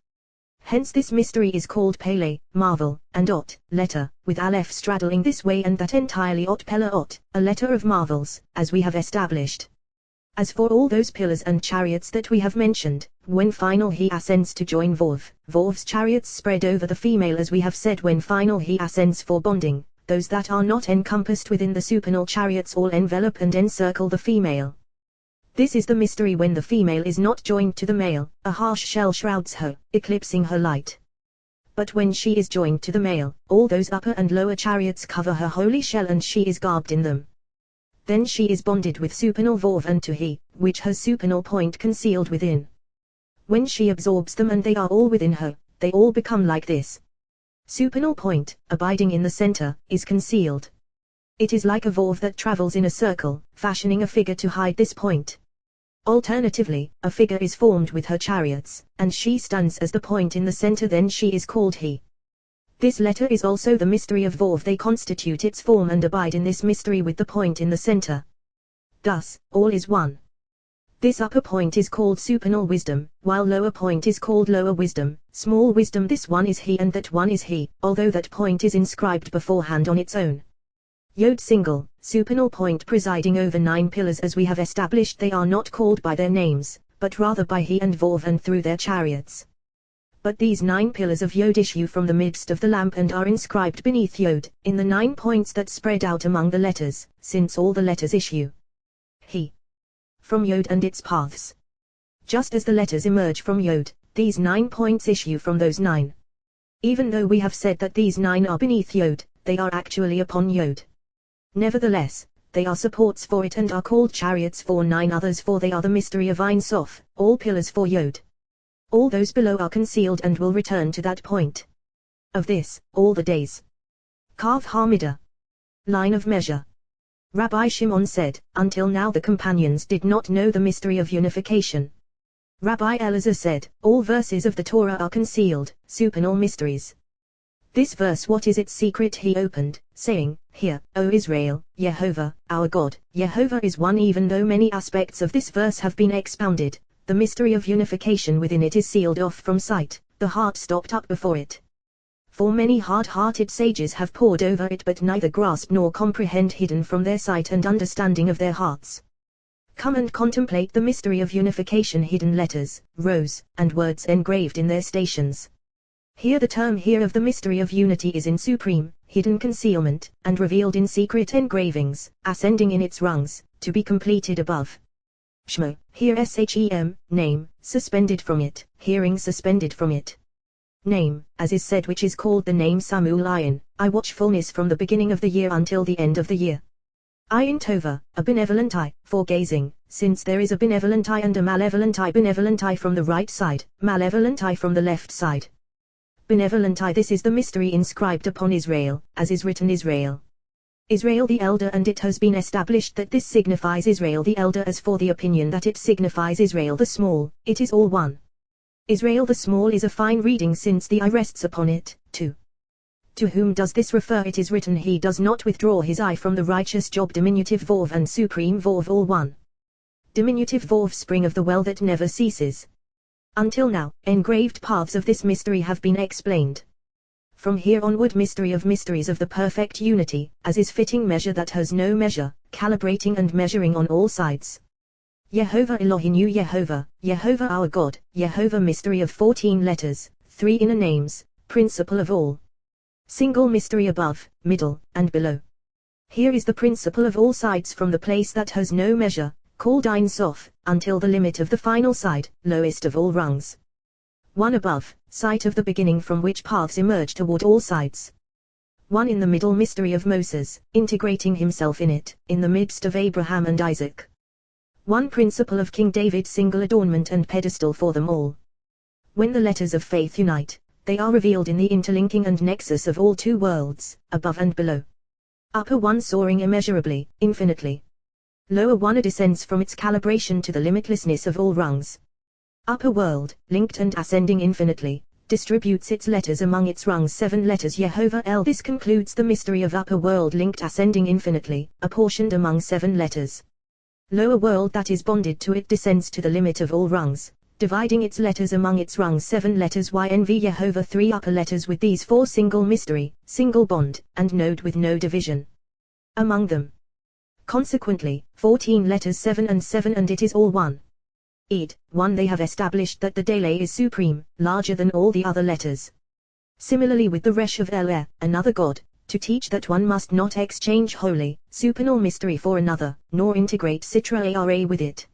Hence this mystery is called Pele, marvel, and Ot, letter, with Aleph straddling this way and that entirely. Ot Peleot, a letter of marvels, as we have established. As for all those pillars and chariots that we have mentioned, when final he ascends to join Vov, Vov's chariots spread over the female, as we have said. When final he ascends for bonding, those that are not encompassed within the supernal chariots all envelop and encircle the female. This is the mystery when the female is not joined to the male, a harsh shell shrouds her, eclipsing her light. But when she is joined to the male, all those upper and lower chariots cover her holy shell and she is garbed in them. Then she is bonded with supernal Vov and to he, which her supernal point concealed within. When she absorbs them and they are all within her, they all become like this. Supernal point, abiding in the center, is concealed. It is like a Vov that travels in a circle, fashioning a figure to hide this point. Alternatively, a figure is formed with her chariots, and she stands as the point in the center, then she is called he. This letter is also the mystery of Vov, they constitute its form and abide in this mystery with the point in the center. Thus, all is one. This upper point is called supernal wisdom, while lower point is called lower wisdom, small wisdom. This one is he and that one is he, although that point is inscribed beforehand on its own. Yod single, supernal point presiding over 9 pillars, as we have established they are not called by their names, but rather by he and Vov and through their chariots. But these 9 pillars of Yod issue from the midst of the lamp and are inscribed beneath Yod, in the 9 points that spread out among the letters, since all the letters issue he from Yod and its paths. Just as the letters emerge from Yod, these 9 points issue from those 9. Even though we have said that these 9 are beneath Yod, they are actually upon Yod. Nevertheless, they are supports for it and are called chariots for 9 others, for they are the mystery of Ein Sof, all pillars for Yod. All those below are concealed and will return to that point. Of this, all the days. Kav Hamida. Line of measure. Rabbi Shimon said, until now the companions did not know the mystery of unification. Rabbi Elazar said, all verses of the Torah are concealed, supernal mysteries. This verse, what is its secret? He opened, saying, Hear, O Israel, Yehovah, our God, Yehovah is one. Even though many aspects of this verse have been expounded, the mystery of unification within it is sealed off from sight, the heart stopped up before it. For many hard-hearted sages have pored over it but neither grasp nor comprehend, hidden from their sight and understanding of their hearts. Come and contemplate the mystery of unification, hidden letters, rows, and words engraved in their stations. Here the term here of the mystery of unity is in supreme, hidden concealment, and revealed in secret engravings, ascending in its rungs, to be completed above. Shmo, here Shem, name, suspended from it, hearing suspended from it. Name, as is said, which is called the name Samu Lion, I watchfulness from the beginning of the year until the end of the year. Ayin Tova, a benevolent eye, for gazing, since there is a benevolent eye and a malevolent eye from the right side, malevolent eye from the left side. Benevolent eye, this is the mystery inscribed upon Israel, as is written Israel. Israel the elder, and it has been established that this signifies Israel the elder, as for the opinion that it signifies Israel the small, it is all one. Israel the small is a fine reading since the eye rests upon it, too. To whom does this refer? It is written, he does not withdraw his eye from the righteous job. Diminutive Vov and supreme Vov all one. Diminutive Vov, spring of the well that never ceases. Until now, engraved paths of this mystery have been explained. From here onward, mystery of mysteries of the perfect unity, as is fitting measure that has no measure, calibrating and measuring on all sides. Yehovah Elohinu, Yehovah, Yehovah our God, Yehovah, mystery of 14 letters, 3 inner names, principle of all. Single mystery above, middle, and below. Here is the principle of all sides from the place that has no measure, called Ein Sof, until the limit of the final side, lowest of all rungs. One above, sight of the beginning from which paths emerge toward all sides. One in the middle, mystery of Moses, integrating himself in it, in the midst of Abraham and Isaac. One principle of King David, single adornment and pedestal for them all. When the letters of faith unite, they are revealed in the interlinking and nexus of all 2 worlds, above and below. Upper one soaring immeasurably, infinitely. Lower one descends from its calibration to the limitlessness of all rungs. Upper world, linked and ascending infinitely, distributes its letters among its rungs, 7 letters Yehovah El. This concludes the mystery of upper world, linked ascending infinitely, apportioned among 7 letters. Lower world that is bonded to it descends to the limit of all rungs, dividing its letters among its rungs, 7 letters YNV Yehovah, 3 upper letters with these 4 single mystery, single bond, and node with no division among them. Consequently, 14 letters, 7 and it is all one. Id, 1 they have established that the delay is supreme, larger than all the other letters. Similarly with the Resh of El, another God, to teach that one must not exchange holy, supernal mystery for another, nor integrate citra ara with it.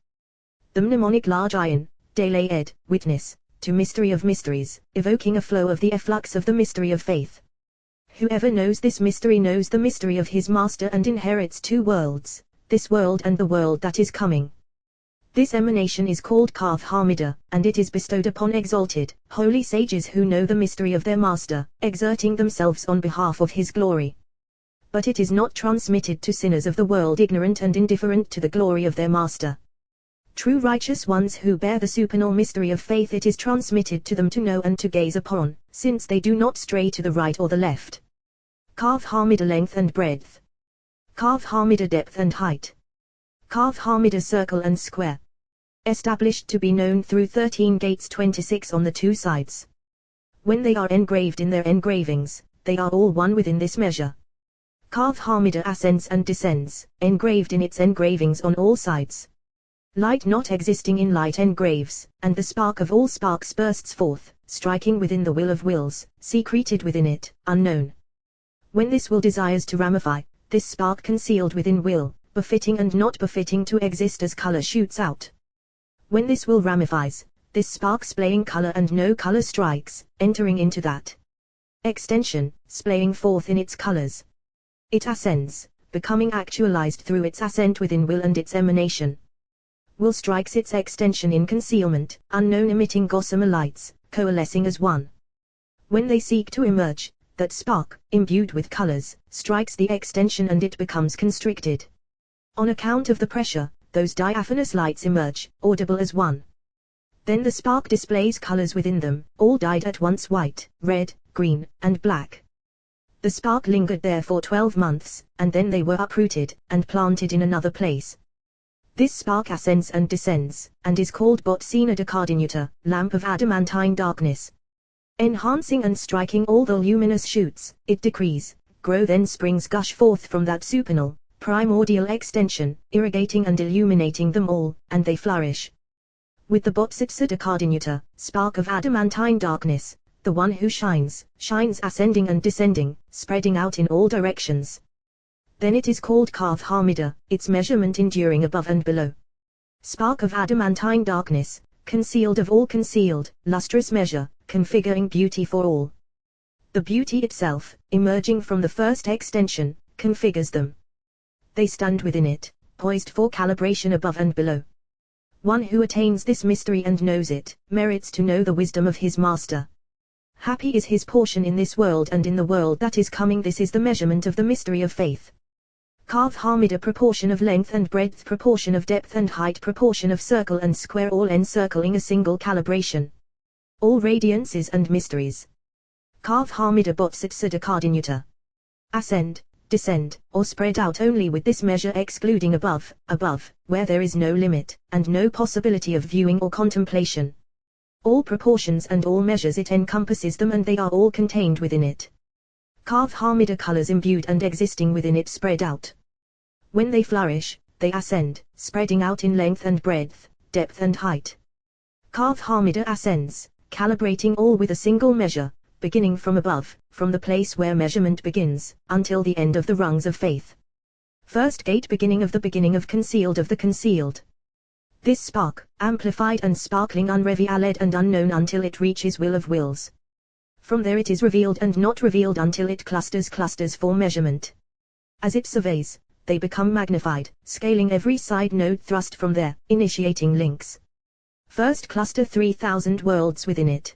The mnemonic large iron, dele ed, witness, to mystery of mysteries, evoking a flow of the efflux of the mystery of faith. Whoever knows this mystery knows the mystery of his master and inherits two worlds, this world and the world that is coming. This emanation is called Kaf Hamida, and it is bestowed upon exalted, holy sages who know the mystery of their master, exerting themselves on behalf of his glory. But it is not transmitted to sinners of the world ignorant and indifferent to the glory of their master. True righteous ones who bear the supernal mystery of faith, it is transmitted to them to know and to gaze upon, since they do not stray to the right or the left. Kaf Hamida length and breadth. Kaf Hamida depth and height. Kaf Hamida circle and square. Established to be known through 13 gates 26 on the two sides. When they are engraved in their engravings, they are all one within this measure. Kaf Hamida ascends and descends, engraved in its engravings on all sides. Light not existing in light engraves, and the spark of all sparks bursts forth, striking within the will of wills, secreted within it, unknown. When this will desires to ramify, this spark concealed within will, befitting and not befitting to exist as color shoots out. When this will ramifies, this spark splaying color and no color strikes, entering into that extension, splaying forth in its colors. It ascends, becoming actualized through its ascent within will and its emanation. Will strikes its extension in concealment, unknown, emitting gossamer lights, coalescing as one. When they seek to emerge, that spark, imbued with colors, strikes the extension and it becomes constricted. On account of the pressure, those diaphanous lights emerge, audible as one. Then the spark displays colors within them, all dyed at once white, red, green, and black. The spark lingered there for 12 months, and then they were uprooted, and planted in another place. This spark ascends and descends, and is called Botsina de Cardinuta, lamp of adamantine darkness. Enhancing and striking all the luminous shoots, it decrees, grow, then springs gush forth from that supernal, primordial extension, irrigating and illuminating them all, and they flourish. With the Botsitsa de Cardinuta, spark of adamantine darkness, the one who shines, shines ascending and descending, spreading out in all directions. Then it is called Kaf Hamida, its measurement enduring above and below. Spark of adamantine darkness, concealed of all concealed, lustrous measure, configuring beauty for all. The beauty itself, emerging from the first extension, configures them. They stand within it, poised for calibration above and below. One who attains this mystery and knows it, merits to know the wisdom of his master. Happy is his portion in this world and in the world that is coming. This is the measurement of the mystery of faith. Kaf Hamida, proportion of length and breadth, proportion of depth and height, proportion of circle and square, all encircling a single calibration. All radiances and mysteries. Kaf Hamida Botsitsa de Cardinuta. Ascend, descend, or spread out only with this measure, excluding above, where there is no limit, and no possibility of viewing or contemplation. All proportions and all measures it encompasses them, and they are all contained within it. Kaf Hamida, colors imbued and existing within it, spread out. When they flourish, they ascend, spreading out in length and breadth, depth and height. Kaf Hamida ascends, calibrating all with a single measure, beginning from above, from the place where measurement begins, until the end of the rungs of faith. First gate, beginning of the concealed of the concealed. This spark, amplified and sparkling, unrevealed and unknown until it reaches will of wills. From there it is revealed and not revealed until it clusters for measurement. As it surveys, they become magnified, scaling every side node thrust from there, initiating links. First cluster 3,000 worlds within it.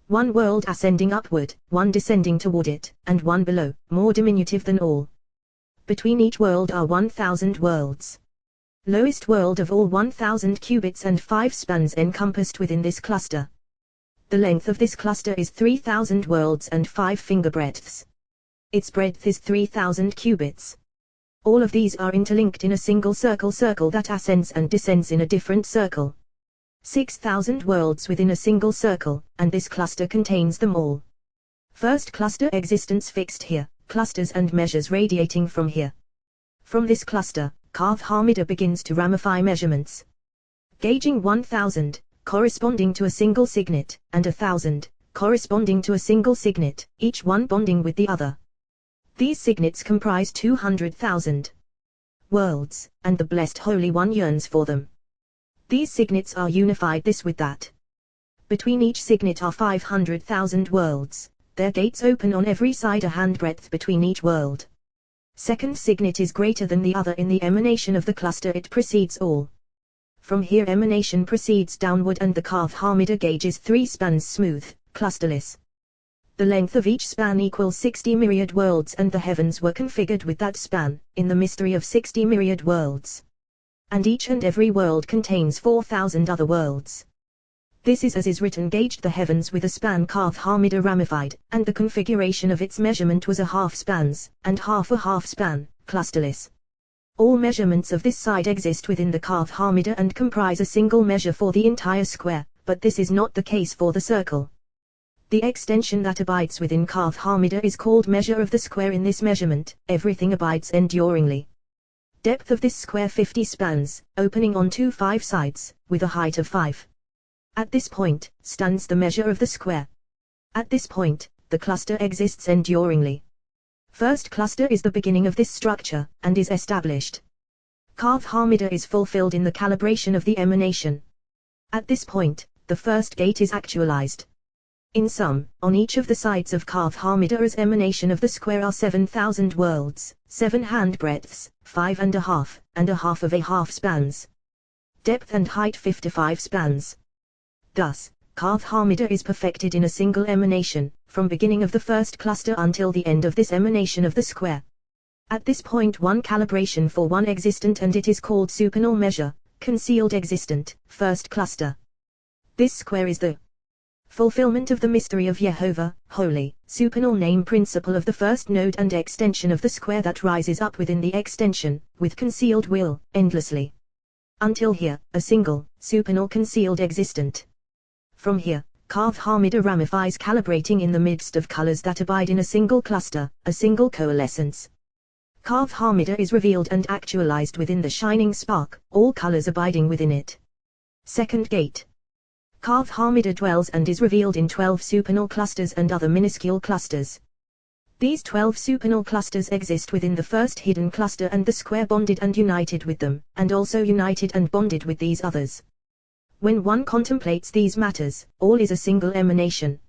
One world ascending upward, one descending toward it, and one below, more diminutive than all. Between each world are 1,000 worlds. Lowest world of all 1,000 cubits and 5 spans encompassed within this cluster. The length of this cluster is 3,000 worlds and 5 finger breadths. Its breadth is 3,000 cubits. All of these are interlinked in a single circle that ascends and descends in a different circle. 6,000 worlds within a single circle, and this cluster contains them all. First cluster, existence fixed here, clusters and measures radiating from here. From this cluster, Kaf Hamida begins to ramify measurements. Gauging 1,000, corresponding to a single signet, and 1,000, corresponding to a single signet, each one bonding with the other. These signets comprise 200,000 worlds, and the Blessed Holy One yearns for them. These signets are unified this with that. Between each signet are 500,000 worlds, their gates open on every side a handbreadth between each world. Second signet is greater than the other in the emanation of the cluster it precedes all. From here emanation proceeds downward and the Kaf Hamida gauge is 3 spans smooth, clusterless. The length of each span equals 60 myriad worlds and the heavens were configured with that span, in the mystery of 60 myriad worlds. And each and every world contains 4,000 other worlds. This is as is written gauged the heavens with a span Kaf Hamida ramified, and the configuration of its measurement was a half spans, and half a half span, clusterless. All measurements of this side exist within the Kaf Hamida and comprise a single measure for the entire square, but this is not the case for the circle. The extension that abides within Kaf Hamida is called measure of the square. In this measurement, everything abides enduringly. Depth of this square 50 spans, opening onto 5 sides, with a height of 5. At this point, stands the measure of the square. At this point, the cluster exists enduringly. First cluster is the beginning of this structure, and is established. Kaf Hamida is fulfilled in the calibration of the emanation. At this point, the first gate is actualized. In sum, on each of the sides of Kaf Hamida as emanation of the square are 7,000 worlds, 7 handbreadths, 5.5 of a half spans. Depth and height 55 spans. Thus, Kaf Hamida is perfected in a single emanation, from beginning of the first cluster until the end of this emanation of the square. At this point one calibration for one existent and it is called supernal measure, concealed existent, first cluster. This square is the fulfillment of the mystery of Yehovah, holy, supernal name principle of the first node and extension of the square that rises up within the extension, with concealed will, endlessly. Until here, a single, supernal concealed existent. From here, Kaf Hamida ramifies calibrating in the midst of colors that abide in a single cluster, a single coalescence. Kaf Hamida is revealed and actualized within the shining spark, all colors abiding within it. Second gate. Kaf Hamida dwells and is revealed in 12 supernal clusters and other minuscule clusters. These 12 supernal clusters exist within the first hidden cluster and the square bonded and united with them, and also united and bonded with these others. When one contemplates these matters, all is a single emanation.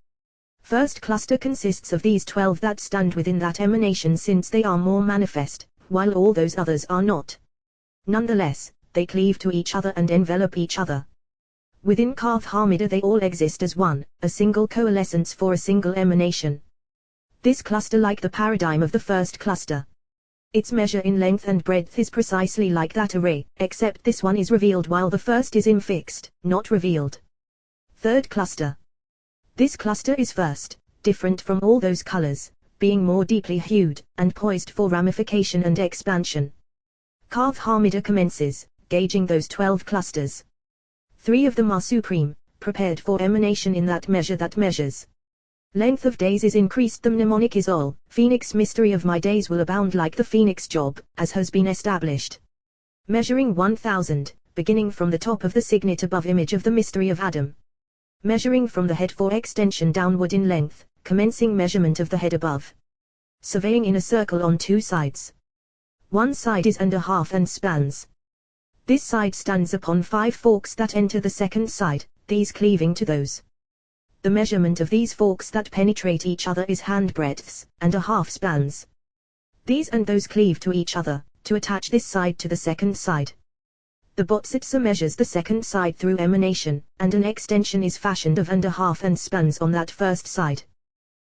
First cluster consists of these 12 that stand within that emanation since they are more manifest, while all those others are not. Nonetheless, they cleave to each other and envelop each other. Within Kaf Hamida they all exist as one, a single coalescence for a single emanation. This cluster like the paradigm of the first cluster. Its measure in length and breadth is precisely like that array, except this one is revealed while the first is infixed, not revealed. Third cluster. This cluster is first, different from all those colors, being more deeply hued, and poised for ramification and expansion. Kaf Hamida commences, gauging those 12 clusters. 3 of them are supreme, prepared for emanation in that measure that measures. Length of days is increased. The mnemonic is all, Phoenix mystery of my days will abound like the Phoenix job, as has been established. Measuring 1000, beginning from the top of the signet above image of the mystery of Adam. Measuring from the head for extension downward in length, commencing measurement of the head above. Surveying in a circle on 2 sides. One side is and a half and spans. This side stands upon 5 forks that enter the second side, these cleaving to those. The measurement of these forks that penetrate each other is handbreadths, and a half spans. These and those cleave to each other, to attach this side to the second side. The Botsitsa measures the second side through emanation, and an extension is fashioned of and a half and spans on that first side.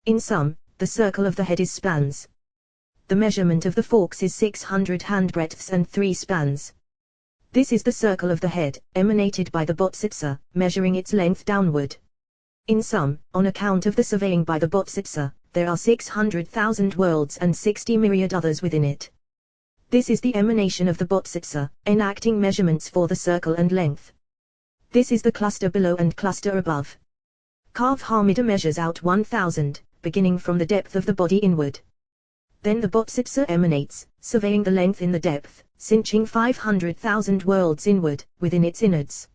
In sum, the circle of the head is spans. The measurement of the forks is 600 handbreadths and 3 spans. This is the circle of the head, emanated by the Botsitsa, measuring its length downward. In sum, on account of the surveying by the Botsitsa, there are 600,000 worlds and 60 myriad others within it. This is the emanation of the Botsitsa, enacting measurements for the circle and length. This is the cluster below and cluster above. Kaf Hamida measures out 1000, beginning from the depth of the body inward. Then the Botsitsa emanates, surveying the length in the depth, cinching 500,000 worlds inward, within its innards.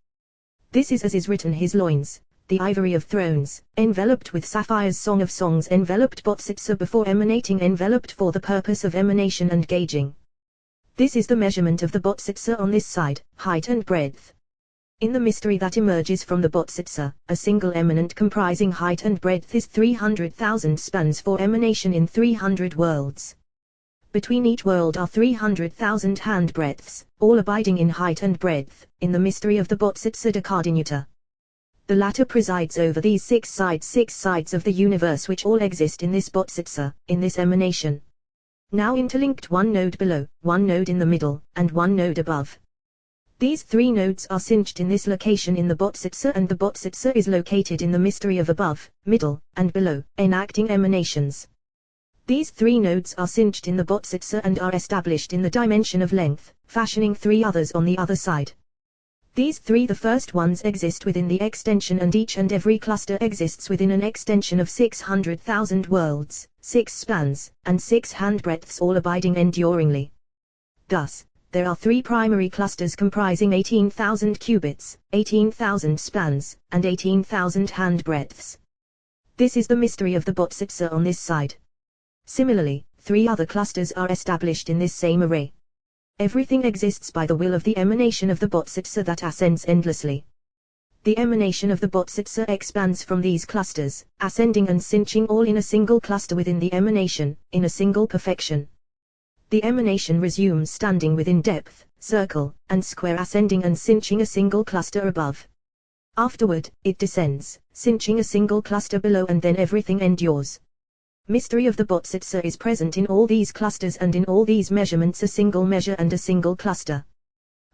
This is as is written his loins, the ivory of thrones, enveloped with sapphires, song of songs, enveloped Botsitsa before emanating, enveloped for the purpose of emanation and gauging. This is the measurement of the Botsitsa on this side, height and breadth. In the mystery that emerges from the Botsitsa, a single emanant comprising height and breadth is 300,000 spans for emanation in 300 worlds. Between each world are 300,000 handbreadths, all abiding in height and breadth, in the mystery of the Botsitsa Dekadinuta. The latter presides over these six sides of the universe which all exist in this Botsitsa, in this emanation. Now interlinked, one node below, one node in the middle, and one node above. These three nodes are cinched in this location in the Botsitsa, and the Botsitsa is located in the mystery of above, middle, and below, enacting emanations. These three nodes are cinched in the Botsitsa and are established in the dimension of length, fashioning three others on the other side. These three, the first ones, exist within the extension, and each and every cluster exists within an extension of 600,000 worlds, 6 spans, and 6 handbreadths, all abiding enduringly. Thus, there are three primary clusters comprising 18,000 cubits, 18,000 spans, and 18,000 handbreadths. This is the mystery of the Botsitsa on this side. Similarly, three other clusters are established in this same array. Everything exists by the will of the emanation of the Botsitsa that ascends endlessly. The emanation of the Botsitsa expands from these clusters, ascending and cinching all in a single cluster within the emanation, in a single perfection. The emanation resumes standing within depth, circle, and square, ascending and cinching a single cluster above. Afterward, it descends, cinching a single cluster below, and then everything endures. Mystery of the Botsitsa is present in all these clusters, and in all these measurements a single measure and a single cluster.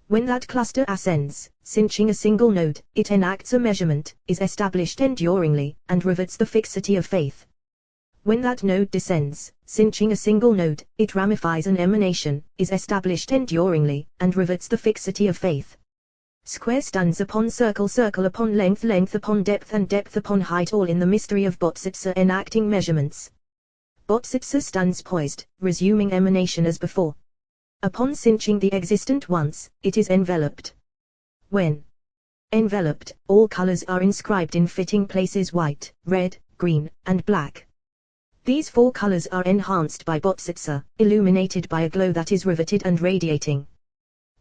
When that cluster ascends, cinching a single node, it enacts a measurement, is established enduringly, and rivets the fixity of faith. When that node descends, cinching a single node, it ramifies an emanation, is established enduringly, and rivets the fixity of faith. Square stands upon circle, circle upon length, length upon depth, and depth upon height, all in the mystery of Botsitsa enacting measurements. Botsitsa stands poised, resuming emanation as before. Upon cinching the existent once, it is enveloped. When enveloped, all colors are inscribed in fitting places: white, red, green, and black. These four colors are enhanced by Botsitsa, illuminated by a glow that is riveted and radiating.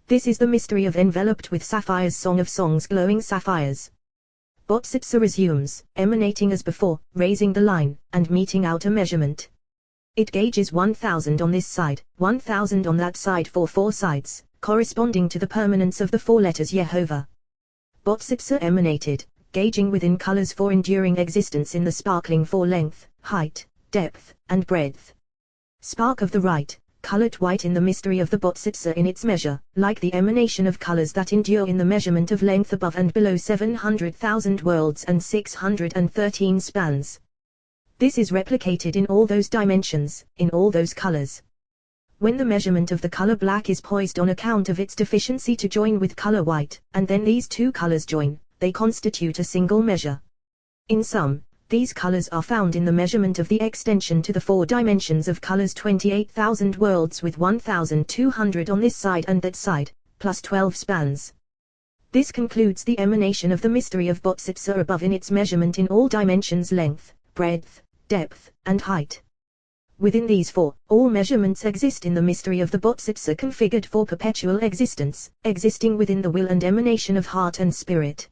This is the mystery of enveloped with sapphires, song of songs, glowing sapphires. Botsitsa resumes, emanating as before, raising the line, and meting out a measurement. It gauges 1,000 on this side, 1,000 on that side, for 4 sides, corresponding to the permanence of the 4 letters Yehovah. Botsitsa emanated, gauging within colors for enduring existence in the sparkling for length, height, depth, and breadth. Spark of the right, colored white in the mystery of the Botsitsa in its measure, like the emanation of colors that endure in the measurement of length above and below 700,000 worlds and 613 spans. This is replicated in all those dimensions, in all those colors. When the measurement of the color black is poised on account of its deficiency to join with color white, and then these two colors join, they constitute a single measure. In sum, these colors are found in the measurement of the extension to the 4 dimensions of colors: 28,000 worlds with 1,200 on this side and that side, plus 12 spans. This concludes the emanation of the mystery of Botsitsa above in its measurement in all dimensions: length, breadth, depth, and height. Within these 4, all measurements exist in the mystery of the Botsitsa, configured for perpetual existence, existing within the will and emanation of heart and spirit.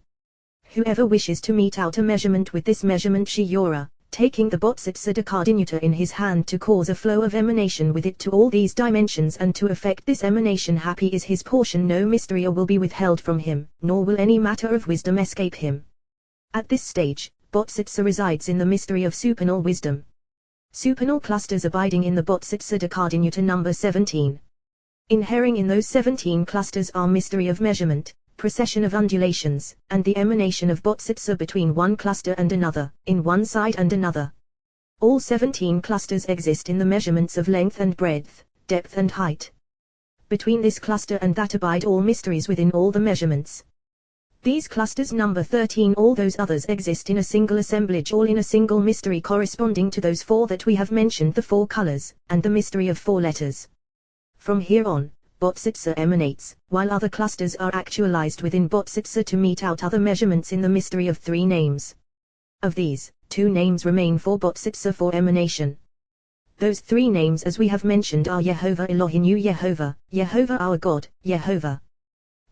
Whoever wishes to mete out a measurement with this measurement Shiora, taking the Botsitsa Dekadinuta in his hand to cause a flow of emanation with it to all these dimensions and to effect this emanation, happy is his portion. No mystery will be withheld from him, nor will any matter of wisdom escape him. At this stage, Botsitsa resides in the mystery of supernal wisdom. Supernal clusters abiding in the Botsitsa Dekadinuta number 17. Inhering in those 17 clusters are mystery of measurement, precession of undulations, and the emanation of Botsitsa between one cluster and another, in one side and another. All 17 clusters exist in the measurements of length and breadth, depth and height. Between this cluster and that abide all mysteries within all the measurements. These clusters number 13. All those others exist in a single assemblage, all in a single mystery corresponding to those 4 that we have mentioned, the 4 colors, and the mystery of 4 letters. From here on, Botsitsa emanates, while other clusters are actualized within Botsitsa to mete out other measurements in the mystery of three names. Of these, two names remain for Botsitsa for emanation. Those three names as we have mentioned are Yehovah Elohinu Yehovah, Yehovah our God, Yehovah.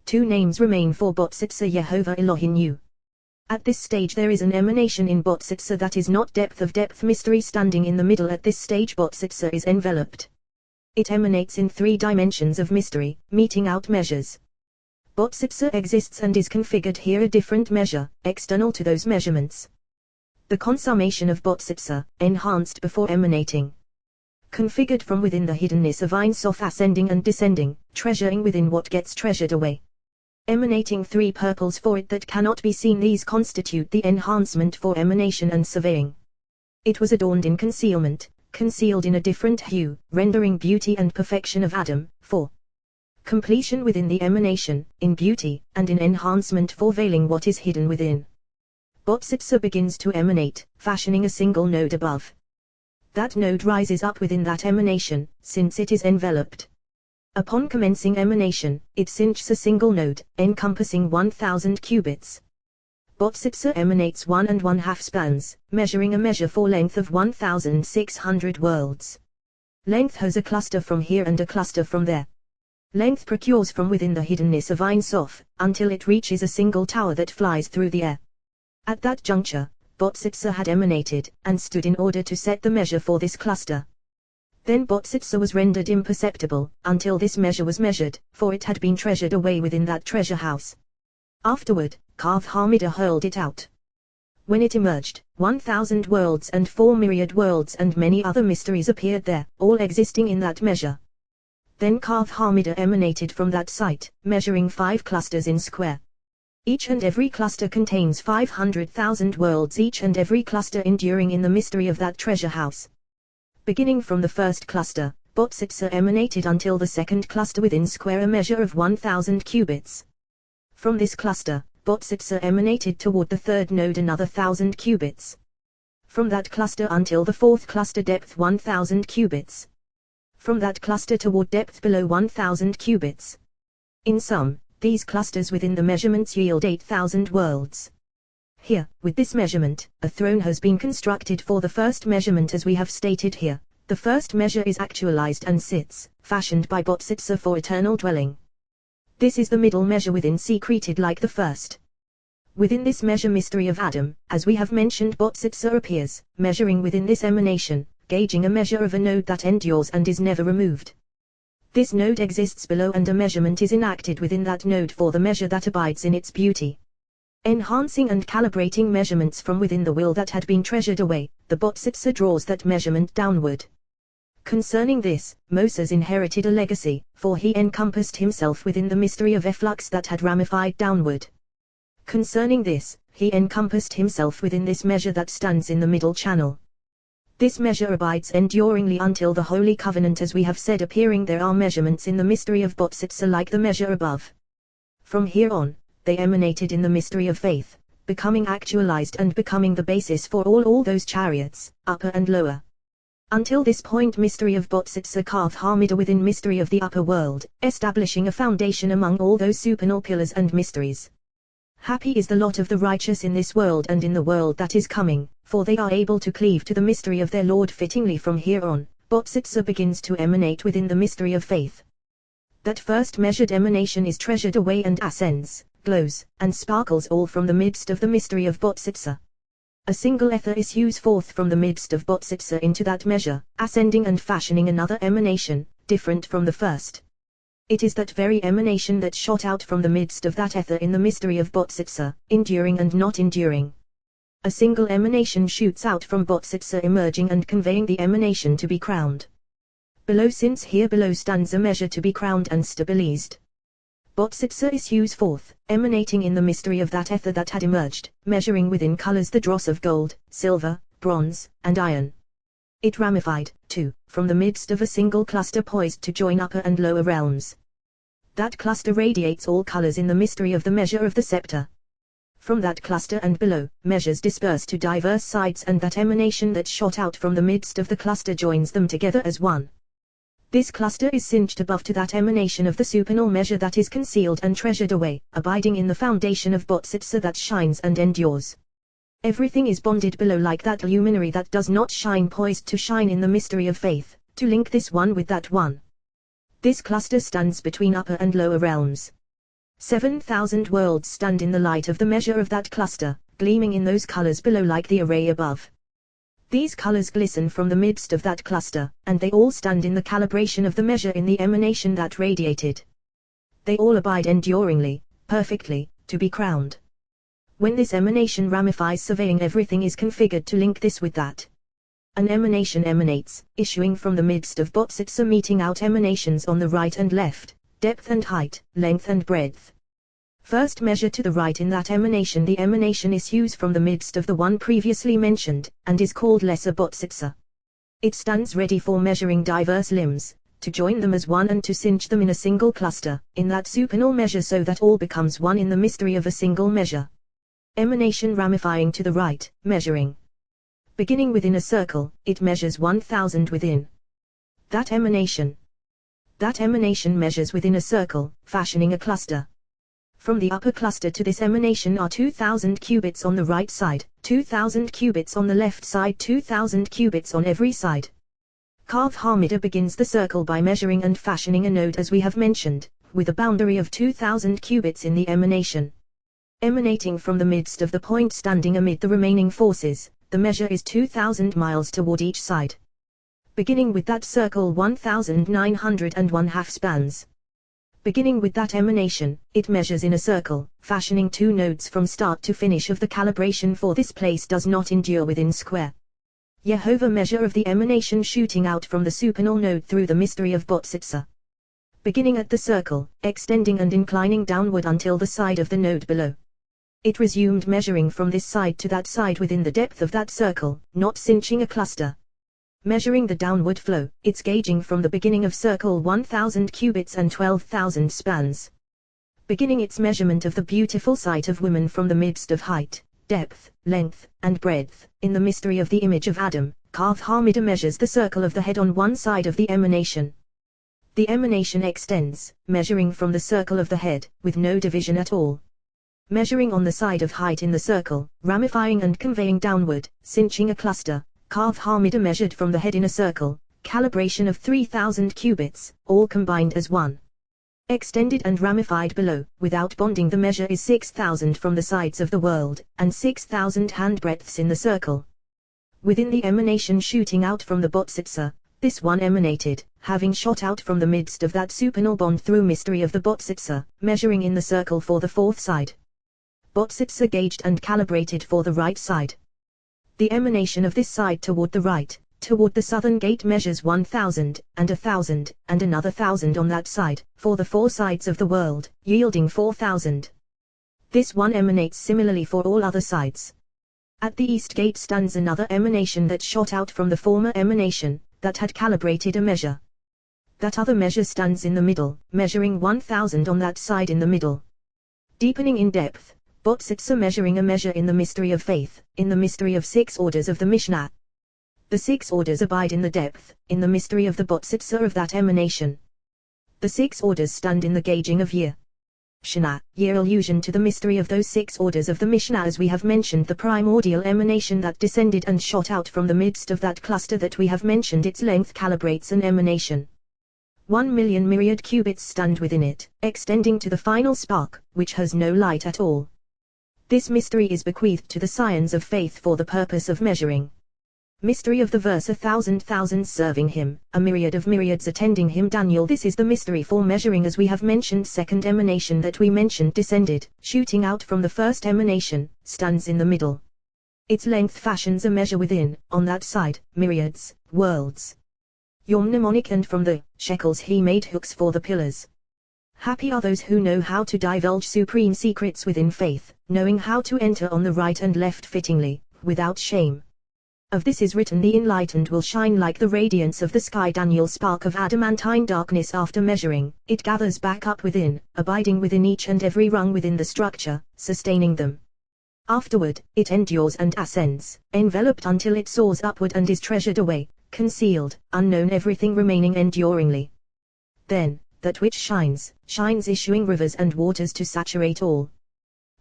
Two names remain for Botsitsa Yehovah Elohinu. At this stage there is an emanation in Botsitsa that is not depth of depth mystery standing in the middle. At this stage Botsitsa is enveloped. It emanates in three dimensions of mystery, meting out measures. Botsitsa exists and is configured here a different measure, external to those measurements. The consummation of Botsitsa, enhanced before emanating. Configured from within the hiddenness of Ein Sof ascending and descending, treasuring within what gets treasured away. Emanating three purples for it that cannot be seen. These constitute the enhancement for emanation and surveying. It was adorned in concealment, concealed in a different hue, rendering beauty and perfection of Adam, for completion within the emanation, in beauty, and in enhancement for veiling what is hidden within. Botsitsa begins to emanate, fashioning a single node above. That node rises up within that emanation, since it is enveloped. Upon commencing emanation, it cinches a single node, encompassing 1000 cubits. Botsitsa emanates 1 1/2 spans, measuring a measure for length of 1600 worlds. Length has a cluster from here and a cluster from there. Length procures from within the hiddenness of Ein Sof, until it reaches a single tower that flies through the air. At that juncture, Botsitsa had emanated, and stood in order to set the measure for this cluster. Then Botsitsa was rendered imperceptible, until this measure was measured, for it had been treasured away within that treasure house. Afterward, Kaf Hamida hurled it out. When it emerged, 1000 worlds and 4 myriad worlds and many other mysteries appeared there, all existing in that measure. Then Kaf Hamida emanated from that site, measuring 5 clusters in square. Each and every cluster contains 500,000 worlds, each and every cluster enduring in the mystery of that treasure house. Beginning from the first cluster, Botsitsa emanated until the second cluster within square a measure of 1000 cubits. From this cluster, Botsitsa emanated toward the third node another 1000 cubits. From that cluster until the fourth cluster depth 1000 cubits. From that cluster toward depth below 1000 cubits. In sum, these clusters within the measurements yield 8000 worlds. Here, with this measurement, a throne has been constructed for the first measurement as we have stated here. The first measure is actualized and sits, fashioned by Botsitsa for eternal dwelling. This is the middle measure within secreted like the first. Within this measure mystery of Adam, as we have mentioned, Botsitsa appears, measuring within this emanation, gauging a measure of a node that endures and is never removed. This node exists below and a measurement is enacted within that node for the measure that abides in its beauty. Enhancing and calibrating measurements from within the will that had been treasured away, the Botsitsa draws that measurement downward. Concerning this, Moses inherited a legacy, for he encompassed himself within the mystery of efflux that had ramified downward. Concerning this, he encompassed himself within this measure that stands in the middle channel. This measure abides enduringly until the Holy Covenant, as we have said. Appearing there are measurements in the mystery of Botsitsa like the measure above. From here on, they emanated in the mystery of faith, becoming actualized and becoming the basis for all those chariots, upper and lower. Until this point mystery of Botsitsa Kaf Hamida within mystery of the upper world, establishing a foundation among all those supernal pillars and mysteries. Happy is the lot of the righteous in this world and in the world that is coming, for they are able to cleave to the mystery of their Lord fittingly. From here on, Botsitsa begins to emanate within the mystery of faith. That first measured emanation is treasured away and ascends, glows, and sparkles all from the midst of the mystery of Botsitsa. A single ether issues forth from the midst of Botsitsa into that measure, ascending and fashioning another emanation, different from the first. It is that very emanation that shot out from the midst of that ether in the mystery of Botsitsa, enduring and not enduring. A single emanation shoots out from Botsitsa, emerging and conveying the emanation to be crowned. Below, since here below stands a measure to be crowned and stabilized. Botsitsa issues forth, emanating in the mystery of that ether that had emerged, measuring within colors the dross of gold, silver, bronze, and iron. It ramified, too, from the midst of a single cluster poised to join upper and lower realms. That cluster radiates all colors in the mystery of the measure of the scepter. From that cluster and below, measures disperse to diverse sides, and that emanation that shot out from the midst of the cluster joins them together as one. This cluster is cinched above to that emanation of the supernal measure that is concealed and treasured away, abiding in the foundation of Bodhisattva that shines and endures. Everything is bonded below like that luminary that does not shine, poised to shine in the mystery of faith, to link this one with that one. This cluster stands between upper and lower realms. 7,000 worlds stand in the light of the measure of that cluster, gleaming in those colors below like the array above. These colors glisten from the midst of that cluster, and they all stand in the calibration of the measure in the emanation that radiated. They all abide enduringly, perfectly, to be crowned. When this emanation ramifies, surveying everything is configured to link this with that. An emanation emanates, issuing from the midst of Bodhisattva, meeting out emanations on the right and left, depth and height, length and breadth. First measure to the right in that emanation, the emanation issues from the midst of the one previously mentioned, and is called lesser Bodhisattva. It stands ready for measuring diverse limbs, to join them as one and to cinch them in a single cluster, in that supernal measure, so that all becomes one in the mystery of a single measure. Emanation ramifying to the right, measuring. Beginning within a circle, it measures 1,000 within. That emanation measures within a circle, fashioning a cluster. From the upper cluster to this emanation are 2,000 cubits on the right side, 2,000 cubits on the left side, 2,000 cubits on every side. Kav Hamida begins the circle by measuring and fashioning a node, as we have mentioned, with a boundary of 2,000 cubits in the emanation. Emanating from the midst of the point standing amid the remaining forces, the measure is 2,000 miles toward each side. Beginning with that circle, 1,901 half spans. Beginning with that emanation, it measures in a circle, fashioning 2 nodes from start to finish of the calibration, for this place does not endure within square. Yehovah measure of the emanation shooting out from the supernal node through the mystery of Bodhisattva. Beginning at the circle, extending and inclining downward until the side of the node below. It resumed measuring from this side to that side within the depth of that circle, not cinching a cluster. Measuring the downward flow, it's gauging from the beginning of circle 1,000 cubits and 12,000 spans. Beginning its measurement of the beautiful sight of women from the midst of height, depth, length, and breadth, in the mystery of the image of Adam, Kav Hamida measures the circle of the head on one side of the emanation. The emanation extends, measuring from the circle of the head, with no division at all. Measuring on the side of height in the circle, ramifying and conveying downward, cinching a cluster, Kav Hamida measured from the head in a circle, calibration of 3,000 cubits, all combined as one. Extended and ramified below, without bonding, the measure is 6,000 from the sides of the world, and 6,000 handbreadths in the circle. Within the emanation shooting out from the Bodhisattva, this one emanated, having shot out from the midst of that supernal bond through mystery of the Bodhisattva, measuring in the circle for the 4th side. Bodhisattva gauged and calibrated for the right side. The emanation of this side toward the right, toward the southern gate, measures 1,000, and 1,000, and another 1,000 on that side, for the 4 sides of the world, yielding 4,000. This one emanates similarly for all other sides. At the east gate stands another emanation that shot out from the former emanation, that had calibrated a measure. That other measure stands in the middle, measuring 1,000 on that side in the middle. Deepening in depth, Bodhisattva measuring a measure in the mystery of faith, in the mystery of 6 orders of the Mishnah. The 6 orders abide in the depth, in the mystery of the Bodhisattva of that emanation. The 6 orders stand in the gauging of year. Shana, year, allusion to the mystery of those 6 orders of the Mishnah, as we have mentioned the primordial emanation that descended and shot out from the midst of that cluster that we have mentioned, its length calibrates an emanation. 1,000,000 myriad cubits stand within it, extending to the final spark, which has no light at all. This mystery is bequeathed to the science of faith for the purpose of measuring. Mystery of the verse, 1,000 thousands serving him, a myriad of myriads attending him. Daniel. This is the mystery for measuring, as we have mentioned. Second emanation that we mentioned descended, shooting out from the first emanation, stands in the middle. Its length fashions a measure within, on that side, myriads, worlds. Yom mnemonic, and from the shekels he made hooks for the pillars. Happy are those who know how to divulge supreme secrets within faith, knowing how to enter on the right and left fittingly, without shame. Of this is written, the enlightened will shine like the radiance of the sky. Daniel. Spark of adamantine darkness. After measuring, it gathers back up within, abiding within each and every rung within the structure, sustaining them. Afterward, it endures and ascends, enveloped until it soars upward and is treasured away, concealed, unknown, everything remaining enduringly. Then, that which shines, issuing rivers and waters to saturate all.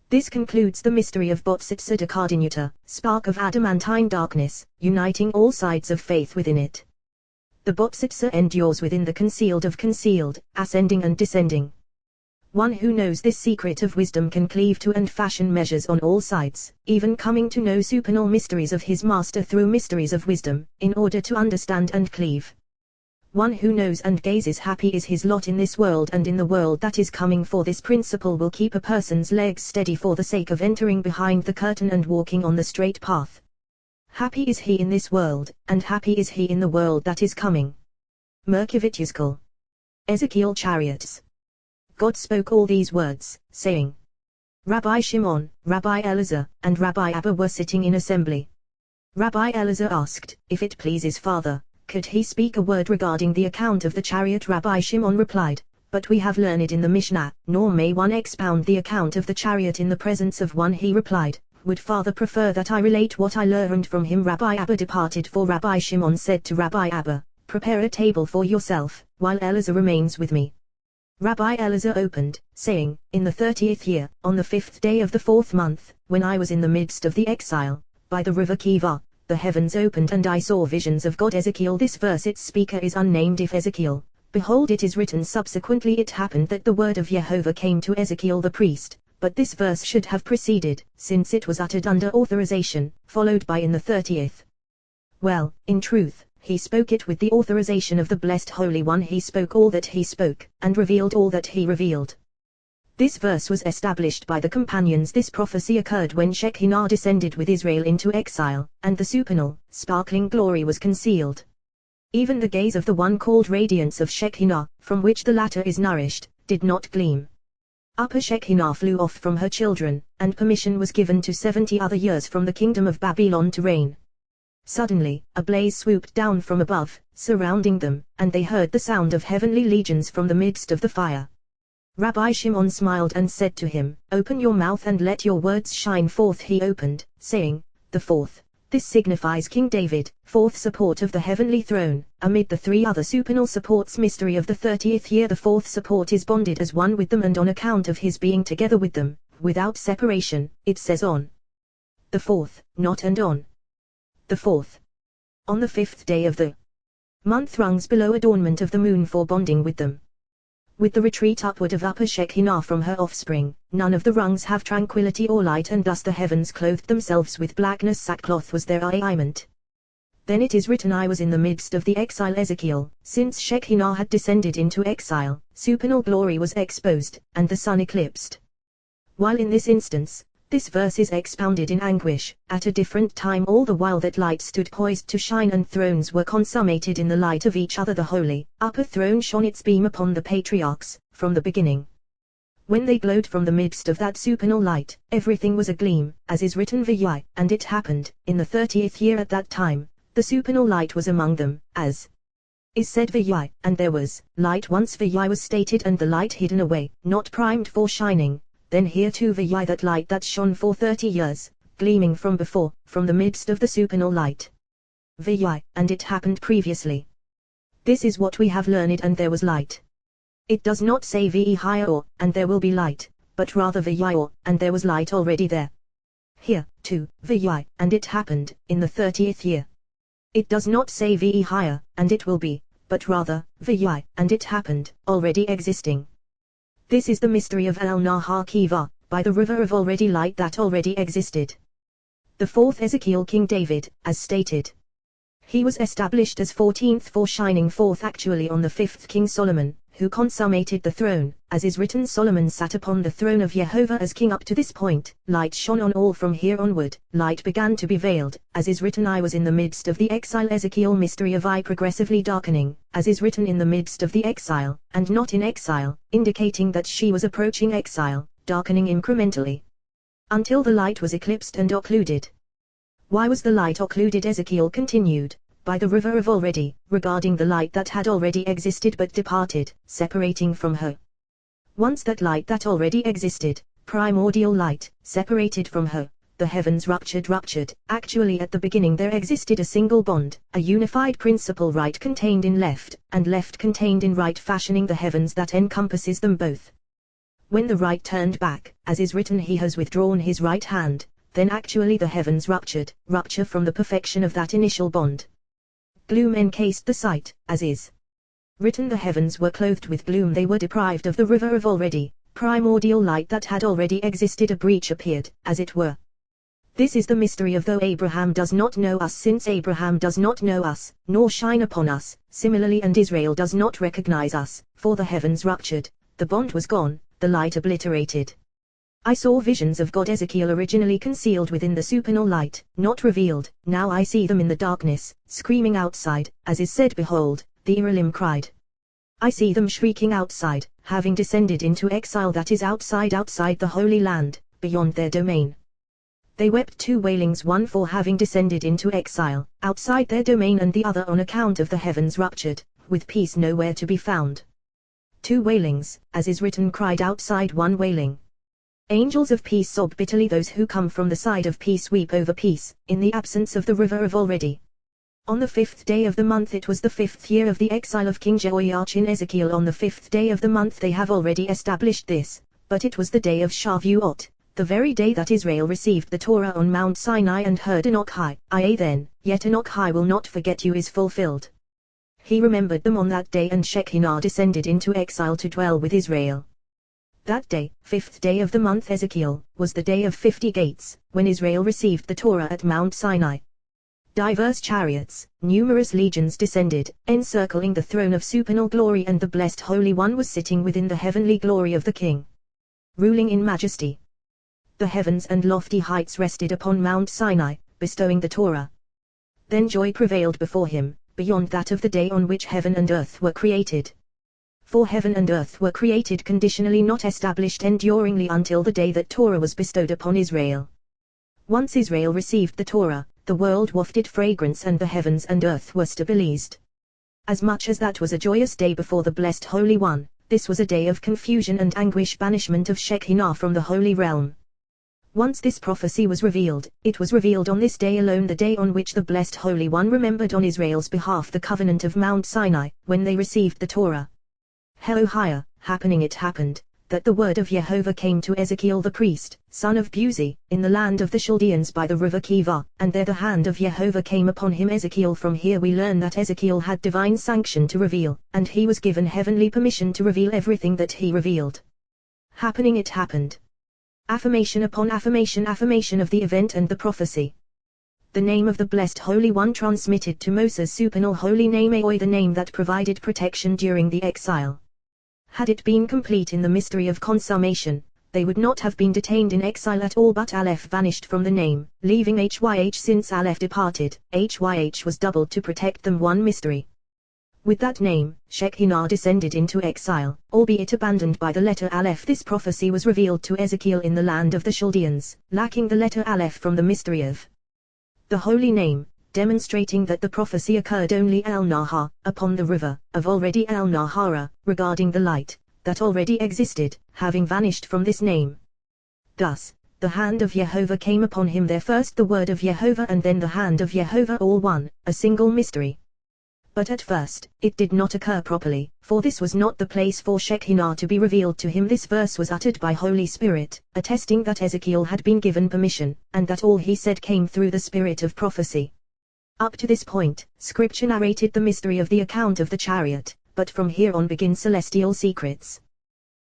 This concludes the mystery of Botsitsa Kardinutta, spark of adamantine darkness, uniting all sides of faith within it. The Botsitsa endures within the concealed of concealed, ascending and descending. One who knows this secret of wisdom can cleave to and fashion measures on all sides, even coming to know supernal mysteries of his master through mysteries of wisdom, in order to understand and cleave. One who knows and gazes happy is his lot in this world and in the world that is coming, for this principle will keep a person's legs steady for the sake of entering behind the curtain and walking on the straight path. Happy is he in this world, and happy is he in the world that is coming. Merkavityaskal. Ezekiel chariots. God spoke all these words, saying, Rabbi Shimon, Rabbi Elazar, and Rabbi Abba were sitting in assembly. Rabbi Elazar asked, if it pleases Father, could he speak a word regarding the account of the chariot? Rabbi Shimon replied, but we have learned in the Mishnah, nor may one expound the account of the chariot in the presence of one. He replied, would Father prefer that I relate what I learned from him? Rabbi Abba departed, for Rabbi Shimon said to Rabbi Abba, prepare a table for yourself, while Elazar remains with me. Rabbi Elazar opened, saying, in the 30th year, on the 5th day of the 4th month, when I was in the midst of the exile, by the river Kiva, the heavens opened and I saw visions of God. Ezekiel. This verse, its speaker is unnamed. If Ezekiel, behold, it is written subsequently it happened that the word of Jehovah came to Ezekiel the priest, but this verse should have preceded, since it was uttered under authorization, followed by in the 30th. Well, in truth, he spoke it with the authorization of the Blessed Holy One. He spoke all that he spoke, and revealed all that he revealed. This verse was established by the companions. This prophecy occurred when Shekinah descended with Israel into exile, and the supernal, sparkling glory was concealed. Even the gaze of the one called radiance of Shekinah, from which the latter is nourished, did not gleam. Upper Shekinah flew off from her children, and permission was given to 70 other years from the kingdom of Babylon to reign. Suddenly, a blaze swooped down from above, surrounding them, and they heard the sound of heavenly legions from the midst of the fire. Rabbi Shimon smiled and said to him, open your mouth and let your words shine forth. He opened, saying, the fourth. This signifies King David, fourth support of the heavenly throne, amid the three other supernal supports. Mystery of the 30th year. The fourth support is bonded as one with them, and on account of his being together with them, without separation, it says on the fourth, not and on the fourth. On the 5th day of the month rungs below adornment of the moon for bonding with them. With the retreat upward of upper Shekinah from her offspring, none of the rungs have tranquility or light, and thus the heavens clothed themselves with blackness. Sackcloth was their raiment. Then it is written, I was in the midst of the exile. Ezekiel. Since Shekinah had descended into exile, supernal glory was exposed, and the sun eclipsed. While in this instance, this verse is expounded in anguish, at a different time all the while that light stood poised to shine and thrones were consummated in the light of each other. The holy, upper throne shone its beam upon the patriarchs, from the beginning. When they glowed from the midst of that supernal light, everything was agleam, as is written, V'yai, and it happened, in the 30th year at that time, the supernal light was among them, as is said, V'yai, and there was light once. V'yai was stated and the light hidden away, not primed for shining. Then here too V'yai, that light that shone for 30 years, gleaming from before, from the midst of the supernal light. V'yai, and it happened previously. This is what we have learned, and there was light. It does not say V'yai or, and there will be light, but rather V'yai or, and there was light already there. Here, too, V'yai, and it happened, in the 30th year. It does not say V'yai, and it will be, but rather, V'yai, and it happened, already existing. This is the mystery of El-Nahar Kiva, by the river of already light that already existed. The fourth Ezekiel. King David, as stated. He was established as 14th for shining forth actually on the 5th King Solomon, who consummated the throne, as is written, Solomon sat upon the throne of Jehovah as king. Up to this point, light shone on all. From here onward, light began to be veiled, as is written, I was in the midst of the exile. Ezekiel. Mystery of eye progressively darkening, as is written, in the midst of the exile, and not in exile, indicating that she was approaching exile, darkening incrementally, until the light was eclipsed and occluded. Why was the light occluded? Ezekiel continued, by the river of already, regarding the light that had already existed but departed, separating from her. Once that light that already existed, primordial light, separated from her, the heavens ruptured. Actually at the beginning there existed a single bond, a unified principle, right contained in left, and left contained in right, fashioning the heavens that encompasses them both. When the right turned back, as is written, he has withdrawn his right hand, then actually the heavens rupture from the perfection of that initial bond. Gloom encased the sight, as is written, the heavens were clothed with gloom, they were deprived of the river of already primordial light that had already existed. A breach appeared, as it were. This is the mystery of though Abraham does not know us, since Abraham does not know us, nor shine upon us, similarly and Israel does not recognize us, for the heavens ruptured, the bond was gone, the light obliterated. I saw visions of God Ezekiel originally concealed within the supernal light, not revealed, now I see them in the darkness, screaming outside, as is said, behold, the Elohim cried. I see them shrieking outside, having descended into exile, that is outside the Holy Land, beyond their domain. They wept two wailings, one for having descended into exile, outside their domain, and the other on account of the heavens ruptured, with peace nowhere to be found. Two wailings, as is written, cried outside, one wailing. Angels of peace sob bitterly, those who come from the side of peace weep over peace, in the absence of the river of already. On the 5th day of the month, it was the 5th year of the exile of King Jehoiachin Ezekiel. On the 5th day of the month they have already established this, but it was the day of Shavuot, the very day that Israel received the Torah on Mount Sinai and heard Enoch high, then, yet Enoch high will not forget you is fulfilled. He remembered them on that day, and Shekinah descended into exile to dwell with Israel. That day, 5th day of the month Ezekiel, was the day of 50 gates, when Israel received the Torah at Mount Sinai. Diverse chariots, numerous legions descended, encircling the throne of supernal glory, and the blessed Holy One was sitting within the heavenly glory of the King, ruling in majesty. The heavens and lofty heights rested upon Mount Sinai, bestowing the Torah. Then joy prevailed before him, beyond that of the day on which heaven and earth were created. For heaven and earth were created conditionally, not established enduringly, until the day that Torah was bestowed upon Israel. Once Israel received the Torah, the world wafted fragrance, and the heavens and earth were stabilized. As much as that was a joyous day before the blessed Holy One, this was a day of confusion and anguish, banishment of Shekinah from the holy realm. Once this prophecy was revealed, it was revealed on this day alone, the day on which the blessed Holy One remembered on Israel's behalf the covenant of Mount Sinai, when they received the Torah. It happened, that the word of Jehovah came to Ezekiel the priest, son of Buzi, in the land of the Chaldeans by the river Kiva, and there the hand of Jehovah came upon him. Ezekiel. From here we learn that Ezekiel had divine sanction to reveal, and he was given heavenly permission to reveal everything that he revealed. It happened. Affirmation upon affirmation of the event and the prophecy. The name of the blessed Holy One transmitted to Moses, supernal holy name Aoi, the name that provided protection during the exile. Had it been complete in the mystery of consummation, they would not have been detained in exile at all, but Aleph vanished from the name, leaving HYH. Since Aleph departed, HYH was doubled to protect them, one mystery. With that name, Shekinah descended into exile, albeit abandoned by the letter Aleph. This prophecy was revealed to Ezekiel in the land of the Chaldeans, lacking the letter Aleph from the mystery of the holy name, demonstrating that the prophecy occurred only El-Nahar, upon the river, of already El-Nahara, regarding the light, that already existed, having vanished from this name. Thus, the hand of Jehovah came upon him there, first the word of Jehovah and then the hand of Jehovah, all one, a single mystery. But at first, it did not occur properly, for this was not the place for Shekinah to be revealed to him. This verse was uttered by Holy Spirit, attesting that Ezekiel had been given permission, and that all he said came through the spirit of prophecy. Up to this point, Scripture narrated the mystery of the account of the chariot, but from here on begin celestial secrets.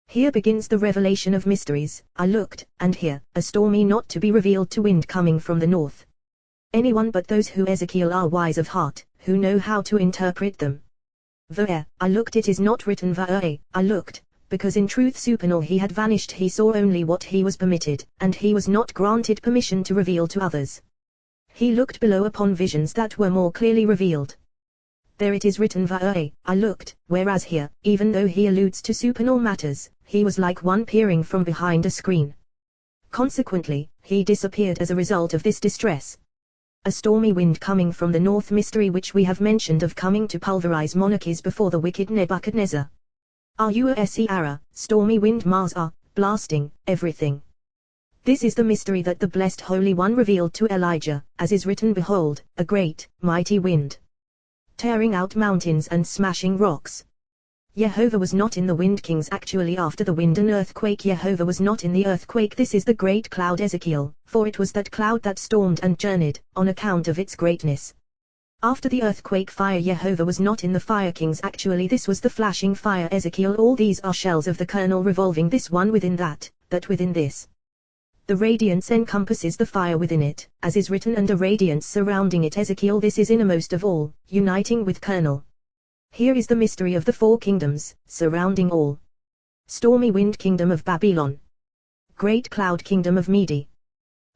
Here begins the revelation of mysteries. I looked, and here, a stormy not to be revealed to wind coming from the north. Anyone but those who Ezekiel are wise of heart, who know how to interpret them. V'er, I looked, it is not written V'er, I looked, because in truth supernal he had vanished, he saw only what he was permitted, and he was not granted permission to reveal to others. He looked below upon visions that were more clearly revealed. There it is written V'er, I looked, whereas here, even though he alludes to supernal matters, he was like one peering from behind a screen. Consequently, he disappeared as a result of this distress. A stormy wind coming from the north, mystery which we have mentioned of coming to pulverize monarchies before the wicked Nebuchadnezzar. Ru'esi Ara, stormy wind Mars are, blasting, everything. This is the mystery that the Blessed Holy One revealed to Elijah, as is written, behold, a great, mighty wind, tearing out mountains and smashing rocks. Jehovah was not in the wind, kings. Actually, after the wind an earthquake. Jehovah was not in the earthquake. This is the great cloud Ezekiel, for it was that cloud that stormed and journeyed, on account of its greatness. After the earthquake fire. Jehovah was not in the fire, kings. Actually, this was the flashing fire Ezekiel. All these are shells of the kernel revolving, this one within that within this. The radiance encompasses the fire within it, as is written, and a radiance surrounding it. Ezekiel, this is innermost of all, uniting with kernel. Here is the mystery of the four kingdoms, surrounding all. Stormy wind, kingdom of Babylon. Great cloud, kingdom of Mede.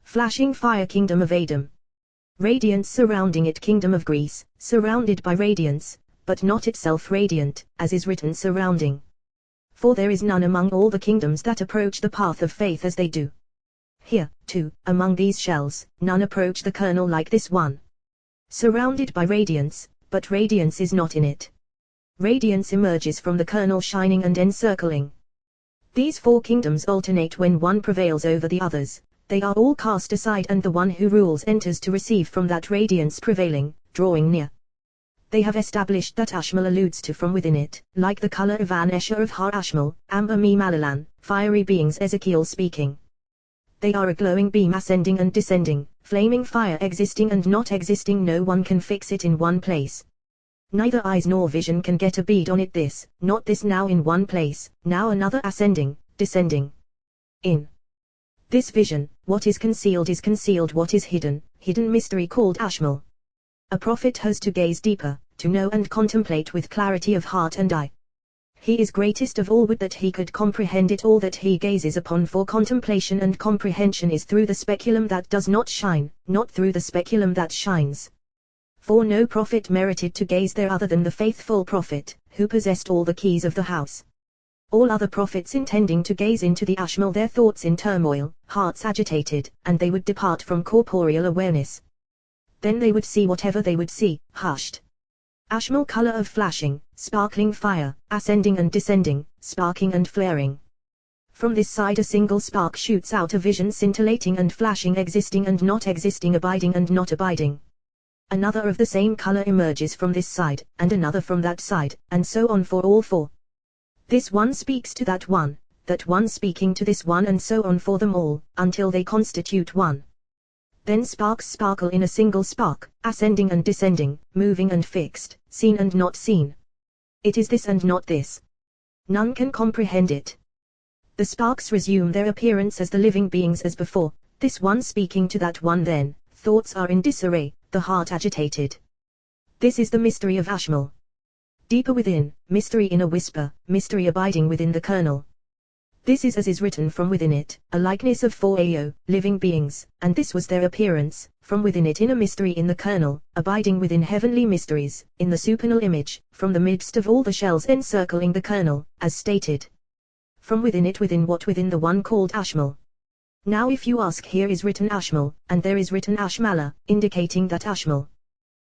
Flashing fire, kingdom of Edom. Radiance surrounding it, kingdom of Greece, surrounded by radiance, but not itself radiant, as is written, surrounding. For there is none among all the kingdoms that approach the path of faith as they do. Here, too, among these shells, none approach the kernel like this one. Surrounded by radiance, but radiance is not in it. Radiance emerges from the kernel, shining and encircling. These four kingdoms alternate when one prevails over the others. They are all cast aside, and the one who rules enters to receive from that radiance prevailing, drawing near. They have established that Ashmal alludes to from within it, like the color of An Esher of Har Ashmal, Amber Me Malalan, fiery beings. Ezekiel speaking. They are a glowing beam ascending and descending, flaming fire existing and not existing. No one can fix it in one place. Neither eyes nor vision can get a bead on it. This, not this, now in one place, now another, ascending, descending. In this vision, what is concealed, what is hidden, hidden mystery called Ashmal. A prophet has to gaze deeper, to know and contemplate with clarity of heart and eye. He is greatest of all, would that he could comprehend it all that he gazes upon, for contemplation and comprehension is through the speculum that does not shine, not through the speculum that shines. For no prophet merited to gaze there other than the faithful prophet, who possessed all the keys of the house. All other prophets intending to gaze into the Ashmal, their thoughts in turmoil, hearts agitated, and they would depart from corporeal awareness. Then they would see whatever they would see, hushed. Ashmal, color of flashing, sparkling fire, ascending and descending, sparking and flaring. From this side a single spark shoots out, a vision scintillating and flashing, existing and not existing, abiding and not abiding. Another of the same color emerges from this side, and another from that side, and so on for all four. This one speaks to that one speaking to this one, and so on for them all, until they constitute one. Then sparks sparkle in a single spark, ascending and descending, moving and fixed, seen and not seen. It is this and not this. None can comprehend it. The sparks resume their appearance as the living beings as before, this one speaking to that one. Then, thoughts are in disarray, the heart agitated. This is the mystery of Ashmal. Deeper within, mystery in a whisper, mystery abiding within the kernel. This is as is written, from within it, a likeness of four living beings, and this was their appearance, from within it in a mystery in the kernel, abiding within heavenly mysteries, in the supernal image, from the midst of all the shells encircling the kernel, as stated. From within it, within what? Within the one called Ashmal. Now if you ask, here is written Ashmal, and there is written Ashmala, indicating that Ashmal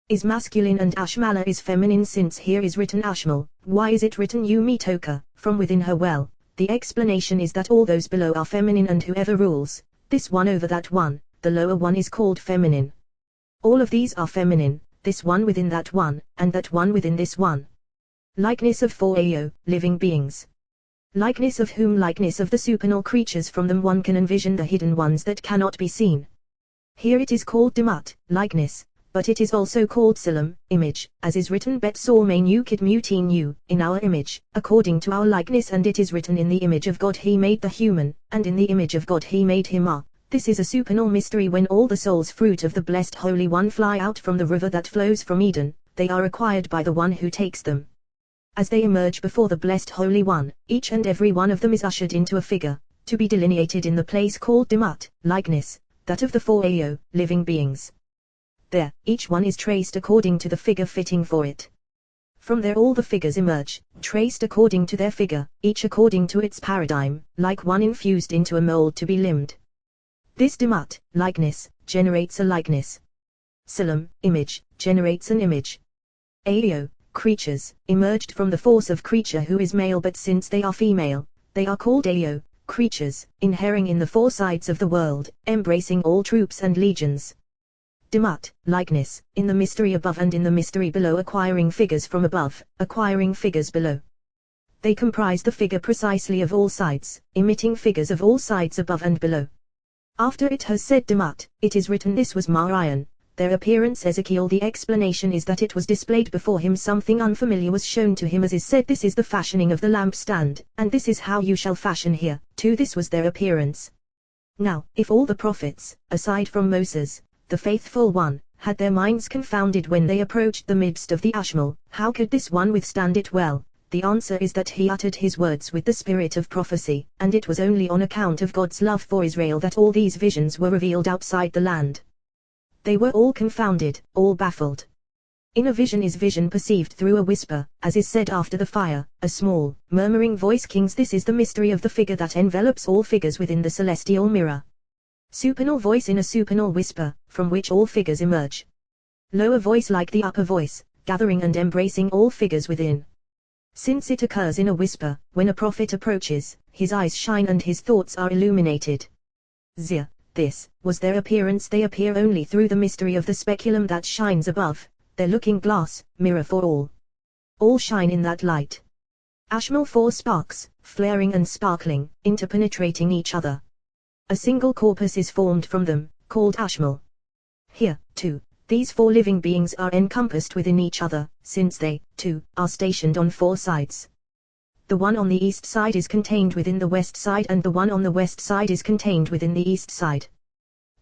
is masculine and Ashmala is feminine. Since here is written Ashmal, why is it written Umitoka, from within her? Well, the explanation is that all those below are feminine, and whoever rules, this one over that one, the lower one, is called feminine. All of these are feminine, this one within that one, and that one within this one. Likeness of four living beings. Likeness of whom? Likeness of the supernal creatures. From them one can envision the hidden ones that cannot be seen. Here it is called Demut, likeness, but it is also called Silam, image, as is written, Bet Sormain Ukid Mutin U, in our image, according to our likeness, and it is written, in the image of God he made the human, and in the image of God he made him. This is a supernal mystery. When all the soul's fruit of the Blessed Holy One fly out from the river that flows from Eden, they are acquired by the one who takes them. As they emerge before the Blessed Holy One, each and every one of them is ushered into a figure, to be delineated in the place called Demut, likeness, that of the four living beings. There, each one is traced according to the figure fitting for it. From there all the figures emerge, traced according to their figure, each according to its paradigm, like one infused into a mold to be limned. This Demut, likeness, generates a likeness. Silam, image, generates an image. Creatures, emerged from the force of creature who is male, but since they are female, they are called creatures, inhering in the four sides of the world, embracing all troops and legions. Demat, likeness, in the mystery above and in the mystery below, acquiring figures from above, acquiring figures below. They comprise the figure precisely of all sides, emitting figures of all sides above and below. After it has said Demat, it is written this was Marion, their appearance Ezekiel. The explanation is that it was displayed before him, something unfamiliar was shown to him, as is said, this is the fashioning of the lampstand, and this is how you shall fashion here, too this was their appearance. Now, if all the prophets, aside from Moses, the faithful one, had their minds confounded when they approached the midst of the Ashmole, how could this one withstand it well? The answer is that he uttered his words with the spirit of prophecy, and it was only on account of God's love for Israel that all these visions were revealed outside the land. They were all confounded, all baffled. In a vision is vision perceived through a whisper, as is said after the fire, a small, murmuring voice. Kings, this is the mystery of the figure that envelops all figures within the celestial mirror. Supernal voice in a supernal whisper, from which all figures emerge. Lower voice like the upper voice, gathering and embracing all figures within. Since it occurs in a whisper, when a prophet approaches, his eyes shine and his thoughts are illuminated. Zia, this, was their appearance. They appear only through the mystery of the speculum that shines above, their looking glass, mirror for all. All shine in that light. Ashmole, four sparks, flaring and sparkling, interpenetrating each other. A single corpus is formed from them, called Ashmole. Here, too, these four living beings are encompassed within each other, since they, too, are stationed on four sides. The one on the east side is contained within the west side, and the one on the west side is contained within the east side.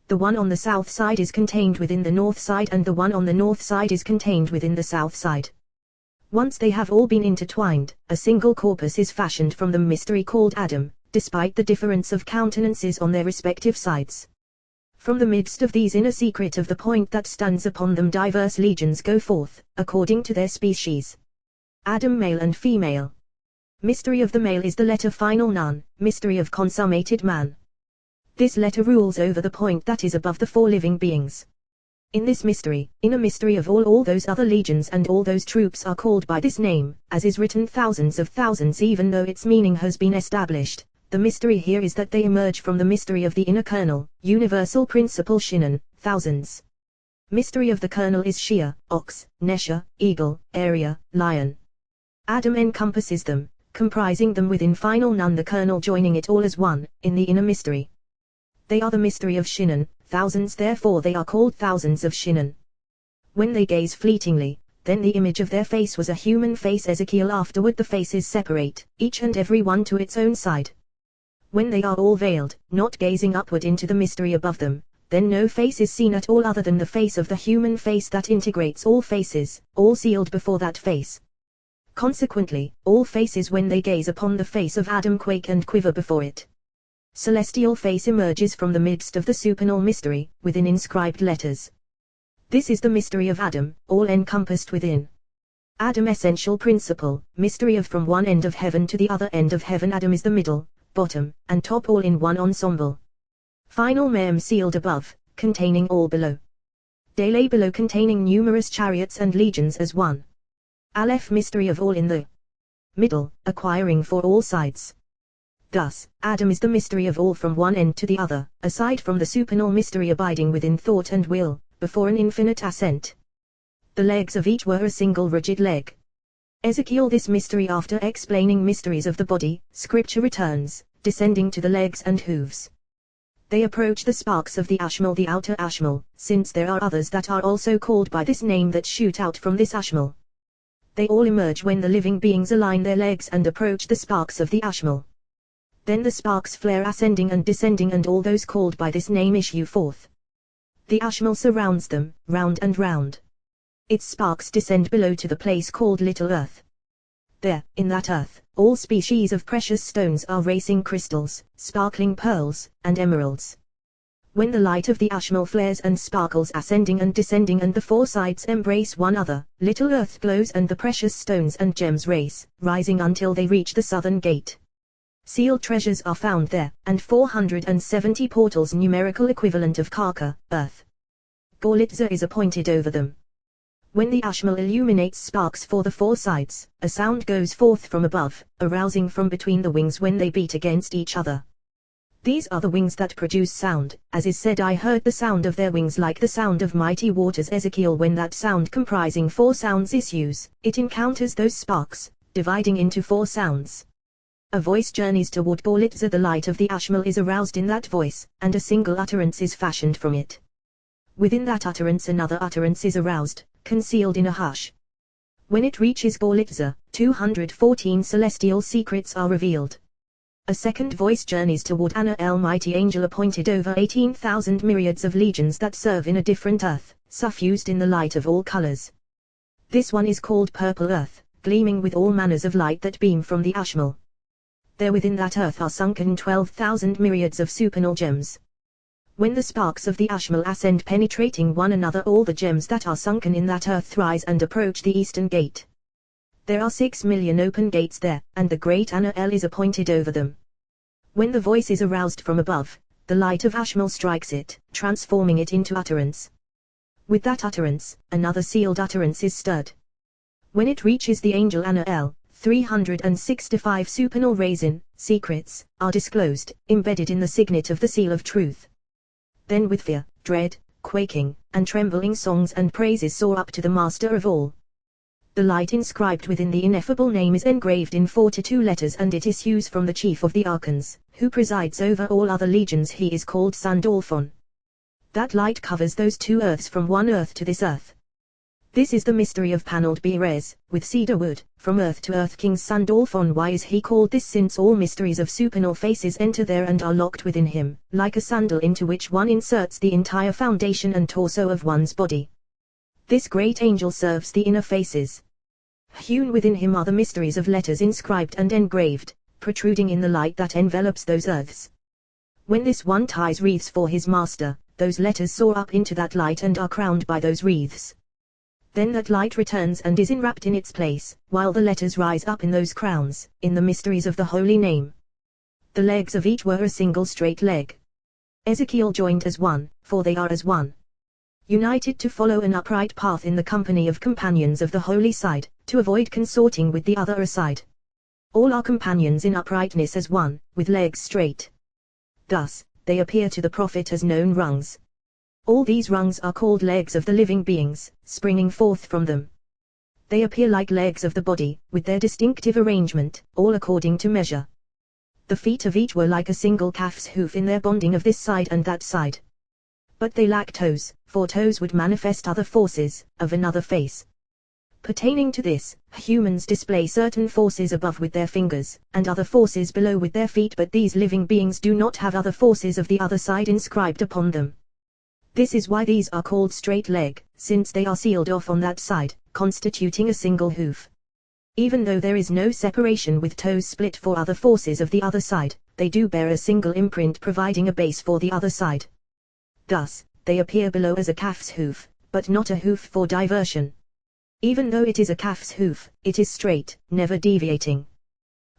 The one on the south side is contained within the north side, and the one on the north side is contained within the south side. Once they have all been intertwined, a single corpus is fashioned from them, mystery called Adam, despite the difference of countenances on their respective sides. From the midst of these, in a secret of the point that stands upon them, diverse legions go forth, according to their species. Adam, male and female. Mystery of the male is the letter final nun, mystery of consummated man. This letter rules over the point that is above the four living beings. In this mystery, in a mystery of all those other legions and all those troops are called by this name, as is written thousands of thousands, even though its meaning has been established. The mystery here is that they emerge from the mystery of the inner kernel, universal principle Shinan, thousands. Mystery of the kernel is Shia, ox, Nesha, eagle, area, lion. Adam encompasses them, comprising them within final nun, the kernel joining it all as one, in the inner mystery. They are the mystery of Shinan, thousands, therefore they are called thousands of Shinan. When they gaze fleetingly, then the image of their face was a human face Ezekiel. Afterward the faces separate, each and every one to its own side. When they are all veiled, not gazing upward into the mystery above them, then no face is seen at all other than the face of the human face that integrates all faces, all sealed before that face. Consequently, all faces when they gaze upon the face of Adam quake and quiver before it. Celestial face emerges from the midst of the supernal mystery, within inscribed letters. This is the mystery of Adam, all encompassed within. Adam, essential principle, mystery of from one end of heaven to the other end of heaven. Adam is the middle, bottom, and top, all in one ensemble. Final mem sealed above, containing all below. Dele below, containing numerous chariots and legions as one. Aleph, mystery of all in the middle, acquiring for all sides. Thus, Adam is the mystery of all from one end to the other, aside from the supernal mystery abiding within thought and will, before an infinite ascent. The legs of each were a single rigid leg. Ezekiel, this mystery after explaining mysteries of the body, scripture returns, descending to the legs and hooves. They approach the sparks of the Ashmole, the outer Ashmole, since there are others that are also called by this name that shoot out from this Ashmole. They all emerge when the living beings align their legs and approach the sparks of the Ashmole. Then the sparks flare, ascending and descending, and all those called by this name issue forth. The Ashmole surrounds them, round and round. Its sparks descend below to the place called Little Earth. There, in that earth, all species of precious stones are racing crystals, sparkling pearls, and emeralds. When the light of the Ashmole flares and sparkles, ascending and descending, and the four sides embrace one another, Little Earth glows and the precious stones and gems race, rising until they reach the southern gate. Sealed treasures are found there, and 470 portals, numerical equivalent of Karka, earth. Gorlitza is appointed over them. When the Ashmole illuminates sparks for the four sides, a sound goes forth from above, arousing from between the wings when they beat against each other. These are the wings that produce sound, as is said, I heard the sound of their wings like the sound of mighty waters. Ezekiel, when that sound comprising 4 sounds issues, it encounters those sparks, dividing into 4 sounds. A voice journeys toward Borlitza, the light of the Ashmal is aroused in that voice, and a single utterance is fashioned from it. Within that utterance another utterance is aroused, concealed in a hush. When it reaches Borlitza, 214 celestial secrets are revealed. A second voice journeys toward Anael, mighty angel appointed over 18,000 myriads of legions that serve in a different earth, suffused in the light of all colors. This one is called purple earth, gleaming with all manners of light that beam from the Ashmal. There within that earth are sunken 12,000 myriads of supernal gems. When the sparks of the Ashmal ascend penetrating one another, all the gems that are sunken in that earth rise and approach the eastern gate. There are 6 million open gates there, and the great Anael is appointed over them. When the voice is aroused from above, the light of Ashmal strikes it, transforming it into utterance. With that utterance, another sealed utterance is stirred. When it reaches the angel Anael, 365 supernal raisin, secrets, are disclosed, embedded in the signet of the seal of truth. Then with fear, dread, quaking, and trembling songs and praises soar up to the Master of all. The light inscribed within the ineffable name is engraved in 42 letters, and it issues from the chief of the archons, who presides over all other legions. He is called Sandalphon. That light covers those 2 earths from one earth to this earth. This is the mystery of panelled Berez, with cedar wood, from earth to earth. King Sandalphon. Why is he called this? Since all mysteries of supernal faces enter there and are locked within him, like a sandal into which one inserts the entire foundation and torso of one's body. This great angel serves the inner faces. Hewn within him are the mysteries of letters inscribed and engraved, protruding in the light that envelops those earths. When this one ties wreaths for his master, those letters soar up into that light and are crowned by those wreaths. Then that light returns and is enwrapped in its place, while the letters rise up in those crowns, in the mysteries of the holy name. The legs of each were a single straight leg. Ezekiel joined as one, for they are as one. United to follow an upright path in the company of companions of the holy side, to avoid consorting with the other aside. All are companions in uprightness as one, with legs straight. Thus, they appear to the prophet as known rungs. All these rungs are called legs of the living beings, springing forth from them. They appear like legs of the body, with their distinctive arrangement, all according to measure. The feet of each were like a single calf's hoof in their bonding of this side and that side. But they lack toes, for toes would manifest other forces, of another face. Pertaining to this, humans display certain forces above with their fingers, and other forces below with their feet, but these living beings do not have other forces of the other side inscribed upon them. This is why these are called straight leg, since they are sealed off on that side, constituting a single hoof. Even though there is no separation with toes split for other forces of the other side, they do bear a single imprint providing a base for the other side. Thus, they appear below as a calf's hoof, but not a hoof for diversion. Even though it is a calf's hoof, it is straight, never deviating.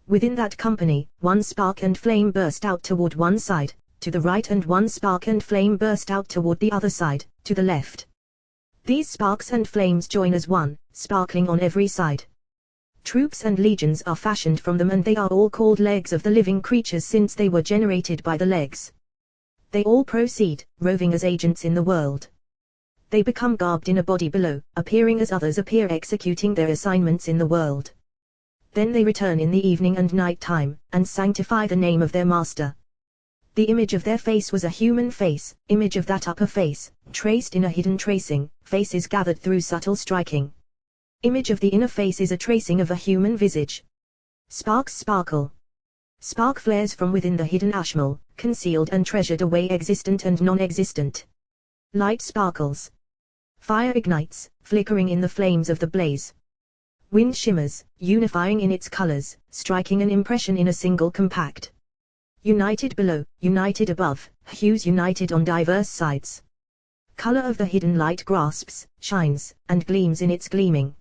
Within that company, one spark and flame burst out toward one side, to the right, and one spark and flame burst out toward the other side, to the left. These sparks and flames join as one, sparkling on every side. Troops and legions are fashioned from them, and they are all called legs of the living creatures since they were generated by the legs. They all proceed, roving as agents in the world. They become garbed in a body below, appearing as others appear, executing their assignments in the world. Then they return in the evening and night time, and sanctify the name of their master. The image of their face was a human face, image of that upper face, traced in a hidden tracing, faces gathered through subtle striking. Image of the inner face is a tracing of a human visage. Sparks sparkle. Spark flares from within the hidden ashmal, concealed and treasured away, existent and non-existent. Light sparkles. Fire ignites, flickering in the flames of the blaze. Wind shimmers, unifying in its colors, striking an impression in a single compact. United below, united above, hues united on diverse sides. Color of the hidden light grasps, shines, and gleams in its gleaming.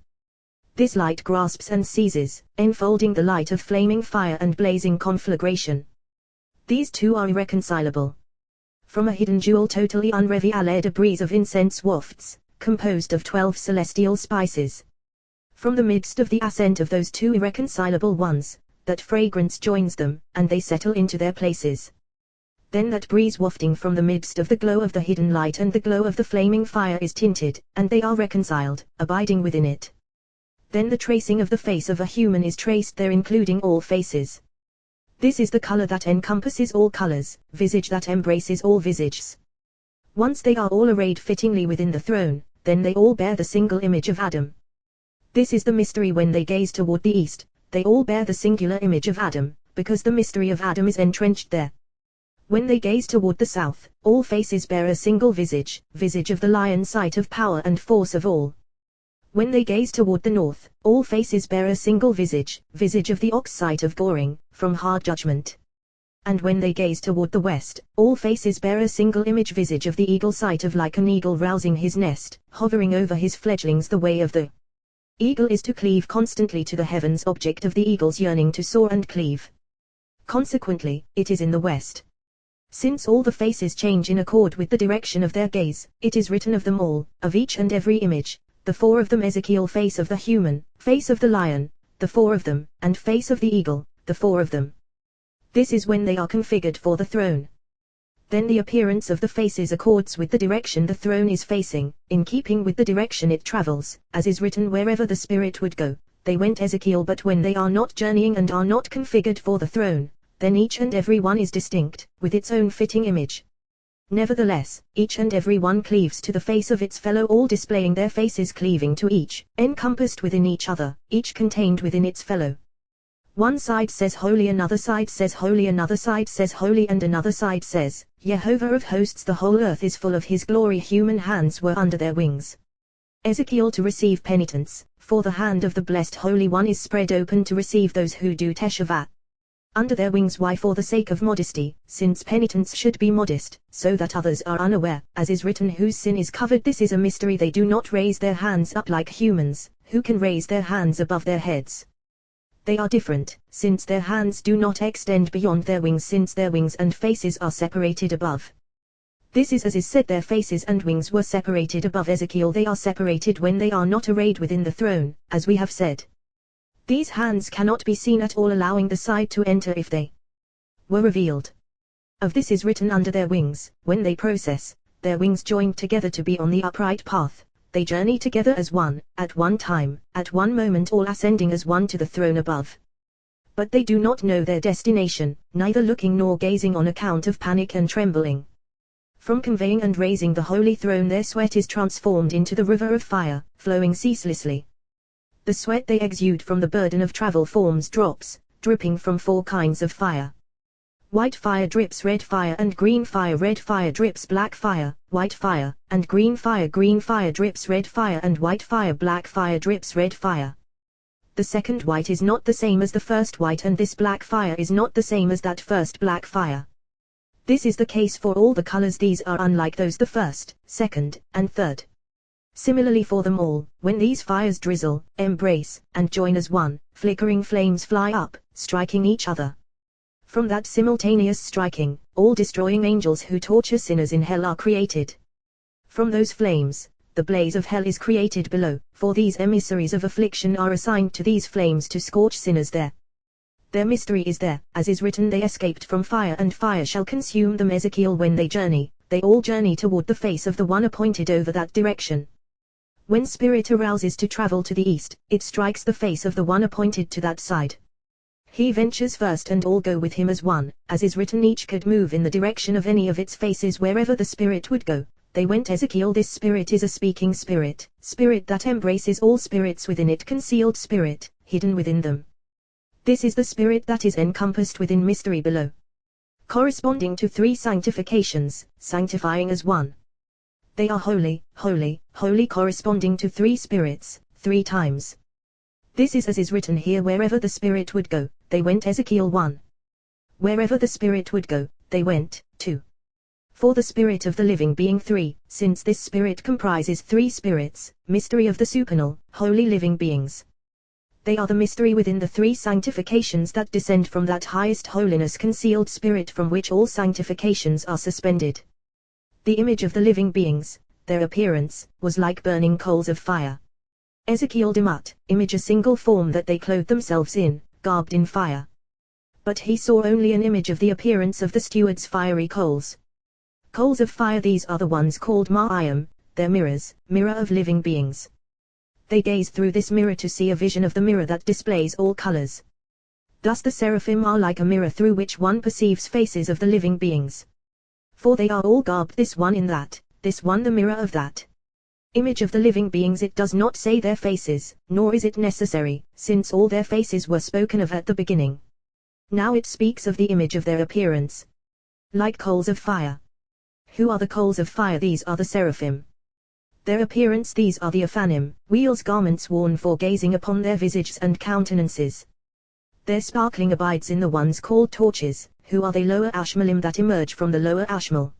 This light grasps and seizes, enfolding the light of flaming fire and blazing conflagration. These two are irreconcilable. From a hidden jewel totally unrevealed, a breeze of incense wafts, composed of 12 celestial spices. From the midst of the ascent of those two irreconcilable ones, that fragrance joins them, and they settle into their places. Then that breeze wafting from the midst of the glow of the hidden light and the glow of the flaming fire is tinted, and they are reconciled, abiding within it. Then the tracing of the face of a human is traced there, including all faces. This is the color that encompasses all colors, visage that embraces all visages. Once they are all arrayed fittingly within the throne, then they all bear the single image of Adam. This is the mystery. When they gaze toward the east, they all bear the singular image of Adam, because the mystery of Adam is entrenched there. When they gaze toward the south, all faces bear a single visage, visage of the lion, sight of power and force of all. When they gaze toward the north, all faces bear a single visage, visage of the ox, sight of goring, from hard judgment. And when they gaze toward the west, all faces bear a single image, visage of the eagle, sight of like an eagle rousing his nest, hovering over his fledglings. The way of the eagle is to cleave constantly to the heavens, object of the eagle's yearning to soar and cleave. Consequently, it is in the west. Since all the faces change in accord with the direction of their gaze, it is written of them all, of each and every image, the four of them: Ezekiel, face of the human, face of the lion, the four of them, and face of the eagle, the four of them. This is when they are configured for the throne. Then the appearance of the faces accords with the direction the throne is facing, in keeping with the direction it travels, as is written, wherever the Spirit would go, they went. Ezekiel. But when they are not journeying and are not configured for the throne, then each and every one is distinct, with its own fitting image. Nevertheless, each and every one cleaves to the face of its fellow, all displaying their faces, cleaving to each, encompassed within each other, each contained within its fellow. One side says holy, another side says holy, another side says holy, and another side says, Jehovah of hosts, the whole earth is full of his glory. Human hands were under their wings. Ezekiel. To receive penitence, for the hand of the blessed Holy One is spread open to receive those who do teshuvah. Under their wings. Why? For the sake of modesty, since penitents should be modest, so that others are unaware, as is written, whose sin is covered. This is a mystery. They do not raise their hands up like humans, who can raise their hands above their heads. They are different, since their hands do not extend beyond their wings, since their wings and faces are separated above. This is as is said, their faces and wings were separated above. Ezekiel. They are separated when they are not arrayed within the throne, as we have said. These hands cannot be seen at all, allowing the side to enter if they were revealed. Of this is written, under their wings, when they process, their wings joined together to be on the upright path, they journey together as one, at one time, at one moment, all ascending as one to the throne above. But they do not know their destination, neither looking nor gazing on account of panic and trembling. From conveying and raising the holy throne, their sweat is transformed into the river of fire, flowing ceaselessly. The sweat they exude from the burden of travel forms drops, dripping from four kinds of fire. White fire drips red fire, and green fire. Red fire drips black fire, white fire, and green fire. Green fire drips red fire, and white fire. Black fire drips red fire. The second white is not the same as the first white, and this black fire is not the same as that first black fire. This is the case for all the colors. These are unlike those the first, second, and third. Similarly for them all, when these fires drizzle, embrace, and join as one, flickering flames fly up, striking each other. From that simultaneous striking, all destroying angels who torture sinners in hell are created. From those flames, the blaze of hell is created below, for these emissaries of affliction are assigned to these flames to scorch sinners there. Their mystery is there, as is written, they escaped from fire, and fire shall consume them. Ezekiel. When they all journey toward the face of the one appointed over that direction. When spirit arouses to travel to the east, it strikes the face of the one appointed to that side. He ventures first, and all go with him as one, as is written, each could move in the direction of any of its faces wherever the spirit would go. They went. Ezekiel. This spirit is a speaking spirit, spirit that embraces all spirits within it, concealed spirit, hidden within them. This is the spirit that is encompassed within mystery below. Corresponding to three sanctifications, sanctifying as one. They are holy, holy, holy, corresponding to three spirits, three times. This is as is written here, wherever the spirit would go, they went. Ezekiel 1. Wherever the spirit would go, they went. 2. For the spirit of the living being 3, since this spirit comprises three spirits, mystery of the supernal, holy living beings. They are the mystery within the three sanctifications that descend from that highest holiness, concealed spirit from which all sanctifications are suspended. The image of the living beings, their appearance, was like burning coals of fire. Ezekiel Demut, image a single form that they clothed themselves in, garbed in fire. But he saw only an image of the appearance of the steward's fiery coals. Coals of fire, these are the ones called Ma'ayim, their mirrors, mirror of living beings. They gaze through this mirror to see a vision of the mirror that displays all colors. Thus the seraphim are like a mirror through which one perceives faces of the living beings. For they are all garbed, this one in that, this one the mirror of that image of the living beings. It does not say their faces, nor is it necessary, since all their faces were spoken of at the beginning. Now it speaks of the image of their appearance. Like coals of fire. Who are the coals of fire? These are the seraphim. Their appearance, these are the Aphanim, wheels, garments worn for gazing upon their visages and countenances. Their sparkling abides in the ones called torches, who are they lower Ashmalim that emerge from the lower Ashmal.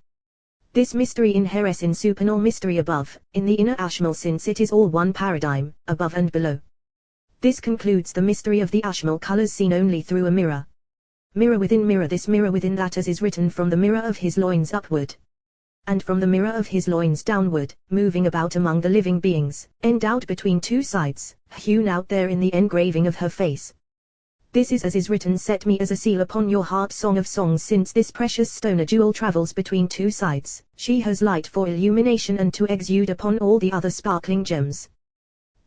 This mystery inheres in supernal mystery above, in the inner Ashmal, since it is all one paradigm, above and below. This concludes the mystery of the Ashmal colors seen only through a mirror. Mirror within mirror, this mirror within that, as is written, from the mirror of his loins upward, and from the mirror of his loins downward, moving about among the living beings, endowed between two sides, hewn out there in the engraving of her face. This is as is written, set me as a seal upon your heart, Song of Songs, since this precious stone a jewel travels between two sides, she has light for illumination and to exude upon all the other sparkling gems.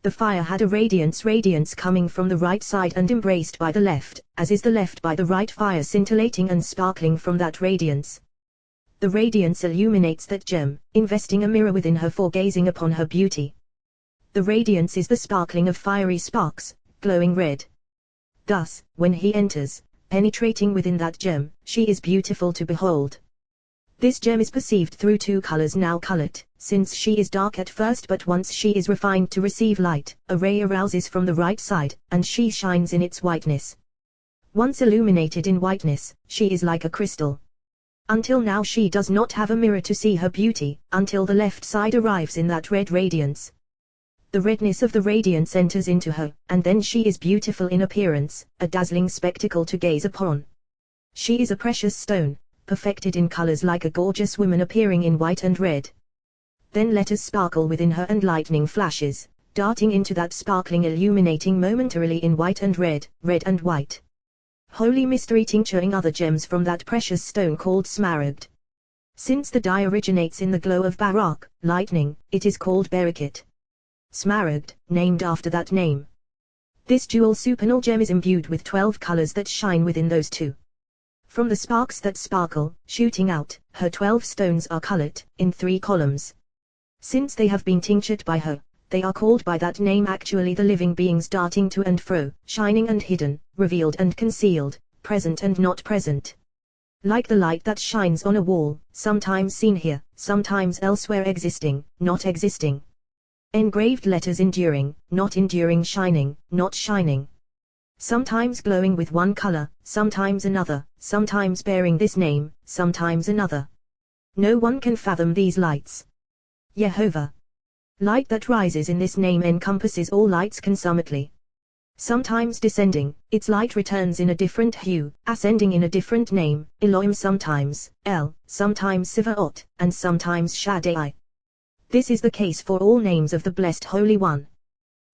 The fire had a radiance coming from the right side and embraced by the left, as is the left by the right, fire scintillating and sparkling from that radiance. The radiance illuminates that gem, investing a mirror within her for gazing upon her beauty. The radiance is the sparkling of fiery sparks, glowing red. Thus, when he enters, penetrating within that gem, she is beautiful to behold. This gem is perceived through two colors now colored, since she is dark at first, but once she is refined to receive light, a ray arouses from the right side, and she shines in its whiteness. Once illuminated in whiteness, she is like a crystal. Until now she does not have a mirror to see her beauty, until the left side arrives in that red radiance. The redness of the radiance enters into her, and then she is beautiful in appearance, a dazzling spectacle to gaze upon. She is a precious stone, perfected in colors like a gorgeous woman appearing in white and red. Then letters sparkle within her and lightning flashes, darting into that sparkling, illuminating momentarily in white and red, red and white. Holy mystery, tincturing other gems from that precious stone called smaragd. Since the dye originates in the glow of Barak, lightning, it is called Berekit. Smaragd, named after that name. This jewel supernal gem is imbued with 12 colors that shine within those two. From the sparks that sparkle, shooting out, her 12 stones are colored, in 3 columns. Since they have been tinctured by her, they are called by that name, actually the living beings darting to and fro, shining and hidden, revealed and concealed, present and not present. Like the light that shines on a wall, sometimes seen here, sometimes elsewhere, existing, not existing. Engraved letters, enduring, not enduring, shining, not shining. Sometimes glowing with one color, sometimes another, sometimes bearing this name, sometimes another. No one can fathom these lights. Yehovah. Light that rises in this name encompasses all lights consummately. Sometimes descending, its light returns in a different hue, ascending in a different name, Elohim sometimes, El, sometimes Sivaot, and sometimes Shaddai. This is the case for all names of the Blessed Holy One.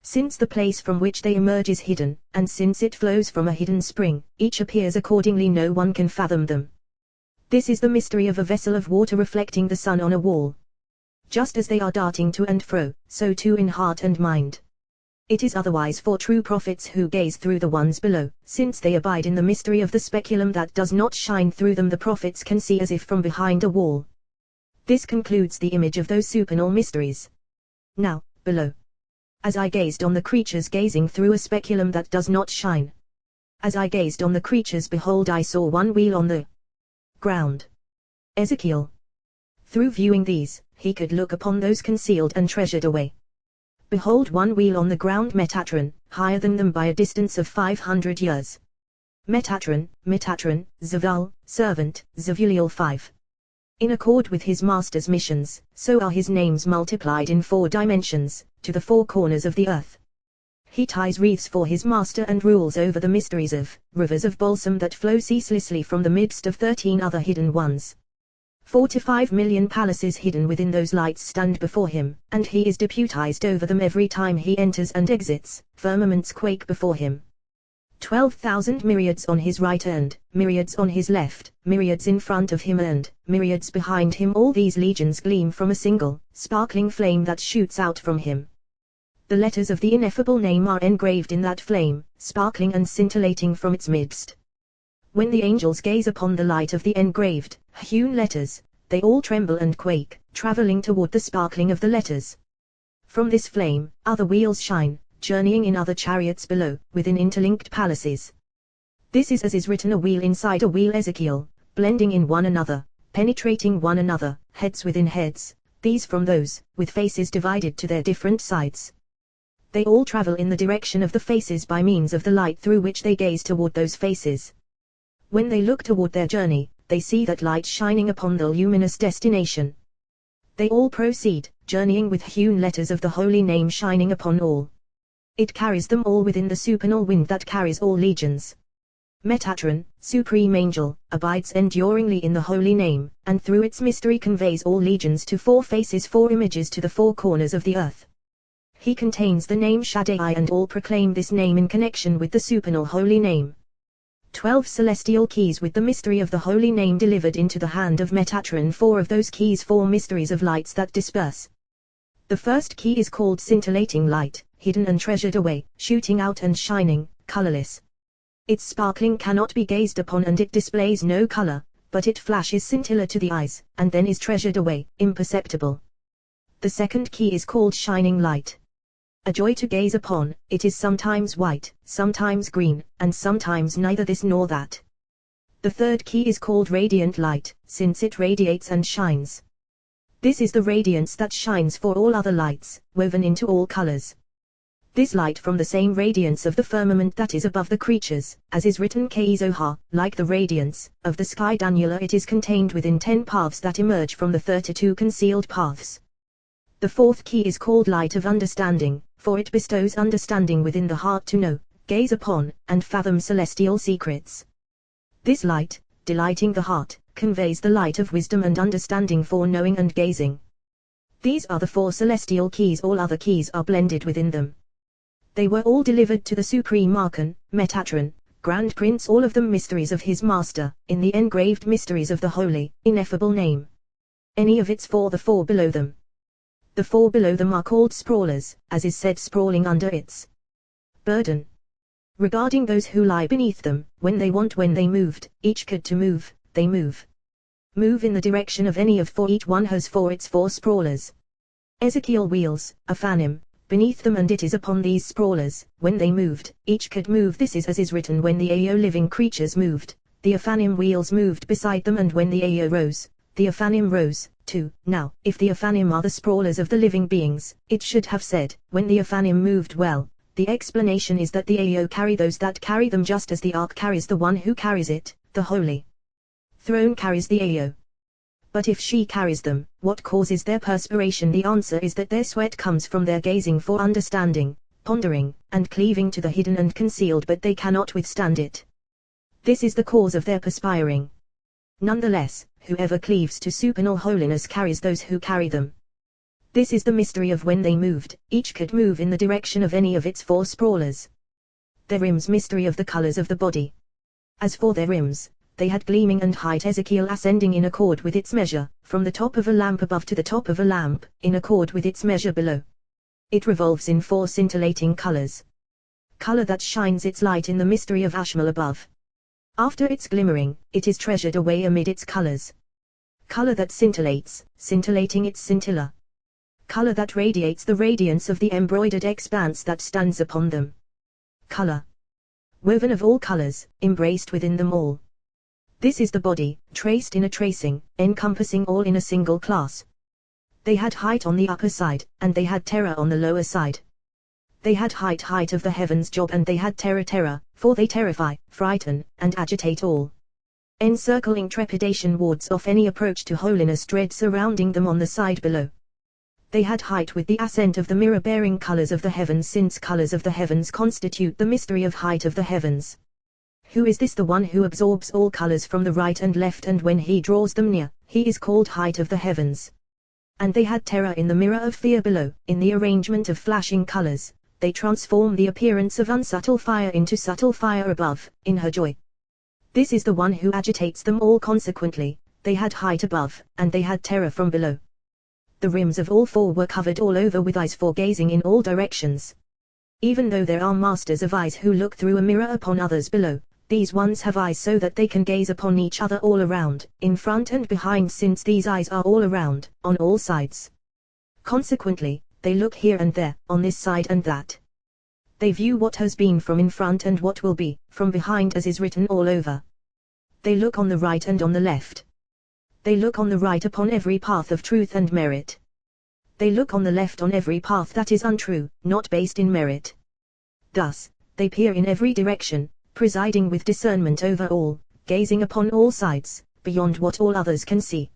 Since the place from which they emerge is hidden, and since it flows from a hidden spring, each appears accordingly, no one can fathom them. This is the mystery of a vessel of water reflecting the sun on a wall. Just as they are darting to and fro, so too in heart and mind. It is otherwise for true prophets who gaze through the ones below, since they abide in the mystery of the speculum that does not shine through them. The prophets can see as if from behind a wall. This concludes the image of those supernal mysteries. Now, below. As I gazed on the creatures gazing through a speculum that does not shine. As I gazed on the creatures, behold, I saw one wheel on the ground. Ezekiel. Through viewing these, he could look upon those concealed and treasured away. Behold, one wheel on the ground, Metatron, higher than them by a distance of 500 years. Metatron, Zaval, servant, Zavuliel 5. In accord with his master's missions, so are his names multiplied in 4 dimensions, to the 4 corners of the earth. He ties wreaths for his master and rules over the mysteries of rivers of balsam that flow ceaselessly from the midst of 13 other hidden ones. 4 to 5 million palaces hidden within those lights stand before him, and he is deputized over them every time he enters and exits. Firmaments quake before him. 12,000 myriads on his right and myriads on his left, myriads in front of him and myriads behind him. All these legions gleam from a single, sparkling flame that shoots out from him. The letters of the ineffable name are engraved in that flame, sparkling and scintillating from its midst. When the angels gaze upon the light of the engraved, hewn letters, they all tremble and quake, traveling toward the sparkling of the letters. From this flame, other wheels shine, journeying in other chariots below, within interlinked palaces. This is as is written, a wheel inside a wheel, Ezekiel, blending in one another, penetrating one another, heads within heads, these from those, with faces divided to their different sides. They all travel in the direction of the faces by means of the light through which they gaze toward those faces. When they look toward their journey, they see that light shining upon the luminous destination. They all proceed, journeying with hewn letters of the holy name shining upon all. It carries them all within the supernal wind that carries all legions. Metatron, supreme angel, abides enduringly in the holy name, and through its mystery conveys all legions to four faces, four images to the four corners of the earth. He contains the name Shaddai, and all proclaim this name in connection with the supernal holy name. 12 celestial keys with the mystery of the holy name delivered into the hand of Metatron. 4 of those keys, 4 mysteries of lights that disperse. The first key is called scintillating light, hidden and treasured away, shooting out and shining, colorless. Its sparkling cannot be gazed upon, and it displays no color, but it flashes scintilla to the eyes, and then is treasured away, imperceptible. The second key is called shining light. A joy to gaze upon, it is sometimes white, sometimes green, and sometimes neither this nor that. The third key is called radiant light, since it radiates and shines. This is the radiance that shines for all other lights, woven into all colors. This light from the same radiance of the firmament that is above the creatures, as is written Zohar, like the radiance of the sky Daniela, it is contained within 10 paths that emerge from the 32 concealed paths. The fourth key is called light of understanding, for it bestows understanding within the heart to know, gaze upon, and fathom celestial secrets. This light, delighting the heart, conveys the light of wisdom and understanding for knowing and gazing. These are the 4 celestial keys, all other keys are blended within them. They were all delivered to the Supreme Archon, Metatron, Grand Prince, all of them mysteries of his master, in the engraved mysteries of the holy, ineffable name. Any of its 4, the 4 below them. The 4 below them are called sprawlers, as is said, sprawling under its burden. Regarding those who lie beneath them, when they moved, each could to move, they move. Move in the direction of any of 4, each one has 4 its 4 sprawlers. Ezekiel wheels, a phanim, beneath them, and it is upon these sprawlers, when they moved, each could move. This is as is written, when the Ao living creatures moved, the Aphanim wheels moved beside them, and when the Ao rose, the Aphanim rose, too. Now, if the Aphanim are the sprawlers of the living beings, it should have said, when the Aphanim moved well. The explanation is that the Ao carry those that carry them, just as the ark carries the one who carries it, the holy throne carries the Ao. But if she carries them, what causes their perspiration? The answer is that their sweat comes from their gazing for understanding, pondering, and cleaving to the hidden and concealed, but they cannot withstand it. This is the cause of their perspiring. Nonetheless, whoever cleaves to supernal holiness carries those who carry them. This is the mystery of when they moved, each could move in the direction of any of its 4 sprawlers. The rims, mystery of the colors of the body. As for their rims, they had gleaming and height, Ezekiel ascending in accord with its measure, from the top of a lamp above to the top of a lamp, in accord with its measure below. It revolves in 4 scintillating colors. Color that shines its light in the mystery of Ashmal above. After its glimmering, it is treasured away amid its colors. Color that scintillates, scintillating its scintilla. Color that radiates the radiance of the embroidered expanse that stands upon them. Color woven of all colors, embraced within them all. This is the body, traced in a tracing, encompassing all in a single class. They had height on the upper side, and they had terror on the lower side. They had height of the heavens job, and they had terror, for they terrify, frighten, and agitate all. Encircling trepidation wards off any approach to holiness, dread surrounding them on the side below. They had height with the ascent of the mirror-bearing colors of the heavens, since colors of the heavens constitute the mystery of height of the heavens. Who is this? The one who absorbs all colors from the right and left, and when he draws them near, he is called height of the heavens. And they had terror in the mirror of fear below, in the arrangement of flashing colors. they transform the appearance of unsubtle fire into subtle fire above, in her joy. This is the one who agitates them all. Consequently, they had height above, and they had terror from below. The rims of all four were covered all over with eyes for gazing in all directions. Even though there are masters of eyes who look through a mirror upon others below, these ones have eyes so that they can gaze upon each other all around, in front and behind, since these eyes are all around, on all sides. Consequently, they look here and there, on this side and that. They view what has been from in front and what will be, from behind, as is written all over. They look on the right and on the left. They look on the right upon every path of truth and merit. They look on the left on every path that is untrue, not based in merit. Thus, they peer in every direction, presiding with discernment over all, gazing upon all sides, beyond what all others can see.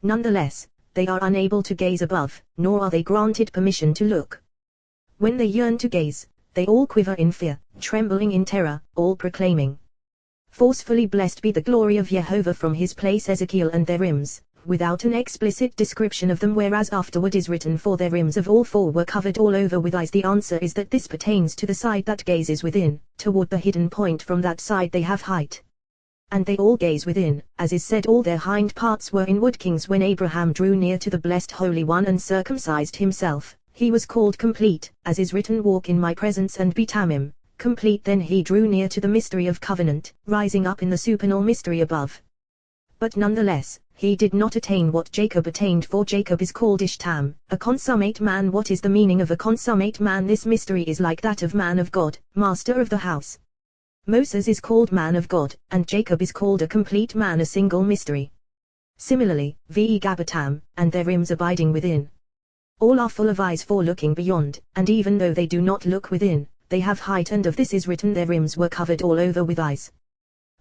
Nonetheless, they are unable to gaze above, nor are they granted permission to look. When they yearn to gaze, they all quiver in fear, trembling in terror, all proclaiming forcefully, "Blessed be the glory of Jehovah," from his place Ezekiel and their rims, without an explicit description of them, whereas afterward is written, "For their rims of all four were covered all over with eyes." The answer is that this pertains to the side that gazes within, toward the hidden point. From that side they have height. And they all gaze within, as is said, all their hind parts were inward kings. When Abraham drew near to the blessed Holy One and circumcised himself, he was called complete, as is written, "Walk in my presence and be tamim." Complete. Then he drew near to the mystery of covenant, rising up in the supernal mystery above. But nonetheless, he did not attain what Jacob attained, for Jacob is called Ishtam, a consummate man. What is the meaning of a consummate man? This mystery is like that of man of God, master of the house. Moses is called man of God, and Jacob is called a complete man, a single mystery. Similarly, ve Gabatam, and their rims abiding within. All are full of eyes for looking beyond, and even though they do not look within, they have height, and of this is written, "Their rims were covered all over with eyes."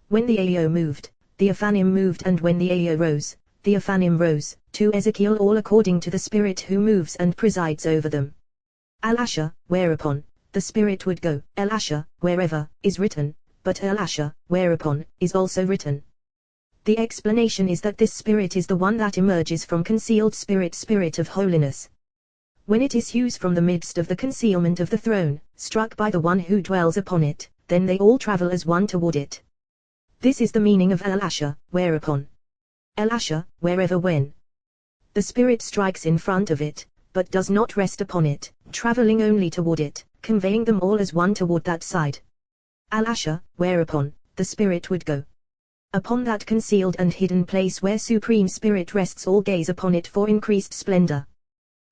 When the Ao moved, the Aphanim moved, and when the Ao rose, the Aphanim rose, to Ezekiel, all according to the Spirit who moves and presides over them. Al-Asher, whereupon, the Spirit would go, El-Asher, wherever, is written, but El-Asher, whereupon, is also written. The explanation is that this Spirit is the one that emerges from concealed Spirit, Spirit of holiness. When it issues from the midst of the concealment of the throne, struck by the one who dwells upon it, then they all travel as one toward it. This is the meaning of El-Asher, whereupon. El-Asher, wherever, when. The Spirit strikes in front of it, but does not rest upon it, traveling only toward it, conveying them all as one toward that side. Al-Asher, whereupon, the Spirit would go. Upon that concealed and hidden place where Supreme Spirit rests, all gaze upon it for increased splendor.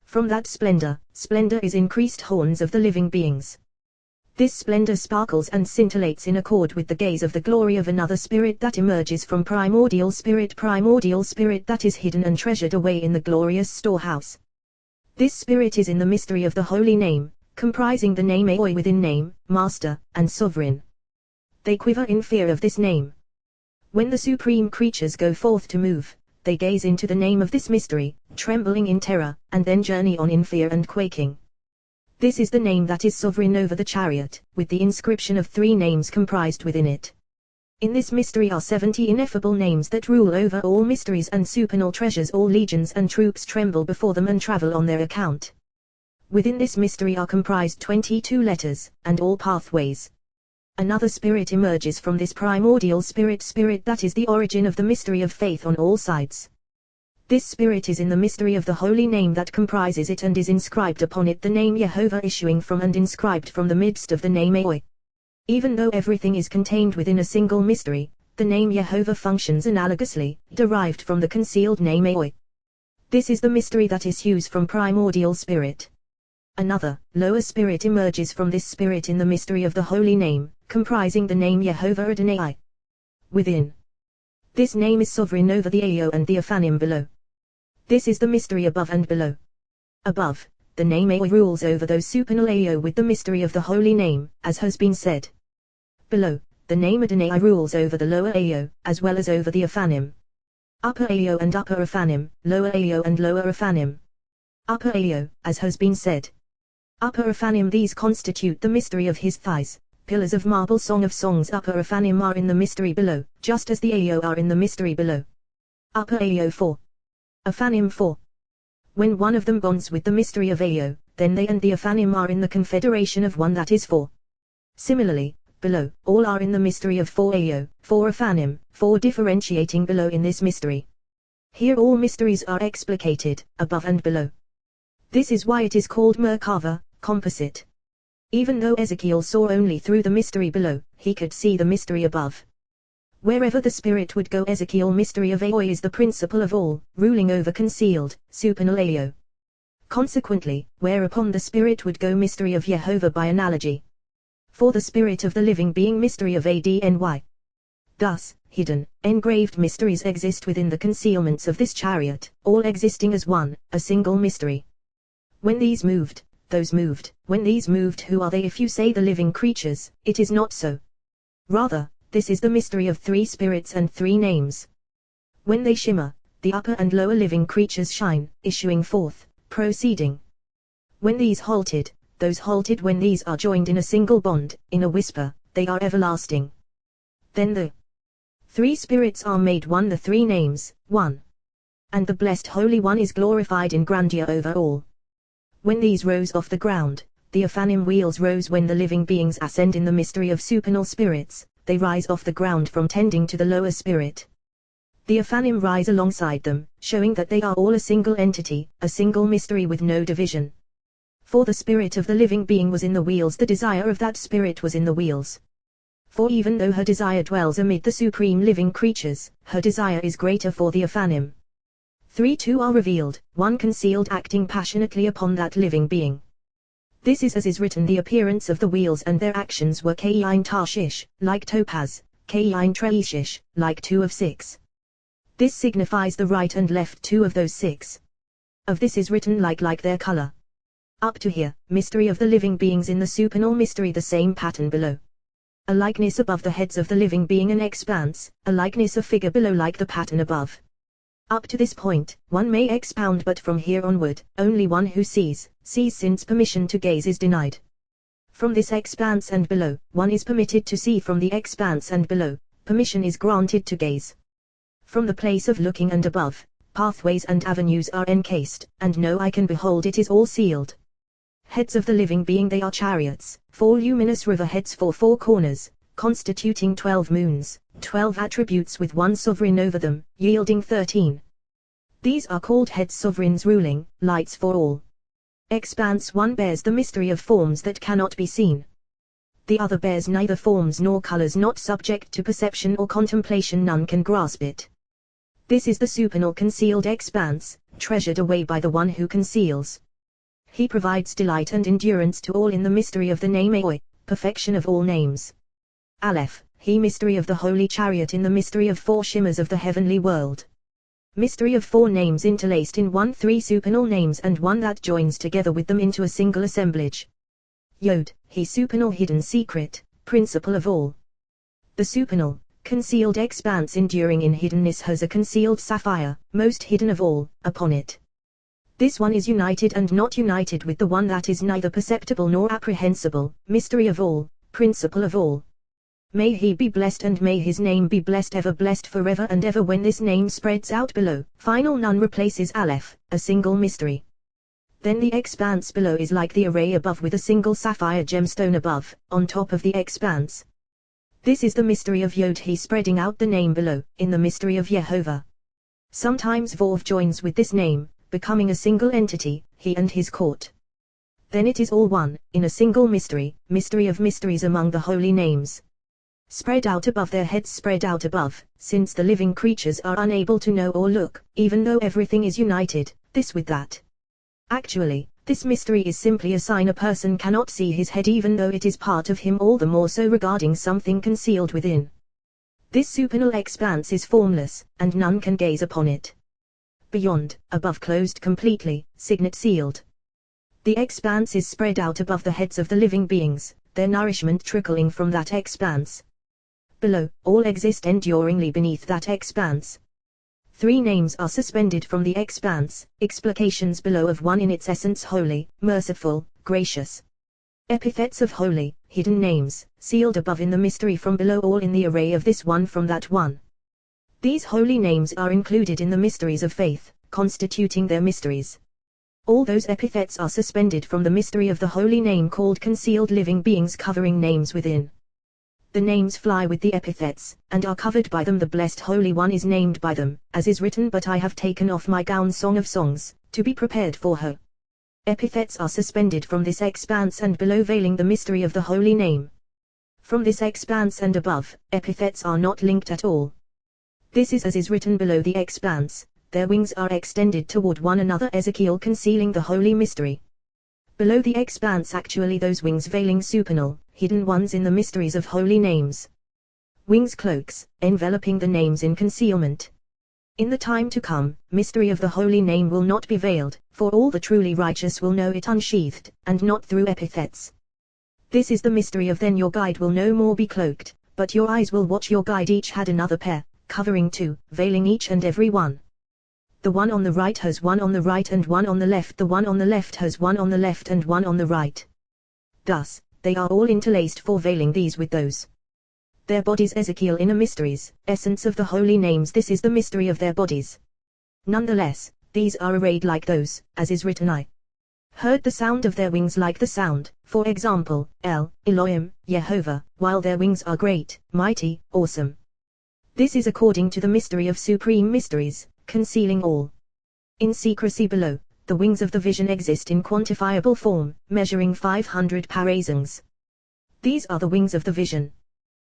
From that splendor, splendor is increased horns of the living beings. This splendor sparkles and scintillates in accord with the gaze of the glory of another Spirit that emerges from primordial Spirit that is hidden and treasured away in the glorious storehouse. This Spirit is in the mystery of the holy name, comprising the name Aoi within name, Master, and Sovereign. They quiver in fear of this name. When the supreme creatures go forth to move, they gaze into the name of this mystery, trembling in terror, and then journey on in fear and quaking. This is the name that is sovereign over the chariot, with the inscription of 3 names comprised within it. In this mystery are 70 ineffable names that rule over all mysteries and supernal treasures. All legions and troops tremble before them and travel on their account. Within this mystery are comprised 22 letters, and all pathways. Another Spirit emerges from this primordial Spirit that is the origin of the mystery of faith on all sides. This Spirit is in the mystery of the holy name that comprises it, and is inscribed upon it the name Jehovah, issuing from and inscribed from the midst of the name Aoi. Even though everything is contained within a single mystery, the name Jehovah functions analogously, derived from the concealed name Aoi. This is the mystery that issues from primordial Spirit. Another, lower Spirit emerges from this Spirit in the mystery of the holy name, comprising the name Jehovah Adonai. Within. This name is sovereign over the Ao and the Aphanim below. This is the mystery above and below. Above, the name Aoi rules over those supernal Ao with the mystery of the holy name, as has been said. Below, the name Adonai rules over the lower Ao, as well as over the Aphanim. Upper Ao and upper Aphanim, lower Ao and lower Aphanim. Upper Ao, as has been said. Upper Aphanim, these constitute the mystery of his thighs, pillars of marble. Song of Songs. Upper Aphanim are in the mystery below, just as the Ao are in the mystery below. Upper Ao 4. Aphanim 4. When one of them bonds with the mystery of Ao, then they and the Aphanim are in the confederation of one, that is 4. Similarly, below, all are in the mystery of 4 Ao, 4 Aphanim, 4 differentiating below in this mystery. Here all mysteries are explicated, above and below. This is why it is called Merkava, composite. Even though Ezekiel saw only through the mystery below, he could see the mystery above. Wherever the spirit would go, Ezekiel mystery of Ao is the principle of all, ruling over concealed, supernal Ao. Consequently, whereupon the spirit would go, mystery of Jehovah by analogy. For the spirit of the living being, mystery of Adny. Thus, hidden, engraved mysteries exist within the concealments of this chariot, all existing as one, a single mystery. When these moved, those moved. When these moved, who are they? If you say the living creatures, it is not so. Rather, this is the mystery of 3 spirits and 3 names. When they shimmer, the upper and lower living creatures shine, issuing forth, proceeding. When these halted, those halted. When these are joined in a single bond, in a whisper, they are everlasting. Then the 3 spirits are made one, the 3 names, one. And the blessed Holy One is glorified in grandeur over all. When these rose off the ground, the Aphanim wheels rose. When the living beings ascend in the mystery of supernal spirits, they rise off the ground from tending to the lower spirit. The Aphanim rise alongside them, showing that they are all a single entity, a single mystery with no division. For the spirit of the living being was in the wheels, the desire of that spirit was in the wheels. For even though her desire dwells amid the supreme living creatures, her desire is greater for the Aphanim. 3 too are revealed, one concealed, acting passionately upon that living being. This is as is written, the appearance of the wheels and their actions were Kain Tarshish, like topaz, Kain Treishish, like 2 of 6. This signifies the right and left 2 of those 6. Of this is written like their color. Up to here, mystery of the living beings in the supernal mystery, the same pattern below. A likeness above the heads of the living being, an expanse, a likeness of figure below like the pattern above. Up to this point, one may expound, but from here onward, only one who sees, since permission to gaze is denied. From this expanse and below, one is permitted to see. From the expanse and below, permission is granted to gaze. From the place of looking and above, pathways and avenues are encased, and no eye can behold, it is all sealed. Heads of the living being, they are chariots, 4 luminous river heads for 4 corners, constituting 12 moons, 12 attributes with 1 sovereign over them, yielding 13. These are called heads, sovereigns ruling, lights for all. Expanse 1 bears the mystery of forms that cannot be seen. The other bears neither forms nor colors, not subject to perception or contemplation, none can grasp it. This is the supernal concealed expanse, treasured away by the one who conceals. He provides delight and endurance to all in the mystery of the name Aoi, perfection of all names. Aleph, he mystery of the holy chariot in the mystery of 4 shimmers of the heavenly world. Mystery of 4 names interlaced in one, 3 supernal names and one that joins together with them into a single assemblage. Yod, he supernal hidden secret, principle of all. The supernal, concealed expanse enduring in hiddenness has a concealed sapphire, most hidden of all, upon it. This one is united and not united with the one that is neither perceptible nor apprehensible, mystery of all, principle of all. May he be blessed and may his name be blessed, ever blessed forever and ever. When this name spreads out below, final none replaces Aleph, a single mystery. Then the expanse below is like the array above with a single sapphire gemstone above, on top of the expanse. This is the mystery of Yod, he spreading out the name below, in the mystery of Jehovah. Sometimes Vav joins with this name, becoming a single entity, he and his court. Then it is all one, in a single mystery, mystery of mysteries among the holy names. Spread out above their heads, spread out above, since the living creatures are unable to know or look, even though everything is united, this with that. Actually, this mystery is simply a sign a person cannot see his head even though it is part of him, all the more so regarding something concealed within. This supernal expanse is formless, and none can gaze upon it. Beyond, above closed completely, signet sealed. The expanse is spread out above the heads of the living beings, their nourishment trickling from that expanse. Below, all exist enduringly beneath that expanse. 3 names are suspended from the expanse, explications below of one in its essence: holy, merciful, gracious. Epithets of holy, hidden names, sealed above in the mystery from below, all in the array of this one from that one. These holy names are included in the mysteries of faith, constituting their mysteries. All those epithets are suspended from the mystery of the holy name called concealed living beings covering names within. The names fly with the epithets, and are covered by them. The blessed Holy One is named by them, as is written, but I have taken off my gown, Song of Songs, to be prepared for her. Epithets are suspended from this expanse and below, veiling the mystery of the holy name. From this expanse and above, epithets are not linked at all. This is as is written below the expanse, their wings are extended toward one another, Ezekiel concealing the holy mystery. Below the expanse actually those wings veiling supernal, hidden ones in the mysteries of holy names. Wings cloaks, enveloping the names in concealment. In the time to come, mystery of the holy name will not be veiled, for all the truly righteous will know it unsheathed, and not through epithets. This is the mystery of then your guide will no more be cloaked, but your eyes will watch your guide. Each had another pair, covering two, veiling each and every one. The one on the right has one on the right and one on the left. The one on the left has one on the left and one on the right. Thus, they are all interlaced for veiling these with those. Their bodies, Ezekiel inner mysteries, essence of the holy names. This is the mystery of their bodies. Nonetheless, these are arrayed like those, as is written, I heard the sound of their wings like the sound, for example, Elohim, Yehovah, while their wings are great, mighty, awesome. This is according to the mystery of supreme mysteries, concealing all. In secrecy below, the wings of the vision exist in quantifiable form, measuring 500 parasangs. These are the wings of the vision.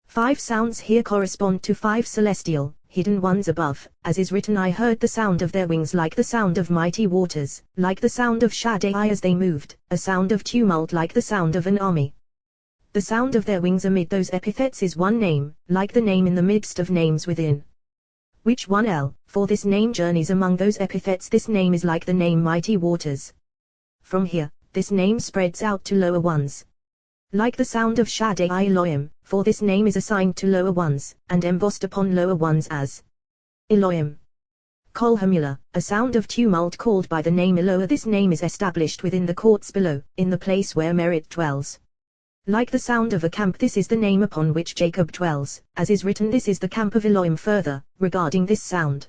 5 sounds here correspond to 5 celestial, hidden ones above, as is written, I heard the sound of their wings like the sound of mighty waters, like the sound of Shaddai as they moved, a sound of tumult like the sound of an army. The sound of their wings amid those epithets is one name, like the name in the midst of names within. Which one for this name journeys among those epithets. This name is like the name mighty waters. From here, this name spreads out to lower ones. Like the sound of Shaddai Elohim, for this name is assigned to lower ones, and embossed upon lower ones as Elohim. Kol Hamula, a sound of tumult called by the name Eloah. This name is established within the courts below, in the place where merit dwells. Like the sound of a camp, this is the name upon which Jacob dwells, as is written, this is the camp of Elohim. Further, regarding this sound,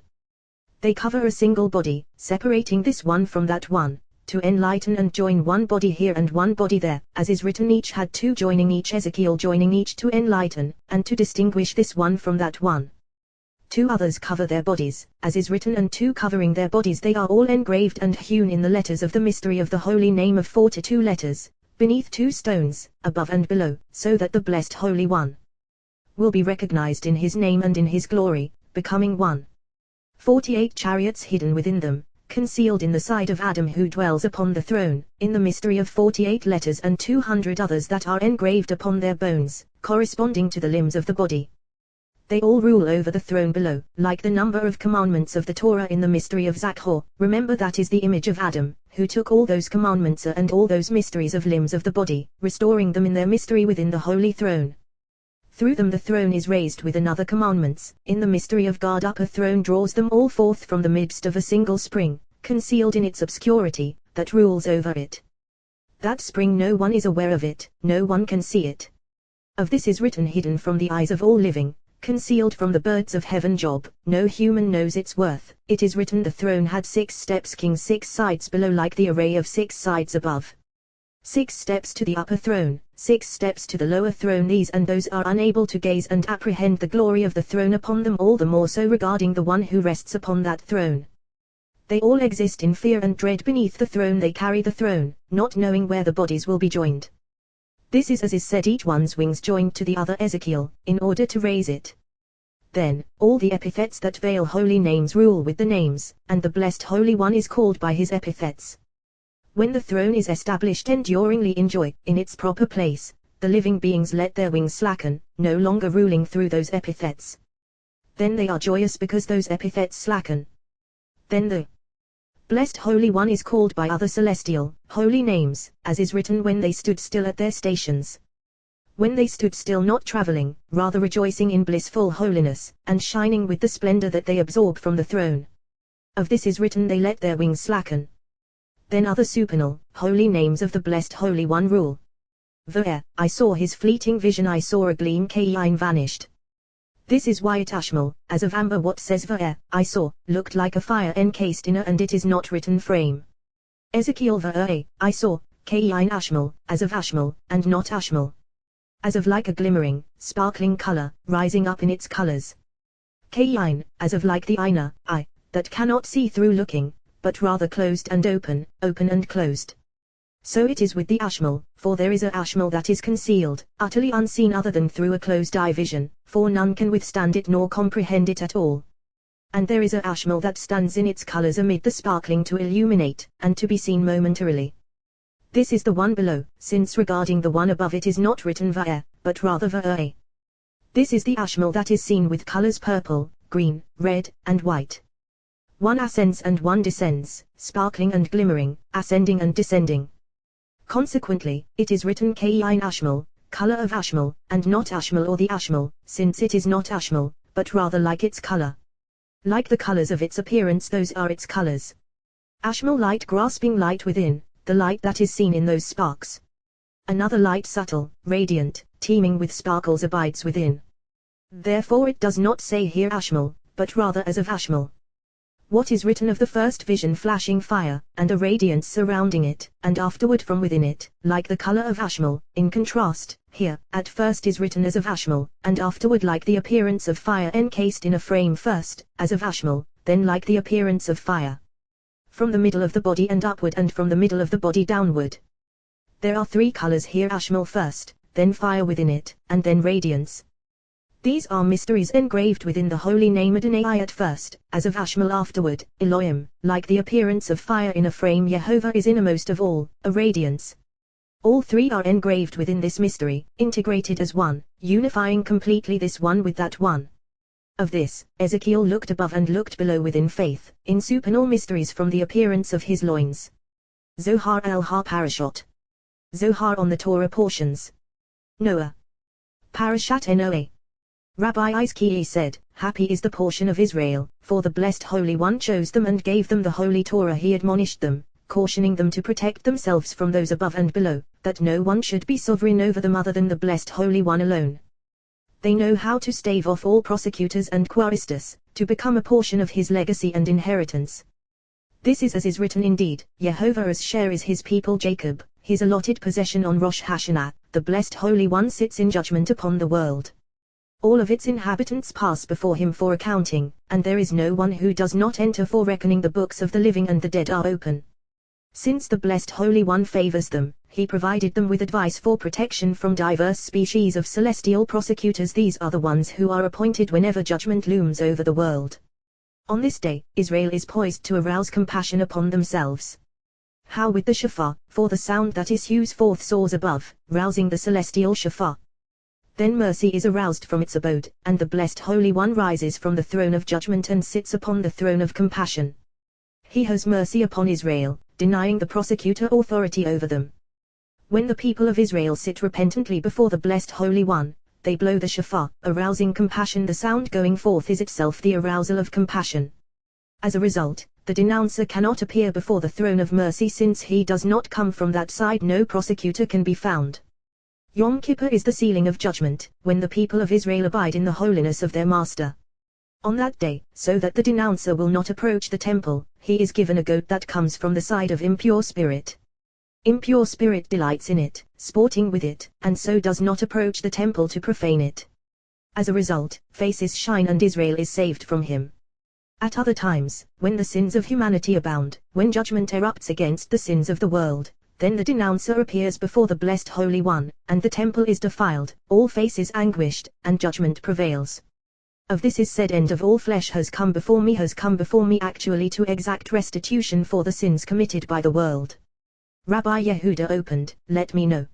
they cover a single body, separating this one from that one, to enlighten and join one body here and one body there, as is written, each had two joining each, Ezekiel joining each to enlighten, and to distinguish this one from that one. 2 others cover their bodies, as is written, and 2 covering their bodies, they are all engraved and hewn in the letters of the mystery of the holy name of 42 letters, beneath 2 stones, above and below, so that the blessed Holy One will be recognized in his name and in his glory, becoming one. 48 chariots hidden within them, concealed in the side of Adam who dwells upon the throne, in the mystery of 48 letters, and 200 others that are engraved upon their bones, corresponding to the limbs of the body. They all rule over the throne below, like the number of commandments of the Torah in the mystery of Zohar. Remember, that is the image of Adam, who took all those commandments and all those mysteries of limbs of the body, restoring them in their mystery within the holy throne. Through them the throne is raised with another commandments, in the mystery of God upper throne draws them all forth from the midst of a single spring, concealed in its obscurity, that rules over it. That spring no one is aware of it, no one can see it. Of this is written, hidden from the eyes of all living, concealed from the birds of heaven. Job, no human knows its worth. It is written, the throne had 6 steps, king 6 sides below, like the array of 6 sides above. 6 steps to the upper throne, 6 steps to the lower throne. These and those are unable to gaze and apprehend the glory of the throne upon them, all the more so regarding the one who rests upon that throne. They all exist in fear and dread beneath the throne. They carry the throne, not knowing where the bodies will be joined. This is as is said, each one's wings joined to the other, Ezekiel, in order to raise it. Then, all the epithets that veil holy names rule with the names, and the blessed Holy One is called by his epithets. When the throne is established enduringly in joy, in its proper place, the living beings let their wings slacken, no longer ruling through those epithets. Then they are joyous because those epithets slacken. Then the blessed Holy One is called by other celestial, holy names, as is written, when they stood still at their stations. When they stood still, not traveling, rather rejoicing in blissful holiness, and shining with the splendor that they absorb from the throne. Of this is written, they let their wings slacken. Then other supernal, holy names of the blessed Holy One rule. V'er, I saw his fleeting vision, I saw a gleam, Kain vanished. This is why Ashmal, as of amber, what says V'er, I saw, looked like a fire encased in a, and it is not written frame. Ezekiel ver I saw, Kain Ashmal, as of Ashmal, and not Ashmal. As of like a glimmering, sparkling color, rising up in its colors. Kain, as of like the Aina, eye, that cannot see through looking, but rather closed and open, open and closed. So it is with the Ashmal, for there is a Ashmal that is concealed, utterly unseen other than through a closed eye vision, for none can withstand it nor comprehend it at all. And there is a Ashmal that stands in its colors amid the sparkling to illuminate, and to be seen momentarily. This is the one below, since regarding the one above it is not written Va'er, but rather Va'er. This is the Ashmal that is seen with colors purple, green, red, and white. One ascends and one descends, sparkling and glimmering, ascending and descending. Consequently, it is written Kain Ashmal, color of Ashmal, and not Ashmal or the Ashmal, since it is not Ashmal, but rather like its color. Like the colors of its appearance, those are its colors. Ashmal light grasping light within, the light that is seen in those sparks. Another light subtle, radiant, teeming with sparkles abides within. Therefore it does not say here Ashmal, but rather as of Ashmal. What is written of the first vision flashing fire, and a radiance surrounding it, and afterward from within it, like the color of Ashmal, in contrast, here, at first is written as of Ashmal, and afterward like the appearance of fire encased in a frame first, as of Ashmal, then like the appearance of fire. From the middle of the body and upward and from the middle of the body downward. There are three colors here, Ashmal first, then fire within it, and then radiance. These are mysteries engraved within the holy name Adonai at first, as of Ashmal afterward, Elohim, like the appearance of fire in a frame. Yehovah is innermost of all, a radiance. All three are engraved within this mystery, integrated as one, unifying completely this one with that one. Of this, Ezekiel looked above and looked below within faith, in supernal mysteries from the appearance of his loins. Zohar el-Ha Parashot. Zohar on the Torah portions. Noah. Parashat Noah. Rabbi Izkiah said, Happy is the portion of Israel, for the blessed Holy One chose them and gave them the holy Torah. He admonished them, cautioning them to protect themselves from those above and below, that no one should be sovereign over them other than the blessed Holy One alone. They know how to stave off all prosecutors and quaestors, to become a portion of his legacy and inheritance. This is as is written indeed, Yehovah's share is his people Jacob, his allotted possession on Rosh Hashanah, the blessed Holy One sits in judgment upon the world. All of its inhabitants pass before him for accounting, and there is no one who does not enter for reckoning. The books of the living and the dead are open. Since the blessed Holy One favors them, he provided them with advice for protection from diverse species of celestial prosecutors. These are the ones who are appointed whenever judgment looms over the world. On this day, Israel is poised to arouse compassion upon themselves. How with the shofar, for the sound that issues forth soars above, rousing the celestial shofar. Then mercy is aroused from its abode, and the blessed Holy One rises from the throne of judgment and sits upon the throne of compassion. He has mercy upon Israel, denying the prosecutor authority over them. When the people of Israel sit repentantly before the blessed Holy One, they blow the shofar, arousing compassion. The sound going forth is itself the arousal of compassion. As a result, the denouncer cannot appear before the throne of mercy. Since he does not come from that side, no prosecutor can be found. Yom Kippur is the sealing of judgment, when the people of Israel abide in the holiness of their master. On that day, so that the denouncer will not approach the temple, he is given a goat that comes from the side of impure spirit. Impure spirit delights in it, sporting with it, and so does not approach the temple to profane it. As a result, faces shine and Israel is saved from him. At other times, when the sins of humanity abound, when judgment erupts against the sins of the world, then the denouncer appears before the blessed Holy One, and the temple is defiled, all faces anguished, and judgment prevails. Of this is said, End of all flesh has come before me, actually to exact restitution for the sins committed by the world. Rabbi Yehuda opened, Let me know.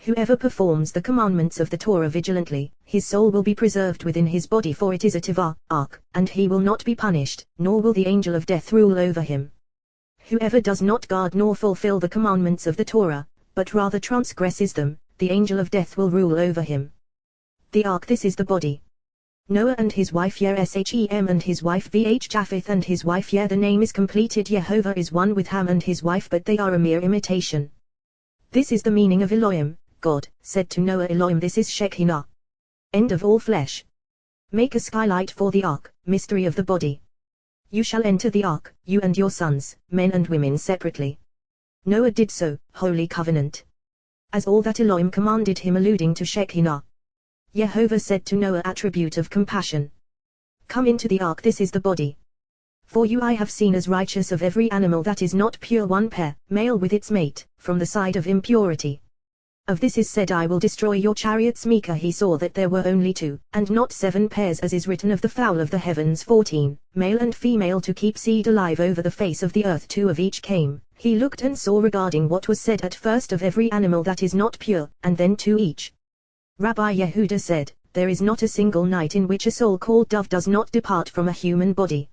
Whoever performs the commandments of the Torah vigilantly, his soul will be preserved within his body, for it is a tivah, ark, and he will not be punished, nor will the angel of death rule over him. Whoever does not guard nor fulfill the commandments of the Torah, but rather transgresses them, the angel of death will rule over him. The ark, this is the body. Noah and his wife Shem and his wife Japheth and his wife the name is completed. Yehovah is one with Ham and his wife, but they are a mere imitation. This is the meaning of Elohim. God said to Noah, Elohim, this is Shekinah. End of all flesh. Make a skylight for the ark, mystery of the body. You shall enter the ark, you and your sons, men and women separately. Noah did so, holy covenant. As all that Elohim commanded him, alluding to Shekinah. Jehovah said to Noah, attribute of compassion. Come into the ark, this is the body. For you I have seen as righteous of every animal that is not pure, one pair, male with its mate, from the side of impurity. Of this is said, I will destroy your chariots. Micah he saw that there were only 2, and not 7 pairs, as is written of the fowl of the heavens. 14, male and female to keep seed alive over the face of the earth, 2 of each came. He looked and saw regarding what was said at first of every animal that is not pure, and then 2 each. Rabbi Yehuda said, there is not a single night in which a soul called dove does not depart from a human body.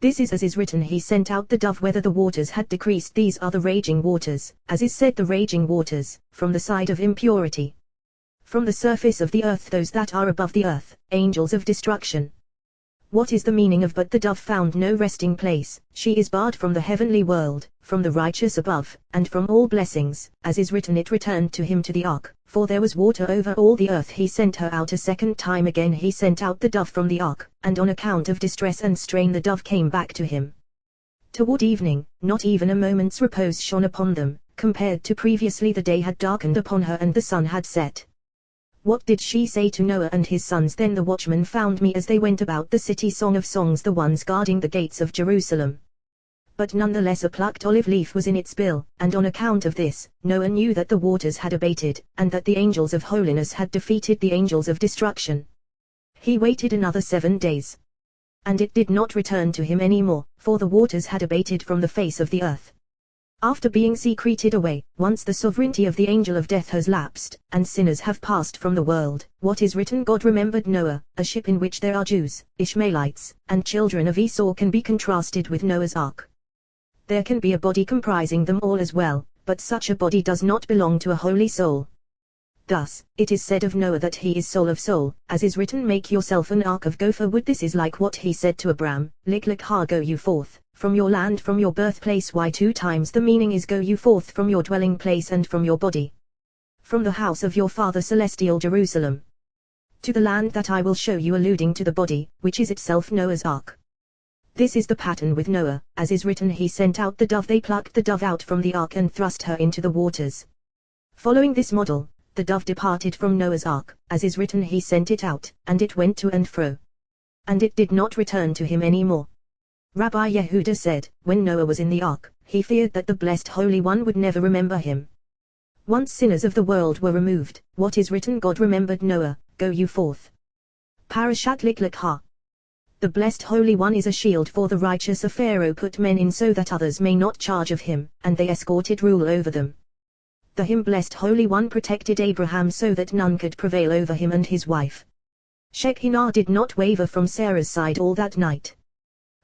This is as is written, he sent out the dove whether the waters had decreased. These are the raging waters, as is said, the raging waters, from the side of impurity. From the surface of the earth, those that are above the earth, angels of destruction. What is the meaning of but the dove found no resting place, she is barred from the heavenly world, from the righteous above, and from all blessings, as is written, it returned to him to the ark, for there was water over all the earth. He sent her out a second time, again he sent out the dove from the ark, and on account of distress and strain the dove came back to him. Toward evening, not even a moment's repose shone upon them, compared to previously the day had darkened upon her and the sun had set. What did she say to Noah and his sons? Then the watchmen found me as they went about the city. Song of Songs, the ones guarding the gates of Jerusalem. But nonetheless a plucked olive leaf was in its bill, and on account of this, Noah knew that the waters had abated, and that the angels of holiness had defeated the angels of destruction. He waited another 7 days. And it did not return to him any more, for the waters had abated from the face of the earth. After being secreted away, once the sovereignty of the angel of death has lapsed, and sinners have passed from the world, what is written, God remembered Noah, a ship in which there are Jews, Ishmaelites, and children of Esau can be contrasted with Noah's ark. There can be a body comprising them all as well, but such a body does not belong to a holy soul. Thus, it is said of Noah that he is soul of soul, as is written, make yourself an ark of gopher wood. This is like what he said to Abram, Lik ha, go you forth, from your land, from your birthplace. Why 2 times the meaning is go you forth from your dwelling place and from your body. From the house of your father celestial Jerusalem. To the land that I will show you, alluding to the body, which is itself Noah's ark. This is the pattern with Noah, as is written, he sent out the dove, they plucked the dove out from the ark and thrust her into the waters. Following this model, the dove departed from Noah's ark, as is written, he sent it out, and it went to and fro. And it did not return to him any more. Rabbi Yehuda said, when Noah was in the ark, he feared that the blessed Holy One would never remember him. Once sinners of the world were removed, what is written, God remembered Noah, go you forth. Parashat Liklakha. The blessed Holy One is a shield for the righteous. A Pharaoh put men in so that others may not charge of him, and they escorted rule over them. The him blessed Holy One protected Abraham so that none could prevail over him and his wife. Shekinah did not waver from Sarah's side all that night.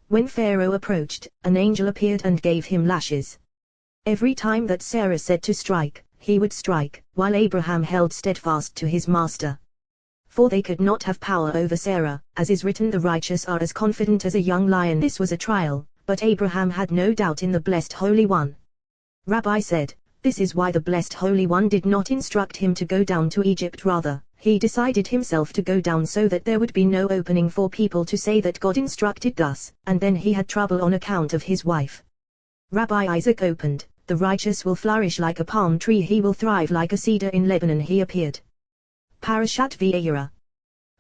When Pharaoh approached, an angel appeared and gave him lashes. Every time that Sarah said to strike, he would strike, while Abraham held steadfast to his master. For they could not have power over Sarah, as is written, the righteous are as confident as a young lion. This was a trial, but Abraham had no doubt in the blessed Holy One. Rabbi said, this is why the blessed Holy One did not instruct him to go down to Egypt, rather, he decided himself to go down so that there would be no opening for people to say that God instructed thus, and then he had trouble on account of his wife. Rabbi Isaac opened, the righteous will flourish like a palm tree, he will thrive like a cedar in Lebanon. He appeared. Parashat Vayera.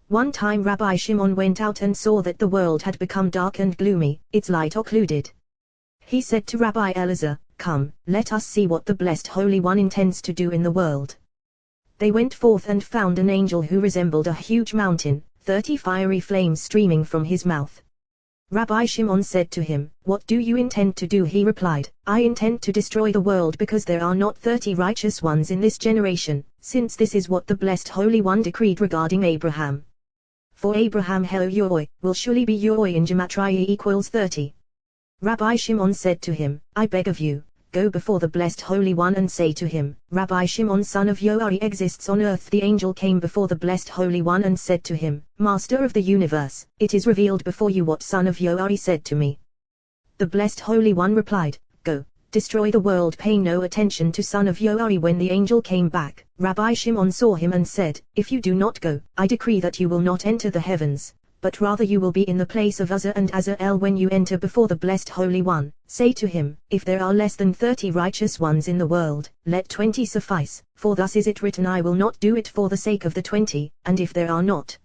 One time Rabbi Shimon went out and saw that the world had become dark and gloomy, its light occluded. He said to Rabbi Elazar, come, let us see what the blessed Holy One intends to do in the world. They went forth and found an angel who resembled a huge mountain, 30 fiery flames streaming from his mouth. Rabbi Shimon said to him, what do you intend to do? He replied, I intend to destroy the world because there are not 30 righteous ones in this generation, since this is what the blessed Holy One decreed regarding Abraham. For Abraham Yoi will surely be Yoi in Gematria equals 30. Rabbi Shimon said to him, I beg of you, go before the blessed Holy One and say to him, Rabbi Shimon son of Yoari exists on earth. The angel came before the blessed Holy One and said to him, Master of the universe, it is revealed before you what son of Yoari said to me. The blessed Holy One replied, go, destroy the world. Pay no attention to son of Yoari. When the angel came back, Rabbi Shimon saw him and said, if you do not go, I decree that you will not enter the heavens. but rather you will be in the place of Uzzah and Azrael when you enter before the Blessed Holy One. Say to him, if there are less than 30 righteous ones in the world, let 20 suffice, for thus is it written, I will not do it for the sake of the 20, and if there are not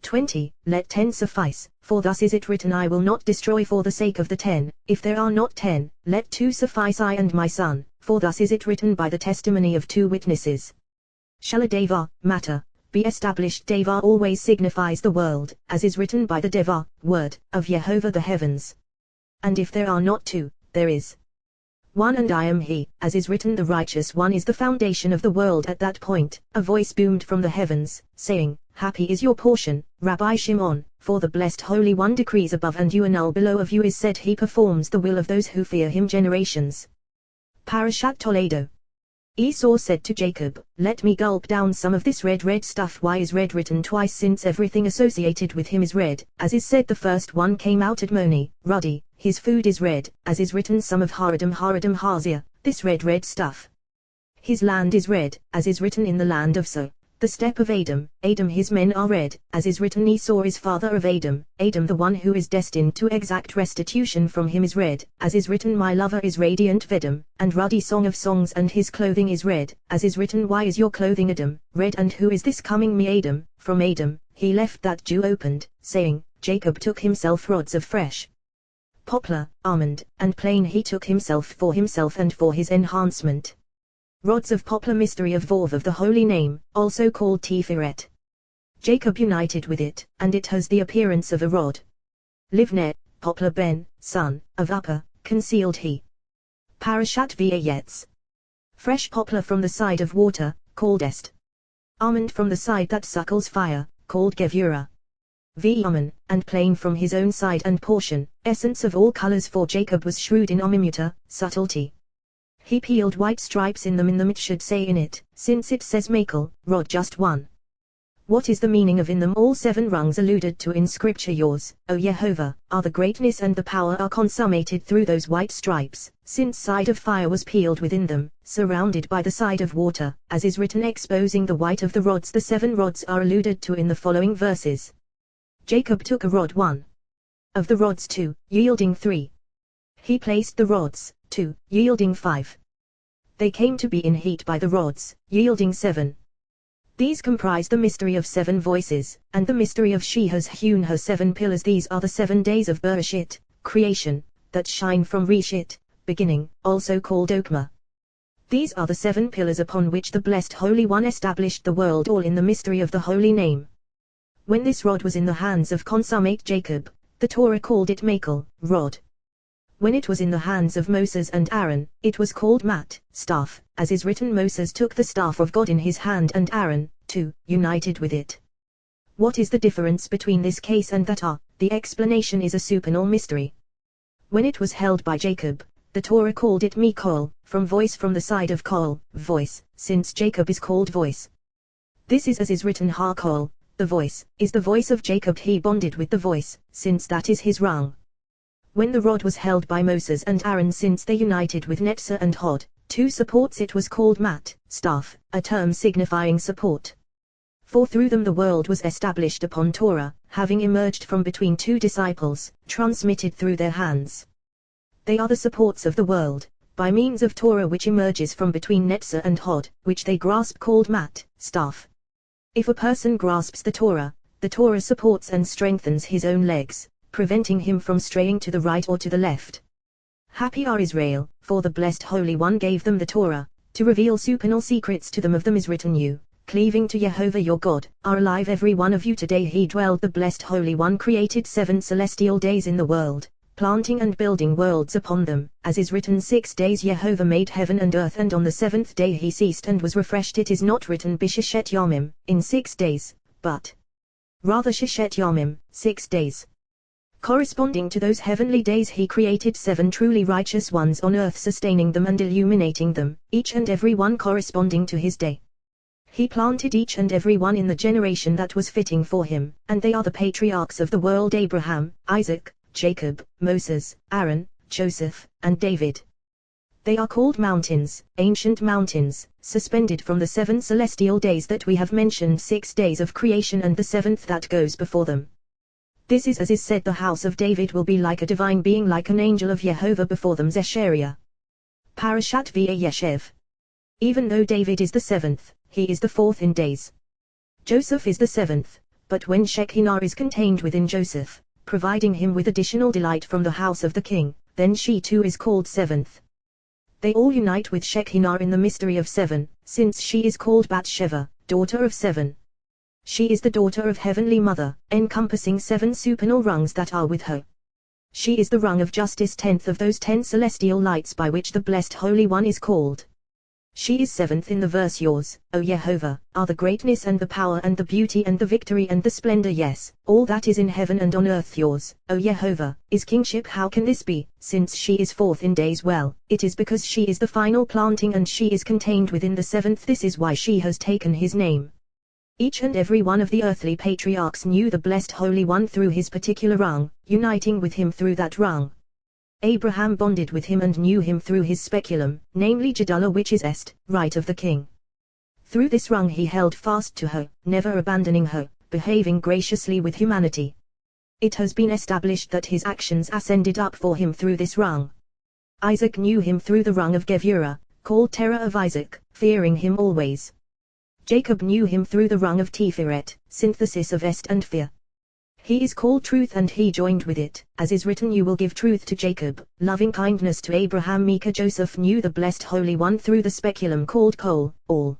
20, let 10 suffice, for thus is it written, I will not destroy for the sake of the 10, if there are not 10, let 2 suffice, I and my son, for thus is it written by the testimony of 2 witnesses. Shall a deva, matter, be established? Deva always signifies the world, as is written by the deva, word, of Yehovah, the heavens. And if there are not 2, there is 1, and I am he, as is written, the righteous one is the foundation of the world. At that point, a voice boomed from the heavens, saying, happy is your portion, Rabbi Shimon, for the Blessed Holy One decrees above and you annul below. Of you is said he performs the will of those who fear him generations. Parashat Toledo. Esau said to Jacob, let me gulp down some of this red stuff. Why is red written twice, since everything associated with him is red? As is said, the first one came out Admoni, ruddy, his food is red, as is written, some of Haradam Hazia, this red stuff. His land is red, as is written in the land of So. The step of Adam his men are red, as is written, Esau is father of Adam the one who is destined to exact restitution from him is red, as is written, my lover is radiant Vedam, and ruddy song of songs, and his clothing is red, as is written, why is your clothing Adam, red, and who is this coming me? Adam, from Adam, he left that Jew opened, saying, Jacob took himself rods of fresh poplar, almond, and plain he took himself and for his enhancement. Rods of poplar, mystery of Vov of the holy name, also called Tiferet. Jacob united with it, and it has the appearance of a rod. Livneh, poplar ben, son, of upper, concealed he. Parashat Vayetz. Fresh poplar from the side of water, called Est. Almond from the side that suckles fire, called Gevurah. Almond, and plain from his own side and portion, essence of all colors, for Jacob was shrewd in omimuta, subtlety. He peeled white stripes in them it should say in it, since it says Makel, rod just one. What is the meaning of in them? All 7 rungs alluded to in scripture, yours, O Yehovah, are the greatness and the power are consummated through those white stripes, since side of fire was peeled within them, surrounded by the side of water, as is written, exposing the white of the rods. The 7 rods are alluded to in the following verses. Jacob took a rod 1. Of the rods 2, yielding 3. He placed the rods, 2, yielding 5. They came to be in heat by the rods, yielding 7. These comprise the mystery of 7 voices, and the mystery of she has hewn her 7 pillars. These are the 7 days of Bereshit, creation, that shine from Reshit, beginning, also called Okma. These are the 7 pillars upon which the Blessed Holy One established the world, all in the mystery of the holy name. When this rod was in the hands of consummate Jacob, the Torah called it Makel, rod. When it was in the hands of Moses and Aaron, it was called Mat, staff, as is written, Moses took the staff of God in his hand and Aaron, too, united with it. What is the difference between this case and that? The explanation is a supernal mystery. When it was held by Jacob, the Torah called it Mikol, from voice, from the side of Kol, voice, since Jacob is called voice. This is as is written, Ha-Kol, the voice, is the voice of Jacob, he bonded with the voice, since that is his rung. When the rod was held by Moses and Aaron, since they united with Netzah and Hod, 2 supports, it was called Mat, staff, a term signifying support. For through them the world was established upon Torah, having emerged from between 2 disciples, transmitted through their hands. They are the supports of the world, by means of Torah which emerges from between Netzah and Hod, which they grasp, called Mat, staff. If a person grasps the Torah supports and strengthens his own legs, preventing him from straying to the right or to the left. Happy are Israel, for the Blessed Holy One gave them the Torah, to reveal supernal secrets to them. Of them is written, you, cleaving to Yehovah your God, are alive every one of you today. He dwelled, the Blessed Holy One created 7 celestial days in the world, planting and building worlds upon them, as is written, 6 days Yehovah made heaven and earth, and on the 7th day he ceased and was refreshed. It is not written B'Sheshet Yamim, in 6 days, but rather Sheshet Yamim, 6 days. Corresponding to those heavenly days he created 7 truly righteous ones on earth, sustaining them and illuminating them, each and every one corresponding to his day. He planted each and every one in the generation that was fitting for him, and they are the patriarchs of the world: Abraham, Isaac, Jacob, Moses, Aaron, Joseph, and David. They are called mountains, ancient mountains, suspended from the 7 celestial days that we have mentioned, 6 days of creation and the 7th that goes before them. This is as is said, the house of David will be like a divine being, like an angel of Jehovah before them. Zechariah. Parashat Vayeshev. Even though David is the seventh, he is the fourth in days. Joseph is the seventh, but when Shekinah is contained within Joseph, providing him with additional delight from the house of the king, then she too is called seventh. They all unite with Shekinah in the mystery of seven, since she is called Bathsheba, daughter of seven. She is the daughter of Heavenly Mother, encompassing seven supernal rungs that are with her. She is the rung of justice, 10th of those 10 celestial lights by which the Blessed Holy One is called. She is seventh in the verse. Yours, O Jehovah, are the greatness and the power and the beauty and the victory and the splendor. Yes, all that is in heaven and on earth. Yours, O Jehovah, is kingship. How can this be, since she is fourth in days? Well, it is because she is the final planting and she is contained within the seventh. This is why she has taken his name. Each and every one of the earthly patriarchs knew the Blessed Holy One through his particular rung, uniting with him through that rung. Abraham bonded with him and knew him through his speculum, namely Jedullah, which is est, right of the king. Through this rung he held fast to her, never abandoning her, behaving graciously with humanity. It has been established that his actions ascended up for him through this rung. Isaac knew him through the rung of Gevurah, called terror of Isaac, fearing him always. Jacob knew him through the rung of Tiferet, synthesis of est and fear. He is called truth and he joined with it, as is written, you will give truth to Jacob, loving kindness to Abraham. Micah. Joseph knew the Blessed Holy One through the speculum called Kol, all.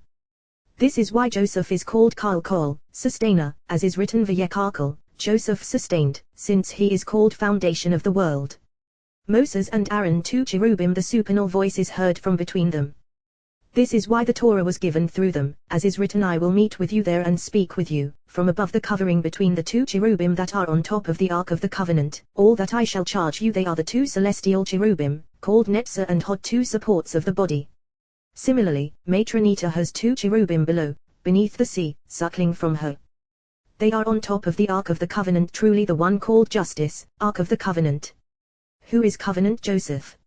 This is why Joseph is called Kol, sustainer, as is written, Vayekal, Joseph sustained, since he is called foundation of the world. Moses and Aaron, two cherubim, the supernal voice is heard from between them. This is why the Torah was given through them, as is written, I will meet with you there and speak with you, from above the covering between the two cherubim that are on top of the Ark of the Covenant, all that I shall charge you. They are the two celestial cherubim, called Netzah and Hod, two supports of the body. Similarly, Matronita has two cherubim below, beneath the sea, suckling from her. They are on top of the Ark of the Covenant, truly the one called Justice, Ark of the Covenant. Who is Covenant? Joseph.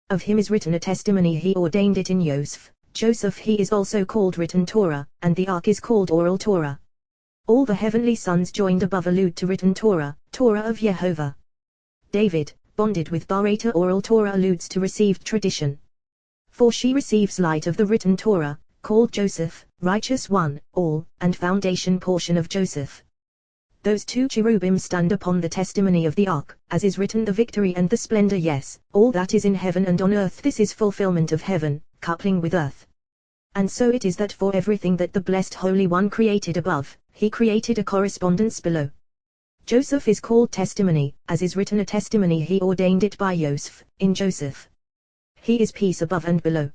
Of him is written a testimony, he ordained it in Yosef. Joseph, he is also called written Torah, and the Ark is called oral Torah. All the heavenly sons joined above allude to written Torah, Torah of Jehovah. David, bonded with Barata, oral Torah alludes to received tradition. For she receives light of the written Torah, called Joseph, righteous one, all, and foundation portion of Joseph. Those two cherubim stand upon the testimony of the Ark, as is written, the victory and the splendor. Yes, all that is in heaven and on earth. This is fulfillment of heaven, coupling with earth. And so it is that for everything that the Blessed Holy One created above, he created a correspondence below. Joseph is called testimony, as is written, a testimony he ordained it by Yosef, in Joseph. He is peace above and below.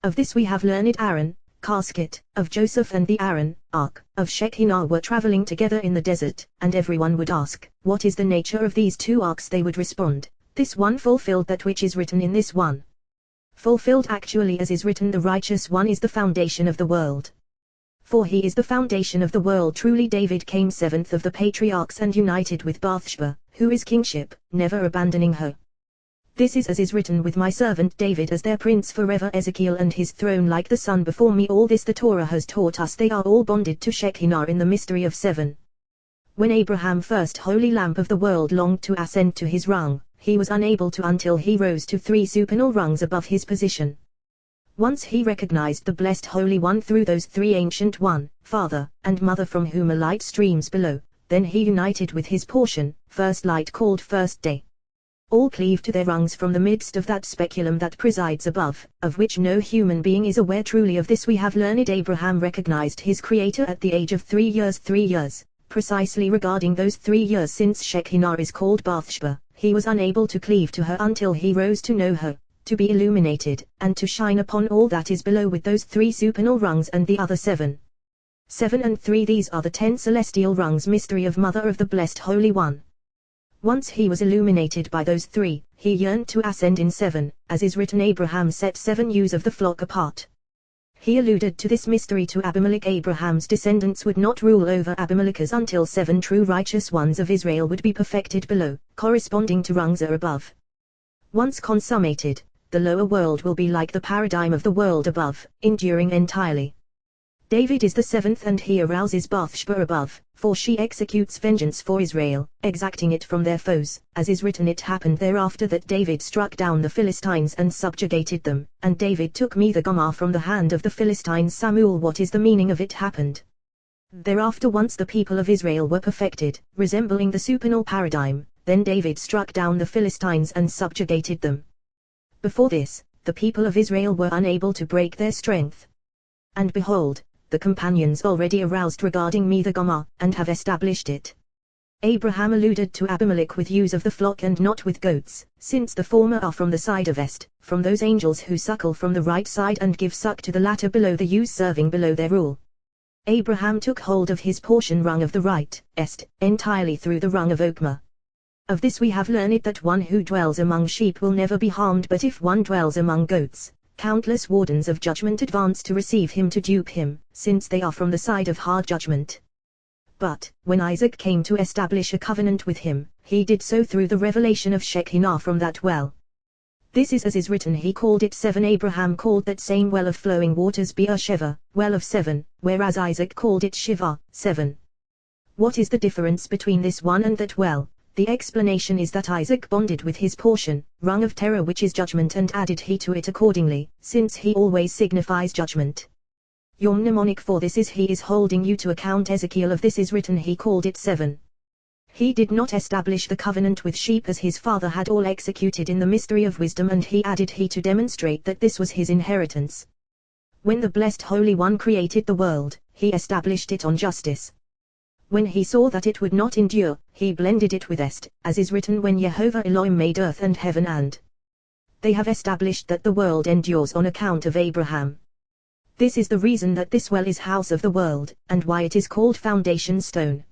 Of this we have learned. Aaron, casket, of Joseph, and the Aaron, ark, of Shekinah were traveling together in the desert, and everyone would ask, what is the nature of these two arks? They would respond, this one fulfilled that which is written in this one. Fulfilled actually, as is written, the righteous one is the foundation of the world. For he is the foundation of the world. Truly David came seventh of the patriarchs and united with Bathsheba, who is kingship, never abandoning her. This is as is written, with my servant David as their prince forever, Ezekiel, and his throne like the sun before me. All this the Torah has taught us. They are all bonded to Shekinah in the mystery of seven. When Abraham, first holy lamp of the world, longed to ascend to his rung, he was unable to until he rose to three supernal rungs above his position. Once he recognized the Blessed Holy One through those three ancient one, Father, and Mother, from whom a light streams below, then he united with his portion, first light called first day. All cleave to their rungs from the midst of that speculum that presides above, of which no human being is aware. Truly of this we have learned. Abraham recognized his Creator at the age of 3 years, precisely regarding those 3 years, since Shekinah is called Bathsheba. He was unable to cleave to her until he rose to know her, to be illuminated, and to shine upon all that is below with those three supernal rungs and the other 7. 7 and 3, these are the 10 celestial rungs, mystery of Mother of the Blessed Holy One. Once he was illuminated by those 3, he yearned to ascend in 7, as is written, Abraham set 7 ewes of the flock apart. He alluded to this mystery to Abimelech. Abraham's descendants would not rule over Abimelechers until 7 true righteous ones of Israel would be perfected below, corresponding to rungs are above. Once consummated, the lower world will be like the paradigm of the world above, enduring entirely. David is the seventh, and he arouses Bathsheba above, for she executes vengeance for Israel, exacting it from their foes. As is written, it happened thereafter that David struck down the Philistines and subjugated them, and David took Gomer from the hand of the Philistines. Samuel. What is the meaning of it happened thereafter? Once the people of Israel were perfected, resembling the supernal paradigm, then David struck down the Philistines and subjugated them. Before this, the people of Israel were unable to break their strength. And behold, the companions already aroused regarding Gomer, and have established it. Abraham alluded to Abimelech with ewes of the flock and not with goats, since the former are from the side of est, from those angels who suckle from the right side and give suck to the latter below, the ewes serving below their rule. Abraham took hold of his portion rung of the right, est, entirely through the rung of Okma. Of this we have learned that one who dwells among sheep will never be harmed, but if one dwells among goats, countless wardens of judgment advance to receive him to dupe him, since they are from the side of hard judgment. But, when Isaac came to establish a covenant with him, he did so through the revelation of Shekinah from that well. This is as is written, he called it 7. Abraham called that same well of flowing waters Beersheba, well of 7, whereas Isaac called it Shiva, 7. What is the difference between this one and that well? The explanation is that Isaac bonded with his portion, rung of terror, which is judgment, and added he to it accordingly, since he always signifies judgment. Your mnemonic for this is he is holding you to account. Ezekiel. Of this is written, he called it 7. He did not establish the covenant with sheep as his father had all executed in the mystery of wisdom, and he added he to demonstrate that this was his inheritance. When the blessed Holy One created the world, he established it on justice. When he saw that it would not endure, he blended it with est, as is written, when Jehovah Elohim made earth and heaven, and they have established that the world endures on account of Abraham. This is the reason that this well is house of the world, and why it is called foundation stone.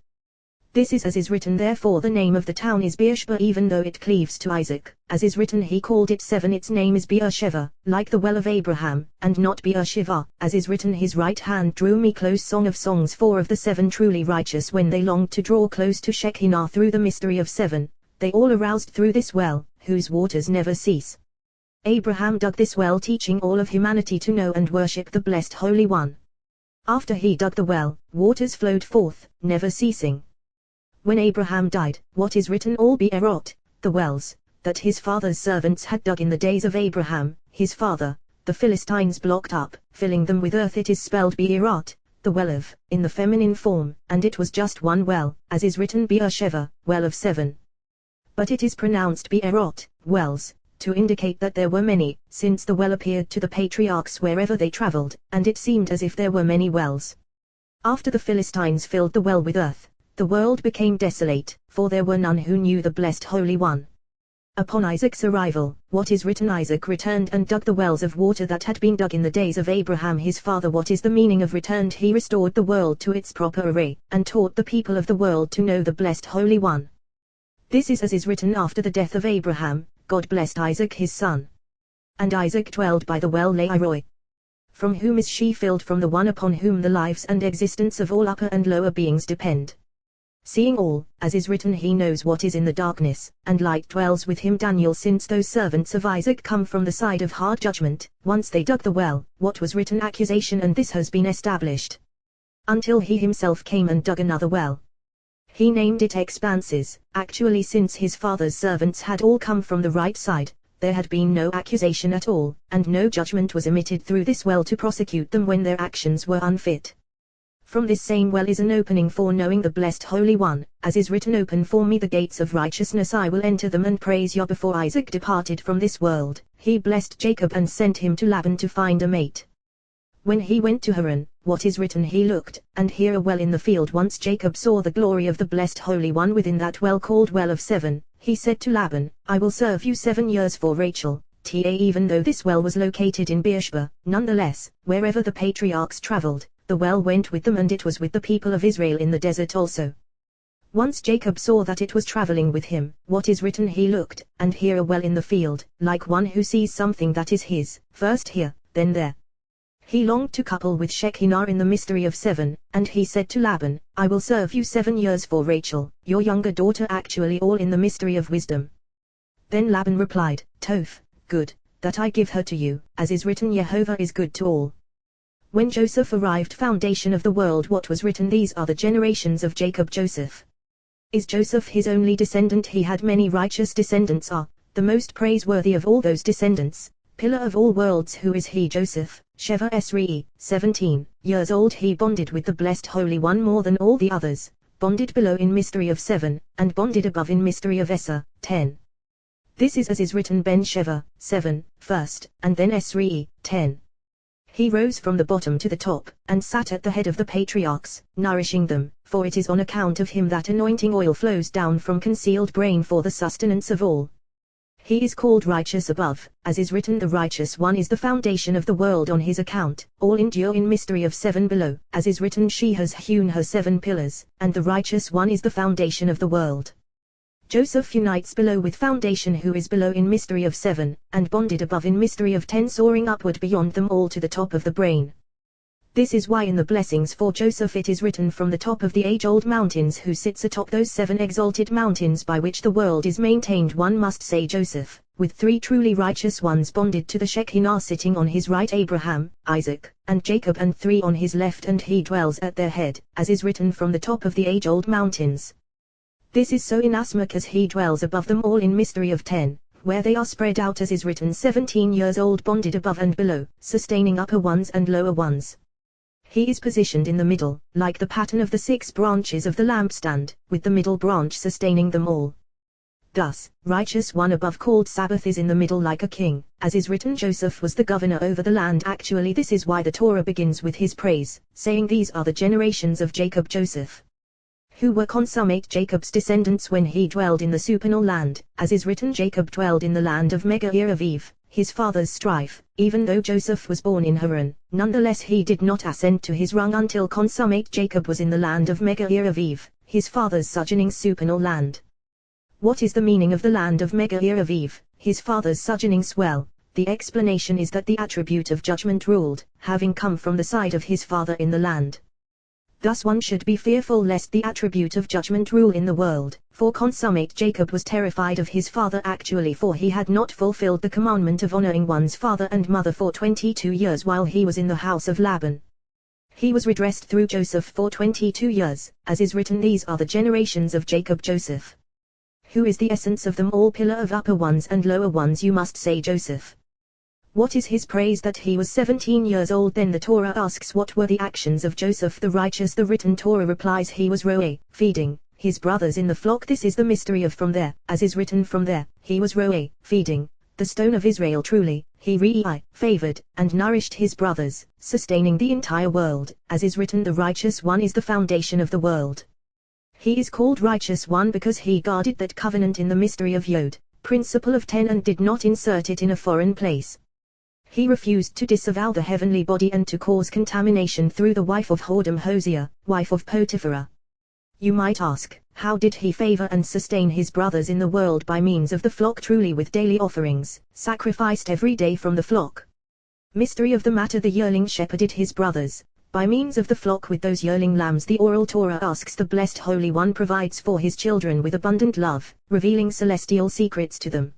This is as is written, therefore the name of the town is Beersheba, even though it cleaves to Isaac, as is written, he called it 7. Its name is Beersheba, like the well of Abraham, and not Beersheba, as is written, his right hand drew me close. Song of Songs. 4 of the 7 truly righteous, when they longed to draw close to Shekinah through the mystery of 7, they all aroused through this well, whose waters never cease. Abraham dug this well, teaching all of humanity to know and worship the blessed Holy One. After he dug the well, waters flowed forth, never ceasing. When Abraham died, what is written, all Beerot, the wells, that his father's servants had dug in the days of Abraham, his father, the Philistines blocked up, filling them with earth. It is spelled Beerot, the well of, in the feminine form, and it was just one well, as is written, Beersheba, well of 7. But it is pronounced Beerot, wells, to indicate that there were many, since the well appeared to the patriarchs wherever they traveled, and it seemed as if there were many wells. After the Philistines filled the well with earth, the world became desolate, for there were none who knew the blessed Holy One. Upon Isaac's arrival, what is written, Isaac returned and dug the wells of water that had been dug in the days of Abraham his father. What is the meaning of returned? He restored the world to its proper array, and taught the people of the world to know the blessed Holy One. This is as is written, after the death of Abraham, God blessed Isaac his son. And Isaac dwelled by the well Lairoi, from whom is she filled, from the one upon whom the lives and existence of all upper and lower beings depend. Seeing all, as is written, he knows what is in the darkness, and light dwells with him. Daniel. Since those servants of Isaac come from the side of hard judgment, once they dug the well, what was written, accusation, and this has been established. Until he himself came and dug another well. He named it expanses. Actually, since his father's servants had all come from the right side, there had been no accusation at all, and no judgment was emitted through this well to prosecute them when their actions were unfit. From this same well is an opening for knowing the blessed Holy One, as is written, open for me the gates of righteousness, I will enter them and praise Yah. Before Isaac departed from this world, he blessed Jacob and sent him to Laban to find a mate. When he went to Haran, what is written, he looked, and here a well in the field. Once Jacob saw the glory of the blessed Holy One within that well called well of 7, he said to Laban, I will serve you 7 years for Rachel. Even though this well was located in Beersheba, nonetheless, wherever the patriarchs traveled, the well went with them, and it was with the people of Israel in the desert also. Once Jacob saw that it was traveling with him, what is written, he looked, and here a well in the field, like one who sees something that is his, first here, then there. He longed to couple with Shekinah in the mystery of 7, and he said to Laban, I will serve you 7 years for Rachel, your younger daughter, actually all in the mystery of wisdom. Then Laban replied, Toph, good, that I give her to you, as is written, Jehovah is good to all. When Joseph arrived foundation of the world, what was written? These are the generations of Jacob. Joseph. Is Joseph his only descendant? He had many righteous descendants. The most praiseworthy of all those descendants, pillar of all worlds. Who is he? Joseph, Sheva Esri, 17 years old. He bonded with the blessed Holy One more than all the others, bonded below in mystery of 7, and bonded above in mystery of Esa, 10. This is as is written: Ben Sheva, 7, first, and then Esri, 10. He rose from the bottom to the top, and sat at the head of the patriarchs, nourishing them, for it is on account of him that anointing oil flows down from concealed brain for the sustenance of all. He is called righteous above, as is written: the righteous one is the foundation of the world. On his account, all endure in mystery of 7 below, as is written: she has hewn her 7 pillars, and the righteous one is the foundation of the world. Joseph unites below with foundation, who is below in mystery of 7, and bonded above in mystery of 10, soaring upward beyond them all to the top of the brain. This is why in the blessings for Joseph it is written: from the top of the age-old mountains, who sits atop those 7 exalted mountains by which the world is maintained. One must say Joseph, with 3 truly righteous ones bonded to the Shekinah, sitting on his right Abraham, Isaac, and Jacob, and 3 on his left, and he dwells at their head, as is written: from the top of the age-old mountains. This is so inasmuch as he dwells above them all in mystery of 10, where they are spread out, as is written: 17 years old bonded above and below, sustaining upper ones and lower ones. He is positioned in the middle, like the pattern of the 6 branches of the lampstand, with the middle branch sustaining them all. Thus, righteous one above, called Sabbath, is in the middle like a king, as is written: Joseph was the governor over the land. Actually, this is why the Torah begins with his praise, saying: these are the generations of Jacob. Joseph, who were consummate Jacob's descendants when he dwelled in the supernal land, as is written: Jacob dwelled in the land of Megair Aviv, his father's strife. Even though Joseph was born in Haran, nonetheless he did not ascend to his rung until consummate Jacob was in the land of Megair Aviv, his father's sojourning supernal land. What is the meaning of the land of Megair Aviv, his father's sojourning swell? The explanation is that the attribute of judgment ruled, having come from the side of his father in the land. Thus one should be fearful lest the attribute of judgment rule in the world, for consummate Jacob was terrified of his father actually, for he had not fulfilled the commandment of honoring one's father and mother for 22 years while he was in the house of Laban. He was redressed through Joseph for 22 years, as is written: these are the generations of Jacob. Joseph, who is the essence of them all, pillar of upper ones and lower ones. You must say Joseph. What is his praise? That he was 17 years old. Then the Torah asks, what were the actions of Joseph the righteous? The written Torah replies: he was roe, feeding his brothers in the flock. This is the mystery of from there, as is written: from there, he was roe, feeding the stone of Israel. Truly, he favored and nourished his brothers, sustaining the entire world, as is written: the righteous one is the foundation of the world. He is called righteous one because he guarded that covenant in the mystery of Yod, principle of 10, and did not insert it in a foreign place. He refused to disavow the heavenly body and to cause contamination through the wife of whoredom, Hosea, wife of Potiphar. You might ask, how did he favor and sustain his brothers in the world? By means of the flock, truly, with daily offerings, sacrificed every day from the flock. Mystery of the matter: the yearling shepherded his brothers, by means of the flock with those yearling lambs. The oral Torah asks, the blessed Holy One provides for his children with abundant love, revealing celestial secrets to them.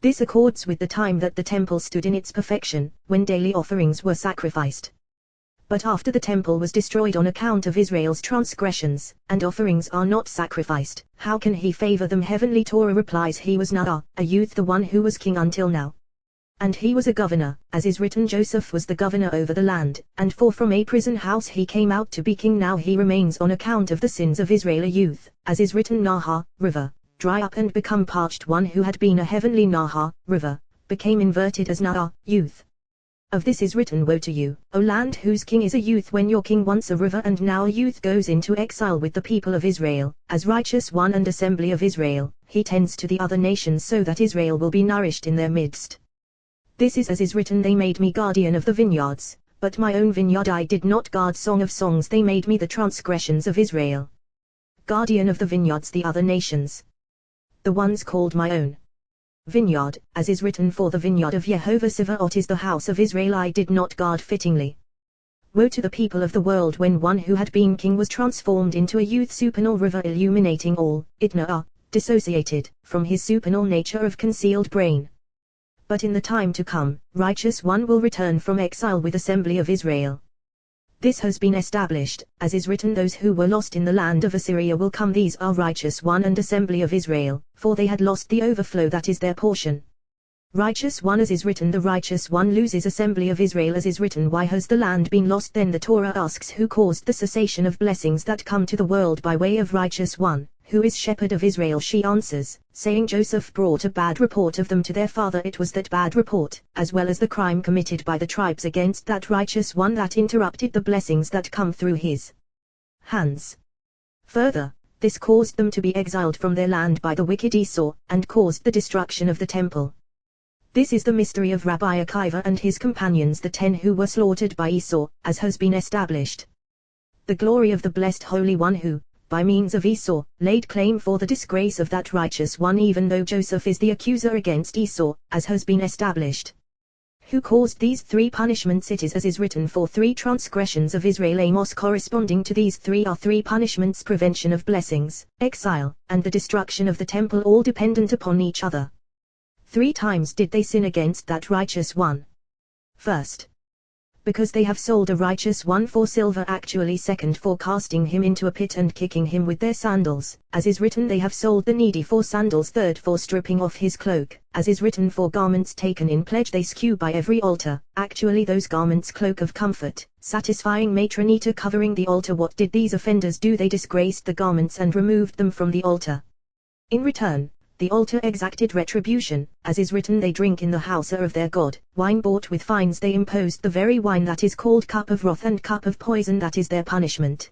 This accords with the time that the temple stood in its perfection, when daily offerings were sacrificed. But after the temple was destroyed on account of Israel's transgressions, and offerings are not sacrificed, how can he favor them? Heavenly Torah replies: he was Na'ah, a youth, the one who was king until now. And he was a governor, as is written: Joseph was the governor over the land, and for from a prison house he came out to be king. Now he remains on account of the sins of Israel, a youth, as is written: Nahar, river, dry up and become parched. One who had been a heavenly Nahar, river, became inverted as Na'ah, youth. Of this is written: woe to you, O land whose king is a youth, when your king once a river and now a youth goes into exile with the people of Israel. As righteous one and assembly of Israel, he tends to the other nations so that Israel will be nourished in their midst. This is as is written: they made me guardian of the vineyards, but my own vineyard I did not guard. Song of Songs: they made me the transgressions of Israel. Guardian of the vineyards, the other nations, the ones called my own vineyard, as is written: for the vineyard of Jehovah Sivaot is the house of Israel I did not guard fittingly. Woe to the people of the world when one who had been king was transformed into a youth, supernal river illuminating all, Itna'ah, dissociated from his supernal nature of concealed brain. But in the time to come, righteous one will return from exile with assembly of Israel. This has been established, as is written, those who were lost in the land of Assyria will come, these are righteous one and assembly of Israel, for they had lost the overflow that is their portion. Righteous one, as is written, the righteous one loses assembly of Israel, as is written, why has the land been lost? Then the Torah asks, who caused the cessation of blessings that come to the world by way of righteous one, who is shepherd of Israel? She answers, saying, Joseph brought a bad report of them to their father. It was that bad report, as well as the crime committed by the tribes against that righteous one, that interrupted the blessings that come through his hands. Further, this caused them to be exiled from their land by the wicked Esau, and caused the destruction of the temple. This is the mystery of Rabbi Akiva and his companions, the 10 who were slaughtered by Esau, as has been established. The glory of the blessed Holy One who, by means of Esau, laid claim for the disgrace of that righteous one, even though Joseph is the accuser against Esau, as has been established. Who caused these 3 punishments? It is as is written, for 3 transgressions of Israel. Amos corresponding to these 3 are 3 punishments: prevention of blessings, exile, and the destruction of the temple, all dependent upon each other. 3 times did they sin against that righteous one. First, because they have sold a righteous one for silver. Actually, second, for casting him into a pit and kicking him with their sandals, as is written, they have sold the needy for sandals. Third, for stripping off his cloak, as is written, for garments taken in pledge they skew by every altar. Actually, those garments, cloak of comfort, satisfying matronita, covering the altar. What did these offenders do? They disgraced the garments and removed them from the altar. In return, the altar exacted retribution, as is written, they drink in the house of their God, wine bought with fines. They imposed the very wine that is called cup of wrath and cup of poison, that is their punishment.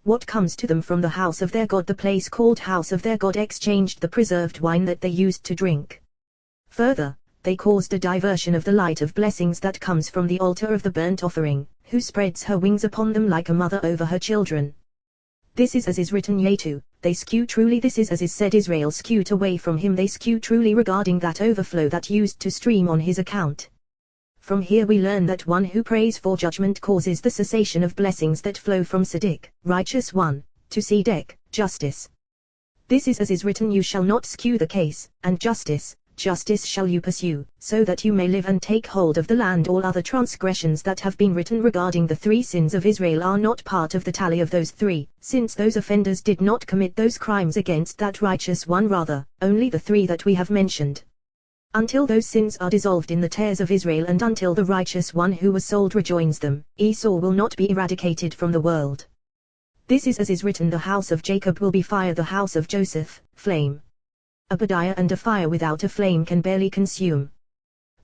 What comes to them from the house of their God, the place called house of their God, exchanged the preserved wine that they used to drink. Further, they caused a diversion of the light of blessings that comes from the altar of the burnt offering, who spreads her wings upon them like a mother over her children. This is as is written, yea, too, they skew truly. This is as is said, Israel skewed away from him. They skew truly, regarding that overflow that used to stream on his account. From here we learn that one who prays for judgment causes the cessation of blessings that flow from Tzaddik, righteous one, to Tzedek, justice. This is as is written, you shall not skew the case, and justice shall you pursue, so that you may live and take hold of the land. All other transgressions that have been written regarding the 3 sins of Israel are not part of the tally of those 3, since those offenders did not commit those crimes against that righteous one, rather, only the 3 that we have mentioned. Until those sins are dissolved in the tares of Israel, and until the righteous one who was sold rejoins them, Esau will not be eradicated from the world. This is as is written, the house of Jacob will be fire, the house of Joseph, flame. Obadiah, and a fire without a flame can barely consume.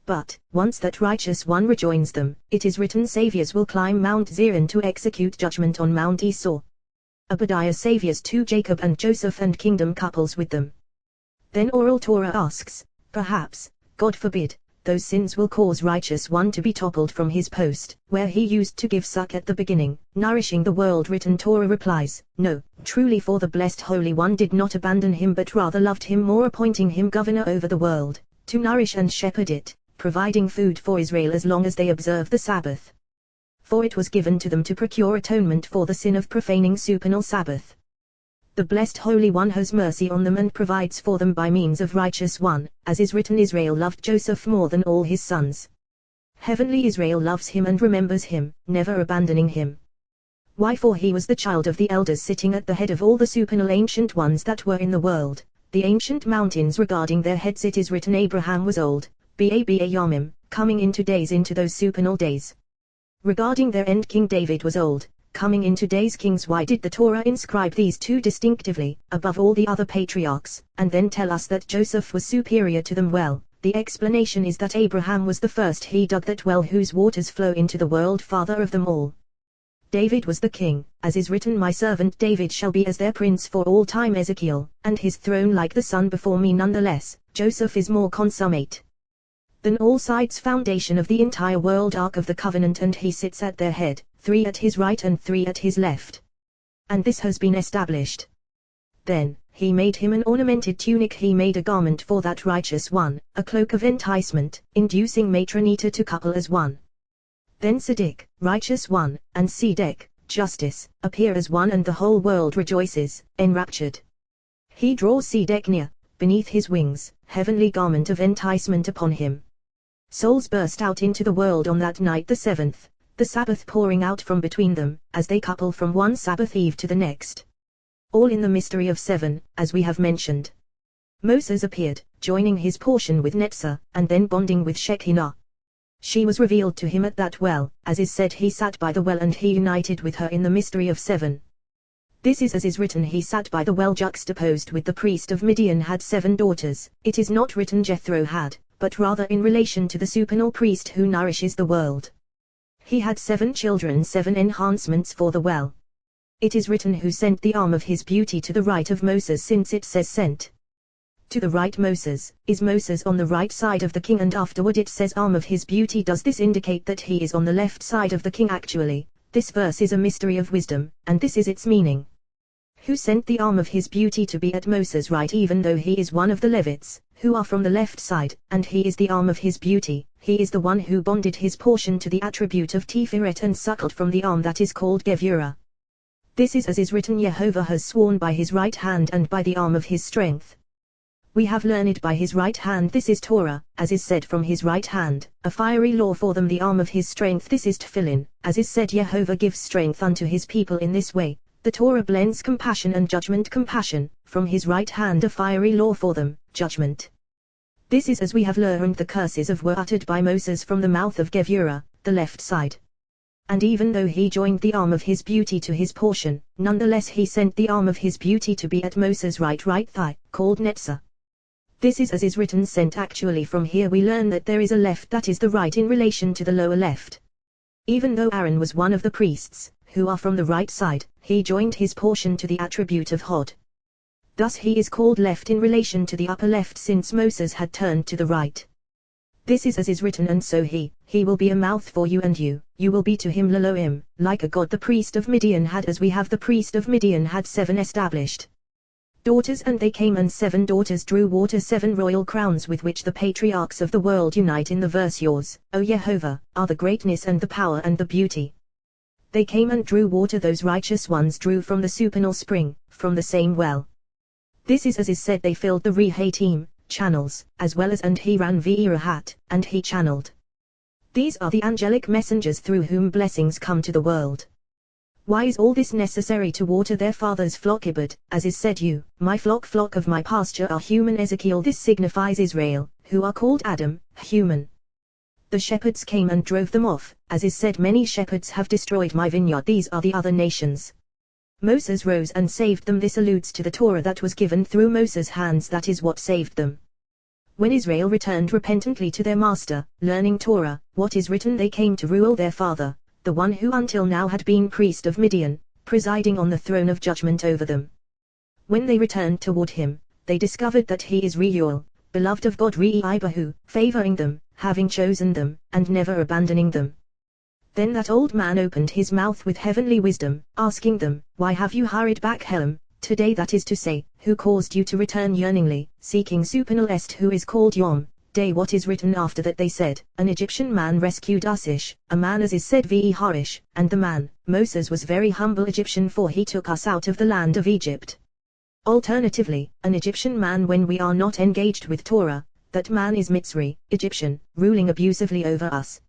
But, once that righteous one rejoins them, it is written, saviors will climb Mount Zion to execute judgment on Mount Esau. Obadiah saviors to Jacob and Joseph, and kingdom couples with them. Then Oral Torah asks, perhaps, God forbid, those sins will cause righteous one to be toppled from his post, where he used to give suck at the beginning, nourishing the world. Written Torah replies, no, truly, for the blessed Holy One did not abandon him, but rather loved him more, appointing him governor over the world, to nourish and shepherd it, providing food for Israel as long as they observe the Sabbath. For it was given to them to procure atonement for the sin of profaning supernal Sabbath. The blessed Holy One has mercy on them and provides for them by means of righteous one, as is written, Israel loved Joseph more than all his sons. Heavenly Israel loves him and remembers him, never abandoning him. Why? For he was the child of the elders, sitting at the head of all the supernal ancient ones that were in the world, the ancient mountains regarding their heads. It is written, Abraham was old, Baba Yamim, coming into days, into those supernal days. Regarding their end, King David was old, coming into days. Kings. Why did the Torah inscribe these 2 distinctively, above all the other patriarchs, and then tell us that Joseph was superior to them? Well, the explanation is that Abraham was the first. He dug that well whose waters flow into the world, father of them all. David was the king, as is written, my servant David shall be as their prince for all time. Ezekiel, and his throne like the sun before me. Nonetheless, Joseph is more consummate than all sides, foundation of the entire world, ark of the covenant, and he sits at their head, 3 at his right and 3 at his left. And this has been established. Then, he made him an ornamented tunic, he made a garment for that righteous one, a cloak of enticement, inducing matronita to couple as one. Then Tzaddik, righteous one, and Tzedek, justice, appear as one, and the whole world rejoices, enraptured. He draws Tzedek near, beneath his wings, heavenly garment of enticement upon him. Souls burst out into the world on that night, the 7th, the Sabbath pouring out from between them, as they couple from one Sabbath eve to the next. All in the mystery of 7, as we have mentioned. Moses appeared, joining his portion with Netzah, and then bonding with Shekinah. She was revealed to him at that well, as is said he sat by the well and he united with her in the mystery of 7. This is as is written he sat by the well juxtaposed with the priest of Midian had 7 daughters. It is not written Jethro had, but rather in relation to the supernal priest who nourishes the world. He had 7 children, 7 enhancements for the well. It is written who sent the arm of his beauty to the right of Moses, since it says sent to the right Moses. Is Moses on the right side of the king, and afterward it says arm of his beauty? Does this indicate that he is on the left side of the king? Actually, this verse is a mystery of wisdom, and this is its meaning. Who sent the arm of his beauty to be at Moses' right, even though he is one of the Levites, who are from the left side, and he is the arm of his beauty. He is the one who bonded his portion to the attribute of Tiferet and suckled from the arm that is called Gevurah. This is as is written, Jehovah has sworn by his right hand and by the arm of his strength. We have learned by his right hand, this is Torah, as is said from his right hand, a fiery law for them, the arm of his strength, this is Tefillin, as is said Jehovah gives strength unto his people in this way. The Torah blends compassion and judgment. Compassion, from his right hand a fiery law for them, judgment. This is as we have learned the curses of were uttered by Moses from the mouth of Gevurah, the left side. And even though he joined the arm of his beauty to his portion, nonetheless he sent the arm of his beauty to be at Moses' right thigh, called Netzah. This is as is written sent. Actually from here we learn that there is a left that is the right in relation to the lower left. Even though Aaron was one of the priests, who are from the right side, he joined his portion to the attribute of Hod. Thus he is called left in relation to the upper left, since Moses had turned to the right. This is as is written, and so he will be a mouth for you, and you will be to him Leloim, like a god. The priest of Midian had, as we have the priest of Midian had 7 established daughters, and they came, and 7 daughters drew water, 7 royal crowns with which the patriarchs of the world unite. In the verse, yours, O Jehovah, are the greatness and the power and the beauty. They came and drew water, those righteous ones drew from the supernal spring, from the same well. This is as is said, they filled the Rehatim, channels, as well as, and he ran Ve'irahat, and he channeled. These are the angelic messengers through whom blessings come to the world. Why is all this necessary? To water their father's flock Ibad, as is said, you, my flock of my pasture are human. Ezekiel. This signifies Israel, who are called Adam, human. The shepherds came and drove them off, as is said, many shepherds have destroyed my vineyard. These are the other nations. Moses rose and saved them. This alludes to the Torah that was given through Moses' hands. That is what saved them. When Israel returned repentantly to their master, learning Torah, what is written, they came to rule their father, the one who until now had been priest of Midian, presiding on the throne of judgment over them. When they returned toward him, they discovered that he is Reuel, beloved of God, Reibahu, favoring them, having chosen them, and never abandoning them. Then that old man opened his mouth with heavenly wisdom, asking them, why have you hurried back Helem, today? That is to say, who caused you to return yearningly, seeking supernal est, who is called Yom day? What is written after that? They said, an Egyptian man rescued us, a man as is said Harish, and the man, Moses, was very humble Egyptian, for he took us out of the land of Egypt. Alternatively, an Egyptian man when we are not engaged with Torah, that man is Mitzri, Egyptian, ruling abusively over us.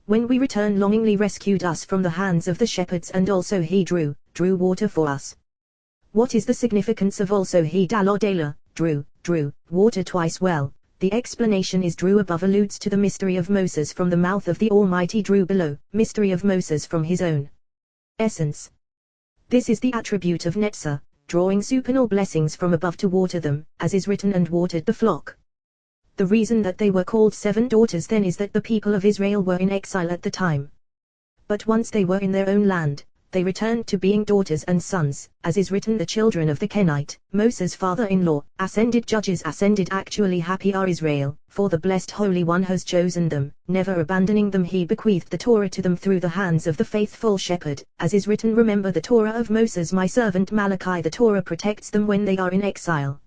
When we return longingly rescued us from the hands of the shepherds, and also he drew water for us. What is the significance of also he Dalodela, drew water twice? Well, the explanation is drew above alludes to the mystery of Moses from the mouth of the Almighty, drew below, mystery of Moses from his own essence. This is the attribute of Netzah, drawing supernal blessings from above to water them, as is written, and watered the flock. The reason that they were called 7 daughters then is that the people of Israel were in exile at the time. But once they were in their own land, they returned to being daughters and sons, as is written, the children of the Kenite, Moses' father-in-law, ascended judges. Ascended. Actually happy are Israel, for the blessed Holy One has chosen them, never abandoning them. He bequeathed the Torah to them through the hands of the faithful shepherd, as is written, remember the Torah of Moses my servant Malachi. The Torah protects them when they are in exile.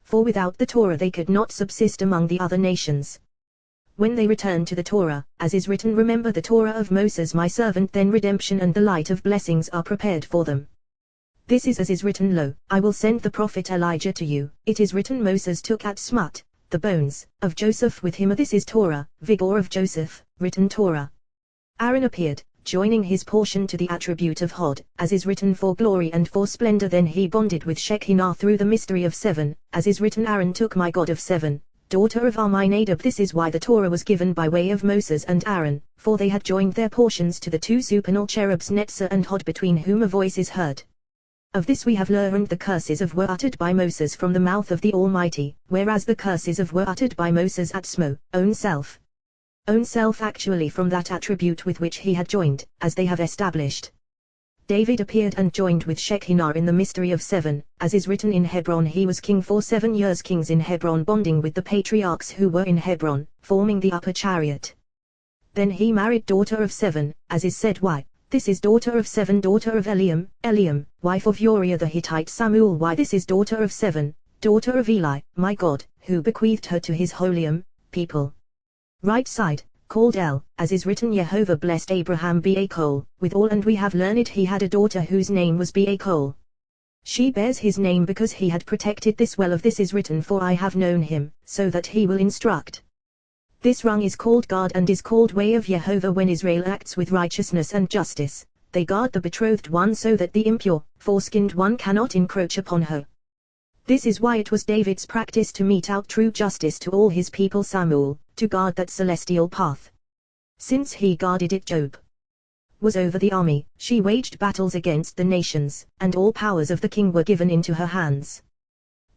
For without the Torah they could not subsist among the other nations. When they return to the Torah, as is written, remember the Torah of Moses my servant, then redemption and the light of blessings are prepared for them. This is as is written, lo, I will send the prophet Elijah to you. It is written, Moses took at Smut the bones of Joseph with him. This is Torah, vigor of Joseph, written Torah. Aaron appeared, joining his portion to the attribute of Hod, as is written, for glory and for splendor. Then he bonded with Shekinah through the mystery of seven, as is written, Aaron took my God of seven, daughter of Amminadab. This is why the Torah was given by way of Moses and Aaron, for they had joined their portions to the two supernal cherubs Netzah and Hod, between whom a voice is heard. Of this we have learned the curses of were uttered by Moses from the mouth of the Almighty, whereas the curses of were uttered by Moses at Smo, own self actually from that attribute with which he had joined, as they have established. David appeared and joined with Shekinah in the mystery of seven, as is written, in Hebron he was king for 7 years. Kings in Hebron, bonding with the patriarchs who were in Hebron, forming the upper chariot. Then he married daughter of seven, as is said, why, this is daughter of seven, daughter of Eliam, wife of Uriah the Hittite. Samuel, why, this is daughter of seven, daughter of Eli, my God, who bequeathed her to his holy people. Right side, called El, as is written, Jehovah blessed Abraham Beachol, with all, and we have learned he had a daughter whose name was Beachol. She bears his name because he had protected this well. Of this is written, for I have known him, so that he will instruct. This rung is called guard, and is called way of Jehovah. When Israel acts with righteousness and justice, they guard the betrothed one, so that the impure, foreskinned one cannot encroach upon her. This is why it was David's practice to mete out true justice to all his people. Samuel, to guard that celestial path. Since he guarded it, Job was over the army. She waged battles against the nations, and all powers of the king were given into her hands.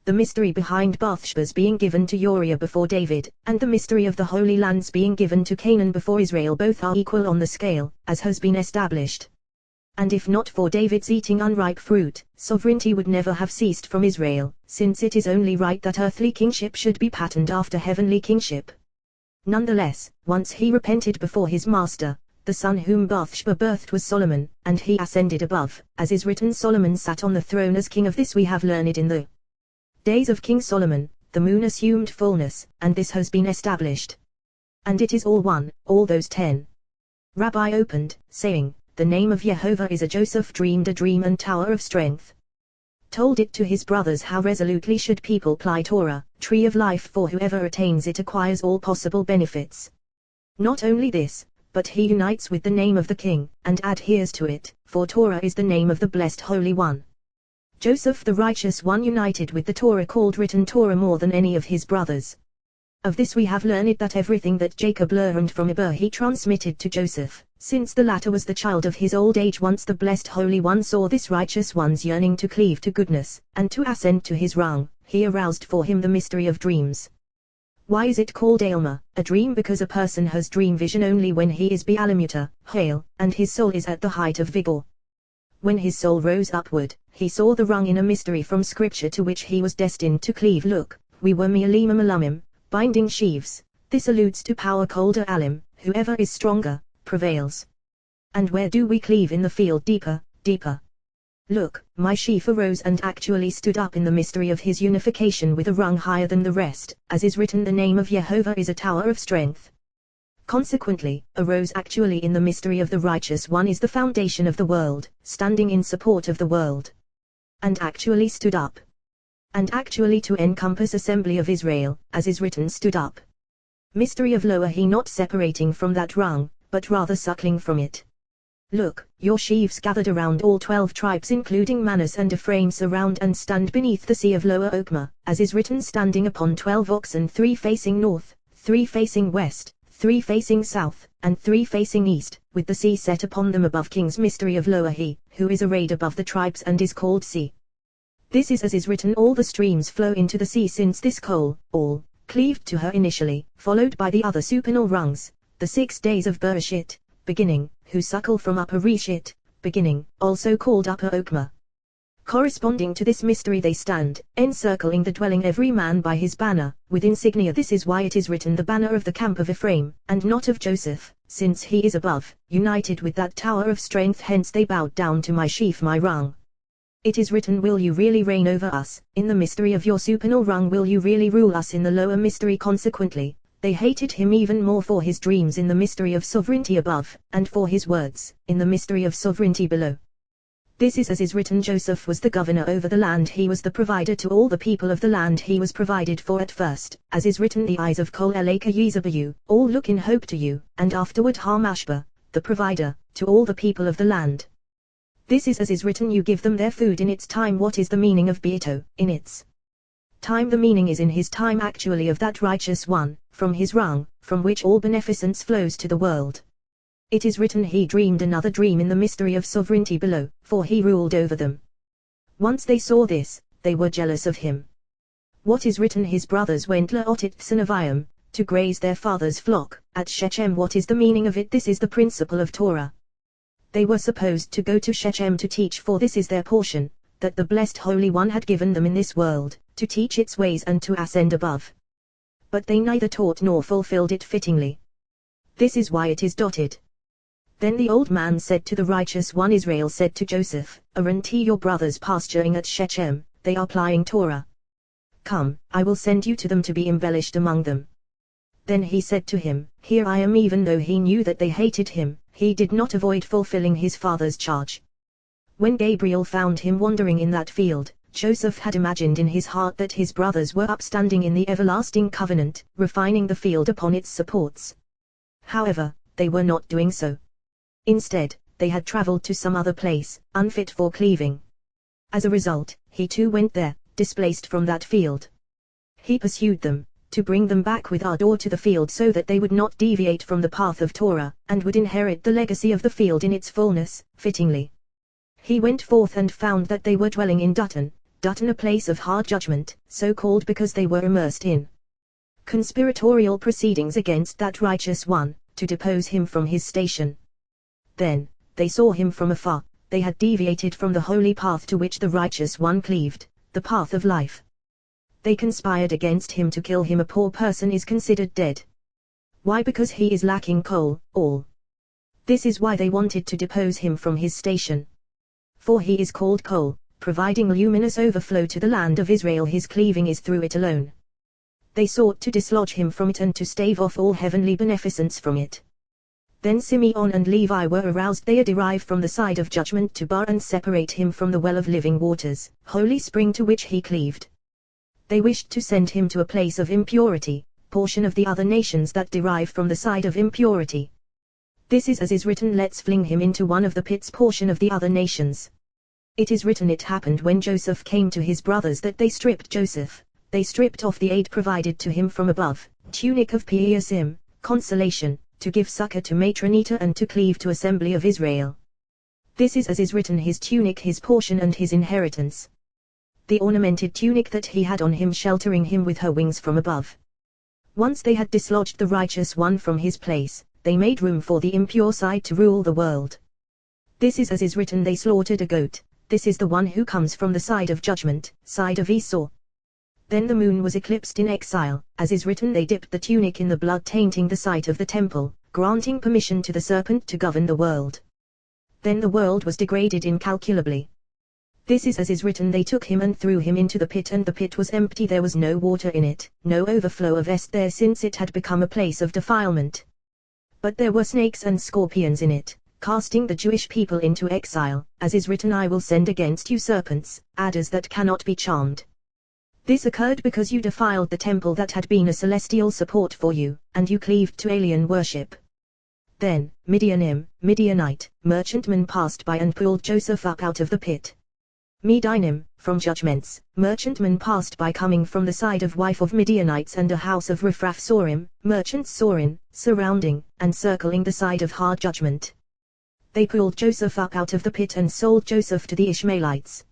The mystery behind Bathsheba's being given to Uriah before David, and the mystery of the Holy Lands being given to Canaan before Israel, both are equal on the scale, as has been established. And if not for David's eating unripe fruit, sovereignty would never have ceased from Israel, since it is only right that earthly kingship should be patterned after heavenly kingship. Nonetheless, once he repented before his master, the son whom Bathsheba birthed was Solomon, and he ascended above, as is written, Solomon sat on the throne as king. Of this we have learned in the days of King Solomon, the moon assumed fullness, and this has been established. And it is all one, all those 10. Rabbi opened, saying, the name of Jehovah is a. Joseph dreamed a dream and tower of strength. Told it to his brothers. How resolutely should people ply Torah, tree of life, for whoever attains it acquires all possible benefits. Not only this, but he unites with the name of the king, and adheres to it, for Torah is the name of the blessed Holy One. Joseph the righteous one united with the Torah, called written Torah, more than any of his brothers. Of this we have learned that everything that Jacob learned from Eber he transmitted to Joseph, since the latter was the child of his old age. Once the blessed Holy One saw this righteous one's yearning to cleave to goodness, and to ascend to his rung, he aroused for him the mystery of dreams. Why is it called Alma, a dream? Because a person has dream vision only when he is Bealamuta, hale, and his soul is at the height of vigor. When his soul rose upward, he saw the rung in a mystery from scripture to which he was destined to cleave. Look, we were Mealim Alamim, binding sheaves. This alludes to power. Colder Alim, whoever is stronger, prevails. And where do we cleave? In the field, deeper, deeper. Look, my sheaf arose and actually stood up in the mystery of his unification with a rung higher than the rest, as is written, the name of Jehovah is a tower of strength. Consequently, arose actually in the mystery of the righteous one is the foundation of the world, standing in support of the world. And actually stood up. And actually to encompass assembly of Israel, as is written, stood up. Mystery of lower he, not separating from that rung, but rather suckling from it. Look, your sheaves gathered around, all 12 tribes including Manasseh and Ephraim surround and stand beneath the sea of Lower Okma, as is written, standing upon 12 oxen, 3 facing north, 3 facing west, 3 facing south, and 3 facing east, with the sea set upon them above. King's mystery of Lower he, who is arrayed above the tribes and is called sea. This is as is written, all the streams flow into the sea, since this coal, all, cleaved to her initially, followed by the other supernal rungs, the 6 days of Bereshit, beginning, who suckle from upper Reshit, beginning, also called upper Okma. Corresponding to this mystery they stand, encircling the dwelling, every man by his banner, with insignia. This is why it is written, the banner of the camp of Ephraim, and not of Joseph, since he is above, united with that tower of strength. Hence they bowed down to my sheaf, my rung. It is written, will you really reign over us? In the mystery of your supernal rung will you really rule us in the lower mystery? Consequently, they hated him even more for his dreams in the mystery of sovereignty above, and for his words, in the mystery of sovereignty below. This is as is written, Joseph was the governor over the land, he was the provider to all the people of the land, he was provided for at first, as is written, the eyes of Kol Eleka Yezabayu, all look in hope to you, and afterward Hamashba, the provider, to all the people of the land. This is as is written, you give them their food in its time. What is the meaning of Beato, in its time? The meaning is in his time actually of that righteous one, from his rung, from which all beneficence flows to the world. It is written he dreamed another dream in the mystery of sovereignty below, for he ruled over them. Once they saw this, they were jealous of him. What is written, his brothers went Laotit to graze their father's flock, at Shechem. What is the meaning of it? This is the principle of Torah. They were supposed to go to Shechem to teach, for this is their portion, that the blessed Holy One had given them in this world, to teach its ways and to ascend above. But they neither taught nor fulfilled it fittingly. This is why it is dotted. Then the old man said to the righteous one, Israel said to Joseph, aren't your brothers pasturing at Shechem? They are plying Torah. Come, I will send you to them to be embellished among them. Then he said to him, here I am. Even though he knew that they hated him, he did not avoid fulfilling his father's charge. When Gabriel found him wandering in that field, Joseph had imagined in his heart that his brothers were upstanding in the everlasting covenant, refining the field upon its supports. However, they were not doing so. Instead, they had traveled to some other place, unfit for cleaving. As a result, he too went there, displaced from that field. He pursued them, to bring them back with ardor to the field so that they would not deviate from the path of Torah, and would inherit the legacy of the field in its fullness, fittingly. He went forth and found that they were dwelling in Dutton, a place of hard judgment, so called because they were immersed in conspiratorial proceedings against that righteous one, to depose him from his station. Then, they saw him from afar. They had deviated from the holy path to which the righteous one cleaved, the path of life. They conspired against him to kill him. A poor person is considered dead. Why? Because he is lacking coal, all. This is why they wanted to depose him from his station. For he is called coal, providing luminous overflow to the land of Israel. His cleaving is through it alone. They sought to dislodge him from it and to stave off all heavenly beneficence from it. Then Simeon and Levi were aroused. They derive from the side of judgment to bar and separate him from the well of living waters, holy spring to which he cleaved. They wished to send him to a place of impurity, portion of the other nations that derive from the side of impurity. This is as is written, let's fling him into one of the pits, portion of the other nations. It is written, it happened when Joseph came to his brothers that they stripped Joseph. They stripped off the aid provided to him from above, tunic of Piasim, consolation, to give succor to Matronita and to cleave to assembly of Israel. This is as is written, his tunic, his portion and his inheritance. The ornamented tunic that he had on him, sheltering him with her wings from above. Once they had dislodged the righteous one from his place, they made room for the impure side to rule the world. This is as is written, they slaughtered a goat. This is the one who comes from the side of judgment, side of Esau. Then the moon was eclipsed in exile, as is written, they dipped the tunic in the blood, tainting the site of the temple, granting permission to the serpent to govern the world. Then the world was degraded incalculably. This is as is written, they took him and threw him into the pit, and the pit was empty, there was no water in it, no overflow of est there, since it had become a place of defilement. But there were snakes and scorpions in it, casting the Jewish people into exile, as is written, I will send against you serpents, adders that cannot be charmed. This occurred because you defiled the temple that had been a celestial support for you, and you cleaved to alien worship. Then, Midianite, merchantmen passed by and pulled Joseph up out of the pit. Medianim, from judgments, merchantmen passed by coming from the side of wife of Midianites, and a house of Raphath-Sorim, merchants Sorin, surrounding, and circling the side of hard judgment. They pulled Joseph up out of the pit and sold Joseph to the Ishmaelites.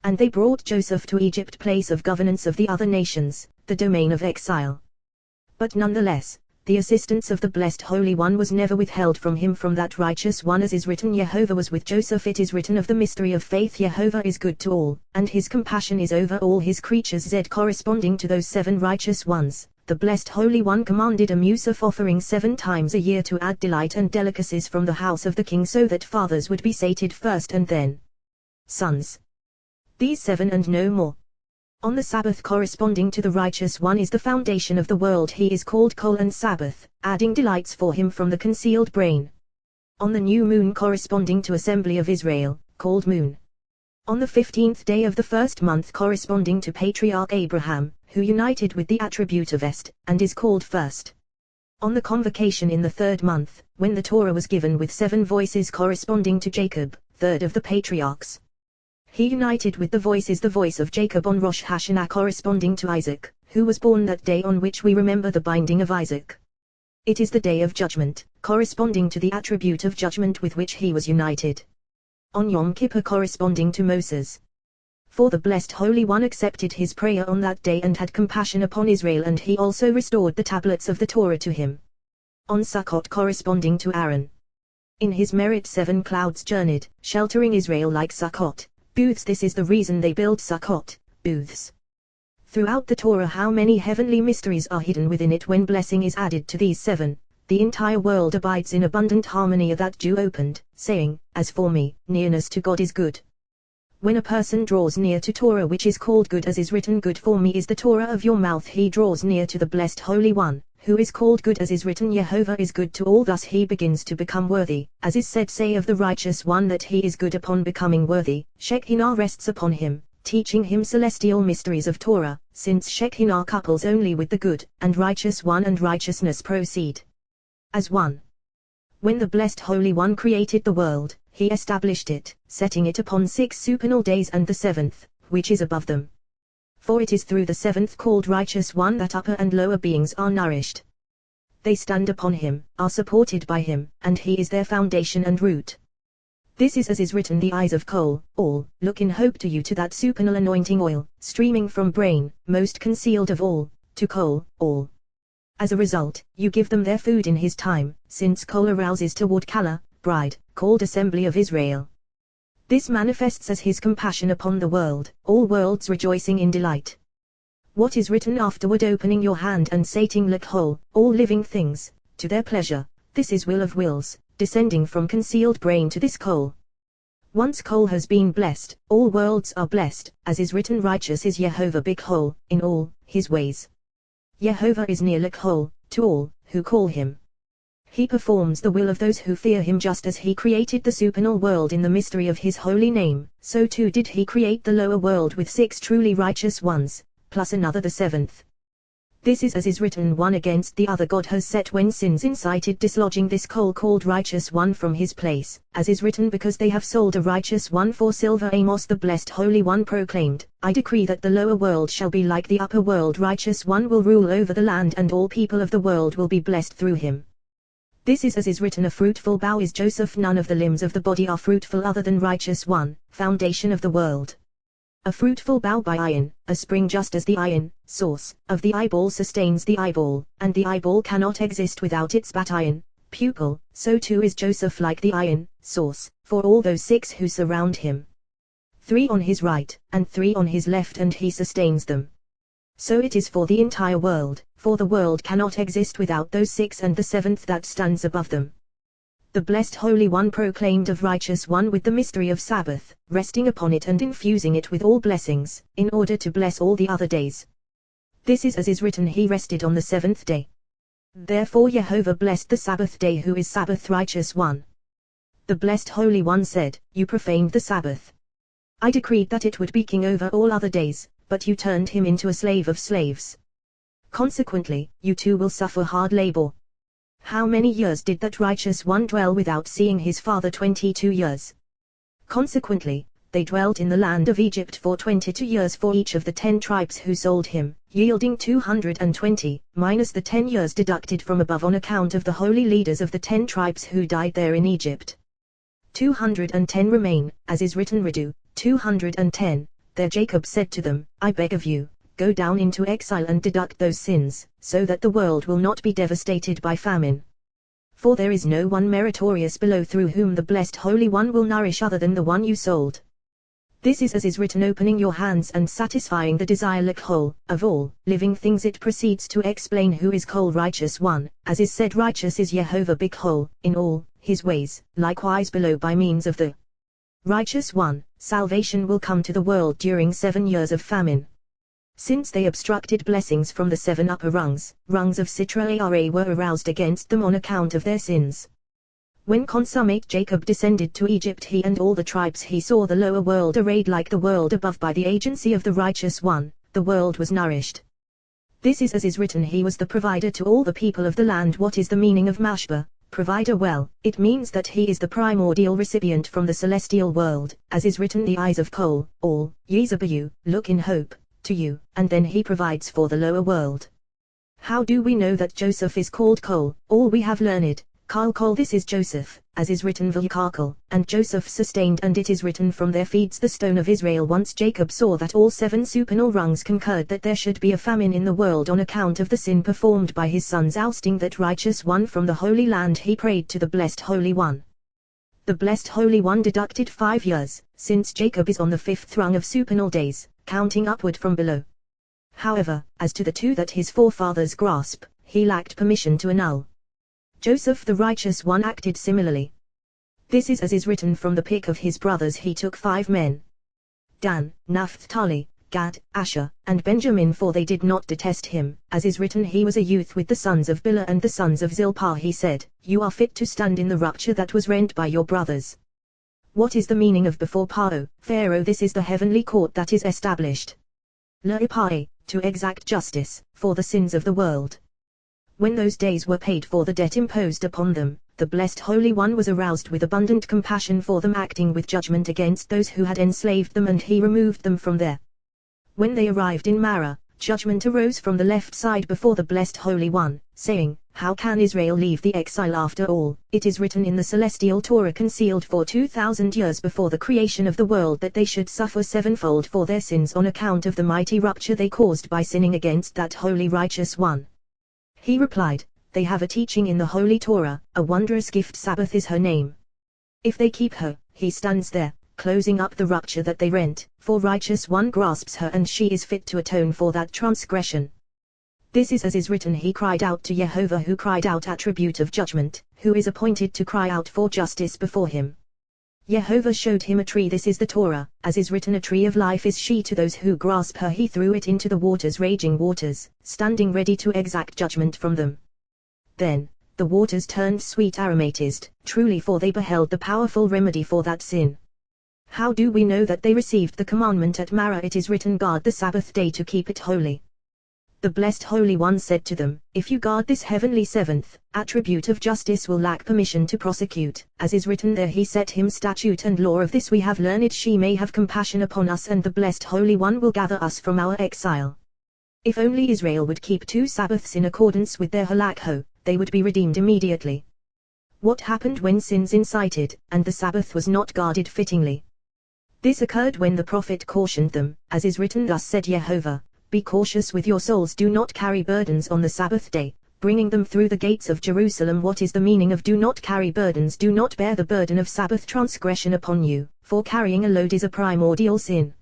And they brought Joseph to Egypt, place of governance of the other nations, the domain of exile. But nonetheless, the assistance of the blessed Holy One was never withheld from him, from that righteous one, as is written, Jehovah was with Joseph. It is written of the mystery of faith, Jehovah is good to all, and his compassion is over all his creatures. Z, corresponding to those 7 righteous ones, the blessed Holy One commanded a Musaf offering 7 times a year to add delight and delicacies from the house of the king, so that fathers would be sated first and then sons. These 7 and no more. On the Sabbath corresponding to the righteous one is the foundation of the world. He is called Kol and Sabbath, adding delights for him from the concealed brain. On the new moon corresponding to assembly of Israel, called moon. On the 15th day of the first month corresponding to patriarch Abraham, who united with the attribute of est, and is called first. On the convocation in the 3rd month, when the Torah was given with 7 voices corresponding to Jacob, 3rd of the patriarchs, he united with the voice of Jacob on Rosh Hashanah corresponding to Isaac, who was born that day on which we remember the binding of Isaac. It is the day of judgment, corresponding to the attribute of judgment with which he was united. On Yom Kippur corresponding to Moses. For the blessed Holy One accepted his prayer on that day and had compassion upon Israel, and he also restored the tablets of the Torah to him. On Sukkot corresponding to Aaron. In his merit 7 clouds journeyed, sheltering Israel like Sukkot booths. This is the reason they build Sukkot booths. Throughout the Torah, how many heavenly mysteries are hidden within it. When blessing is added to these 7, the entire world abides in abundant harmony. That Jew opened, saying, "As for me, nearness to God is good." When a person draws near to Torah, which is called good, as is written, "Good for me is the Torah of your mouth," he draws near to the blessed Holy One, who is called good, as is written, "Jehovah is good to all." Thus he begins to become worthy, as is said, "Say of the righteous one that he is good." Upon becoming worthy, Shekinah rests upon him, teaching him celestial mysteries of Torah, since Shekinah couples only with the good and righteous one, and righteousness proceed as one. When the blessed Holy One created the world, he established it, setting it upon 6 supernal days, and the 7th, which is above them. For it is through the 7th, called righteous one, that upper and lower beings are nourished. They stand upon him, are supported by him, and he is their foundation and root. This is as is written, "The eyes of Kol, all, look in hope to you, to that supernal anointing oil, streaming from brain, most concealed of all, to Kol, all." As a result, you give them their food in his time, since Kol arouses toward Kala, bride, called assembly of Israel. This manifests as his compassion upon the world, all worlds rejoicing in delight. What is written afterward, "Opening your hand and sating Lekhol, all living things, to their pleasure." This is will of wills, descending from concealed brain to this Kol. Once Kol has been blessed, all worlds are blessed, as is written, "Righteous is Jehovah Bikhol, in all his ways." Jehovah is near Lekhol, to all who call him. He performs the will of those who fear him. Just as he created the supernal world in the mystery of his holy name, so too did he create the lower world with 6 truly righteous ones, plus another, the 7th. This is as is written, "One against the other God has set when sins incited, dislodging this Kol called righteous one from his place," as is written, "Because they have sold a righteous one for silver." Amos. The blessed Holy One proclaimed, "I decree that the lower world shall be like the upper world. Righteous one will rule over the land, and all people of the world will be blessed through him." This is as is written, "A fruitful bough is Joseph. None of the limbs of the body are fruitful other than righteous one, foundation of the world." A fruitful bough by iron, a spring, just as the iron source of the eyeball sustains the eyeball, and the eyeball cannot exist without its bat iron pupil, so too is Joseph like the iron source, for all those 6 who surround him. 3 on his right, and 3 on his left, and he sustains them. So it is for the entire world, for the world cannot exist without those 6 and the 7th that stands above them. The blessed Holy One proclaimed of righteous one with the mystery of Sabbath, resting upon it and infusing it with all blessings, in order to bless all the other days. This is as is written, "He rested on the 7th day." Therefore Jehovah blessed the Sabbath day, who is Sabbath righteous one. The blessed Holy One said, "You profaned the Sabbath. I decreed that it would be king over all other days, but you turned him into a slave of slaves. Consequently, you too will suffer hard labor." How many years did that righteous one dwell without seeing his father? 22 years. Consequently, they dwelt in the land of Egypt for 22 years for each of the 10 tribes who sold him, yielding 220, minus the 10 years deducted from above on account of the holy leaders of the 10 tribes who died there in Egypt. 210 remain, as is written, Redu, 210. There Jacob said to them, "I beg of you, go down into exile and deduct those sins, so that the world will not be devastated by famine. For there is no one meritorious below through whom the blessed Holy One will nourish other than the one you sold." This is as is written, "Opening your hands and satisfying the desire Lekhol, of all living things." It proceeds to explain who is Kol righteous one, as is said, "Righteous is Jehovah Bikhol, in all his ways." Likewise below, by means of the righteous one, salvation will come to the world during 7 years of famine. Since they obstructed blessings from the 7 upper rungs of Sitra Ara were aroused against them on account of their sins. When consummate Jacob descended to Egypt, he and all the tribes, he saw the lower world arrayed like the world above by the agency of the righteous one. The world was nourished. This is as is written, he was the provider to all the people of the land. What is the meaning of mashba, provider? Well, it means that he is the primordial recipient from the celestial world, as is written, the eyes of Kol, all, Yezabayu, look in hope, to you, and then he provides for the lower world. How do we know that Joseph is called Kol, all? We have learned, Kol, this is Joseph, as is written, Vayikakal, and Joseph sustained, and it is written, from there feeds the stone of Israel. Once Jacob saw that all 7 supernal rungs concurred that there should be a famine in the world on account of the sin performed by his sons, ousting that righteous one from the Holy Land, he prayed to the Blessed Holy One. The Blessed Holy One deducted 5 years, since Jacob is on the 5th rung of supernal days, counting upward from below. However, as to the 2 that his forefathers grasp, he lacked permission to annul. Joseph the righteous one acted similarly. This is as is written, from the pick of his brothers he took 5 men. Dan, Naphtali, Gad, Asher, and Benjamin, for they did not detest him, as is written, he was a youth with the sons of Bilhah and the sons of Zilpah. He said, you are fit to stand in the rupture that was rent by your brothers. What is the meaning of before Paro, Pharaoh? This is the heavenly court that is established. Le'ipai, to exact justice, for the sins of the world. When those days were paid for the debt imposed upon them, the Blessed Holy One was aroused with abundant compassion for them, acting with judgment against those who had enslaved them, and he removed them from there. When they arrived in Marah, judgment arose from the left side before the Blessed Holy One, saying, how can Israel leave the exile after all? It is written in the celestial Torah, concealed for 2,000 years before the creation of the world, that they should suffer 7-fold for their sins on account of the mighty rupture they caused by sinning against that holy righteous one. He replied, they have a teaching in the Holy Torah, a wondrous gift. Sabbath is her name. If they keep her, he stands there, closing up the rupture that they rent, for righteous one grasps her, and she is fit to atone for that transgression. This is as is written, he cried out to Jehovah, who cried out, attribute of judgment, who is appointed to cry out for justice before him. Jehovah showed him a tree. This is the Torah, as is written, a tree of life is she to those who grasp her. He threw it into the waters, raging waters, standing ready to exact judgment from them. Then, the waters turned sweet aromatized, truly, for they beheld the powerful remedy for that sin. How do we know that they received the commandment at Marah? It is written, guard the Sabbath day to keep it holy. The Blessed Holy One said to them, if you guard this heavenly 7th attribute of justice, will lack permission to prosecute, as is written, there he set him statute and law. Of this we have learned, she may have compassion upon us, and the Blessed Holy One will gather us from our exile. If only Israel would keep 2 Sabbaths in accordance with their halakho, they would be redeemed immediately. What happened when sins incited, and the Sabbath was not guarded fittingly? This occurred when the prophet cautioned them, as is written, thus said Jehovah, be cautious with your souls, do not carry burdens on the Sabbath day, bringing them through the gates of Jerusalem. What is the meaning of do not carry burdens? Do not bear the burden of Sabbath transgression upon you, for carrying a load is a primordial sin.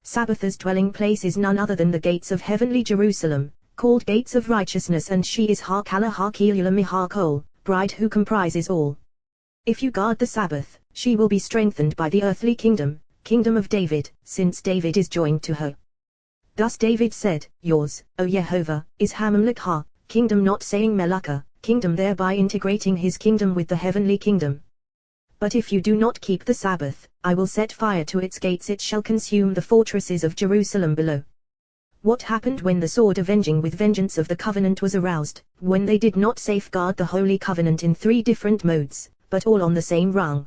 Sabbath's dwelling place is none other than the gates of heavenly Jerusalem, called gates of righteousness, and she is Hakala Hakilula Mihakol, bride who comprises all. If you guard the Sabbath, she will be strengthened by the earthly kingdom, kingdom of David, since David is joined to her. Thus David said, yours, O Jehovah, is Hamamlekha, kingdom, not saying Melaka, kingdom, thereby integrating his kingdom with the heavenly kingdom. But if you do not keep the Sabbath, I will set fire to its gates, it shall consume the fortresses of Jerusalem below. What happened when the sword avenging with vengeance of the covenant was aroused, when they did not safeguard the holy covenant in 3 different modes, but all on the same rung?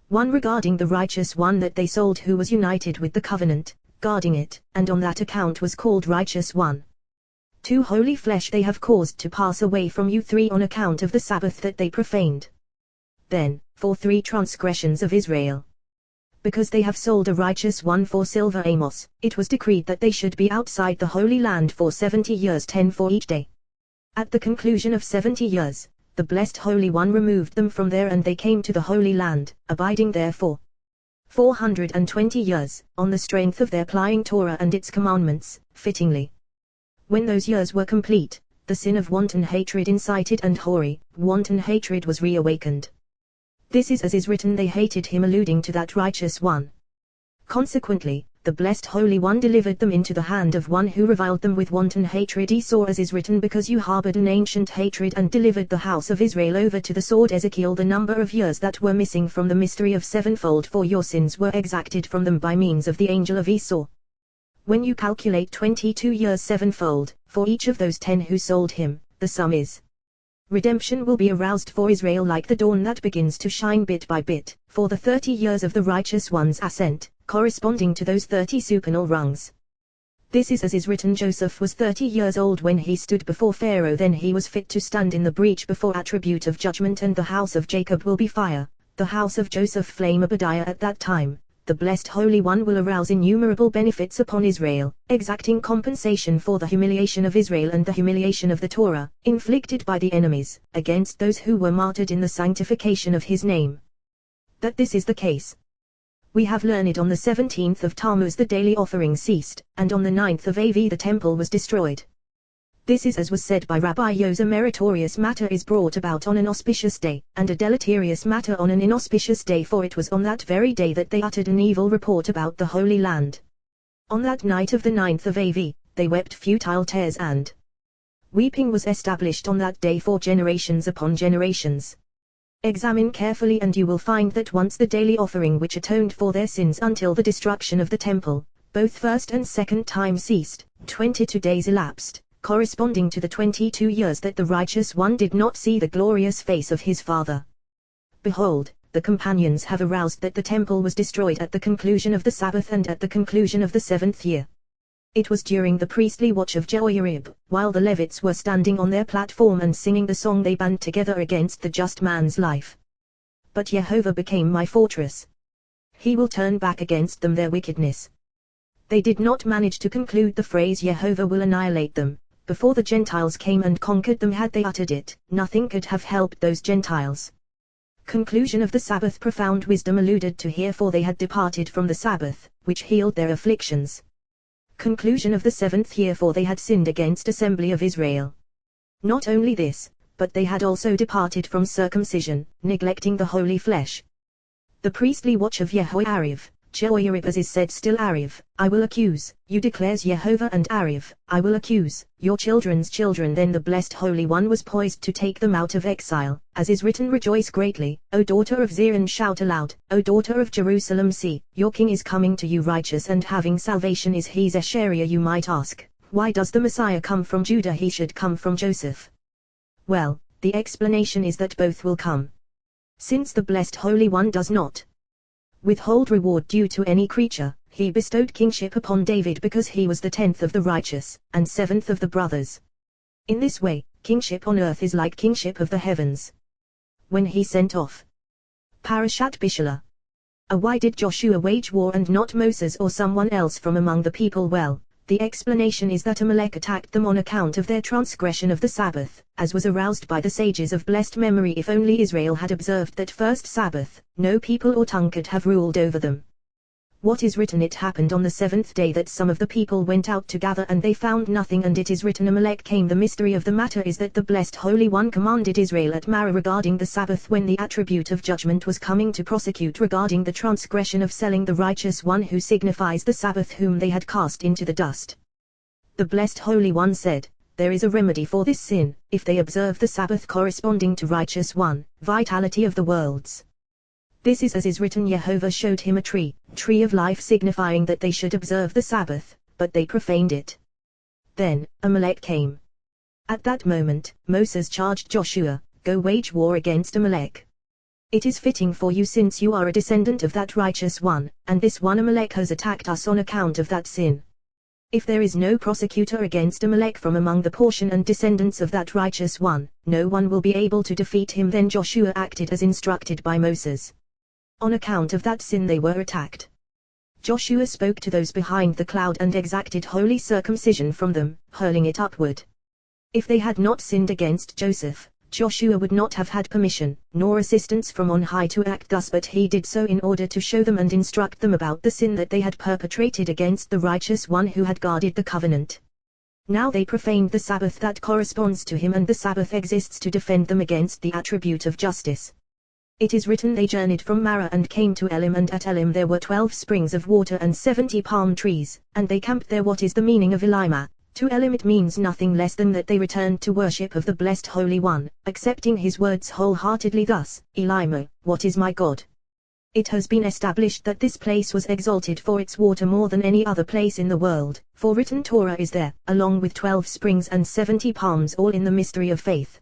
One regarding the righteous one that they sold, who was united with the covenant, guarding it, and on that account was called righteous one. 2 holy flesh they have caused to pass away from you. 3 on account of the Sabbath that they profaned. Then, for 3 transgressions of Israel, because they have sold a righteous one for silver amos, it was decreed that they should be outside the Holy Land for 70 years, 10 for each day. At the conclusion of 70 years, the Blessed Holy One removed them from there, and they came to the Holy Land, abiding there for 420 years, on the strength of their applying Torah and its commandments, fittingly. When those years were complete, the sin of wanton hatred incited, and hoary, wanton hatred was reawakened. This is as is written, they hated him, alluding to that righteous one. Consequently, the Blessed Holy One delivered them into the hand of one who reviled them with wanton hatred. Esau, as is written, because you harbored an ancient hatred and delivered the house of Israel over to the sword. Ezekiel, the number of years that were missing from the mystery of 7-fold for your sins were exacted from them by means of the angel of Esau. When you calculate 22 years sevenfold, for each of those 10 who sold him, the sum is. Redemption will be aroused for Israel like the dawn that begins to shine bit by bit, for the 30 years of the righteous one's ascent, corresponding to those 30 supernal rungs. This is as is written: Joseph was 30 years old when he stood before Pharaoh, then he was fit to stand in the breach before attribute of judgment, and the house of Jacob will be fire, the house of Joseph flame. Obadiah. At that time, the blessed Holy One will arouse innumerable benefits upon Israel, exacting compensation for the humiliation of Israel and the humiliation of the Torah, inflicted by the enemies, against those who were martyred in the sanctification of his name. That this is the case, we have learned. On the 17th of Tammuz the daily offering ceased, and on the 9th of Av the temple was destroyed. This is as was said by Rabbi Yos: a meritorious matter is brought about on an auspicious day, and a deleterious matter on an inauspicious day, for it was on that very day that they uttered an evil report about the Holy Land. On that night of the 9th of Av, they wept futile tears, and weeping was established on that day for generations upon generations. Examine carefully and you will find that once the daily offering which atoned for their sins until the destruction of the temple, both first and second time ceased, 22 days elapsed, corresponding to the 22 years that the righteous one did not see the glorious face of his Father. Behold, the companions have aroused that the temple was destroyed at the conclusion of the Sabbath and at the conclusion of the 7th year. It was during the priestly watch of Jehoiarib, while the Levites were standing on their platform and singing the song, they band together against the just man's life. But Jehovah became my fortress. He will turn back against them their wickedness. They did not manage to conclude the phrase Jehovah will annihilate them. Before the Gentiles came and conquered them, had they uttered it, nothing could have helped those Gentiles. Conclusion of the Sabbath. Profound wisdom alluded to here, for they had departed from the Sabbath, which healed their afflictions. Conclusion of the 7th year, for they had sinned against assembly of Israel. Not only this, but they had also departed from circumcision, neglecting the holy flesh. The priestly watch of Jehoiarib, as is said still: Ariv, I will accuse, you declares Jehovah, and Ariv, I will accuse, your children's children. Then the blessed Holy One was poised to take them out of exile, as is written: Rejoice greatly, O daughter of Zion, shout aloud, O daughter of Jerusalem, see, your king is coming to you, righteous and having salvation is he. Zechariah. You might ask, why does the Messiah come from Judah? He should come from Joseph. Well, the explanation is that both will come. Since the blessed Holy One does not withhold reward due to any creature, he bestowed kingship upon David because he was the 10th of the righteous, and 7th of the brothers. In this way, kingship on earth is like kingship of the heavens. When he sent off Parashat Bishalah, why did Joshua wage war and not Moses or someone else from among the people? Well, the explanation is that Amalek attacked them on account of their transgression of the Sabbath, as was aroused by the sages of blessed memory. If only Israel had observed that first Sabbath, no people or tongue could have ruled over them. What is written? It happened on the 7th day that some of the people went out to gather, and they found nothing, and it is written Amalek came. The mystery of the matter is that the blessed Holy One commanded Israel at Marah regarding the Sabbath, when the attribute of judgment was coming to prosecute regarding the transgression of selling the righteous one who signifies the Sabbath, whom they had cast into the dust. The blessed Holy One said, there is a remedy for this sin, if they observe the Sabbath corresponding to righteous one, vitality of the worlds. This is as is written: Jehovah showed him a tree of life, signifying that they should observe the Sabbath, but they profaned it. Then, Amalek came. At that moment, Moses charged Joshua, go wage war against Amalek. It is fitting for you, since you are a descendant of that righteous one, and this one Amalek has attacked us on account of that sin. If there is no prosecutor against Amalek from among the portion and descendants of that righteous one, no one will be able to defeat him. Then Joshua acted as instructed by Moses. On account of that sin they were attacked. Joshua spoke to those behind the cloud and exacted holy circumcision from them, hurling it upward. If they had not sinned against Joseph, Joshua would not have had permission, nor assistance from on high to act thus, but he did so in order to show them and instruct them about the sin that they had perpetrated against the righteous one who had guarded the covenant. Now they profaned the Sabbath that corresponds to him, and the Sabbath exists to defend them against the attribute of justice. It is written they journeyed from Marah and came to Elim, and at Elim there were 12 springs of water and 70 palm trees, and they camped there. What is the meaning of Elima? To Elim it means nothing less than that they returned to worship of the blessed Holy One, accepting his words wholeheartedly. Thus, Elima, what is my God? It has been established that this place was exalted for its water more than any other place in the world, for written Torah is there, along with 12 springs and 70 palms, all in the mystery of faith.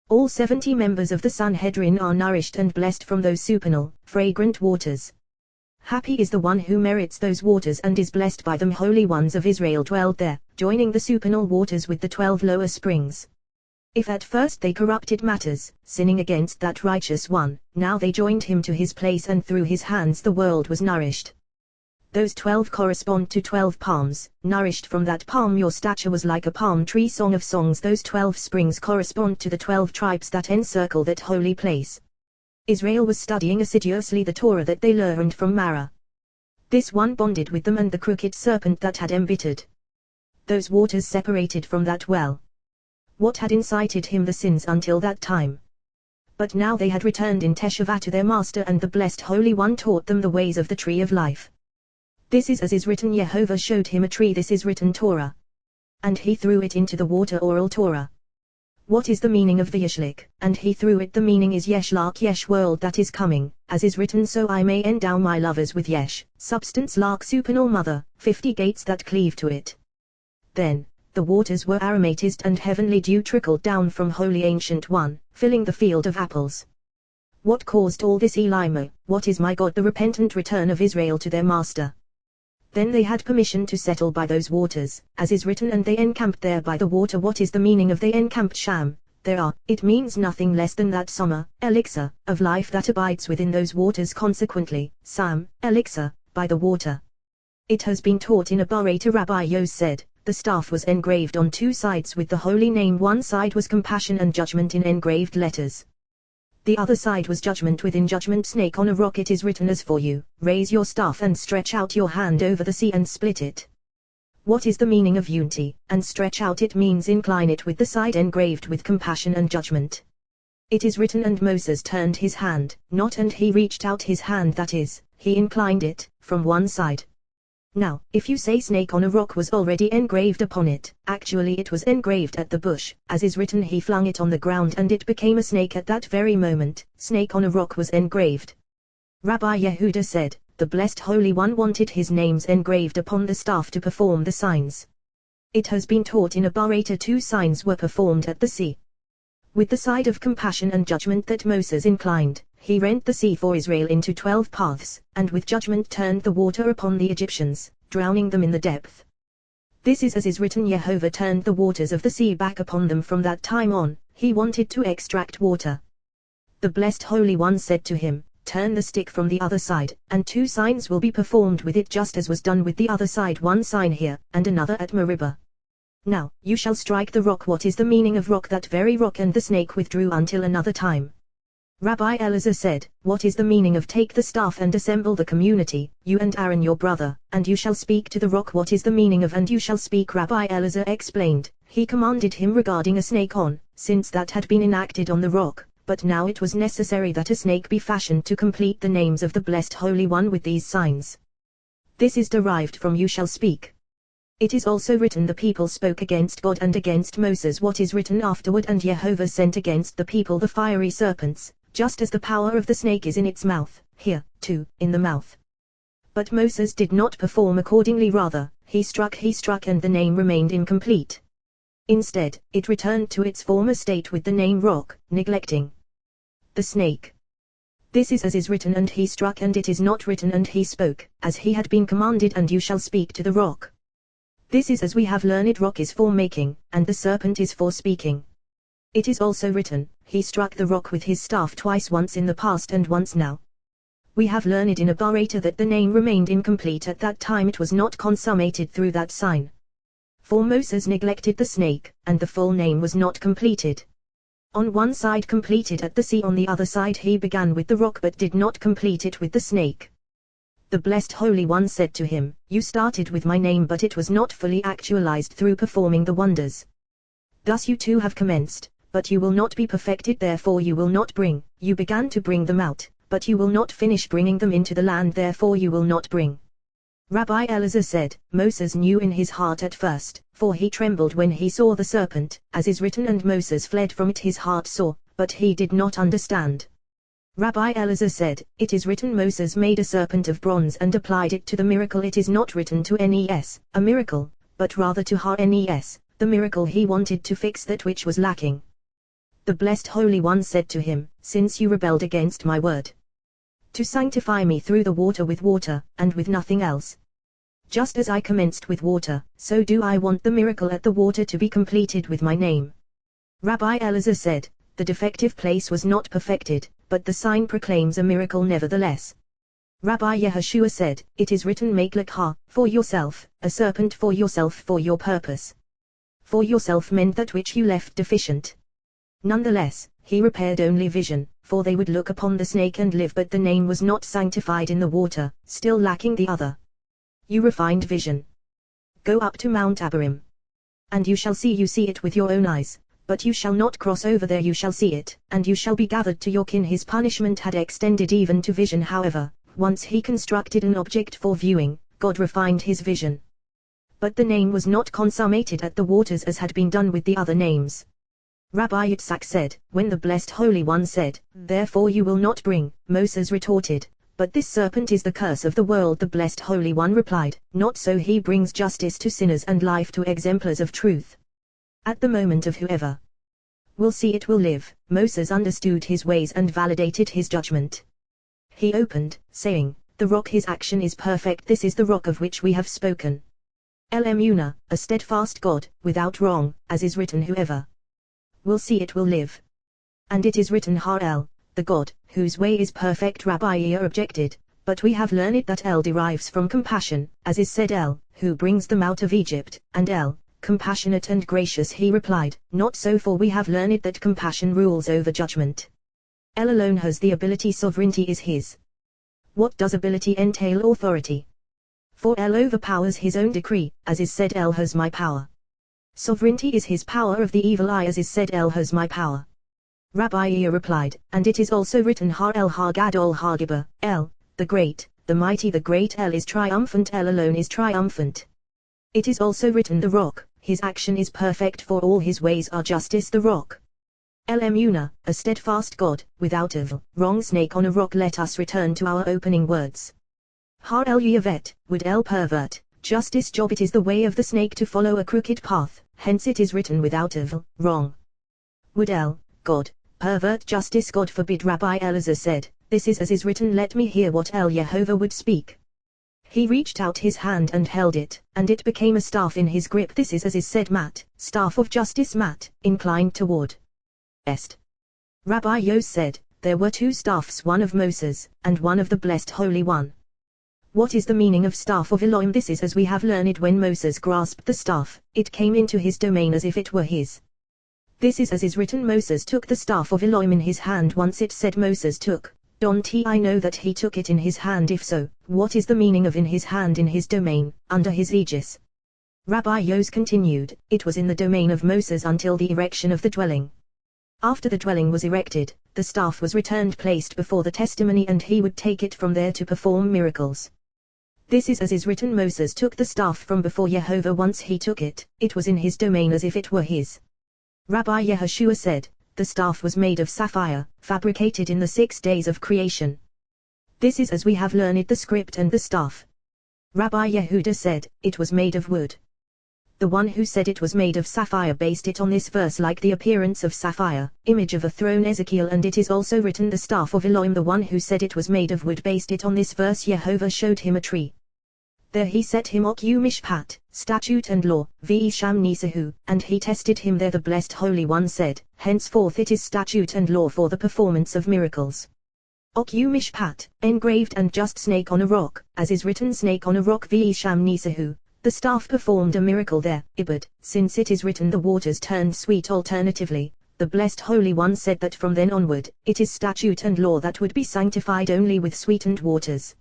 All 70 members of the Sanhedrin are nourished and blessed from those supernal, fragrant waters. Happy is the one who merits those waters and is blessed by them. Holy ones of Israel dwelled there, joining the supernal waters with the 12 lower springs. If at first they corrupted matters, sinning against that righteous one, now they joined him to his place, and through his hands the world was nourished. Those 12 correspond to 12 palms, nourished from that palm your stature was like a palm tree. Song of Songs. Those 12 springs correspond to the 12 tribes that encircle that holy place. Israel was studying assiduously the Torah that they learned from Mara. This one bonded with them and the crooked serpent that had embittered those waters separated from that well. What had incited him? The sins until that time. But now they had returned in Teshuvah to their master, and the blessed Holy One taught them the ways of the tree of life. This is as is written. Jehovah showed him a tree. This is written Torah. And he threw it into the water. Oral Torah. What is the meaning of the Yeshlik? And he threw it. The meaning is Yesh-Lark, Yesh, world that is coming, as is written, so I may endow my lovers with Yesh, substance. Lark, supernal mother, 50 gates that cleave to it. Then the waters were aromatized and heavenly dew trickled down from Holy Ancient One, filling the field of apples. What caused all this? Elimo, what is my God? The repentant return of Israel to their master. Then they had permission to settle by those waters, as is written, and they encamped there by the water. What is the meaning of they encamped? Sham, there are, it means nothing less than that summer, elixir, of life that abides within those waters. Consequently, Sam, elixir, by the water. It has been taught in a Baraita. Rabbi Yos said, the staff was engraved on 2 sides with the holy name. One side was compassion and judgment in engraved letters. The other side was judgment within judgment. Snake on a rock. It is written, as for you, raise your staff and stretch out your hand over the sea and split it. What is the meaning of unity, and stretch out? It means incline it with the side engraved with compassion and judgment. It is written, and Moses turned his hand, not and he reached out his hand, that is, he inclined it, from one side. Now, if you say snake on a rock was already engraved upon it, actually it was engraved at the bush, as is written, he flung it on the ground and it became a snake at that very moment. Snake on a rock was engraved. Rabbi Yehuda said, the blessed Holy One wanted his names engraved upon the staff to perform the signs. It has been taught in a Baraita 2 signs were performed at the sea. With the side of compassion and judgment that Moses inclined, he rent the sea for Israel into 12 paths, and with judgment turned the water upon the Egyptians, drowning them in the depth. This is as is written, Jehovah turned the waters of the sea back upon them. From that time on, he wanted to extract water. The blessed Holy One said to him, turn the stick from the other side, and 2 signs will be performed with it, just as was done with the other side, 1 sign here, and another at Meribah. Now, you shall strike the rock. What is the meaning of rock? That very rock. And the snake withdrew until another time. Rabbi Elazar said, what is the meaning of take the staff and assemble the community, you and Aaron your brother, and you shall speak to the rock? What is the meaning of and you shall speak? Rabbi Elazar explained, he commanded him regarding a snake on, since that had been enacted on the rock, but now it was necessary that a snake be fashioned to complete the names of the blessed Holy One with these signs. This is derived from you shall speak. It is also written, the people spoke against God and against Moses. What is written afterward, and Jehovah sent against the people the fiery serpents, just as the power of the snake is in its mouth, here, too, in the mouth. But Moses did not perform accordingly, rather, he struck, and the name remained incomplete. Instead, it returned to its former state with the name rock, neglecting the snake. This is as is written, and he struck, and it is not written, and he spoke, as he had been commanded, and you shall speak to the rock. This is as we have learned, rock is for making, and the serpent is for speaking. It is also written, he struck the rock with his staff twice, once in the past and once now. We have learned in a Baraita that the name remained incomplete at that time, it was not consummated through that sign. For Moses neglected the snake, and the full name was not completed. On one side completed at the sea, on the other side he began with the rock but did not complete it with the snake. The blessed Holy One said to him, you started with my name but it was not fully actualized through performing the wonders. Thus you too have commenced, but you will not be perfected, therefore you will not bring, you began to bring them out, but you will not finish bringing them into the land, therefore you will not bring. Rabbi Elazar said, Moses knew in his heart at first, for he trembled when he saw the serpent, as is written, and Moses fled from it, his heart saw, but he did not understand. Rabbi Elazar said, "It is written Moses made a serpent of bronze and applied it to the miracle. It is not written to Nes, a miracle, but rather to Nes, the miracle he wanted to fix that which was lacking." The Blessed Holy One said to him, "Since you rebelled against my word, to sanctify me through the water with water, and with nothing else. Just as I commenced with water, so do I want the miracle at the water to be completed with my name." Rabbi Elazar said, "The defective place was not perfected, but the sign proclaims a miracle nevertheless." Rabbi Yehoshua said, "It is written, make lekha, for yourself, a serpent for yourself for your purpose." For yourself meant that which you left deficient. Nonetheless, he repaired only vision, for they would look upon the snake and live, but the name was not sanctified in the water, still lacking the other. You refined vision. Go up to Mount Abarim. And you shall see it with your own eyes, but you shall not cross over there. You shall see it, and you shall be gathered to your kin. His punishment had extended even to vision. However, once he constructed an object for viewing, God refined his vision. But the name was not consummated at the waters as had been done with the other names. Rabbi Yitzhak said, when the Blessed Holy One said, "Therefore you will not bring," Moses retorted, "But this serpent is the curse of the world." The Blessed Holy One replied, "Not so, he brings justice to sinners and life to exemplars of truth. At the moment of whoever will see it will live." Moses understood his ways and validated his judgment. He opened, saying, "The rock, his action is perfect. This is the rock of which we have spoken. El Emunah, a steadfast God, without wrong, as is written, whoever will see it will live. And it is written Ha-El, the God, whose way is perfect." Rabbi Yehuda objected, "But we have learned that El derives from compassion, as is said, El, who brings them out of Egypt, and El, compassionate and gracious." He replied, "Not so, for we have learned that compassion rules over judgment. El alone has the ability, sovereignty is his. What does ability entail? Authority. For El overpowers his own decree, as is said, El has my power. Sovereignty is his power of the evil eye, as is said, El has my power." Rabbi Yehuda replied, "And it is also written Ha-El Ha-Gadol Ha-Gibber, El, the great, the mighty, the great El is triumphant, El alone is triumphant. It is also written the rock, his action is perfect, for all his ways are justice. The rock, El Emunah, a steadfast God, without evil, wrong snake on a rock." Let us return to our opening words. Ha-El Yavet, would El pervert, justice job. It is the way of the snake to follow a crooked path, hence it is written without evil, wrong. Would El, God, pervert justice? God forbid. Rabbi Elazar said, "This is as is written. Let me hear what El Yehovah would speak." He reached out his hand and held it, and it became a staff in his grip. This is as is said, Mat, staff of justice, Mat, inclined toward Est. Rabbi Yos said, "There were two staffs, one of Moses, and one of the Blessed Holy One." What is the meaning of staff of Elohim? This is as we have learned, when Moses grasped the staff, it came into his domain as if it were his. This is as is written, Moses took the staff of Elohim in his hand. Once it said Moses took, don't I know that he took it in his hand? If so, what is the meaning of in his hand, in his domain, under his aegis? Rabbi Yos continued, "It was in the domain of Moses until the erection of the dwelling. After the dwelling was erected, the staff was returned, placed before the testimony, and he would take it from there to perform miracles." This is as is written, Moses took the staff from before Yehovah. Once he took it, it was in his domain as if it were his. Rabbi Yehoshua said, "The staff was made of sapphire, fabricated in the 6 days of creation." This is as we have learned the script and the staff. Rabbi Yehuda said, "It was made of wood." The one who said it was made of sapphire based it on this verse, like the appearance of sapphire, image of a throne, Ezekiel. And it is also written the staff of Elohim. The one who said it was made of wood based it on this verse. Yehovah showed him a tree. There he set him Oku Mishpat, statute and law, V'isham Nisahu, and he tested him there. The Blessed Holy One said, "Henceforth it is statute and law for the performance of miracles." Oku Mishpat, engraved and just snake on a rock, as is written, snake on a rock, V'isham Nisahu. The staff performed a miracle there. Ibad, since it is written the waters turned sweet. Alternatively, the Blessed Holy One said that from then onward, it is statute and law that would be sanctified only with sweetened waters.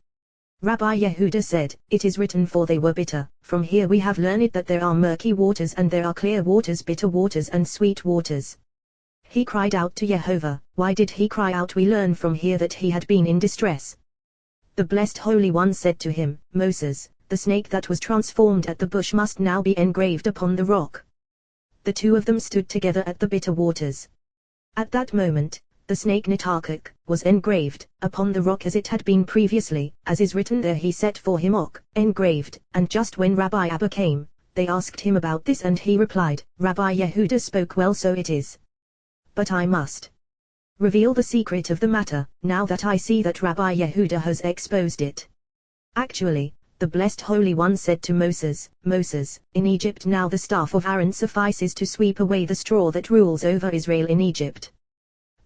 Rabbi Yehuda said, "It is written, for they were bitter." From here we have learned that there are murky waters and there are clear waters, bitter waters and sweet waters. He cried out to Yehovah. Why did he cry out? We learn from here that he had been in distress. The Blessed Holy One said to him, "Moses, the snake that was transformed at the bush must now be engraved upon the rock." The two of them stood together at the bitter waters. At that moment, the snake Nitarchuk, was engraved upon the rock as it had been previously, as is written there. He set for him ok, engraved, and just when Rabbi Abba came, they asked him about this and he replied, Rabbi Yehuda spoke well, so it is. But I must reveal the secret of the matter, now that I see that Rabbi Yehuda has exposed it. Actually, the Blessed Holy One said to Moses, Moses, in Egypt now the staff of Aaron suffices to sweep away the straw that rules over Israel in Egypt.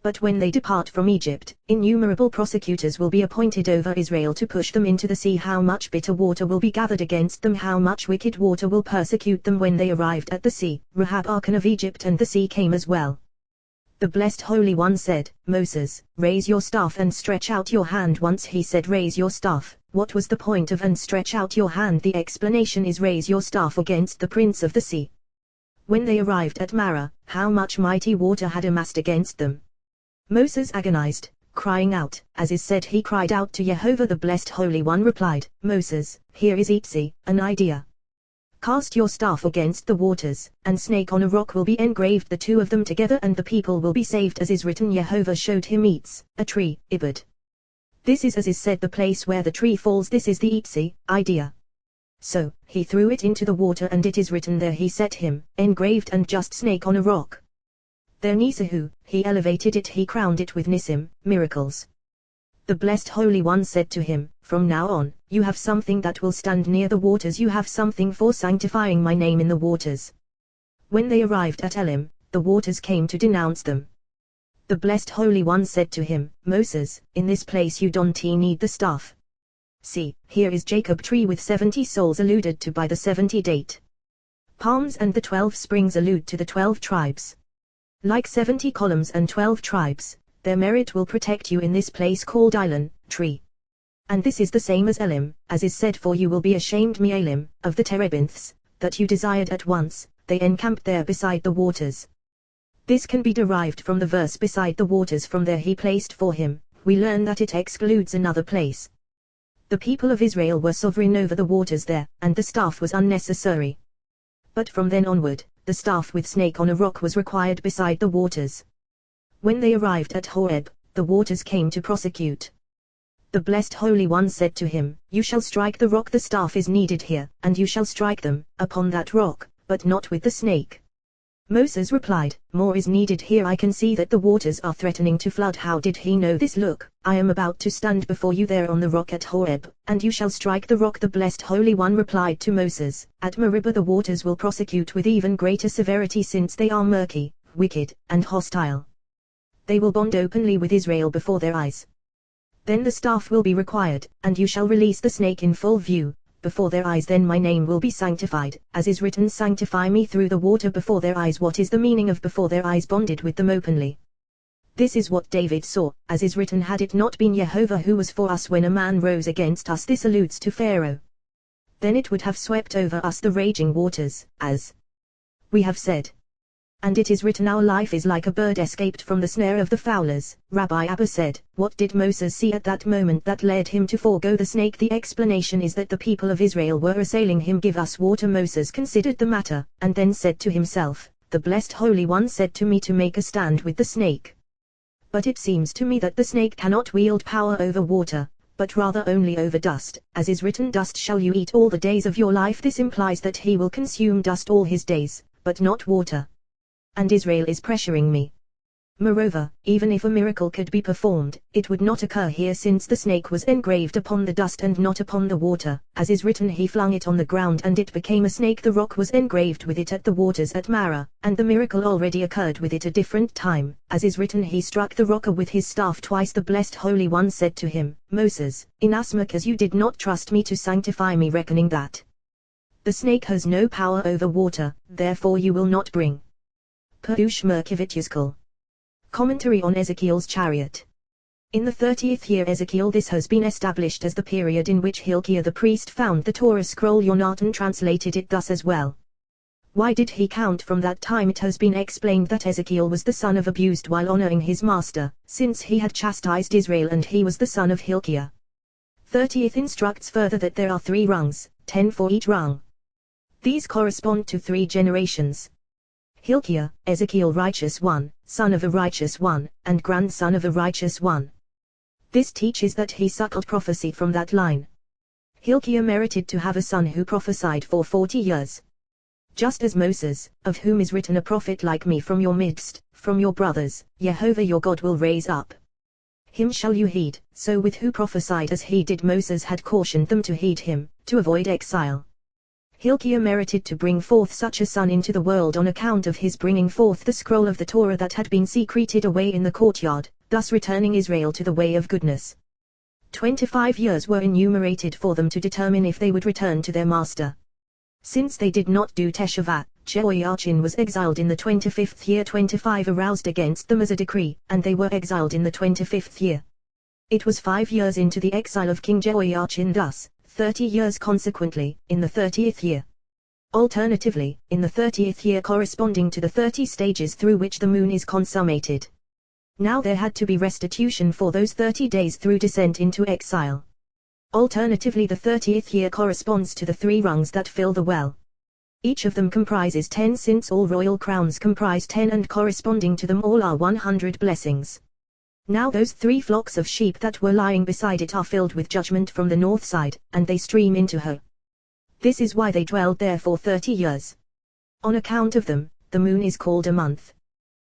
But when they depart from Egypt, innumerable prosecutors will be appointed over Israel to push them into the sea. How much bitter water will be gathered against them, how much wicked water will persecute them. When they arrived at the sea, Rahab Arkan of Egypt and the sea came as well. The Blessed Holy One said, Moses, raise your staff and stretch out your hand. Once he said raise your staff, what was the point of and stretch out your hand? The explanation is raise your staff against the prince of the sea. When they arrived at Marah, how much mighty water had amassed against them. Moses agonized, crying out, as is said he cried out to Jehovah. The Blessed Holy One replied, Moses, here is Itzi, an idea. Cast your staff against the waters, and snake on a rock will be engraved, the two of them together, and the people will be saved, as is written. Jehovah showed him Etz, a tree, Ibad. This is as is said the place where the tree falls. This is the Itzi, idea. So, he threw it into the water, and it is written there he set him, engraved and just snake on a rock. There Nisahu, he elevated it, he crowned it with Nisim, miracles. The Blessed Holy One said to him, from now on, you have something that will stand near the waters, you have something for sanctifying my name in the waters. When they arrived at Elim, the waters came to denounce them. The Blessed Holy One said to him, Moses, in this place you don't need the staff. See, here is Jacob tree with 70 souls alluded to by the 70 date palms, and the 12 springs allude to the 12 tribes. Like 70 columns and 12 tribes, their merit will protect you in this place called Ilan, tree. And this is the same as Elim, as is said, for you will be ashamed, me Elim, of the terebinths, that you desired at once, they encamped there beside the waters. This can be derived from the verse beside the waters, from there he placed for him, we learn that it excludes another place. The people of Israel were sovereign over the waters there, and the staff was unnecessary. But from then onward, the staff with snake on a rock was required beside the waters. When they arrived at Horeb, the waters came to prosecute. The Blessed Holy One said to him, you shall strike the rock, the staff is needed here, and you shall strike them, upon that rock, but not with the snake. Moses replied, more is needed here, I can see that the waters are threatening to flood. How did he know this? Look, I am about to stand before you there on the rock at Horeb, and you shall strike the rock. The Blessed Holy One replied to Moses, at Meribah the waters will prosecute with even greater severity, since they are murky, wicked, and hostile. They will bond openly with Israel before their eyes. Then the staff will be required, and you shall release the snake in full view, before their eyes. Then my name will be sanctified, as is written, sanctify me through the water before their eyes. What is the meaning of before their eyes? Bonded with them openly. This is what David saw, as is written, had it not been Jehovah who was for us when a man rose against us. This alludes to Pharaoh. Then it would have swept over us the raging waters, as we have said. And it is written, our life is like a bird escaped from the snare of the fowlers. Rabbi Abba said, what did Moses see at that moment that led him to forego the snake? The explanation is that the people of Israel were assailing him. Give us water. Moses considered the matter, and then said to himself, the Blessed Holy One said to me to make a stand with the snake. But it seems to me that the snake cannot wield power over water, but rather only over dust, as is written, dust shall you eat all the days of your life. This implies that he will consume dust all his days, but not water. And Israel is pressuring me. Moreover, even if a miracle could be performed, it would not occur here, since the snake was engraved upon the dust and not upon the water, as is written, he flung it on the ground and it became a snake. The rock was engraved with it at the waters at Marah, and the miracle already occurred with it a different time, as is written, he struck the rock with his staff twice. The Blessed Holy One said to him, Moses, inasmuch as you did not trust me to sanctify me, reckoning that the snake has no power over water, therefore you will not bring. Perush Merkavityaskal. Commentary on Ezekiel's chariot. In the 30th year Ezekiel, this has been established as the period in which Hilkiah the priest found the Torah scroll. Yonatan translated it thus as well. Why did he count from that time? It has been explained that Ezekiel was the son of abused while honoring his master, since he had chastised Israel, and he was the son of Hilkiah. 30th instructs further that there are 3 rungs, 10 for each rung. These correspond to 3 generations. Hilkiah, Ezekiel righteous one, son of a righteous one, and grandson of a righteous one. This teaches that he suckled prophecy from that line. Hilkiah merited to have a son who prophesied for 40 years. Just as Moses, of whom is written, a prophet like me from your midst, from your brothers, Jehovah your God will raise up. Him shall you heed. So with who prophesied as he did, Moses had cautioned them to heed him, to avoid exile. Hilkiah merited to bring forth such a son into the world on account of his bringing forth the scroll of the Torah that had been secreted away in the courtyard, thus returning Israel to the way of goodness. 25 years were enumerated for them to determine if they would return to their master. Since they did not do Teshuvah, Jehoiachin was exiled in the 25th year. 25 aroused against them as a decree, and they were exiled in the 25th year. It was 5 years into the exile of King Jehoiachin, thus 30 years consequently, in the 30th year. Alternatively, in the 30th year corresponding to the 30 stages through which the moon is consummated. Now there had to be restitution for those 30 days through descent into exile. Alternatively, the 30th year corresponds to the 3 rungs that fill the well. Each of them comprises 10, since all royal crowns comprise 10, and corresponding to them all are 100 blessings. Now those 3 flocks of sheep that were lying beside it are filled with judgment from the north side, and they stream into her. This is why they dwelled there for 30 years. On account of them, the moon is called a month.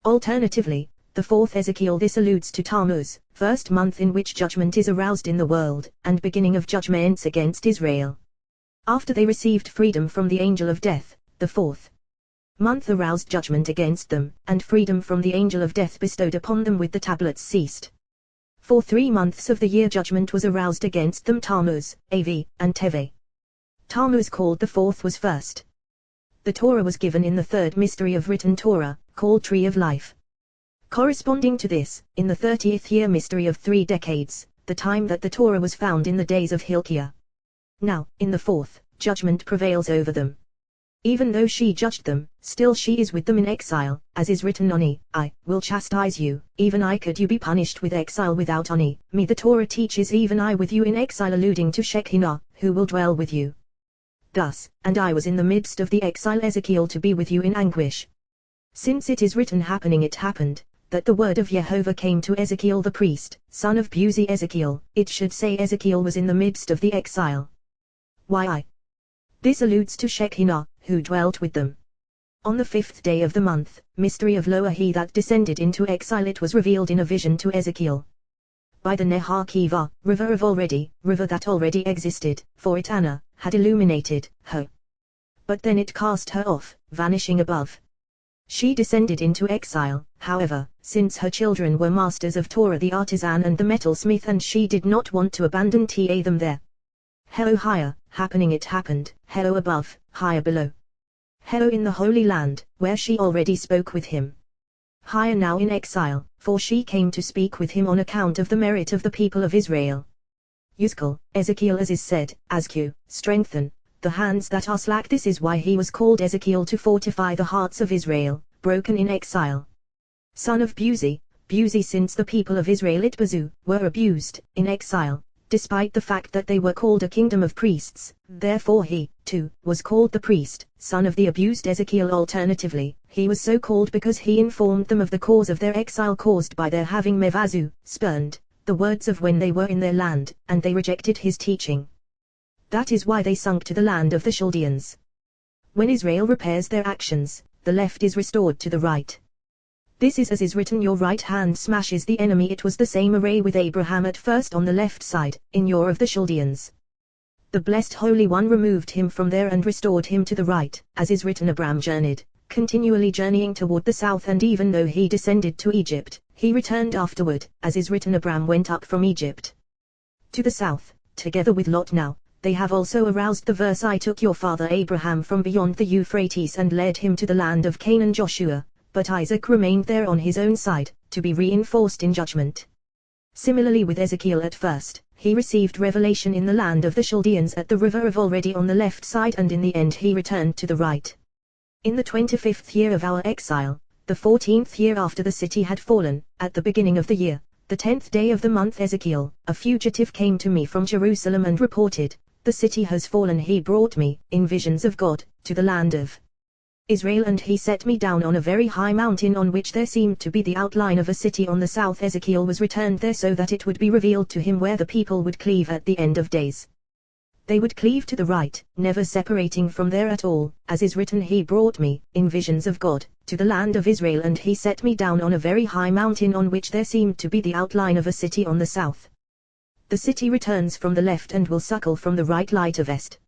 Alternatively, the 4th Ezekiel, this alludes to Tammuz, first month in which judgment is aroused in the world, and beginning of judgments against Israel. After they received freedom from the angel of death, the 4th month aroused judgment against them, and freedom from the angel of death bestowed upon them with the tablets ceased. For 3 months of the year judgment was aroused against them, Tammuz, Av, and Teve. Tammuz, called the 4th, was first. The Torah was given in the 3rd mystery of written Torah, called Tree of Life. Corresponding to this, in the 30th year mystery of 3 decades, the time that the Torah was found in the days of Hilkiah. Now, in the 4th, judgment prevails over them. Even though she judged them, still she is with them in exile, as is written, I will chastise you, even I could you be punished with exile without me. The Torah teaches even I with you in exile, alluding to Shekinah, who will dwell with you. Thus, and I was in the midst of the exile Ezekiel to be with you in anguish. Since it is written, happening it happened, that the word of Jehovah came to Ezekiel the priest, son of Buzi Ezekiel, it should say Ezekiel was in the midst of the exile. Why? This alludes to Shekinah, who dwelt with them. On the 5th day of the month, mystery of Loah, he that descended into exile, it was revealed in a vision to Ezekiel. By the Nehar Kiva, river of already, river that already existed, for it Anna had illuminated her. But then it cast her off, vanishing above. She descended into exile, however, since her children were masters of Torah, the artisan and the metalsmith, and she did not want to abandon them there. Hello higher, happening it happened, hello above, higher below. Hello in the Holy Land, where she already spoke with him. Higher now in exile, for she came to speak with him on account of the merit of the people of Israel. Yuzkel, Ezekiel, as is said, Azku, strengthen the hands that are slack. This is why he was called Ezekiel, to fortify the hearts of Israel, broken in exile. Son of Buzi, Buzi, since the people of Israel Itbazu were abused in exile, despite the fact that they were called a kingdom of priests, therefore he, too, was called the priest, son of the abused Ezekiel. Alternatively, he was so called because he informed them of the cause of their exile caused by their having mevazu, spurned, the words of when they were in their land, and they rejected his teaching. That is why they sunk to the land of the Chaldeans. When Israel repairs their actions, the left is restored to the right. This is as is written, your right hand smashes the enemy. It was the same array with Abraham at first on the left side, in Ur of the Chaldeans. The blessed Holy One removed him from there and restored him to the right, as is written, Abram journeyed, continually journeying toward the south, and even though he descended to Egypt, he returned afterward, as is written, Abram went up from Egypt to the south, together with Lot. Now, they have also aroused the verse, I took your father Abraham from beyond the Euphrates and led him to the land of Canaan. Joshua, but Isaac remained there on his own side, to be reinforced in judgment. Similarly with Ezekiel, at first, he received revelation in the land of the Chaldeans at the river of already on the left side, and in the end he returned to the right. In the 25th year of our exile, the 14th year after the city had fallen, at the beginning of the year, the 10th day of the month, Ezekiel, a fugitive, came to me from Jerusalem and reported, the city has fallen. He brought me, in visions of God, to the land of Israel, and he set me down on a very high mountain on which there seemed to be the outline of a city on the south. Ezekiel was returned there so that it would be revealed to him where the people would cleave at the end of days. They would cleave to the right, never separating from there at all, as is written, he brought me, in visions of God, to the land of Israel, and he set me down on a very high mountain on which there seemed to be the outline of a city on the south. The city returns from the left and will suckle from the right light of est.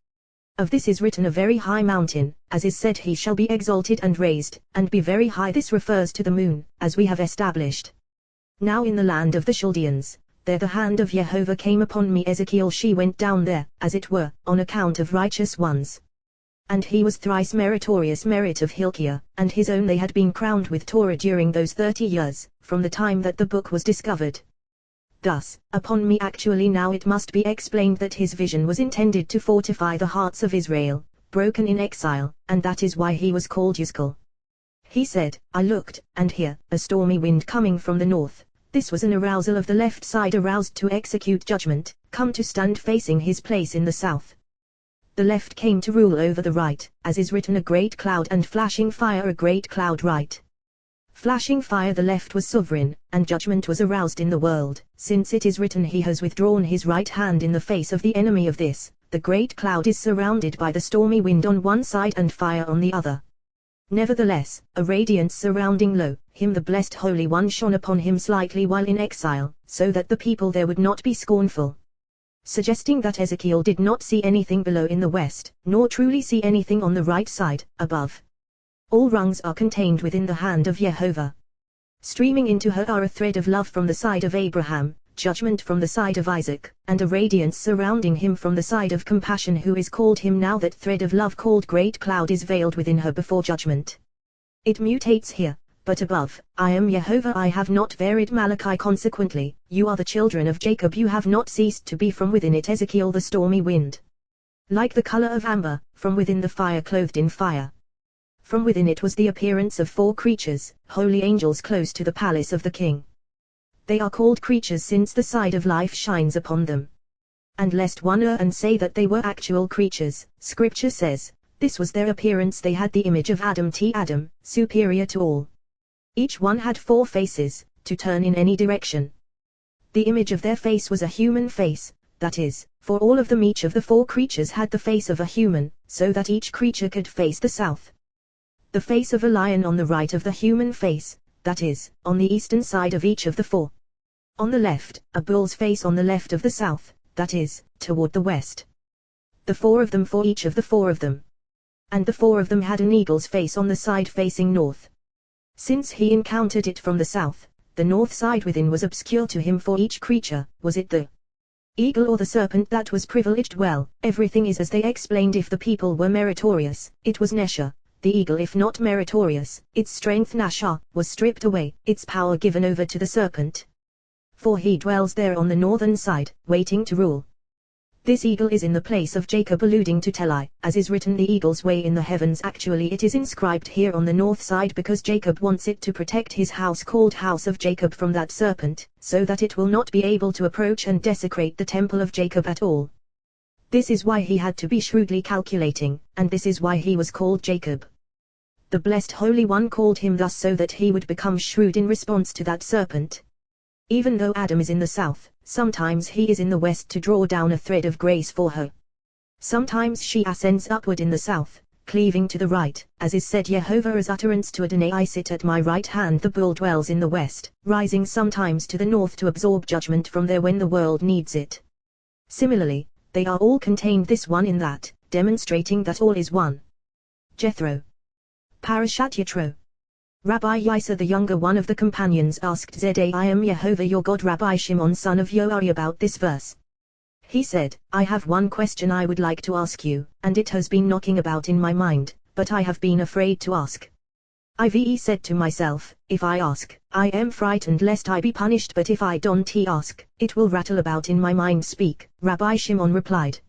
Of this is written a very high mountain, as is said, he shall be exalted and raised, and be very high. This refers to the moon, as we have established. Now in the land of the Chaldeans, there the hand of Jehovah came upon me. Ezekiel, she went down there, as it were, on account of righteous ones. And he was thrice meritorious, merit of Hilkiah, and his own. They had been crowned with Torah during those 30 years, from the time that the book was discovered. Thus, upon me actually now it must be explained that his vision was intended to fortify the hearts of Israel, broken in exile, and that is why he was called Yuzkal. He said, I looked, and here, a stormy wind coming from the north. This was an arousal of the left side, aroused to execute judgment, come to stand facing his place in the south. The left came to rule over the right, as is written, a great cloud and flashing fire, a great cloud right. Flashing fire, the left was sovereign, and judgment was aroused in the world, since it is written, he has withdrawn his right hand in the face of the enemy of this. The great cloud is surrounded by the stormy wind on one side and fire on the other. Nevertheless, a radiance surrounding him, the blessed Holy One, shone upon him slightly while in exile, so that the people there would not be scornful. Suggesting that Ezekiel did not see anything below in the west, nor truly see anything on the right side, above. All rungs are contained within the hand of Jehovah. Streaming into her are a thread of love from the side of Abraham, judgment from the side of Isaac, and a radiance surrounding him from the side of compassion, who is called him. Now that thread of love called great cloud is veiled within her before judgment. It mutates here, but above, I am Jehovah, I have not varied. Malachi, consequently, you are the children of Jacob, you have not ceased to be from within it. Ezekiel, the stormy wind. Like the color of amber, from within the fire, clothed in fire. From within it was the appearance of 4 creatures, holy angels close to the palace of the king. They are called creatures since the side of life shines upon them. And lest one err and say that they were actual creatures, Scripture says, this was their appearance. They had the image of Adam, Adam, superior to all. Each one had 4 faces, to turn in any direction. The image of their face was a human face, that is, for all of them each of the 4 creatures had the face of a human, so that each creature could face the south. The face of a lion on the right of the human face, that is, on the eastern side of each of the 4. On the left, a bull's face on the left of the south, that is, toward the west. The 4 of them for each of the 4 of them. And the 4 of them had an eagle's face on the side facing north. Since he encountered it from the south, the north side within was obscure to him for each creature. Was it the eagle or the serpent that was privileged? Well, everything is as they explained. If the people were meritorious, it was Nesha. The eagle, if not meritorious, its strength Nasha, was stripped away, its power given over to the serpent. For he dwells there on the northern side, waiting to rule. This eagle is in the place of Jacob, alluding to Teli, as is written, the eagle's way in the heavens. Actually it is inscribed here on the north side because Jacob wants it to protect his house, called house of Jacob, from that serpent, so that it will not be able to approach and desecrate the temple of Jacob at all. This is why he had to be shrewdly calculating, and this is why he was called Jacob. The blessed Holy One called him thus so that he would become shrewd in response to that serpent. Even though Adam is in the south, sometimes he is in the west to draw down a thread of grace for her. Sometimes she ascends upward in the south, cleaving to the right, as is said, Jehovah as utterance to Adonai, I sit at my right hand. The bull dwells in the west, rising sometimes to the north to absorb judgment from there when the world needs it. Similarly, they are all contained, this one in that, demonstrating that all is one. Jethro. Parashat Yitro. Rabbi Yisa, the younger one of the companions, asked Zedai, I am Jehovah your God, Rabbi Shimon son of Yoari, about this verse. He said, I have one question I would like to ask you, and it has been knocking about in my mind, but I have been afraid to ask. Ive said to myself, if I ask, I am frightened lest I be punished, but if I don't ask, it will rattle about in my mind. Speak, Rabbi Shimon replied.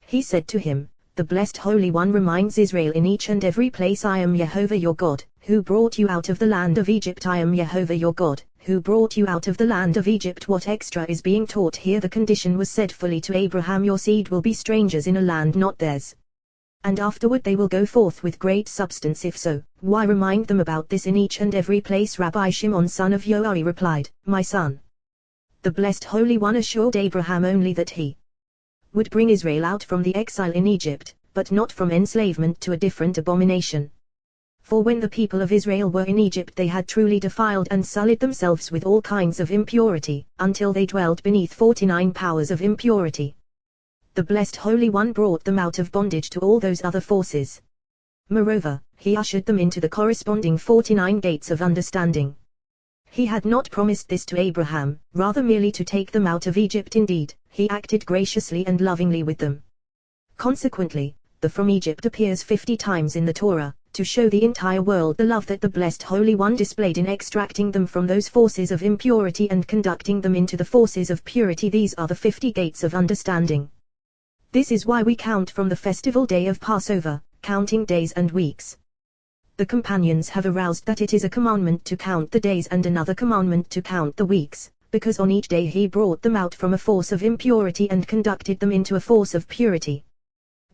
He said to him, the blessed Holy One reminds Israel in each and every place, I am Jehovah your God, who brought you out of the land of Egypt. I am Jehovah your God, who brought you out of the land of Egypt. What extra is being taught here? The condition was said fully to Abraham, your seed will be strangers in a land not theirs. and afterward they will go forth with great substance. If so, why remind them about this in each and every place? Rabbi Shimon son of Yoari replied, My son, the Blessed Holy One assured Abraham only that he would bring Israel out from the exile in Egypt, but not from enslavement to a different abomination. For when the people of Israel were in Egypt they had truly defiled and sullied themselves with all kinds of impurity, until they dwelt beneath 49 powers of impurity. The Blessed Holy One brought them out of bondage to all those other forces. Moreover, he ushered them into the corresponding 49 gates of understanding. He had not promised this to Abraham, rather merely to take them out of Egypt. Indeed, he acted graciously and lovingly with them. Consequently, the from Egypt appears 50 times in the Torah, to show the entire world the love that the Blessed Holy One displayed in extracting them from those forces of impurity and conducting them into the forces of purity. These are the 50 gates of understanding. This is why we count from the festival day of Passover, counting days and weeks. The companions have aroused that it is a commandment to count the days and another commandment to count the weeks, because on each day he brought them out from a force of impurity and conducted them into a force of purity.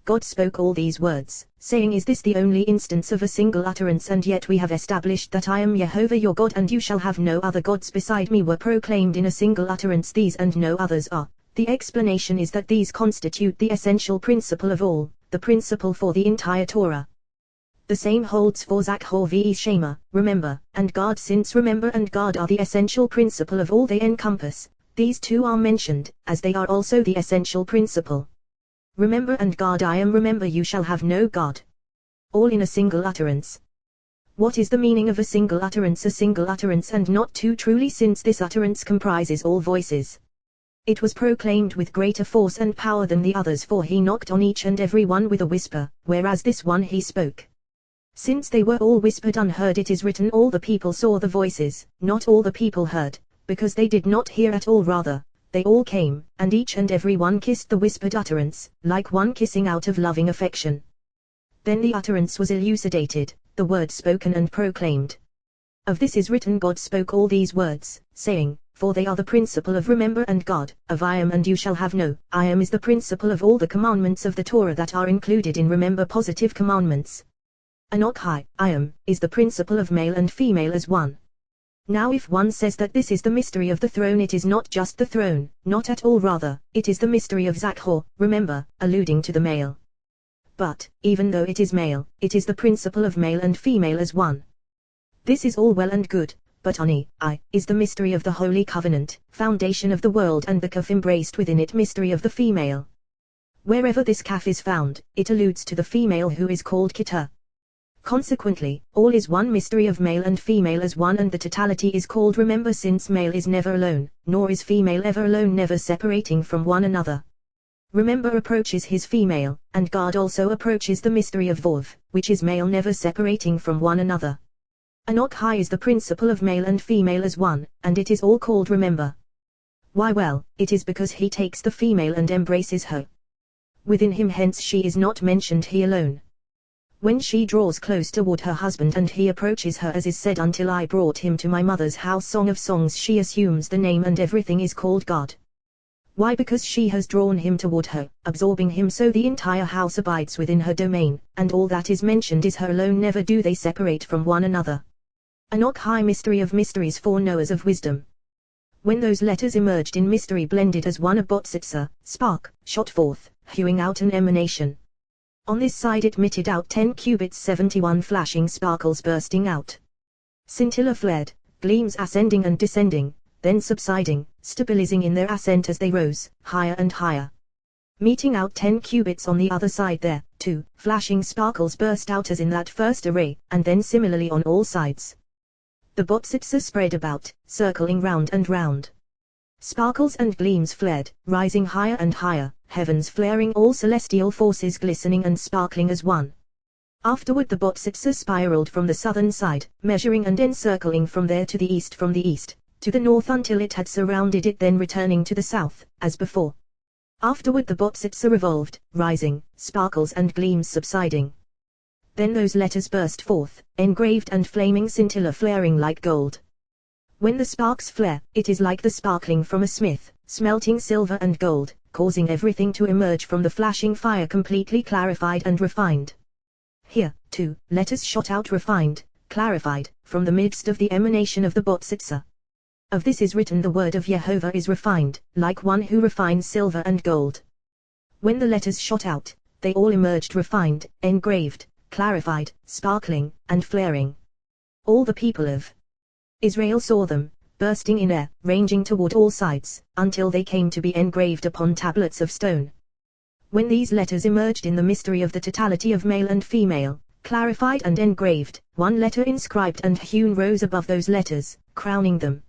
God spoke all these words, saying, Is this the only instance of a single utterance? And yet we have established that I am Jehovah your God, and you shall have no other gods beside me, were proclaimed in a single utterance. These and no others are. The explanation is that these constitute the essential principle of all, the principle for the entire Torah. The same holds for Zohar v. Shema, remember, and guard, since remember and guard are the essential principle of all they encompass. These two are mentioned, as they are also the essential principle. Remember and guard, I am remember, you shall have no God. All in a single utterance. What is the meaning of a single utterance? A single utterance and not two, truly, since this utterance comprises all voices. It was proclaimed with greater force and power than the others, for he knocked on each and every one with a whisper, whereas this one he spoke. Since they were all whispered unheard, it is written, all the people saw the voices, not all the people heard, because they did not hear at all, rather, they all came, and each and every one kissed the whispered utterance, like one kissing out of loving affection. Then the utterance was elucidated, the word spoken and proclaimed. Of this is written, God spoke all these words, saying, for they are the principle of remember and God, of I am and you shall have no. I am is the principle of all the commandments of the Torah that are included in remember, positive commandments. Anochi, I am, is the principle of male and female as one. Now if one says that this is the mystery of the throne, it is not just the throne, not at all, rather, it is the mystery of Zohar, remember, alluding to the male. But, even though it is male, it is the principle of male and female as one. This is all well and good, but Ani, I, is the mystery of the Holy Covenant, foundation of the world, and the kaf embraced within it, mystery of the female. Wherever this kaf is found, it alludes to the female who is called Kita. Consequently, all is one mystery of male and female as one, and the totality is called remember, since male is never alone, nor is female ever alone, never separating from one another. Remember approaches his female, and God also approaches the mystery of Vov, which is male, never separating from one another. Anochi is the principle of male and female as one, and it is all called remember. Why? Well, it is because he takes the female and embraces her within him, hence she is not mentioned he alone. When she draws close toward her husband and he approaches her, as is said, until I brought him to my mother's house, Song of Songs, she assumes the name and everything is called God. Why? Because she has drawn him toward her, absorbing him, so the entire house abides within her domain, and all that is mentioned is her alone, never do they separate from one another. Anochi, mystery of mysteries, for knowers of wisdom. When those letters emerged in mystery, blended as one, a botsitsa, spark, shot forth, hewing out an emanation. On this side it emitted out 10 cubits, 71 flashing sparkles bursting out. Scintilla fled, gleams ascending and descending, then subsiding, stabilizing in their ascent as they rose, higher and higher. Meeting out 10 cubits on the other side, there, too, flashing sparkles burst out as in that first array, and then similarly on all sides. The botsitsa spread about, circling round and round. Sparkles and gleams fled, rising higher and higher, heavens flaring, all celestial forces glistening and sparkling as one. Afterward the botsitsa spiraled from the southern side, measuring and encircling from there to the east, from the east to the north, until it had surrounded it, then returning to the south, as before. Afterward the botsitsa revolved, rising, sparkles and gleams subsiding. Then those letters burst forth, engraved and flaming, scintilla flaring like gold. When the sparks flare, it is like the sparkling from a smith, smelting silver and gold, causing everything to emerge from the flashing fire completely clarified and refined. Here, too, letters shot out refined, clarified, from the midst of the emanation of the Botzitza. Of this is written, the word of Jehovah is refined, like one who refines silver and gold. When the letters shot out, they all emerged refined, engraved, clarified, sparkling, and flaring. All the people of Israel saw them, bursting in air, ranging toward all sides, until they came to be engraved upon tablets of stone. When these letters emerged in the mystery of the totality of male and female, clarified and engraved, one letter inscribed and hewn rose above those letters, crowning them.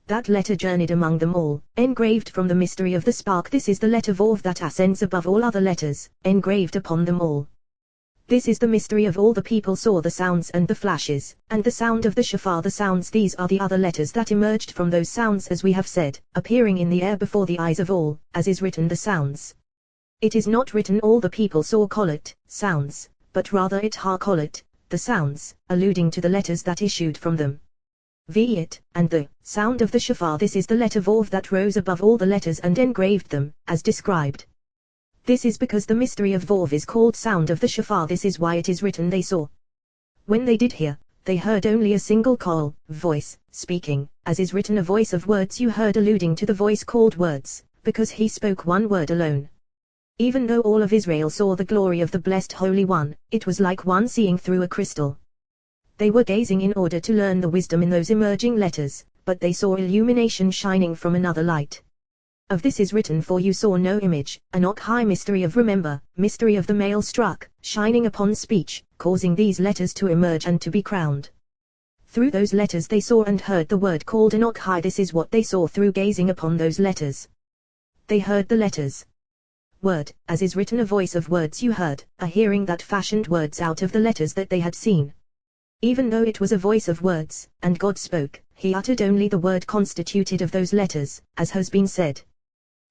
That letter journeyed among them all, engraved from the mystery of the spark. This is the letter Vav that ascends above all other letters, engraved upon them all. This is the mystery of all the people saw the sounds and the flashes, and the sound of the shofar. The sounds, these are the other letters that emerged from those sounds, as we have said, appearing in the air before the eyes of all, as is written the sounds. It is not written all the people saw kolet, sounds, but rather it ha kolet, the sounds, alluding to the letters that issued from them. It, and the sound of the shofar. This is the letter Vav that rose above all the letters and engraved them, as described. This is because the mystery of Vav is called sound of the shofar. This is why it is written they saw. When they did hear, they heard only a single call, voice, speaking, as is written, a voice of words you heard, alluding to the voice called words, because he spoke one word alone. Even though all of Israel saw the glory of the blessed Holy One, it was like one seeing through a crystal. They were gazing in order to learn the wisdom in those emerging letters, but they saw illumination shining from another light. Of this is written, for you saw no image, Enoch high mystery of remember, mystery of the male struck, shining upon speech, causing these letters to emerge and to be crowned. Through those letters they saw and heard the word called Enoch high. This is what they saw through gazing upon those letters. They heard the letters. Word, as is written, a voice of words you heard, a hearing that fashioned words out of the letters that they had seen. Even though it was a voice of words, and God spoke, he uttered only the word constituted of those letters, as has been said.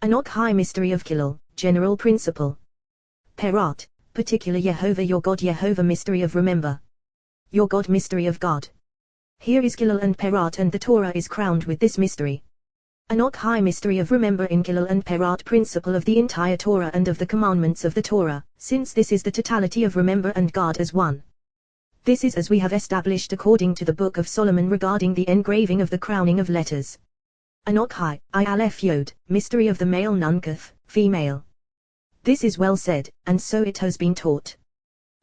Enoch high mystery of Kilal, general principle. Perat, particular Jehovah your God. Jehovah mystery of remember. Your God mystery of God. Here is Kilal and Perat, and the Torah is crowned with this mystery. Enoch high mystery of remember in Kilal and Perat, principle of the entire Torah and of the commandments of the Torah, since this is the totality of remember and God as one. This is as we have established according to the Book of Solomon regarding the engraving of the crowning of letters. Enoch high, I Aleph Yod, mystery of the male Nunkath, female. This is well said, and so it has been taught.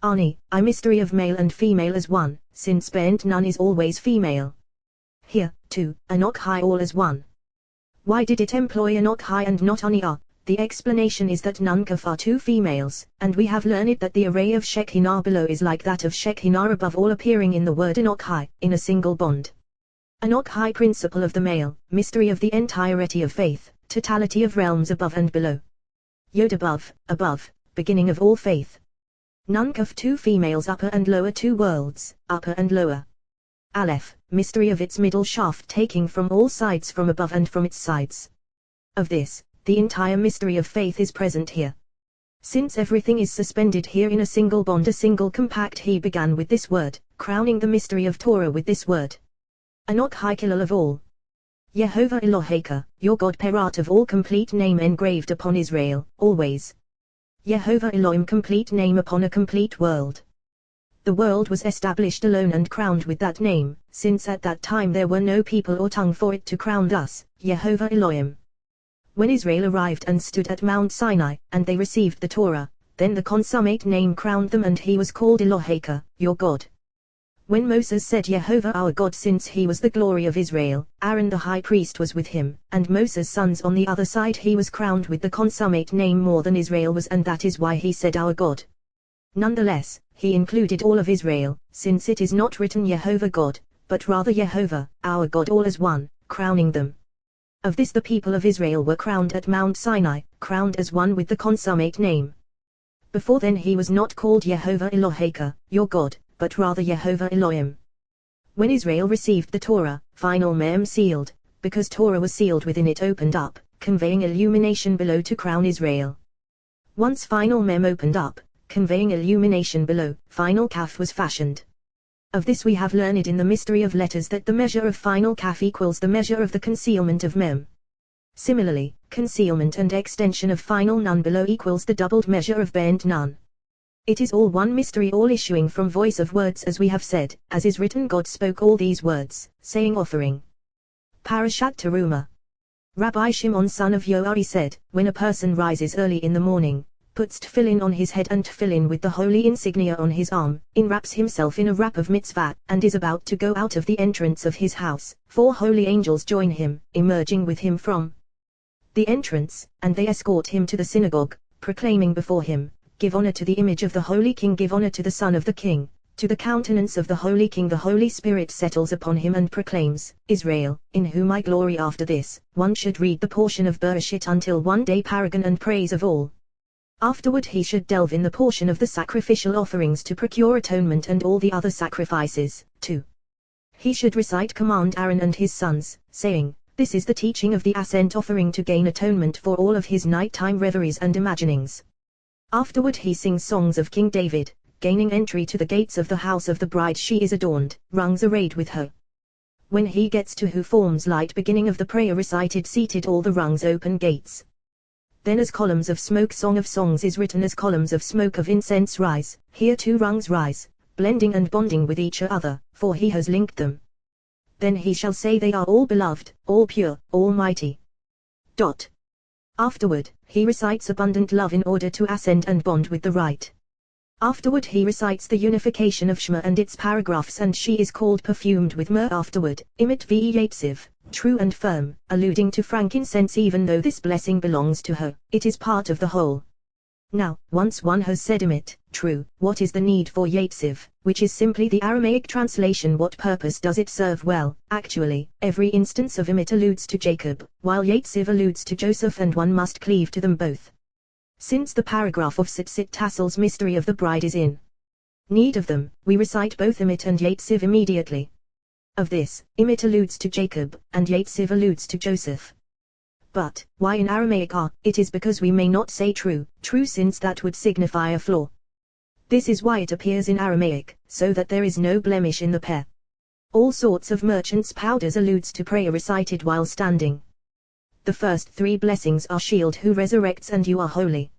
Ani, I mystery of male and female as one, since Bent Nun is always female. Here, too, Enoch high all as one. Why did it employ Enoch high and not Ani ah? The explanation is that Nunkaf are two females, and we have learned that the array of Shekinah below is like that of Shekinah above, all appearing in the word Enoch high, in a single bond. Enoch high principle of the male, mystery of the entirety of faith, totality of realms above and below. Yod above, beginning of all faith. Nunkaf two females, upper and lower, two worlds, upper and lower. Aleph, mystery of its middle shaft, taking from all sides, from above and from its sides. Of this, the entire mystery of faith is present here. Since everything is suspended here in a single bond, a single compact, he began with this word, crowning the mystery of Torah with this word. Enoch high Kilal of all. Yehovah Eloheka, your God, Perat of all, complete name engraved upon Israel, always. Yehovah Elohim, complete name upon a complete world. The world was established alone and crowned with that name, since at that time there were no people or tongue for it to crown thus, Yehovah Elohim. When Israel arrived and stood at Mount Sinai, and they received the Torah, then the consummate name crowned them, and he was called Eloheka, your God. When Moses said Yehovah our God, since he was the glory of Israel, Aaron the high priest was with him, and Moses' sons on the other side, he was crowned with the consummate name more than Israel was, and that is why he said our God. Nonetheless, he included all of Israel, since it is not written Yehovah God, but rather Yehovah, our God, all as one, crowning them. Of this the people of Israel were crowned at Mount Sinai, crowned as one with the consummate name. Before then he was not called Yehovah Eloheka, your God, but rather Yehovah Elohim. When Israel received the Torah, final mem sealed, because Torah was sealed within it, opened up, conveying illumination below to crown Israel. Once final mem opened up, conveying illumination below, final kaf was fashioned. Of this we have learned in the mystery of letters that the measure of final kaf equals the measure of the concealment of mem. Similarly, concealment and extension of final none below equals the doubled measure of bend none. It is all one mystery, all issuing from voice of words, as we have said, as is written, God spoke all these words, saying offering. Parashat Teruma. Rabbi Shimon son of Yoari said, when a person rises early in the morning, puts tefillin on his head and tefillin with the holy insignia on his arm, enwraps himself in a wrap of mitzvah, and is about to go out of the entrance of his house, 4 holy angels join him, emerging with him from the entrance, and they escort him to the synagogue, proclaiming before him, give honor to the image of the Holy King, give honor to the Son of the King, to the countenance of the Holy King. The Holy Spirit settles upon him and proclaims, Israel, in whom I glory. After this, one should read the portion of Bereshit until one day paragon and praise of all. Afterward he should delve in the portion of the sacrificial offerings to procure atonement and all the other sacrifices, too. He should recite command Aaron and his sons, saying, this is the teaching of the ascent offering to gain atonement for all of his nighttime reveries and imaginings. Afterward he sings songs of King David, gaining entry to the gates of the house of the bride. She is adorned, rungs arrayed with her. When he gets to who forms light beginning of the prayer recited seated all the rungs open gates. Then as columns of smoke Song of Songs is written as columns of smoke of incense rise, here 2 rungs rise, blending and bonding with each other, for he has linked them. Then he shall say they are all beloved, all pure, almighty. Afterward, he recites abundant love in order to ascend and bond with the right. Afterward he recites the unification of Shema and its paragraphs, and she is called perfumed with myrrh. Afterward, Imet ve Yatziv, true and firm, alluding to frankincense. Even though this blessing belongs to her, it is part of the whole. Now, once one has said Imet, true, what is the need for Yatziv, which is simply the Aramaic translation? What purpose does it serve? Well, actually, every instance of Imet alludes to Jacob, while Yatziv alludes to Joseph, and one must cleave to them both. Since the paragraph of Tzitzit Tassel's mystery of the bride is in need of them, we recite both Imet and Yatziv immediately. Of this, Imet alludes to Jacob, and Yatziv alludes to Joseph. But, why in Aramaic? It is because we may not say true, since that would signify a flaw. This is why it appears in Aramaic, so that there is no blemish in the pair. All sorts of merchants' powders alludes to prayer recited while standing. The first 3 blessings are Shield, who resurrects, and you are holy.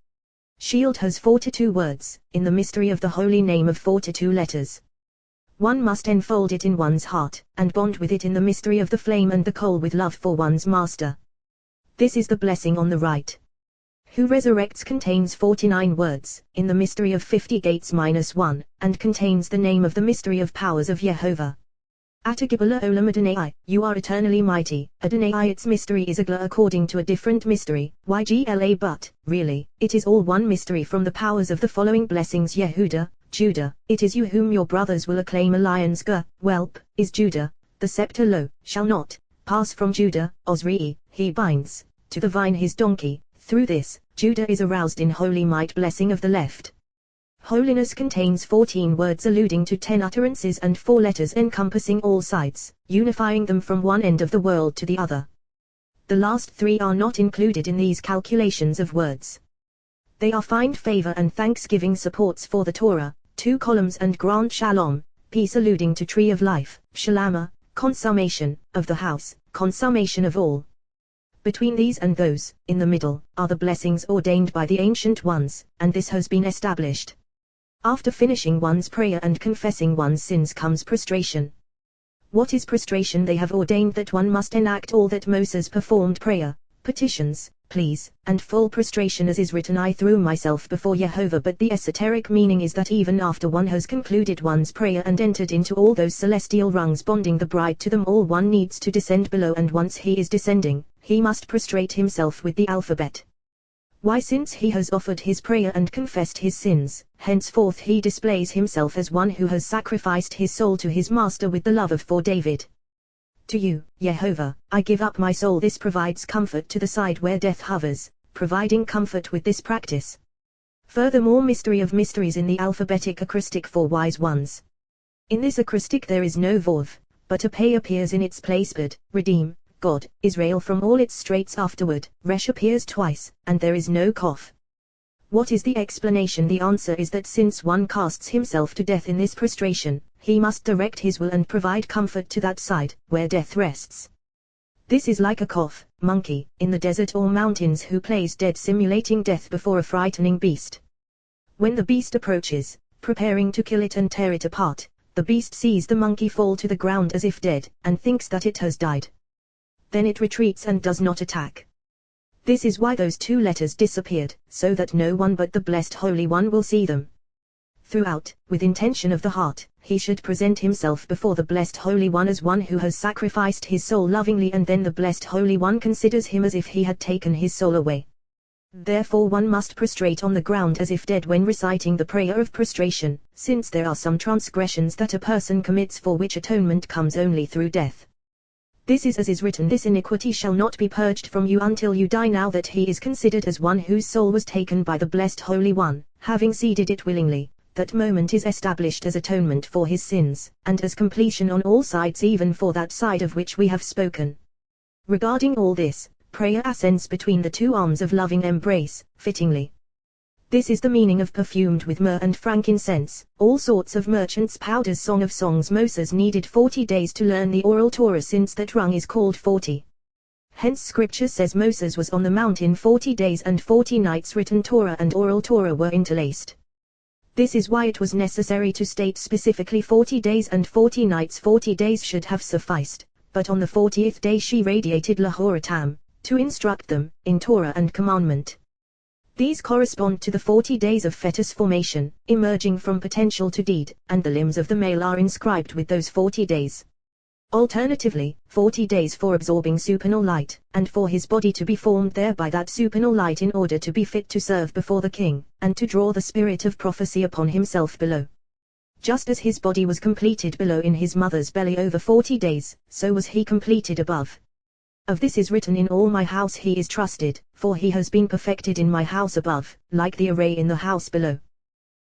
Shield has 42 words, in the mystery of the holy name of 42 letters. One must enfold it in one's heart, and bond with it in the mystery of the flame and the coal with love for one's master. This is the blessing on the right. Who resurrects contains 49 words, in the mystery of 50 gates -1, and contains the name of the mystery of powers of Yehovah. Atagibala Olam Adonai, you are eternally mighty. Adonai, its mystery is Agla according to a different mystery, Ygla, but, really, it is all one mystery from the powers of the following blessings. Yehuda, Judah, it is you whom your brothers will acclaim. A lion's whelp, is Judah, the scepter lo, shall not, pass from Judah. Osri, he binds to the vine his donkey. Through this, Judah is aroused in holy might. Blessing of the left. Holiness contains 14 words alluding to 10 utterances and 4 letters encompassing all sides, unifying them from one end of the world to the other. The last 3 are not included in these calculations of words. They are find favor and thanksgiving supports for the Torah, 2 columns, and grant shalom, peace, alluding to tree of life, shalama, consummation, of the house, consummation of all. Between these and those, in the middle, are the blessings ordained by the ancient ones, and this has been established. After finishing one's prayer and confessing one's sins comes prostration. What is prostration? They have ordained that one must enact all that Moses performed: prayer, petitions, pleas, and full prostration, as is written, I threw myself before Yehovah. But the esoteric meaning is that even after one has concluded one's prayer and entered into all those celestial rungs bonding the bride to them all, one needs to descend below, and once he is descending, he must prostrate himself with the alphabet. Why? Since he has offered his prayer and confessed his sins, henceforth he displays himself as one who has sacrificed his soul to his master with the love of for David. To you, Yehovah, I give up my soul. This provides comfort to the side where death hovers, providing comfort with this practice. Furthermore, mystery of mysteries in the alphabetic acrostic for wise ones. In this acrostic there is no Vov, but a Pei appears in its place. But, redeem, God, Israel from all its straits. Afterward, Resh appears twice, and there is no Kof. What is the explanation? The answer is that since one casts himself to death in this prostration, he must direct his will and provide comfort to that side, where death rests. This is like a cough, monkey, in the desert or mountains who plays dead simulating death before a frightening beast. When the beast approaches, preparing to kill it and tear it apart, the beast sees the monkey fall to the ground as if dead, and thinks that it has died. Then it retreats and does not attack. This is why those two letters disappeared, so that no one but the Blessed Holy One will see them. Throughout, with intention of the heart, he should present himself before the Blessed Holy One as one who has sacrificed his soul lovingly, and then the Blessed Holy One considers him as if he had taken his soul away. Therefore one must prostrate on the ground as if dead when reciting the prayer of prostration, since there are some transgressions that a person commits for which atonement comes only through death. This is as is written, this iniquity shall not be purged from you until you die. Now that he is considered as one whose soul was taken by the Blessed Holy One, having ceded it willingly, that moment is established as atonement for his sins, and as completion on all sides, even for that side of which we have spoken. Regarding all this, prayer ascends between the two arms of loving embrace, fittingly. This is the meaning of perfumed with myrrh and frankincense, all sorts of merchants' powders. Song of Songs. Moses needed 40 days to learn the oral Torah, since that rung is called 40. Hence Scripture says Moses was on the mountain 40 days and 40 nights. Written Torah and oral Torah were interlaced. This is why it was necessary to state specifically 40 days and 40 nights. 40 days should have sufficed, but on the 40th day she radiated Lahoratam, to instruct them, in Torah and commandment. These correspond to the 40 days of fetus formation, emerging from potential to deed, and the limbs of the male are inscribed with those 40 days. Alternatively, 40 days for absorbing supernal light, and for his body to be formed there by that supernal light in order to be fit to serve before the king, and to draw the spirit of prophecy upon himself below. Just as his body was completed below in his mother's belly over 40 days, so was he completed above. Of this is written, in all my house he is trusted, for he has been perfected in my house above, like the array in the house below.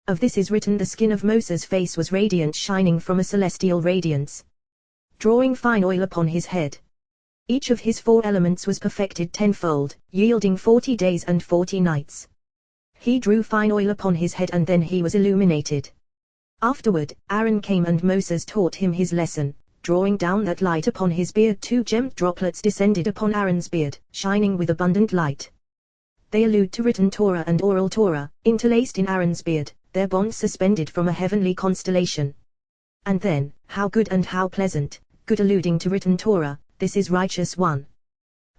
Of this is written, the skin of Moses' face was radiant, shining from a celestial radiance, drawing fine oil upon his head. Each of his 4 elements was perfected tenfold, yielding 40 days and 40 nights. He drew fine oil upon his head, and then he was illuminated. Afterward, Aaron came and Moses taught him his lesson, drawing down that light upon his beard. 2 gemmed droplets descended upon Aaron's beard, shining with abundant light. They allude to written Torah and oral Torah, interlaced in Aaron's beard, their bonds suspended from a heavenly constellation. And then, how good and how pleasant, good alluding to written Torah, this is righteous one.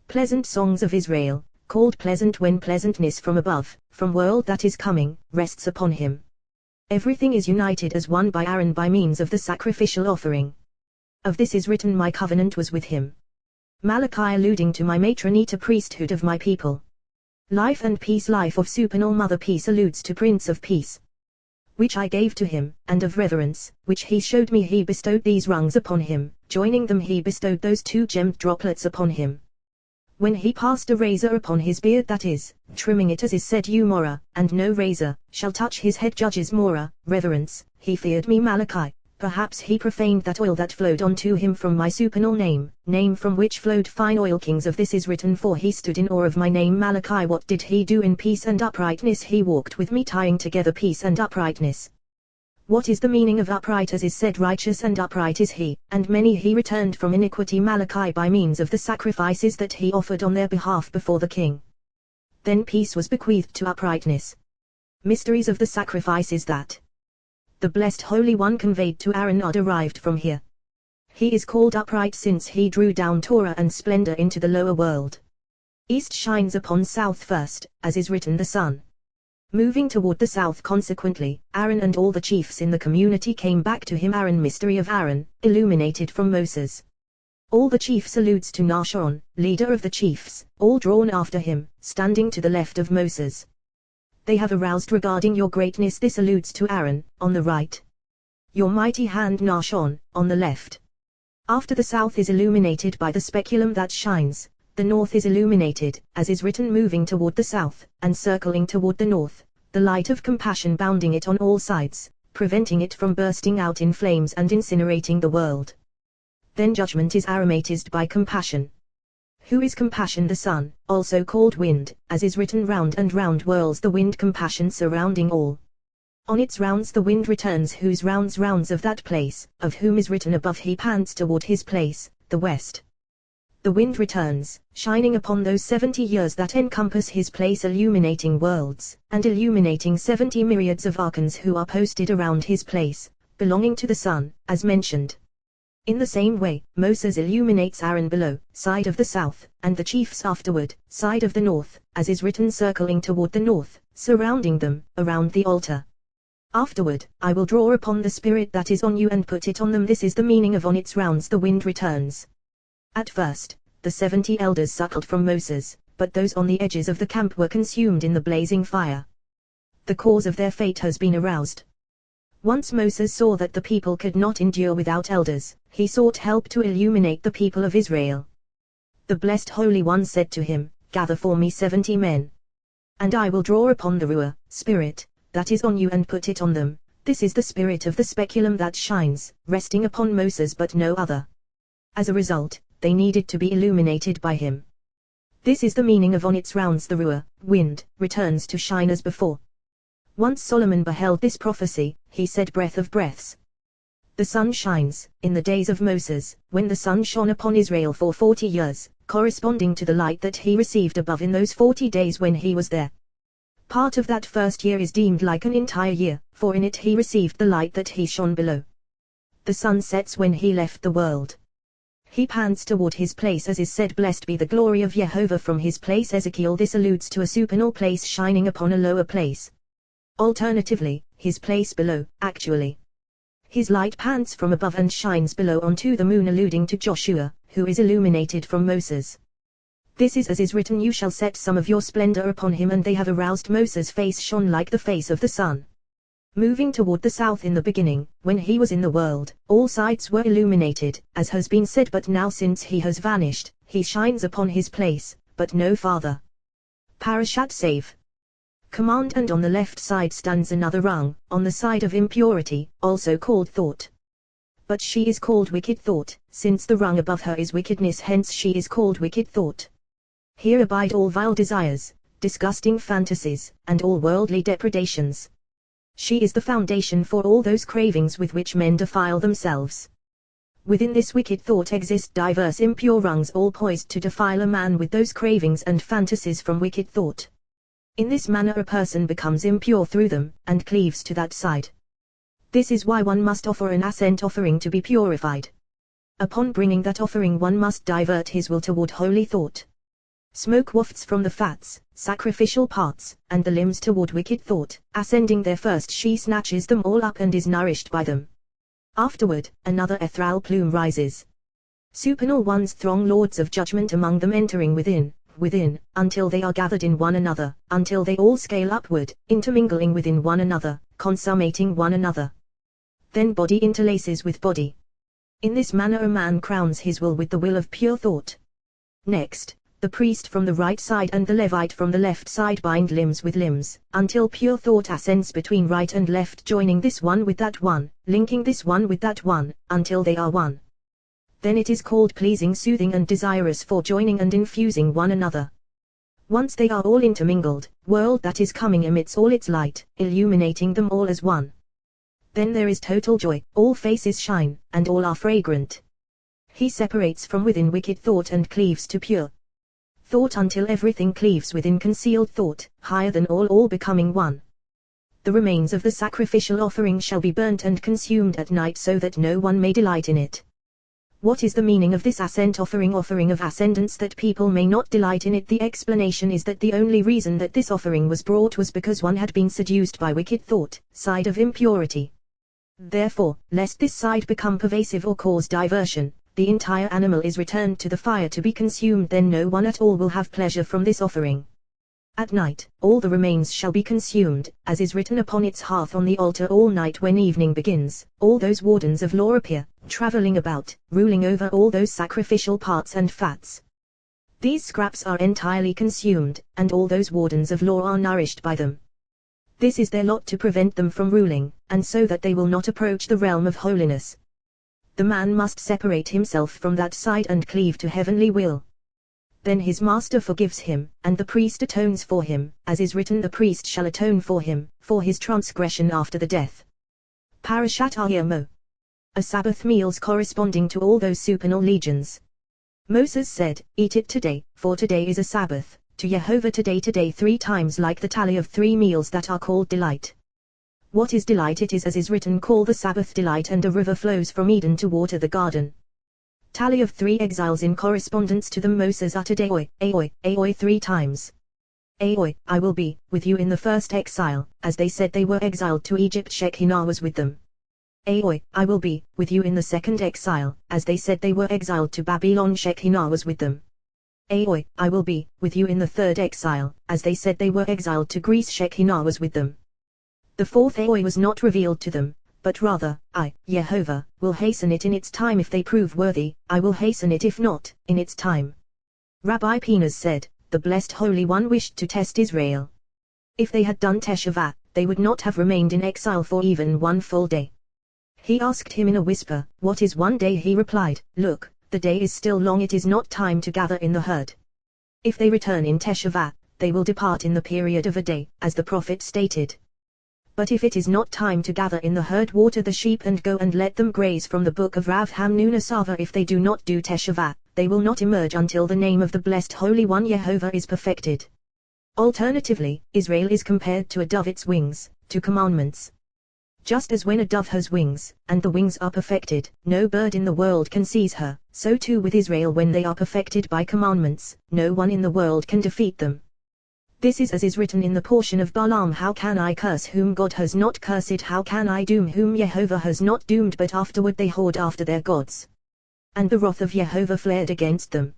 Pleasant songs of Israel, called pleasant when pleasantness from above, from world that is coming, rests upon him. Everything is united as one by Aaron by means of the sacrificial offering. Of this is written, my covenant was with him. Malachi alluding to my matronita priesthood of my people. Life and peace, life of supernal mother peace alludes to Prince of Peace, which I gave to him, and of reverence, which he showed me he bestowed these rungs upon him, joining them he bestowed those 2 gemmed droplets upon him. When he passed a razor upon his beard, that is, trimming it as is said Umorah, and no razor shall touch his head, judges Morah, reverence, he feared me Malachi. Perhaps he profaned that oil that flowed unto him from my supernal name, name from which flowed fine oil. Kings of this is written, for he stood in awe of my name Malachi. What did he do in peace and uprightness? He walked with me, tying together peace and uprightness. What is the meaning of upright? As is said, righteous and upright is he, and many he returned from iniquity Malachi by means of the sacrifices that he offered on their behalf before the king. Then peace was bequeathed to uprightness. Mysteries of the sacrifices that the Blessed Holy One conveyed to Aaron are derived from here. He is called upright since he drew down Torah and splendor into the lower world. East shines upon south first, as is written, the sun moving toward the south. Consequently, Aaron and all the chiefs in the community came back to him. Aaron, mystery of Aaron, illuminated from Moses. All the chiefs alludes to Nahshon, leader of the chiefs, all drawn after him, standing to the left of Moses. They have aroused regarding your greatness. This alludes to Aaron, on the right. Your mighty hand Nahshon, on the left. After the south is illuminated by the speculum that shines, the north is illuminated, as is written, moving toward the south, and circling toward the north, the light of compassion bounding it on all sides, preventing it from bursting out in flames and incinerating the world. Then judgment is aromatized by compassion. Who is compassion? The sun, also called wind, as is written, round and round whirls the wind, compassion surrounding all. On its rounds the wind returns, whose rounds of that place, of whom is written above, he pants toward his place, the west. The wind returns, shining upon those 70 years that encompass his place, illuminating worlds, and illuminating 70 myriads of archons who are posted around his place, belonging to the sun, as mentioned. In the same way, Moses illuminates Aaron below, side of the south, and the chiefs afterward, side of the north, as is written, circling toward the north, surrounding them, around the altar. Afterward, I will draw upon the spirit that is on you and put it on them. This is the meaning of on its rounds the wind returns. At first, the 70 elders suckled from Moses, but those on the edges of the camp were consumed in the blazing fire. The cause of their fate has been aroused. Once Moses saw that the people could not endure without elders, he sought help to illuminate the people of Israel. The blessed Holy One said to him, "Gather for me 70 men. And I will draw upon the Ruah, spirit, that is on you and put it on them." This is the spirit of the speculum that shines, resting upon Moses but no other. As a result, they needed to be illuminated by him. This is the meaning of on its rounds the Ruah, wind, returns to shine as before. Once Solomon beheld this prophecy, he said, breath of breaths. The sun shines, in the days of Moses, when the sun shone upon Israel for 40 years, corresponding to the light that he received above in those 40 days when he was there. Part of that first year is deemed like an entire year, for in it he received the light that he shone below. The sun sets when he left the world. He pants toward his place, as is said, blessed be the glory of Jehovah from his place. Ezekiel. This alludes to a supernal place shining upon a lower place. Alternatively, his place below, actually. His light pants from above and shines below onto the moon, alluding to Joshua, who is illuminated from Moses. This is as is written, you shall set some of your splendor upon him, and they have aroused. Moses' face shone like the face of the sun. Moving toward the south in the beginning, when he was in the world, all sides were illuminated, as has been said, but now since he has vanished, he shines upon his place, but no farther. Parashat Save. Command. And on the left side stands another rung, on the side of impurity, also called thought. But she is called wicked thought, since the rung above her is wickedness, hence she is called wicked thought. Here abide all vile desires, disgusting fantasies, and all worldly depredations. She is the foundation for all those cravings with which men defile themselves. Within this wicked thought exist diverse impure rungs, all poised to defile a man with those cravings and fantasies from wicked thought. In this manner a person becomes impure through them, and cleaves to that side. This is why one must offer an ascent offering to be purified. Upon bringing that offering one must divert his will toward holy thought. Smoke wafts from the fats, sacrificial parts, and the limbs toward wicked thought. Ascending there first, she snatches them all up and is nourished by them. Afterward, another ethereal plume rises. Supernal ones throng, lords of judgment among them, entering within, until they are gathered in one another, until they all scale upward, intermingling within one another, consummating one another. Then body interlaces with body. In this manner a man crowns his will with the will of pure thought. Next, the priest from the right side and the Levite from the left side bind limbs with limbs, until pure thought ascends between right and left, joining this one with that one, linking this one with that one, until they are one. Then it is called pleasing, soothing, and desirous for joining and infusing one another. Once they are all intermingled, world that is coming emits all its light, illuminating them all as one. Then there is total joy, all faces shine, and all are fragrant. He separates from within wicked thought and cleaves to pure thought until everything cleaves within concealed thought, higher than all becoming one. The remains of the sacrificial offering shall be burnt and consumed at night, so that no one may delight in it. What is the meaning of this ascent offering of ascendance, that people may not delight in it? The explanation is that the only reason that this offering was brought was because one had been seduced by wicked thought, side of impurity. Therefore, lest this side become pervasive or cause diversion, the entire animal is returned to the fire to be consumed. Then no one at all will have pleasure from this offering. At night, all the remains shall be consumed, as is written upon its hearth on the altar. All night when evening begins, all those wardens of law appear, traveling about, ruling over all those sacrificial parts and fats. These scraps are entirely consumed, and all those wardens of law are nourished by them. This is their lot, to prevent them from ruling, and so that they will not approach the realm of holiness. The man must separate himself from that side and cleave to heavenly will. Then his master forgives him, and the priest atones for him, as is written, the priest shall atone for him, for his transgression after the death. Parashat Ayemo. A Sabbath meals corresponding to all those supernal legions. Moses said, Eat it today, for today is a Sabbath, to Jehovah today 3 times like the tally of 3 meals that are called delight. What is delight? It is as is written, call the Sabbath delight, and a river flows from Eden to water the garden. Tally of 3 exiles. In correspondence to them Moses uttered Aoi, Aoi, Aoi 3 times. Aoi, I will be with you in the first exile, as they said they were exiled to Egypt. Shekinah was with them. Aoi, I will be with you in the second exile, as they said they were exiled to Babylon. Shekinah was with them. Aoi, I will be with you in the third exile, as they said they were exiled to Greece. Shekinah was with them. The fourth Aoi was not revealed to them, but rather, I, Jehovah, will hasten it in its time. If they prove worthy, I will hasten it; if not, in its time. Rabbi Pinhas said, the Blessed Holy One wished to test Israel. If they had done Teshuvah, they would not have remained in exile for even 1 full day. He asked him in a whisper, what is 1 day? He replied, look, the day is still long, it is not time to gather in the herd. If they return in Teshuvah, they will depart in the period of a day, as the prophet stated. But if it is not time to gather in the herd, water the sheep and go and let them graze. From the book of Rav Hamnuna Sava. If they do not do Teshuvah, they will not emerge until the name of the Blessed Holy One Jehovah is perfected. Alternatively, Israel is compared to a dove, its wings, to commandments. Just as when a dove has wings, and the wings are perfected, no bird in the world can seize her, so too with Israel when they are perfected by commandments, no one in the world can defeat them. This is as is written in the portion of Balaam, how can I curse whom God has not cursed? How can I doom whom Jehovah has not doomed? But afterward they whored after their gods. And the wrath of Jehovah flared against them.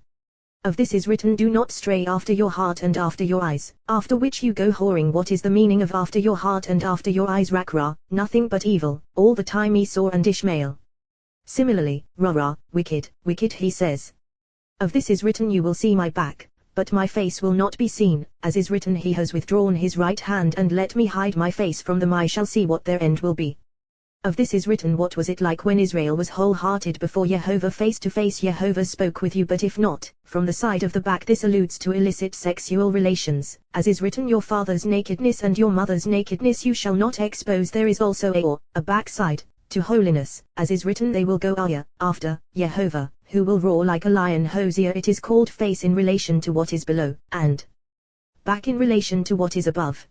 Of this is written, do not stray after your heart and after your eyes, after which you go whoring. What is the meaning of after your heart and after your eyes? Rakra, nothing but evil, all the time. Esau and Ishmael. Similarly, Rara, wicked, wicked. He says, of this is written, you will see my back, but my face will not be seen, as is written, he has withdrawn his right hand and let me hide my face from them. I shall see what their end will be. Of this is written, what was it like when Israel was wholehearted before Jehovah face to face? Jehovah spoke with you, but if not, from the side of the back. This alludes to illicit sexual relations, as is written, your father's nakedness and your mother's nakedness you shall not expose. There is also a backside, to holiness, as is written, they will go after Jehovah, who will roar like a lion. Hosea. It is called face in relation to what is below, and back in relation to what is above.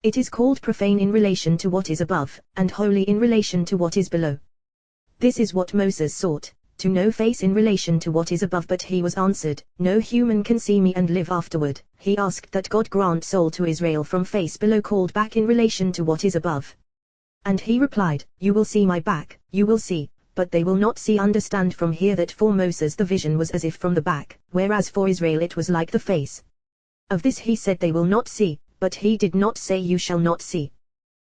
It is called profane in relation to what is above, and holy in relation to what is below. This is what Moses sought, to know face in relation to what is above, but he was answered, no human can see me and live afterward. He asked that God grant soul to Israel from face below, called back in relation to what is above. And he replied, you will see my back, you will see, but they will not see. Understand from here that for Moses the vision was as if from the back, whereas for Israel it was like the face. Of this he said they will not see, but he did not say you shall not see.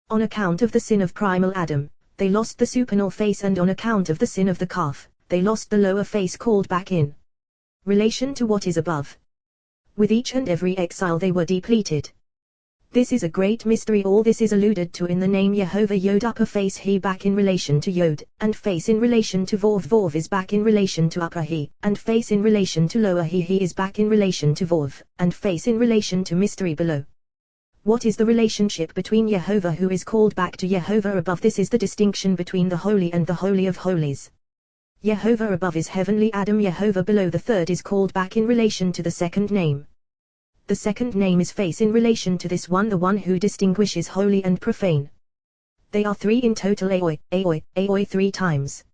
On account of the sin of primal Adam, they lost the supernal face, and on account of the sin of the calf, they lost the lower face, called back in relation to what is above. With each and every exile they were depleted. This is a great mystery. All this is alluded to in the name Jehovah. Yod upper face, he back in relation to Yod, and face in relation to Vov. Vov is back in relation to upper he, and face in relation to lower he. He is back in relation to Vov, and face in relation to mystery below. What is the relationship between Jehovah, who is called back, to Jehovah above? This is the distinction between the holy and the holy of holies. Jehovah above is heavenly Adam. Jehovah below, the third, is called back in relation to the second name. The second name is face in relation to this one, the one who distinguishes holy and profane. They are 3 in total. Aoi, Aoi, Aoi 3 times.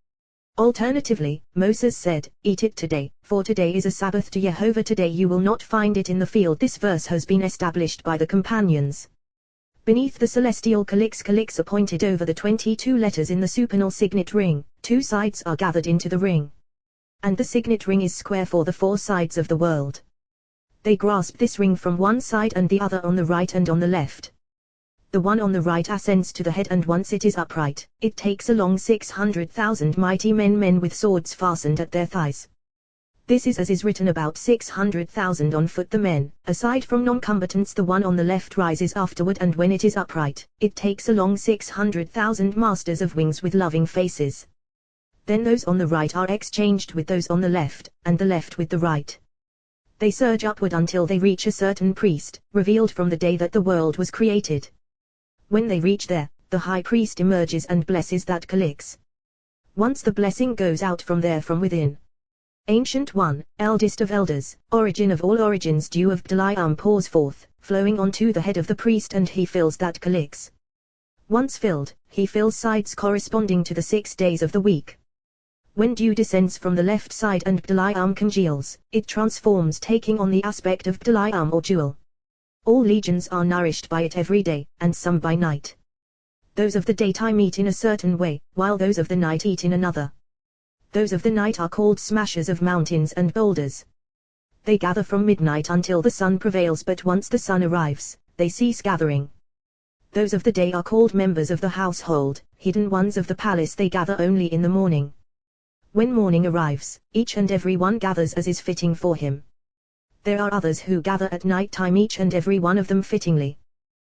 Alternatively, Moses said, eat it today, for today is a Sabbath to Jehovah. Today you will not find it in the field. This verse has been established by the companions. Beneath the celestial calyx are pointed over the 22 letters in the supernal signet ring. 2 sides are gathered into the ring, and the signet ring is square for the 4 sides of the world. They grasp this ring from one side and the other on the right and on the left. The one on the right ascends to the head, and once it is upright, it takes along 600,000 mighty men with swords fastened at their thighs. This is as is written, about 600,000 on foot. The men, aside from non-combatants, the one on the left rises afterward, and when it is upright, it takes along 600,000 masters of wings with loving faces. Then those on the right are exchanged with those on the left, and the left with the right. They surge upward until they reach a certain priest, revealed from the day that the world was created. When they reach there, the high priest emerges and blesses that calyx. Once the blessing goes out from there from within, Ancient One, eldest of elders, origin of all origins, dew of B'd'l'ayam pours forth, flowing onto the head of the priest, and he fills that calyx. Once filled, he fills sides corresponding to the 6 days of the week. When dew descends from the left side and B'd'l'ayam congeals, it transforms, taking on the aspect of B'd'l'ayam or jewel. All legions are nourished by it every day, and some by night. Those of the daytime eat in a certain way, while those of the night eat in another. Those of the night are called smashers of mountains and boulders. They gather from midnight until the sun prevails, but once the sun arrives, they cease gathering. Those of the day are called members of the household, hidden ones of the palace. They gather only in the morning. When morning arrives, each and every one gathers as is fitting for him. There are others who gather at night time, each and every one of them fittingly.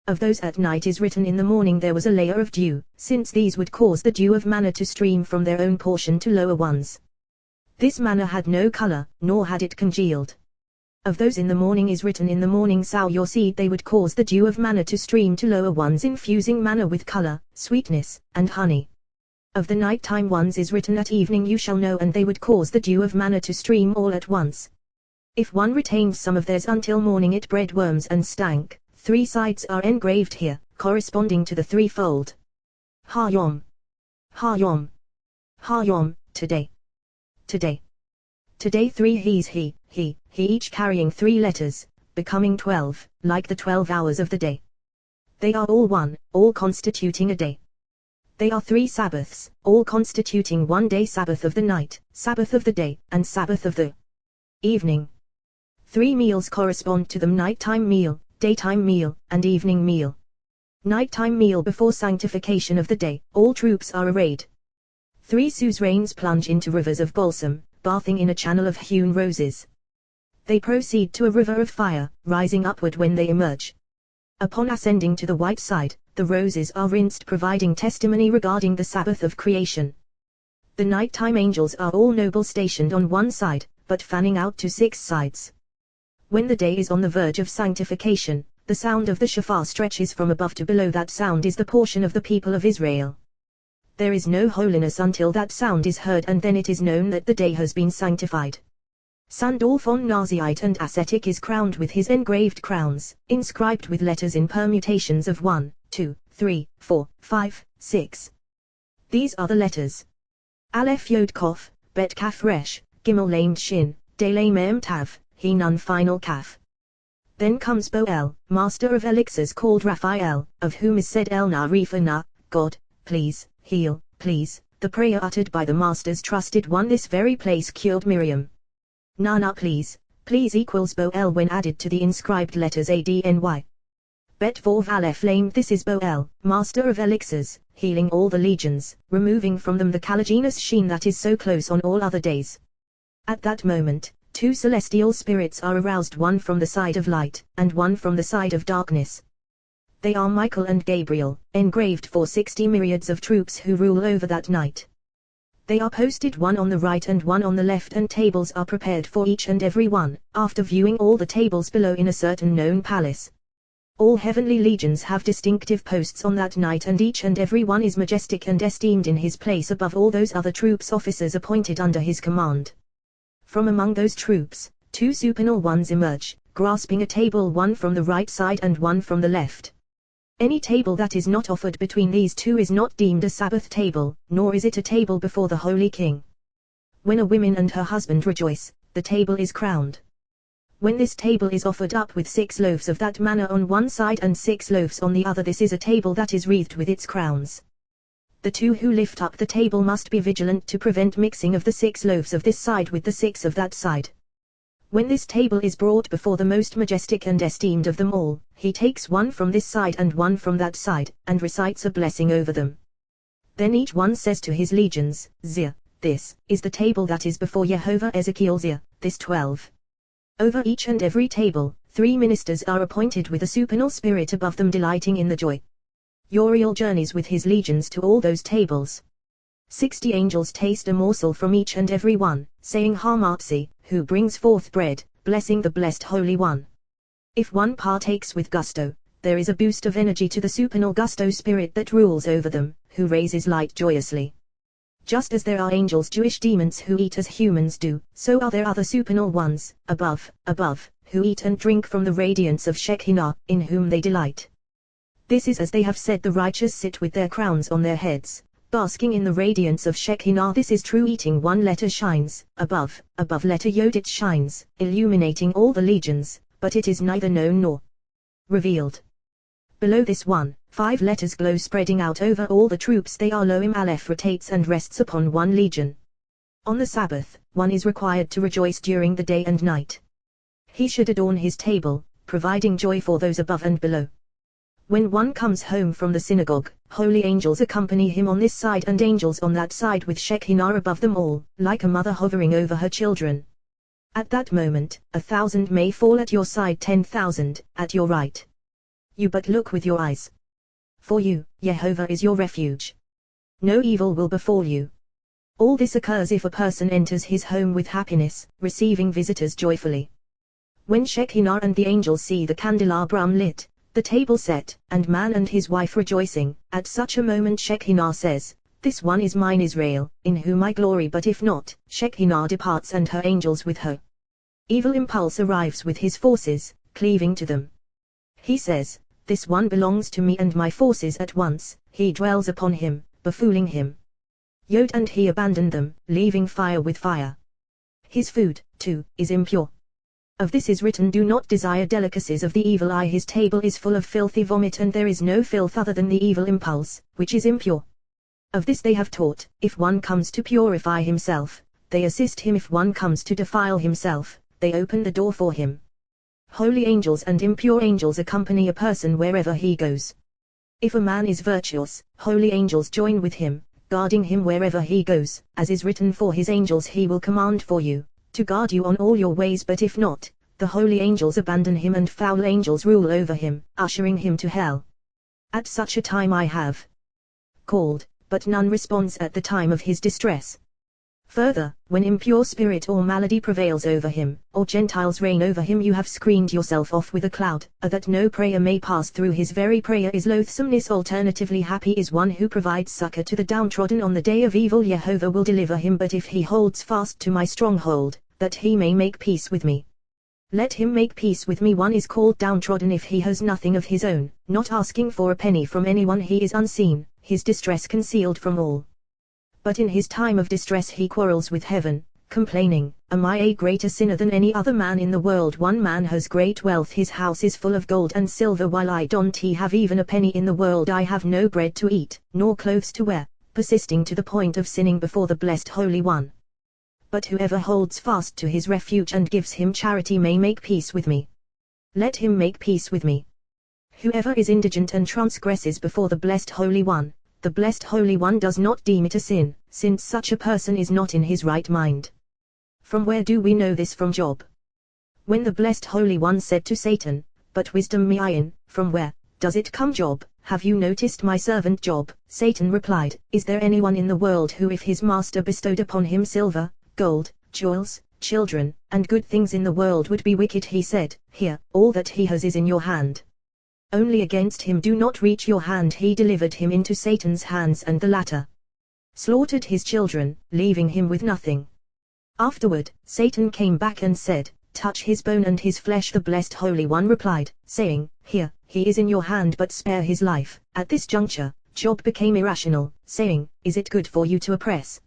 Of those at night is written, in the morning there was a layer of dew, since these would cause the dew of manna to stream from their own portion to lower ones. This manna had no color, nor had it congealed. Of those in the morning is written, in the morning sow your seed, they would cause the dew of manna to stream to lower ones, infusing manna with color, sweetness, and honey. Of the nighttime ones is written, at evening you shall know, and they would cause the dew of manna to stream all at once. If one retained some of theirs until morning, it bred worms and stank. 3 sides are engraved here, corresponding to the threefold. Ha-yom. Ha-yom. Ha-yom, today. Today. Today 3 he, each carrying 3 letters, becoming 12, like the 12 hours of the day. They are all one, all constituting a day. They are 3 Sabbaths, all constituting 1 day: Sabbath of the night, Sabbath of the day, and Sabbath of the evening. 3 meals correspond to them: nighttime meal, daytime meal, and evening meal. Nighttime meal before sanctification of the day, all troops are arrayed. 3 suzerains plunge into rivers of balsam, bathing in a channel of hewn roses. They proceed to a river of fire, rising upward when they emerge. Upon ascending to the white side, the roses are rinsed, providing testimony regarding the Sabbath of creation. The nighttime angels are all noble, stationed on one side, but fanning out to 6 sides. When the day is on the verge of sanctification, the sound of the shofar stretches from above to below. That sound is the portion of the people of Israel. There is no holiness until that sound is heard, and then it is known that the day has been sanctified. Sandalphon Nazite and ascetic is crowned with his engraved crowns, inscribed with letters in permutations of 1, 2, 3, 4, 5, 6. These are the letters: Aleph Yod Kof, Bet Kaf Resh, Gimel Lamed Shin, Dalei Mem Tav, He Nun final Kaf. Then comes Boel, master of elixirs, called Raphael, of whom is said El Na Rifa Na, God, please, heal, please. The prayer uttered by the master's trusted one. This very place cured Miriam. Na please, please equals Boel when added to the inscribed letters Adny. Bet Vov Aleph Lamed. This is Boel, master of elixirs, healing all the legions, removing from them the calaginous sheen that is so close on all other days. At that moment, 2 celestial spirits are aroused, one from the side of light, and one from the side of darkness. They are Michael and Gabriel, engraved for 60 myriads of troops who rule over that night. They are posted one on the right and one on the left, and tables are prepared for each and every one, after viewing all the tables below in a certain known palace. All heavenly legions have distinctive posts on that night, and each and every one is majestic and esteemed in his place above all those other troops, officers appointed under his command. From among those troops, 2 supernal ones emerge, grasping a table, one from the right side and one from the left. Any table that is not offered between these 2 is not deemed a Sabbath table, nor is it a table before the Holy King. When a woman and her husband rejoice, the table is crowned. When this table is offered up with 6 loaves of that manna on one side and 6 loaves on the other, this is a table that is wreathed with its crowns. The 2 who lift up the table must be vigilant to prevent mixing of the 6 loaves of this side with the 6 of that side. When this table is brought before the most majestic and esteemed of them all, he takes one from this side and one from that side, and recites a blessing over them. Then each one says to his legions, Zir, this is the table that is before Jehovah. Ezekiel Zir, this 12. Over each and every table, 3 ministers are appointed with a supernal spirit above them, delighting in the joy. Uriel journeys with his legions to all those tables. 60 angels taste a morsel from each and every one, saying Hamatzi, who brings forth bread, blessing the blessed Holy One. If one partakes with gusto, there is a boost of energy to the supernal gusto spirit that rules over them, who raises light joyously. Just as there are angels Jewish demons who eat as humans do, so are there other supernal ones, above, who eat and drink from the radiance of Shekinah, in whom they delight. This is as they have said the righteous sit with their crowns on their heads, basking in the radiance of Shekinah. This is true. Eating one letter shines, above letter Yod it shines, illuminating all the legions, but it is neither known nor revealed. Below this one, 5 letters glow, spreading out over all the troops. They are Loim Aleph, rotates and rests upon one legion. On the Sabbath, one is required to rejoice during the day and night. He should adorn his table, providing joy for those above and below. When one comes home from the synagogue, holy angels accompany him on this side and angels on that side, with Shekinah above them all, like a mother hovering over her children. At that moment, 1,000 may fall at your side, 10,000 at your right. You but look with your eyes. For you, Jehovah is your refuge. No evil will befall you. All this occurs if a person enters his home with happiness, receiving visitors joyfully. When Shekinah and the angels see the candelabrum lit, the table set, and man and his wife rejoicing, at such a moment Shekinah says, "This one is mine Israel, in whom I glory." But if not, Shekinah departs and her angels with her. Evil impulse arrives with his forces, cleaving to them. He says, "This one belongs to me and my forces." At once, he dwells upon him, befooling him. Yod and he abandoned them, leaving fire with fire. His food, too, is impure. Of this is written, "Do not desire delicacies of the evil eye." His table is full of filthy vomit, and there is no filth other than the evil impulse, which is impure. Of this they have taught, if one comes to purify himself, they assist him; if one comes to defile himself, they open the door for him. Holy angels and impure angels accompany a person wherever he goes. If a man is virtuous, holy angels join with him, guarding him wherever he goes, as is written, "For his angels he will command for you, to guard you on all your ways." But if not, the holy angels abandon him and foul angels rule over him, ushering him to hell. At such a time I have called, but none responds at the time of his distress. Further, when impure spirit or malady prevails over him, or Gentiles reign over him, you have screened yourself off with a cloud, that no prayer may pass through. His very prayer is loathsomeness. Alternatively, happy is one who provides succor to the downtrodden on the day of evil. Jehovah will deliver him, but if he holds fast to my stronghold, that he may make peace with me. Let him make peace with me. One is called downtrodden if he has nothing of his own, not asking for a penny from anyone. He is unseen, his distress concealed from all. But in his time of distress he quarrels with heaven, complaining, "Am I a greater sinner than any other man in the world?" One man has great wealth, his house is full of gold and silver, while I don't have even a penny in the world. I have no bread to eat, nor clothes to wear, persisting to the point of sinning before the blessed Holy One. But whoever holds fast to his refuge and gives him charity may make peace with me. Let him make peace with me. Whoever is indigent and transgresses before the blessed Holy One, the blessed Holy One does not deem it a sin, since such a person is not in his right mind. From where do we know this? From Job. When the blessed Holy One said to Satan, "But wisdom me'ayin, from where does it come, Job? Have you noticed my servant Job?" Satan replied, "Is there anyone in the world who, if his master bestowed upon him silver, gold, jewels, children, and good things in the world, would be wicked?" He said, "Here, all that he has is in your hand. Only against him do not reach your hand." He delivered him into Satan's hands, and the latter slaughtered his children, leaving him with nothing. Afterward, Satan came back and said, "Touch his bone and his flesh." The blessed Holy One replied, saying, "Here, he is in your hand, but spare his life." At this juncture, Job became irrational, saying, "Is it good for you to oppress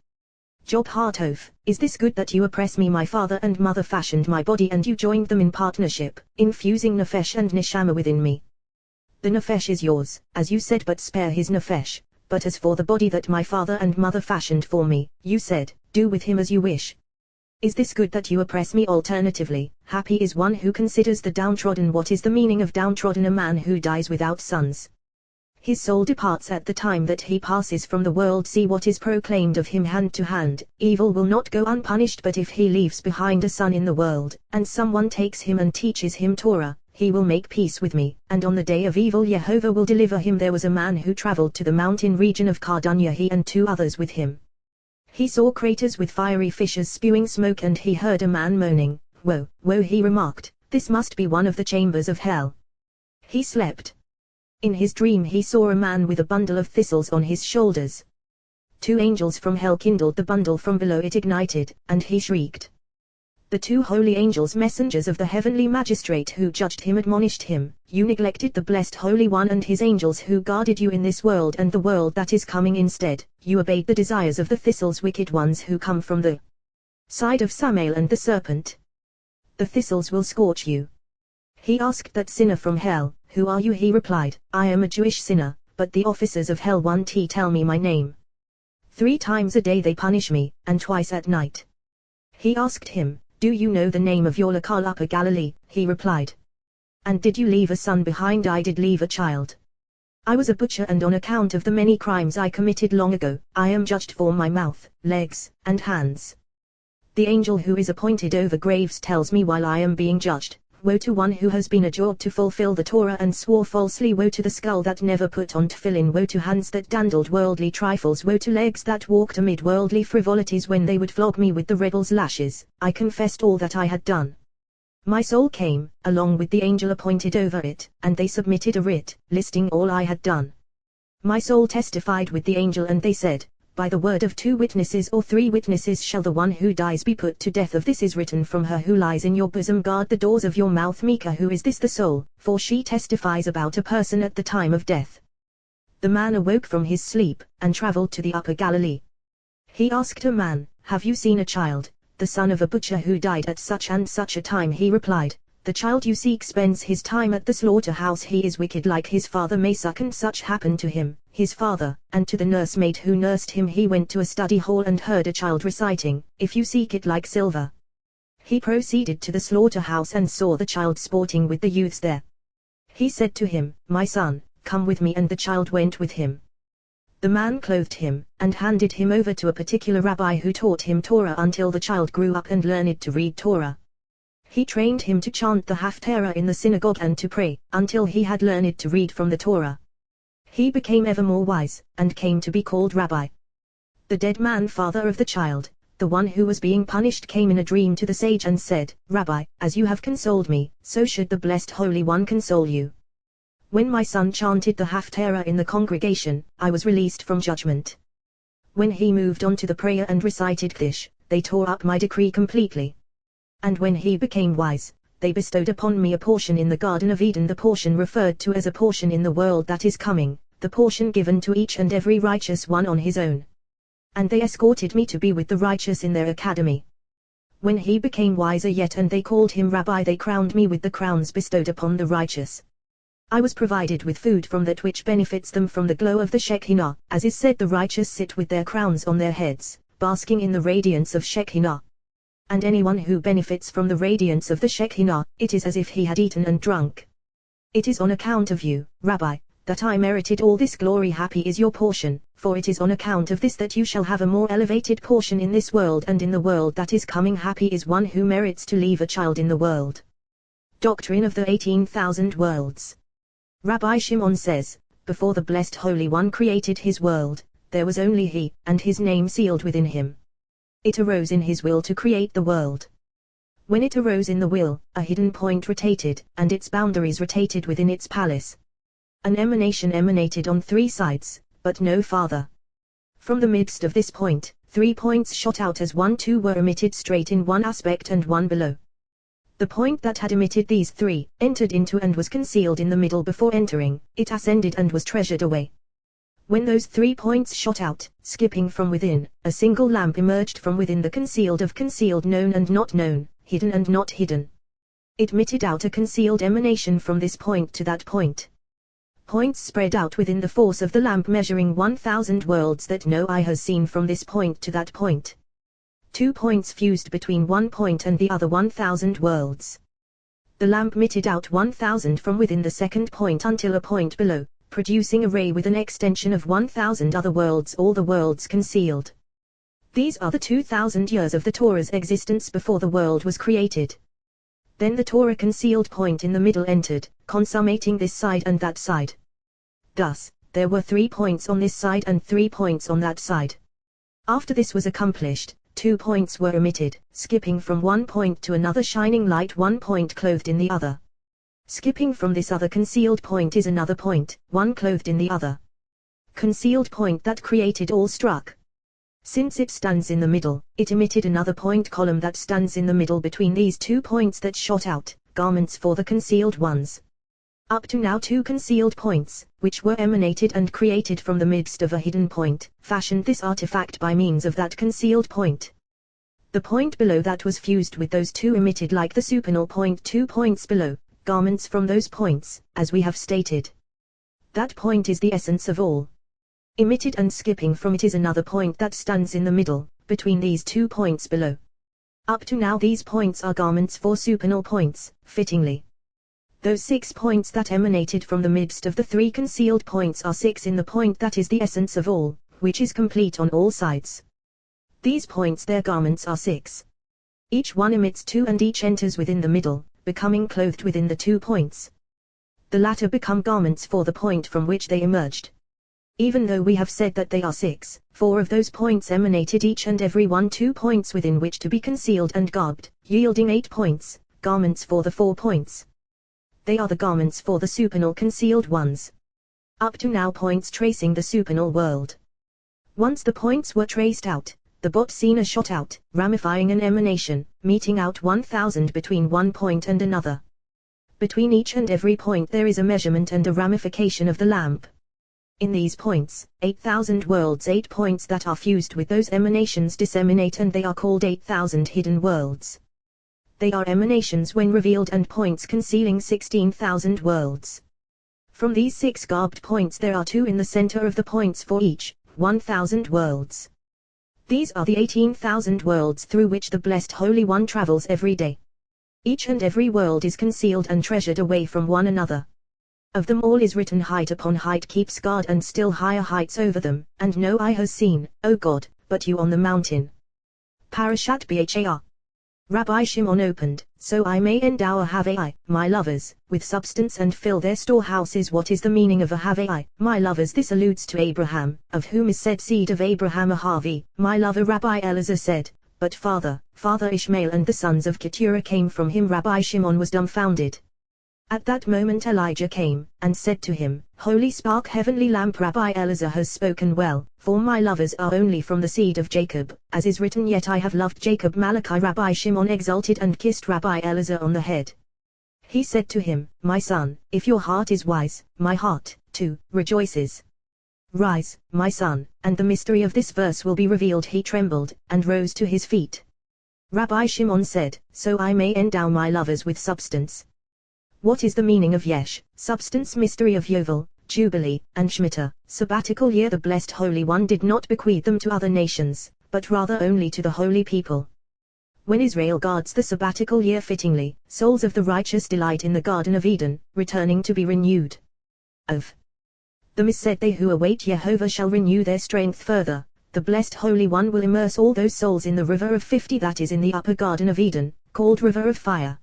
Job Hartoph? Is this good that you oppress me? My father and mother fashioned my body, and you joined them in partnership, infusing nefesh and neshama within me. The nefesh is yours, as you said, but spare his nefesh. But as for the body that my father and mother fashioned for me, you said, do with him as you wish. Is this good that you oppress me?" Alternatively, happy is one who considers the downtrodden. What is the meaning of downtrodden? A man who dies without sons. His soul departs at the time that he passes from the world. See what is proclaimed of him hand to hand. Evil will not go unpunished, but if he leaves behind a son in the world, and someone takes him and teaches him Torah, he will make peace with me, and on the day of evil Jehovah will deliver him. There was a man who traveled to the mountain region of Cardunya, he and 2 others with him. He saw craters with fiery fissures spewing smoke, and he heard a man moaning, "Woe, woe!" He remarked, "This must be one of the chambers of hell." He slept. In his dream he saw a man with a bundle of thistles on his shoulders. 2 angels from hell kindled the bundle from below it ignited, and he shrieked. The 2 holy angels, messengers of the heavenly magistrate who judged him, admonished him, "You neglected the blessed Holy One and his angels who guarded you in this world and the world that is coming. Instead, you obeyed the desires of the thistles, wicked ones who come from the side of Samael and the serpent. The thistles will scorch you." He asked that sinner from hell, "Who are you?" He replied, "I am a Jewish sinner, but the officers of hell won't tell me my name. 3 times a day they punish me, and twice at night." He asked him, "Do you know the name of your local Upper Galilee?" He replied, "And did you leave a son behind?" "I did leave a child. I was a butcher, and on account of the many crimes I committed long ago, I am judged for my mouth, legs, and hands. The angel who is appointed over graves tells me while I am being judged, 'Woe to one who has been adjured to fulfill the Torah and swore falsely. Woe to the skull that never put on tefillin. Woe to hands that dandled worldly trifles. Woe to legs that walked amid worldly frivolities. When they would flog me with the rebel's lashes, I confessed all that I had done. My soul came, along with the angel appointed over it, and they submitted a writ, listing all I had done. My soul testified with the angel, and they said, 'By the word of 2 witnesses or 3 witnesses shall the one who dies be put to death. Of this is written from her who lies in your bosom. Guard the doors of your mouth.' Micah, who is this? The soul, for she testifies about a person at the time of death." The man awoke from his sleep, and traveled to the Upper Galilee. He asked a man, "Have you seen a child, the son of a butcher who died at such and such a time?" He replied, "The child you seek spends his time at the slaughterhouse. He is wicked like his father. May such and such happen to him, his father, and to the nursemaid who nursed him." He went to a study hall and heard a child reciting, "If you seek it like silver." He proceeded to the slaughterhouse and saw the child sporting with the youths there. He said to him, "My son, come with me," and the child went with him. The man clothed him, and handed him over to a particular rabbi who taught him Torah until the child grew up and learned to read Torah. He trained him to chant the Haftarah in the synagogue and to pray, until he had learned to read from the Torah. He became ever more wise, and came to be called Rabbi. The dead man, father of the child, the one who was being punished, came in a dream to the sage and said, "Rabbi, as you have consoled me, so should the blessed Holy One console you. When my son chanted the Haftarah in the congregation, I was released from judgment. When he moved on to the prayer and recited Kiddush, they tore up my decree completely. And when he became wise, they bestowed upon me a portion in the Garden of Eden, the portion referred to as a portion in the world that is coming, the portion given to each and every righteous one on his own. And they escorted me to be with the righteous in their academy. When he became wiser yet and they called him Rabbi, they crowned me with the crowns bestowed upon the righteous. I was provided with food from that which benefits them from the glow of the Shekinah, as is said, the righteous sit with their crowns on their heads, basking in the radiance of Shekinah. And anyone who benefits from the radiance of the Shekinah, it is as if he had eaten and drunk. It is on account of you, Rabbi, that I merited all this glory. Happy is your portion, for it is on account of this that you shall have a more elevated portion in this world and in the world that is coming. Happy is one who merits to leave a child in the world. Doctrine of the 18,000 Worlds. Rabbi Shimon says, before the Blessed Holy One created his world, there was only he, and his name sealed within him. It arose in his will to create the world. When it arose in the will, a hidden point rotated, and its boundaries rotated within its palace. An emanation emanated on 3 sides, but no farther. From the midst of this point, 3 points shot out as 1, 2 were emitted straight in one aspect and one below. The point that had emitted these 3, entered into and was concealed in the middle. Before entering, it ascended and was treasured away. When those 3 points shot out, skipping from within, a single lamp emerged from within the concealed of concealed, known and not known, hidden and not hidden. It emitted out a concealed emanation from this point to that point. Points spread out within the force of the lamp, measuring 1,000 worlds that no eye has seen from this point to that point. 2 points fused between one point and the other, 1,000 worlds. The lamp emitted out 1,000 from within the second point until a point below, producing a ray with an extension of 1,000 other worlds, all the worlds concealed. These are the 2,000 years of the Torah's existence before the world was created. Then the Torah concealed point in the middle entered, consummating this side and that side. Thus, there were 3 points on this side and 3 points on that side. After this was accomplished, 2 points were emitted, skipping from one point to another, shining light, one point clothed in the other. Skipping from this other concealed point is another point, one clothed in the other. Concealed point that created all struck. Since it stands in the middle, it emitted another point column that stands in the middle between these 2 points that shot out, garments for the concealed ones. Up to now 2 concealed points, which were emanated and created from the midst of a hidden point, fashioned this artifact by means of that concealed point. The point below that was fused with those 2 emitted like the supernal point 2 points below, garments from those points, as we have stated. That point is the essence of all. Emitted and skipping from it is another point that stands in the middle, between these 2 points below. Up to now these points are garments for supernal points, fittingly. Those 6 points that emanated from the midst of the 3 concealed points are 6 in the point that is the essence of all, which is complete on all sides. These points their garments are 6. Each one emits 2 and each enters within the middle, becoming clothed within the 2 points. The latter become garments for the point from which they emerged. Even though we have said that they are 6, 4 of those points emanated each and every one 2 points within which to be concealed and garbed, yielding 8 points, garments for the 4 points. They are the garments for the supernal concealed ones. Up to now points tracing the supernal world. Once the points were traced out, the botsina shot out, ramifying an emanation, meeting out 1000 between one point and another. Between each and every point there is a measurement and a ramification of the lamp. In these points, 8000 worlds 8 points that are fused with those emanations disseminate and they are called 8000 hidden worlds. They are emanations when revealed and points concealing 16,000 worlds. From these 6 garbed points there are 2 in the center of the points for each, 1000 worlds. These are the 18,000 worlds through which the Blessed Holy One travels every day. Each and every world is concealed and treasured away from one another. Of them all is written height upon height keeps guard and still higher heights over them, and no eye has seen, O God, but you on the mountain. Parashat Bhar. Rabbi Shimon opened, so I may endow Ahavai, my lovers, with substance and fill their storehouses. What is the meaning of Ahavai, my lovers? This alludes to Abraham, of whom is said seed of Abraham Ahavi, my lover. Rabbi Elazar said, but father Ishmael and the sons of Keturah came from him. Rabbi Shimon was dumbfounded. At that moment Elijah came, and said to him, Holy Spark, heavenly lamp, Rabbi Elazar has spoken well, for my lovers are only from the seed of Jacob, as is written, yet I have loved Jacob. Malachi. Rabbi Shimon exulted and kissed Rabbi Elazar on the head. He said to him, my son, if your heart is wise, my heart, too, rejoices. Rise, my son, and the mystery of this verse will be revealed. He trembled, and rose to his feet. Rabbi Shimon said, so I may endow my lovers with substance. What is the meaning of Yesh, substance, mystery of Yovel, Jubilee, and Shemitah, sabbatical year? The Blessed Holy One did not bequeath them to other nations, but rather only to the holy people. When Israel guards the sabbatical year fittingly, souls of the righteous delight in the Garden of Eden, returning to be renewed. Of them is said, they who await Jehovah shall renew their strength further. The Blessed Holy One will immerse all those souls in the river of 50 that is in the upper Garden of Eden, called River of Fire.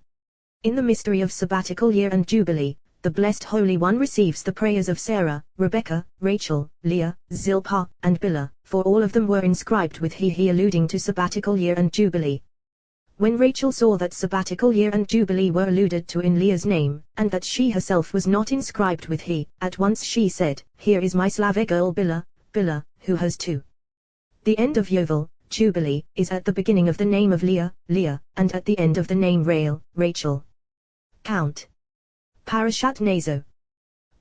In the mystery of sabbatical year and Jubilee, the Blessed Holy One receives the prayers of Sarah, Rebekah, Rachel, Leah, Zilpah, and Bilhah, for all of them were inscribed with he alluding to sabbatical year and Jubilee. When Rachel saw that sabbatical year and Jubilee were alluded to in Leah's name, and that she herself was not inscribed with he, at once she said, here is my Slavic girl Bilhah, who has 2. The end of Yovel, Jubilee, is at the beginning of the name of Leah, and at the end of the name Rachel. Count. Parashat Nazo.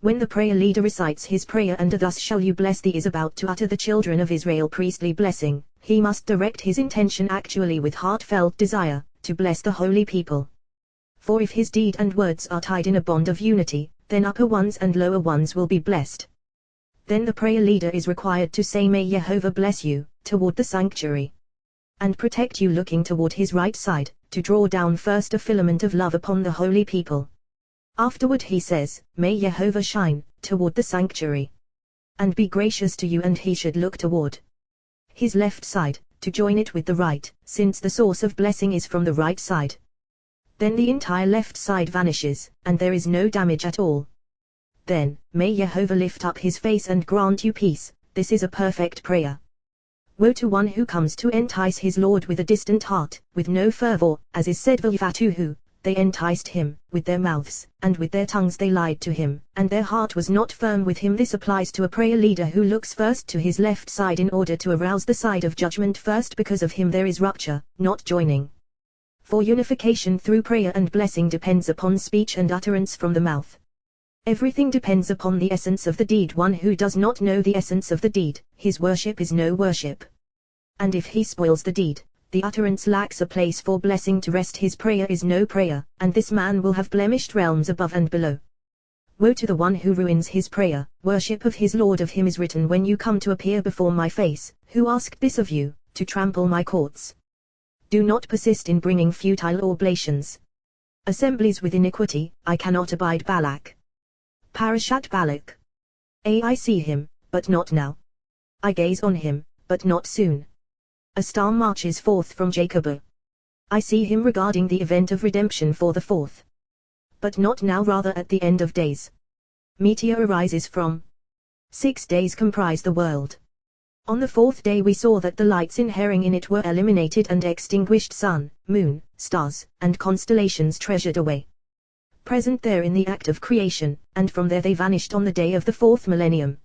When the prayer leader recites his prayer and thus shall you bless thee is about to utter the children of Israel priestly blessing, he must direct his intention actually with heartfelt desire, to bless the holy people. For if his deed and words are tied in a bond of unity, then upper ones and lower ones will be blessed. Then the prayer leader is required to say, may Jehovah bless you, toward the sanctuary, and protect you, looking toward his right side, to draw down first a filament of love upon the holy people. Afterward he says, may Jehovah shine, toward the sanctuary, and be gracious to you, and he should look toward his left side, to join it with the right, since the source of blessing is from the right side. Then the entire left side vanishes, and there is no damage at all. Then, may Jehovah lift up his face and grant you peace. This is a perfect prayer. Woe to one who comes to entice his Lord with a distant heart, with no fervor, as is said, V'yifatuhu, they enticed him, with their mouths, and with their tongues they lied to him, and their heart was not firm with him. This applies to a prayer leader who looks first to his left side in order to arouse the side of judgment first. Because of him there is rupture, not joining. For unification through prayer and blessing depends upon speech and utterance from the mouth. Everything depends upon the essence of the deed. One who does not know the essence of the deed, his worship is no worship. And if he spoils the deed, the utterance lacks a place for blessing to rest, his prayer is no prayer, and this man will have blemished realms above and below. Woe to the one who ruins his prayer. Worship of his Lord. Of him is written, when you come to appear before my face, who asked this of you, to trample my courts? Do not persist in bringing futile oblations. Assemblies with iniquity, I cannot abide. Balak. Parashat Balak. I see him, but not now. I gaze on him, but not soon. A star marches forth from Jacob. I see him regarding the event of redemption for the fourth. But not now, rather at the end of days. Meteor arises from. 6 days comprise the world. On the fourth day we saw that the lights inhering in it were eliminated and extinguished, sun, moon, stars, and constellations treasured away. Present there in the act of creation, and from there they vanished on the day of the fourth millennium.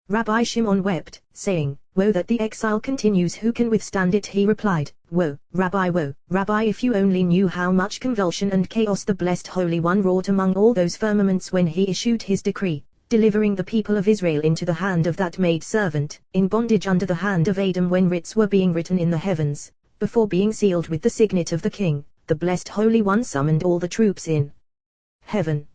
Rabbi Shimon wept, saying, Woe that the exile continues, who can withstand it? He replied, woe, Rabbi, if you only knew how much convulsion and chaos the blessed Holy One wrought among all those firmaments when he issued his decree, delivering the people of Israel into the hand of that maid servant, in bondage under the hand of Adam when writs were being written in the heavens, before being sealed with the signet of the king. The blessed Holy One summoned all the troops in heaven.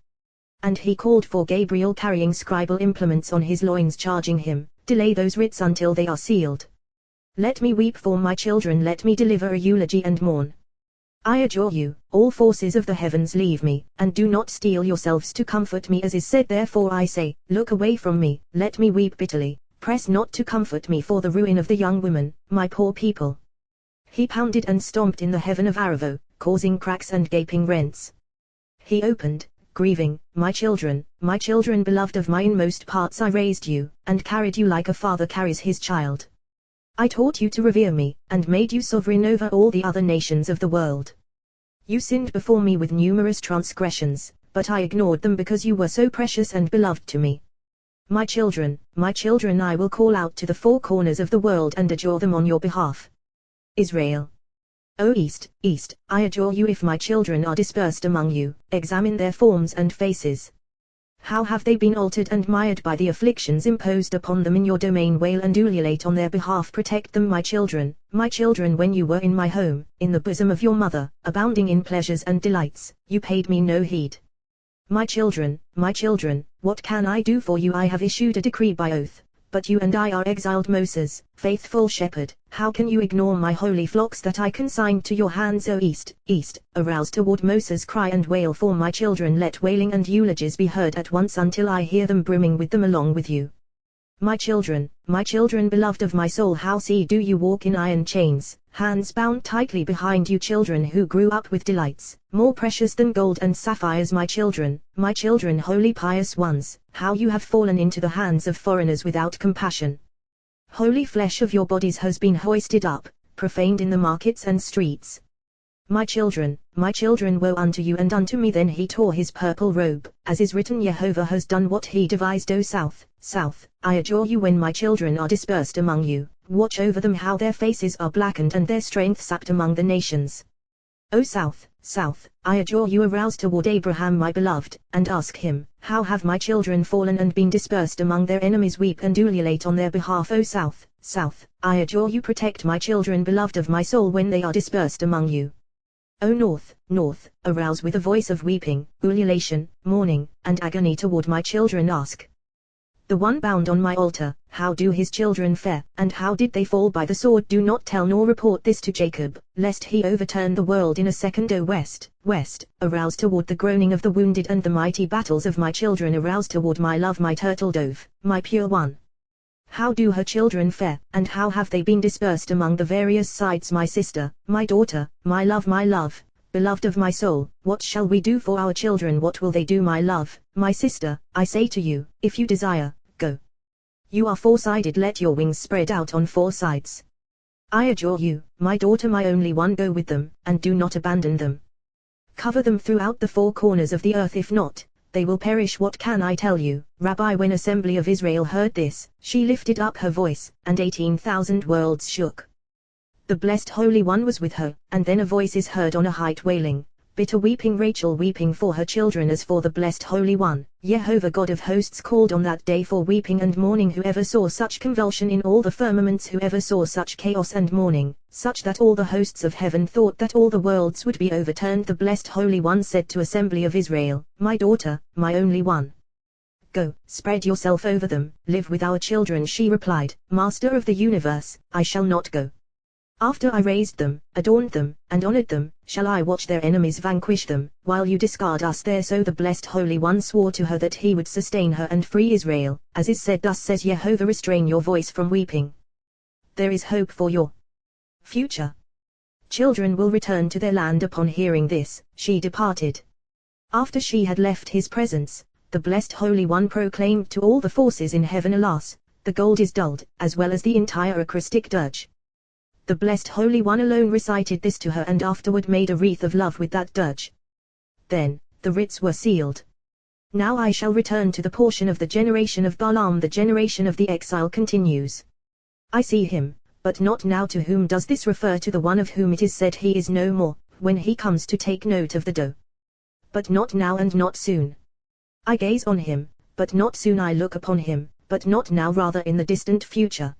And he called for Gabriel carrying scribal implements on his loins, charging him, delay those writs until they are sealed. Let me weep for my children, let me deliver a eulogy and mourn. I adjure you, all forces of the heavens, leave me, and do not steel yourselves to comfort me, as is said. Therefore I say, look away from me, let me weep bitterly, press not to comfort me for the ruin of the young women, my poor people. He pounded and stomped in the heaven of Aravo, causing cracks and gaping rents. He opened, grieving, my children, beloved of my inmost parts, I raised you, and carried you like a father carries his child. I taught you to revere me, and made you sovereign over all the other nations of the world. You sinned before me with numerous transgressions, but I ignored them because you were so precious and beloved to me. My children, I will call out to the four corners of the world and adjure them on your behalf. Israel. O East, I adjure you, if my children are dispersed among you, examine their forms and faces. How have they been altered and mired by the afflictions imposed upon them in your domain? Wail and ululate on their behalf. Protect them, my children, when you were in my home, in the bosom of your mother, abounding in pleasures and delights, you paid me no heed. My children, what can I do for you? I have issued a decree by oath, but you and I are exiled. Moses, faithful shepherd, how can you ignore my holy flocks that I consigned to your hands? O East, arouse toward Moses, cry and wail for my children. Let wailing and eulogies be heard at once until I hear them brimming with them along with you. My children, beloved of my soul, how do you walk in iron chains, hands bound tightly behind you? Children who grew up with delights, more precious than gold and sapphires. My children, holy pious ones, how you have fallen into the hands of foreigners without compassion. Holy flesh of your bodies has been hoisted up, profaned in the markets and streets. My children, woe unto you and unto me. Then he tore his purple robe, as is written, Jehovah has done what he devised. O South, I adjure you, when my children are dispersed among you, watch over them, how their faces are blackened and their strength sapped among the nations. O South, I adjure you, arouse toward Abraham my beloved, and ask him, how have my children fallen and been dispersed among their enemies? Weep and ululate on their behalf. O South, I adjure you, protect my children beloved of my soul when they are dispersed among you. O North, arouse with a voice of weeping, ululation, mourning, and agony toward my children. Ask the one bound on my altar, how do his children fare, and how did they fall by the sword? Do not tell nor report this to Jacob, lest he overturn the world in a second. O West, arouse toward the groaning of the wounded and the mighty battles of my children. Arouse toward my love, my turtle dove, my pure one. How do her children fare, and how have they been dispersed among the various sides? My sister, my daughter, my love, beloved of my soul, what shall we do for our children? What will they do? My love, my sister, I say to you, if you desire, go. You are four-sided, let your wings spread out on four sides. I adjure you, my daughter, my only one, go with them, and do not abandon them. Cover them throughout the four corners of the earth, if not, they will perish. What can I tell you, Rabbi? When assembly of Israel heard this, she lifted up her voice, and 18,000 worlds shook. The blessed Holy One was with her, and then a voice is heard on a height wailing, bitter weeping, Rachel weeping for her children as for the blessed Holy One. Jehovah God of hosts called on that day for weeping and mourning. Whoever saw such convulsion in all the firmaments, whoever saw such chaos and mourning, such that all the hosts of heaven thought that all the worlds would be overturned. The blessed Holy One said to assembly of Israel, my daughter, my only one, go, spread yourself over them, live with our children. She replied, Master of the universe, I shall not go. After I raised them, adorned them, and honored them, shall I watch their enemies vanquish them, while you discard us there? So the blessed Holy One swore to her that he would sustain her and free Israel, as is said, thus says Jehovah, restrain your voice from weeping. There is hope for your future. Children will return to their land. Upon hearing this, she departed. After she had left his presence, the blessed Holy One proclaimed to all the forces in heaven, alas, the gold is dulled, as well as the entire acrostic dirge. The blessed Holy One alone recited this to her, and afterward made a wreath of love with that dirge. Then, the writs were sealed. Now I shall return to the portion of the generation of Balaam. The generation of the exile continues. I see him, but not now. To whom does this refer? To the one of whom it is said he is no more, when he comes to take note of the dough. But not now and not soon. I gaze on him, but not soon. I look upon him, but not now, rather in the distant future.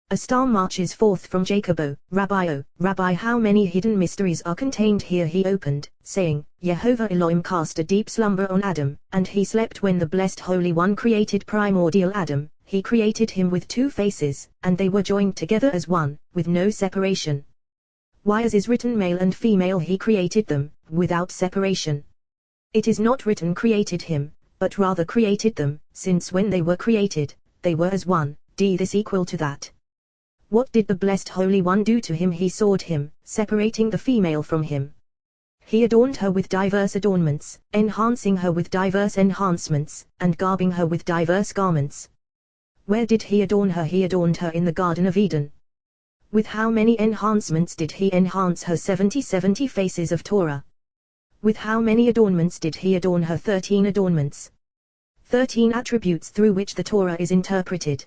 A star marches forth from Jacob. O Rabbi, how many hidden mysteries are contained here. He opened, saying, Jehovah Elohim cast a deep slumber on Adam, and he slept. When the blessed Holy One created primordial Adam, he created him with two faces, and they were joined together as one, with no separation. Why, as is written, male and female he created them, without separation. It is not written created him, but rather created them, since when they were created, they were as one. This equal to that. What did the blessed Holy One do to him? He sought him, separating the female from him. He adorned her with diverse adornments, enhancing her with diverse enhancements, and garbing her with diverse garments. Where did he adorn her? He adorned her in the Garden of Eden. With how many enhancements did he enhance her? 70 faces of Torah. With how many adornments did he adorn her? 13 adornments. 13 attributes through which the Torah is interpreted.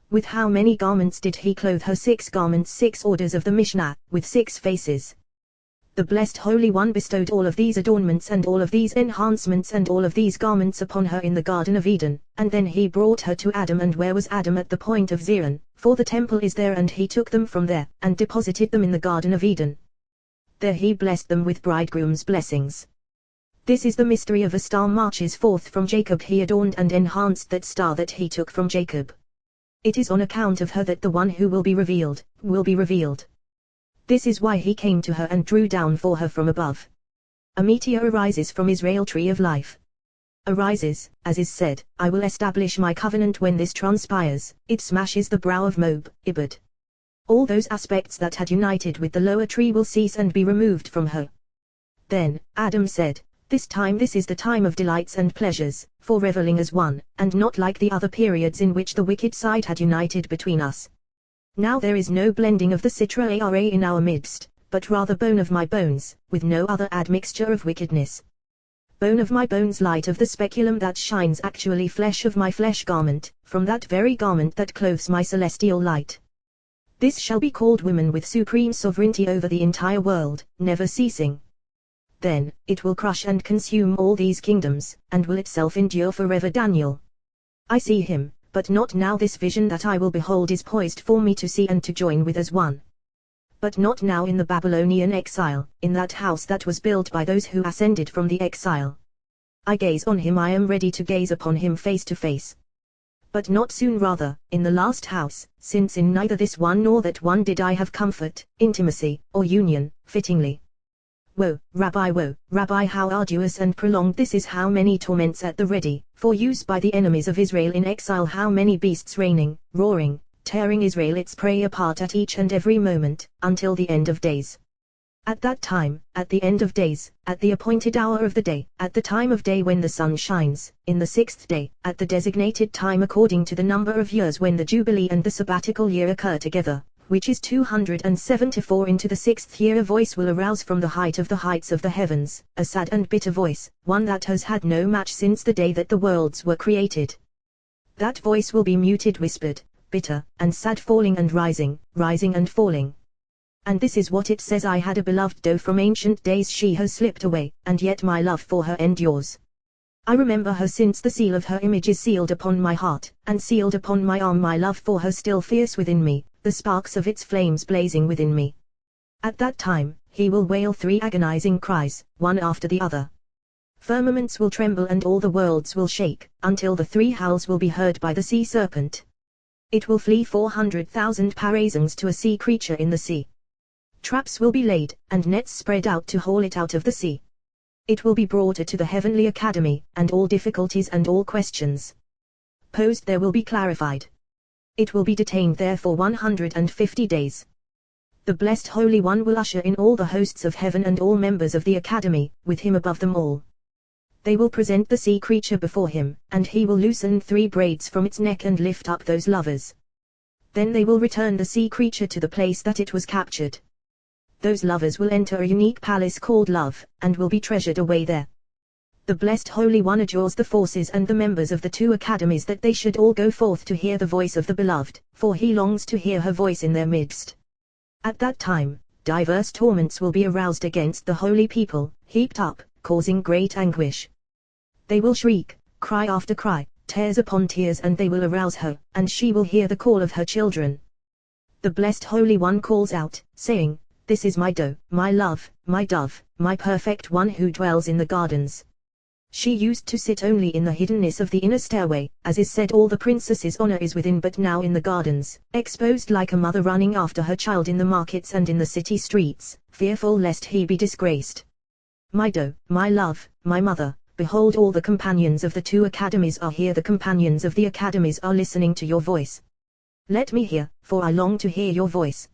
With how many garments did he clothe her? 6 garments, 6 orders of the Mishnah, with 6 faces. The blessed Holy One bestowed all of these adornments and all of these enhancements and all of these garments upon her in the Garden of Eden, and then he brought her to Adam. And where was Adam? At the point of Zion, for the temple is there, and he took them from there, and deposited them in the Garden of Eden. There he blessed them with bridegroom's blessings. This is the mystery of a star marches forth from Jacob. He adorned and enhanced that star that he took from Jacob. It is on account of her that the one who will be revealed, will be revealed. This is why he came to her and drew down for her from above. A meteor arises from Israel, tree of life. Arises, as is said, I will establish my covenant. When this transpires, it smashes the brow of Moab, Ibad. All those aspects that had united with the lower tree will cease and be removed from her. Then, Adam said, this is the time of delights and pleasures, for reveling as one, and not like the other periods in which the wicked side had united between us. Now there is no blending of the Sitra Ara in our midst, but rather bone of my bones, with no other admixture of wickedness. Bone of my bones, light of the speculum that shines, actually flesh of my flesh, garment, from that very garment that clothes my celestial light. This shall be called woman, with supreme sovereignty over the entire world, never ceasing. Then, it will crush and consume all these kingdoms, and will itself endure forever. Daniel. I see him, but not now. This vision that I will behold is poised for me to see and to join with as one. But not now in the Babylonian exile, in that house that was built by those who ascended from the exile. I gaze on him, I am ready to gaze upon him face to face. But not soon, rather, in the last house, since in neither this one nor that one did I have comfort, intimacy, or union, fittingly. Woe, Rabbi, how arduous and prolonged this is, how many torments at the ready, for use by the enemies of Israel in exile, how many beasts raining, roaring, tearing Israel its prey apart at each and every moment, until the end of days. At that time, at the end of days, at the appointed hour of the day, at the time of day when the sun shines, in the 6th day, at the designated time according to the number of years when the Jubilee and the sabbatical year occur together, which is 274 into the 6th year. A voice will arouse from the height of the heights of the heavens, a sad and bitter voice, one that has had no match since the day that the worlds were created. That voice will be muted, whispered, bitter, and sad, falling and rising, rising and falling. And this is what it says: I had a beloved doe from ancient days, she has slipped away, and yet my love for her endures. I remember her since the seal of her image is sealed upon my heart, and sealed upon my arm. My love for her still fierce within me, the sparks of its flames blazing within me. At that time, he will wail 3 agonizing cries, one after the other. Firmaments will tremble and all the worlds will shake, until the 3 howls will be heard by the sea serpent. It will flee 400,000 parasangs to a sea creature in the sea. Traps will be laid, and nets spread out to haul it out of the sea. It will be brought to the heavenly academy, and all difficulties and all questions posed there will be clarified. It will be detained there for 150 days. The blessed Holy One will usher in all the hosts of heaven and all members of the academy, with him above them all. They will present the sea creature before him, and he will loosen 3 braids from its neck and lift up those lovers. Then they will return the sea creature to the place that it was captured. Those lovers will enter a unique palace called love, and will be treasured away there. The blessed Holy One adjures the forces and the members of the 2 academies that they should all go forth to hear the voice of the beloved, for he longs to hear her voice in their midst. At that time, diverse torments will be aroused against the holy people, heaped up, causing great anguish. They will shriek, cry after cry, tears upon tears, and they will arouse her, and she will hear the call of her children. The blessed Holy One calls out, saying, "This is my doe, my love, my dove, my perfect one who dwells in the gardens." She used to sit only in the hiddenness of the inner stairway, as is said all the princess's honor is within, but now in the gardens, exposed like a mother running after her child in the markets and in the city streets, fearful lest he be disgraced. My doe, my love, my mother, behold, all the companions of the 2 academies are here. The companions of the academies are listening to your voice. Let me hear, for I long to hear your voice.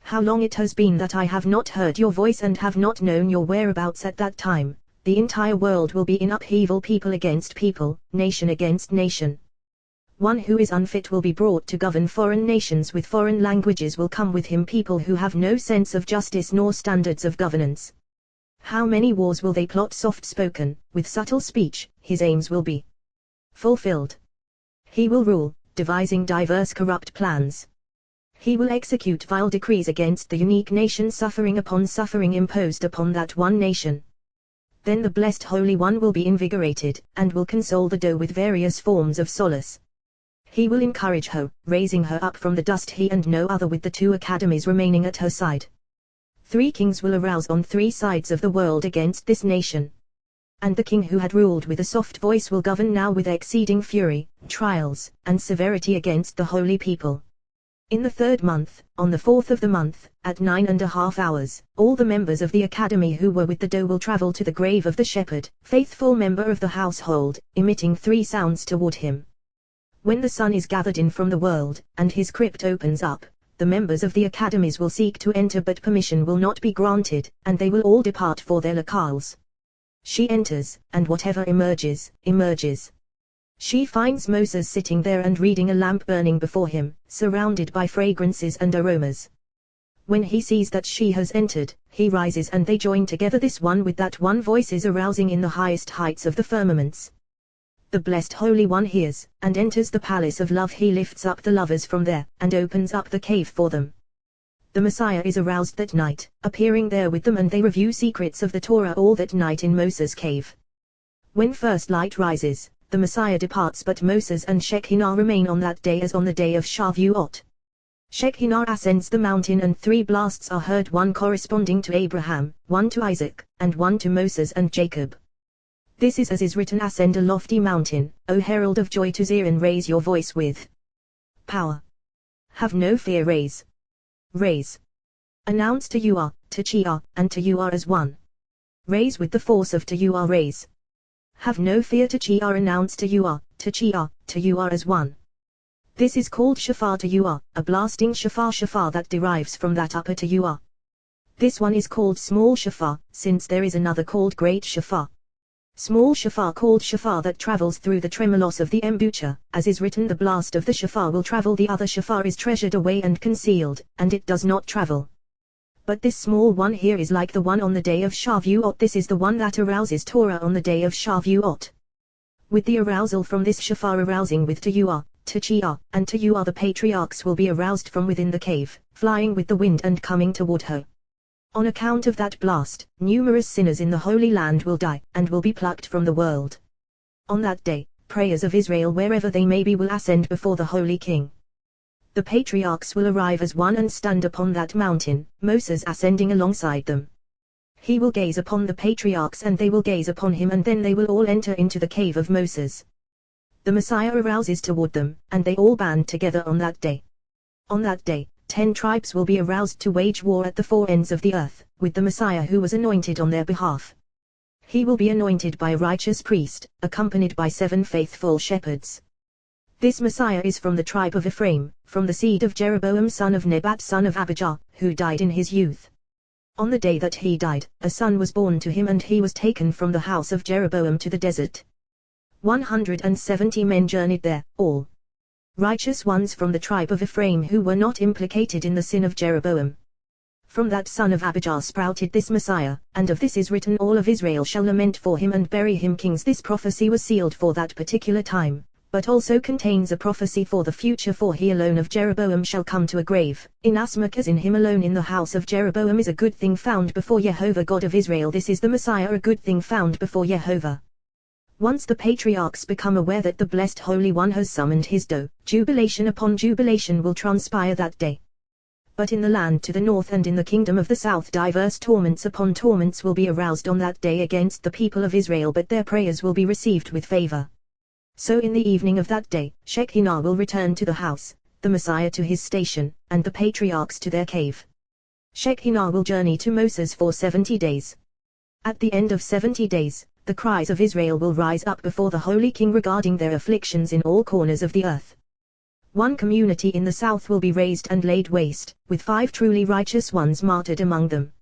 How long it has been that I have not heard your voice and have not known your whereabouts. At that time, the entire world will be in upheaval, people against people, nation against nation. One who is unfit will be brought to govern foreign nations, with foreign languages will come with him, people who have no sense of justice nor standards of governance. How many wars will they plot, soft-spoken, with subtle speech, his aims will be fulfilled. He will rule, devising diverse corrupt plans. He will execute vile decrees against the unique nation, suffering upon suffering imposed upon that one nation. Then the blessed Holy One will be invigorated, and will console the doe with various forms of solace. He will encourage her, raising her up from the dust, he and no other, with the 2 academies remaining at her side. 3 kings will arouse on 3 sides of the world against this nation. And the king who had ruled with a soft voice will govern now with exceeding fury, trials, and severity against the holy people. In the 3rd month, on the 4th of the month, at 9½ hours, all the members of the academy who were with the doe will travel to the grave of the shepherd, faithful member of the household, emitting 3 sounds toward him. When the sun is gathered in from the world, and his crypt opens up, the members of the academies will seek to enter, but permission will not be granted, and they will all depart for their locales. She enters, and whatever emerges, emerges. She finds Moses sitting there and reading, a lamp burning before him, surrounded by fragrances and aromas. When he sees that she has entered, he rises and they join together, this one with that one, voices arousing in the highest heights of the firmaments. The blessed Holy One hears, and enters the palace of love. He lifts up the lovers from there, and opens up the cave for them. The Messiah is aroused that night, appearing there with them, and they review secrets of the Torah all that night in Moses' cave. When first light rises, the Messiah departs, but Moses and Shekinah remain on that day as on the day of Shavuot. Shekinah ascends the mountain, and 3 blasts are heard, one corresponding to Abraham, one to Isaac, and one to Moses and Jacob. This is as is written: ascend a lofty mountain, O herald of joy, to Zion, raise your voice with power. Have no fear, raise. Raise. Announce to you are, to Chia, and to you are as one. Raise with the force of to you are, raise. Have no fear, to Chia, announce to you are, to Chia, to you are as one. This is called shofar to you are, a blasting shofar, shofar that derives from that upper to you are. This one is called small shofar, since there is another called great shofar. Small shofar called shofar that travels through the tremolos of the embouchure, as is written the blast of the shofar will travel, the other shofar is treasured away and concealed, and it does not travel. But this small one here is like the one on the day of Shavuot. This is the one that arouses Torah on the day of Shavuot. With the arousal from this shofar arousing with Teruah, Techiah, and Teruah, the patriarchs will be aroused from within the cave, flying with the wind and coming toward her. On account of that blast, numerous sinners in the Holy Land will die, and will be plucked from the world. On that day, prayers of Israel wherever they may be will ascend before the Holy King. The patriarchs will arrive as one and stand upon that mountain, Moses ascending alongside them. He will gaze upon the patriarchs and they will gaze upon him, and then they will all enter into the cave of Moses. The Messiah arouses toward them, and they all band together on that day. On that day, 10 tribes will be aroused to wage war at the four ends of the earth, with the Messiah who was anointed on their behalf. He will be anointed by a righteous priest, accompanied by 7 faithful shepherds. This Messiah is from the tribe of Ephraim, from the seed of Jeroboam son of Nebat son of Abijah, who died in his youth. On the day that he died, a son was born to him, and he was taken from the house of Jeroboam to the desert. 170 men journeyed there, all righteous ones from the tribe of Ephraim who were not implicated in the sin of Jeroboam. From that son of Abijah sprouted this Messiah, and of this is written, all of Israel shall lament for him and bury him kings. This prophecy was sealed for that particular time, but also contains a prophecy for the future, for he alone of Jeroboam shall come to a grave, inasmuch as in him alone in the house of Jeroboam is a good thing found before Jehovah God of Israel. This is the Messiah, a good thing found before Jehovah. Once the patriarchs become aware that the blessed Holy One has summoned his doe, jubilation upon jubilation will transpire that day. But in the land to the north and in the kingdom of the south diverse torments upon torments will be aroused on that day against the people of Israel, but their prayers will be received with favor. So in the evening of that day, Shekinah will return to the house, the Messiah to his station, and the patriarchs to their cave. Shekinah will journey to Moses for 70 days. At the end of 70 days, the cries of Israel will rise up before the Holy King regarding their afflictions in all corners of the earth. One community in the south will be razed and laid waste, with 5 truly righteous ones martyred among them.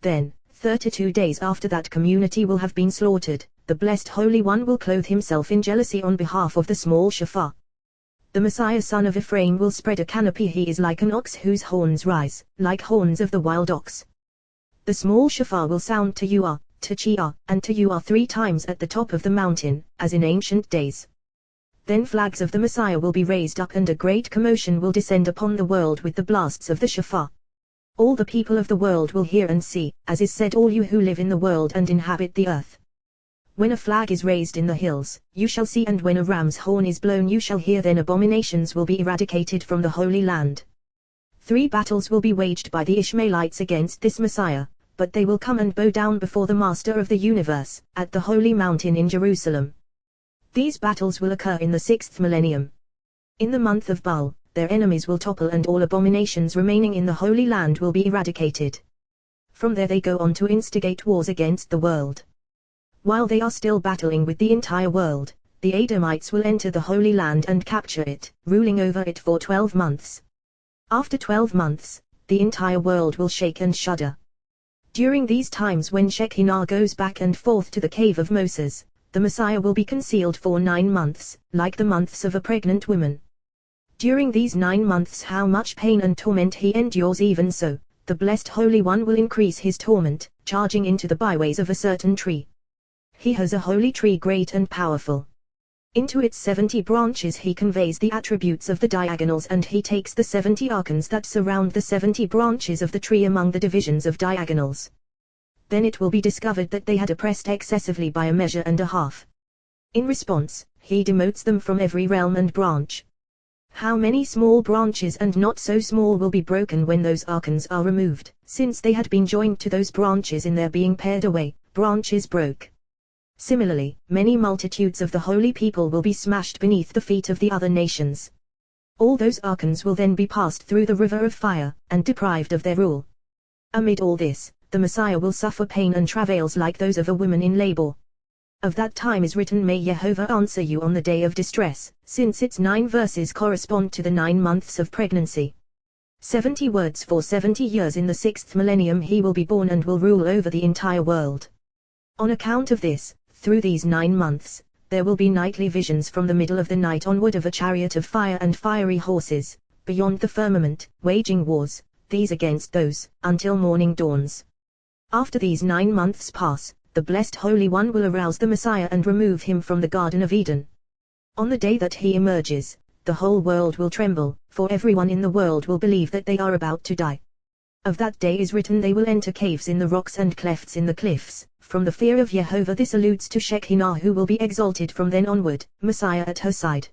Then, 32 days after that community will have been slaughtered, the blessed Holy One will clothe himself in jealousy on behalf of the small shofar. The Messiah son of Ephraim will spread a canopy. He is like an ox whose horns rise, like horns of the wild ox. The small shofar will sound Teruah, Techiah, and Teruah 3 times at the top of the mountain, as in ancient days. Then flags of the Messiah will be raised up, and a great commotion will descend upon the world with the blasts of the shofar. All the people of the world will hear and see, as is said, all you who live in the world and inhabit the earth. When a flag is raised in the hills, you shall see, and when a ram's horn is blown you shall hear. Then abominations will be eradicated from the Holy Land. 3 battles will be waged by the Ishmaelites against this Messiah, but they will come and bow down before the Master of the universe, at the Holy Mountain in Jerusalem. These battles will occur in the 6th millennium. In the month of Bul, their enemies will topple, and all abominations remaining in the Holy Land will be eradicated. From there they go on to instigate wars against the world. While they are still battling with the entire world, the Edomites will enter the Holy Land and capture it, ruling over it for 12 months. After 12 months, the entire world will shake and shudder. During these times when Shekinah goes back and forth to the cave of Moses, the Messiah will be concealed for 9 months, like the months of a pregnant woman. During these 9 months how much pain and torment he endures, even so, the blessed Holy One will increase his torment, charging into the byways of a certain tree. He has a holy tree great and powerful. Into its 70 branches he conveys the attributes of the diagonals, and he takes the 70 arcans that surround the 70 branches of the tree among the divisions of diagonals. Then it will be discovered that they had oppressed excessively by a measure and a half. In response, he demotes them from every realm and branch. How many small branches and not so small will be broken when those arcans are removed, since they had been joined to those branches in their being pared away, branches broke. Similarly, many multitudes of the holy people will be smashed beneath the feet of the other nations. All those archons will then be passed through the river of fire, and deprived of their rule. Amid all this, the Messiah will suffer pain and travails like those of a woman in labor. Of that time is written, May Jehovah answer you on the day of distress, since its 9 verses correspond to the 9 months of pregnancy. 70 words for 70 years. In the 6th millennium he will be born and will rule over the entire world. On account of this, Through these 9 months, there will be nightly visions from the middle of the night onward of a chariot of fire and fiery horses, beyond the firmament, waging wars, these against those, until morning dawns. After these 9 months pass, the Blessed Holy One will arouse the Messiah and remove him from the Garden of Eden. On the day that he emerges, the whole world will tremble, for everyone in the world will believe that they are about to die. Of that day is written they will enter caves in the rocks and clefts in the cliffs. From the fear of Jehovah this alludes to Shekinah who will be exalted from then onward, Messiah at her side.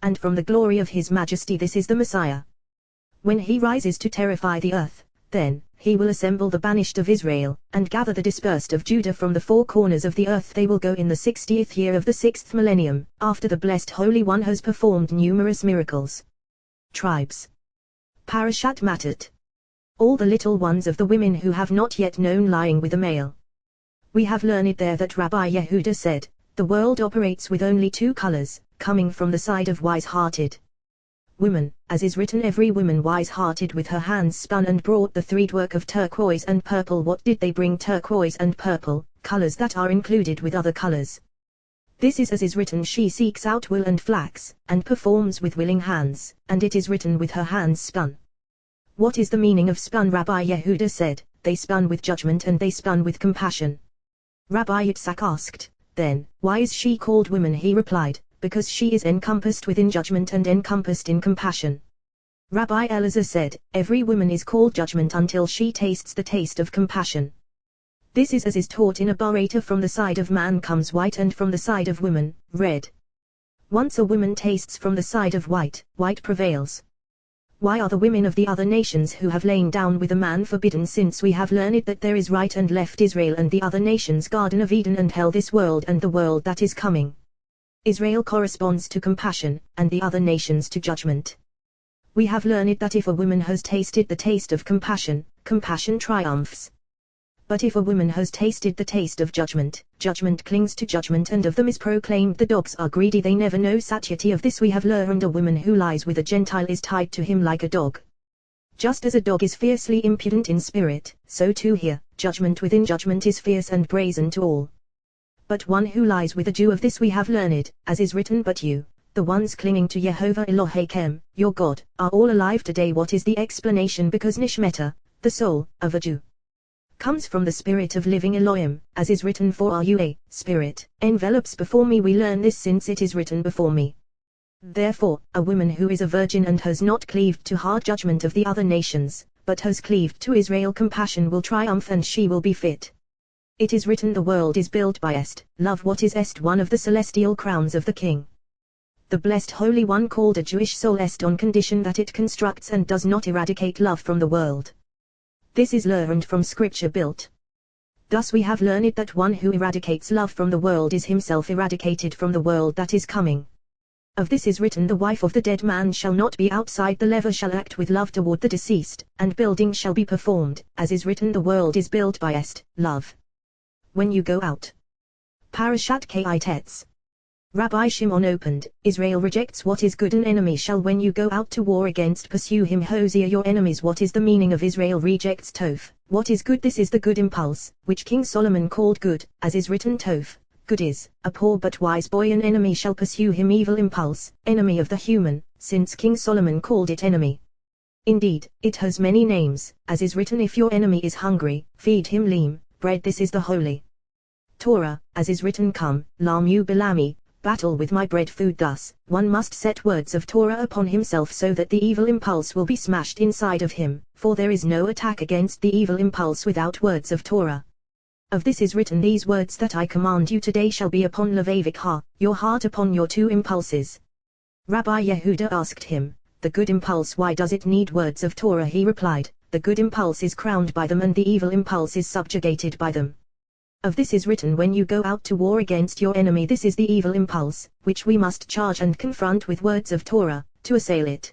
And from the glory of his majesty this is the Messiah. When he rises to terrify the earth, then he will assemble the banished of Israel, and gather the dispersed of Judah from the 4 corners of the earth. They will go in the 60th year of the 6th millennium, after the Blessed Holy One has performed numerous miracles. Tribes. Parashat Matot. All the little ones of the women who have not yet known lying with a male. We have learned there that Rabbi Yehuda said, the world operates with only 2 colors, coming from the side of wise-hearted women, as is written every woman wise-hearted with her hands spun and brought the threadwork of turquoise and purple. What did they bring? Turquoise and purple, colors that are included with other colors. This is as is written, she seeks out wool and flax, and performs with willing hands, and it is written with her hands spun. What is the meaning of spun? Rabbi Yehuda said, they spun with judgment and they spun with compassion. Rabbi Yitzhak asked, then, why is she called woman? He replied, because she is encompassed within judgment and encompassed in compassion. Rabbi Elazar said, every woman is called judgment until she tastes the taste of compassion. This is as is taught in a Baraita, from the side of man comes white and from the side of woman, red. Once a woman tastes from the side of white, white prevails. Why are the women of the other nations who have lain down with a man forbidden, since we have learned that there is right and left Israel and the other nations, Garden of Eden and hell, this world and the world that is coming? Israel corresponds to compassion, and the other nations to judgment. We have learned that if a woman has tasted the taste of compassion, compassion triumphs. But if a woman has tasted the taste of judgment, judgment clings to judgment, and of them is proclaimed, the dogs are greedy, they never know satiety. Of this we have learned, a woman who lies with a Gentile is tied to him like a dog. Just as a dog is fiercely impudent in spirit, so too here, judgment within judgment is fierce and brazen to all. But one who lies with a Jew, of this we have learned, as is written, but you, the ones clinging to Yehovah Elohechem, your God, are all alive today. What is the explanation? Because Nishmeta, the soul, of a Jew, comes from the spirit of living Elohim, as is written, for are you a spirit, envelops before me. We learn this since it is written before me. Therefore, a woman who is a virgin and has not cleaved to hard judgment of the other nations, but has cleaved to Israel, compassion will triumph and she will be fit. It is written, the world is built by est, love. What is est? One of the celestial crowns of the king. The Blessed Holy One called a Jewish soul est on condition that it constructs and does not eradicate love from the world. This is learned from scripture built. Thus we have learned that one who eradicates love from the world is himself eradicated from the world that is coming. Of this is written, the wife of the dead man shall not be outside, the lever shall act with love toward the deceased, and building shall be performed, as is written, the world is built by est, love. When you go out. Parashat Keitetz. Rabbi Shimon opened, Israel rejects what is good, an enemy shall when you go out to war against pursue him. Hosea, your enemies. What is the meaning of Israel rejects Toph? What is good? This is the good impulse, which King Solomon called good, as is written, Toph, good is, a poor but wise boy. An enemy shall pursue him, evil impulse, enemy of the human, since King Solomon called it enemy. Indeed, it has many names, as is written, if your enemy is hungry, feed him leem, bread. This is the holy Torah, as is written, come, lamu bilami, battle with my bread food. Thus, one must set words of Torah upon himself so that the evil impulse will be smashed inside of him, for there is no attack against the evil impulse without words of Torah. Of this is written, these words that I command you today shall be upon Levavik, your heart, upon your 2 impulses. Rabbi Yehuda asked him, the good impulse, why does it need words of Torah? He replied, the good impulse is crowned by them and the evil impulse is subjugated by them. Of this is written, when you go out to war against your enemy, this is the evil impulse, which we must charge and confront with words of Torah, to assail it.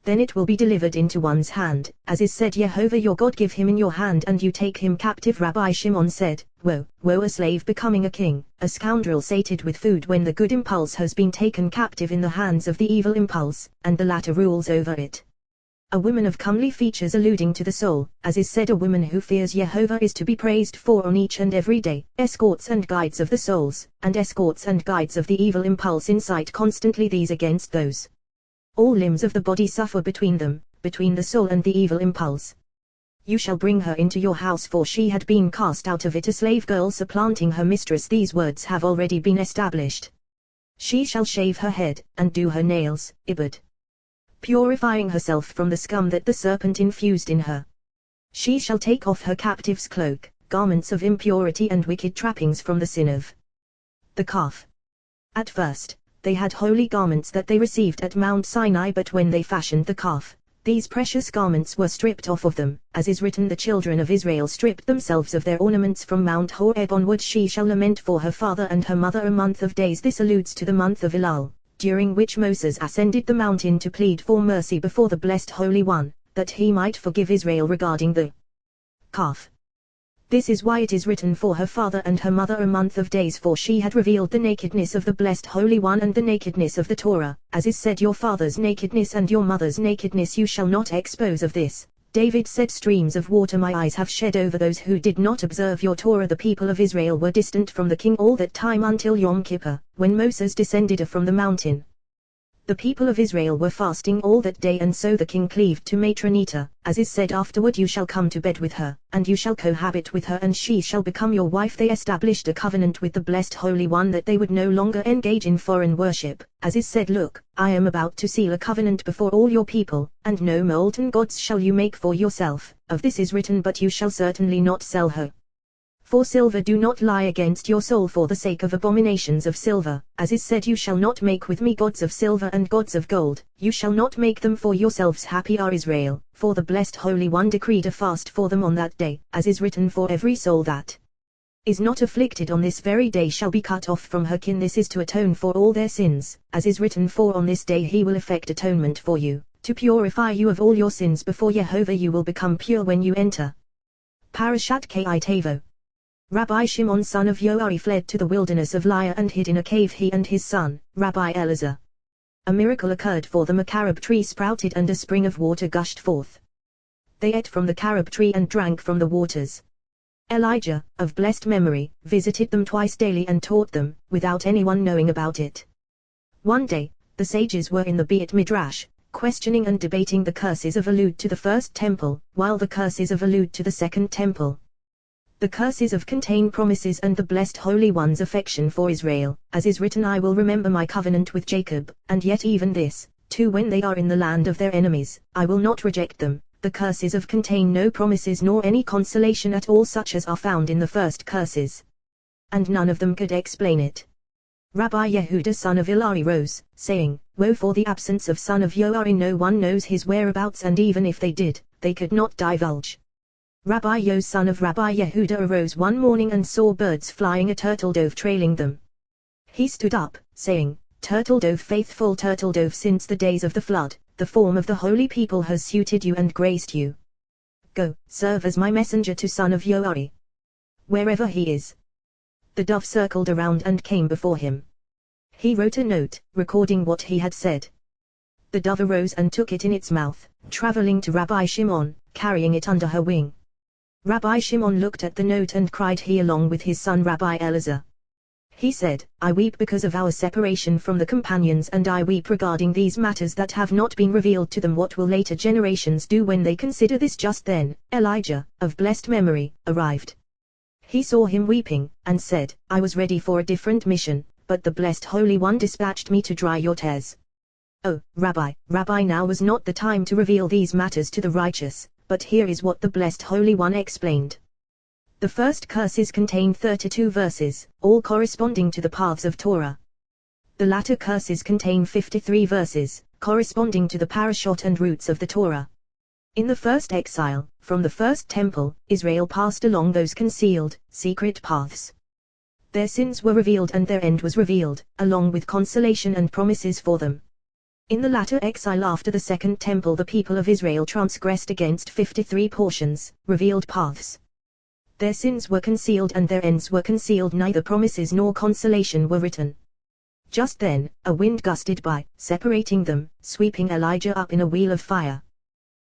Then it will be delivered into one's hand, as is said, Jehovah your God give him in your hand and you take him captive. Rabbi Shimon said, woe, woe, a slave becoming a king, a scoundrel sated with food, when the good impulse has been taken captive in the hands of the evil impulse, and the latter rules over it. A woman of comely features alluding to the soul, as is said, a woman who fears Jehovah is to be praised for on each and every day. Escorts and guides of the souls, and escorts and guides of the evil impulse incite constantly these against those. All limbs of the body suffer between them, between the soul and the evil impulse. You shall bring her into your house, for she had been cast out of it, a slave girl supplanting her mistress. These words have already been established. She shall shave her head, and do her nails, ibad, purifying herself from the scum that the serpent infused in her. She shall take off her captive's cloak, garments of impurity and wicked trappings from the sin of the calf. At first, they had holy garments that they received at Mount Sinai, but when they fashioned the calf, these precious garments were stripped off of them, as is written, the children of Israel stripped themselves of their ornaments from Mount Horeb onward. She shall lament for her father and her mother a month of days. This alludes to the month of Elul, during which Moses ascended the mountain to plead for mercy before the Blessed Holy One, that he might forgive Israel regarding the calf. This is why it is written for her father and her mother a month of days, for she had revealed the nakedness of the Blessed Holy One and the nakedness of the Torah, as is said, your father's nakedness and your mother's nakedness you shall not expose. Of this, David said, streams of water my eyes have shed over those who did not observe your Torah. The people of Israel were distant from the king all that time until Yom Kippur, when Moses descended from the mountain. The people of Israel were fasting all that day, and so the king cleaved to Matronita, as is said, afterward you shall come to bed with her, and you shall cohabit with her, and she shall become your wife. They established a covenant with the Blessed Holy One that they would no longer engage in foreign worship, as is said, look, I am about to seal a covenant before all your people, and no molten gods shall you make for yourself. Of this is written, but you shall certainly not sell her for silver. Do not lie against your soul for the sake of abominations of silver, as is said, you shall not make with me gods of silver and gods of gold, you shall not make them for yourselves. Happy are Israel, for the Blessed Holy One decreed a fast for them on that day, as is written, for every soul that is not afflicted on this very day shall be cut off from her kin. This is to atone for all their sins, as is written, for on this day he will effect atonement for you, to purify you of all your sins before Jehovah. You will become pure when you enter. Parashat Ki Tavo. Rabbi Shimon son of Yoari fled to the wilderness of Lyre and hid in a cave, he and his son, Rabbi Elazar. A miracle occurred for them. A carob tree sprouted and a spring of water gushed forth. They ate from the carob tree and drank from the waters. Elijah, of blessed memory, visited them twice daily and taught them, without anyone knowing about it. One day, the sages were in the Beit Midrash, questioning and debating the curses of allude to the first temple, while the curses of allude to the second temple. The curses of contain promises and the Blessed Holy One's affection for Israel, as is written, I will remember my covenant with Jacob, and yet even this, too, when they are in the land of their enemies, I will not reject them. The curses of contain no promises nor any consolation at all, such as are found in the first curses. And none of them could explain it. Rabbi Yehuda son of Ilari rose, saying, woe for the absence of son of Yoari, no one knows his whereabouts, and even if they did, they could not divulge. Rabbi Yo son of Rabbi Yehuda arose one morning and saw birds flying, a turtle dove trailing them. He stood up, saying, turtle dove, faithful turtle dove, since the days of the flood, the form of the holy people has suited you and graced you. Go, serve as my messenger to son of Yoari, wherever he is. The dove circled around and came before him. He wrote a note, recording what he had said. The dove arose and took it in its mouth, traveling to Rabbi Shimon, carrying it under her wing. Rabbi Shimon looked at the note and cried, he along with his son Rabbi Elazar. He said, I weep because of our separation from the companions, and I weep regarding these matters that have not been revealed to them. What will later generations do when they consider this? Just then, Elijah, of blessed memory, arrived. He saw him weeping, and said, I was ready for a different mission, but the Blessed Holy One dispatched me to dry your tears. Oh, Rabbi, now was not the time to reveal these matters to the righteous, but here is what the Blessed Holy One explained. The first curses contain 32 verses, all corresponding to the paths of Torah. The latter curses contain 53 verses, corresponding to the parashot and roots of the Torah. In the first exile, from the first temple, Israel passed along those concealed, secret paths. Their sins were revealed and their end was revealed, along with consolation and promises for them. In the latter exile after the second temple, the people of Israel transgressed against 53 portions, revealed paths. Their sins were concealed and their ends were concealed, neither promises nor consolation were written. Just then, a wind gusted by, separating them, sweeping Elijah up in a wheel of fire.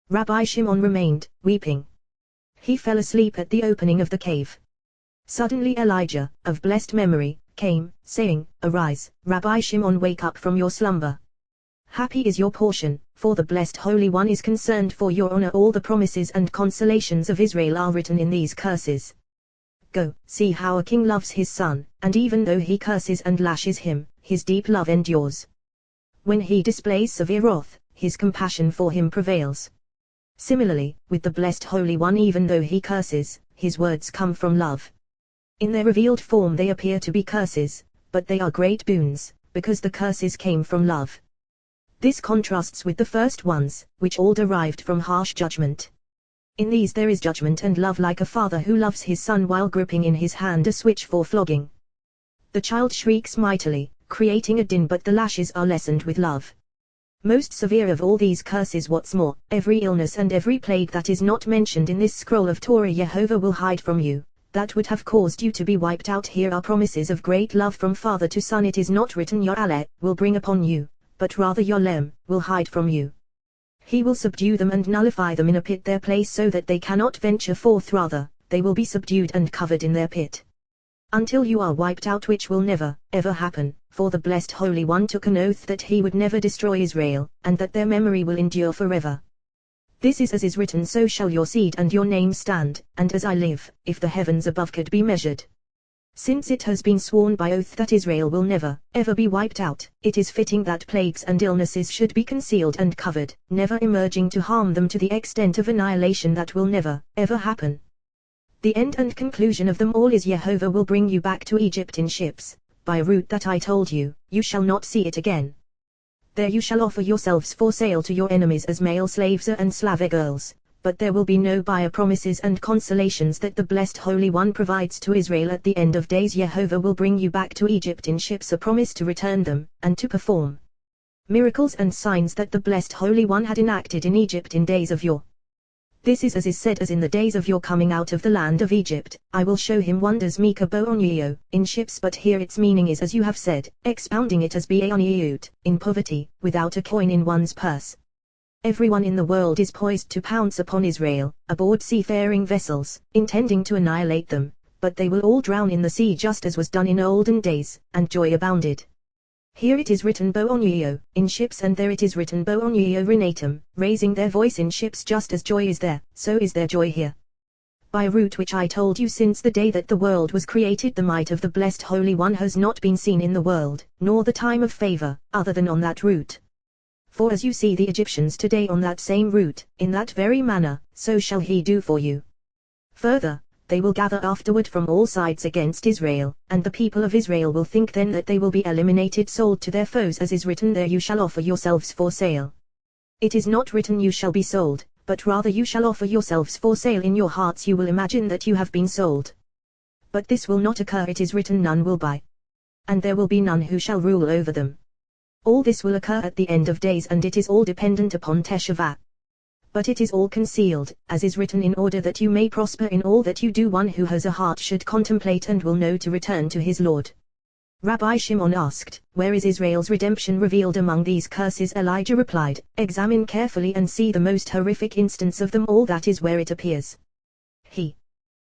Rabbi Shimon remained, weeping. He fell asleep at the opening of the cave. Suddenly Elijah, of blessed memory, came, saying, "Arise, Rabbi Shimon, wake up from your slumber. Happy is your portion, for the blessed Holy One is concerned for your honor. All the promises and consolations of Israel are written in these curses. Go, see how a king loves his son, and even though he curses and lashes him, his deep love endures. When he displays severe wrath, his compassion for him prevails. Similarly, with the blessed Holy One, even though he curses, his words come from love. In their revealed form they appear to be curses, but they are great boons, because the curses came from love. This contrasts with the first ones, which all derived from harsh judgment. In these there is judgment and love, like a father who loves his son while gripping in his hand a switch for flogging. The child shrieks mightily, creating a din, but the lashes are lessened with love. Most severe of all these curses, what's more, every illness and every plague that is not mentioned in this scroll of Torah Jehovah will hide from you, that would have caused you to be wiped out. Here are promises of great love from father to son. It is not written your Ale will bring upon you, but rather your Lem will hide from you. He will subdue them and nullify them in a pit, their place, so that they cannot venture forth. Rather, they will be subdued and covered in their pit, until you are wiped out, which will never, ever happen, for the blessed Holy One took an oath that he would never destroy Israel, and that their memory will endure forever. This is as is written, so shall your seed and your name stand, and as I live, if the heavens above could be measured. Since it has been sworn by oath that Israel will never, ever be wiped out, it is fitting that plagues and illnesses should be concealed and covered, never emerging to harm them to the extent of annihilation that will never, ever happen. The end and conclusion of them all is Jehovah will bring you back to Egypt in ships, by a route that I told you, you shall not see it again. There you shall offer yourselves for sale to your enemies as male slaves and slave girls, but there will be no buyer. Promises and consolations that the blessed Holy One provides to Israel at the end of days. Jehovah will bring you back to Egypt in ships, a promise to return them, and to perform miracles and signs that the blessed Holy One had enacted in Egypt in days of yore. This is as is said, as in the days of your coming out of the land of Egypt, I will show him wonders. Mika Bo'onyeo, in ships, but here its meaning is as you have said, expounding it as Ba'onyeyut, in poverty, without a coin in one's purse. Everyone in the world is poised to pounce upon Israel, aboard seafaring vessels, intending to annihilate them, but they will all drown in the sea, just as was done in olden days, and joy abounded. Here it is written Bo'onyeo, in ships, and there it is written Bo'onyeo renatum, raising their voice in ships. Just as joy is there, so is there joy here. By a route which I told you since the day that the world was created, the might of the blessed Holy One has not been seen in the world, nor the time of favor, other than on that route. For as you see the Egyptians today on that same route, in that very manner, so shall he do for you. Further, they will gather afterward from all sides against Israel, and the people of Israel will think then that they will be eliminated, sold to their foes, as is written, there you shall offer yourselves for sale. It is not written you shall be sold, but rather you shall offer yourselves for sale. In your hearts you will imagine that you have been sold. But this will not occur. It is written, none will buy, and there will be none who shall rule over them. All this will occur at the end of days, and it is all dependent upon Teshuvah. But it is all concealed, as is written, in order that you may prosper in all that you do. One who has a heart should contemplate and will know to return to his Lord. Rabbi Shimon asked, where is Israel's redemption revealed among these curses? Elijah replied, examine carefully and see the most horrific instance of them all, that is where it appears. He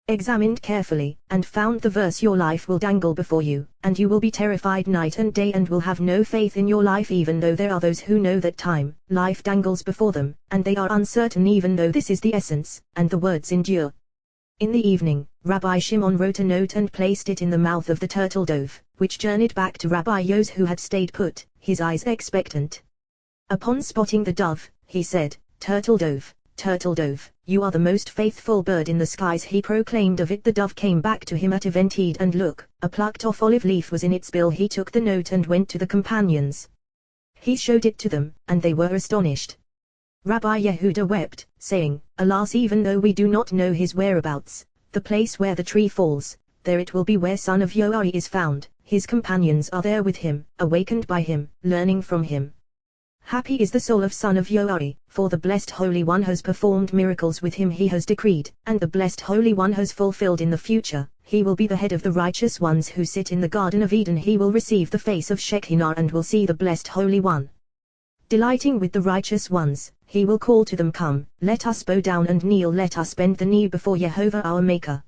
examined carefully, and found the verse, your life will dangle before you, and you will be terrified night and day, and will have no faith in your life, even though there are those who know that life dangles before them, and they are uncertain, even though this is the essence, and the words endure. In the evening, Rabbi Shimon wrote a note and placed it in the mouth of the turtle dove, which journeyed back to Rabbi Yos, who had stayed put, his eyes expectant. Upon spotting the dove, he said, Turtle dove, you are the most faithful bird in the skies. He proclaimed of it. The dove came back to him at eventide, and look, a plucked off olive leaf was in its bill. He took the note and went to the companions. He showed it to them, and they were astonished. Rabbi Yehuda wept, saying, alas, even though we do not know his whereabouts, the place where the tree falls, there it will be where son of Yoari is found. His companions are there with him, awakened by him, learning from him. Happy is the soul of son of Yoari, for the blessed Holy One has performed miracles with him. He has decreed, and the blessed Holy One has fulfilled. In the future, he will be the head of the righteous ones who sit in the Garden of Eden. He will receive the face of Shekinah and will see the blessed Holy One. Delighting with the righteous ones, he will call to them, come, let us bow down and kneel, let us bend the knee before Jehovah our Maker.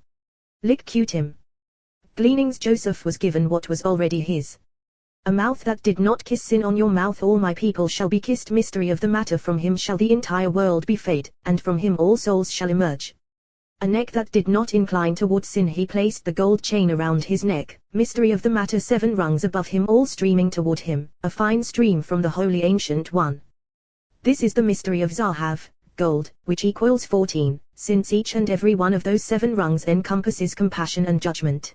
Lick-Q-Tim. Gleanings. Joseph was given what was already his. A mouth that did not kiss sin. On your mouth all my people shall be kissed. Mystery of the matter, from him shall the entire world be fed, and from him all souls shall emerge. A neck that did not incline toward sin, he placed the gold chain around his neck. Mystery of the matter, 7 rungs above him all streaming toward him, a fine stream from the Holy Ancient One. This is the mystery of Zohar, gold, which equals 14, since each and every one of those 7 rungs encompasses compassion and judgment.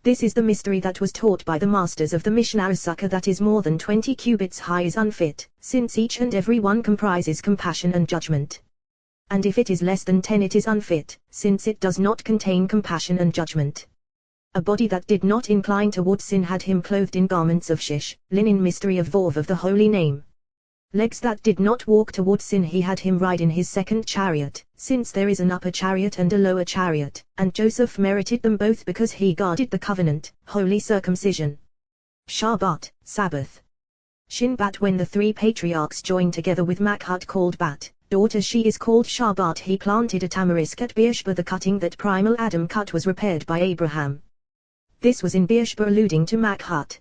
This is the mystery that was taught by the masters of the Mishnah. A sucker that is more than 20 cubits high is unfit, since each and every one comprises compassion and judgment. And if it is less than 10 it is unfit, since it does not contain compassion and judgment. A body that did not incline toward sin had him clothed in garments of shish, linen. Mystery of Vov, of the holy name. Legs that did not walk toward sin, he had him ride in his second chariot, since there is an upper chariot and a lower chariot, and Joseph merited them both because he guarded the covenant, holy circumcision. Shabbat, Sabbath. Shin Bat. When the 3 patriarchs joined together with Makhut called Bat, daughter, she is called Shabbat. He planted a tamarisk at Beersheba. The cutting that primal Adam cut was repaired by Abraham. This was in Beersheba, alluding to Makhut.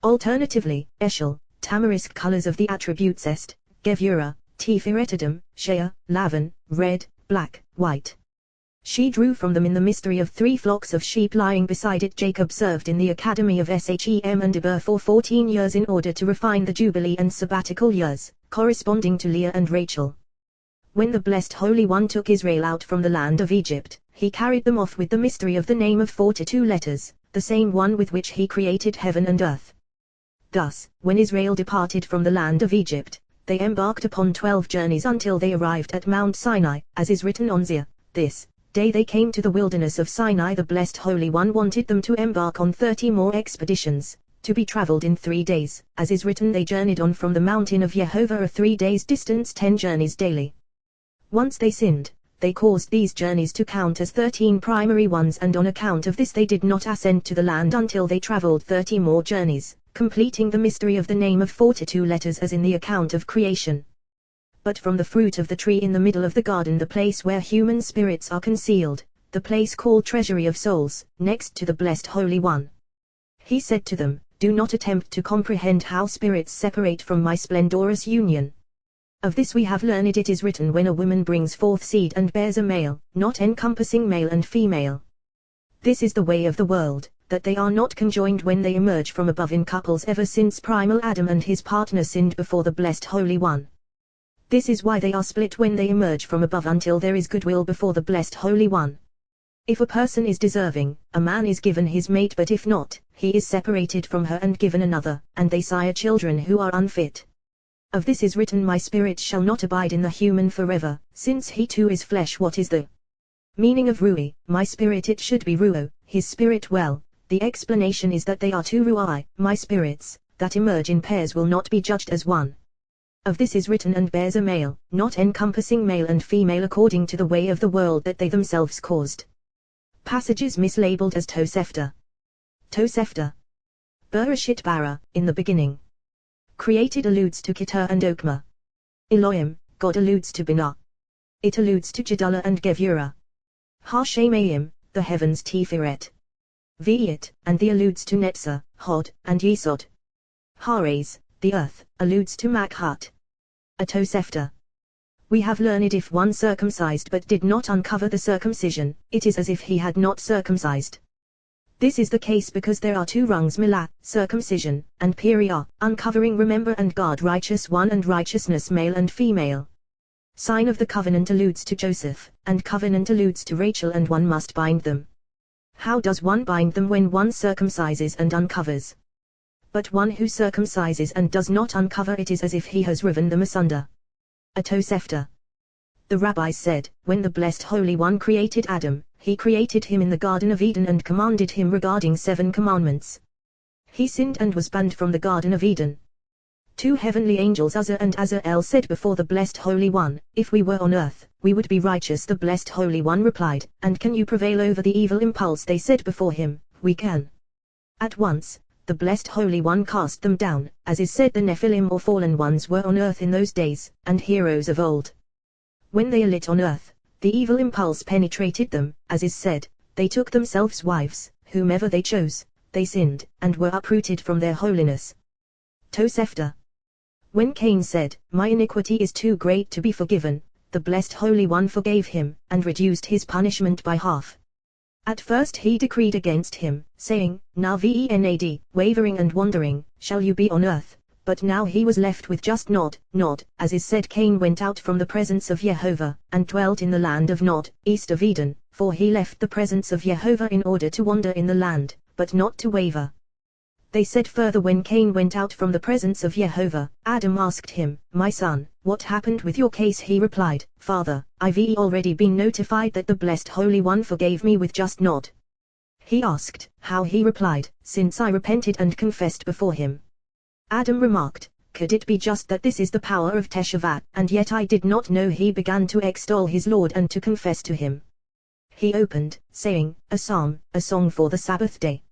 Alternatively, Eshel, tamarisk. Colors of the attributes Est, Gevurah, Tiferet, Adam, Shea, Lavan, red, black, white. She drew from them in the mystery of 3 flocks of sheep lying beside it. Jacob served in the academy of Shem and Eber for 14 years in order to refine the Jubilee and sabbatical years, corresponding to Leah and Rachel. When the Blessed Holy One took Israel out from the land of Egypt, he carried them off with the mystery of the name of 42 letters, the same one with which he created heaven and earth. Thus, when Israel departed from the land of Egypt, they embarked upon 12 journeys until they arrived at Mount Sinai, as is written on Zia. This day they came to the wilderness of Sinai. The Blessed Holy One wanted them to embark on 30 more expeditions, to be traveled in 3 days, as is written. They journeyed on from the mountain of Jehovah a 3 days' distance, 10 journeys daily. Once they sinned, they caused these journeys to count as 13 primary ones, and on account of this they did not ascend to the land until they traveled 30 more journeys, completing the mystery of the name of 42 letters as in the account of creation. But from the fruit of the tree in the middle of the garden, the place where human spirits are concealed, the place called treasury of souls, next to the Blessed Holy One, he said to them, do not attempt to comprehend how spirits separate from my splendorous union. Of this we have learned. It is written, when a woman brings forth seed and bears a male, not encompassing male and female. This is the way of the world, that they are not conjoined when they emerge from above in couples ever since primal Adam and his partner sinned before the Blessed Holy One. This is why they are split when they emerge from above until there is goodwill before the Blessed Holy One. If a person is deserving, a man is given his mate, but if not, he is separated from her and given another, and they sire children who are unfit. Of this is written, my spirit shall not abide in the human forever, since he too is flesh. What is the meaning of Rui? My spirit, it should be Ruo, his spirit. Well, the explanation is that they are 2 Ruai, my spirits, that emerge in pairs will not be judged as one. Of this is written, and bears a male, not encompassing male and female according to the way of the world that they themselves caused. Passages mislabeled as Tosefta. Tosefta. Bereshit bara, in the beginning. Created alludes to Keter and Okma. Elohim, God, alludes to Binah. It alludes to Jedullah and Gevurah. Hashemayim, the heavens. Tiferet. V'yit, and the alludes to Netzah, Hod, and Yesod. Hares, the earth, alludes to Makhut. A Tosefta. We have learned, if one circumcised but did not uncover the circumcision, it is as if he had not circumcised. This is the case because there are 2 rungs, milah, circumcision, and periah, uncovering. Remember and guard righteous one and righteousness, male and female. Sign of the covenant alludes to Joseph, and covenant alludes to Rachel, and one must bind them. How does one bind them when one circumcises and uncovers? But one who circumcises and does not uncover, it is as if he has riven them asunder. A Tosefta. The rabbis said, when the Blessed Holy One created Adam, he created him in the Garden of Eden and commanded him regarding 7 commandments. He sinned and was banned from the Garden of Eden. 2 heavenly angels, Uzzah and Azrael, said before the Blessed Holy One, if we were on earth, we would be righteous. The Blessed Holy One replied, and can you prevail over the evil impulse? They said before him, we can. At once, the Blessed Holy One cast them down. As is said, the Nephilim or fallen ones were on earth in those days, and heroes of old. When they alit on earth, the evil impulse penetrated them. As is said, they took themselves wives, whomever they chose, they sinned, and were uprooted from their holiness. Tosefta. When Cain said, "My iniquity is too great to be forgiven," the Blessed Holy One forgave him, and reduced his punishment by half. At first he decreed against him, saying, "Now venad, wavering and wandering, shall you be on earth," but now he was left with just Nod. As is said, Cain went out from the presence of Jehovah, and dwelt in the land of Nod, east of Eden, for he left the presence of Jehovah in order to wander in the land, but not to waver. They said further, when Cain went out from the presence of Jehovah, Adam asked him, "My son, what happened with your case?" He replied, "Father, I've already been notified that the Blessed Holy One forgave me with just Nod." He asked, "How?" He replied, "Since I repented and confessed before him." Adam remarked, "Could it be just that this is the power of Teshuvah, and yet I did not know." He began to extol his Lord and to confess to him. He opened, saying, "A psalm, a song for the Sabbath day.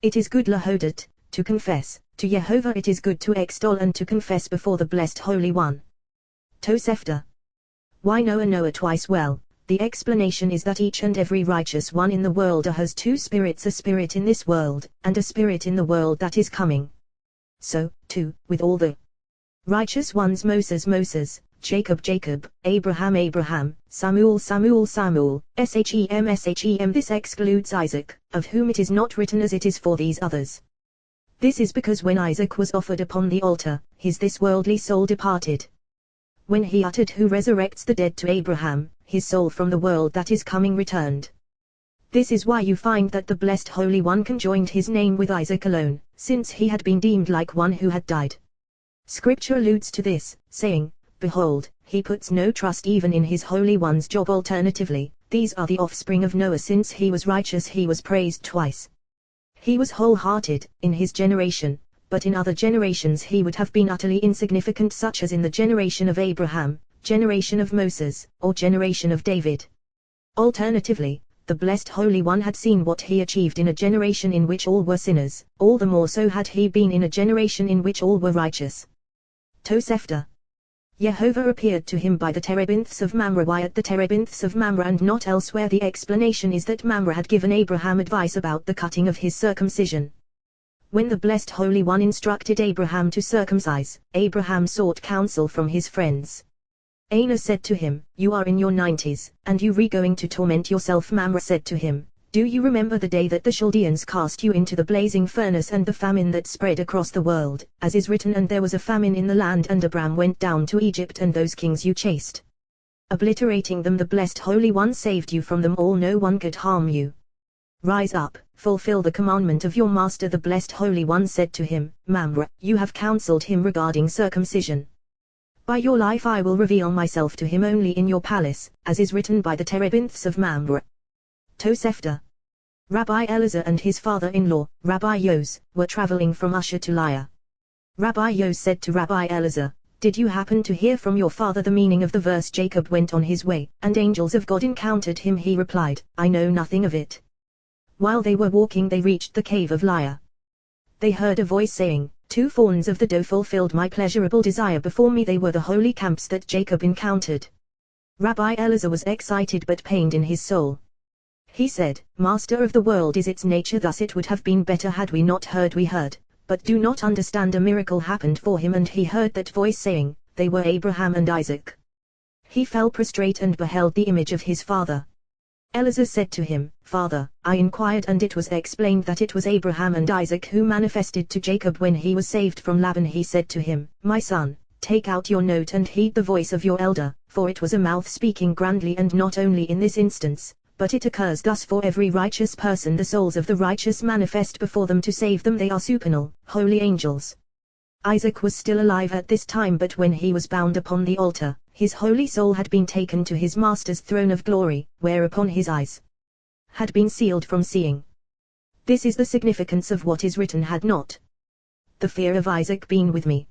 It is good lahodat, to confess, to Jehovah it is good to extol and to confess before the Blessed Holy One." Tosefta. Why Noah twice? Well, the explanation is that each and every righteous one in the world has two spirits, a spirit in this world, and a spirit in the world that is coming. So, too, with all the righteous ones, Moses, Jacob, Abraham, Samuel, Shem. This excludes Isaac, of whom it is not written as it is for these others. This is because when Isaac was offered upon the altar, his this worldly soul departed. When he uttered, "Who resurrects the dead?" to Abraham, his soul from the world that is coming returned. This is why you find that the Blessed Holy One conjoined his name with Isaac alone, since he had been deemed like one who had died. Scripture alludes to this, saying, "Behold, he puts no trust even in his Holy One's job." Alternatively, these are the offspring of Noah. Since he was righteous, he was praised twice. He was wholehearted in his generation, but in other generations he would have been utterly insignificant, such as in the generation of Abraham, generation of Moses, or generation of David. Alternatively, the Blessed Holy One had seen what he achieved in a generation in which all were sinners, all the more so had he been in a generation in which all were righteous. Tosefta. Jehovah appeared to him by the terebinths of Mamre. Why at the terebinths of Mamre and not elsewhere? The explanation is that Mamre had given Abraham advice about the cutting of his circumcision. When the Blessed Holy One instructed Abraham to circumcise, Abraham sought counsel from his friends. Anna said to him, "You are in your 90s, and you going to torment yourself." Mamre said to him, "Do you remember the day that the Chaldeans cast you into the blazing furnace and the famine that spread across the world, as is written, and there was a famine in the land, and Abram went down to Egypt, and those kings you chased, obliterating them, the Blessed Holy One saved you from them all, no one could harm you. Rise up, fulfill the commandment of your master." The Blessed Holy One said to him, "Mamre, you have counseled him regarding circumcision. By your life I will reveal myself to him only in your palace, as is written by the terebinths of Mamre." Tosefta. Rabbi Elazar and his father-in-law, Rabbi Yos, were traveling from Usher to Lyre. Rabbi Yos said to Rabbi Elazar, "Did you happen to hear from your father the meaning of the verse, Jacob went on his way, and angels of God encountered him?" He replied, "I know nothing of it." While they were walking they reached the cave of Lyre. They heard a voice saying, "Two fawns of the doe fulfilled my pleasurable desire before me. They were the holy camps that Jacob encountered." Rabbi Elazar was excited but pained in his soul. He said, "Master of the world is its nature, thus it would have been better had we not heard. We heard, but do not understand." A miracle happened for him, and he heard that voice saying, "They were Abraham and Isaac." He fell prostrate and beheld the image of his father. Elazar said to him, "Father, I inquired, and it was explained that it was Abraham and Isaac who manifested to Jacob when he was saved from Laban." He said to him, "My son, take out your note and heed the voice of your elder, for it was a mouth speaking grandly, and not only in this instance, but it occurs thus for every righteous person. The souls of the righteous manifest before them to save them. They are supernal, holy angels." Isaac was still alive at this time, but when he was bound upon the altar, his holy soul had been taken to his master's throne of glory, whereupon his eyes had been sealed from seeing. This is the significance of what is written, "Had not the fear of Isaac been with me,